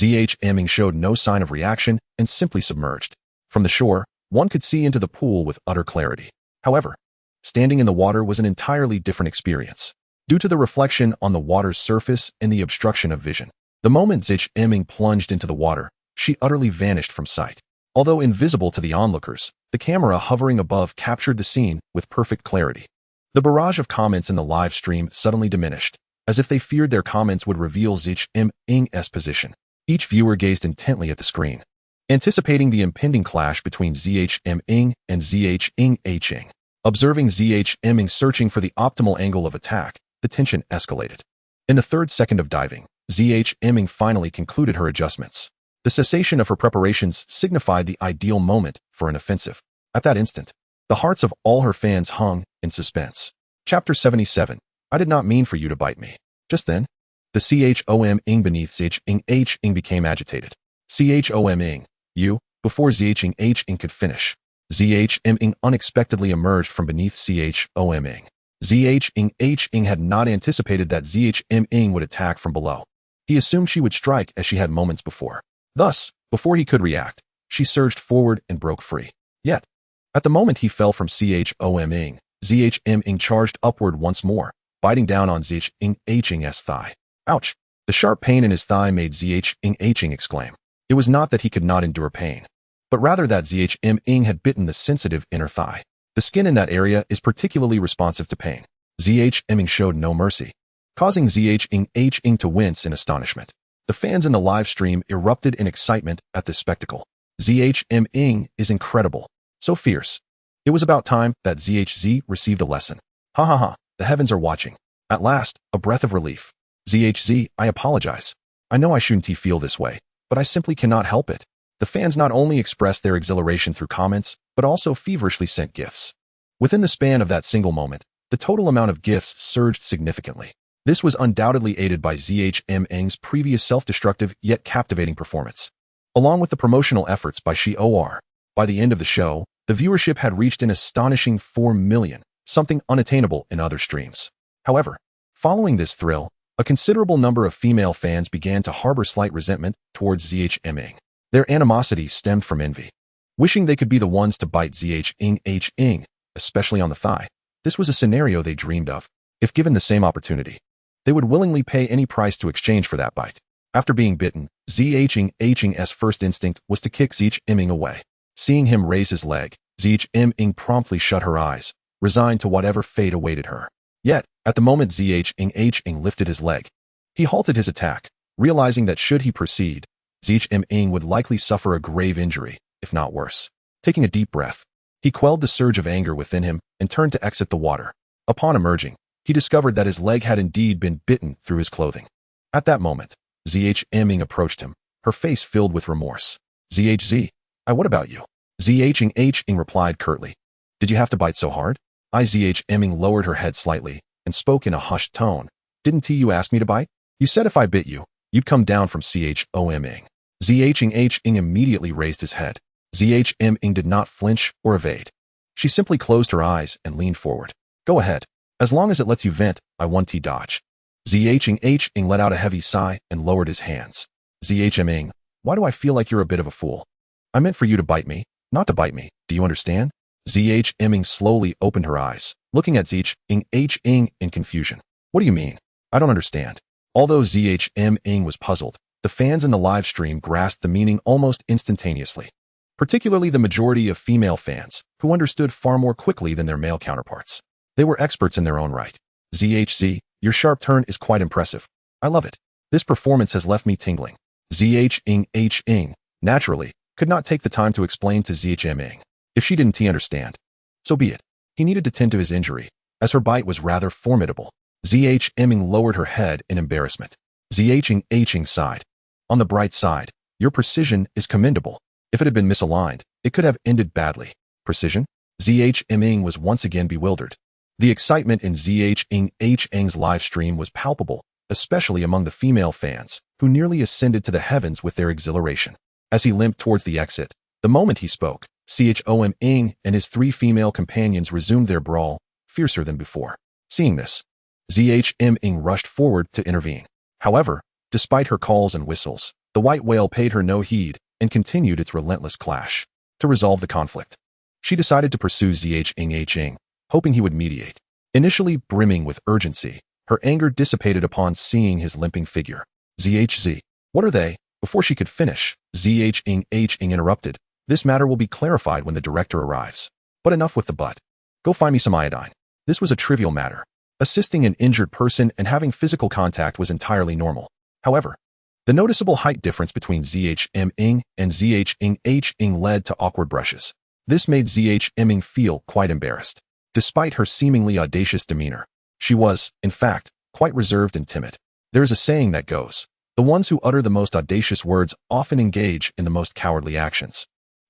Ming showed no sign of reaction and simply submerged. From the shore, one could see into the pool with utter clarity. However, standing in the water was an entirely different experience. Due to the reflection on the water's surface and the obstruction of vision, the moment Ming plunged into the water, she utterly vanished from sight. Although invisible to the onlookers, the camera hovering above captured the scene with perfect clarity. The barrage of comments in the live stream suddenly diminished, as if they feared their comments would reveal Ming's position. Each viewer gazed intently at the screen, anticipating the impending clash between Ming and Zhang. Observing Ming searching for the optimal angle of attack, the tension escalated. In the 3rd second of diving, Ming finally concluded her adjustments. The cessation of her preparations signified the ideal moment for an offensive. At that instant, the hearts of all her fans hung in suspense. Chapter 77. I did not mean for you to bite me. Just then, the Chom beneath Zhang became agitated. Chom, you, before Zhang could finish. Zhang unexpectedly emerged from beneath Chom. Zhang had not anticipated that Zhang would attack from below. He assumed she would strike as she had moments before. Thus, before he could react, she surged forward and broke free. Yet, at the moment he fell from Chom, Zhang charged upward once more, biting down on Zhang's thigh. Ouch! The sharp pain in his thigh made Zhang exclaim. It was not that he could not endure pain, but rather that Zhang had bitten the sensitive inner thigh. The skin in that area is particularly responsive to pain. Zhang showed no mercy. causing Zhang to wince in astonishment. The fans in the live stream erupted in excitement at this spectacle. Zhang is incredible. So fierce. It was about time that ZHZ received a lesson. Ha ha ha, the heavens are watching. At last, a breath of relief. ZHZ, I apologize. I know I shouldn't feel this way, but I simply cannot help it. The fans not only expressed their exhilaration through comments, but also feverishly sent gifts. Within the span of that single moment, the total amount of gifts surged significantly. This was undoubtedly aided by Zhang's previous self-destructive yet captivating performance, along with the promotional efforts by Shipwreck. By the end of the show, the viewership had reached an astonishing 4 million, something unattainable in other streams. However, following this thrill, a considerable number of female fans began to harbor slight resentment towards Zhang. Their animosity stemmed from envy, wishing they could be the ones to bite Zhang, especially on the thigh. This was a scenario they dreamed of. If given the same opportunity, they would willingly pay any price to exchange for that bite. After being bitten, Zhang's first instinct was to kick Zhang away. Seeing him raise his leg, Zhang promptly shut her eyes, resigned to whatever fate awaited her. Yet, at the moment Zhang lifted his leg, he halted his attack, realizing that should he proceed, Zhang would likely suffer a grave injury, if not worse. Taking a deep breath, he quelled the surge of anger within him and turned to exit the water. Upon emerging, he discovered that his leg had indeed been bitten through his clothing. At that moment, Zhang approached him, her face filled with remorse. ZHZ, what about you? Zhang replied curtly. Did you have to bite so hard? Zhang lowered her head slightly and spoke in a hushed tone. Didn't you ask me to bite? You said if I bit you, you'd come down from Choming. Zhang immediately raised his head. Zhang did not flinch or evade. She simply closed her eyes and leaned forward. Go ahead. As long as it lets you vent, I want to dodge. Zhang let out a heavy sigh and lowered his hands. Zhang, why do I feel like you're a bit of a fool? I meant for you to bite me, not to bite me. Do you understand? Zhang slowly opened her eyes, looking at Zhang in confusion. What do you mean? I don't understand. Although Zhang was puzzled, the fans in the live stream grasped the meaning almost instantaneously, particularly the majority of female fans, who understood far more quickly than their male counterparts. They were experts in their own right. ZHZ, your sharp turn is quite impressive. I love it. This performance has left me tingling. Zhang, naturally, could not take the time to explain to Zhang. If she didn't understand, so be it. He needed to tend to his injury, as her bite was rather formidable. Zhang lowered her head in embarrassment. Zhang sighed. On the bright side, your precision is commendable. If it had been misaligned, it could have ended badly. Precision? Zhang was once again bewildered. The excitement in Zhang's live stream was palpable, especially among the female fans, who nearly ascended to the heavens with their exhilaration. As he limped towards the exit, the moment he spoke, Choming and his 3 female companions resumed their brawl, fiercer than before. Seeing this, Zhang rushed forward to intervene. However, despite her calls and whistles, the white whale paid her no heed and continued its relentless clash. To resolve the conflict, she decided to pursue Zhang, hoping he would mediate. Initially brimming with urgency, her anger dissipated upon seeing his limping figure. ZHZ, what are they? Before she could finish, Zhang interrupted. This matter will be clarified when the director arrives. But enough with the but. Go find me some iodine. This was a trivial matter. Assisting an injured person and having physical contact was entirely normal. However, the noticeable height difference between Zhang and Zhang led to awkward brushes. This made Zhang feel quite embarrassed. Despite her seemingly audacious demeanor, she was, in fact, quite reserved and timid. There is a saying that goes, the ones who utter the most audacious words often engage in the most cowardly actions.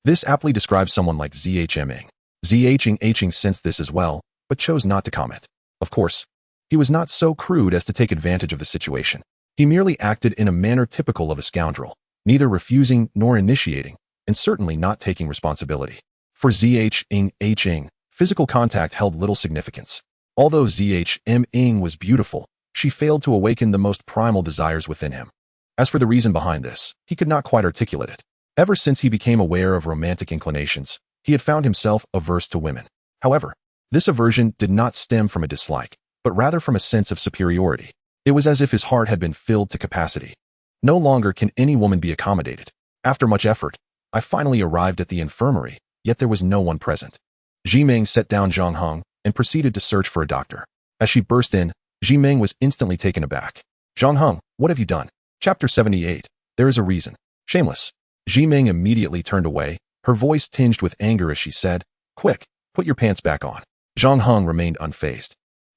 This aptly describes someone like Zhang. Zhang sensed this as well, but chose not to comment. Of course, he was not so crude as to take advantage of the situation. He merely acted in a manner typical of a scoundrel, neither refusing nor initiating, and certainly not taking responsibility. For Zhang, physical contact held little significance. Although Zhang was beautiful, she failed to awaken the most primal desires within him. As for the reason behind this, he could not quite articulate it. Ever since he became aware of romantic inclinations, he had found himself averse to women. However, this aversion did not stem from a dislike, but rather from a sense of superiority. It was as if his heart had been filled to capacity. No longer can any woman be accommodated. After much effort, I finally arrived at the infirmary, yet there was no one present. Zhiming set down Zhang Heng and proceeded to search for a doctor. As she burst in, Zhi Ming was instantly taken aback. Zhang Heng, what have you done? Chapter 78. There is a reason. Shameless. Zhi Ming immediately turned away, her voice tinged with anger as she said, Quick, put your pants back on. Zhang Heng remained unfazed,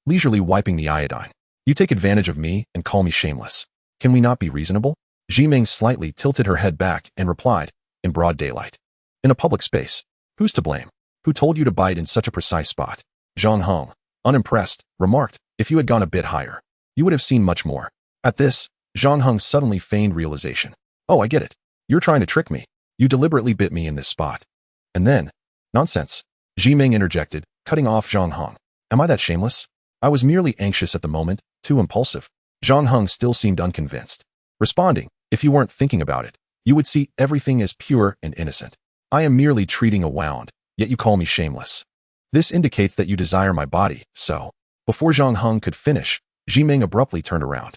leisurely wiping the iodine. You take advantage of me and call me shameless. Can we not be reasonable? Zhi Ming slightly tilted her head back and replied, in broad daylight. In a public space. Who's to blame? Who told you to bite in such a precise spot? Zhang Heng, unimpressed, remarked, if you had gone a bit higher, you would have seen much more. At this, Zhang Heng suddenly feigned realization. Oh, I get it. You're trying to trick me. You deliberately bit me in this spot. And then, nonsense. Zhi Ming interjected, cutting off Zhang Heng. Am I that shameless? I was merely anxious at the moment, too impulsive. Zhang Heng still seemed unconvinced. Responding, if you weren't thinking about it, you would see everything as pure and innocent. I am merely treating a wound, yet you call me shameless. This indicates that you desire my body, so. Before Zhang Heng could finish, Zhi Ming abruptly turned around.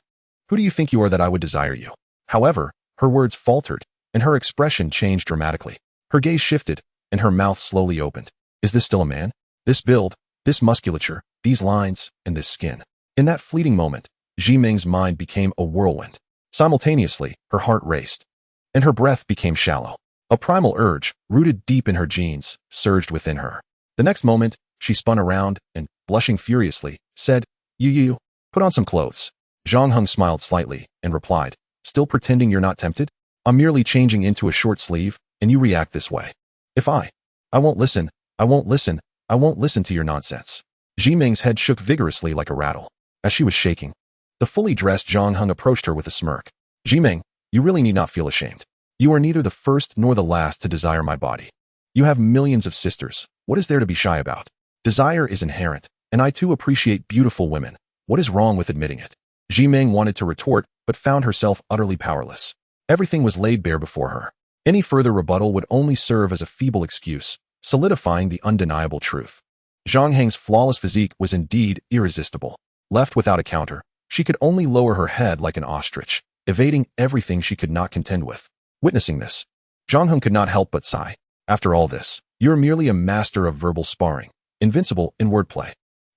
Who do you think you are that I would desire you? However, her words faltered, and her expression changed dramatically. Her gaze shifted, and her mouth slowly opened. Is this still a man? This build, this musculature, these lines, and this skin. In that fleeting moment, Zhi Ming's mind became a whirlwind. Simultaneously, her heart raced, and her breath became shallow. A primal urge, rooted deep in her genes, surged within her. The next moment, she spun around and, blushing furiously, said, You, put on some clothes. Zhang Heng smiled slightly and replied, Still pretending you're not tempted? I'm merely changing into a short sleeve, and you react this way. If I won't listen, I won't listen to your nonsense. Zhi Ming's head shook vigorously like a rattle. As she was shaking, the fully dressed Zhang Heng approached her with a smirk. Zhi Ming, you really need not feel ashamed. You are neither the first nor the last to desire my body. You have millions of sisters. What is there to be shy about? Desire is inherent, and I too appreciate beautiful women. What is wrong with admitting it? Zhi Ming wanted to retort, but found herself utterly powerless. Everything was laid bare before her. Any further rebuttal would only serve as a feeble excuse, solidifying the undeniable truth. Zhang Heng's flawless physique was indeed irresistible. Left without a counter, she could only lower her head like an ostrich, evading everything she could not contend with. Witnessing this, Zhang Heng could not help but sigh. After all this, you're merely a master of verbal sparring, invincible in wordplay.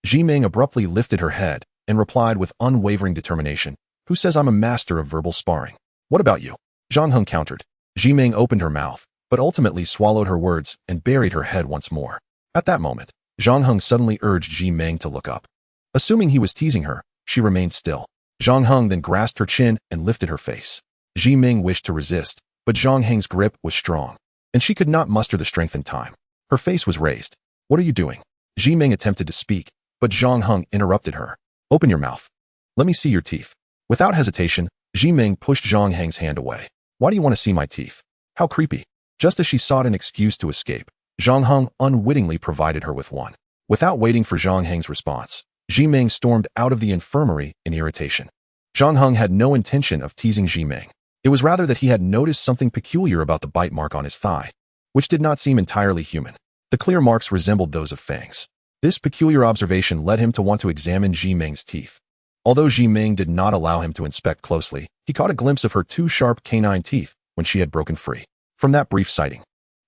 Zhi Ming abruptly lifted her head and replied with unwavering determination, Who says I'm a master of verbal sparring? What about you? Zhang Heng countered. Zhi Ming opened her mouth, but ultimately swallowed her words and buried her head once more. At that moment, Zhang Heng suddenly urged Zhi Ming to look up. Assuming he was teasing her, she remained still. Zhang Heng then grasped her chin and lifted her face. Zhi Ming wished to resist, but Zhang Heng's grip was strong, and she could not muster the strength in time. Her face was raised. What are you doing? Zhi Ming attempted to speak, but Zhang Heng interrupted her. Open your mouth. Let me see your teeth. Without hesitation, Zhi Ming pushed Zhang Heng's hand away. Why do you want to see my teeth? How creepy. Just as she sought an excuse to escape, Zhang Heng unwittingly provided her with one. Without waiting for Zhang Heng's response, Zhi Ming stormed out of the infirmary in irritation. Zhang Heng had no intention of teasing Zhi Ming. It was rather that he had noticed something peculiar about the bite mark on his thigh, which did not seem entirely human. The clear marks resembled those of fangs. This peculiar observation led him to want to examine Zhi Ming's teeth. Although Zhi Ming did not allow him to inspect closely, he caught a glimpse of her two sharp canine teeth when she had broken free. From that brief sighting,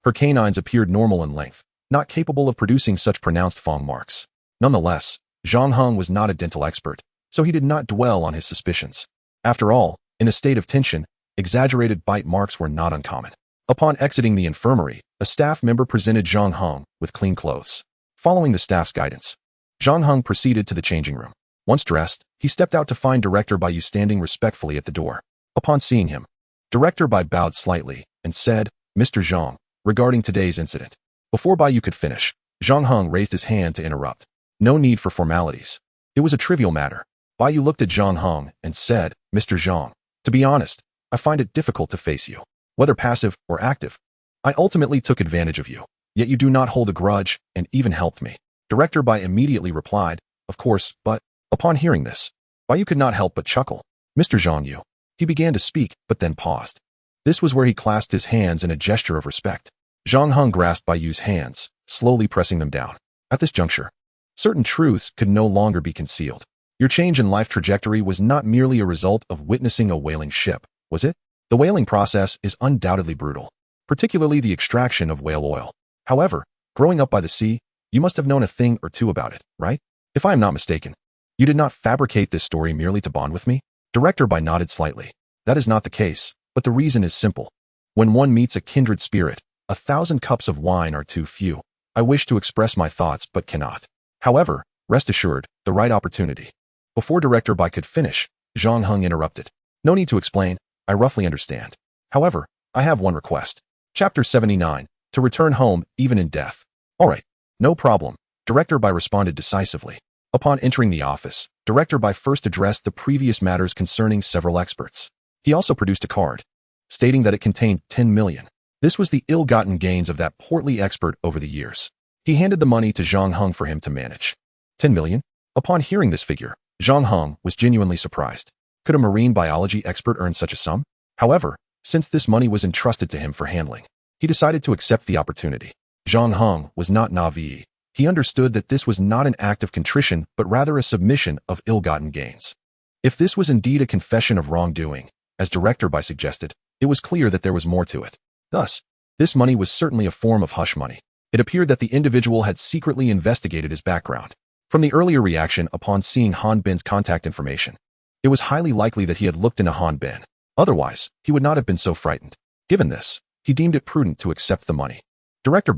her canines appeared normal in length, not capable of producing such pronounced fang marks. Nonetheless, Zhang Heng was not a dental expert, so he did not dwell on his suspicions. After all, in a state of tension, exaggerated bite marks were not uncommon. Upon exiting the infirmary, a staff member presented Zhang Heng with clean clothes. Following the staff's guidance, Zhang Heng proceeded to the changing room. Once dressed, he stepped out to find Director Bai Yu standing respectfully at the door. Upon seeing him, Director Bai bowed slightly and said, Mr. Zhang, regarding today's incident. Before Bai Yu could finish, Zhang Heng raised his hand to interrupt. No need for formalities. It was a trivial matter. Bai Yu looked at Zhang Heng and said, Mr. Zhang, to be honest, I find it difficult to face you. Whether passive or active, I ultimately took advantage of you, yet you do not hold a grudge and even helped me. Director Bai immediately replied, Of course, but, upon hearing this, Bai Yu could not help but chuckle. Mr. Zhang Yu. He began to speak, but then paused. This was where he clasped his hands in a gesture of respect. Zhang Heng grasped Bai Yu's hands, slowly pressing them down. At this juncture, certain truths could no longer be concealed. Your change in life trajectory was not merely a result of witnessing a whaling ship, was it? The whaling process is undoubtedly brutal, particularly the extraction of whale oil. However, growing up by the sea, you must have known a thing or two about it, right? If I am not mistaken, You did not fabricate this story merely to bond with me? Director nodded slightly. That is not the case, but the reason is simple. When one meets a kindred spirit, 1,000 cups of wine are too few. I wish to express my thoughts but cannot. However, rest assured, the right opportunity. Before Director could finish, Zhang Heng interrupted. No need to explain, I roughly understand. However, I have one request. Chapter 79, to return home, even in death. Alright, no problem, Director responded decisively. Upon entering the office, Director first addressed the previous matters concerning several experts. He also produced a card, stating that it contained 10 million. This was the ill-gotten gains of that portly expert over the years. He handed the money to Zhang Heng for him to manage. 10 million? Upon hearing this figure, Zhang Heng was genuinely surprised. Could a marine biology expert earn such a sum? However, since this money was entrusted to him for handling, he decided to accept the opportunity. Zhang Heng was not naive. He understood that this was not an act of contrition, but rather a submission of ill-gotten gains. If this was indeed a confession of wrongdoing, as Director suggested, it was clear that there was more to it. Thus, this money was certainly a form of hush money. It appeared that the individual had secretly investigated his background. From the earlier reaction upon seeing Han Bin's contact information, it was highly likely that he had looked into Han Bin. Otherwise, he would not have been so frightened. Given this, he deemed it prudent to accept the money. Director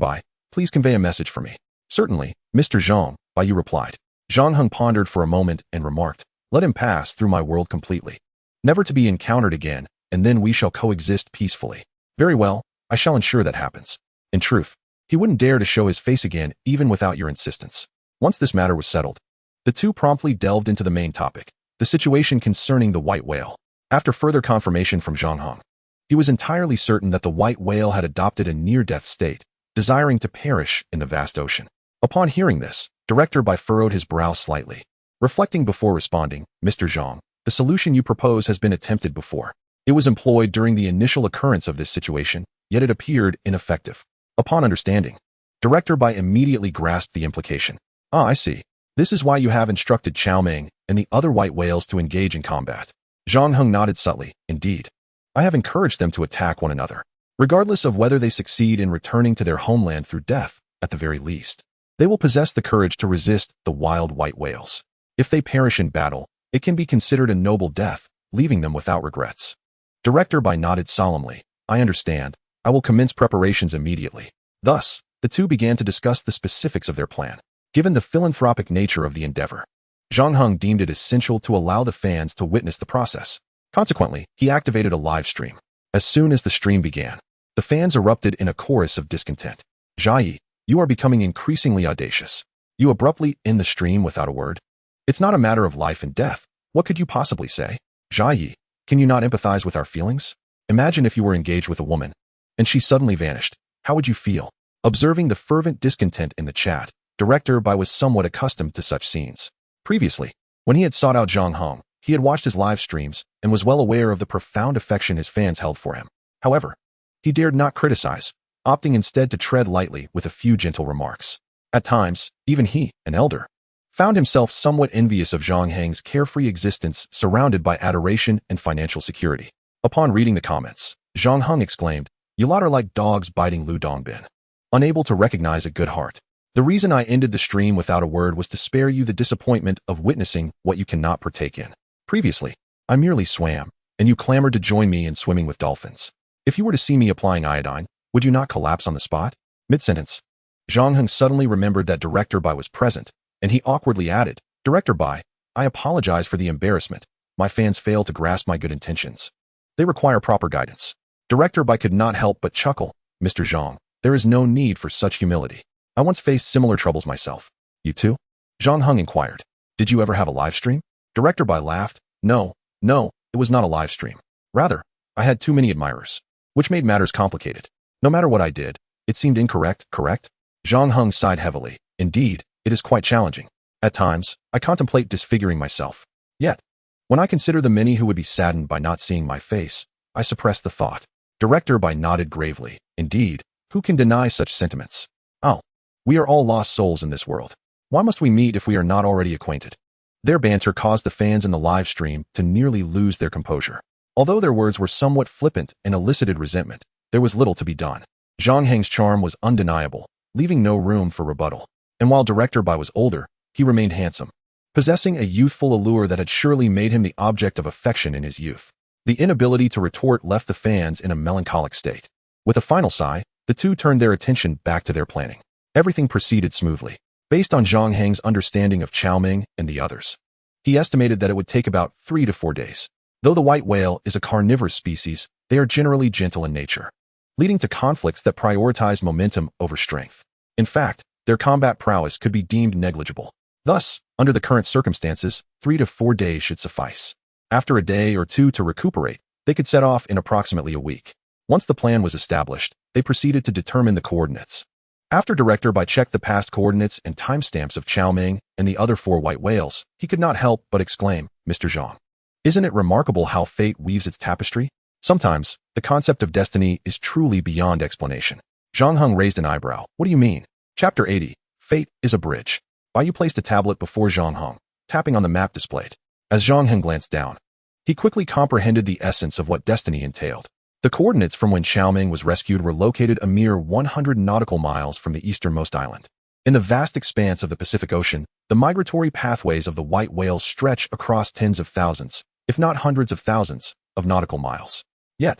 please convey a message for me. Certainly, Mr. Zhang, you replied. Zhang Heng pondered for a moment and remarked, let him pass through my world completely. Never to be encountered again, and then we shall coexist peacefully. Very well, I shall ensure that happens. In truth, he wouldn't dare to show his face again even without your insistence. Once this matter was settled, the two promptly delved into the main topic, the situation concerning the white whale. After further confirmation from Zhang Heng, he was entirely certain that the white whale had adopted a near-death state, desiring to perish in the vast ocean. Upon hearing this, Director furrowed his brow slightly. Reflecting before responding, Mr. Zhang, the solution you propose has been attempted before. It was employed during the initial occurrence of this situation, yet it appeared ineffective. Upon understanding, Director immediately grasped the implication. Ah, I see. This is why you have instructed Chow Meng and the other white whales to engage in combat. Zhang Heng nodded subtly. Indeed. I have encouraged them to attack one another, regardless of whether they succeed in returning to their homeland through death, at the very least. They will possess the courage to resist the wild white whales. If they perish in battle, it can be considered a noble death, leaving them without regrets. Director nodded solemnly. I understand. I will commence preparations immediately. Thus, the two began to discuss the specifics of their plan. Given the philanthropic nature of the endeavor, Zhang Heng deemed it essential to allow the fans to witness the process. Consequently, he activated a live stream. As soon as the stream began, the fans erupted in a chorus of discontent. Jia, you are becoming increasingly audacious. You abruptly end the stream without a word. It's not a matter of life and death. What could you possibly say? Jia, can you not empathize with our feelings? Imagine if you were engaged with a woman, and she suddenly vanished. How would you feel? Observing the fervent discontent in the chat, Director was somewhat accustomed to such scenes. Previously, when he had sought out Zhang Heng, he had watched his live streams and was well aware of the profound affection his fans held for him. However, he dared not criticize, opting instead to tread lightly with a few gentle remarks. At times, even he, an elder, found himself somewhat envious of Zhang Heng's carefree existence surrounded by adoration and financial security. Upon reading the comments, Zhang Heng exclaimed, "You lot are like dogs biting Lu Dongbin, unable to recognize a good heart. The reason I ended the stream without a word was to spare you the disappointment of witnessing what you cannot partake in. Previously, I merely swam, and you clamored to join me in swimming with dolphins. If you were to see me applying iodine, would you not collapse on the spot?" Mid-sentence, Zhang Heng suddenly remembered that Director was present, and he awkwardly added, "Director, I apologize for the embarrassment. My fans fail to grasp my good intentions. They require proper guidance." Director could not help but chuckle. "Mr. Zhang, there is no need for such humility. I once faced similar troubles myself." "You too?" Zhang Heng inquired. "Did you ever have a live stream?" Director laughed. No, it was not a live stream. Rather, I had too many admirers, which made matters complicated. No matter what I did, it seemed incorrect, correct? Zhang Heng sighed heavily. "Indeed, it is quite challenging. At times, I contemplate disfiguring myself. Yet, when I consider the many who would be saddened by not seeing my face, I suppress the thought." Director nodded gravely. "Indeed, who can deny such sentiments? Oh, we are all lost souls in this world. Why must we meet if we are not already acquainted?" Their banter caused the fans in the live stream to nearly lose their composure. Although their words were somewhat flippant and elicited resentment, there was little to be done. Zhang Heng's charm was undeniable, leaving no room for rebuttal. And while Director was older, he remained handsome. possessing a youthful allure that had surely made him the object of affection in his youth. The inability to retort left the fans in a melancholic state. With a final sigh, the two turned their attention back to their planning. Everything proceeded smoothly, based on Zhang Heng's understanding of Ming and the others. He estimated that it would take about 3 to 4 days. Though the white whale is a carnivorous species, they are generally gentle in nature, leading to conflicts that prioritize momentum over strength. In fact, their combat prowess could be deemed negligible. Thus, under the current circumstances, 3 to 4 days should suffice. After a day or two to recuperate, they could set off in approximately a week. Once the plan was established, they proceeded to determine the coordinates. After Director Bai checked the past coordinates and timestamps of Ming and the other 4 white whales, he could not help but exclaim, "Mr. Zhang, isn't it remarkable how fate weaves its tapestry? Sometimes, the concept of destiny is truly beyond explanation." Zhang Heng raised an eyebrow. "What do you mean?" Chapter 80. Fate is a bridge. Bai placed a tablet before Zhang Heng, tapping on the map displayed. As Zhang Heng glanced down, he quickly comprehended the essence of what destiny entailed. The coordinates from when Ming was rescued were located a mere 100 nautical miles from the easternmost island. In the vast expanse of the Pacific Ocean, the migratory pathways of the white whales stretch across tens of thousands, if not hundreds of thousands, of nautical miles. Yet,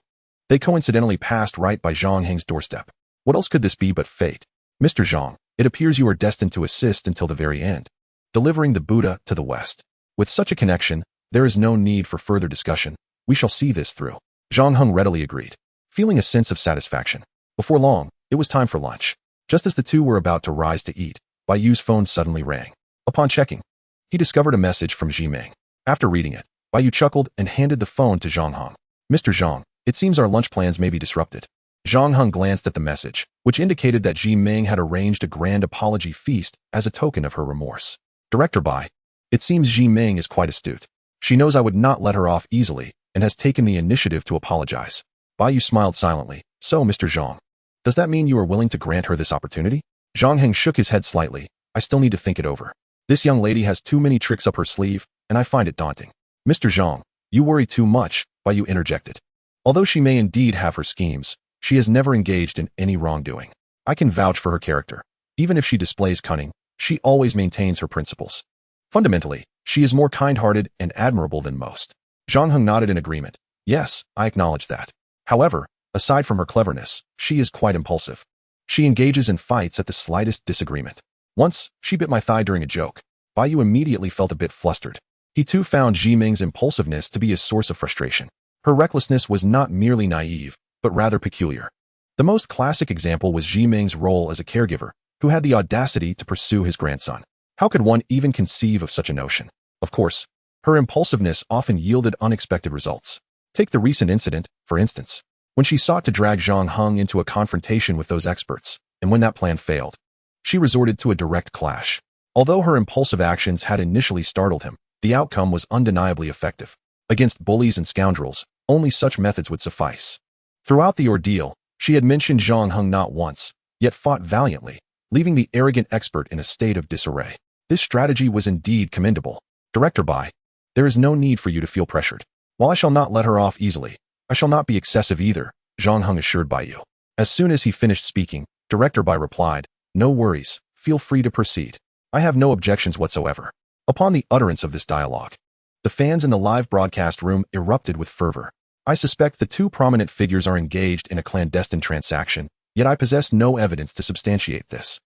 they coincidentally passed right by Zhang Heng's doorstep. What else could this be but fate? "Mr. Zhang, it appears you are destined to assist until the very end, delivering the Buddha to the West. With such a connection, there is no need for further discussion. We shall see this through." Zhang Heng readily agreed, feeling a sense of satisfaction. Before long, it was time for lunch. Just as the two were about to rise to eat, Bai Yu's phone suddenly rang. Upon checking, he discovered a message from Ming. After reading it, Bai Yu chuckled and handed the phone to Zhang Heng. "Mr. Zhang, it seems our lunch plans may be disrupted." Zhang Heng glanced at the message, which indicated that Ming had arranged a grand apology feast as a token of her remorse. "Director Bai, it seems Ming is quite astute. She knows I would not let her off easily, and has taken the initiative to apologize." Bai Yu smiled silently. "So, Mr. Zhang, does that mean you are willing to grant her this opportunity?" Zhang Heng shook his head slightly. "I still need to think it over. This young lady has too many tricks up her sleeve, and I find it daunting." "Mr. Zhang, you worry too much," Bai Yu interjected. "Although she may indeed have her schemes, she has never engaged in any wrongdoing. I can vouch for her character. Even if she displays cunning, she always maintains her principles. Fundamentally, she is more kind-hearted and admirable than most." Zhang Heng nodded in agreement. "Yes, I acknowledge that. However, aside from her cleverness, she is quite impulsive. She engages in fights at the slightest disagreement. Once, she bit my thigh during a joke." Bai Yu immediately felt a bit flustered. He too found Ming's impulsiveness to be a source of frustration. Her recklessness was not merely naive, but rather peculiar. The most classic example was Ming's role as a caregiver, who had the audacity to pursue his grandson. How could one even conceive of such a notion? Of course, her impulsiveness often yielded unexpected results. Take the recent incident, for instance, when she sought to drag Zhang Heng into a confrontation with those experts, and when that plan failed, she resorted to a direct clash. Although her impulsive actions had initially startled him, the outcome was undeniably effective. Against bullies and scoundrels, only such methods would suffice. Throughout the ordeal, she had mentioned Zhang Heng not once, yet fought valiantly, leaving the arrogant expert in a state of disarray. This strategy was indeed commendable. "Director Bai, there is no need for you to feel pressured. While I shall not let her off easily, I shall not be excessive either," Zhang Heng assured Bai Yu. As soon as he finished speaking, Director Bai replied, "No worries, feel free to proceed. I have no objections whatsoever." Upon the utterance of this dialogue, the fans in the live broadcast room erupted with fervor. "I suspect the two prominent figures are engaged in a clandestine transaction, yet I possess no evidence to substantiate this.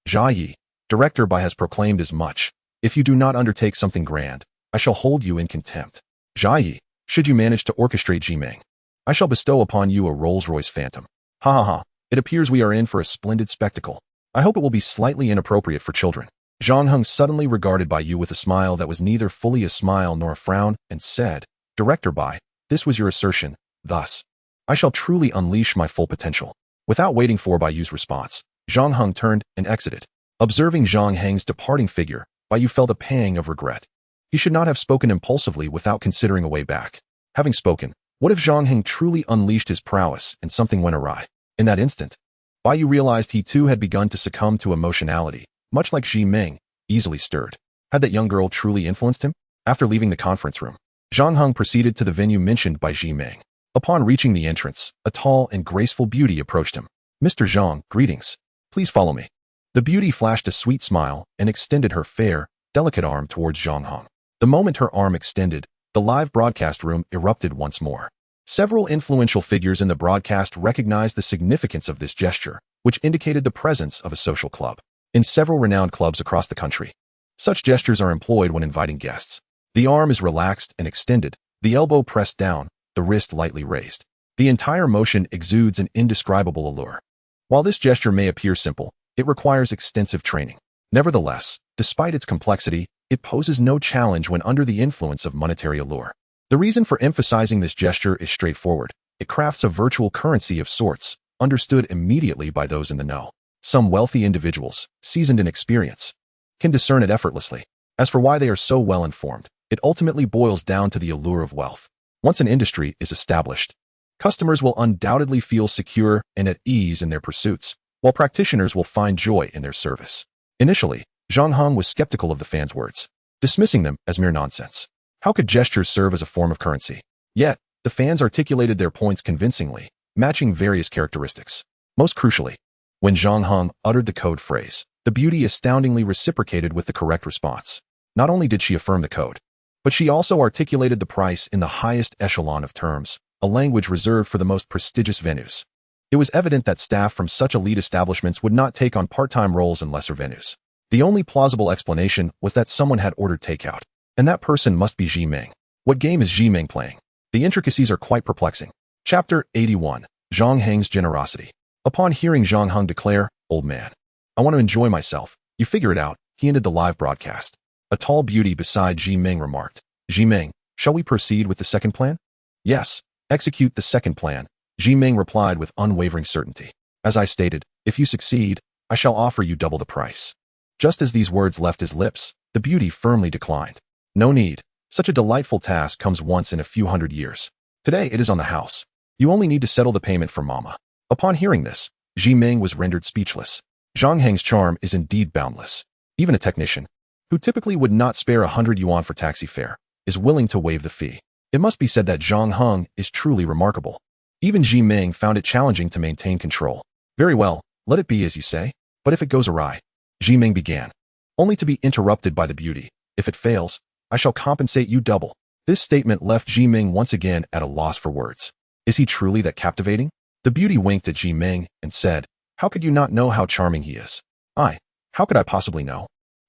Jia Yi, Director Bai has proclaimed as much. If you do not undertake something grand, I shall hold you in contempt. Jia Yi, should you manage to orchestrate Ming, I shall bestow upon you a Rolls-Royce Phantom. Ha ha ha, it appears we are in for a splendid spectacle. I hope it will be slightly inappropriate for children." Zhang Heng suddenly regarded Bai Yu with a smile that was neither fully a smile nor a frown, and said, "Director Bai, this was your assertion, thus, I shall truly unleash my full potential." Without waiting for Bai Yu's response, Zhang Heng turned and exited. Observing Zhang Heng's departing figure, Bai Yu felt a pang of regret. He should not have spoken impulsively without considering a way back. Having spoken, what if Zhang Heng truly unleashed his prowess and something went awry? In that instant, Bai Yu realized he too had begun to succumb to emotionality, much like Ming, easily stirred. Had that young girl truly influenced him? After leaving the conference room, Zhang Heng proceeded to the venue mentioned by Ming. Upon reaching the entrance, a tall and graceful beauty approached him. "Mr. Zhang, greetings. Please follow me." The beauty flashed a sweet smile and extended her fair, delicate arm towards Zhang Heng. The moment her arm extended, the live broadcast room erupted once more. Several influential figures in the broadcast recognized the significance of this gesture, which indicated the presence of a social club. In several renowned clubs across the country, such gestures are employed when inviting guests. The arm is relaxed and extended, the elbow pressed down, the wrist lightly raised. The entire motion exudes an indescribable allure. While this gesture may appear simple, it requires extensive training. Nevertheless, despite its complexity, it poses no challenge when under the influence of monetary allure. The reason for emphasizing this gesture is straightforward. It crafts a virtual currency of sorts, understood immediately by those in the know. Some wealthy individuals, seasoned in experience, can discern it effortlessly. As for why they are so well informed, it ultimately boils down to the allure of wealth. Once an industry is established, customers will undoubtedly feel secure and at ease in their pursuits, while practitioners will find joy in their service. Initially, Zhang Heng was skeptical of the fans' words, dismissing them as mere nonsense. How could gestures serve as a form of currency? Yet, the fans articulated their points convincingly, matching various characteristics. Most crucially, when Zhang Heng uttered the code phrase, the beauty astoundingly reciprocated with the correct response. Not only did she affirm the code, but she also articulated the price in the highest echelon of terms, a language reserved for the most prestigious venues. It was evident that staff from such elite establishments would not take on part-time roles in lesser venues. The only plausible explanation was that someone had ordered takeout, and that person must be Zhi Ming. What game is Zhi Ming playing? The intricacies are quite perplexing. Chapter 81. Zhang Heng's Generosity. Upon hearing Zhang Heng declare, "Old man, I want to enjoy myself, you figure it out," he ended the live broadcast. A tall beauty beside Zhi Ming remarked, "Zhi Ming, shall we proceed with the second plan?" "Yes, execute the second plan," Zhi Ming replied with unwavering certainty. "As I stated, if you succeed, I shall offer you double the price." Just as these words left his lips, the beauty firmly declined. "No need. Such a delightful task comes once in a few hundred years. Today it is on the house. You only need to settle the payment for Mama." Upon hearing this, Zhi Ming was rendered speechless. Zhang Heng's charm is indeed boundless. Even a technician, who typically would not spare 100 yuan for taxi fare, is willing to waive the fee. It must be said that Zhang Heng is truly remarkable. Even Zhi Ming found it challenging to maintain control. "Very well, let it be as you say, but if it goes awry," Zhi Ming began, only to be interrupted by the beauty. "If it fails, I shall compensate you double." This statement left Zhi Ming once again at a loss for words. Is he truly that captivating? The beauty winked at Zhi Ming and said, "How could you not know how charming he is?" How could I possibly know?"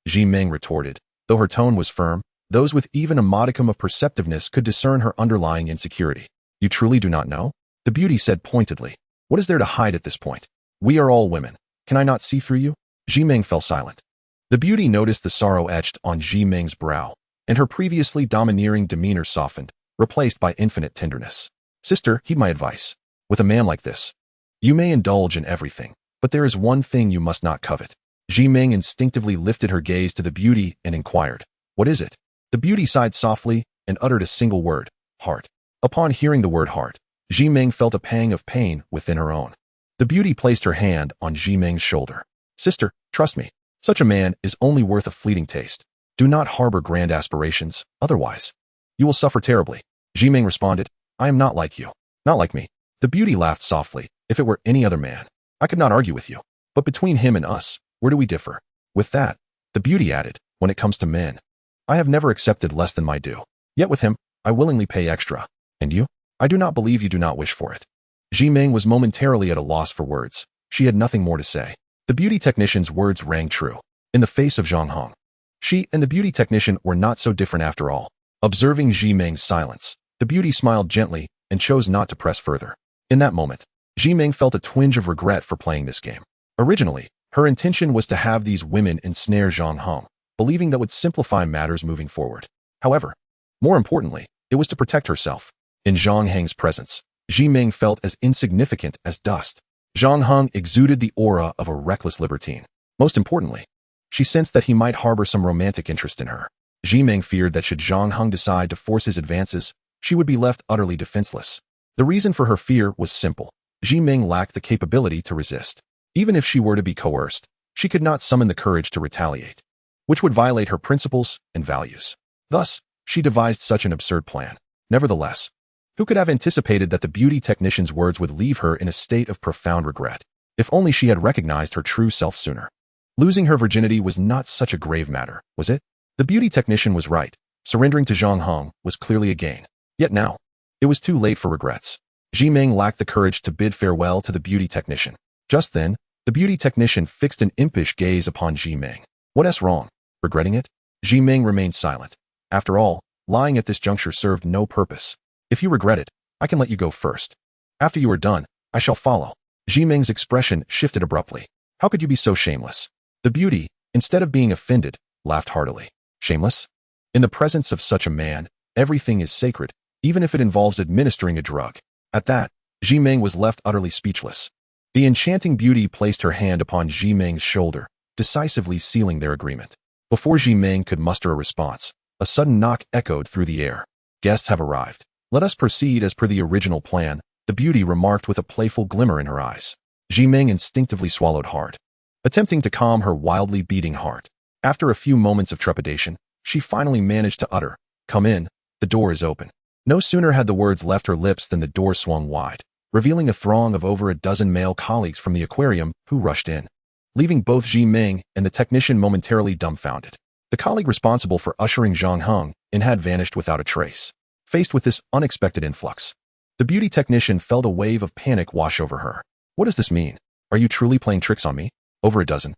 Zhi Ming retorted. Though her tone was firm, those with even a modicum of perceptiveness could discern her underlying insecurity. "You truly do not know?" The beauty said pointedly. "What is there to hide at this point? We are all women. Can I not see through you?" Zhi Ming fell silent. The beauty noticed the sorrow etched on Zhi Ming's brow, and her previously domineering demeanor softened, replaced by infinite tenderness. "Sister, heed my advice. With a man like this, you may indulge in everything, but there is one thing you must not covet." Zhi Ming instinctively lifted her gaze to the beauty and inquired, "What is it?" The beauty sighed softly and uttered a single word, "Heart." Upon hearing the word heart, Zhi Ming felt a pang of pain within her own. The beauty placed her hand on Zhi Ming's shoulder. "Sister, trust me. Such a man is only worth a fleeting taste. Do not harbor grand aspirations, otherwise you will suffer terribly." Zhi Ming responded, "I am not like you. Not like me." The beauty laughed softly. "If it were any other man, I could not argue with you. But between him and us, where do we differ?" With that, the beauty added, "When it comes to men, I have never accepted less than my due. Yet with him, I willingly pay extra. And you? I do not believe you do not wish for it." Zhi Ming was momentarily at a loss for words. She had nothing more to say. The beauty technician's words rang true. In the face of Zhang Heng, she and the beauty technician were not so different after all. Observing Zhi Ming's silence, the beauty smiled gently and chose not to press further. In that moment, Zhi Ming felt a twinge of regret for playing this game. Originally, her intention was to have these women ensnare Zhang Heng, believing that would simplify matters moving forward. However, more importantly, it was to protect herself. In Zhang Heng's presence, Zhi Ming felt as insignificant as dust. Zhang Heng exuded the aura of a reckless libertine. Most importantly, she sensed that he might harbor some romantic interest in her. Zhi Ming feared that should Zhang Heng decide to force his advances, she would be left utterly defenseless. The reason for her fear was simple. Zhi Ming lacked the capability to resist. Even if she were to be coerced, she could not summon the courage to retaliate, which would violate her principles and values. Thus, she devised such an absurd plan. Nevertheless, who could have anticipated that the beauty technician's words would leave her in a state of profound regret? If only she had recognized her true self sooner. Losing her virginity was not such a grave matter, was it? The beauty technician was right. Surrendering to Zhang Heng was clearly a gain. Yet now, it was too late for regrets. Zhi Ming lacked the courage to bid farewell to the beauty technician. Just then, the beauty technician fixed an impish gaze upon Zhi Ming. What's wrong? Regretting it? Zhi Ming remained silent. After all, lying at this juncture served no purpose. If you regret it, I can let you go first. After you are done, I shall follow. Zhi Ming's expression shifted abruptly. How could you be so shameless? The beauty, instead of being offended, laughed heartily. Shameless? In the presence of such a man, everything is sacred, even if it involves administering a drug. At that, Zhi Ming was left utterly speechless. The enchanting beauty placed her hand upon Zhi Ming's shoulder, decisively sealing their agreement. Before Zhi Ming could muster a response, a sudden knock echoed through the air. Guests have arrived. Let us proceed as per the original plan, the beauty remarked with a playful glimmer in her eyes. Zhi Ming instinctively swallowed hard, attempting to calm her wildly beating heart. After a few moments of trepidation, she finally managed to utter, "Come in, the door is open." No sooner had the words left her lips than the door swung wide, revealing a throng of over a dozen male colleagues from the aquarium who rushed in, leaving both Zhi Ming and the technician momentarily dumbfounded. The colleague responsible for ushering Zhang Heng in had vanished without a trace. Faced with this unexpected influx, the beauty technician felt a wave of panic wash over her. What does this mean? Are you truly playing tricks on me? Over a dozen.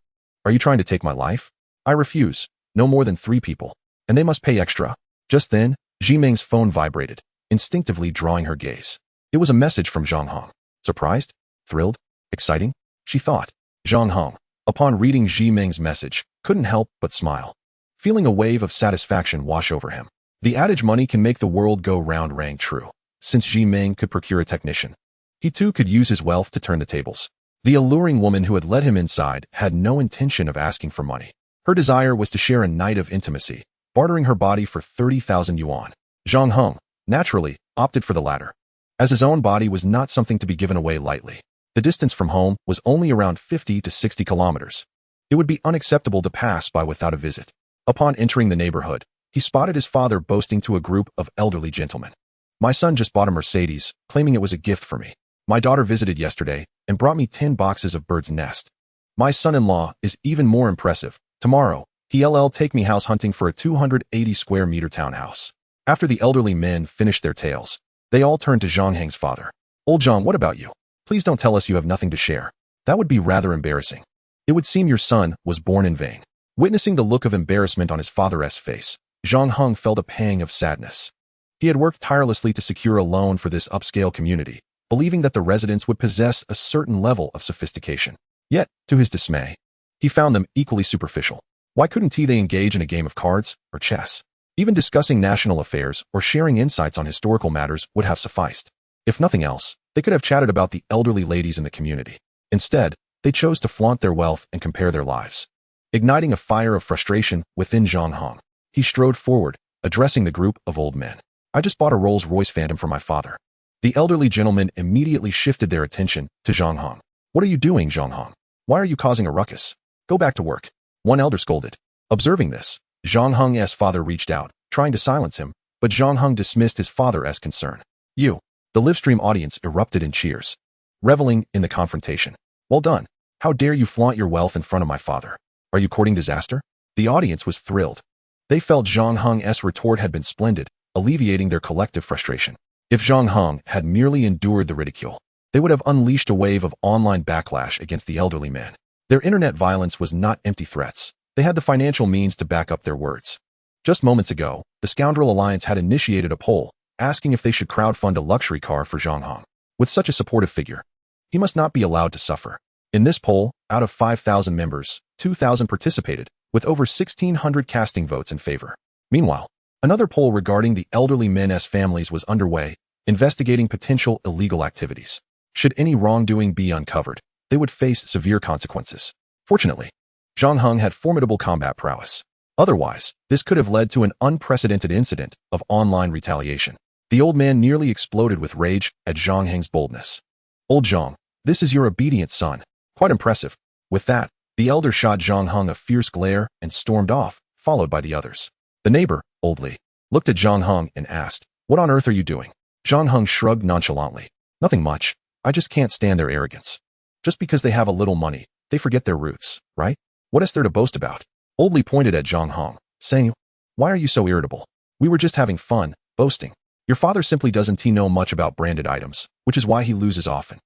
Are you trying to take my life? I refuse. No more than 3 people. And they must pay extra. Just then, Zhi Ming's phone vibrated, instinctively drawing her gaze. It was a message from Zhang Heng. Surprised? Thrilled? Exciting? She thought. Zhang Heng, upon reading Zhi Ming's message, couldn't help but smile, feeling a wave of satisfaction wash over him. The adage money can make the world go round rang true. Since Zhi Ming could procure a technician, he too could use his wealth to turn the tables. The alluring woman who had led him inside had no intention of asking for money. Her desire was to share a night of intimacy, bartering her body for 30,000 yuan. Zhang Heng, naturally, opted for the latter, as his own body was not something to be given away lightly. The distance from home was only around 50 to 60 kilometers. It would be unacceptable to pass by without a visit. Upon entering the neighborhood, he spotted his father boasting to a group of elderly gentlemen. My son just bought a Mercedes, claiming it was a gift for me. My daughter visited yesterday and brought me 10 boxes of bird's nest. My son-in-law is even more impressive. Tomorrow, he'll take me house hunting for a 280 square meter townhouse. After the elderly men finished their tales, they all turned to Zhang Heng's father. Old Zhang, what about you? Please don't tell us you have nothing to share. That would be rather embarrassing. It would seem your son was born in vain. Witnessing the look of embarrassment on his father's face, Zhang Heng felt a pang of sadness. He had worked tirelessly to secure a loan for this upscale community, believing that the residents would possess a certain level of sophistication. Yet, to his dismay, he found them equally superficial. Why couldn't they engage in a game of cards or chess? Even discussing national affairs or sharing insights on historical matters would have sufficed. If nothing else, they could have chatted about the elderly ladies in the community. Instead, they chose to flaunt their wealth and compare their lives. Igniting a fire of frustration within Zhang Heng, he strode forward, addressing the group of old men. I just bought a Rolls-Royce Phantom for my father. The elderly gentlemen immediately shifted their attention to Zhang Heng. What are you doing, Zhang Heng? Why are you causing a ruckus? Go back to work. One elder scolded. Observing this, Zhang Heng's father reached out, trying to silence him, but Zhang Heng dismissed his father's concern. You. The Livestream audience erupted in cheers, reveling in the confrontation. Well done. How dare you flaunt your wealth in front of my father? Are you courting disaster? The audience was thrilled. They felt Zhang Heng's retort had been splendid, alleviating their collective frustration. If Zhang Heng had merely endured the ridicule, they would have unleashed a wave of online backlash against the elderly men. Their internet violence was not empty threats. They had the financial means to back up their words. Just moments ago, the Scoundrel Alliance had initiated a poll, asking if they should crowdfund a luxury car for Zhang Heng. With such a supportive figure, he must not be allowed to suffer. In this poll, out of 5,000 members, 2,000 participated, with over 1,600 casting votes in favor. Meanwhile, another poll regarding the elderly men's families was underway, investigating potential illegal activities. Should any wrongdoing be uncovered, they would face severe consequences. Fortunately, Zhang Heng had formidable combat prowess. Otherwise, this could have led to an unprecedented incident of online retaliation. The old man nearly exploded with rage at Zhang Heng's boldness. Old Zhang, this is your obedient son. Quite impressive. With that, the elder shot Zhang Heng a fierce glare and stormed off, followed by the others. The neighbor, Old Li, looked at Zhang Heng and asked, "What on earth are you doing?" Zhang Heng shrugged nonchalantly. "Nothing much. I just can't stand their arrogance. Just because they have a little money, they forget their roots, right? What is there to boast about?" Old Li pointed at Zhang Heng, saying, Why are you so irritable? We were just having fun, boasting. Your father simply doesn't know much about branded items, which is why he loses often.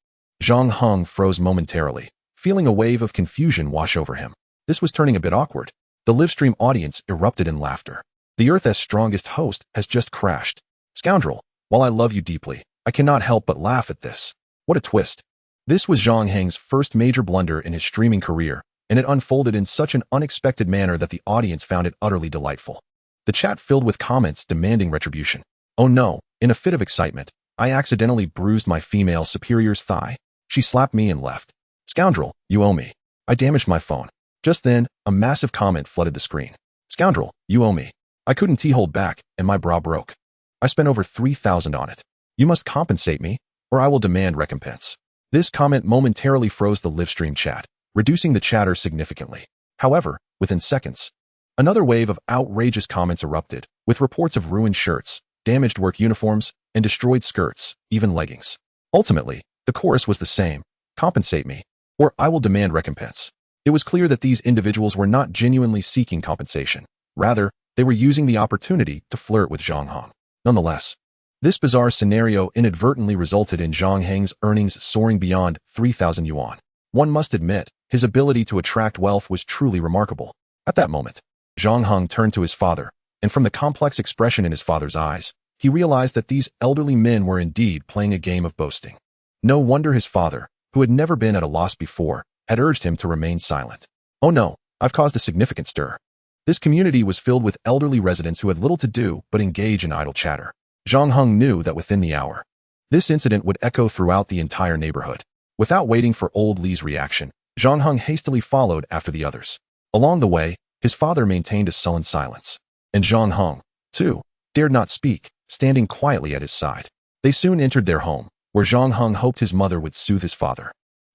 Zhang Heng froze momentarily, feeling a wave of confusion wash over him. This was turning a bit awkward. The livestream audience erupted in laughter. The Earth's strongest host has just crashed. Scoundrel, while I love you deeply, I cannot help but laugh at this. What a twist. This was Zhang Heng's first major blunder in his streaming career, and it unfolded in such an unexpected manner that the audience found it utterly delightful. The chat filled with comments demanding retribution. Oh no, in a fit of excitement, I accidentally bruised my female superior's thigh. She slapped me and left. Scoundrel, you owe me. I damaged my phone. Just then, a massive comment flooded the screen. Scoundrel, you owe me. I couldn't hold back, and my bra broke. I spent over 3,000 on it. You must compensate me, or I will demand recompense. This comment momentarily froze the livestream chat, reducing the chatter significantly. However, within seconds, another wave of outrageous comments erupted, with reports of ruined shirts, damaged work uniforms, and destroyed skirts, even leggings. Ultimately, the chorus was the same: compensate me, or I will demand recompense. It was clear that these individuals were not genuinely seeking compensation. Rather, they were using the opportunity to flirt with Zhang Heng. Nonetheless, this bizarre scenario inadvertently resulted in Zhang Heng's earnings soaring beyond 3,000 yuan. One must admit, his ability to attract wealth was truly remarkable. At that moment, Zhang Heng turned to his father, and from the complex expression in his father's eyes, he realized that these elderly men were indeed playing a game of boasting. No wonder his father, who had never been at a loss before, had urged him to remain silent. Oh no, I've caused a significant stir. This community was filled with elderly residents who had little to do but engage in idle chatter. Zhang Heng knew that within the hour, this incident would echo throughout the entire neighborhood. Without waiting for old Li's reaction, Zhang Heng hastily followed after the others. Along the way, his father maintained a sullen silence. And Zhang Heng, too, dared not speak, standing quietly at his side. They soon entered their home, where Zhang Heng hoped his mother would soothe his father.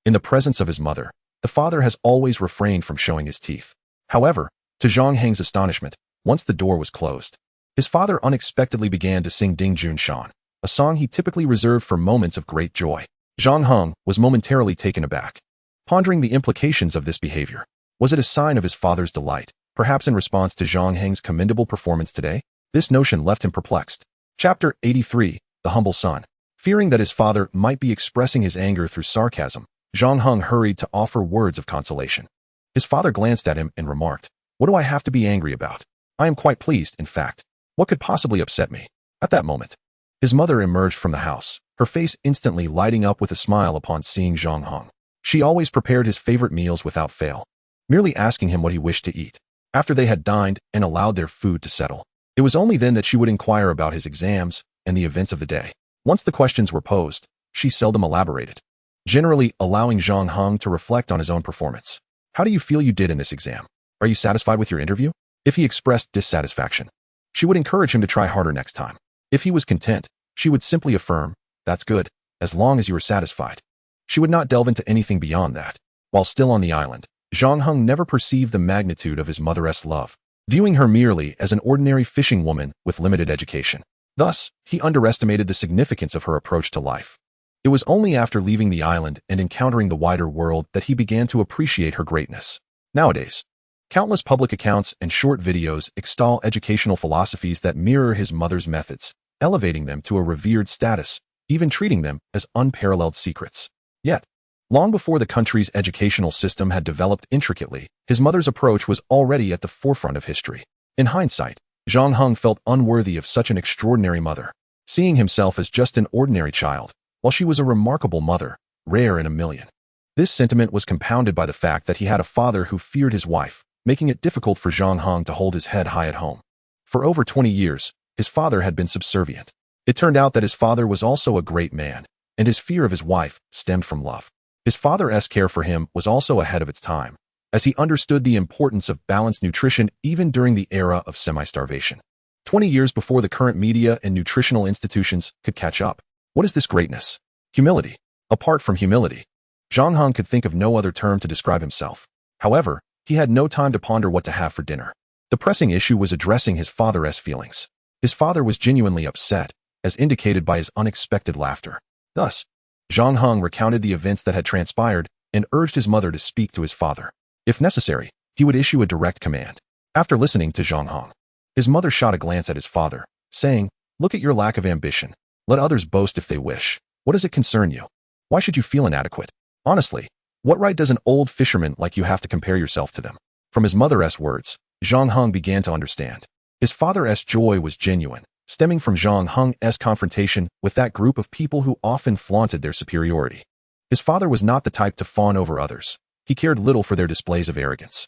In the presence of his mother, the father has always refrained from showing his teeth. However, to Zhang Heng's astonishment, once the door was closed, his father unexpectedly began to sing Ding Jun Shan, a song he typically reserved for moments of great joy. Zhang Heng was momentarily taken aback, pondering the implications of this behavior. Was it a sign of his father's delight, perhaps in response to Zhang Heng's commendable performance today? This notion left him perplexed. Chapter 83, The Humble Son. Fearing that his father might be expressing his anger through sarcasm, Zhang Heng hurried to offer words of consolation. His father glanced at him and remarked, "What do I have to be angry about? I am quite pleased, in fact. What could possibly upset me?" At that moment, his mother emerged from the house, her face instantly lighting up with a smile upon seeing Zhang Heng. She always prepared his favorite meals without fail, merely asking him what he wished to eat. After they had dined and allowed their food to settle, it was only then that she would inquire about his exams and the events of the day. Once the questions were posed, she seldom elaborated, generally allowing Zhang Heng to reflect on his own performance. How do you feel you did in this exam? Are you satisfied with your interview? If he expressed dissatisfaction, she would encourage him to try harder next time. If he was content, she would simply affirm, "That's good, as long as you are satisfied." She would not delve into anything beyond that. While still on the island, Zhang Heng never perceived the magnitude of his mother's love, viewing her merely as an ordinary fishing woman with limited education. Thus, he underestimated the significance of her approach to life. It was only after leaving the island and encountering the wider world that he began to appreciate her greatness. Nowadays, countless public accounts and short videos extol educational philosophies that mirror his mother's methods, elevating them to a revered status, even treating them as unparalleled secrets. Yet, long before the country's educational system had developed intricately, his mother's approach was already at the forefront of history. In hindsight, Zhang Heng felt unworthy of such an extraordinary mother, seeing himself as just an ordinary child, while she was a remarkable mother, rare in a million. This sentiment was compounded by the fact that he had a father who feared his wife, making it difficult for Zhang Heng to hold his head high at home. For over 20 years, his father had been subservient. It turned out that his father was also a great man, and his fear of his wife stemmed from love. His father's care for him was also ahead of its time, as he understood the importance of balanced nutrition even during the era of semi-starvation. 20 years before the current media and nutritional institutions could catch up. What is this greatness? Humility. Apart from humility, Zhang Heng could think of no other term to describe himself. However, he had no time to ponder what to have for dinner. The pressing issue was addressing his father's feelings. His father was genuinely upset, as indicated by his unexpected laughter. Thus, Zhang Heng recounted the events that had transpired and urged his mother to speak to his father. If necessary, he would issue a direct command. After listening to Zhang Heng, His mother shot a glance at his father, saying, "Look at your lack of ambition. Let others boast if they wish. What does it concern you? Why should you feel inadequate? Honestly, what right does an old fisherman like you have to compare yourself to them?" From his mother's words, Zhang Heng began to understand. His father's joy was genuine, stemming from Zhang Heng's confrontation with that group of people who often flaunted their superiority. His father was not the type to fawn over others. He cared little for their displays of arrogance.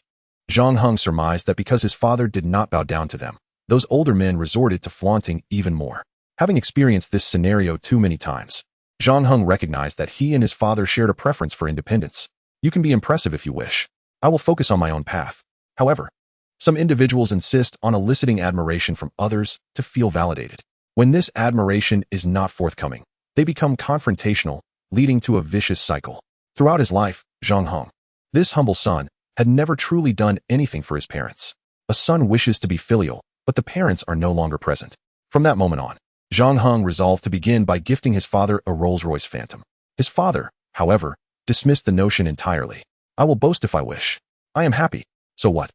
Zhang Heng surmised that because his father did not bow down to them, those older men resorted to flaunting even more. Having experienced this scenario too many times, Zhang Heng recognized that he and his father shared a preference for independence. "You can be impressive if you wish. I will focus on my own path." However, some individuals insist on eliciting admiration from others to feel validated. When this admiration is not forthcoming, they become confrontational, leading to a vicious cycle. Throughout his life, Zhang Heng, this humble son, had never truly done anything for his parents. A son wishes to be filial, but the parents are no longer present. From that moment on, Zhang Heng resolved to begin by gifting his father a Rolls-Royce Phantom. His father, however, dismissed the notion entirely. "I will boast if I wish. I am happy. So what?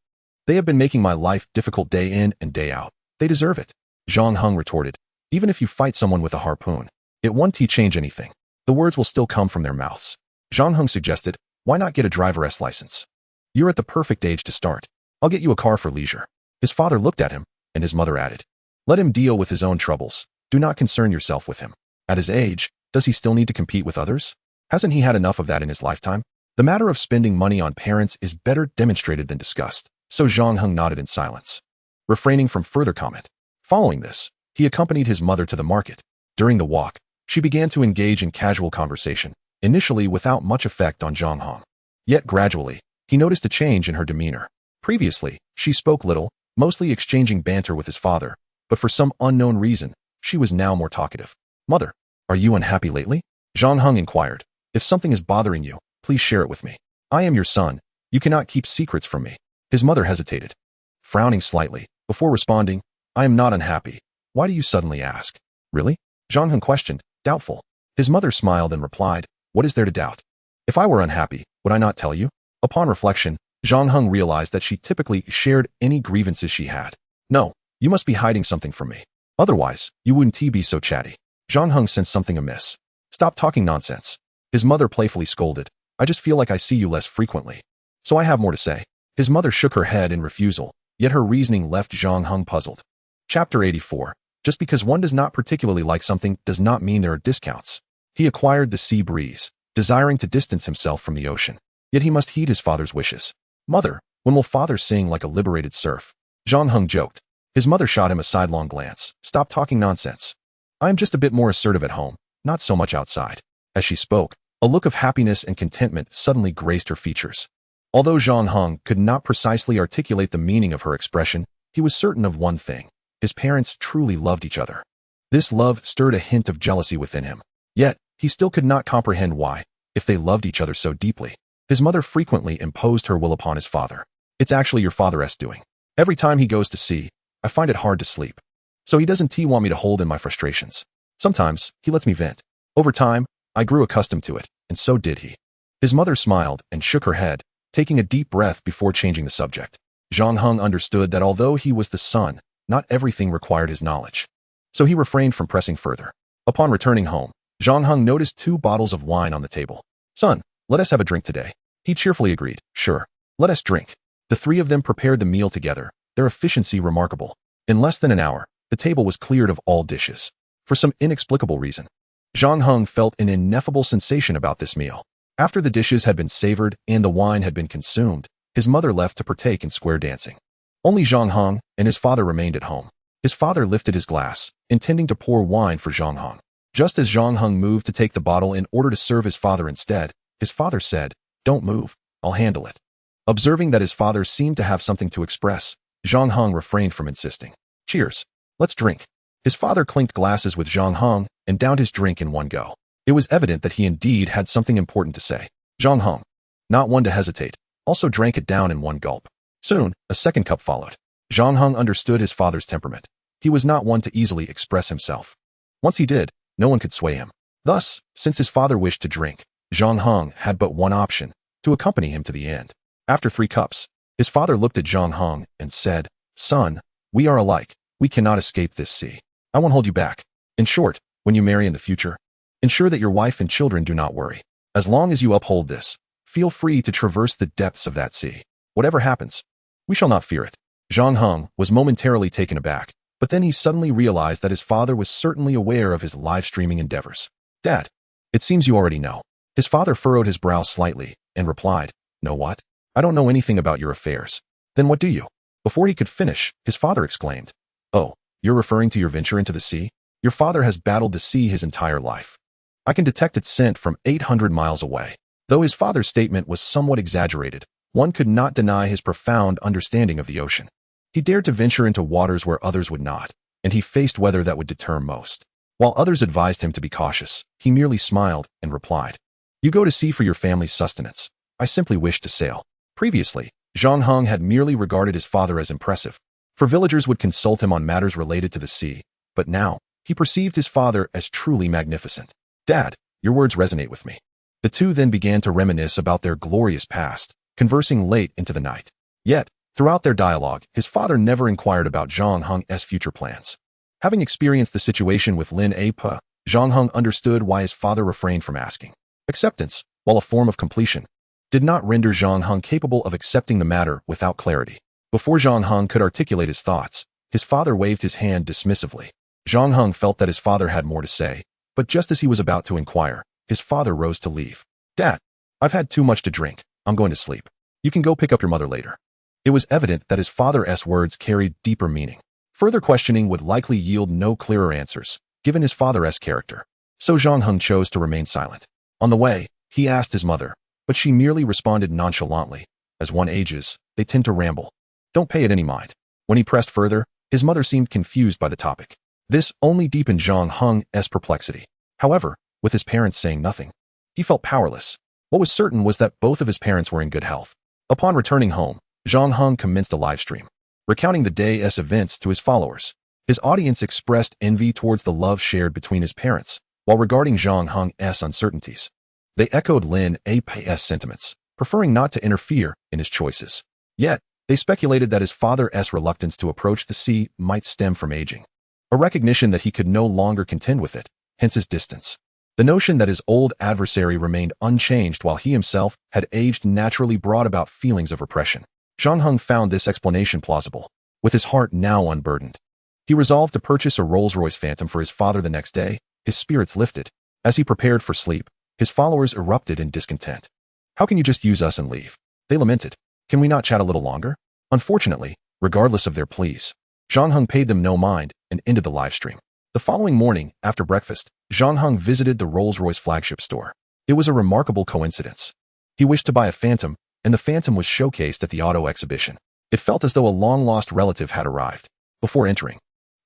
They have been making my life difficult day in and day out. They deserve it." Zhang Heng retorted, "Even if you fight someone with a harpoon, it won't change anything. The words will still come from their mouths." Zhang Heng suggested, "Why not get a driver's license? You're at the perfect age to start. I'll get you a car for leisure." His father looked at him, and his mother added, "Let him deal with his own troubles. Do not concern yourself with him. At his age, does he still need to compete with others? Hasn't he had enough of that in his lifetime?" The matter of spending money on parents is better demonstrated than discussed, so Zhang Heng nodded in silence, refraining from further comment. Following this, he accompanied his mother to the market. During the walk, she began to engage in casual conversation, initially without much effect on Zhang Heng. Yet gradually, he noticed a change in her demeanor. Previously, she spoke little, mostly exchanging banter with his father, but for some unknown reason, she was now more talkative. "Mother, are you unhappy lately?" Zhang Heng inquired. "If something is bothering you, please share it with me. I am your son. You cannot keep secrets from me." His mother hesitated, frowning slightly, before responding, "I am not unhappy. Why do you suddenly ask?" "Really?" Zhang Heng questioned, doubtful. His mother smiled and replied, "What is there to doubt? If I were unhappy, would I not tell you?" Upon reflection, Zhang Heng realized that she typically shared any grievances she had. "No, you must be hiding something from me. Otherwise, you wouldn't be so chatty." Zhang Heng sensed something amiss. "Stop talking nonsense." His mother playfully scolded, "I just feel like I see you less frequently, so I have more to say." His mother shook her head in refusal, yet her reasoning left Zhang Heng puzzled. Chapter 84. Just because one does not particularly like something does not mean there are discounts. He acquired the sea breeze, desiring to distance himself from the ocean. Yet he must heed his father's wishes. "Mother, when will father sing like a liberated surf?" Zhang Heng joked. His mother shot him a sidelong glance. "Stop talking nonsense. I am just a bit more assertive at home, not so much outside." As she spoke, a look of happiness and contentment suddenly graced her features. Although Zhang Heng could not precisely articulate the meaning of her expression, he was certain of one thing. His parents truly loved each other. This love stirred a hint of jealousy within him. Yet, he still could not comprehend why, if they loved each other so deeply. His mother frequently imposed her will upon his father. "It's actually your father's doing. Every time he goes to sea, I find it hard to sleep. So he doesn't want me to hold in my frustrations. Sometimes, he lets me vent. Over time, I grew accustomed to it, and so did he." His mother smiled and shook her head, taking a deep breath before changing the subject. Zhang Heng understood that although he was the son, not everything required his knowledge. So he refrained from pressing further. Upon returning home, Zhang Heng noticed 2 bottles of wine on the table. "Son, let us have a drink today." He cheerfully agreed. "Sure, let us drink." The 3 of them prepared the meal together, their efficiency remarkable. In less than an hour, the table was cleared of all dishes. For some inexplicable reason, Zhang Heng felt an ineffable sensation about this meal. After the dishes had been savored and the wine had been consumed, his mother left to partake in square dancing. Only Zhang Heng and his father remained at home. His father lifted his glass, intending to pour wine for Zhang Heng. Just as Zhang Heng moved to take the bottle in order to serve his father instead, his father said, "Don't move, I'll handle it." Observing that his father seemed to have something to express, Zhang Heng refrained from insisting. "Cheers, let's drink." His father clinked glasses with Zhang Heng and downed his drink in one go. It was evident that he indeed had something important to say. Zhang Heng, not one to hesitate, also drank it down in one gulp. Soon, a second cup followed. Zhang Heng understood his father's temperament. He was not one to easily express himself. Once he did, no one could sway him. Thus, since his father wished to drink, Zhang Heng had but one option, to accompany him to the end. After 3 cups, his father looked at Zhang Heng and said, "Son, We are alike. We cannot escape this sea. I won't hold you back. In short, when you marry in the future, ensure that your wife and children do not worry. As long as you uphold this, feel free to traverse the depths of that sea. Whatever happens, we shall not fear it. Zhang Heng was momentarily taken aback, but then he suddenly realized that his father was certainly aware of his live streaming endeavors. Dad, it seems you already know. His father furrowed his brow slightly and replied, "Know what? I don't know anything about your affairs." "Then what do you?" Before he could finish, his father exclaimed, "Oh, you're referring to your venture into the sea? Your father has battled the sea his entire life. I can detect its scent from 800 miles away." Though his father's statement was somewhat exaggerated, one could not deny his profound understanding of the ocean. He dared to venture into waters where others would not, and he faced weather that would deter most. While others advised him to be cautious, he merely smiled and replied, "You go to sea for your family's sustenance. I simply wish to sail." Previously, Zhang Heng had merely regarded his father as impressive, for villagers would consult him on matters related to the sea, but now, he perceived his father as truly magnificent. "Dad, your words resonate with me." The two then began to reminisce about their glorious past, conversing late into the night. Yet, throughout their dialogue, his father never inquired about Zhang Heng's future plans. Having experienced the situation with Lin Ape, Zhang Heng understood why his father refrained from asking. Acceptance, while a form of completion, did not render Zhang Heng capable of accepting the matter without clarity. Before Zhang Heng could articulate his thoughts, his father waved his hand dismissively. Zhang Heng felt that his father had more to say, but just as he was about to inquire, his father rose to leave. "Dad, I've had too much to drink. I'm going to sleep. You can go pick up your mother later." It was evident that his father's words carried deeper meaning. Further questioning would likely yield no clearer answers, given his father's character. So Zhang Heng chose to remain silent. On the way, he asked his mother, but she merely responded nonchalantly. As one ages, they tend to ramble. Don't pay it any mind. When he pressed further, his mother seemed confused by the topic. This only deepened Zhang Heng's perplexity. However, with his parents saying nothing, he felt powerless. What was certain was that both of his parents were in good health. Upon returning home, Zhang Heng commenced a live stream, recounting the day's events to his followers. His audience expressed envy towards the love shared between his parents, while regarding Zhang Heng's uncertainties. They echoed Lin Ape's sentiments, preferring not to interfere in his choices. Yet, they speculated that his father's reluctance to approach the sea might stem from aging, a recognition that he could no longer contend with it, hence his distance. The notion that his old adversary remained unchanged while he himself had aged naturally brought about feelings of repression. Zhang Heng found this explanation plausible. With his heart now unburdened, he resolved to purchase a Rolls-Royce Phantom for his father the next day. His spirits lifted. As he prepared for sleep, his followers erupted in discontent. "How can you just use us and leave?" they lamented. "Can we not chat a little longer?" Unfortunately, regardless of their pleas, Zhang Heng paid them no mind and ended the live stream. The following morning, after breakfast, Zhang Heng visited the Rolls-Royce flagship store. It was a remarkable coincidence. He wished to buy a Phantom, and the Phantom was showcased at the auto exhibition. It felt as though a long-lost relative had arrived. Before entering,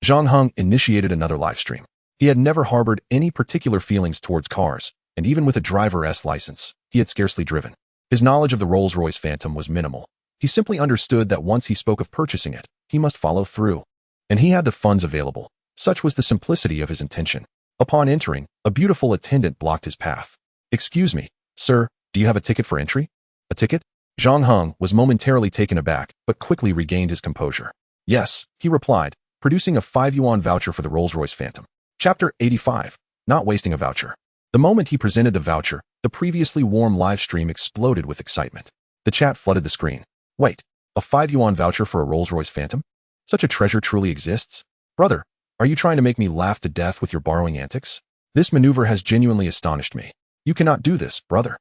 Zhang Heng initiated another live stream. He had never harbored any particular feelings towards cars, and even with a driver's license, he had scarcely driven. His knowledge of the Rolls-Royce Phantom was minimal. He simply understood that once he spoke of purchasing it, he must follow through. And he had the funds available. Such was the simplicity of his intention. Upon entering, a beautiful attendant blocked his path. "Excuse me, sir, do you have a ticket for entry?" "A ticket?" Zhang Heng was momentarily taken aback, but quickly regained his composure. "Yes," he replied, producing a 5 yuan voucher for the Rolls-Royce Phantom. Chapter 85. Not wasting a voucher. The moment he presented the voucher, the previously warm live stream exploded with excitement. The chat flooded the screen. "Wait, a 5 yuan voucher for a Rolls-Royce Phantom? Such a treasure truly exists? Brother, are you trying to make me laugh to death with your borrowing antics? This maneuver has genuinely astonished me. You cannot do this, brother.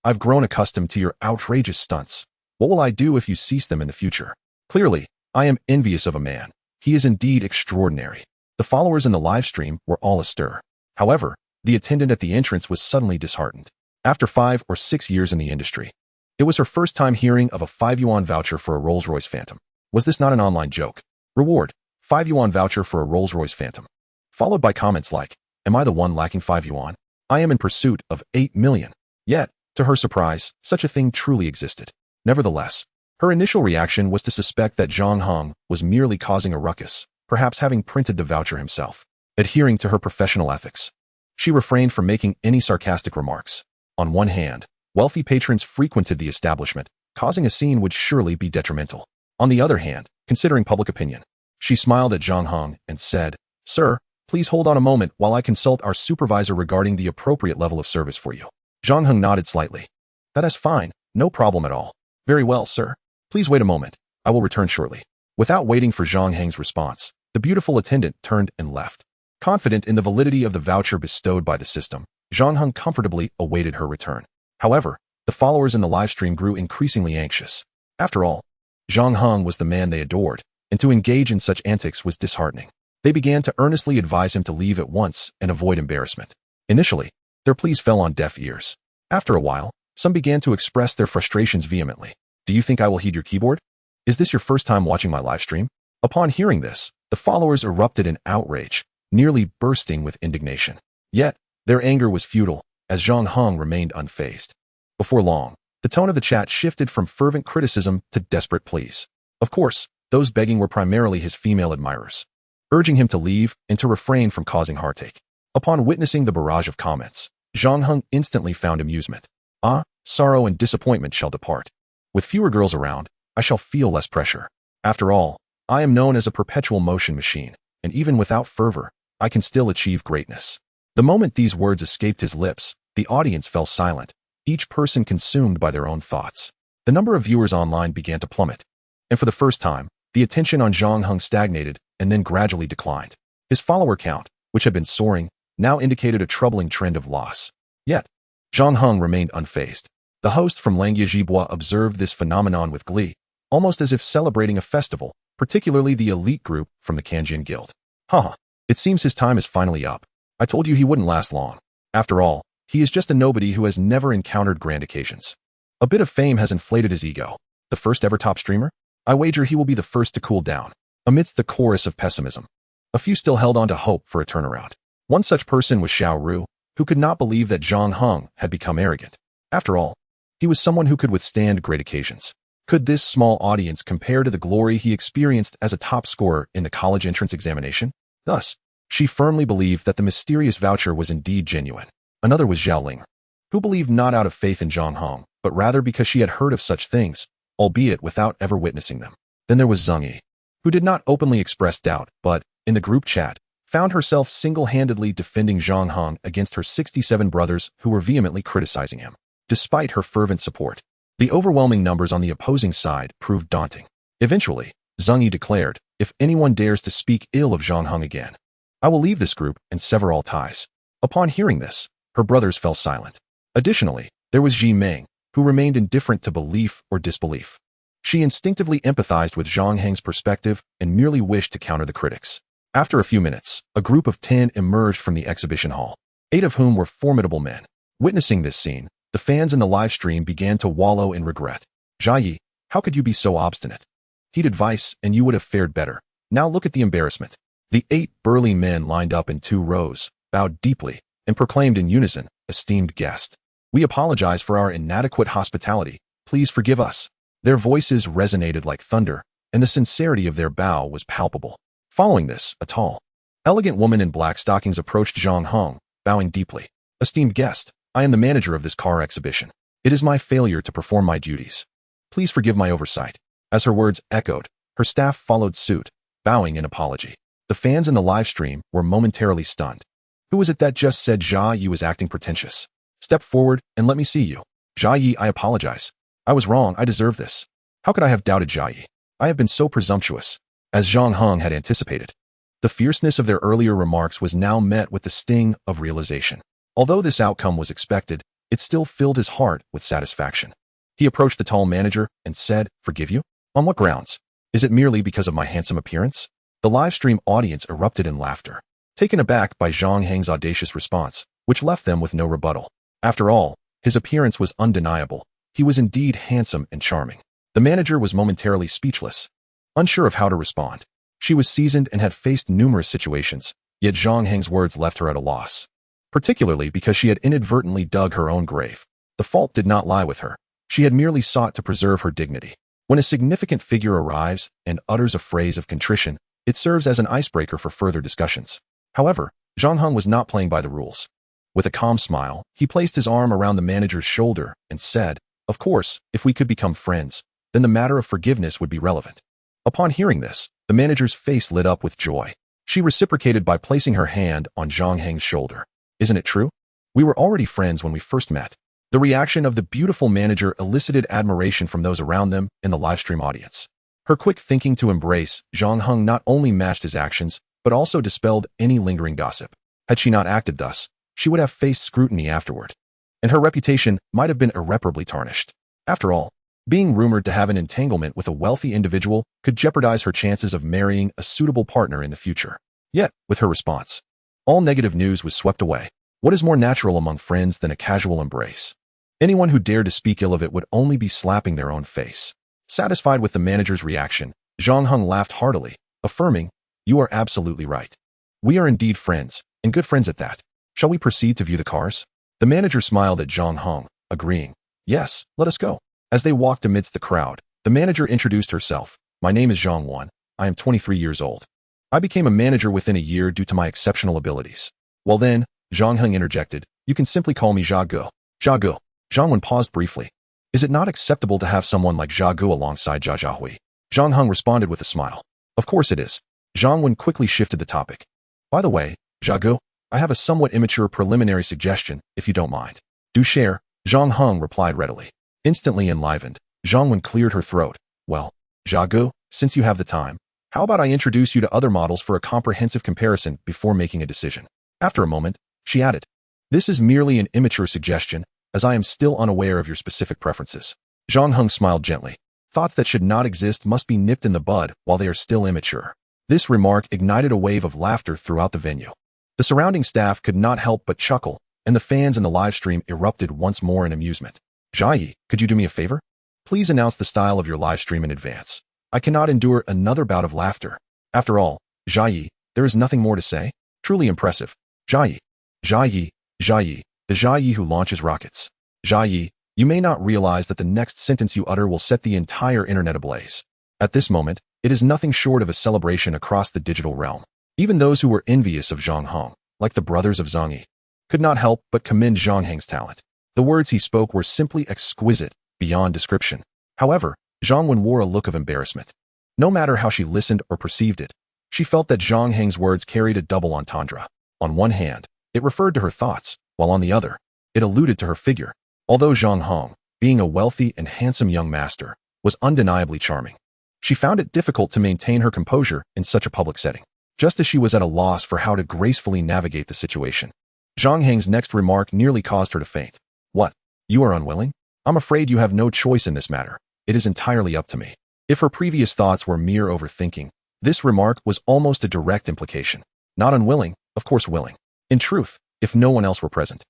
I've grown accustomed to your outrageous stunts. What will I do if you cease them in the future? Clearly, I am envious of a man. He is indeed extraordinary." The followers in the live stream were all astir. However, the attendant at the entrance was suddenly disheartened. After 5 or 6 years in the industry, it was her first time hearing of a 5 yuan voucher for a Rolls-Royce Phantom. Was this not an online joke? Reward: 5 yuan voucher for a Rolls-Royce Phantom. Followed by comments like, "Am I the one lacking 5 yuan? I am in pursuit of 8 million. Yet, to her surprise, such a thing truly existed. Nevertheless, her initial reaction was to suspect that Zhang Heng was merely causing a ruckus, perhaps having printed the voucher himself. Adhering to her professional ethics, she refrained from making any sarcastic remarks. On one hand, wealthy patrons frequented the establishment, causing a scene would surely be detrimental. On the other hand, considering public opinion, She smiled at Zhang Heng and said, "Sir, please hold on a moment while I consult our supervisor regarding the appropriate level of service for you." Zhang Heng nodded slightly. "That is fine, no problem at all." "Very well, sir. Please wait a moment. I will return shortly." Without waiting for Zhang Heng's response, the beautiful attendant turned and left. Confident in the validity of the voucher bestowed by the system, Zhang Heng comfortably awaited her return. However, the followers in the livestream grew increasingly anxious. After all, Zhang Heng was the man they adored, and to engage in such antics was disheartening. They began to earnestly advise him to leave at once and avoid embarrassment. Initially, their pleas fell on deaf ears. After a while, some began to express their frustrations vehemently. "Do you think I will heed your keyboard? Is this your first time watching my livestream?" Upon hearing this, the followers erupted in outrage, nearly bursting with indignation. Yet, their anger was futile, as Zhang Heng remained unfazed. Before long, the tone of the chat shifted from fervent criticism to desperate pleas. Of course, those begging were primarily his female admirers, urging him to leave and to refrain from causing heartache. Upon witnessing the barrage of comments, Zhang Heng instantly found amusement. "Ah, sorrow and disappointment shall depart. With fewer girls around, I shall feel less pressure. After all, I am known as a perpetual motion machine, and even without fervor, I can still achieve greatness." The moment these words escaped his lips, the audience fell silent, each person consumed by their own thoughts. The number of viewers online began to plummet, and for the first time, the attention on Zhang Heng stagnated and then gradually declined. His follower count, which had been soaring, now indicated a troubling trend of loss. Yet, Zhang Heng remained unfazed. The host from Langyezhibois observed this phenomenon with glee, almost as if celebrating a festival, particularly the elite group from the Kanjin Guild. "Haha, it seems his time is finally up. I told you he wouldn't last long. After all, he is just a nobody who has never encountered grand occasions. A bit of fame has inflated his ego. The first ever top streamer? I wager he will be the first to cool down." Amidst the chorus of pessimism, a few still held on to hope for a turnaround. One such person was Xiao Ru, who could not believe that Zhang Heng had become arrogant. After all, he was someone who could withstand great occasions. Could this small audience compare to the glory he experienced as a top scorer in the college entrance examination? Thus, she firmly believed that the mysterious voucher was indeed genuine. Another was Zhao Ling, who believed not out of faith in Zhang Heng, but rather because she had heard of such things, albeit without ever witnessing them. Then there was Zheng Yi, who did not openly express doubt, but, in the group chat, found herself single-handedly defending Zhang Heng against her 67 brothers who were vehemently criticizing him. Despite her fervent support, the overwhelming numbers on the opposing side proved daunting. Eventually, Zheng Yi declared, "If anyone dares to speak ill of Zhang Heng again, I will leave this group and sever all ties." Upon hearing this, her brothers fell silent. Additionally, there was Ji Meng, who remained indifferent to belief or disbelief. She instinctively empathized with Zhang Heng's perspective and merely wished to counter the critics. After a few minutes, a group of 10 emerged from the exhibition hall, 8 of whom were formidable men. Witnessing this scene, the fans in the live stream began to wallow in regret. "Jia Yi, how could you be so obstinate? Heed advice and you would have fared better. Now look at the embarrassment." The 8 burly men lined up in 2 rows, bowed deeply, and proclaimed in unison, "Esteemed guest, we apologize for our inadequate hospitality. Please forgive us." Their voices resonated like thunder, and the sincerity of their bow was palpable. Following this, a tall, elegant woman in black stockings approached Zhang Heng, bowing deeply. "Esteemed guest, I am the manager of this car exhibition. It is my failure to perform my duties. Please forgive my oversight." As her words echoed, her staff followed suit, bowing in apology. The fans in the live stream were momentarily stunned. Who was it that just said Jia Yi was acting pretentious? "Step forward and let me see you." "Jia Yi, I apologize. I was wrong, I deserve this. How could I have doubted Jia Yi? I have been so presumptuous." As Zhang Heng had anticipated, the fierceness of their earlier remarks was now met with the sting of realization. Although this outcome was expected, it still filled his heart with satisfaction. He approached the tall manager and said, "Forgive you? On what grounds? Is it merely because of my handsome appearance?" The live stream audience erupted in laughter, taken aback by Zhang Heng's audacious response, which left them with no rebuttal. After all, his appearance was undeniable. He was indeed handsome and charming. The manager was momentarily speechless, unsure of how to respond. She was seasoned and had faced numerous situations, yet Zhang Heng's words left her at a loss, particularly because she had inadvertently dug her own grave. The fault did not lie with her. She had merely sought to preserve her dignity. When a significant figure arrives and utters a phrase of contrition, it serves as an icebreaker for further discussions. However, Zhang Heng was not playing by the rules. With a calm smile, he placed his arm around the manager's shoulder and said, "Of course, if we could become friends, then the matter of forgiveness would be relevant." Upon hearing this, The manager's face lit up with joy. She reciprocated by placing her hand on Zhang Heng's shoulder. Isn't it true? We were already friends when we first met. The reaction of the beautiful manager elicited admiration from those around them in the livestream audience. Her quick thinking to embrace Zhang Heng not only matched his actions, but also dispelled any lingering gossip. Had she not acted thus, she would have faced scrutiny afterward, and her reputation might have been irreparably tarnished. After all, being rumored to have an entanglement with a wealthy individual could jeopardize her chances of marrying a suitable partner in the future. Yet, with her response, all negative news was swept away. What is more natural among friends than a casual embrace? Anyone who dared to speak ill of it would only be slapping their own face. Satisfied with the manager's reaction, Zhang Heng laughed heartily, affirming, "You are absolutely right. We are indeed friends, and good friends at that. Shall we proceed to view the cars?" The manager smiled at Zhang Heng, agreeing, "Yes, let us go." As they walked amidst the crowd, the manager introduced herself. "My name is Zhang Wan. I am 23 years old. I became a manager within a year due to my exceptional abilities." "Well then," Zhang Heng interjected, "you can simply call me Zha Gu." "Zha Gu." Zhang Wan paused briefly. "Is it not acceptable to have someone like Zha Gu alongside Jia Jiahui?" Zhang Heng responded with a smile. "Of course it is." Zhang Wan quickly shifted the topic. "By the way, Zha Gu, I have a somewhat immature preliminary suggestion, if you don't mind." "Do share," Zhang Heng replied readily. Instantly enlivened, Zhang Wan cleared her throat. "Well, Zha Gu, since you have the time, how about I introduce you to other models for a comprehensive comparison before making a decision?" After a moment, she added, "This is merely an immature suggestion, as I am still unaware of your specific preferences." Zhang Heng smiled gently. Thoughts that should not exist must be nipped in the bud while they are still immature. This remark ignited a wave of laughter throughout the venue. The surrounding staff could not help but chuckle, and the fans in the live stream erupted once more in amusement. "Jiayi, could you do me a favor? Please announce the style of your live stream in advance. I cannot endure another bout of laughter." After all, Jiayi, there is nothing more to say. Truly impressive. Jiayi. Jiayi. Jiayi. The Jiayi who launches rockets. Jiayi, you may not realize that the next sentence you utter will set the entire internet ablaze. At this moment, it is nothing short of a celebration across the digital realm. Even those who were envious of Zhang Heng, like the brothers of Zhang Yi, could not help but commend Zhang Heng's talent. The words he spoke were simply exquisite, beyond description. However, Zhang Wen wore a look of embarrassment. No matter how she listened or perceived it, she felt that Zhang Heng's words carried a double entendre. On one hand, it referred to her thoughts, while on the other, it alluded to her figure. Although Zhang Heng, being a wealthy and handsome young master, was undeniably charming, she found it difficult to maintain her composure in such a public setting, just as she was at a loss for how to gracefully navigate the situation. Zhang Heng's next remark nearly caused her to faint. "What? You are unwilling? I'm afraid you have no choice in this matter. It is entirely up to me." If her previous thoughts were mere overthinking, this remark was almost a direct implication. Not unwilling, of course willing. In truth, if no one else were present,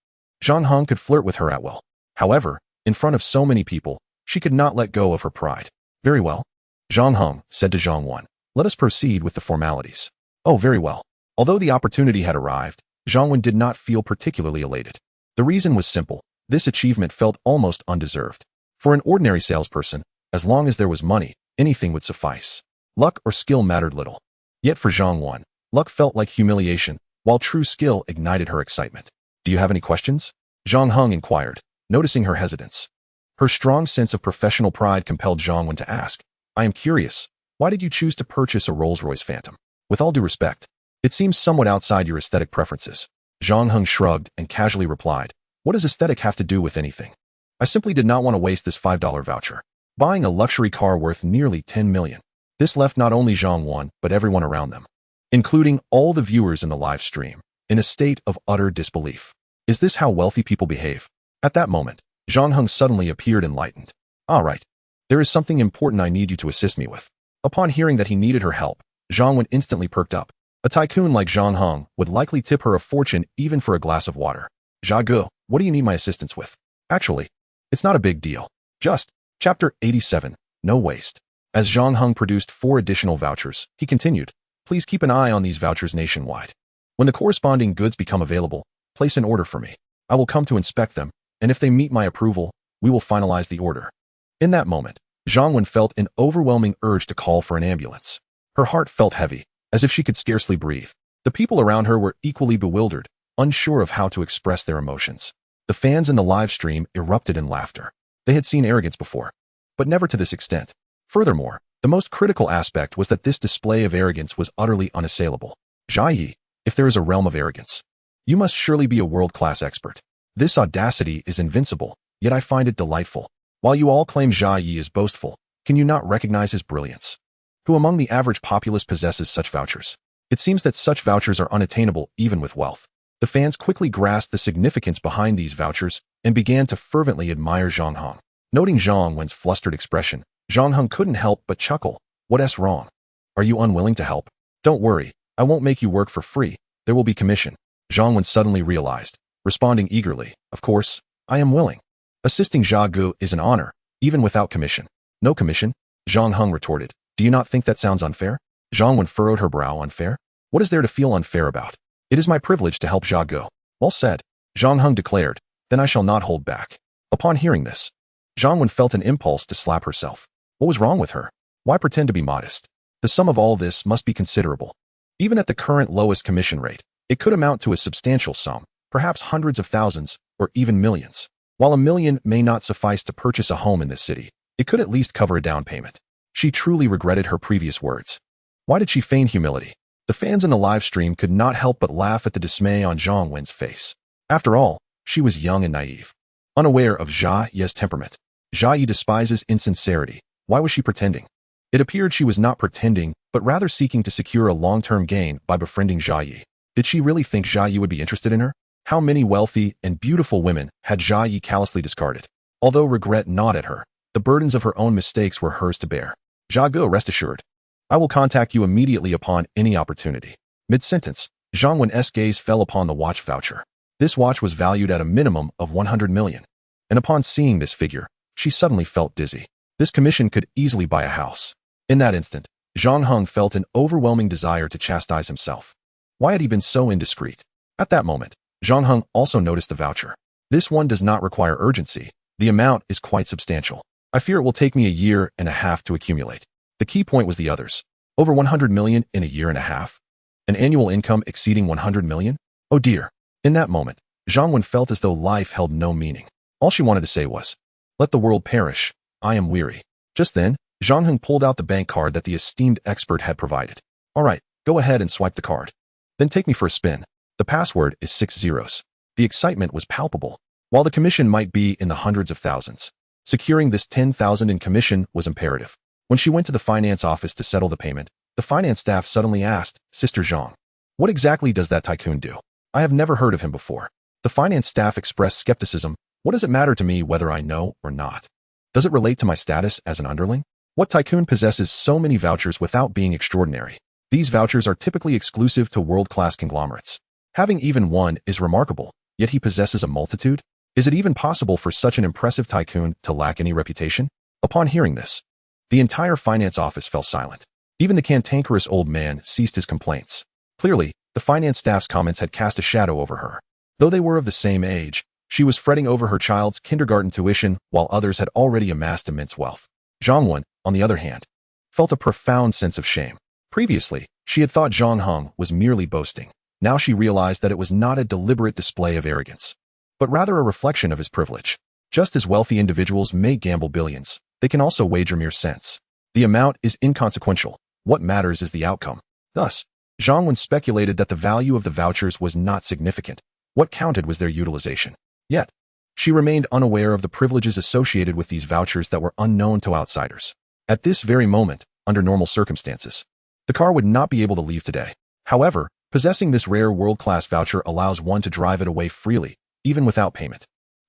Zhang Heng could flirt with her at will. However, in front of so many people, she could not let go of her pride. "Very well," Zhang Heng said to Zhang Wan. "Let us proceed with the formalities." "Oh, very well." Although the opportunity had arrived, Zhang Wan did not feel particularly elated. The reason was simple. This achievement felt almost undeserved. For an ordinary salesperson, as long as there was money, anything would suffice. Luck or skill mattered little. Yet for Zhang Wan, luck felt like humiliation, while true skill ignited her excitement. "Do you have any questions?" Zhang Heng inquired, noticing her hesitance. Her strong sense of professional pride compelled Zhang Wan to ask, "I am curious, why did you choose to purchase a Rolls-Royce Phantom? With all due respect, it seems somewhat outside your aesthetic preferences." Zhang Heng shrugged and casually replied, "What does aesthetic have to do with anything? I simply did not want to waste this $5 voucher, buying a luxury car worth nearly 10 million. This left not only Zhang Wan, but everyone around them, including all the viewers in the live stream, in a state of utter disbelief. Is this how wealthy people behave? At that moment, Zhang Heng suddenly appeared enlightened. "All right. There is something important I need you to assist me with." Upon hearing that he needed her help, Zhang Wan instantly perked up. A tycoon like Zhang Heng would likely tip her a fortune even for a glass of water. "Zha Gu, what do you need my assistance with?" "Actually, it's not a big deal. Just..." Chapter 87, No Waste. As Zhang Heng produced 4 additional vouchers, he continued, "Please keep an eye on these vouchers nationwide. When the corresponding goods become available, place an order for me. I will come to inspect them, and if they meet my approval, we will finalize the order." In that moment, Zhang Wen felt an overwhelming urge to call for an ambulance. Her heart felt heavy, as if she could scarcely breathe. The people around her were equally bewildered, unsure of how to express their emotions. The fans in the live stream erupted in laughter. They had seen arrogance before, but never to this extent. Furthermore, The most critical aspect was that this display of arrogance was utterly unassailable. Jia Yi, if there is a realm of arrogance, you must surely be a world-class expert. This audacity is invincible, yet I find it delightful. While you all claim Jia Yi is boastful, can you not recognize his brilliance? Who among the average populace possesses such vouchers? It seems that such vouchers are unattainable even with wealth. The fans quickly grasped the significance behind these vouchers and began to fervently admire Zhang Heng. Noting Zhang Wen's flustered expression, Zhang Heng couldn't help but chuckle. What's wrong? Are you unwilling to help? Don't worry, I won't make you work for free. There will be commission. Zhang Wen suddenly realized, responding eagerly, of course, I am willing. Assisting Jia Gu is an honor, even without commission. No commission? Zhang Heng retorted. Do you not think that sounds unfair? Zhang Wen furrowed her brow. Unfair? What is there to feel unfair about? It is my privilege to help Jia Gu. Well said, Zhang Heng declared. Then I shall not hold back. Upon hearing this, Zhang Wen felt an impulse to slap herself. What was wrong with her? Why pretend to be modest? The sum of all this must be considerable. Even at the current lowest commission rate, it could amount to a substantial sum, perhaps hundreds of thousands, or even millions. While $1 million may not suffice to purchase a home in this city, it could at least cover a down payment. She truly regretted her previous words. Why did she feign humility? The fans in the live stream could not help but laugh at the dismay on Zhang Wen's face. After all, she was young and naive, unaware of Jia Yi's temperament. Jia Yi despises insincerity. Why was she pretending? It appeared she was not pretending, but rather seeking to secure a long-term gain by befriending Jia Yi. Did she really think Jia Yi would be interested in her? How many wealthy and beautiful women had Jia Yi callously discarded? Although regret gnawed at her, the burdens of her own mistakes were hers to bear. Jia Gu, rest assured, I will contact you immediately upon any opportunity. Mid-sentence, Zhang Wen's gaze fell upon the watch voucher. This watch was valued at a minimum of 100 million. And upon seeing this figure, she suddenly felt dizzy. This commission could easily buy a house. In that instant, Zhang Heng felt an overwhelming desire to chastise himself. Why had he been so indiscreet? At that moment, Zhang Heng also noticed the voucher. This one does not require urgency. The amount is quite substantial. I fear it will take me a year and a half to accumulate. The key point was the others. Over 100 million in a year and a half? An annual income exceeding 100 million? Oh dear. In that moment, Zhang Wen felt as though life held no meaning. All she wanted to say was, let the world perish. I am weary. Just then, Zhang Heng pulled out the bank card that the esteemed expert had provided. All right, go ahead and swipe the card. Then take me for a spin. The password is 6 zeros. The excitement was palpable. While the commission might be in the hundreds of thousands, securing this 10,000 in commission was imperative. When she went to the finance office to settle the payment, the finance staff suddenly asked, Sister Zhang, what exactly does that tycoon do? I have never heard of him before. The finance staff expressed skepticism. What does it matter to me whether I know or not? Does it relate to my status as an underling? What tycoon possesses so many vouchers without being extraordinary? These vouchers are typically exclusive to world-class conglomerates. Having even one is remarkable, yet he possesses a multitude? Is it even possible for such an impressive tycoon to lack any reputation? Upon hearing this, the entire finance office fell silent. Even the cantankerous old man ceased his complaints. Clearly, the finance staff's comments had cast a shadow over her. Though they were of the same age, she was fretting over her child's kindergarten tuition while others had already amassed immense wealth. Zhang Wen, on the other hand, felt a profound sense of shame. Previously, she had thought Zhang Heng was merely boasting. Now she realized that it was not a deliberate display of arrogance, but rather a reflection of his privilege. Just as wealthy individuals may gamble billions, they can also wager mere cents. The amount is inconsequential. What matters is the outcome. Thus, Zhang Wen speculated that the value of the vouchers was not significant. What counted was their utilization. Yet, she remained unaware of the privileges associated with these vouchers that were unknown to outsiders. At this very moment, under normal circumstances, the car would not be able to leave today. However, possessing this rare world-class voucher allows one to drive it away freely, even without payment.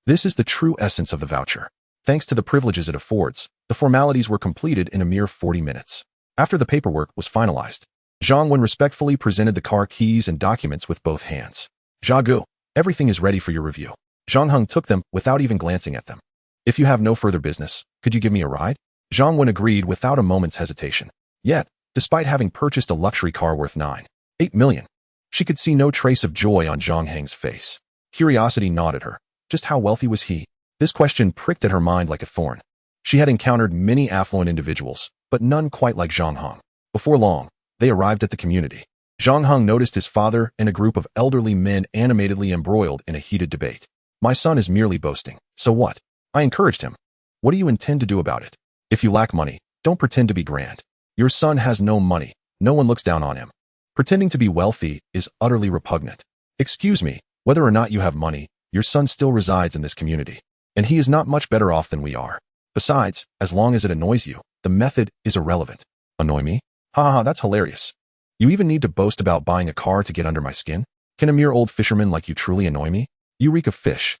This is the true essence of the voucher. Thanks to the privileges it affords, the formalities were completed in a mere 40 minutes. After the paperwork was finalized, Zhang Wen respectfully presented the car keys and documents with both hands. Jia Gu, everything is ready for your review. Zhang Heng took them without even glancing at them. If you have no further business, could you give me a ride? Zhang Wen agreed without a moment's hesitation. Yet, despite having purchased a luxury car worth 9.8 million, she could see no trace of joy on Zhang Heng's face. Curiosity gnawed at her. Just how wealthy was he? This question pricked at her mind like a thorn. She had encountered many affluent individuals, but none quite like Zhang Heng. Before long, they arrived at the community. Zhang Heng noticed his father and a group of elderly men animatedly embroiled in a heated debate. My son is merely boasting. So what? I encouraged him. What do you intend to do about it? If you lack money, Don't pretend to be grand. Your son has no money. No one looks down on him. Pretending to be wealthy is utterly repugnant. Excuse me, whether or not you have money, your son still resides in this community. And he is not much better off than we are. Besides, as long as it annoys you, the method is irrelevant. Annoy me? Ha ha, that's hilarious. You even need to boast about buying a car to get under my skin? Can a mere old fisherman like you truly annoy me? You reek of fish.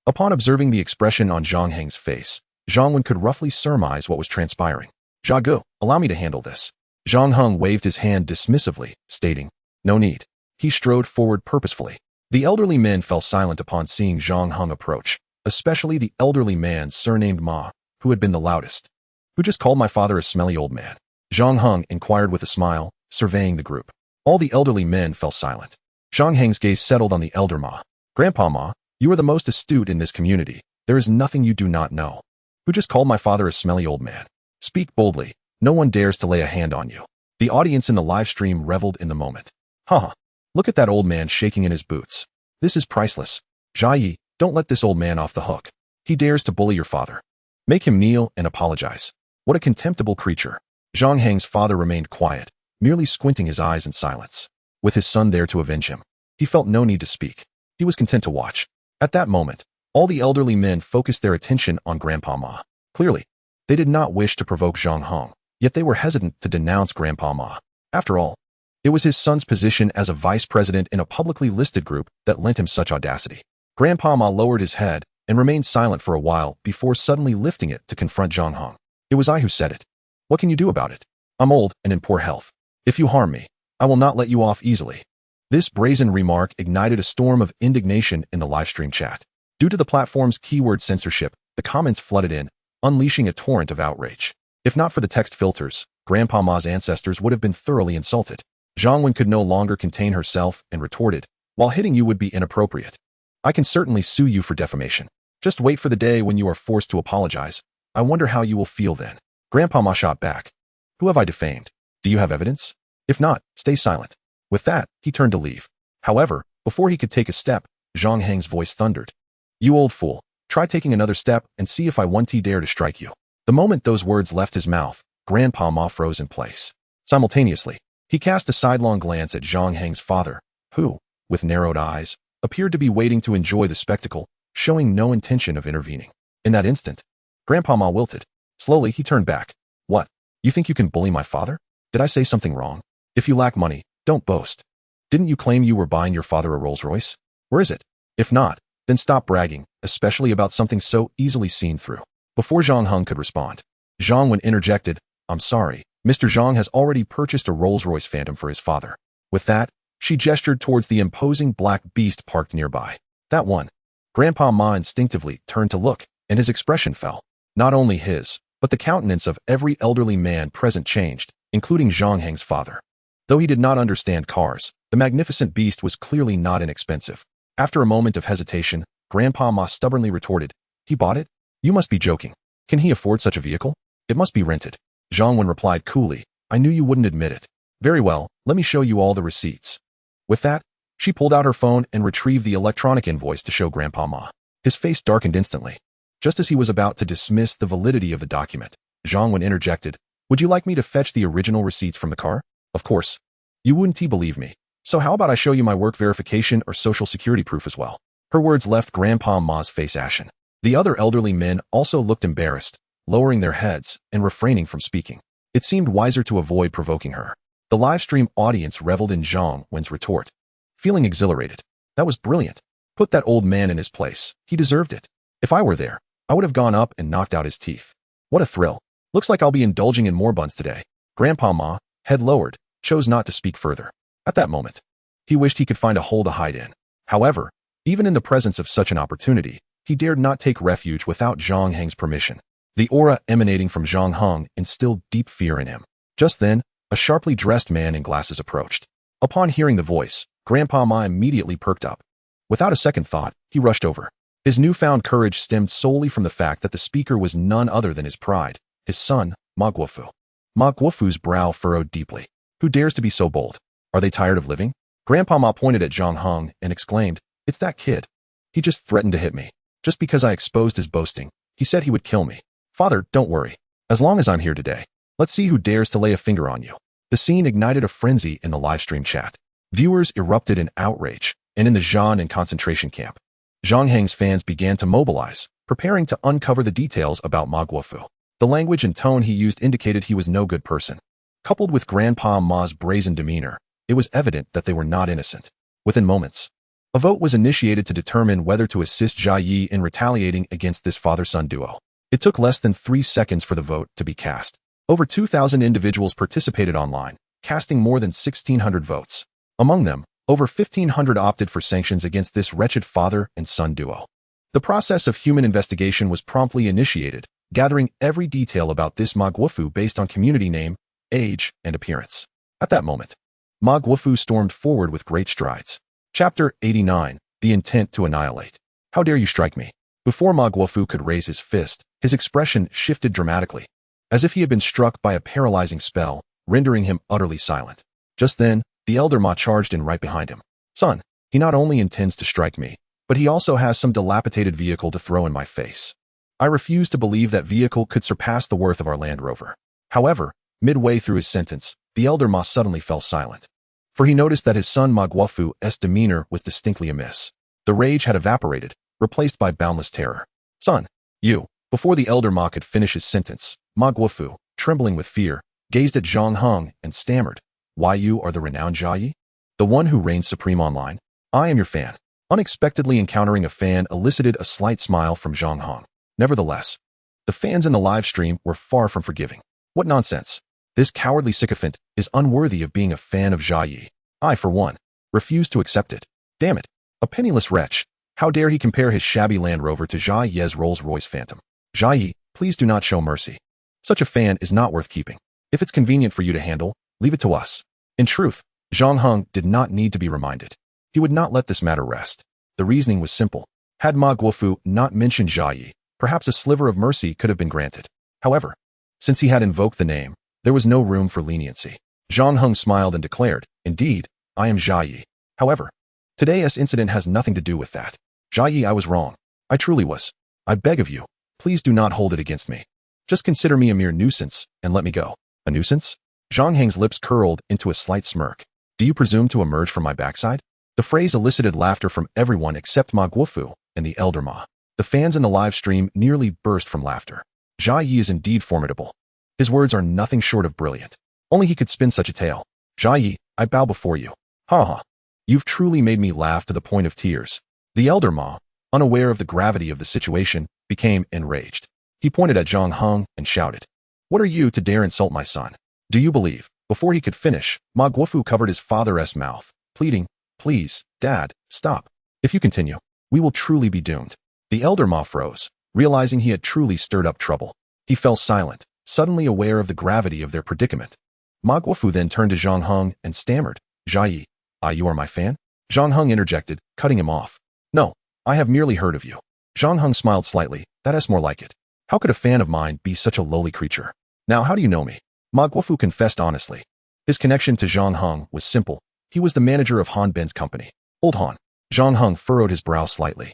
Upon observing the expression on Zhang Heng's face, Zhang Wen could roughly surmise what was transpiring. Jago, allow me to handle this. Zhang Heng waved his hand dismissively, stating, no need. He strode forward purposefully. The elderly men fell silent upon seeing Zhang Heng approach, especially the elderly man surnamed Ma, who had been the loudest. Who just called my father a smelly old man? Zhang Heng inquired with a smile, surveying the group. All the elderly men fell silent. Zhang Heng's gaze settled on the elder Ma. Grandpa Ma, you are the most astute in this community. There is nothing you do not know. Who just called my father a smelly old man? Speak boldly. No one dares to lay a hand on you. The audience in the live stream reveled in the moment. Haha. Look at that old man shaking in his boots. This is priceless. Jia Yi, don't let this old man off the hook. He dares to bully your father. Make him kneel and apologize. What a contemptible creature. Zhang Heng's father remained quiet, merely squinting his eyes in silence. With his son there to avenge him, he felt no need to speak. He was content to watch. At that moment, all the elderly men focused their attention on Grandpa Ma. Clearly, they did not wish to provoke Zhang Heng, yet they were hesitant to denounce Grandpa Ma. After all, it was his son's position as a vice president in a publicly listed group that lent him such audacity. Grandpa Ma lowered his head and remained silent for a while before suddenly lifting it to confront Zhang Heng. It was I who said it. What can you do about it? I'm old and in poor health. If you harm me, I will not let you off easily. This brazen remark ignited a storm of indignation in the livestream chat. Due to the platform's keyword censorship, the comments flooded in, unleashing a torrent of outrage. If not for the text filters, Grandpa Ma's ancestors would have been thoroughly insulted. Zhang Wen could no longer contain herself and retorted, while hitting you would be inappropriate. I can certainly sue you for defamation. Just wait for the day when you are forced to apologize. I wonder how you will feel then. Grandpa Ma shot back. Who have I defamed? Do you have evidence? If not, stay silent. With that, he turned to leave. However, before he could take a step, Zhang Heng's voice thundered. You old fool, try taking another step and see if I won't dare to strike you. The moment those words left his mouth, Grandpa Ma froze in place. Simultaneously, he cast a sidelong glance at Zhang Heng's father, who, with narrowed eyes, appeared to be waiting to enjoy the spectacle, showing no intention of intervening. In that instant, Grandpa Ma wilted. Slowly, he turned back. What? You think you can bully my father? Did I say something wrong? If you lack money, don't boast. Didn't you claim you were buying your father a Rolls-Royce? Where is it? If not, then stop bragging, especially about something so easily seen through. Before Zhang Heng could respond, Zhang Wen interjected, I'm sorry, Mr. Zhang has already purchased a Rolls-Royce Phantom for his father. With that, she gestured towards the imposing black beast parked nearby. That one. Grandpa Ma instinctively turned to look, and his expression fell. Not only his, but the countenance of every elderly man present changed, including Zhang Heng's father. Though he did not understand cars, the magnificent beast was clearly not inexpensive. After a moment of hesitation, Grandpa Ma stubbornly retorted, he bought it? You must be joking. Can he afford such a vehicle? It must be rented. Zhang Wen replied coolly, I knew you wouldn't admit it. Very well, let me show you all the receipts. With that, she pulled out her phone and retrieved the electronic invoice to show Grandpa Ma. His face darkened instantly. Just as he was about to dismiss the validity of the document, Zhang Wen interjected, would you like me to fetch the original receipts from the car? Of course. You wouldn't believe me. So how about I show you my work verification or social security proof as well? Her words left Grandpa Ma's face ashen. The other elderly men also looked embarrassed, lowering their heads and refraining from speaking. It seemed wiser to avoid provoking her. The livestream audience reveled in Zhang Wen's retort. Feeling exhilarated. That was brilliant. Put that old man in his place. He deserved it. If I were there, I would have gone up and knocked out his teeth. What a thrill. Looks like I'll be indulging in more buns today. Grandpa Ma, head lowered, chose not to speak further. At that moment, he wished he could find a hole to hide in. However, even in the presence of such an opportunity, he dared not take refuge without Zhang Heng's permission. The aura emanating from Zhang Heng instilled deep fear in him. Just then, a sharply dressed man in glasses approached. Upon hearing the voice, Grandpa Ma immediately perked up. Without a second thought, he rushed over. His newfound courage stemmed solely from the fact that the speaker was none other than his pride, his son, Ma Guofu. Ma Guofu's brow furrowed deeply. Who dares to be so bold? Are they tired of living? Grandpa Ma pointed at Zhang Heng and exclaimed, it's that kid. He just threatened to hit me. Just because I exposed his boasting, he said he would kill me. Father, don't worry. As long as I'm here today, Let's see who dares to lay a finger on you. The scene ignited a frenzy in the livestream chat. Viewers erupted in outrage, and in the Zhang and concentration camp, Zhang Heng's fans began to mobilize, preparing to uncover the details about Ma Guofu. The language and tone he used indicated he was no good person. Coupled with Grandpa Ma's brazen demeanor, it was evident that they were not innocent. Within moments, a vote was initiated to determine whether to assist Jia Yi in retaliating against this father-son duo. It took less than 3 seconds for the vote to be cast. Over 2,000 individuals participated online, casting more than 1,600 votes. Among them, over 1,500 opted for sanctions against this wretched father and son duo. The process of human investigation was promptly initiated, gathering every detail about this Ma Guofu based on community name, age, and appearance. At that moment, Ma Guofu stormed forward with great strides. Chapter 89, The Intent to Annihilate. How dare you strike me? Before Ma Guofu could raise his fist, his expression shifted dramatically, as if he had been struck by a paralyzing spell, rendering him utterly silent. Just then, the elder Ma charged in right behind him. Son, he not only intends to strike me, but he also has some dilapidated vehicle to throw in my face. I refuse to believe that vehicle could surpass the worth of our Land Rover. However, midway through his sentence, the elder Ma suddenly fell silent, for he noticed that his son Ma Guofu's demeanor was distinctly amiss. The rage had evaporated, replaced by boundless terror. Son, you. Before the elder Ma could finish his sentence, Ma Guofu, trembling with fear, gazed at Zhang Heng and stammered, Why you are the renowned Jia Yi? The one who reigns supreme online? I am your fan. Unexpectedly encountering a fan elicited a slight smile from Zhang Heng. Nevertheless, the fans in the live stream were far from forgiving. What nonsense. This cowardly sycophant is unworthy of being a fan of Jia Yi. I, for one, refuse to accept it. Damn it. A penniless wretch. How dare he compare his shabby Land Rover to Jia Yi's Rolls-Royce Phantom? Jia Yi, please do not show mercy. Such a fan is not worth keeping. If it's convenient for you to handle, leave it to us. In truth, Zhang Heng did not need to be reminded. He would not let this matter rest. The reasoning was simple. Had Ma Guofu not mentioned Jia Yi, perhaps a sliver of mercy could have been granted. However, since he had invoked the name, there was no room for leniency. Zhang Heng smiled and declared, Indeed, I am Jia Yi. However, today's incident has nothing to do with that. Jia Yi, I was wrong. I truly was. I beg of you, please do not hold it against me. Just consider me a mere nuisance and let me go. A nuisance? Zhang Heng's lips curled into a slight smirk. Do you presume to emerge from my backside? The phrase elicited laughter from everyone except Ma Guofu and the elder Ma. The fans in the live stream nearly burst from laughter. Jia Yi is indeed formidable. His words are nothing short of brilliant. Only he could spin such a tale. Jia Yi, I bow before you. Ha ha. You've truly made me laugh to the point of tears. The elder Ma, unaware of the gravity of the situation, became enraged. He pointed at Zhang Heng and shouted, What are you to dare insult my son? Do you believe? Before he could finish, Ma Guofu covered his father's mouth, pleading, Please, Dad, stop. If you continue, we will truly be doomed. The elder Ma froze, realizing he had truly stirred up trouble. He fell silent, suddenly aware of the gravity of their predicament. Ma Guofu then turned to Zhang Heng and stammered, Jia Yi, you are my fan? Zhang Heng interjected, cutting him off. No, I have merely heard of you. Zhang Heng smiled slightly, that's more like it. How could a fan of mine be such a lowly creature? Now how do you know me? Ma Guofu confessed honestly. His connection to Zhang Heng was simple. He was the manager of Han Ben's company. Old Han. Zhang Heng furrowed his brow slightly.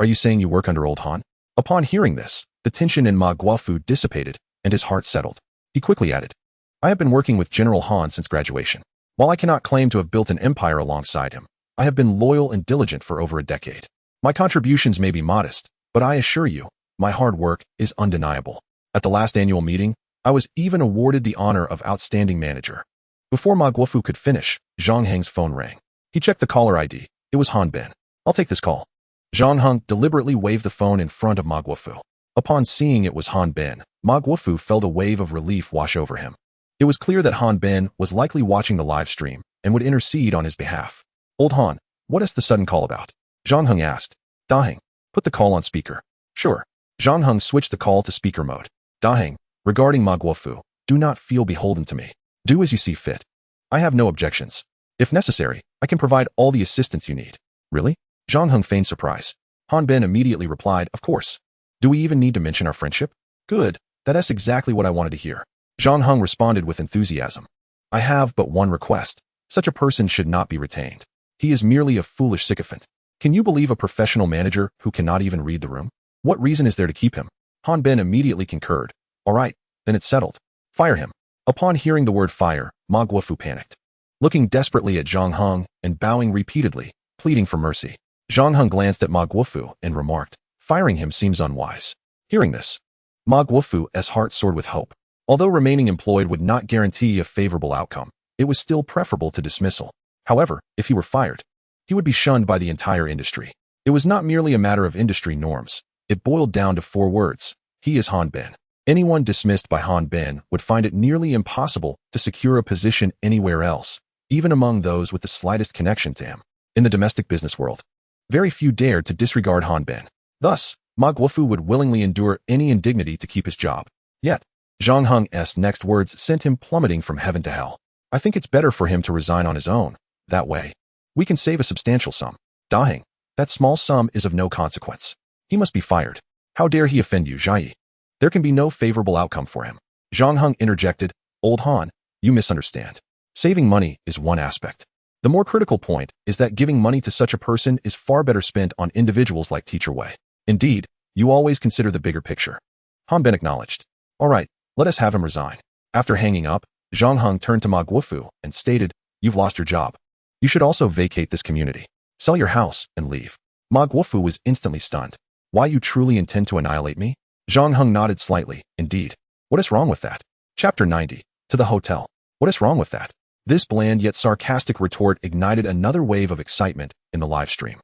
Are you saying you work under Old Han? Upon hearing this, the tension in Ma Guofu dissipated, and his heart settled. He quickly added, I have been working with General Han since graduation. While I cannot claim to have built an empire alongside him, I have been loyal and diligent for over a decade. My contributions may be modest, but I assure you, my hard work is undeniable. At the last annual meeting, I was even awarded the honor of Outstanding Manager. Before Ma Guofu could finish, Zhang Heng's phone rang. He checked the caller ID. It was Han Ben. I'll take this call. Zhang Heng deliberately waved the phone in front of Ma Guofu. Upon seeing it was Han Ben, Ma Guofu felt a wave of relief wash over him. It was clear that Han Ben was likely watching the live stream and would intercede on his behalf. Old Han, what is the sudden call about? Zhang Heng asked. Da Heng, put the call on speaker. Sure. Zhang Heng switched the call to speaker mode. Da Heng, regarding Ma Guofu, do not feel beholden to me. Do as you see fit. I have no objections. If necessary, I can provide all the assistance you need. Really? Zhang Heng feigned surprise. Han Ben immediately replied, Of course. Do we even need to mention our friendship? Good. That's exactly what I wanted to hear. Zhang Heng responded with enthusiasm. I have but one request. Such a person should not be retained. He is merely a foolish sycophant. Can you believe a professional manager who cannot even read the room? What reason is there to keep him? Han Ben immediately concurred. All right, then it's settled. Fire him. Upon hearing the word fire, Ma Guofu panicked, looking desperately at Zhang Heng and bowing repeatedly, pleading for mercy. Zhang Heng glanced at Ma Guofu and remarked, "Firing him seems unwise." Hearing this, Ma Guofu's heart soared with hope. Although remaining employed would not guarantee a favorable outcome, it was still preferable to dismissal. However, if he were fired, he would be shunned by the entire industry. It was not merely a matter of industry norms. It boiled down to 4 words. He is Han Bin. Anyone dismissed by Han Bin would find it nearly impossible to secure a position anywhere else, even among those with the slightest connection to him. In the domestic business world, very few dared to disregard Han Bin. Thus, Ma Guofu would willingly endure any indignity to keep his job. Yet, Zhang Heng's next words sent him plummeting from heaven to hell. "I think it's better for him to resign on his own. That way, we can save a substantial sum." "Daheng, that small sum is of no consequence. He must be fired. How dare he offend you, Zhai? There can be no favorable outcome for him." Zhang Heng interjected, "Old Han, you misunderstand. Saving money is one aspect. The more critical point is that giving money to such a person is far better spent on individuals like Teacher Wei. Indeed, you always consider the bigger picture." Han Bin acknowledged. "All right, let us have him resign." After hanging up, Zhang Heng turned to Ma Guofu and stated, "You've lost your job. You should also vacate this community. Sell your house and leave." Ma Guofu was instantly stunned. "Why, you truly intend to annihilate me?" Zhang Heng nodded slightly. "Indeed. What is wrong with that?" Chapter 90. To the hotel. What is wrong with that? This bland yet sarcastic retort ignited another wave of excitement in the live stream.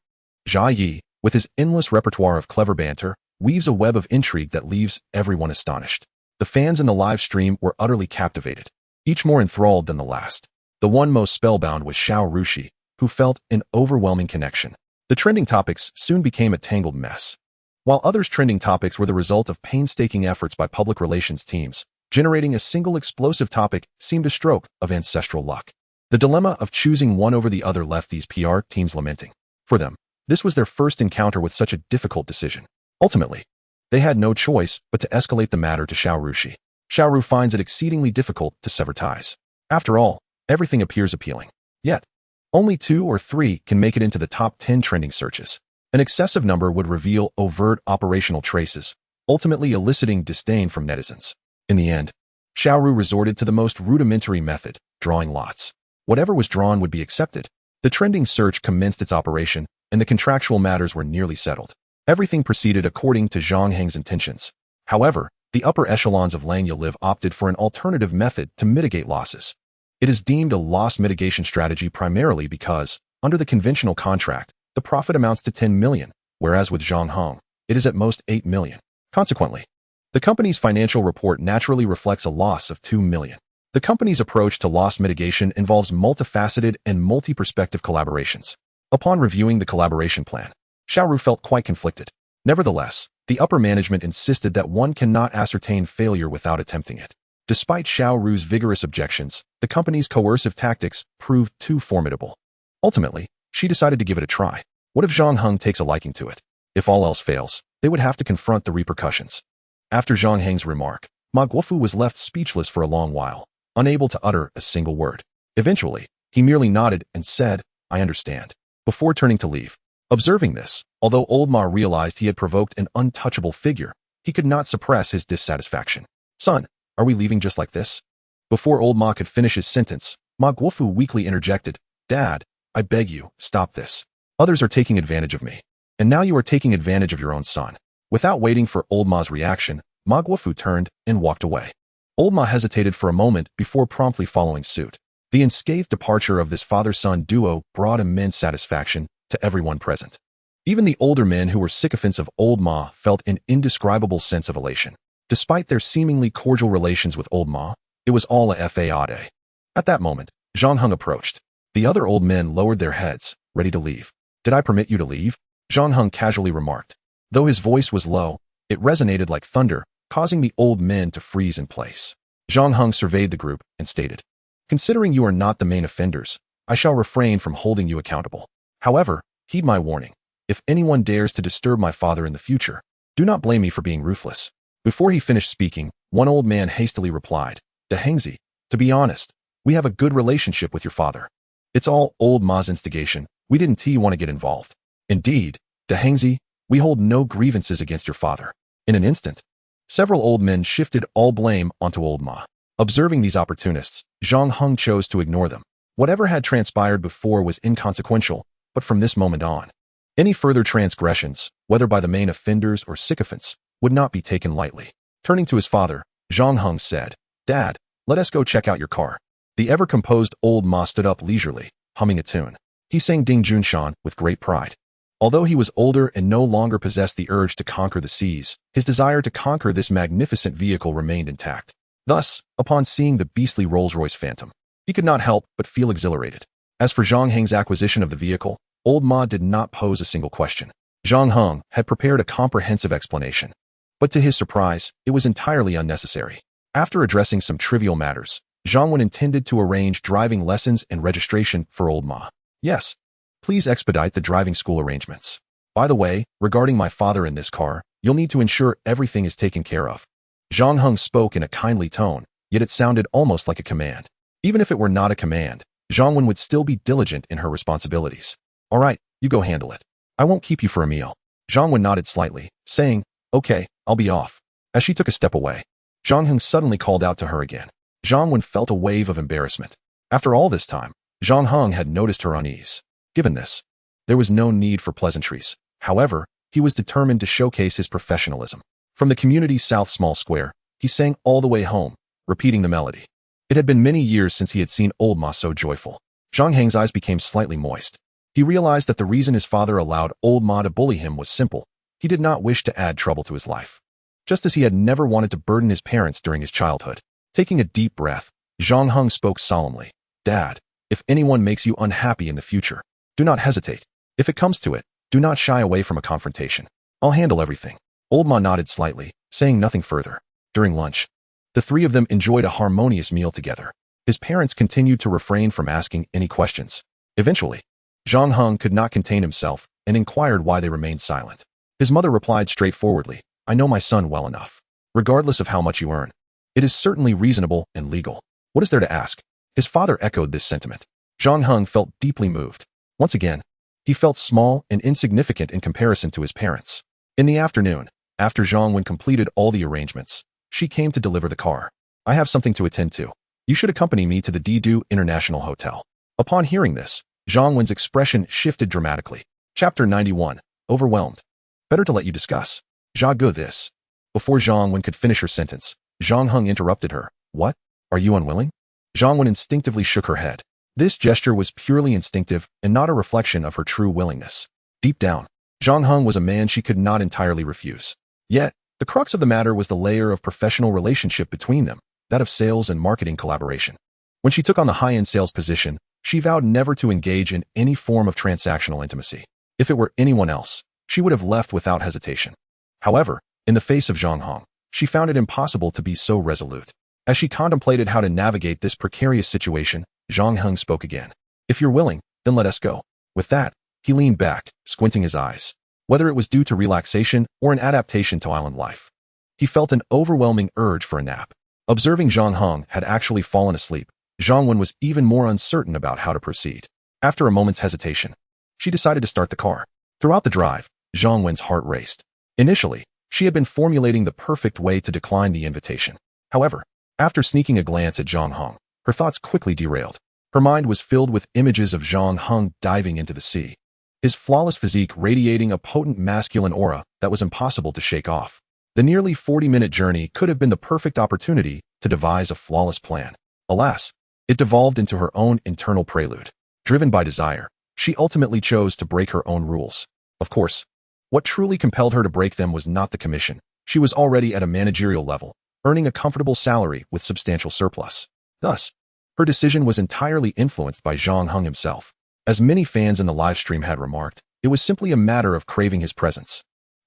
Jia Yi, with his endless repertoire of clever banter, weaves a web of intrigue that leaves everyone astonished. The fans in the live stream were utterly captivated, each more enthralled than the last. The one most spellbound was Xiao Rushi, who felt an overwhelming connection. The trending topics soon became a tangled mess. While others' trending topics were the result of painstaking efforts by public relations teams, generating a single explosive topic seemed a stroke of ancestral luck. The dilemma of choosing one over the other left these PR teams lamenting. For them, this was their first encounter with such a difficult decision. Ultimately, they had no choice but to escalate the matter to Xiao Rushi. Xiao Ru finds it exceedingly difficult to sever ties. After all, everything appears appealing. Yet, only 2 or 3 can make it into the top 10 trending searches. An excessive number would reveal overt operational traces, ultimately eliciting disdain from netizens. In the end, Xiao Ru resorted to the most rudimentary method, drawing lots. Whatever was drawn would be accepted. The trending search commenced its operation, and the contractual matters were nearly settled. Everything proceeded according to Zhang Heng's intentions. However, the upper echelons of Langya Live opted for an alternative method to mitigate losses. It is deemed a loss mitigation strategy primarily because, under the conventional contract, the profit amounts to 10 million, whereas with Zhang Heng, it is at most 8 million. Consequently, the company's financial report naturally reflects a loss of 2 million. The company's approach to loss mitigation involves multifaceted and multi-perspective collaborations. Upon reviewing the collaboration plan, Xiao Ru felt quite conflicted. Nevertheless, the upper management insisted that one cannot ascertain failure without attempting it. Despite Xiao Ru's vigorous objections, the company's coercive tactics proved too formidable. Ultimately, she decided to give it a try. What if Zhang Heng takes a liking to it? If all else fails, they would have to confront the repercussions. After Zhang Heng's remark, Ma Guofu was left speechless for a long while, unable to utter a single word. Eventually, he merely nodded and said, "I understand," before turning to leave. Observing this, although old Ma realized he had provoked an untouchable figure, he could not suppress his dissatisfaction. "Son, are we leaving just like this?" Before old Ma could finish his sentence, Ma Guofu weakly interjected, "Dad, I beg you, stop this. Others are taking advantage of me. And now you are taking advantage of your own son." Without waiting for old Ma's reaction, Ma Guofu turned and walked away. Old Ma hesitated for a moment before promptly following suit. The unscathed departure of this father-son duo brought immense satisfaction to everyone present. Even the older men who were sycophants of old Ma felt an indescribable sense of elation. Despite their seemingly cordial relations with old Ma, it was all a fade. At that moment, Zhang Heng approached. The other old men lowered their heads, ready to leave. "Did I permit you to leave?" Zhang Heng casually remarked. Though his voice was low, it resonated like thunder, causing the old men to freeze in place. Zhang Heng surveyed the group and stated, "Considering you are not the main offenders, I shall refrain from holding you accountable. However, heed my warning. If anyone dares to disturb my father in the future, do not blame me for being ruthless." Before he finished speaking, one old man hastily replied, "Dahengzi, to be honest, we have a good relationship with your father. It's all old Ma's instigation. We didn't want to get involved. Indeed, Dahengzi, we hold no grievances against your father." In an instant, several old men shifted all blame onto old Ma. Observing these opportunists, Zhang Heng chose to ignore them. Whatever had transpired before was inconsequential, but from this moment on, any further transgressions, whether by the main offenders or sycophants, would not be taken lightly. Turning to his father, Zhang Heng said, "Dad, let us go check out your car." The ever-composed old Ma stood up leisurely, humming a tune. He sang Ding Junshan with great pride. Although he was older and no longer possessed the urge to conquer the seas, his desire to conquer this magnificent vehicle remained intact. Thus, upon seeing the beastly Rolls-Royce Phantom, he could not help but feel exhilarated. As for Zhang Heng's acquisition of the vehicle, old Ma did not pose a single question. Zhang Heng had prepared a comprehensive explanation, but to his surprise, it was entirely unnecessary. After addressing some trivial matters, Zhang Wen intended to arrange driving lessons and registration for old Ma. "Yes, please expedite the driving school arrangements. By the way, regarding my father in this car, you'll need to ensure everything is taken care of." Zhang Heng spoke in a kindly tone, yet it sounded almost like a command. Even if it were not a command, Zhang Wen would still be diligent in her responsibilities. "All right, you go handle it. I won't keep you for a meal." Zhang Wen nodded slightly, saying, "Okay, I'll be off." As she took a step away, Zhang Heng suddenly called out to her again. Zhang Wen felt a wave of embarrassment. After all this time, Zhang Heng had noticed her unease. Given this, there was no need for pleasantries. However, he was determined to showcase his professionalism. From the community's South Small Square, he sang all the way home, repeating the melody. It had been many years since he had seen old Ma so joyful. Zhang Heng's eyes became slightly moist. He realized that the reason his father allowed old Ma to bully him was simple. He did not wish to add trouble to his life, just as he had never wanted to burden his parents during his childhood. Taking a deep breath, Zhang Heng spoke solemnly. "Dad, if anyone makes you unhappy in the future, do not hesitate. If it comes to it, do not shy away from a confrontation. I'll handle everything." Old Ma nodded slightly, saying nothing further. During lunch, the three of them enjoyed a harmonious meal together. His parents continued to refrain from asking any questions. Eventually, Zhang Heng could not contain himself and inquired why they remained silent. His mother replied straightforwardly, "I know my son well enough. Regardless of how much you earn, it is certainly reasonable and legal. What is there to ask?" His father echoed this sentiment. Zhang Heng felt deeply moved. Once again, he felt small and insignificant in comparison to his parents. In the afternoon, after Zhang Wen completed all the arrangements, she came to deliver the car. "I have something to attend to. You should accompany me to the Didu International Hotel." Upon hearing this, Zhang Wen's expression shifted dramatically. Chapter 91. Overwhelmed. "Better to let you discuss." "Jagu this." Before Zhang Wen could finish her sentence, Zhang Heng interrupted her. "What? Are you unwilling?" Zhang Wen instinctively shook her head. This gesture was purely instinctive and not a reflection of her true willingness. Deep down, Zhang Heng was a man she could not entirely refuse. Yet, the crux of the matter was the layer of professional relationship between them, that of sales and marketing collaboration. When she took on the high-end sales position, she vowed never to engage in any form of transactional intimacy. If it were anyone else, she would have left without hesitation. However, in the face of Zhang Heng, she found it impossible to be so resolute. As she contemplated how to navigate this precarious situation, Zhang Heng spoke again. "If you're willing, then let us go." With that, he leaned back, squinting his eyes. Whether it was due to relaxation or an adaptation to island life, he felt an overwhelming urge for a nap. Observing Zhang Heng had actually fallen asleep, Zhang Wen was even more uncertain about how to proceed. After a moment's hesitation, she decided to start the car. Throughout the drive, Zhang Wen's heart raced. Initially, she had been formulating the perfect way to decline the invitation. However, after sneaking a glance at Zhang Heng, her thoughts quickly derailed. Her mind was filled with images of Zhang Heng diving into the sea, his flawless physique radiating a potent masculine aura that was impossible to shake off. The nearly 40-minute journey could have been the perfect opportunity to devise a flawless plan. Alas, it devolved into her own internal prelude. Driven by desire, she ultimately chose to break her own rules. Of course, what truly compelled her to break them was not the commission. She was already at a managerial level, earning a comfortable salary with substantial surplus. Thus, her decision was entirely influenced by Zhang Heng himself. As many fans in the live stream had remarked, it was simply a matter of craving his presence.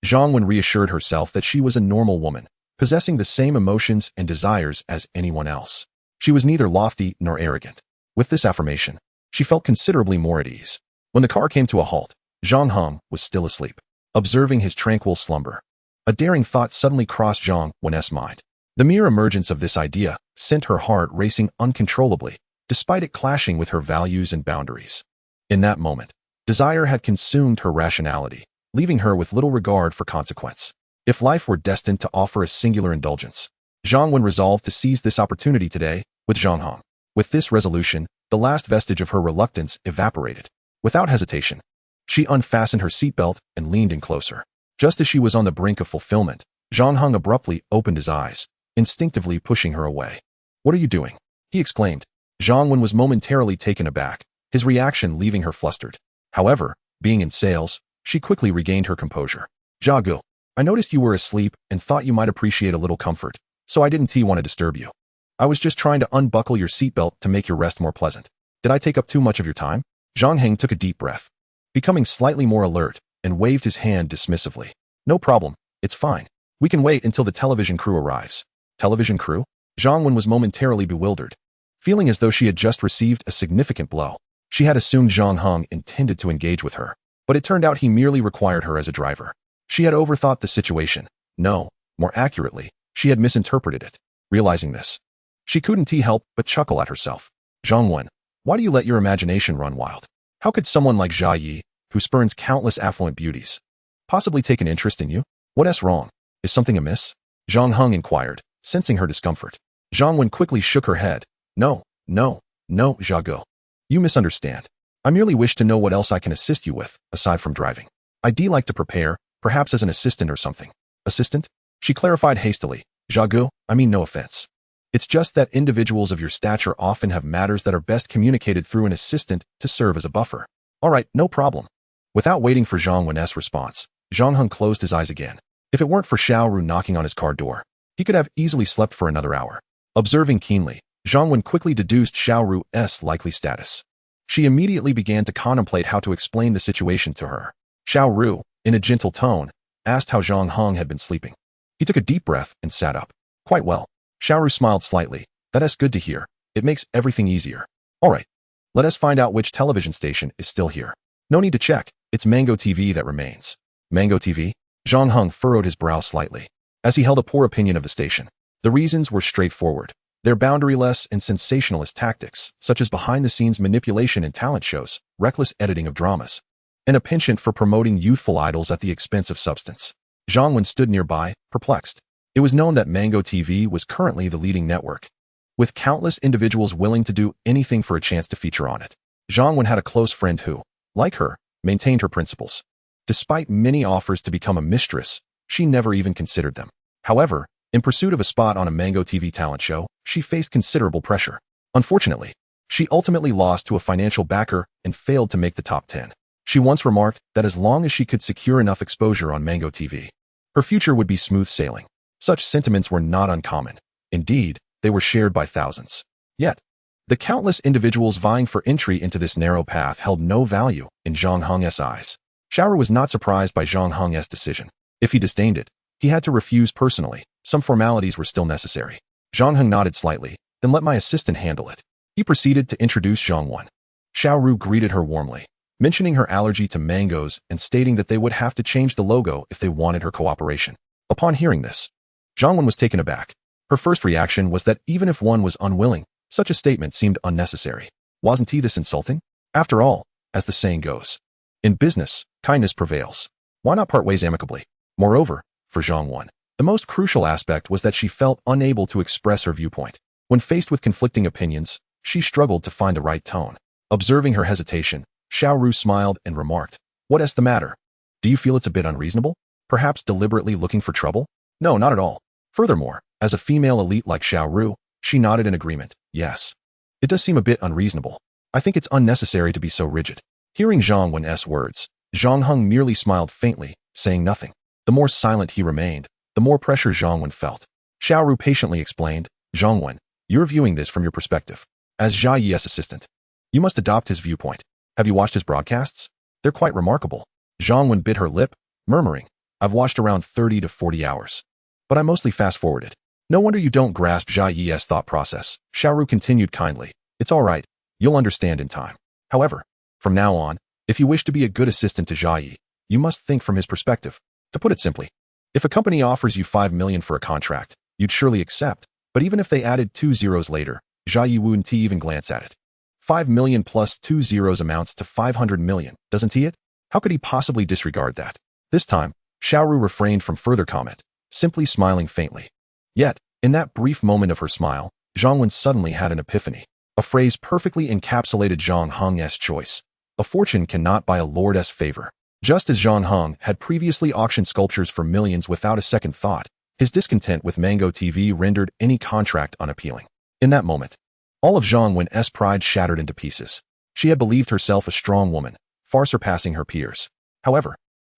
Zhang Wen reassured herself that she was a normal woman, possessing the same emotions and desires as anyone else. She was neither lofty nor arrogant. With this affirmation, she felt considerably more at ease. When the car came to a halt, Zhang Heng was still asleep, observing his tranquil slumber. A daring thought suddenly crossed Zhang Wen's mind. The mere emergence of this idea sent her heart racing uncontrollably, despite it clashing with her values and boundaries. In that moment, desire had consumed her rationality, leaving her with little regard for consequence. If life were destined to offer a singular indulgence, Zhang Wen resolved to seize this opportunity today with Zhang Heng. With this resolution, the last vestige of her reluctance evaporated. Without hesitation, she unfastened her seatbelt and leaned in closer. Just as she was on the brink of fulfillment, Zhang Heng abruptly opened his eyes, instinctively pushing her away. "What are you doing?" he exclaimed. Zhang Wen was momentarily taken aback, his reaction leaving her flustered. However, being in sales, she quickly regained her composure. "Zhagu, I noticed you were asleep and thought you might appreciate a little comfort, so I didn't want to disturb you. I was just trying to unbuckle your seatbelt to make your rest more pleasant. Did I take up too much of your time?" Zhang Heng took a deep breath, becoming slightly more alert, and waved his hand dismissively. "No problem, it's fine. We can wait until the television crew arrives." Television crew? Zhang Wen was momentarily bewildered, feeling as though she had just received a significant blow. She had assumed Zhang Heng intended to engage with her, but it turned out he merely required her as a driver. She had overthought the situation. No, more accurately, she had misinterpreted it. Realizing this, she couldn't help but chuckle at herself. "Zhang Wen, why do you let your imagination run wild? How could someone like Jia Yi, who spurns countless affluent beauties, possibly take an interest in you? What's wrong? Is something amiss?" Zhang Heng inquired, sensing her discomfort. Zhang Wen quickly shook her head. No, Zhagu. You misunderstand. I merely wish to know what else I can assist you with, aside from driving. I'd like to prepare, perhaps as an assistant or something." "Assistant?" She clarified hastily. "Zhagu, I mean no offense. It's just that individuals of your stature often have matters that are best communicated through an assistant to serve as a buffer." "All right, no problem." Without waiting for Zhang Wen's response, Zhang Heng closed his eyes again. If it weren't for Xiao Ru knocking on his car door, he could have easily slept for another hour. Observing keenly, Zhang Wen quickly deduced Xiao Ru's likely status. She immediately began to contemplate how to explain the situation to her. Xiao Ru, in a gentle tone, asked how Zhang Heng had been sleeping. He took a deep breath and sat up. "Quite well." Xiao Ru smiled slightly. "That's good to hear. It makes everything easier. All right, let us find out which television station is still here." "No need to check. It's Mango TV that remains." "Mango TV?" Zhang Heng furrowed his brow slightly, as he held a poor opinion of the station. The reasons were straightforward. Their boundaryless and sensationalist tactics, such as behind-the-scenes manipulation in talent shows, reckless editing of dramas, and a penchant for promoting youthful idols at the expense of substance. Zhang Wen stood nearby, perplexed. It was known that Mango TV was currently the leading network, with countless individuals willing to do anything for a chance to feature on it. Zhang Wen had a close friend who, like her, maintained her principles. Despite many offers to become a mistress, she never even considered them. However, in pursuit of a spot on a Mango TV talent show, she faced considerable pressure. Unfortunately, she ultimately lost to a financial backer and failed to make the top 10. She once remarked that as long as she could secure enough exposure on Mango TV, her future would be smooth sailing. Such sentiments were not uncommon. Indeed, they were shared by thousands. Yet, the countless individuals vying for entry into this narrow path held no value in Zhang Heng's eyes. Xiao Ru was not surprised by Zhang Heng's decision. If he disdained it, he had to refuse personally. Some formalities were still necessary. Zhang Heng nodded slightly, "Then let my assistant handle it." He proceeded to introduce Zhang Wen. Xiao Ru greeted her warmly, mentioning her allergy to mangoes and stating that they would have to change the logo if they wanted her cooperation. Upon hearing this, Zhang Wen was taken aback. Her first reaction was that even if one was unwilling, such a statement seemed unnecessary. Wasn't he this insulting? After all, as the saying goes, in business, kindness prevails. Why not part ways amicably? Moreover, for Zhang Wen, the most crucial aspect was that she felt unable to express her viewpoint. When faced with conflicting opinions, she struggled to find the right tone. Observing her hesitation, Xiao Ru smiled and remarked, "What's the matter? Do you feel it's a bit unreasonable? Perhaps deliberately looking for trouble?" "No, not at all." Furthermore, as a female elite like Xiao Ru, she nodded in agreement. "Yes. It does seem a bit unreasonable. I think it's unnecessary to be so rigid." Hearing Zhang Wen's words, Zhang Heng merely smiled faintly, saying nothing. The more silent he remained, the more pressure Zhang Wen felt. Xiao Ru patiently explained, "Zhang Wen, you're viewing this from your perspective. As Jia Yi's assistant, you must adopt his viewpoint. Have you watched his broadcasts? They're quite remarkable." Zhang Wen bit her lip, murmuring, "I've watched around 30 to 40 hours. But I mostly fast-forwarded." "No wonder you don't grasp Jia Yi's thought process." Xiao Ru continued kindly, "It's all right. You'll understand in time. However, from now on, if you wish to be a good assistant to Jia Yi, you must think from his perspective. To put it simply, if a company offers you 5 million for a contract, you'd surely accept, but even if they added 2 zeros later, Jia Yi wouldn't even glance at it. 5 million plus 2 zeros amounts to 500 million, doesn't he? How could he possibly disregard that?" This time, Xiao Ru refrained from further comment, simply smiling faintly. Yet, In that brief moment of her smile, Zhang Wen suddenly had an epiphany. A phrase perfectly encapsulated Zhang Heng's choice. A fortune cannot buy a lord's favor. Just as Zhang Heng had previously auctioned sculptures for millions without a second thought, his discontent with Mango TV rendered any contract unappealing. In that moment, all of Zhang Wen's pride shattered into pieces. She had believed herself a strong woman, far surpassing her peers. However,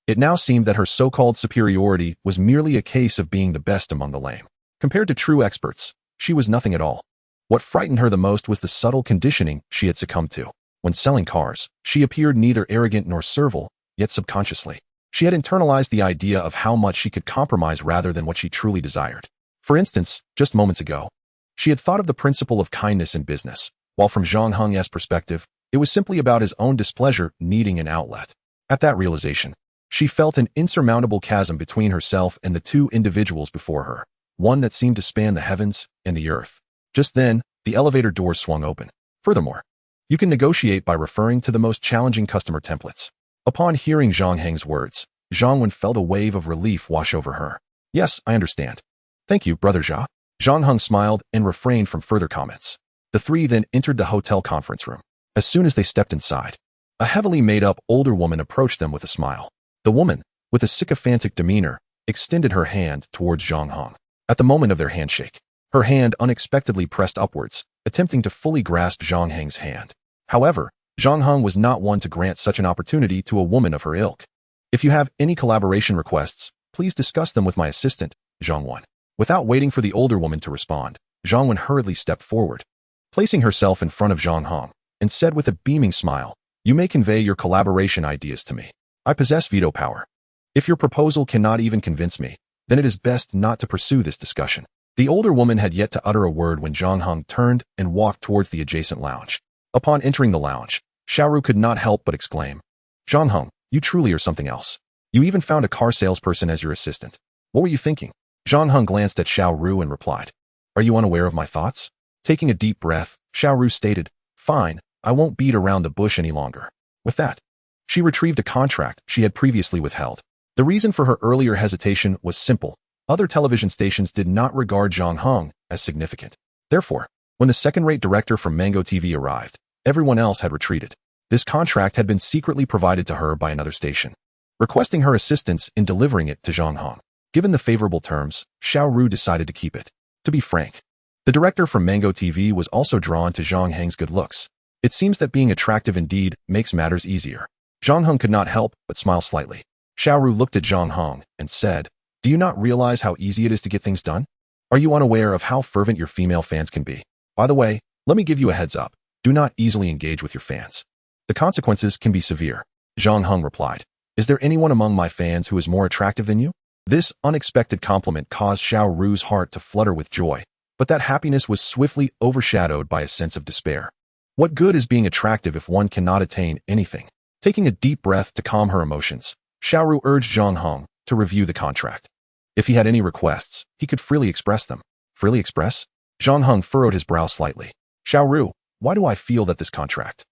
it now seemed that her so-called superiority was merely a case of being the best among the lame. Compared to true experts, she was nothing at all. What frightened her the most was the subtle conditioning she had succumbed to. When selling cars, she appeared neither arrogant nor servile, yet subconsciously, she had internalized the idea of how much she could compromise rather than what she truly desired. For instance, just moments ago, she had thought of the principle of kindness in business, while from Zhang Heng's perspective, it was simply about his own displeasure needing an outlet. At that realization, she felt an insurmountable chasm between herself and the two individuals before her, one that seemed to span the heavens and the earth. Just then, the elevator doors swung open. Furthermore, you can negotiate by referring to the most challenging customer templates. Upon hearing Zhang Heng's words, Zhang Wen felt a wave of relief wash over her. Yes, I understand. Thank you, Brother Zha. Zhang Heng smiled and refrained from further comments. The three then entered the hotel conference room. As soon as they stepped inside, a heavily made-up older woman approached them with a smile. The woman, with a sycophantic demeanor, extended her hand towards Zhang Heng. At the moment of their handshake, her hand unexpectedly pressed upwards, attempting to fully grasp Zhang Heng's hand. However, Zhang Heng was not one to grant such an opportunity to a woman of her ilk. If you have any collaboration requests, please discuss them with my assistant, Zhang Wen. Without waiting for the older woman to respond, Zhang Wen hurriedly stepped forward, placing herself in front of Zhang Heng, and said with a beaming smile, "You may convey your collaboration ideas to me. I possess veto power. If your proposal cannot even convince me, then it is best not to pursue this discussion." The older woman had yet to utter a word when Zhang Heng turned and walked towards the adjacent lounge. Upon entering the lounge, Xiaoru could not help but exclaim, "Zhang Heng, you truly are something else. You even found a car salesperson as your assistant. What were you thinking?" Zhang Heng glanced at Xiaoru and replied, "Are you unaware of my thoughts?" Taking a deep breath, Xiaoru stated, "Fine, I won't beat around the bush any longer." With that, she retrieved a contract she had previously withheld. The reason for her earlier hesitation was simple. Other television stations did not regard Zhang Heng as significant. Therefore, when the second-rate director from Mango TV arrived, everyone else had retreated. This contract had been secretly provided to her by another station, requesting her assistance in delivering it to Zhang Heng. Given the favorable terms, Xiaoru decided to keep it. To be frank, the director from Mango TV was also drawn to Zhang Heng's good looks. It seems that being attractive indeed makes matters easier. Zhang Heng could not help but smile slightly. Xiaoru looked at Zhang Heng and said, "Do you not realize how easy it is to get things done? Are you unaware of how fervent your female fans can be? By the way, let me give you a heads up. Do not easily engage with your fans. The consequences can be severe." Zhang Heng replied, "Is there anyone among my fans who is more attractive than you?" This unexpected compliment caused Xiaoru's heart to flutter with joy, but that happiness was swiftly overshadowed by a sense of despair. What good is being attractive if one cannot attain anything? Taking a deep breath to calm her emotions, Xiaoru urged Zhang Heng to review the contract. If he had any requests, he could freely express them. Freely express? Zhang Heng furrowed his brow slightly. "Xiaoru, why do I feel that this contract?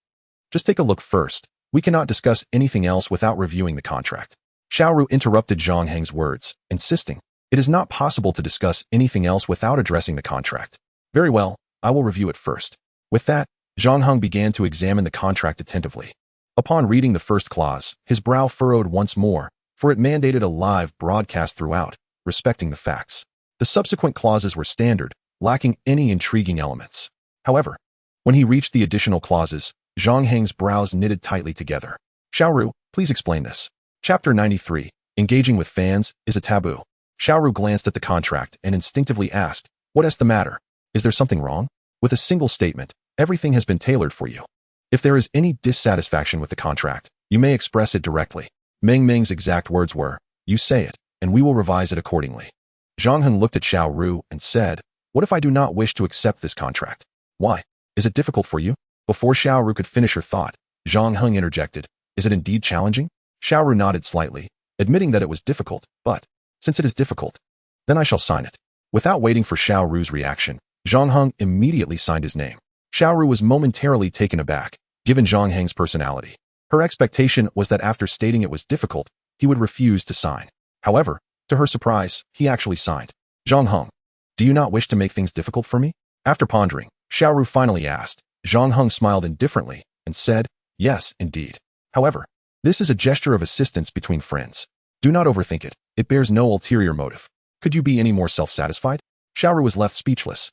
Just take a look first. We cannot discuss anything else without reviewing the contract." Xiaoru interrupted Zhang Heng's words, insisting, "It is not possible to discuss anything else without addressing the contract." "Very well, I will review it first." With that, Zhang Heng began to examine the contract attentively. Upon reading the first clause, his brow furrowed once more, for it mandated a live broadcast throughout, respecting the facts. The subsequent clauses were standard, lacking any intriguing elements. However, when he reached the additional clauses, Zhang Heng's brows knitted tightly together. "Xiaoru, please explain this." Chapter 93, Engaging with Fans is a Taboo. Xiaoru glanced at the contract and instinctively asked, "What is the matter? Is there something wrong?" With a single statement, everything has been tailored for you. If there is any dissatisfaction with the contract, you may express it directly. Meng Meng's exact words were, "You say it, and we will revise it accordingly." Zhang Heng looked at Xiaoru and said, "What if I do not wish to accept this contract? Why? Is it difficult for you?" Before Xiaoru could finish her thought, Zhang Heng interjected, "Is it indeed challenging?" Xiaoru nodded slightly, admitting that it was difficult, but, since it is difficult, then I shall sign it. Without waiting for Xiaoru's reaction, Zhang Heng immediately signed his name. Xiaoru was momentarily taken aback, given Zhang Heng's personality. Her expectation was that after stating it was difficult, he would refuse to sign. However, to her surprise, he actually signed. "Zhang Heng, Do you not wish to make things difficult for me? After pondering, Xiaoru finally asked. Zhang Heng smiled indifferently and said, yes, indeed. However, this is a gesture of assistance between friends. Do not overthink it. It bears no ulterior motive. Could you be any more self-satisfied? Xiaoru was left speechless.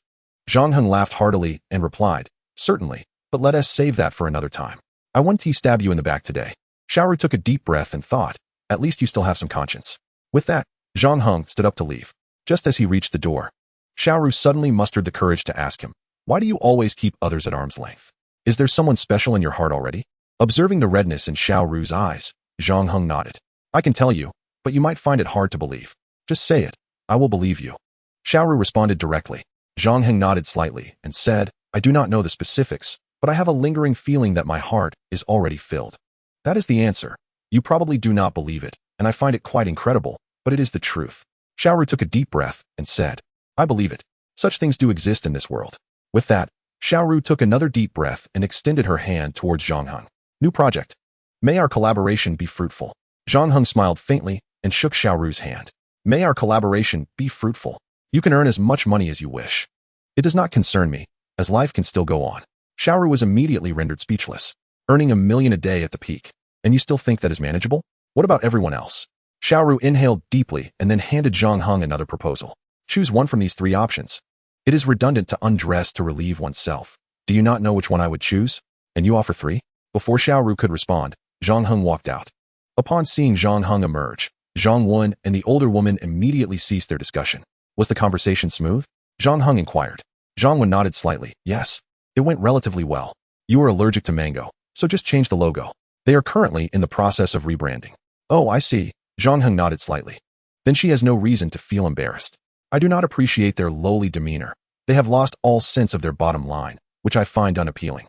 Zhang Heng laughed heartily and replied, certainly, but let us save that for another time. I won't stab you in the back today. Xiaoru took a deep breath and thought, at least you still have some conscience. With that, Zhang Heng stood up to leave. Just as he reached the door, Xiaoru suddenly mustered the courage to ask him, why do you always keep others at arm's length? Is there someone special in your heart already? Observing the redness in Xiaoru's eyes, Zhang Heng nodded. I can tell you, but you might find it hard to believe. Just say it. I will believe you. Xiaoru responded directly. Zhang Heng nodded slightly and said, I do not know the specifics, but I have a lingering feeling that my heart is already filled. That is the answer. You probably do not believe it, and I find it quite incredible, but it is the truth. Xiaoru took a deep breath and said, I believe it. Such things do exist in this world. With that, Xiaoru took another deep breath and extended her hand towards Zhang Heng. New project. May our collaboration be fruitful. Zhang Heng smiled faintly and shook Xiaoru's hand. May our collaboration be fruitful. You can earn as much money as you wish. It does not concern me, as life can still go on. Xiaoru was immediately rendered speechless. Earning $1 million a day at the peak. And you still think that is manageable? What about everyone else? Xiaoru inhaled deeply and then handed Zhang Heng another proposal. Choose one from these 3 options. It is redundant to undress to relieve oneself. Do you not know which one I would choose? And you offer 3? Before Xiaoru could respond, Zhang Heng walked out. Upon seeing Zhang Heng emerge, Zhang Wen and the older woman immediately ceased their discussion. Was the conversation smooth? Zhang Heng inquired. Zhang Wen nodded slightly. Yes. It went relatively well. You are allergic to mango, so just change the logo. They are currently in the process of rebranding. Oh, I see. Zhang Heng nodded slightly. Then she has no reason to feel embarrassed. I do not appreciate their lowly demeanor. They have lost all sense of their bottom line, which I find unappealing.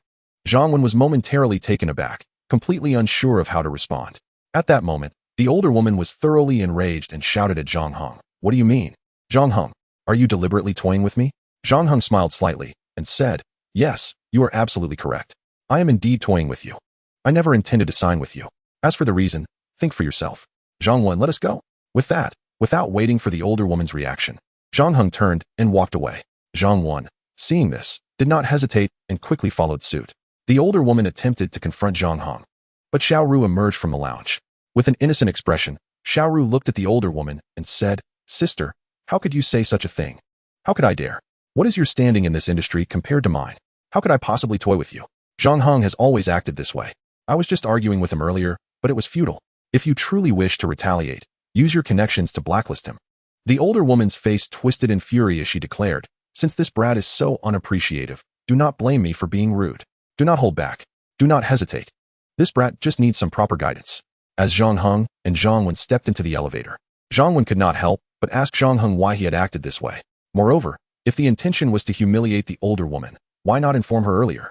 Zhang Wen was momentarily taken aback, completely unsure of how to respond. At that moment, the older woman was thoroughly enraged and shouted at Zhang Heng. What do you mean? Zhang Heng, are you deliberately toying with me? Zhang Heng smiled slightly and said, yes, you are absolutely correct. I am indeed toying with you. I never intended to sign with you. As for the reason, think for yourself. Zhang Wen, let us go. With that, without waiting for the older woman's reaction, Zhang Heng turned and walked away. Zhang Wen, seeing this, did not hesitate and quickly followed suit. The older woman attempted to confront Zhang Heng, but Xiaoru emerged from the lounge. With an innocent expression, Xiaoru looked at the older woman and said, Sister, how could you say such a thing? How could I dare? What is your standing in this industry compared to mine? How could I possibly toy with you? Zhang Heng has always acted this way. I was just arguing with him earlier, but it was futile. If you truly wish to retaliate, use your connections to blacklist him. The older woman's face twisted in fury as she declared, since this brat is so unappreciative, do not blame me for being rude. Do not hold back. Do not hesitate. This brat just needs some proper guidance. As Zhang Heng and Zhang Wen stepped into the elevator, Zhang Wen could not help but ask Zhang Heng why he had acted this way. Moreover, if the intention was to humiliate the older woman, why not inform her earlier?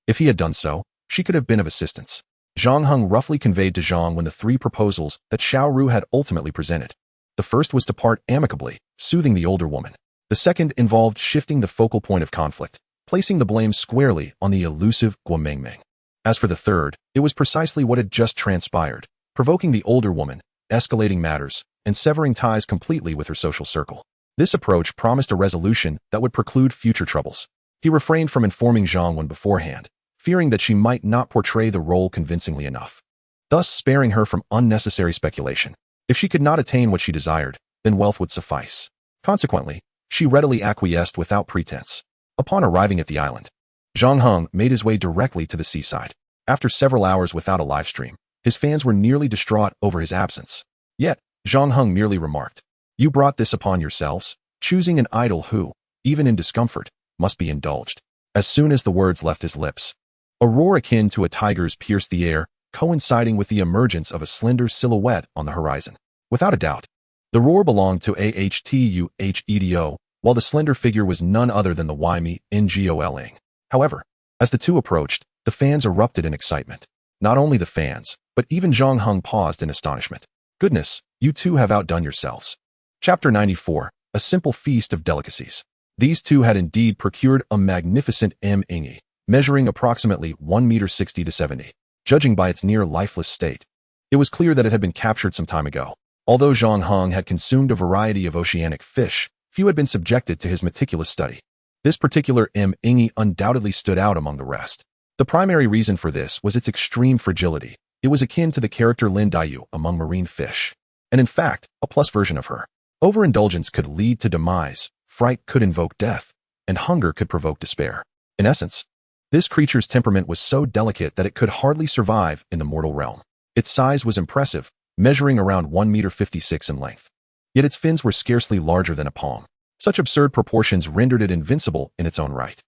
If he had done so, she could have been of assistance. Zhang Heng roughly conveyed to Zhang Wen the 3 proposals that Xiaoru had ultimately presented. The first was to part amicably, soothing the older woman. The second involved shifting the focal point of conflict, placing the blame squarely on the elusive Guomengmeng. As for the third, it was precisely what had just transpired, provoking the older woman, escalating matters, and severing ties completely with her social circle. This approach promised a resolution that would preclude future troubles. He refrained from informing Zhang Wen beforehand, fearing that she might not portray the role convincingly enough, thus sparing her from unnecessary speculation. If she could not attain what she desired, then wealth would suffice. Consequently, she readily acquiesced without pretense. Upon arriving at the island, Zhang Heng made his way directly to the seaside. After several hours without a live stream, his fans were nearly distraught over his absence. Yet, Zhang Heng merely remarked, "You brought this upon yourselves, choosing an idol who, even in discomfort, must be indulged." As soon as the words left his lips, a roar akin to a tiger's pierced the air, coinciding with the emergence of a slender silhouette on the horizon. Without a doubt, the roar belonged to Ahtuhedo, while the slender figure was none other than the Ymi Ngoling. However, as the two approached, the fans erupted in excitement. Not only the fans, but even Zhang Heng paused in astonishment. "Goodness, you two have outdone yourselves." Chapter 94, A Simple Feast of Delicacies. These two had indeed procured a magnificent Ingi, measuring approximately 1 meter 60 to 70. Judging by its near lifeless state, it was clear that it had been captured some time ago. Although Zhang Heng had consumed a variety of oceanic fish, few had been subjected to his meticulous study. This particular Ingi undoubtedly stood out among the rest. The primary reason for this was its extreme fragility. It was akin to the character Lin Daiyu among marine fish, and in fact, a plus version of her. Overindulgence could lead to demise, fright could invoke death, and hunger could provoke despair. In essence, this creature's temperament was so delicate that it could hardly survive in the mortal realm. Its size was impressive, measuring around 1.56 meters in length. Yet its fins were scarcely larger than a palm. Such absurd proportions rendered it invincible in its own right.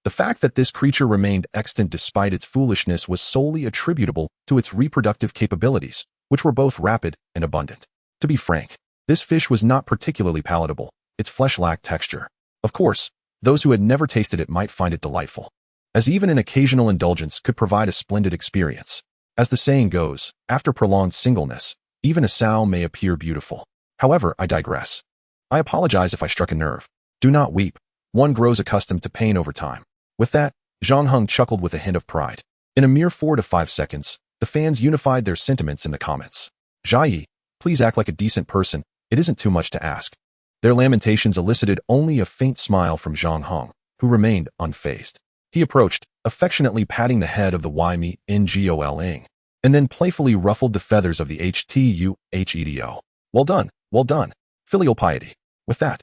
The fact that this creature remained extant despite its foolishness was solely attributable to its reproductive capabilities, which were both rapid and abundant. To be frank, this fish was not particularly palatable. Its flesh lacked texture. Of course, those who had never tasted it might find it delightful, as even an occasional indulgence could provide a splendid experience. As the saying goes, after prolonged singleness, even a sow may appear beautiful. However, I digress. I apologize if I struck a nerve. Do not weep. One grows accustomed to pain over time. With that, Zhang Heng chuckled with a hint of pride. In a mere 4 to 5 seconds, the fans unified their sentiments in the comments. Jai, please act like a decent person, it isn't too much to ask. Their lamentations elicited only a faint smile from Zhang Heng, who remained unfazed. He approached, affectionately patting the head of the Ymi Ngol, and then playfully ruffled the feathers of the Htuhedo. Well done, well done. Filial piety. With that,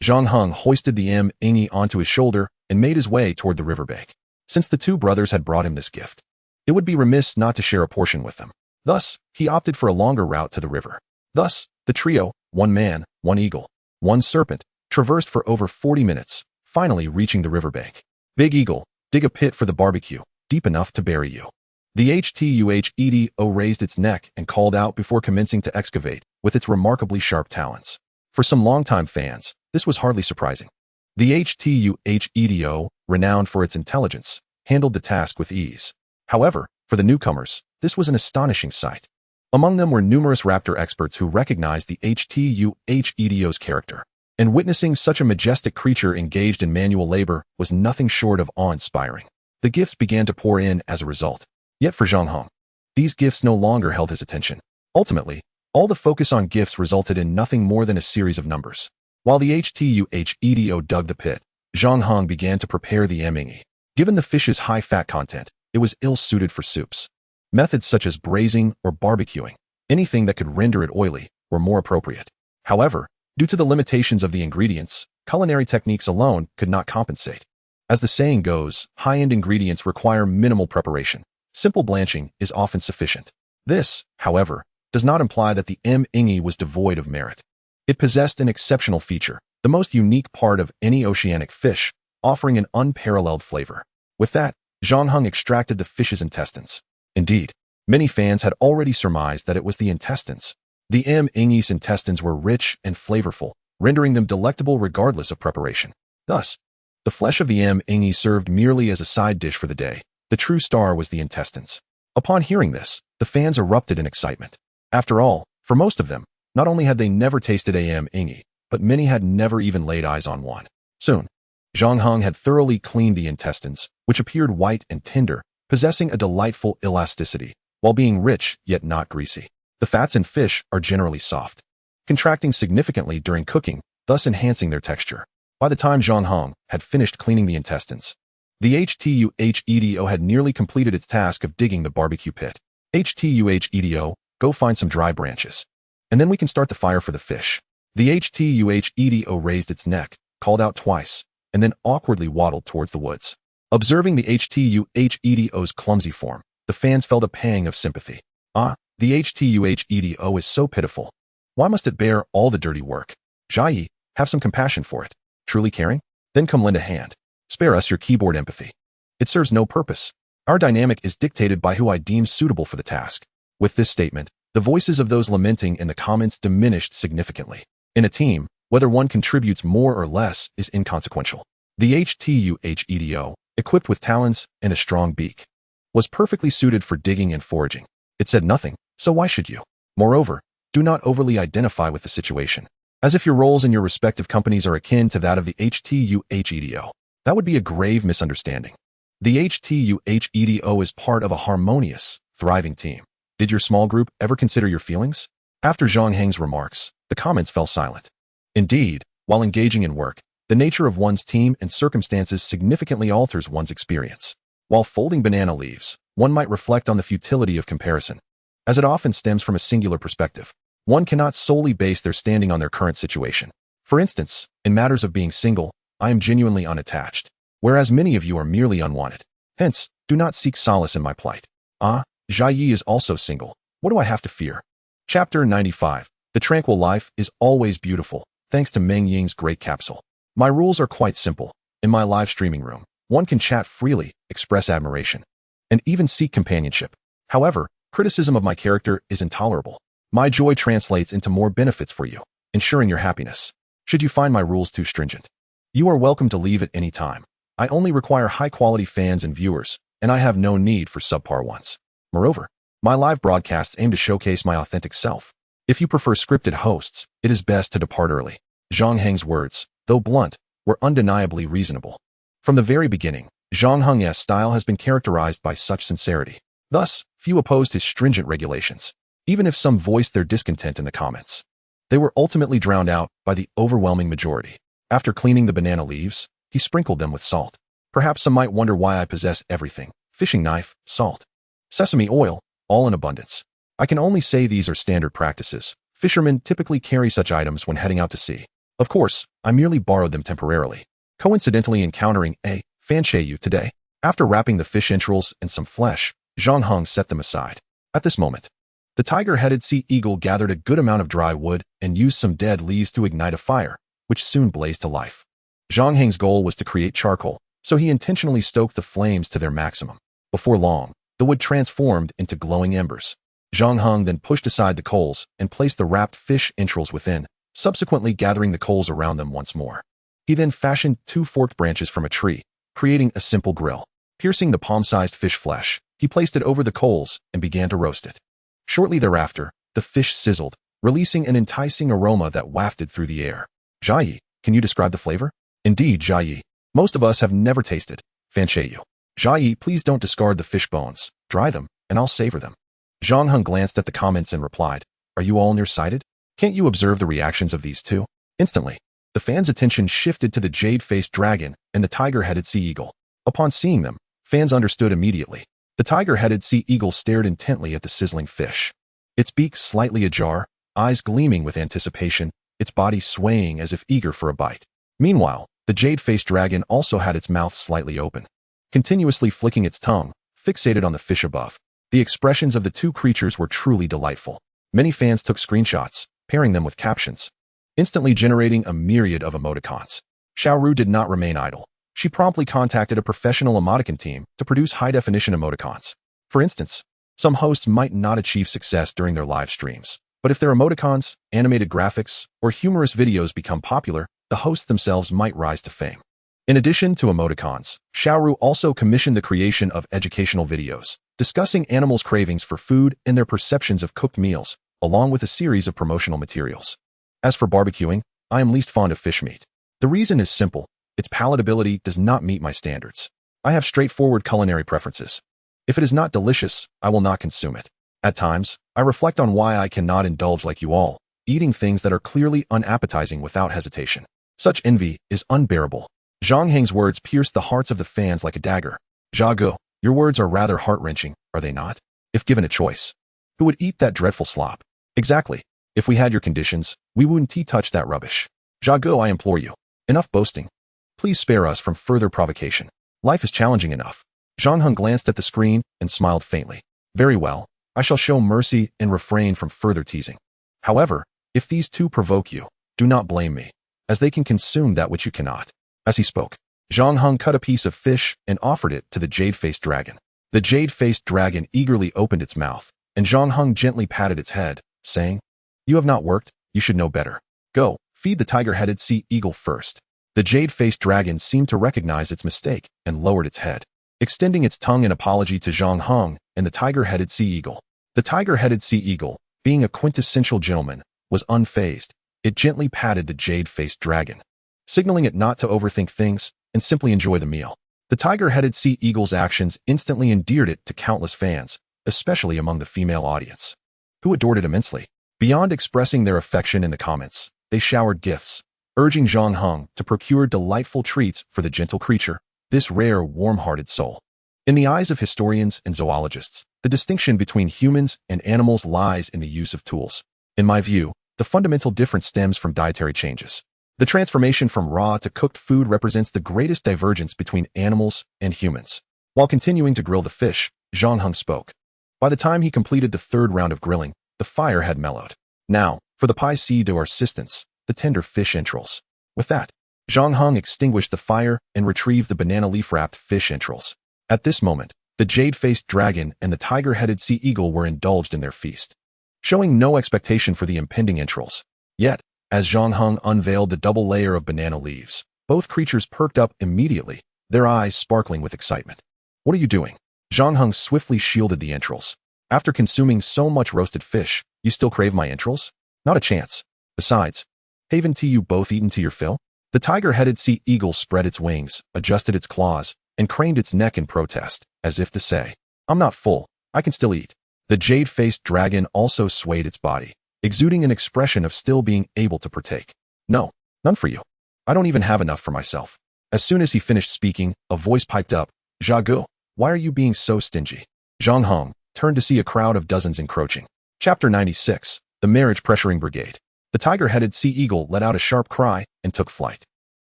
Zhang Heng hoisted the Ingi onto his shoulder and made his way toward the riverbank. Since the two brothers had brought him this gift, it would be remiss not to share a portion with them. Thus, he opted for a longer route to the river. Thus, the trio, one man, one eagle, one serpent, traversed for over 40 minutes, finally reaching the riverbank. Big Eagle, dig a pit for the barbecue, deep enough to bury you. The Htuhedo raised its neck and called out before commencing to excavate with its remarkably sharp talons. For some longtime fans, this was hardly surprising. The Htuhedo, renowned for its intelligence, handled the task with ease. However, for the newcomers, this was an astonishing sight. Among them were numerous raptor experts who recognized the Htuhedo's character, and witnessing such a majestic creature engaged in manual labor was nothing short of awe-inspiring. The gifts began to pour in as a result. Yet for Zhang Heng, these gifts no longer held his attention. Ultimately, all the focus on gifts resulted in nothing more than a series of numbers. While the Htuhedo dug the pit, Zhang Heng began to prepare the Ingi. Given the fish's high fat content, it was ill-suited for soups. Methods such as braising or barbecuing, anything that could render it oily, were more appropriate. However, due to the limitations of the ingredients, culinary techniques alone could not compensate. As the saying goes, high-end ingredients require minimal preparation. Simple blanching is often sufficient. This, however, does not imply that the Ingi was devoid of merit. It possessed an exceptional feature, the most unique part of any oceanic fish, offering an unparalleled flavor. With that, Zhang Heng extracted the fish's intestines. Indeed, many fans had already surmised that it was the intestines. The Ingi's intestines were rich and flavorful, rendering them delectable regardless of preparation. Thus, the flesh of the Ingi served merely as a side dish for the day. The true star was the intestines. Upon hearing this, the fans erupted in excitement. After all, for most of them, not only had they never tasted Ingi, but many had never even laid eyes on one. Soon, Zhang Heng had thoroughly cleaned the intestines, which appeared white and tender, possessing a delightful elasticity, while being rich yet not greasy. The fats in fish are generally soft, contracting significantly during cooking, thus enhancing their texture. By the time Zhang Heng had finished cleaning the intestines, the Htuhedo had nearly completed its task of digging the barbecue pit. Htuhedo, go find some dry branches, and then we can start the fire for the fish. The Htuhedo raised its neck, called out twice, and then awkwardly waddled towards the woods. Observing the Htuhedo's clumsy form, the fans felt a pang of sympathy. Ah, the Htuhedo is so pitiful. Why must it bear all the dirty work? Jai, have some compassion for it. Truly caring? Then come lend a hand. Spare us your keyboard empathy. It serves no purpose. Our dynamic is dictated by who I deem suitable for the task. With this statement, the voices of those lamenting in the comments diminished significantly. In a team, whether one contributes more or less is inconsequential. The Htuhedo, equipped with talons and a strong beak, was perfectly suited for digging and foraging. It said nothing, so why should you? Moreover, do not overly identify with the situation, as if your roles in your respective companies are akin to that of the Htuhedo. That would be a grave misunderstanding. The Htuhedo is part of a harmonious, thriving team. Did your small group ever consider your feelings? After Zhang Heng's remarks, the comments fell silent. Indeed, While engaging in work, the nature of one's team and circumstances significantly alters one's experience. While folding banana leaves, one might reflect on the futility of comparison, as it often stems from a singular perspective. One cannot solely base their standing on their current situation. For instance, in matters of being single, I am genuinely unattached, whereas many of you are merely unwanted. Hence, do not seek solace in my plight. Jia Yi is also single. What do I have to fear? Chapter 95. The tranquil life is always beautiful, thanks to Meng Ying's great capsule. My rules are quite simple. In my live streaming room, one can chat freely, express admiration, and even seek companionship. However, criticism of my character is intolerable. My joy translates into more benefits for you, ensuring your happiness. Should you find my rules too stringent, you are welcome to leave at any time. I only require high-quality fans and viewers, and I have no need for subpar ones. Moreover, my live broadcasts aim to showcase my authentic self. If you prefer scripted hosts, it is best to depart early. Zhang Heng's words, though blunt, were undeniably reasonable. From the very beginning, Zhang Heng's style has been characterized by such sincerity. Thus, few opposed his stringent regulations, even if some voiced their discontent in the comments. They were ultimately drowned out by the overwhelming majority. After cleaning the banana leaves, he sprinkled them with salt. Perhaps some might wonder why I possess everything: fishing knife, salt, sesame oil, all in abundance. I can only say these are standard practices. Fishermen typically carry such items when heading out to sea. Of course, I merely borrowed them temporarily, coincidentally encountering a fan Yu today. After wrapping the fish entrails and some flesh, Zhang Heng set them aside. At this moment, the tiger-headed sea eagle gathered a good amount of dry wood and used some dead leaves to ignite a fire, which soon blazed to life. Zhang Heng's goal was to create charcoal, so he intentionally stoked the flames to their maximum. Before long, the wood transformed into glowing embers. Zhang Heng then pushed aside the coals and placed the wrapped fish entrails within, subsequently gathering the coals around them once more. He then fashioned 2 forked branches from a tree, creating a simple grill. Piercing the palm-sized fish flesh, he placed it over the coals and began to roast it. Shortly thereafter, the fish sizzled, releasing an enticing aroma that wafted through the air. Jia Yi, can you describe the flavor? Indeed, Jia Yi. Most of us have never tasted fan Yu. Jia Yi, please don't discard the fish bones. Dry them, and I'll savor them. Zhang Heng glanced at the comments and replied, are you all nearsighted? Can't you observe the reactions of these two? Instantly, the fans' attention shifted to the jade-faced dragon and the tiger-headed sea eagle. Upon seeing them, fans understood immediately. The tiger-headed sea eagle stared intently at the sizzling fish, its beak slightly ajar, eyes gleaming with anticipation, its body swaying as if eager for a bite. Meanwhile, the jade-faced dragon also had its mouth slightly open, continuously flicking its tongue, fixated on the fish above. The expressions of the two creatures were truly delightful. Many fans took screenshots, pairing them with captions, instantly generating a myriad of emoticons. Xiaoru did not remain idle. She promptly contacted a professional emoticon team to produce high-definition emoticons. For instance, some hosts might not achieve success during their live streams, but if their emoticons, animated graphics, or humorous videos become popular, the hosts themselves might rise to fame. In addition to emoticons, Xiaoru also commissioned the creation of educational videos, discussing animals' cravings for food and their perceptions of cooked meals, along with a series of promotional materials. As for barbecuing, I am least fond of fish meat. The reason is simple: its palatability does not meet my standards. I have straightforward culinary preferences. If it is not delicious, I will not consume it. At times, I reflect on why I cannot indulge like you all, eating things that are clearly unappetizing without hesitation. Such envy is unbearable. Zhang Heng's words pierced the hearts of the fans like a dagger. Jia Ge, your words are rather heart-wrenching, are they not? If given a choice, who would eat that dreadful slop? Exactly. If we had your conditions, we wouldn't touch that rubbish. Jia Ge, I implore you. Enough boasting. Please spare us from further provocation. Life is challenging enough. Zhang Heng glanced at the screen and smiled faintly. Very well, I shall show mercy and refrain from further teasing. However, if these two provoke you, do not blame me, as they can consume that which you cannot. As he spoke, Zhang Heng cut a piece of fish and offered it to the jade-faced dragon. The jade-faced dragon eagerly opened its mouth, and Zhang Heng gently patted its head, saying, you have not worked, you should know better. Go, feed the tiger-headed sea eagle first. The jade-faced dragon seemed to recognize its mistake and lowered its head, extending its tongue in apology to Zhang Heng and the tiger-headed sea eagle. The tiger-headed sea eagle, being a quintessential gentleman, was unfazed. It gently patted the jade-faced dragon, signaling it not to overthink things and simply enjoy the meal. The tiger-headed sea eagle's actions instantly endeared it to countless fans, especially among the female audience, who adored it immensely. Beyond expressing their affection in the comments, they showered gifts, urging Zhang Heng to procure delightful treats for the gentle creature, this rare, warm-hearted soul. In the eyes of historians and zoologists, the distinction between humans and animals lies in the use of tools. In my view, the fundamental difference stems from dietary changes. The transformation from raw to cooked food represents the greatest divergence between animals and humans. While continuing to grill the fish, Zhang Heng spoke. By the time he completed the third round of grilling, the fire had mellowed. Now, for the pièce de resistance, the tender fish entrails. With that, Zhang Heng extinguished the fire and retrieved the banana leaf-wrapped fish entrails. At this moment, the jade-faced dragon and the tiger-headed sea eagle were indulged in their feast, showing no expectation for the impending entrails. Yet, as Zhang Heng unveiled the double layer of banana leaves, both creatures perked up immediately, their eyes sparkling with excitement. What are you doing? Zhang Heng swiftly shielded the entrails. After consuming so much roasted fish, you still crave my entrails? Not a chance. Besides, haven't you both eaten to your fill? The tiger-headed sea eagle spread its wings, adjusted its claws, and craned its neck in protest, as if to say, I'm not full, I can still eat. The jade-faced dragon also swayed its body, exuding an expression of still being able to partake. No, none for you. I don't even have enough for myself. As soon as he finished speaking, a voice piped up, Zhagu, why are you being so stingy? Zhang Heng turned to see a crowd of dozens encroaching. Chapter 96, The Marriage Pressuring Brigade. The tiger-headed sea eagle let out a sharp cry and took flight.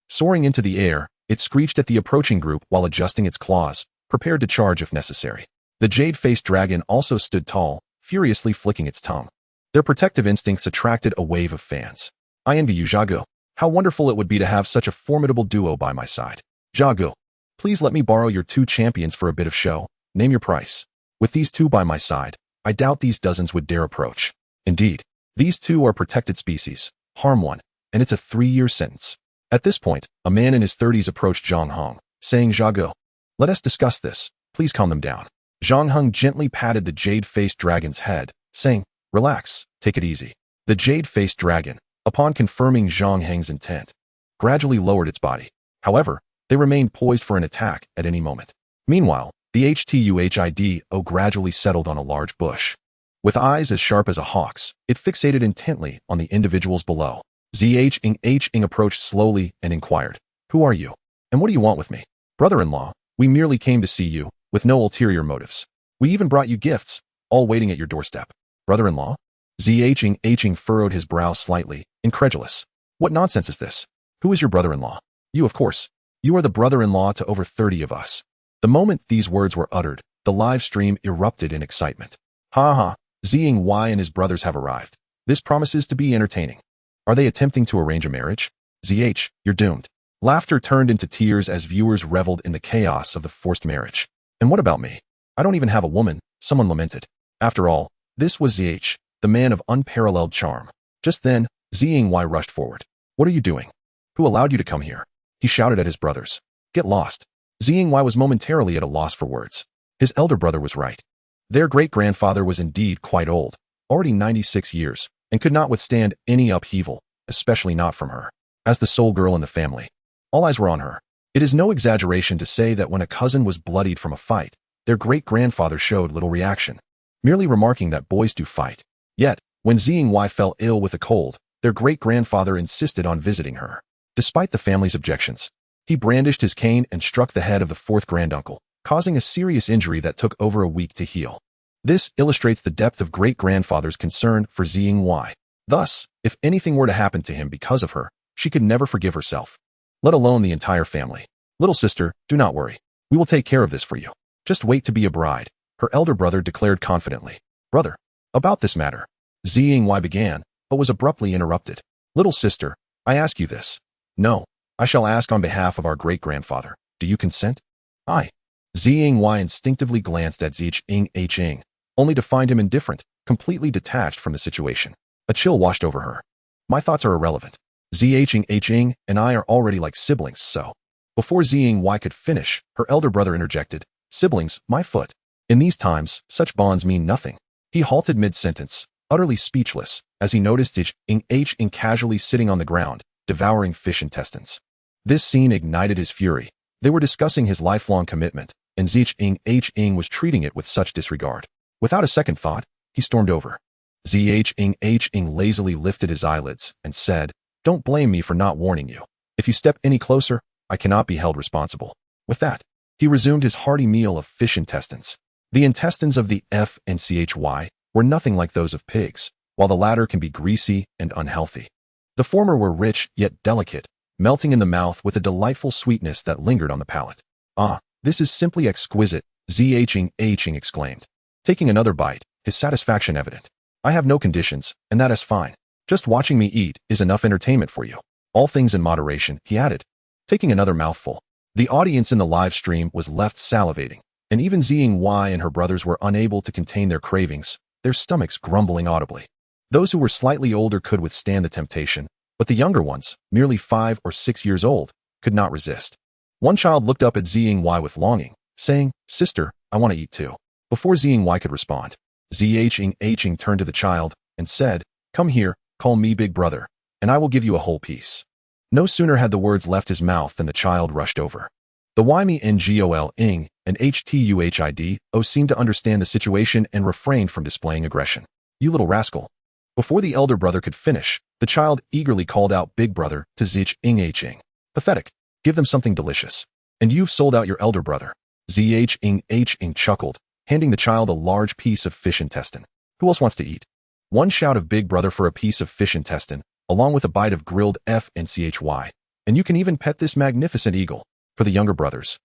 Soaring into the air, it screeched at the approaching group while adjusting its claws, prepared to charge if necessary. The jade-faced dragon also stood tall, furiously flicking its tongue. Their protective instincts attracted a wave of fans. I envy you, Zhagu. How wonderful it would be to have such a formidable duo by my side. Zhagu, please let me borrow your 2 champions for a bit of show. Name your price. With these 2 by my side, I doubt these dozens would dare approach. Indeed, these 2 are protected species. Harm one, and it's a 3-year sentence. At this point, a man in his 30s approached Zhang Heng, saying, Zhagu, let us discuss this. Please calm them down. Zhang Heng gently patted the jade-faced dragon's head, saying, relax, take it easy. The jade-faced dragon, upon confirming Zhang Heng's intent, gradually lowered its body. However, they remained poised for an attack at any moment. Meanwhile, the HTUHIDO gradually settled on a large bush. With eyes as sharp as a hawk's, it fixated intently on the individuals below. Zhang approached slowly and inquired, who are you? And what do you want with me? Brother-in-law, we merely came to see you, with no ulterior motives. We even brought you gifts, all waiting at your doorstep. Brother-in-law? Zhang furrowed his brow slightly, incredulous. What nonsense is this? Who is your brother-in-law? You, of course. You are the brother-in-law to over 30 of us. The moment these words were uttered, the live stream erupted in excitement. Ha ha, Zhang and his brothers have arrived. This promises to be entertaining. Are they attempting to arrange a marriage? You're doomed. Laughter turned into tears as viewers reveled in the chaos of the forced marriage. And what about me? I don't even have a woman, someone lamented. After all, this was Zh, the man of unparalleled charm. Just then, Zhang rushed forward. What are you doing? Who allowed you to come here? He shouted at his brothers. Get lost. Zhang was momentarily at a loss for words. His elder brother was right. Their great-grandfather was indeed quite old, already 96 years, and could not withstand any upheaval, especially not from her. As the sole girl in the family, all eyes were on her. It is no exaggeration to say that when a cousin was bloodied from a fight, their great-grandfather showed little reaction, merely remarking that boys do fight. Yet, when Zhang fell ill with a cold, their great-grandfather insisted on visiting her. Despite the family's objections, he brandished his cane and struck the head of the 4th granduncle, causing a serious injury that took over a week to heal. This illustrates the depth of great-grandfather's concern for Zhang. Thus, if anything were to happen to him because of her, she could never forgive herself, let alone the entire family. Little sister, do not worry. We will take care of this for you. Just wait to be a bride, her elder brother declared confidently. Brother, about this matter, Zhang began, but was abruptly interrupted. Little sister, I ask you this. No, I shall ask on behalf of our great-grandfather. Do you consent? I. Zhang instinctively glanced at Zhang, only to find him indifferent, completely detached from the situation. A chill washed over her. My thoughts are irrelevant. Zhang and I are already like siblings, so. Before Zhang could finish, her elder brother interjected. Siblings, my foot. In these times, such bonds mean nothing. He halted mid-sentence, utterly speechless, as he noticed Zhang casually sitting on the ground, devouring fish intestines. This scene ignited his fury. They were discussing his lifelong commitment, and Zhang was treating it with such disregard. Without a second thought, he stormed over. Zhang lazily lifted his eyelids and said, Don't blame me for not warning you. If you step any closer, I cannot be held responsible. With that, he resumed his hearty meal of fish intestines. The intestines of the F and CHY were nothing like those of pigs, while the latter can be greasy and unhealthy. The former were rich yet delicate, melting in the mouth with a delightful sweetness that lingered on the palate. Ah, this is simply exquisite, Zhang Heng exclaimed, taking another bite, his satisfaction evident. I have no conditions, and that is fine. Just watching me eat is enough entertainment for you. All things in moderation, he added, taking another mouthful. The audience in the live stream was left salivating, and even Zhang Heng and her brothers were unable to contain their cravings, their stomachs grumbling audibly. Those who were slightly older could withstand the temptation, but the younger ones, merely 5 or 6 years old, could not resist. One child looked up at Zhang Heng with longing, saying, "Sister, I want to eat too." Before Zhang Heng could respond, Zhang Heng turned to the child and said, "Come here, call me big brother, and I will give you a whole piece." No sooner had the words left his mouth than the child rushed over. The Ymi Ngol Ing and Htuhid seemed to understand the situation and refrained from displaying aggression. "You little rascal." Before the elder brother could finish, the child eagerly called out big brother to Zhang. "Pathetic. Give them something delicious. And you've sold out your elder brother." Zhang chuckled, handing the child a large piece of fish intestine. "Who else wants to eat?" One shout of big brother for a piece of fish intestine, along with a bite of grilled F and CHY. "And you can even pet this magnificent eagle." For the younger brothers,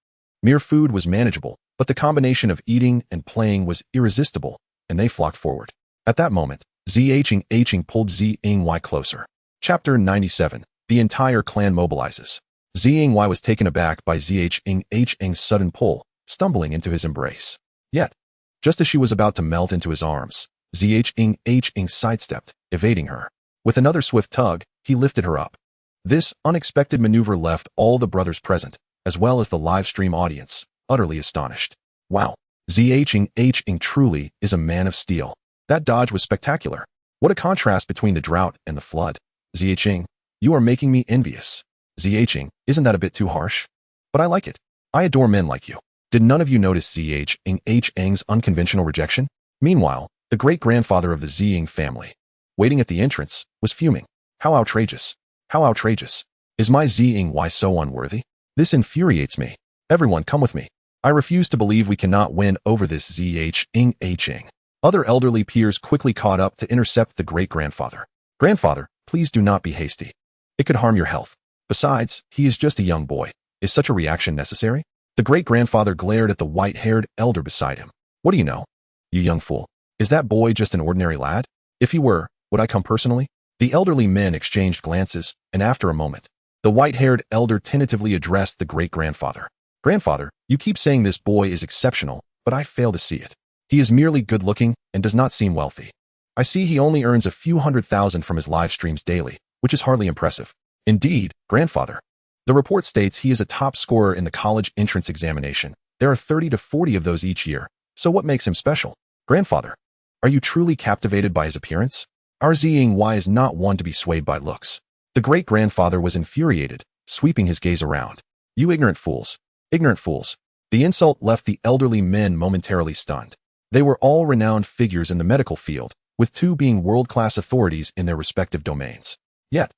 mere food was manageable, but the combination of eating and playing was irresistible, and they flocked forward. At that moment, Zhang pulled Zhang closer. Chapter 97. The entire clan mobilizes. Zhang was taken aback by Zhang's sudden pull, stumbling into his embrace. Yet, just as she was about to melt into his arms, Zhang sidestepped, evading her. With another swift tug, he lifted her up. This unexpected maneuver left all the brothers present, as well as the live stream audience, utterly astonished. Wow, Zhang truly is a man of steel. That dodge was spectacular. What a contrast between the drought and the flood. Zhang, you are making me envious. Zhang, isn't that a bit too harsh? But I like it. I adore men like you. Did none of you notice Zhang's unconventional rejection? Meanwhile, the great-grandfather of the Zhang family, waiting at the entrance, was fuming. How outrageous. How outrageous. Is my Zhang so unworthy? This infuriates me. Everyone come with me. I refuse to believe we cannot win over this Zhang. Other elderly peers quickly caught up to intercept the great-grandfather. Grandfather, please do not be hasty. It could harm your health. Besides, he is just a young boy. Is such a reaction necessary? The great-grandfather glared at the white-haired elder beside him. What do you know? You young fool. Is that boy just an ordinary lad? If he were, would I come personally? The elderly men exchanged glances, and after a moment, the white-haired elder tentatively addressed the great-grandfather. Grandfather, you keep saying this boy is exceptional, but I fail to see it. He is merely good-looking and does not seem wealthy. I see he only earns a few $100,000 from his live streams daily, which is hardly impressive. Indeed, grandfather. The report states he is a top scorer in the college entrance examination. There are 30 to 40 of those each year. So what makes him special? Grandfather, are you truly captivated by his appearance? Our Zhang is not one to be swayed by looks. The great-grandfather was infuriated, sweeping his gaze around. You ignorant fools. Ignorant fools. The insult left the elderly men momentarily stunned. They were all renowned figures in the medical field, with 2 being world-class authorities in their respective domains. Yet,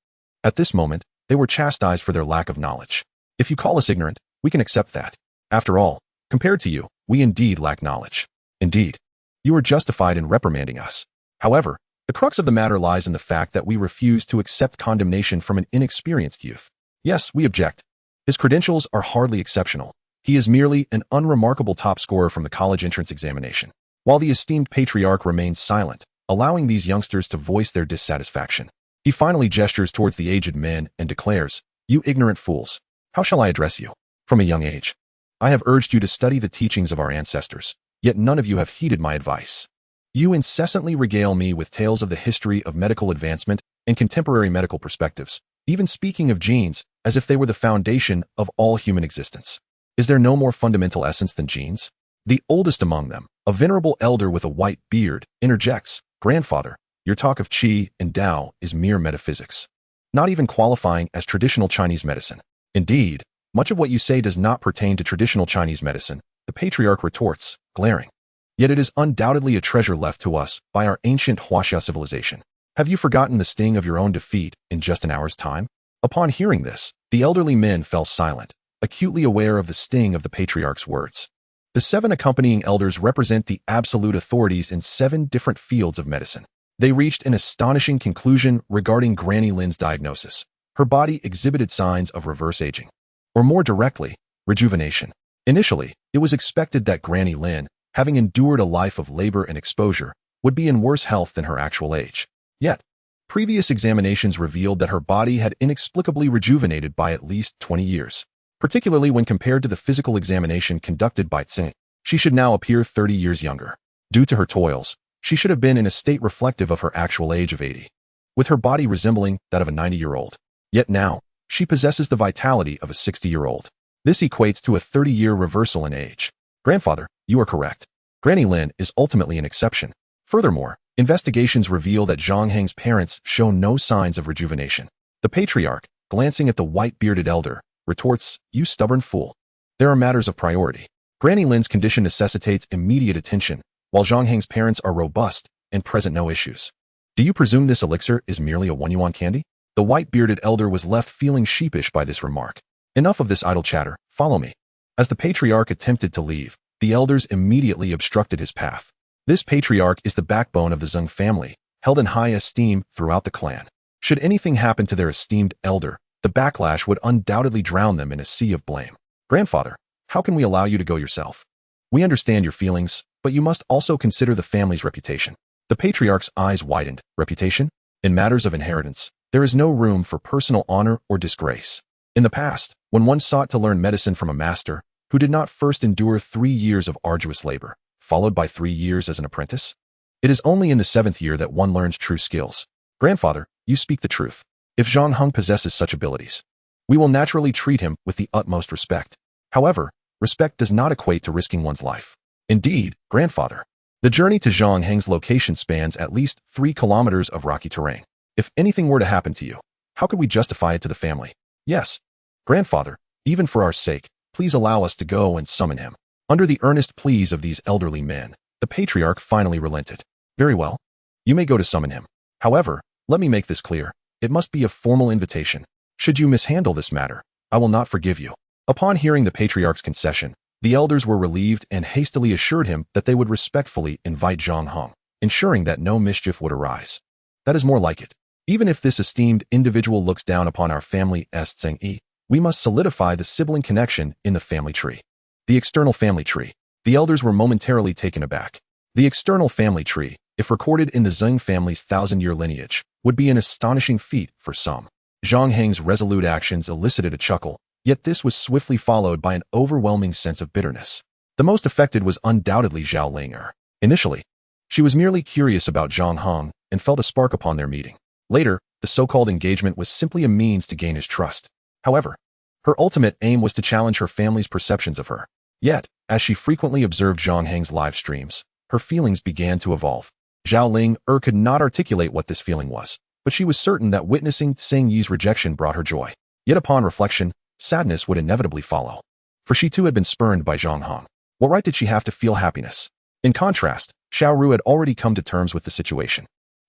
at this moment, they were chastised for their lack of knowledge. If you call us ignorant, we can accept that. After all, compared to you, we indeed lack knowledge. Indeed, you are justified in reprimanding us. However, the crux of the matter lies in the fact that we refuse to accept condemnation from an inexperienced youth. Yes, we object. His credentials are hardly exceptional. He is merely an unremarkable top scorer from the college entrance examination. While the esteemed patriarch remains silent, allowing these youngsters to voice their dissatisfaction, he finally gestures towards the aged men and declares, You ignorant fools, how shall I address you? From a young age, I have urged you to study the teachings of our ancestors, yet none of you have heeded my advice. You incessantly regale me with tales of the history of medical advancement and contemporary medical perspectives, even speaking of genes as if they were the foundation of all human existence. Is there no more fundamental essence than genes? The oldest among them, a venerable elder with a white beard, interjects, Grandfather, your talk of qi and Tao is mere metaphysics, not even qualifying as traditional Chinese medicine. Indeed, much of what you say does not pertain to traditional Chinese medicine, the patriarch retorts, glaring. Yet it is undoubtedly a treasure left to us by our ancient Huaxia civilization. Have you forgotten the sting of your own defeat in just an hour's time? Upon hearing this, the elderly men fell silent, acutely aware of the sting of the patriarch's words. The 7 accompanying elders represent the absolute authorities in 7 different fields of medicine. They reached an astonishing conclusion regarding Granny Lin's diagnosis. Her body exhibited signs of reverse aging, or more directly, rejuvenation. Initially, it was expected that Granny Lin, having endured a life of labor and exposure, would be in worse health than her actual age. Yet, previous examinations revealed that her body had inexplicably rejuvenated by at least 20 years. Particularly when compared to the physical examination conducted by Tsing, she should now appear 30 years younger. Due to her toils, she should have been in a state reflective of her actual age of 80, with her body resembling that of a 90-year-old. Yet now, she possesses the vitality of a 60-year-old. This equates to a 30-year reversal in age. Grandfather, you are correct. Granny Lin is ultimately an exception. Furthermore, investigations reveal that Zhang Heng's parents show no signs of rejuvenation. The patriarch, glancing at the white-bearded elder, retorts, "You stubborn fool. There are matters of priority. Granny Lin's condition necessitates immediate attention, while Zhang Heng's parents are robust and present no issues. Do you presume this elixir is merely a 1-yuan candy?" The white-bearded elder was left feeling sheepish by this remark. Enough of this idle chatter, follow me. As the patriarch attempted to leave, the elders immediately obstructed his path. This patriarch is the backbone of the Zhang family, held in high esteem throughout the clan. Should anything happen to their esteemed elder, the backlash would undoubtedly drown them in a sea of blame. Grandfather, how can we allow you to go yourself? We understand your feelings, but you must also consider the family's reputation. The patriarch's eyes widened. Reputation? In matters of inheritance, there is no room for personal honor or disgrace. In the past, when one sought to learn medicine from a master who did not first endure 3 years of arduous labor, followed by 3 years as an apprentice, it is only in the 7th year that one learns true skills. Grandfather, you speak the truth. If Zhang Heng possesses such abilities, we will naturally treat him with the utmost respect. However, respect does not equate to risking one's life. Indeed, grandfather, the journey to Zhang Heng's location spans at least 3 kilometers of rocky terrain. If anything were to happen to you, how could we justify it to the family? Yes, grandfather, even for our sake, please allow us to go and summon him. Under the earnest pleas of these elderly men, the patriarch finally relented. Very well, you may go to summon him. However, let me make this clear. It must be a formal invitation. Should you mishandle this matter, I will not forgive you. Upon hearing the patriarch's concession, the elders were relieved and hastily assured him that they would respectfully invite Zhang Heng, ensuring that no mischief would arise. That is more like it. Even if this esteemed individual looks down upon our family as Tsing Yi, we must solidify the sibling connection in the family tree. The external family tree. The elders were momentarily taken aback. The external family tree, if recorded in the Zhang family's 1,000-year lineage, would be an astonishing feat for some. Zhang Heng's resolute actions elicited a chuckle, yet this was swiftly followed by an overwhelming sense of bitterness. The most affected was undoubtedly Zhao Linger. Initially, she was merely curious about Zhang Heng and felt a spark upon their meeting. Later, the so-called engagement was simply a means to gain his trust. However, her ultimate aim was to challenge her family's perceptions of her. Yet, as she frequently observed Zhang Heng's live streams, her feelings began to evolve. Zhao Linger could not articulate what this feeling was, but she was certain that witnessing Tsing Yi's rejection brought her joy. Yet upon reflection, sadness would inevitably follow. For she too had been spurned by Zhang Heng. What right did she have to feel happiness? In contrast, Xiao Ru had already come to terms with the situation.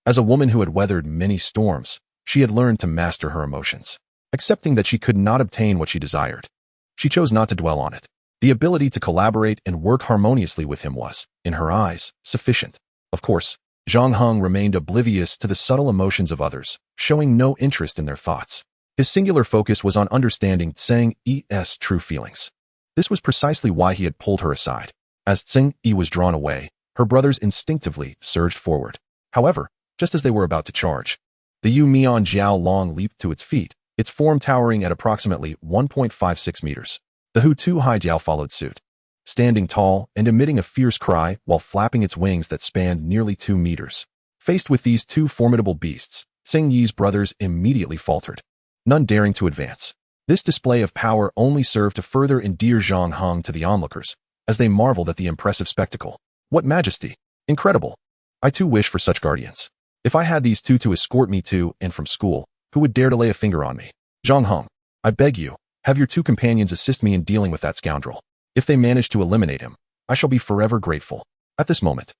As a woman who had weathered many storms, she had learned to master her emotions. Accepting that she could not obtain what she desired, she chose not to dwell on it. The ability to collaborate and work harmoniously with him was, in her eyes, sufficient. Of course, Zhang Heng remained oblivious to the subtle emotions of others, showing no interest in their thoughts. His singular focus was on understanding Tsing Yi's true feelings. This was precisely why he had pulled her aside. As Tsing Yi was drawn away, her brothers instinctively surged forward. However, just as they were about to charge, the Yu Mian Jiao Long leaped to its feet, its form towering at approximately 1.56 meters. The Hu Tu Hai Jiao followed suit, standing tall and emitting a fierce cry while flapping its wings that spanned nearly 2 meters. Faced with these 2 formidable beasts, Tsing Yi's brothers immediately faltered, none daring to advance. This display of power only served to further endear Zhang Heng to the onlookers, as they marveled at the impressive spectacle. What majesty! Incredible! I too wish for such guardians. If I had these 2 to escort me to and from school, who would dare to lay a finger on me? Zhang Heng, I beg you, have your 2 companions assist me in dealing with that scoundrel. If they manage to eliminate him, I shall be forever grateful. At this moment,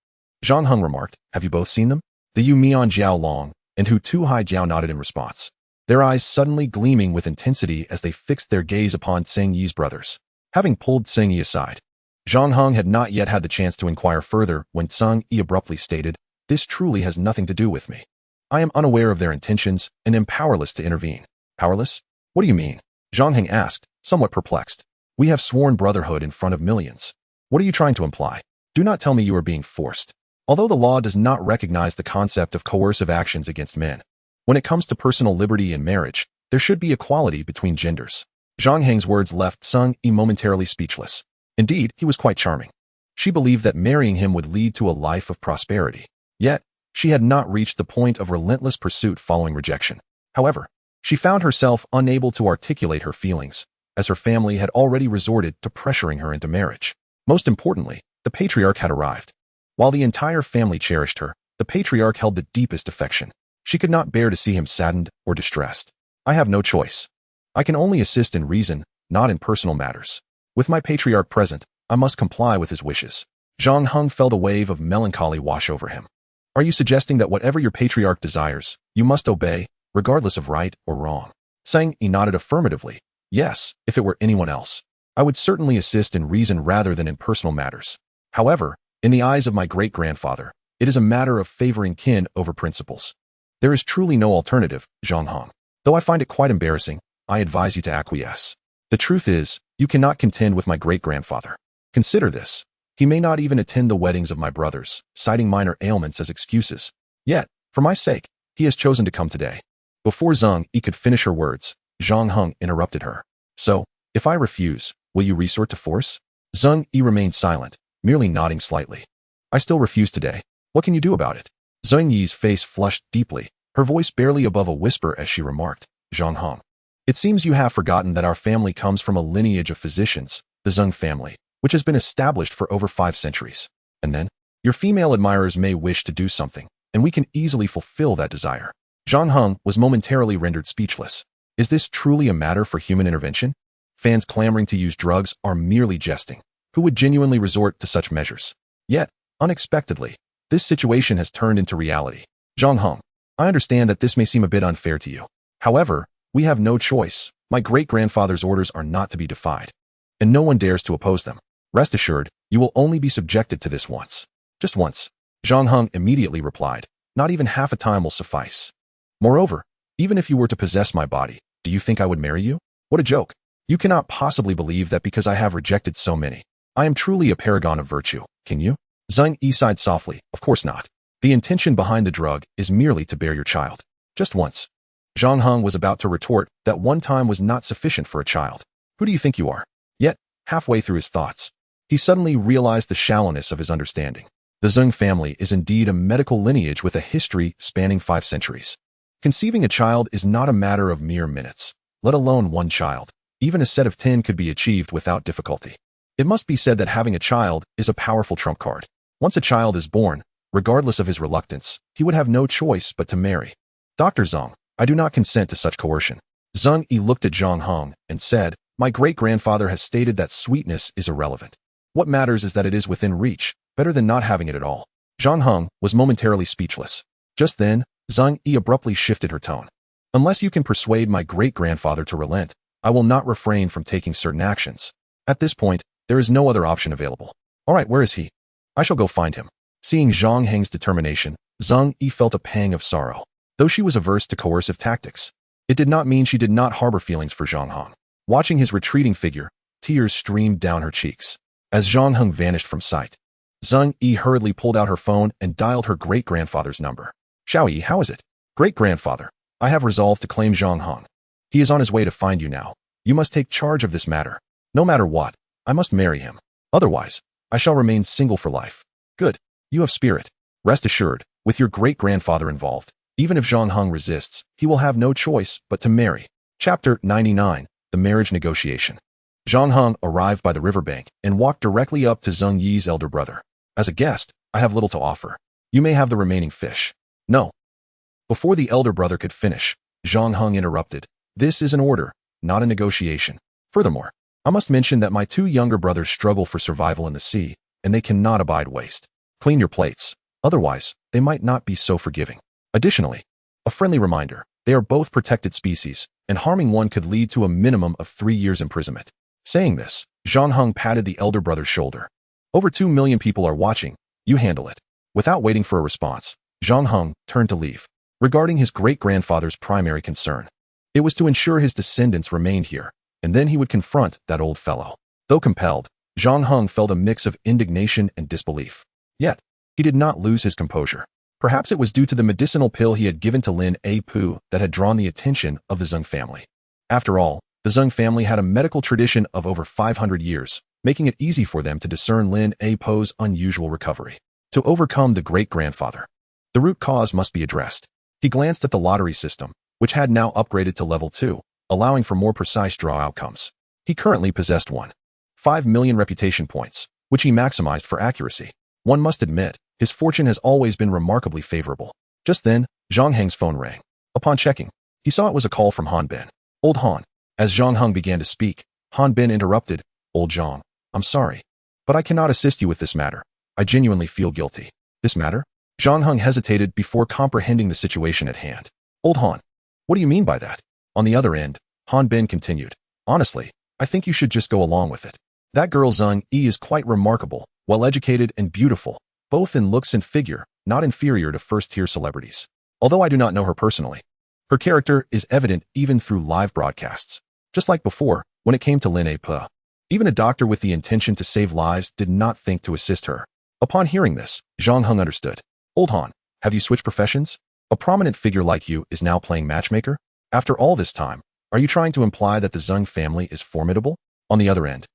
Zhang Heng remarked, have you both seen them? The Yu Mian Jiao Long, And Hu Tuijiao nodded in response, their eyes suddenly gleaming with intensity as they fixed their gaze upon Tseng Yi's brothers. Having pulled Tseng Yi aside, Zhang Heng had not yet had the chance to inquire further when Tseng Yi abruptly stated, this truly has nothing to do with me. I am unaware of their intentions and am powerless to intervene. Powerless? What do you mean? Zhang Heng asked, somewhat perplexed. We have sworn brotherhood in front of millions. What are you trying to imply? Do not tell me you are being forced. Although the law does not recognize the concept of coercive actions against men, when it comes to personal liberty and marriage, there should be equality between genders. Zhang Heng's words left Tseng Yi momentarily speechless. Indeed, he was quite charming. She believed that marrying him would lead to a life of prosperity. Yet, she had not reached the point of relentless pursuit following rejection. However, she found herself unable to articulate her feelings, as her family had already resorted to pressuring her into marriage. Most importantly, the patriarch had arrived. While the entire family cherished her, the patriarch held the deepest affection. She could not bear to see him saddened or distressed. I have no choice. I can only assist in reason, not in personal matters. With my patriarch present, I must comply with his wishes. Zhang Heng felt a wave of melancholy wash over him. Are you suggesting that whatever your patriarch desires, you must obey, regardless of right or wrong? Tseng Yi nodded affirmatively. Yes, if it were anyone else, I would certainly assist in reason rather than in personal matters. However, in the eyes of my great-grandfather, it is a matter of favoring kin over principles. There is truly no alternative, Zhang Heng. Though I find it quite embarrassing, I advise you to acquiesce. The truth is, you cannot contend with my great-grandfather. Consider this. He may not even attend the weddings of my brothers, citing minor ailments as excuses. Yet, for my sake, he has chosen to come today. Before Zhang Yi could finish her words, Zhang Heng interrupted her. So, if I refuse, will you resort to force? Zhang Yi remained silent, merely nodding slightly. I still refuse today. What can you do about it? Zhang Yi's face flushed deeply, her voice barely above a whisper as she remarked, Zhang Heng. It seems you have forgotten that our family comes from a lineage of physicians, the Zheng family, which has been established for over 5 centuries. And then, your female admirers may wish to do something, and we can easily fulfill that desire. Zhang Heng was momentarily rendered speechless. Is this truly a matter for human intervention? Fans clamoring to use drugs are merely jesting. Who would genuinely resort to such measures? Yet, unexpectedly, this situation has turned into reality. Zhang Heng, I understand that this may seem a bit unfair to you. However, we have no choice. My great-grandfather's orders are not to be defied, and no one dares to oppose them. Rest assured, you will only be subjected to this once. Just once. Zhang Heng immediately replied, not even half a time will suffice. Moreover, even if you were to possess my body, do you think I would marry you? What a joke. You cannot possibly believe that because I have rejected so many, I am truly a paragon of virtue, can you? Zhang Yi sighed softly, of course not. The intention behind the drug is merely to bear your child. Just once. Zhang Heng was about to retort that one time was not sufficient for a child. Who do you think you are? Yet, halfway through his thoughts, he suddenly realized the shallowness of his understanding. The Zheng family is indeed a medical lineage with a history spanning 5 centuries. Conceiving a child is not a matter of mere minutes, let alone one child. Even a set of 10 could be achieved without difficulty. It must be said that having a child is a powerful trump card. Once a child is born, regardless of his reluctance, he would have no choice but to marry. Dr. Zhang, I do not consent to such coercion. Zhang Yi looked at Zhang Heng and said, my great-grandfather has stated that sweetness is irrelevant. What matters is that it is within reach, better than not having it at all. Zhang Heng was momentarily speechless. Just then, Zhang Yi abruptly shifted her tone. Unless you can persuade my great-grandfather to relent, I will not refrain from taking certain actions. At this point, there is no other option available. All right, where is he? I shall go find him. Seeing Zhang Heng's determination, Zhang Yi felt a pang of sorrow. Though she was averse to coercive tactics, it did not mean she did not harbor feelings for Zhang Heng. Watching his retreating figure, tears streamed down her cheeks. As Zhang Heng vanished from sight, Zhang Yi hurriedly pulled out her phone and dialed her great-grandfather's number. Xiaoyi, how is it? Great-grandfather, I have resolved to claim Zhang Heng. He is on his way to find you now. You must take charge of this matter. No matter what, I must marry him. Otherwise, I shall remain single for life. Good. You have spirit. Rest assured, with your great-grandfather involved, even if Zhang Heng resists, he will have no choice but to marry. Chapter 99, The Marriage Negotiation. Zhang Heng arrived by the riverbank and walked directly up to Zhang Yi's elder brother. As a guest, I have little to offer. You may have the remaining fish. No. Before the elder brother could finish, Zhang Heng interrupted. This is an order, not a negotiation. Furthermore, I must mention that my 2 younger brothers struggle for survival in the sea, and they cannot abide waste. Clean your plates. Otherwise, they might not be so forgiving. Additionally, A friendly reminder, they are both protected species, and harming one could lead to a minimum of 3 years imprisonment. Saying this, Zhang Heng patted the elder brother's shoulder. Over 2 million people are watching, you handle it. Without waiting for a response, Zhang Heng turned to leave. Regarding his great-grandfather's primary concern, it was to ensure his descendants remained here, and then he would confront that old fellow. Though compelled, Zhang Heng felt a mix of indignation and disbelief. Yet, he did not lose his composure. Perhaps it was due to the medicinal pill he had given to Lin A Pu that had drawn the attention of the Zhang family. After all, the Zhang family had a medical tradition of over 500 years, making it easy for them to discern Lin A Pu's unusual recovery. To overcome the great-grandfather, the root cause must be addressed. He glanced at the lottery system, which had now upgraded to level 2, allowing for more precise draw outcomes. He currently possessed 5 million reputation points, which he maximized for accuracy. One must admit, his fortune has always been remarkably favorable. Just then, Zhang Heng's phone rang. Upon checking, he saw it was a call from Han Bin. Old Han. As Zhang Heng began to speak, Han Bin interrupted. Old Zhang, I'm sorry, but I cannot assist you with this matter. I genuinely feel guilty. This matter? Zhang Heng hesitated before comprehending the situation at hand. Old Han, what do you mean by that? On the other end, Han Bin continued. Honestly, I think you should just go along with it. That girl Zhang Yi is quite remarkable, well-educated and beautiful, both in looks and figure, not inferior to first-tier celebrities. Although I do not know her personally, her character is evident even through live broadcasts. Just like before, when it came to Lin A Pu. Even a doctor with the intention to save lives did not think to assist her. Upon hearing this, Zhang Heng understood. Old Han, have you switched professions? A prominent figure like you is now playing matchmaker? After all this time, are you trying to imply that the Zhang family is formidable? On the other end,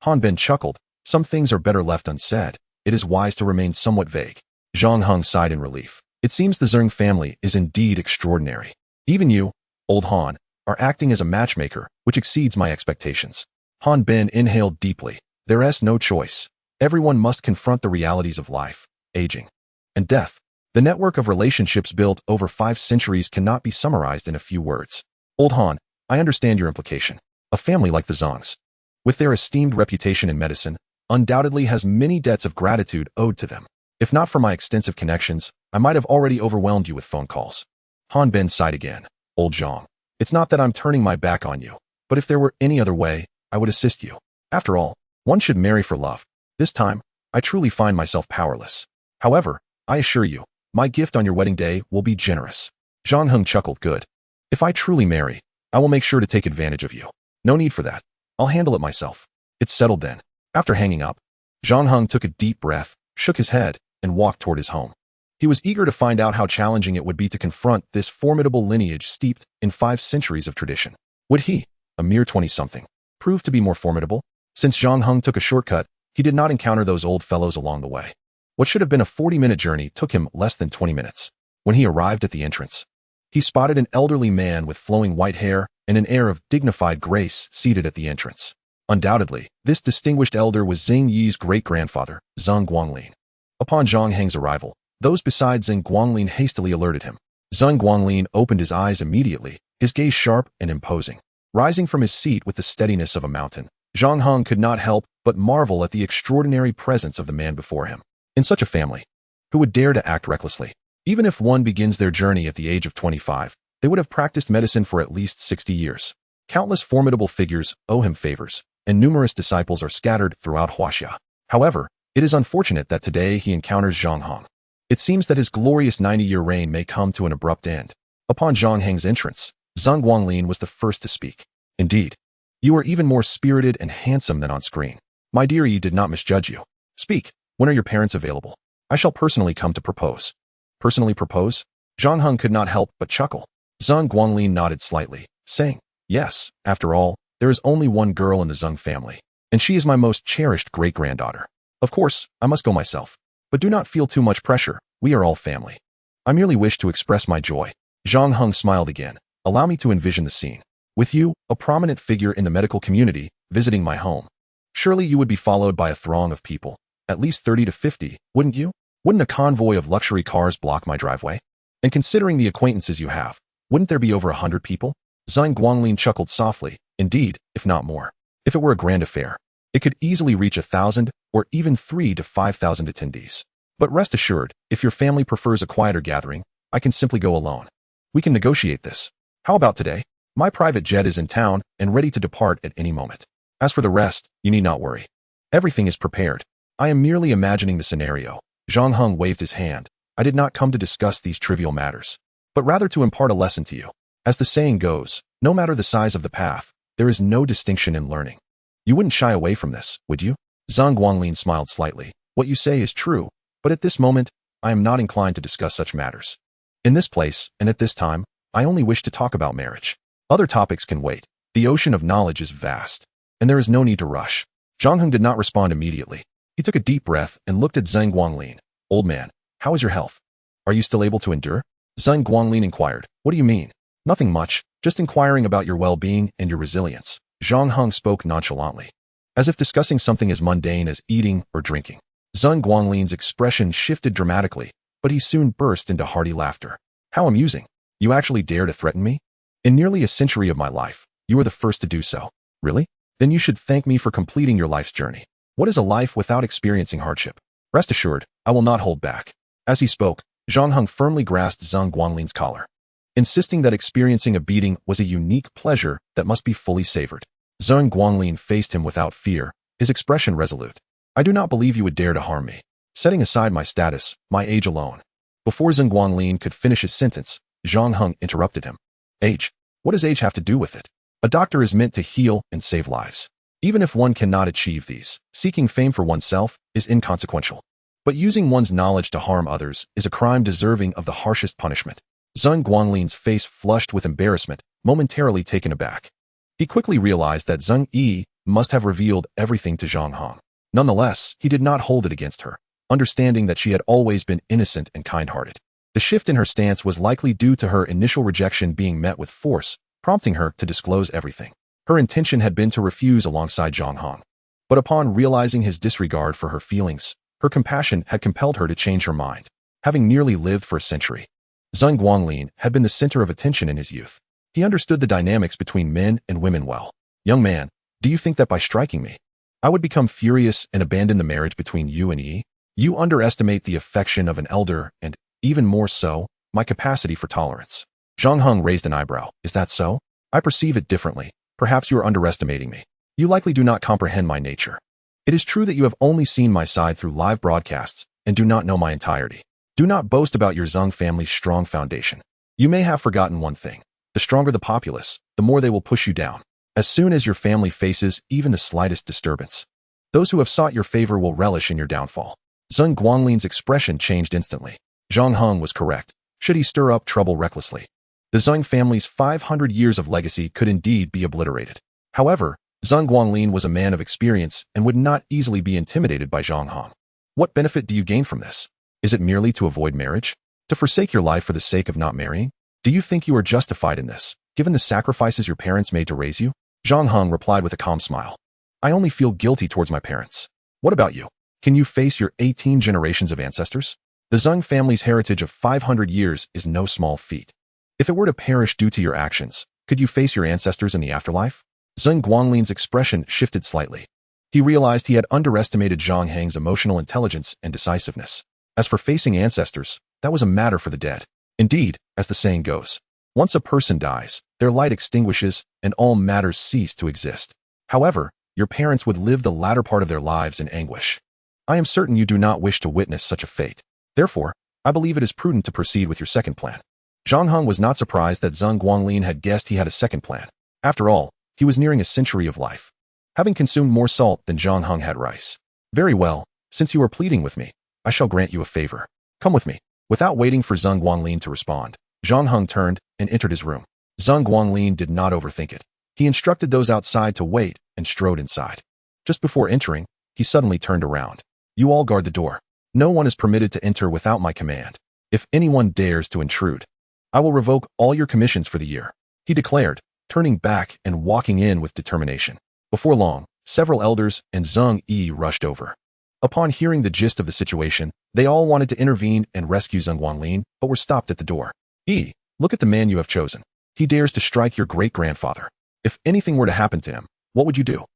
Han Bin chuckled. Some things are better left unsaid. It is wise to remain somewhat vague. Zhang Heng sighed in relief. It seems the Zhang family is indeed extraordinary. Even you, Old Han, are acting as a matchmaker, which exceeds my expectations. Han Bin inhaled deeply. There's no choice. Everyone must confront the realities of life, aging, and death. The network of relationships built over 5 centuries cannot be summarized in a few words. Old Han, I understand your implication. A family like the Zhangs, with their esteemed reputation in medicine, undoubtedly has many debts of gratitude owed to them. If not for my extensive connections, I might have already overwhelmed you with phone calls. Han Bin sighed again. Old Zhang, it's not that I'm turning my back on you, but if there were any other way, I would assist you. After all, one should marry for love. This time, I truly find myself powerless. However, I assure you, my gift on your wedding day will be generous. Zhang Heng chuckled. Good. If I truly marry, I will make sure to take advantage of you. No need for that. I'll handle it myself. It's settled then. After hanging up, Zhang Heng took a deep breath, shook his head, and walked toward his home. He was eager to find out how challenging it would be to confront this formidable lineage steeped in 5 centuries of tradition. Would he, a mere 20-something, prove to be more formidable? Since Zhang Heng took a shortcut, he did not encounter those old fellows along the way. What should have been a 40-minute journey took him less than 20 minutes. When he arrived at the entrance, he spotted an elderly man with flowing white hair and an air of dignified grace seated at the entrance. Undoubtedly, this distinguished elder was Zhang Yi's great-grandfather, Zhang Guanglin. Upon Zhang Heng's arrival, those beside Zhang Guanglin hastily alerted him. Zhang Guanglin opened his eyes immediately, his gaze sharp and imposing. Rising from his seat with the steadiness of a mountain, Zhang Heng could not help but marvel at the extraordinary presence of the man before him. In such a family, who would dare to act recklessly? Even if one begins their journey at the age of 25, they would have practiced medicine for at least 60 years. Countless formidable figures owe him favors, and numerous disciples are scattered throughout Huaxia. However, it is unfortunate that today he encounters Zhang Heng. It seems that his glorious 90-year reign may come to an abrupt end. Upon Zhang Heng's entrance, Zhang Guanglin was the first to speak. Indeed, you are even more spirited and handsome than on screen. My dear Yi did not misjudge you. Speak, when are your parents available? I shall personally come to propose. Personally propose? Zhang Heng could not help but chuckle. Zhang Guanglin nodded slightly, saying, yes, after all, there is only one girl in the Zhang family, and she is my most cherished great-granddaughter. Of course, I must go myself. But do not feel too much pressure, we are all family. I merely wish to express my joy. Zhang Heng smiled again. Allow me to envision the scene. With you, a prominent figure in the medical community, visiting my home. Surely you would be followed by a throng of people, at least 30 to 50, wouldn't you? Wouldn't a convoy of luxury cars block my driveway? And considering the acquaintances you have, wouldn't there be over 100 people? Zhang Guanglin chuckled softly. Indeed, if not more. If it were a grand affair, it could easily reach 1,000 or even 3,000 to 5,000 attendees. But rest assured, if your family prefers a quieter gathering, I can simply go alone. We can negotiate this. How about today? My private jet is in town and ready to depart at any moment. As for the rest, you need not worry. Everything is prepared. I am merely imagining the scenario. Zhang Heng waved his hand. I did not come to discuss these trivial matters, but rather to impart a lesson to you. As the saying goes, no matter the size of the path, there is no distinction in learning. You wouldn't shy away from this, would you? Zhang Guanglin smiled slightly. What you say is true, but at this moment, I am not inclined to discuss such matters. In this place, and at this time, I only wish to talk about marriage. Other topics can wait. The ocean of knowledge is vast, and there is no need to rush. Zhang Heng did not respond immediately. He took a deep breath and looked at Zhang Guanglin. Old man, how is your health? Are you still able to endure? Zhang Guanglin inquired. What do you mean? Nothing much, just inquiring about your well-being and your resilience. Zhang Heng spoke nonchalantly, as if discussing something as mundane as eating or drinking. Zhang Guanglin's expression shifted dramatically, but he soon burst into hearty laughter. How amusing. You actually dare to threaten me? In nearly a century of my life, you were the first to do so. Really? Then you should thank me for completing your life's journey. What is a life without experiencing hardship? Rest assured, I will not hold back. As he spoke, Zhang Heng firmly grasped Zhang Guanglin's collar, insisting that experiencing a beating was a unique pleasure that must be fully savored. Zhang Guanglin faced him without fear, his expression resolute. I do not believe you would dare to harm me. Setting aside my status, my age alone. Before Zhang Guanglin could finish his sentence, Zhang Heng interrupted him. Age? What does age have to do with it? A doctor is meant to heal and save lives. Even if one cannot achieve these, seeking fame for oneself is inconsequential. But using one's knowledge to harm others is a crime deserving of the harshest punishment. Zhang Guanglin's face flushed with embarrassment, momentarily taken aback. He quickly realized that Zhang Yi must have revealed everything to Zhang Heng. Nonetheless, he did not hold it against her, understanding that she had always been innocent and kind-hearted. The shift in her stance was likely due to her initial rejection being met with force, prompting her to disclose everything. Her intention had been to refuse alongside Zhang Heng. But upon realizing his disregard for her feelings, her compassion had compelled her to change her mind. Having nearly lived for a century, Zhang Guanglin had been the center of attention in his youth. He understood the dynamics between men and women well. Young man, do you think that by striking me, I would become furious and abandon the marriage between you and Yi? You underestimate the affection of an elder and, even more so, my capacity for tolerance. Zhang Heng raised an eyebrow. Is that so? I perceive it differently. Perhaps you are underestimating me. You likely do not comprehend my nature. It is true that you have only seen my side through live broadcasts and do not know my entirety. Do not boast about your Zhang family's strong foundation. You may have forgotten one thing. The stronger the populace, the more they will push you down. As soon as your family faces even the slightest disturbance, those who have sought your favor will relish in your downfall. Zhang Guanglin's expression changed instantly. Zhang Heng was correct. Should he stir up trouble recklessly, the Zhang family's 500 years of legacy could indeed be obliterated. However, Zhang Guanglin was a man of experience and would not easily be intimidated by Zhang Heng. What benefit do you gain from this? Is it merely to avoid marriage? To forsake your life for the sake of not marrying? Do you think you are justified in this, given the sacrifices your parents made to raise you? Zhang Heng replied with a calm smile. I only feel guilty towards my parents. What about you? Can you face your 18 generations of ancestors? The Zhang family's heritage of 500 years is no small feat. If it were to perish due to your actions, could you face your ancestors in the afterlife? Zhang Guanglin's expression shifted slightly. He realized he had underestimated Zhang Heng's emotional intelligence and decisiveness. As for facing ancestors, that was a matter for the dead. Indeed, as the saying goes, once a person dies, their light extinguishes and all matters cease to exist. However, your parents would live the latter part of their lives in anguish. I am certain you do not wish to witness such a fate. Therefore, I believe it is prudent to proceed with your second plan. Zhang Heng was not surprised that Zhang Guanglin had guessed he had a second plan. After all, he was nearing a century of life, having consumed more salt than Zhang Heng had rice. Very well, since you are pleading with me, I shall grant you a favor. Come with me. Without waiting for Zhang Guanglin to respond, Zhang Heng turned and entered his room. Zhang Guanglin did not overthink it. He instructed those outside to wait and strode inside. Just before entering, he suddenly turned around. You all guard the door. No one is permitted to enter without my command. If anyone dares to intrude, I will revoke all your commissions for the year, he declared, turning back and walking in with determination. Before long, several elders and Zhang Yi rushed over. Upon hearing the gist of the situation, they all wanted to intervene and rescue Zhang Guanglin, but were stopped at the door. Yi, look at the man you have chosen. He dares to strike your great-grandfather. If anything were to happen to him, what would you do?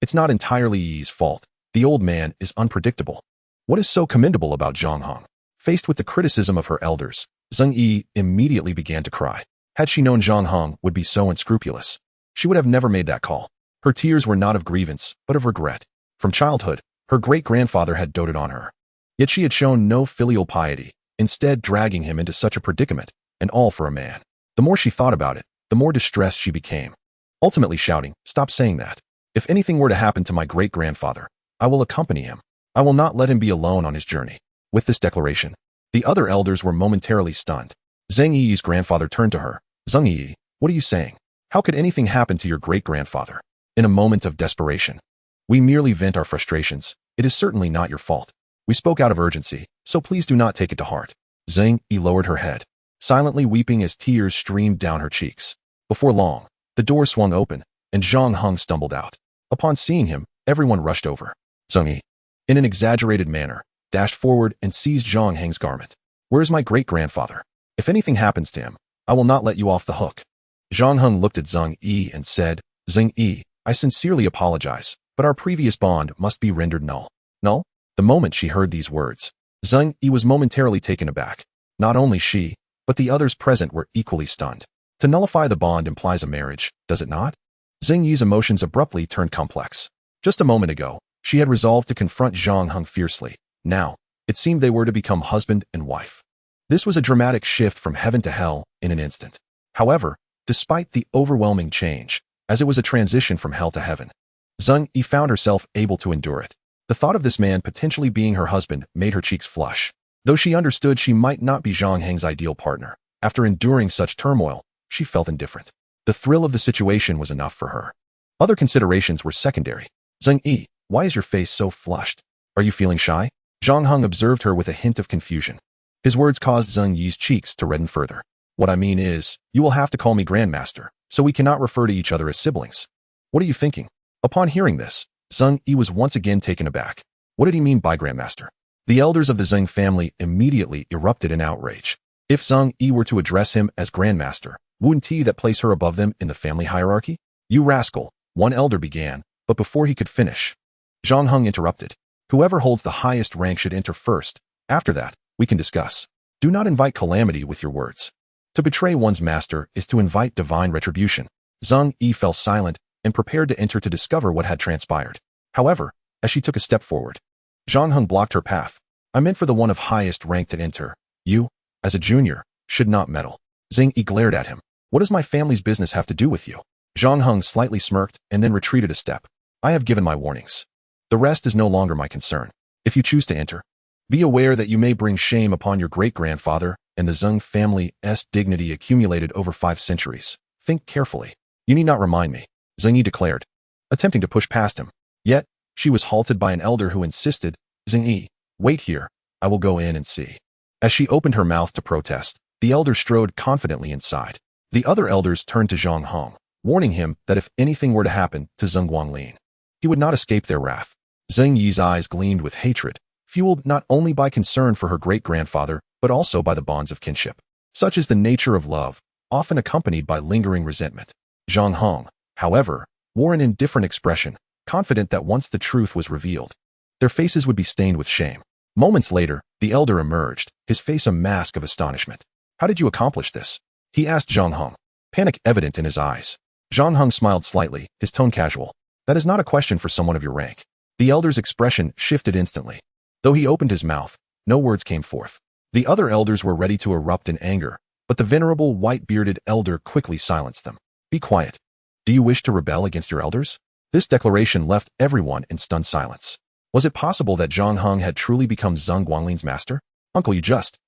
It's not entirely Yi's fault. The old man is unpredictable. What is so commendable about Zhang Heng? Faced with the criticism of her elders, Zhang Yi immediately began to cry. Had she known Zhang Heng would be so unscrupulous, she would have never made that call. Her tears were not of grievance, but of regret. From childhood, her great-grandfather had doted on her. Yet she had shown no filial piety, instead dragging him into such a predicament, and all for a man. The more she thought about it, the more distressed she became, ultimately shouting, "Stop saying that. If anything were to happen to my great-grandfather, I will accompany him. I will not let him be alone on his journey." With this declaration, the other elders were momentarily stunned. Zhang Yi's grandfather turned to her. "Zhang Yi, what are you saying? How could anything happen to your great-grandfather?" In a moment of desperation, "We merely vent our frustrations. It is certainly not your fault. We spoke out of urgency, so please do not take it to heart." Zhang Yi lowered her head, silently weeping as tears streamed down her cheeks. Before long, the door swung open, and Zhang Heng stumbled out. Upon seeing him, everyone rushed over. Zhang Yi, in an exaggerated manner, dashed forward and seized Zhang Heng's garment. "Where is my great-grandfather? If anything happens to him, I will not let you off the hook." Zhang Heng looked at Zhang Yi and said, "Zhang Yi, I sincerely apologize, but our previous bond must be rendered null." Null? The moment she heard these words, Zhang Yi was momentarily taken aback. Not only she, but the others present were equally stunned. To nullify the bond implies a marriage, does it not? Zhang Yi's emotions abruptly turned complex. Just a moment ago, she had resolved to confront Zhang Heng fiercely. Now, it seemed they were to become husband and wife. This was a dramatic shift from heaven to hell in an instant. However, despite the overwhelming change, as it was a transition from hell to heaven, Zhang Yi found herself able to endure it. The thought of this man potentially being her husband made her cheeks flush. Though she understood she might not be Zhang Heng's ideal partner, after enduring such turmoil, she felt indifferent. The thrill of the situation was enough for her. Other considerations were secondary. "Zhang Yi, why is your face so flushed? Are you feeling shy?" Zhang Heng observed her with a hint of confusion. His words caused Zhang Yi's cheeks to redden further. "What I mean is, you will have to call me Grandmaster, so we cannot refer to each other as siblings." "What are you thinking?" Upon hearing this, Zhang Yi was once again taken aback. What did he mean by Grandmaster? The elders of the Zhang family immediately erupted in outrage. If Zhang Yi were to address him as Grandmaster, wouldn't that place her above them in the family hierarchy? "You rascal," one elder began, but before he could finish, Zhang Heng interrupted. "Whoever holds the highest rank should enter first. After that, we can discuss. Do not invite calamity with your words. To betray one's master is to invite divine retribution." Zhang Yi fell silent and prepared to enter to discover what had transpired. However, as she took a step forward, Zhang Heng blocked her path. "I meant for the one of highest rank to enter. You, as a junior, should not meddle." Zhang Yi glared at him. "What does my family's business have to do with you?" Zhang Heng slightly smirked and then retreated a step. "I have given my warnings. The rest is no longer my concern. If you choose to enter, be aware that you may bring shame upon your great-grandfather and the Zhang family's dignity accumulated over 5 centuries. Think carefully." "You need not remind me," Zhang Yi declared, attempting to push past him. Yet, she was halted by an elder who insisted, "Zhang Yi, wait here, I will go in and see." As she opened her mouth to protest, the elder strode confidently inside. The other elders turned to Zhang Heng, warning him that if anything were to happen to Zhang Guanglin, he would not escape their wrath. Zhang Yi's eyes gleamed with hatred, fueled not only by concern for her great-grandfather, but also by the bonds of kinship. Such is the nature of love, often accompanied by lingering resentment. Zhang Heng, however, wore an indifferent expression, confident that once the truth was revealed, their faces would be stained with shame. Moments later, the elder emerged, his face a mask of astonishment. "How did you accomplish this?" he asked Zhang Heng, panic evident in his eyes. Zhang Heng smiled slightly, his tone casual. "That is not a question for someone of your rank." The elder's expression shifted instantly. Though he opened his mouth, no words came forth. The other elders were ready to erupt in anger, but the venerable white-bearded elder quickly silenced them. "Be quiet. Do you wish to rebel against your elders?" This declaration left everyone in stunned silence. Was it possible that Zhang Heng had truly become Zhang Guanglin's master? "Uncle, you just..."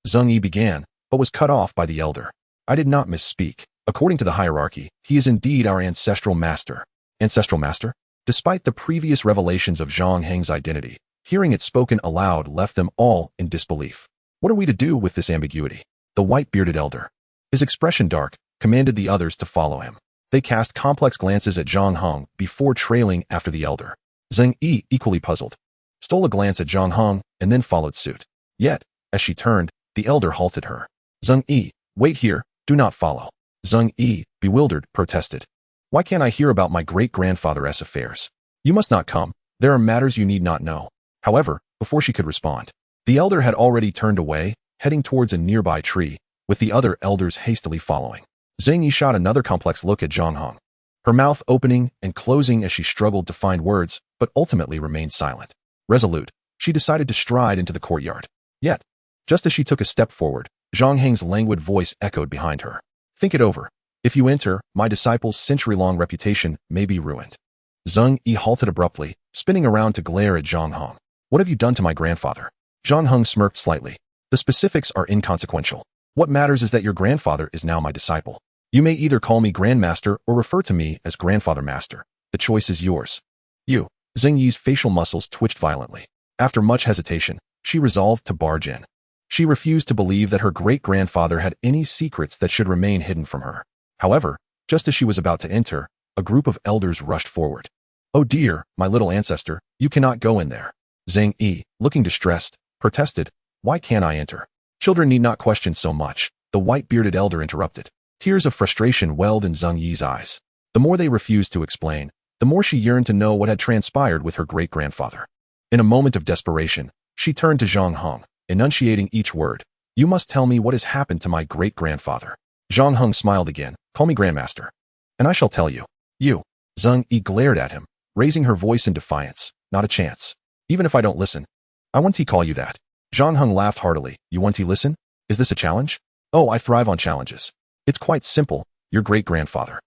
Zhang Yi began, but was cut off by the elder. "I did not misspeak. According to the hierarchy, he is indeed our ancestral master." Ancestral master? Despite the previous revelations of Zhang Heng's identity, hearing it spoken aloud left them all in disbelief. What are we to do with this ambiguity? The white-bearded elder, his expression dark, commanded the others to follow him. They cast complex glances at Zhang Heng before trailing after the elder. Zhang Yi, equally puzzled, stole a glance at Zhang Heng and then followed suit. Yet, as she turned, the elder halted her. "Zhang Yi, wait here, do not follow." Zhang Yi, bewildered, protested. "Why can't I hear about my great-grandfather's affairs? You must not come. There are matters you need not know." However, before she could respond, The elder had already turned away, heading towards a nearby tree, with the other elders hastily following. Zhang Yi shot another complex look at Zhang Heng, her mouth opening and closing as she struggled to find words, but ultimately remained silent. Resolute, she decided to stride into the courtyard. Yet, just as she took a step forward, Zhang Heng's languid voice echoed behind her. Think it over. If you enter, my disciple's century-long reputation may be ruined. Zhang Yi halted abruptly, spinning around to glare at Zhang Heng. What have you done to my grandfather? Zhang Heng smirked slightly. The specifics are inconsequential. What matters is that your grandfather is now my disciple. You may either call me Grandmaster or refer to me as Grandfather Master. The choice is yours. You. Zhang Yi's facial muscles twitched violently. After much hesitation, she resolved to barge in. She refused to believe that her great-grandfather had any secrets that should remain hidden from her. However, just as she was about to enter, a group of elders rushed forward. Oh dear, my little ancestor, you cannot go in there. Zhang Yi, looking distressed, protested. Why can't I enter? Children need not question so much, the white-bearded elder interrupted. Tears of frustration welled in Zhang Yi's eyes. The more they refused to explain, the more she yearned to know what had transpired with her great-grandfather. In a moment of desperation, she turned to Zhang Heng, enunciating each word. You must tell me what has happened to my great-grandfather. Zhang Heng smiled again. Call me Grandmaster. And I shall tell you. You. Zhang Yi glared at him, raising her voice in defiance. Not a chance. Even if I don't listen. I want to call you that. Zhang Heng laughed heartily. You want to listen? Is this a challenge? Oh, I thrive on challenges. It's quite simple, your great-grandfather.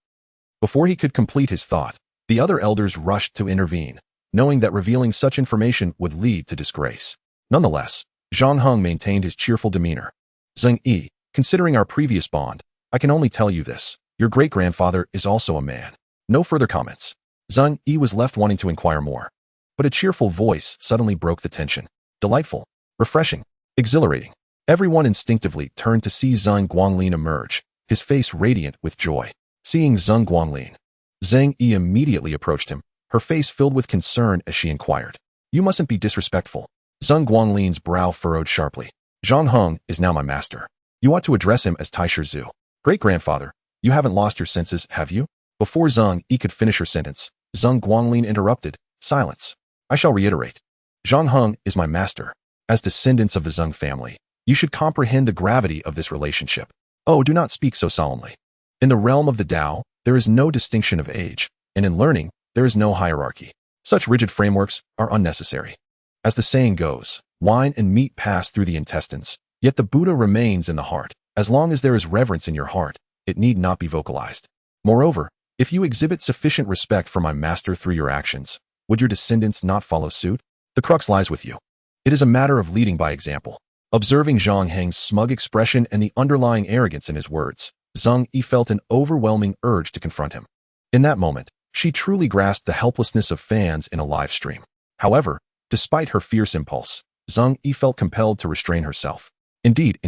Before he could complete his thought, the other elders rushed to intervene, knowing that revealing such information would lead to disgrace. Nonetheless, Zhang Heng maintained his cheerful demeanor. Zhang Yi, considering our previous bond, I can only tell you this. Your great-grandfather is also a man. No further comments. Zhang Yi was left wanting to inquire more. But a cheerful voice suddenly broke the tension. Delightful, refreshing, exhilarating. Everyone instinctively turned to see Zhang Guanglin emerge, his face radiant with joy. Seeing Zhang Guanglin, Zhang Yi immediately approached him, her face filled with concern as she inquired. You mustn't be disrespectful. Zhang Guanglin's brow furrowed sharply. Zhang Heng is now my master. You ought to address him as Taisher Zhu. Great-grandfather, you haven't lost your senses, have you? Before Zhang Yi could finish her sentence, Zhang Guanglin interrupted. Silence. I shall reiterate. Zhang Heng is my master. As descendants of the Zhang family, you should comprehend the gravity of this relationship. Oh, do not speak so solemnly. In the realm of the Tao, there is no distinction of age, and in learning, there is no hierarchy. Such rigid frameworks are unnecessary. As the saying goes, wine and meat pass through the intestines, yet the Buddha remains in the heart. As long as there is reverence in your heart, it need not be vocalized. Moreover, if you exhibit sufficient respect for my master through your actions, would your descendants not follow suit? The crux lies with you. It is a matter of leading by example. Observing Zhang Heng's smug expression and the underlying arrogance in his words, Zhang Yi felt an overwhelming urge to confront him. In that moment, she truly grasped the helplessness of fans in a live stream. However, despite her fierce impulse, Zhang Yi felt compelled to restrain herself. Indeed,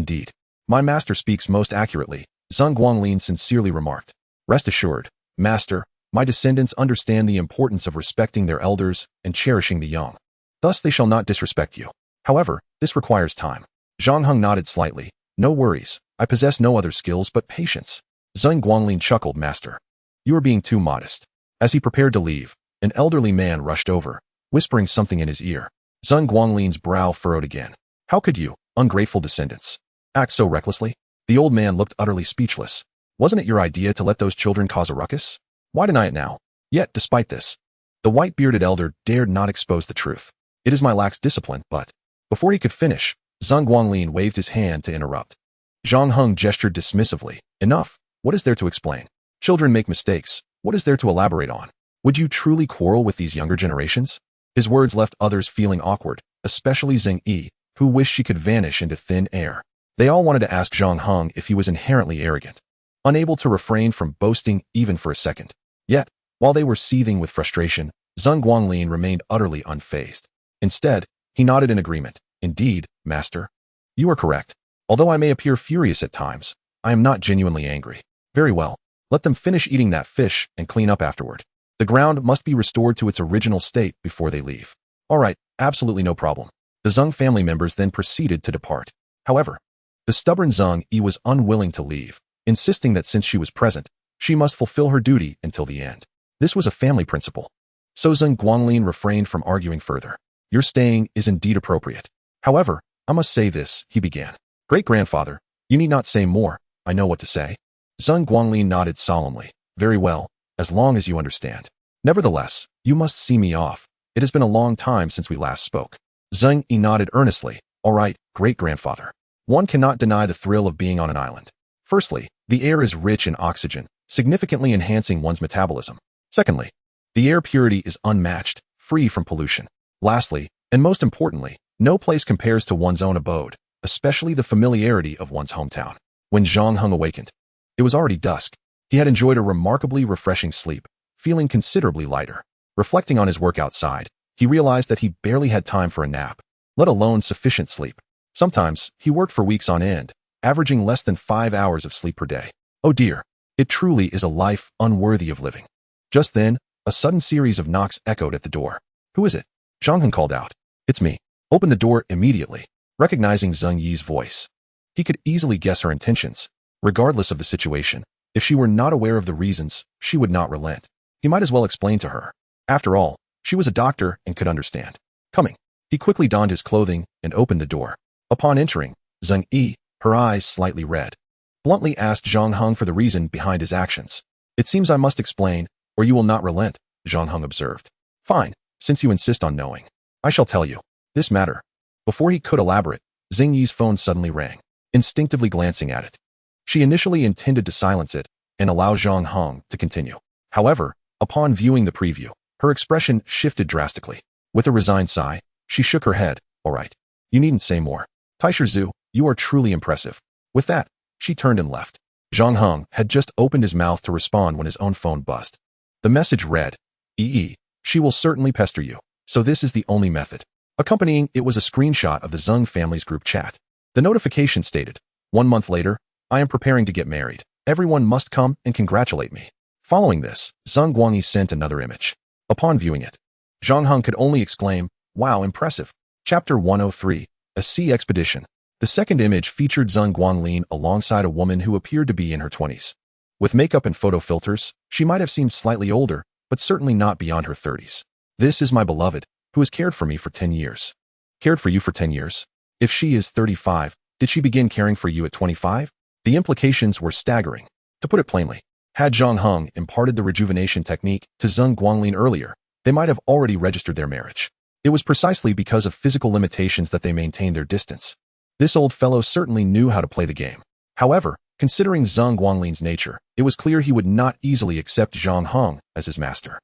my master speaks most accurately, Zhang Guanglin sincerely remarked. Rest assured, master, my descendants understand the importance of respecting their elders and cherishing the young. Thus they shall not disrespect you. However, this requires time. Zhang Heng nodded slightly. No worries, I possess no other skills but patience. Zhang Guanglin chuckled, Master. You are being too modest. As he prepared to leave, an elderly man rushed over, whispering something in his ear. Zhang Guanglin's brow furrowed again. How could you, ungrateful descendants, act so recklessly? The old man looked utterly speechless. Wasn't it your idea to let those children cause a ruckus? Why deny it now? Yet, despite this, the white-bearded elder dared not expose the truth. It is my lax discipline, but... Before he could finish, Zhang Guanglin waved his hand to interrupt. Zhang Heng gestured dismissively. Enough. What is there to explain? Children make mistakes. What is there to elaborate on? Would you truly quarrel with these younger generations? His words left others feeling awkward, especially Zhang Yi, who wished she could vanish into thin air. They all wanted to ask Zhang Heng if he was inherently arrogant, unable to refrain from boasting even for a second. Yet, while they were seething with frustration, Zhang Guanglin remained utterly unfazed. Instead, he nodded in agreement. Indeed, master. You are correct. Although I may appear furious at times, I am not genuinely angry. Very well. Let them finish eating that fish and clean up afterward. The ground must be restored to its original state before they leave. All right, absolutely no problem. The Zhang family members then proceeded to depart. However, the stubborn Zhang Yi was unwilling to leave, insisting that since she was present, she must fulfill her duty until the end. This was a family principle. So Zhang Guanglin refrained from arguing further. Your staying is indeed appropriate. However, I must say this, he began. Great-grandfather, you need not say more, I know what to say. Zhang Guanglin nodded solemnly. Very well, as long as you understand. Nevertheless, you must see me off. It has been a long time since we last spoke. Zhang Yi nodded earnestly. All right, great-grandfather. One cannot deny the thrill of being on an island. Firstly, the air is rich in oxygen, significantly enhancing one's metabolism. Secondly, the air purity is unmatched, free from pollution. Lastly, and most importantly, no place compares to one's own abode, especially the familiarity of one's hometown. When Zhang Heng awakened, it was already dusk. He had enjoyed a remarkably refreshing sleep, feeling considerably lighter. Reflecting on his work outside, he realized that he barely had time for a nap, let alone sufficient sleep. Sometimes, he worked for weeks on end, averaging less than 5 hours of sleep per day. Oh dear, it truly is a life unworthy of living. Just then, a sudden series of knocks echoed at the door. Who is it? Zhang Heng called out. It's me. Open the door immediately, recognizing Zheng Yi's voice. He could easily guess her intentions. Regardless of the situation, if she were not aware of the reasons, she would not relent. He might as well explain to her. After all, she was a doctor and could understand. Coming. He quickly donned his clothing and opened the door. Upon entering, Zheng Yi, her eyes slightly red, bluntly asked Zhang Heng for the reason behind his actions. It seems I must explain, or you will not relent, Zhang Heng observed. Fine, since you insist on knowing. I shall tell you. This matter. Before he could elaborate, Zheng Yi's phone suddenly rang, instinctively glancing at it. She initially intended to silence it and allow Zhang Heng to continue. However, upon viewing the preview, her expression shifted drastically. With a resigned sigh, she shook her head. All right. You needn't say more. Taisher Zhu, you are truly impressive. With that, she turned and left. Zhang Heng had just opened his mouth to respond when his own phone buzzed. The message read, "EE, she will certainly pester you, so this is the only method." Accompanying it was a screenshot of the Zheng family's group chat. The notification stated, 1 month later, I am preparing to get married. Everyone must come and congratulate me. Following this, Zhang Guangyi sent another image. Upon viewing it, Zhang Heng could only exclaim, wow, impressive. Chapter 103, A Sea Expedition. The second image featured Zhang Guanglin alongside a woman who appeared to be in her 20s. With makeup and photo filters, she might have seemed slightly older, but certainly not beyond her 30s. This is my beloved, who has cared for me for 10 years. Cared for you for 10 years? If she is 35, did she begin caring for you at 25? The implications were staggering. To put it plainly, had Zhang Heng imparted the rejuvenation technique to Zhang Guanglin earlier, they might have already registered their marriage. It was precisely because of physical limitations that they maintained their distance. This old fellow certainly knew how to play the game. However, considering Zhang Guanglin's nature, it was clear he would not easily accept Zhang Heng as his master.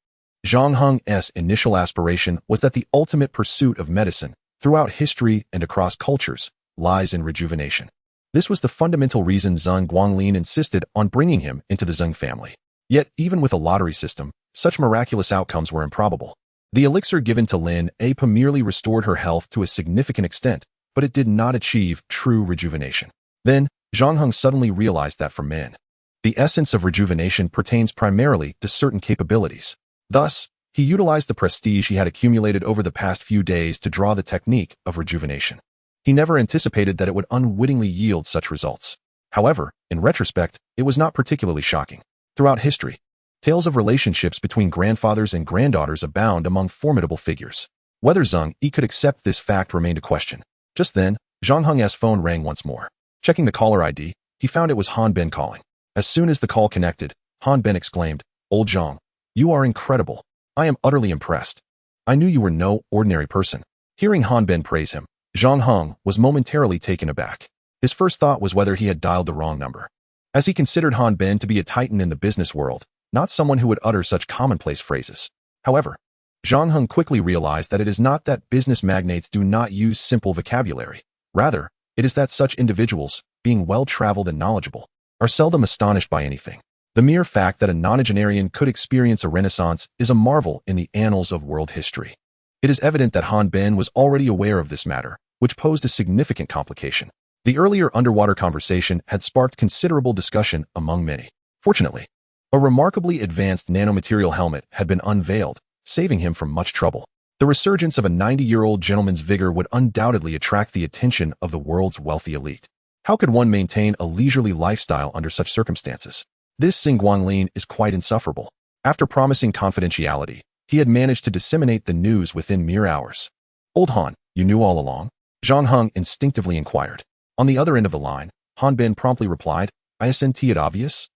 Zhang Heng's initial aspiration was that the ultimate pursuit of medicine, throughout history and across cultures, lies in rejuvenation. This was the fundamental reason Zhang Guanglin insisted on bringing him into the Zheng family. Yet, even with a lottery system, such miraculous outcomes were improbable. The elixir given to Lin Apa merely restored her health to a significant extent, but it did not achieve true rejuvenation. Then, Zhang Heng suddenly realized that for men, the essence of rejuvenation pertains primarily to certain capabilities. Thus, he utilized the prestige he had accumulated over the past few days to draw the technique of rejuvenation. He never anticipated that it would unwittingly yield such results. However, in retrospect, it was not particularly shocking. Throughout history, tales of relationships between grandfathers and granddaughters abound among formidable figures. Whether Zheng Yi could accept this fact remained a question. Just then, Zhang Heng's phone rang once more. Checking the caller ID, he found it was Han Ben calling. As soon as the call connected, Han Ben exclaimed, Old Zhang, you are incredible. I am utterly impressed. I knew you were no ordinary person. Hearing Han Ben praise him, Zhang Heng was momentarily taken aback. His first thought was whether he had dialed the wrong number. As he considered Han Ben to be a titan in the business world, not someone who would utter such commonplace phrases. However, Zhang Heng quickly realized that it is not that business magnates do not use simple vocabulary. Rather, it is that such individuals, being well-traveled and knowledgeable, are seldom astonished by anything. The mere fact that a nonagenarian could experience a renaissance is a marvel in the annals of world history. It is evident that Han Ben was already aware of this matter, which posed a significant complication. The earlier underwater conversation had sparked considerable discussion among many. Fortunately, a remarkably advanced nanomaterial helmet had been unveiled, saving him from much trouble. The resurgence of a 90-year-old gentleman's vigor would undoubtedly attract the attention of the world's wealthy elite. How could one maintain a leisurely lifestyle under such circumstances? This Zhang Guanglin is quite insufferable. After promising confidentiality, he had managed to disseminate the news within mere hours. Old Han, you knew all along? Zhang Heng instinctively inquired. On the other end of the line, Han Bin promptly replied, "Isn't it obvious?"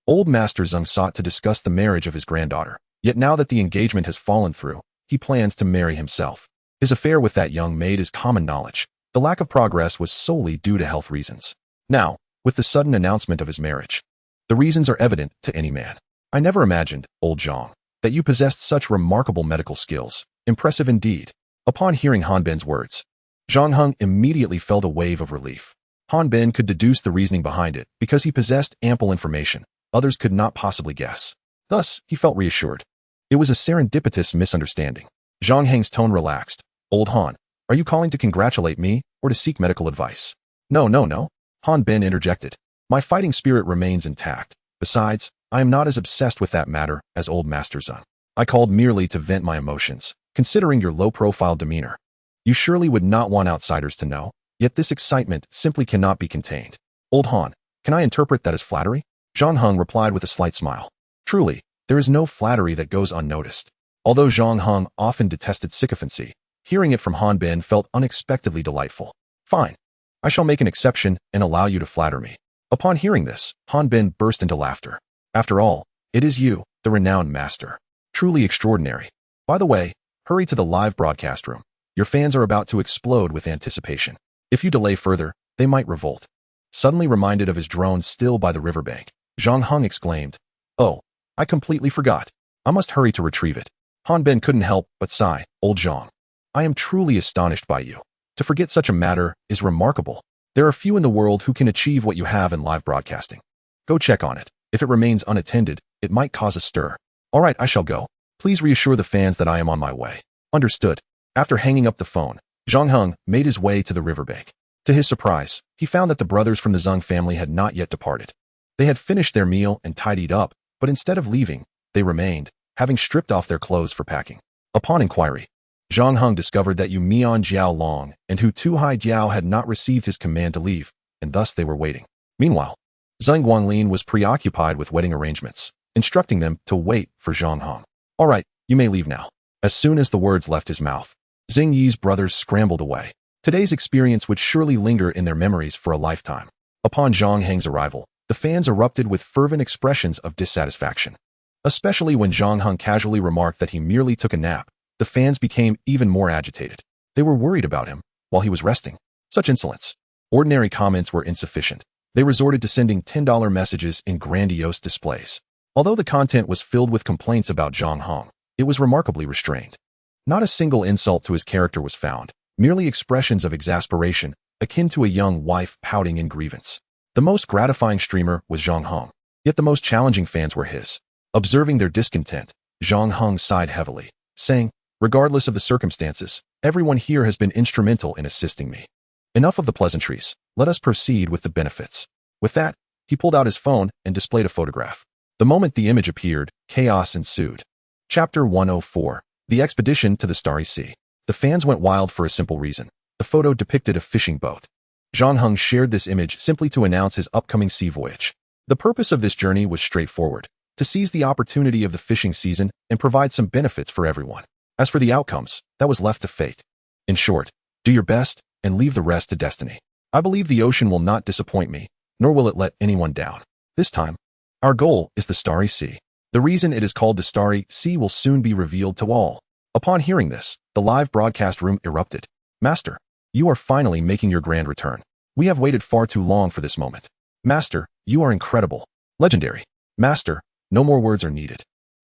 Old Master Zhang sought to discuss the marriage of his granddaughter, yet now that the engagement has fallen through, he plans to marry himself. His affair with that young maid is common knowledge. The lack of progress was solely due to health reasons. Now, with the sudden announcement of his marriage, the reasons are evident to any man. I never imagined, old Zhang, that you possessed such remarkable medical skills. Impressive indeed. Upon hearing Han Bin's words, Zhang Heng immediately felt a wave of relief. Han Bin could deduce the reasoning behind it because he possessed ample information others could not possibly guess. Thus, he felt reassured. It was a serendipitous misunderstanding. Zhang Heng's tone relaxed. Old Han, are you calling to congratulate me or to seek medical advice? No. Han Bin interjected. My fighting spirit remains intact. Besides, I am not as obsessed with that matter as old Master Zhang. I called merely to vent my emotions, considering your low-profile demeanor. You surely would not want outsiders to know, yet this excitement simply cannot be contained. Old Han, can I interpret that as flattery? Zhang Heng replied with a slight smile. Truly, there is no flattery that goes unnoticed. Although Zhang Heng often detested sycophancy, hearing it from Han Bin felt unexpectedly delightful. Fine. I shall make an exception and allow you to flatter me. Upon hearing this, Han Bin burst into laughter. After all, it is you, the renowned master. Truly extraordinary. By the way, hurry to the live broadcast room. Your fans are about to explode with anticipation. If you delay further, they might revolt. Suddenly reminded of his drone still by the riverbank, Zhang Heng exclaimed, Oh, I completely forgot. I must hurry to retrieve it. Han Bin couldn't help but sigh. Old Zhang, I am truly astonished by you. To forget such a matter is remarkable. There are few in the world who can achieve what you have in live broadcasting. Go check on it. If it remains unattended, it might cause a stir. All right, I shall go. Please reassure the fans that I am on my way. Understood. After hanging up the phone, Zhang Heng made his way to the riverbank. To his surprise, he found that the brothers from the Zhang family had not yet departed. They had finished their meal and tidied up, but instead of leaving, they remained, having stripped off their clothes for packing. Upon inquiry, Zhang Heng discovered that Yu Mian Jiao Long and Hu Tuhai Jiao had not received his command to leave, and thus they were waiting. Meanwhile, Zhang Guanglin was preoccupied with wedding arrangements, instructing them to wait for Zhang Heng. All right, you may leave now. As soon as the words left his mouth, Xing Yi's brothers scrambled away. Today's experience would surely linger in their memories for a lifetime. Upon Zhang Heng's arrival, the fans erupted with fervent expressions of dissatisfaction. Especially when Zhang Heng casually remarked that he merely took a nap, the fans became even more agitated. They were worried about him while he was resting. Such insolence. Ordinary comments were insufficient. They resorted to sending $10 messages in grandiose displays. Although the content was filled with complaints about Zhang Heng, it was remarkably restrained. Not a single insult to his character was found, merely expressions of exasperation, akin to a young wife pouting in grievance. The most gratifying streamer was Zhang Heng, yet the most challenging fans were his. Observing their discontent, Zhang Heng sighed heavily, saying, Regardless of the circumstances, everyone here has been instrumental in assisting me. Enough of the pleasantries, let us proceed with the benefits. With that, he pulled out his phone and displayed a photograph. The moment the image appeared, chaos ensued. Chapter 104. The Expedition to the Starry Sea. The fans went wild for a simple reason. The photo depicted a fishing boat. Zhang Heng shared this image simply to announce his upcoming sea voyage. The purpose of this journey was straightforward, to seize the opportunity of the fishing season and provide some benefits for everyone. As for the outcomes, that was left to fate. In short, do your best and leave the rest to destiny. I believe the ocean will not disappoint me, nor will it let anyone down. This time, our goal is the Starry Sea. The reason it is called the Starry Sea will soon be revealed to all. Upon hearing this, the live broadcast room erupted. Master, you are finally making your grand return. We have waited far too long for this moment. Master, you are incredible. Legendary. Master, no more words are needed.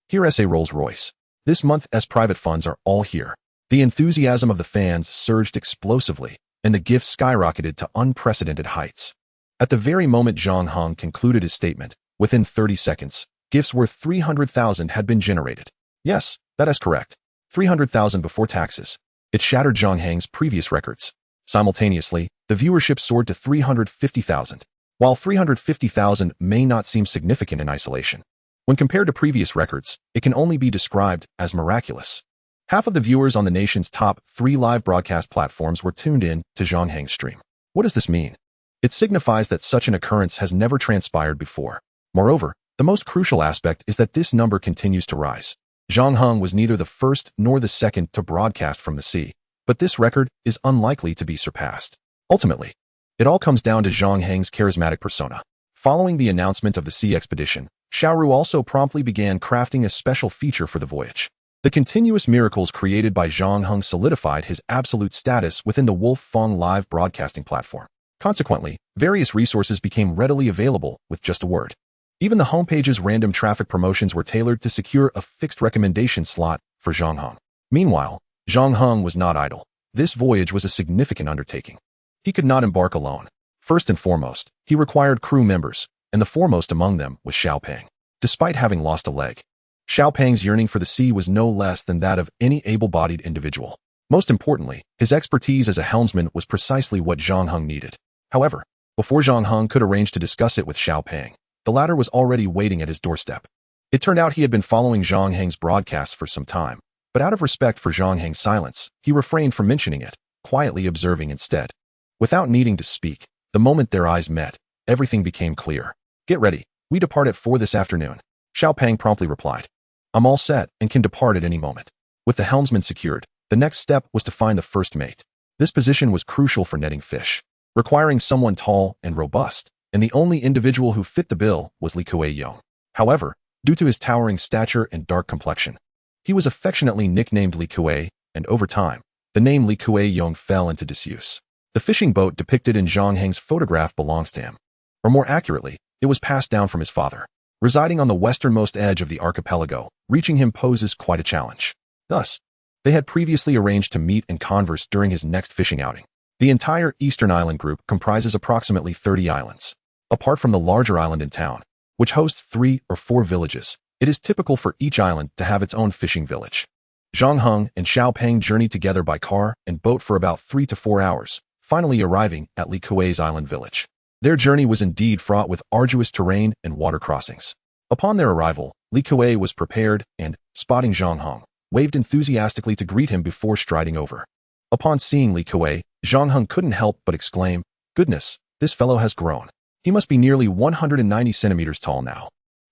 Here S.A. Rolls-Royce. This month S private funds are all here. The enthusiasm of the fans surged explosively, and the gifts skyrocketed to unprecedented heights. At the very moment Zhang Heng concluded his statement, within 30 seconds, gifts worth 300,000 had been generated. Yes, that is correct. 300,000 before taxes. It shattered Zhang Heng's previous records. Simultaneously, the viewership soared to 350,000. While 350,000 may not seem significant in isolation, when compared to previous records, it can only be described as miraculous. Half of the viewers on the nation's top 3 live broadcast platforms were tuned in to Zhang Heng's stream. What does this mean? It signifies that such an occurrence has never transpired before. Moreover, the most crucial aspect is that this number continues to rise. Zhang Heng was neither the first nor the second to broadcast from the sea. but this record is unlikely to be surpassed. Ultimately, it all comes down to Zhang Heng's charismatic persona. Following the announcement of the sea expedition, Xiaoru also promptly began crafting a special feature for the voyage. The continuous miracles created by Zhang Heng solidified his absolute status within the Wolf Fong live broadcasting platform. Consequently, various resources became readily available with just a word. Even the homepage's random traffic promotions were tailored to secure a fixed recommendation slot for Zhang Heng. Meanwhile, Zhang Heng was not idle. This voyage was a significant undertaking. He could not embark alone. First and foremost, he required crew members, and the foremost among them was Xiao Peng. Despite having lost a leg, Xiao Peng's yearning for the sea was no less than that of any able-bodied individual. Most importantly, his expertise as a helmsman was precisely what Zhang Heng needed. However, before Zhang Heng could arrange to discuss it with Xiao Peng, the latter was already waiting at his doorstep. It turned out he had been following Zhang Heng's broadcasts for some time, but out of respect for Zhang Heng's silence, he refrained from mentioning it, quietly observing instead. Without needing to speak, the moment their eyes met, everything became clear. "Get ready, we depart at 4 this afternoon," Xiao Peng promptly replied. "I'm all set and can depart at any moment." With the helmsman secured, the next step was to find the first mate. This position was crucial for netting fish, requiring someone tall and robust, and the only individual who fit the bill was Li Kuei-yong. However, due to his towering stature and dark complexion, he was affectionately nicknamed Li Kuei, and over time, the name Li Kuei-yong fell into disuse. The fishing boat depicted in Zhang Heng's photograph belongs to him. Or more accurately, it was passed down from his father. Residing on the westernmost edge of the archipelago, reaching him poses quite a challenge. Thus, they had previously arranged to meet and converse during his next fishing outing. The entire eastern island group comprises approximately 30 islands. Apart from the larger island in town, which hosts 3 or 4 villages, it is typical for each island to have its own fishing village. Zhang Heng and Xiao Peng journeyed together by car and boat for about 3 to 4 hours, finally arriving at Li Kuei's island village. Their journey was indeed fraught with arduous terrain and water crossings. Upon their arrival, Li Kuei was prepared and, spotting Zhang Heng, waved enthusiastically to greet him before striding over. Upon seeing Li Kuei, Zhang Heng couldn't help but exclaim, "Goodness, this fellow has grown. He must be nearly 190 centimeters tall now."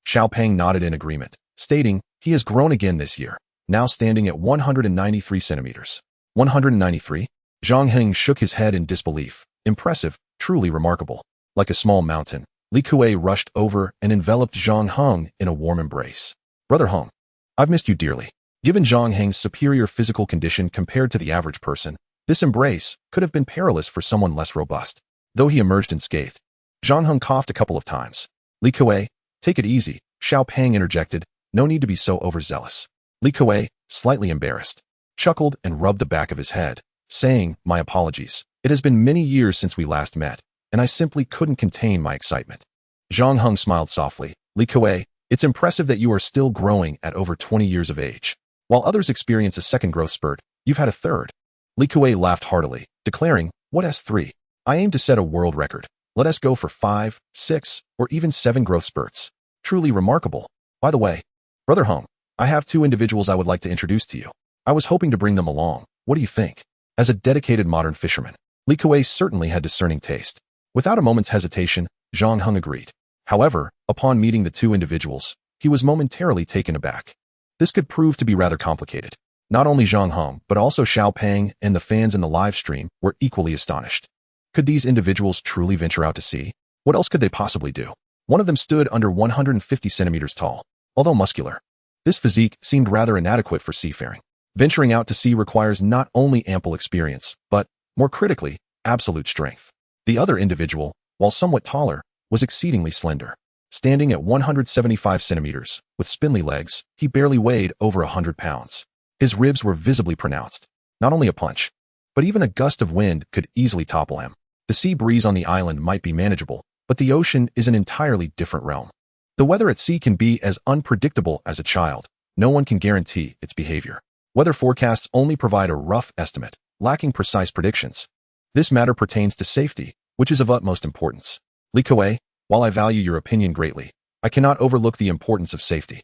Xiao Peng nodded in agreement, stating, "He has grown again this year, now standing at 193 centimeters. 193? Zhang Heng shook his head in disbelief. Impressive, truly remarkable. Like a small mountain, Li Kuei rushed over and enveloped Zhang Heng in a warm embrace. "Brother Heng, I've missed you dearly." Given Zhang Heng's superior physical condition compared to the average person, this embrace could have been perilous for someone less robust. Though he emerged unscathed, Zhang Heng coughed a couple of times. "Li Kuei, take it easy," Xiao Peng interjected. "No need to be so overzealous." Li Kuei, slightly embarrassed, chuckled and rubbed the back of his head, saying, "My apologies. It has been many years since we last met, and I simply couldn't contain my excitement." Zhang Heng smiled softly. "Li Kuei, it's impressive that you are still growing at over 20 years of age. While others experience a second growth spurt, you've had a third." Li Kuei laughed heartily, declaring, "What S3? I aim to set a world record. Let us go for 5, 6, or even 7 growth spurts. Truly remarkable. By the way, Brother Heng, I have 2 individuals I would like to introduce to you. I was hoping to bring them along. What do you think?" As a dedicated modern fisherman, Li Kuei certainly had discerning taste. Without a moment's hesitation, Zhang Heng agreed. However, upon meeting the 2 individuals, he was momentarily taken aback. This could prove to be rather complicated. Not only Zhang Heng, but also Xiao Peng and the fans in the live stream were equally astonished. Could these individuals truly venture out to sea? What else could they possibly do? One of them stood under 150 centimeters tall. Although muscular, this physique seemed rather inadequate for seafaring. Venturing out to sea requires not only ample experience, but, more critically, absolute strength. The other individual, while somewhat taller, was exceedingly slender. Standing at 175 centimeters, with spindly legs, he barely weighed over 100 pounds. His ribs were visibly pronounced. Not only a punch, but even a gust of wind could easily topple him. The sea breeze on the island might be manageable, but the ocean is an entirely different realm. The weather at sea can be as unpredictable as a child. No one can guarantee its behavior. Weather forecasts only provide a rough estimate, lacking precise predictions. This matter pertains to safety, which is of utmost importance. Li Kuei, while I value your opinion greatly, I cannot overlook the importance of safety.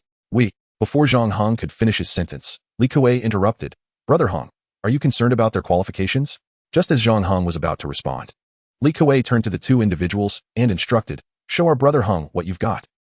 Before Zhang Heng could finish his sentence, Li Kuei interrupted. "Brother Heng, are you concerned about their qualifications?" Just as Zhang Heng was about to respond, Li Kuei turned to the 2 individuals and instructed, "Show our Brother Heng what you've got."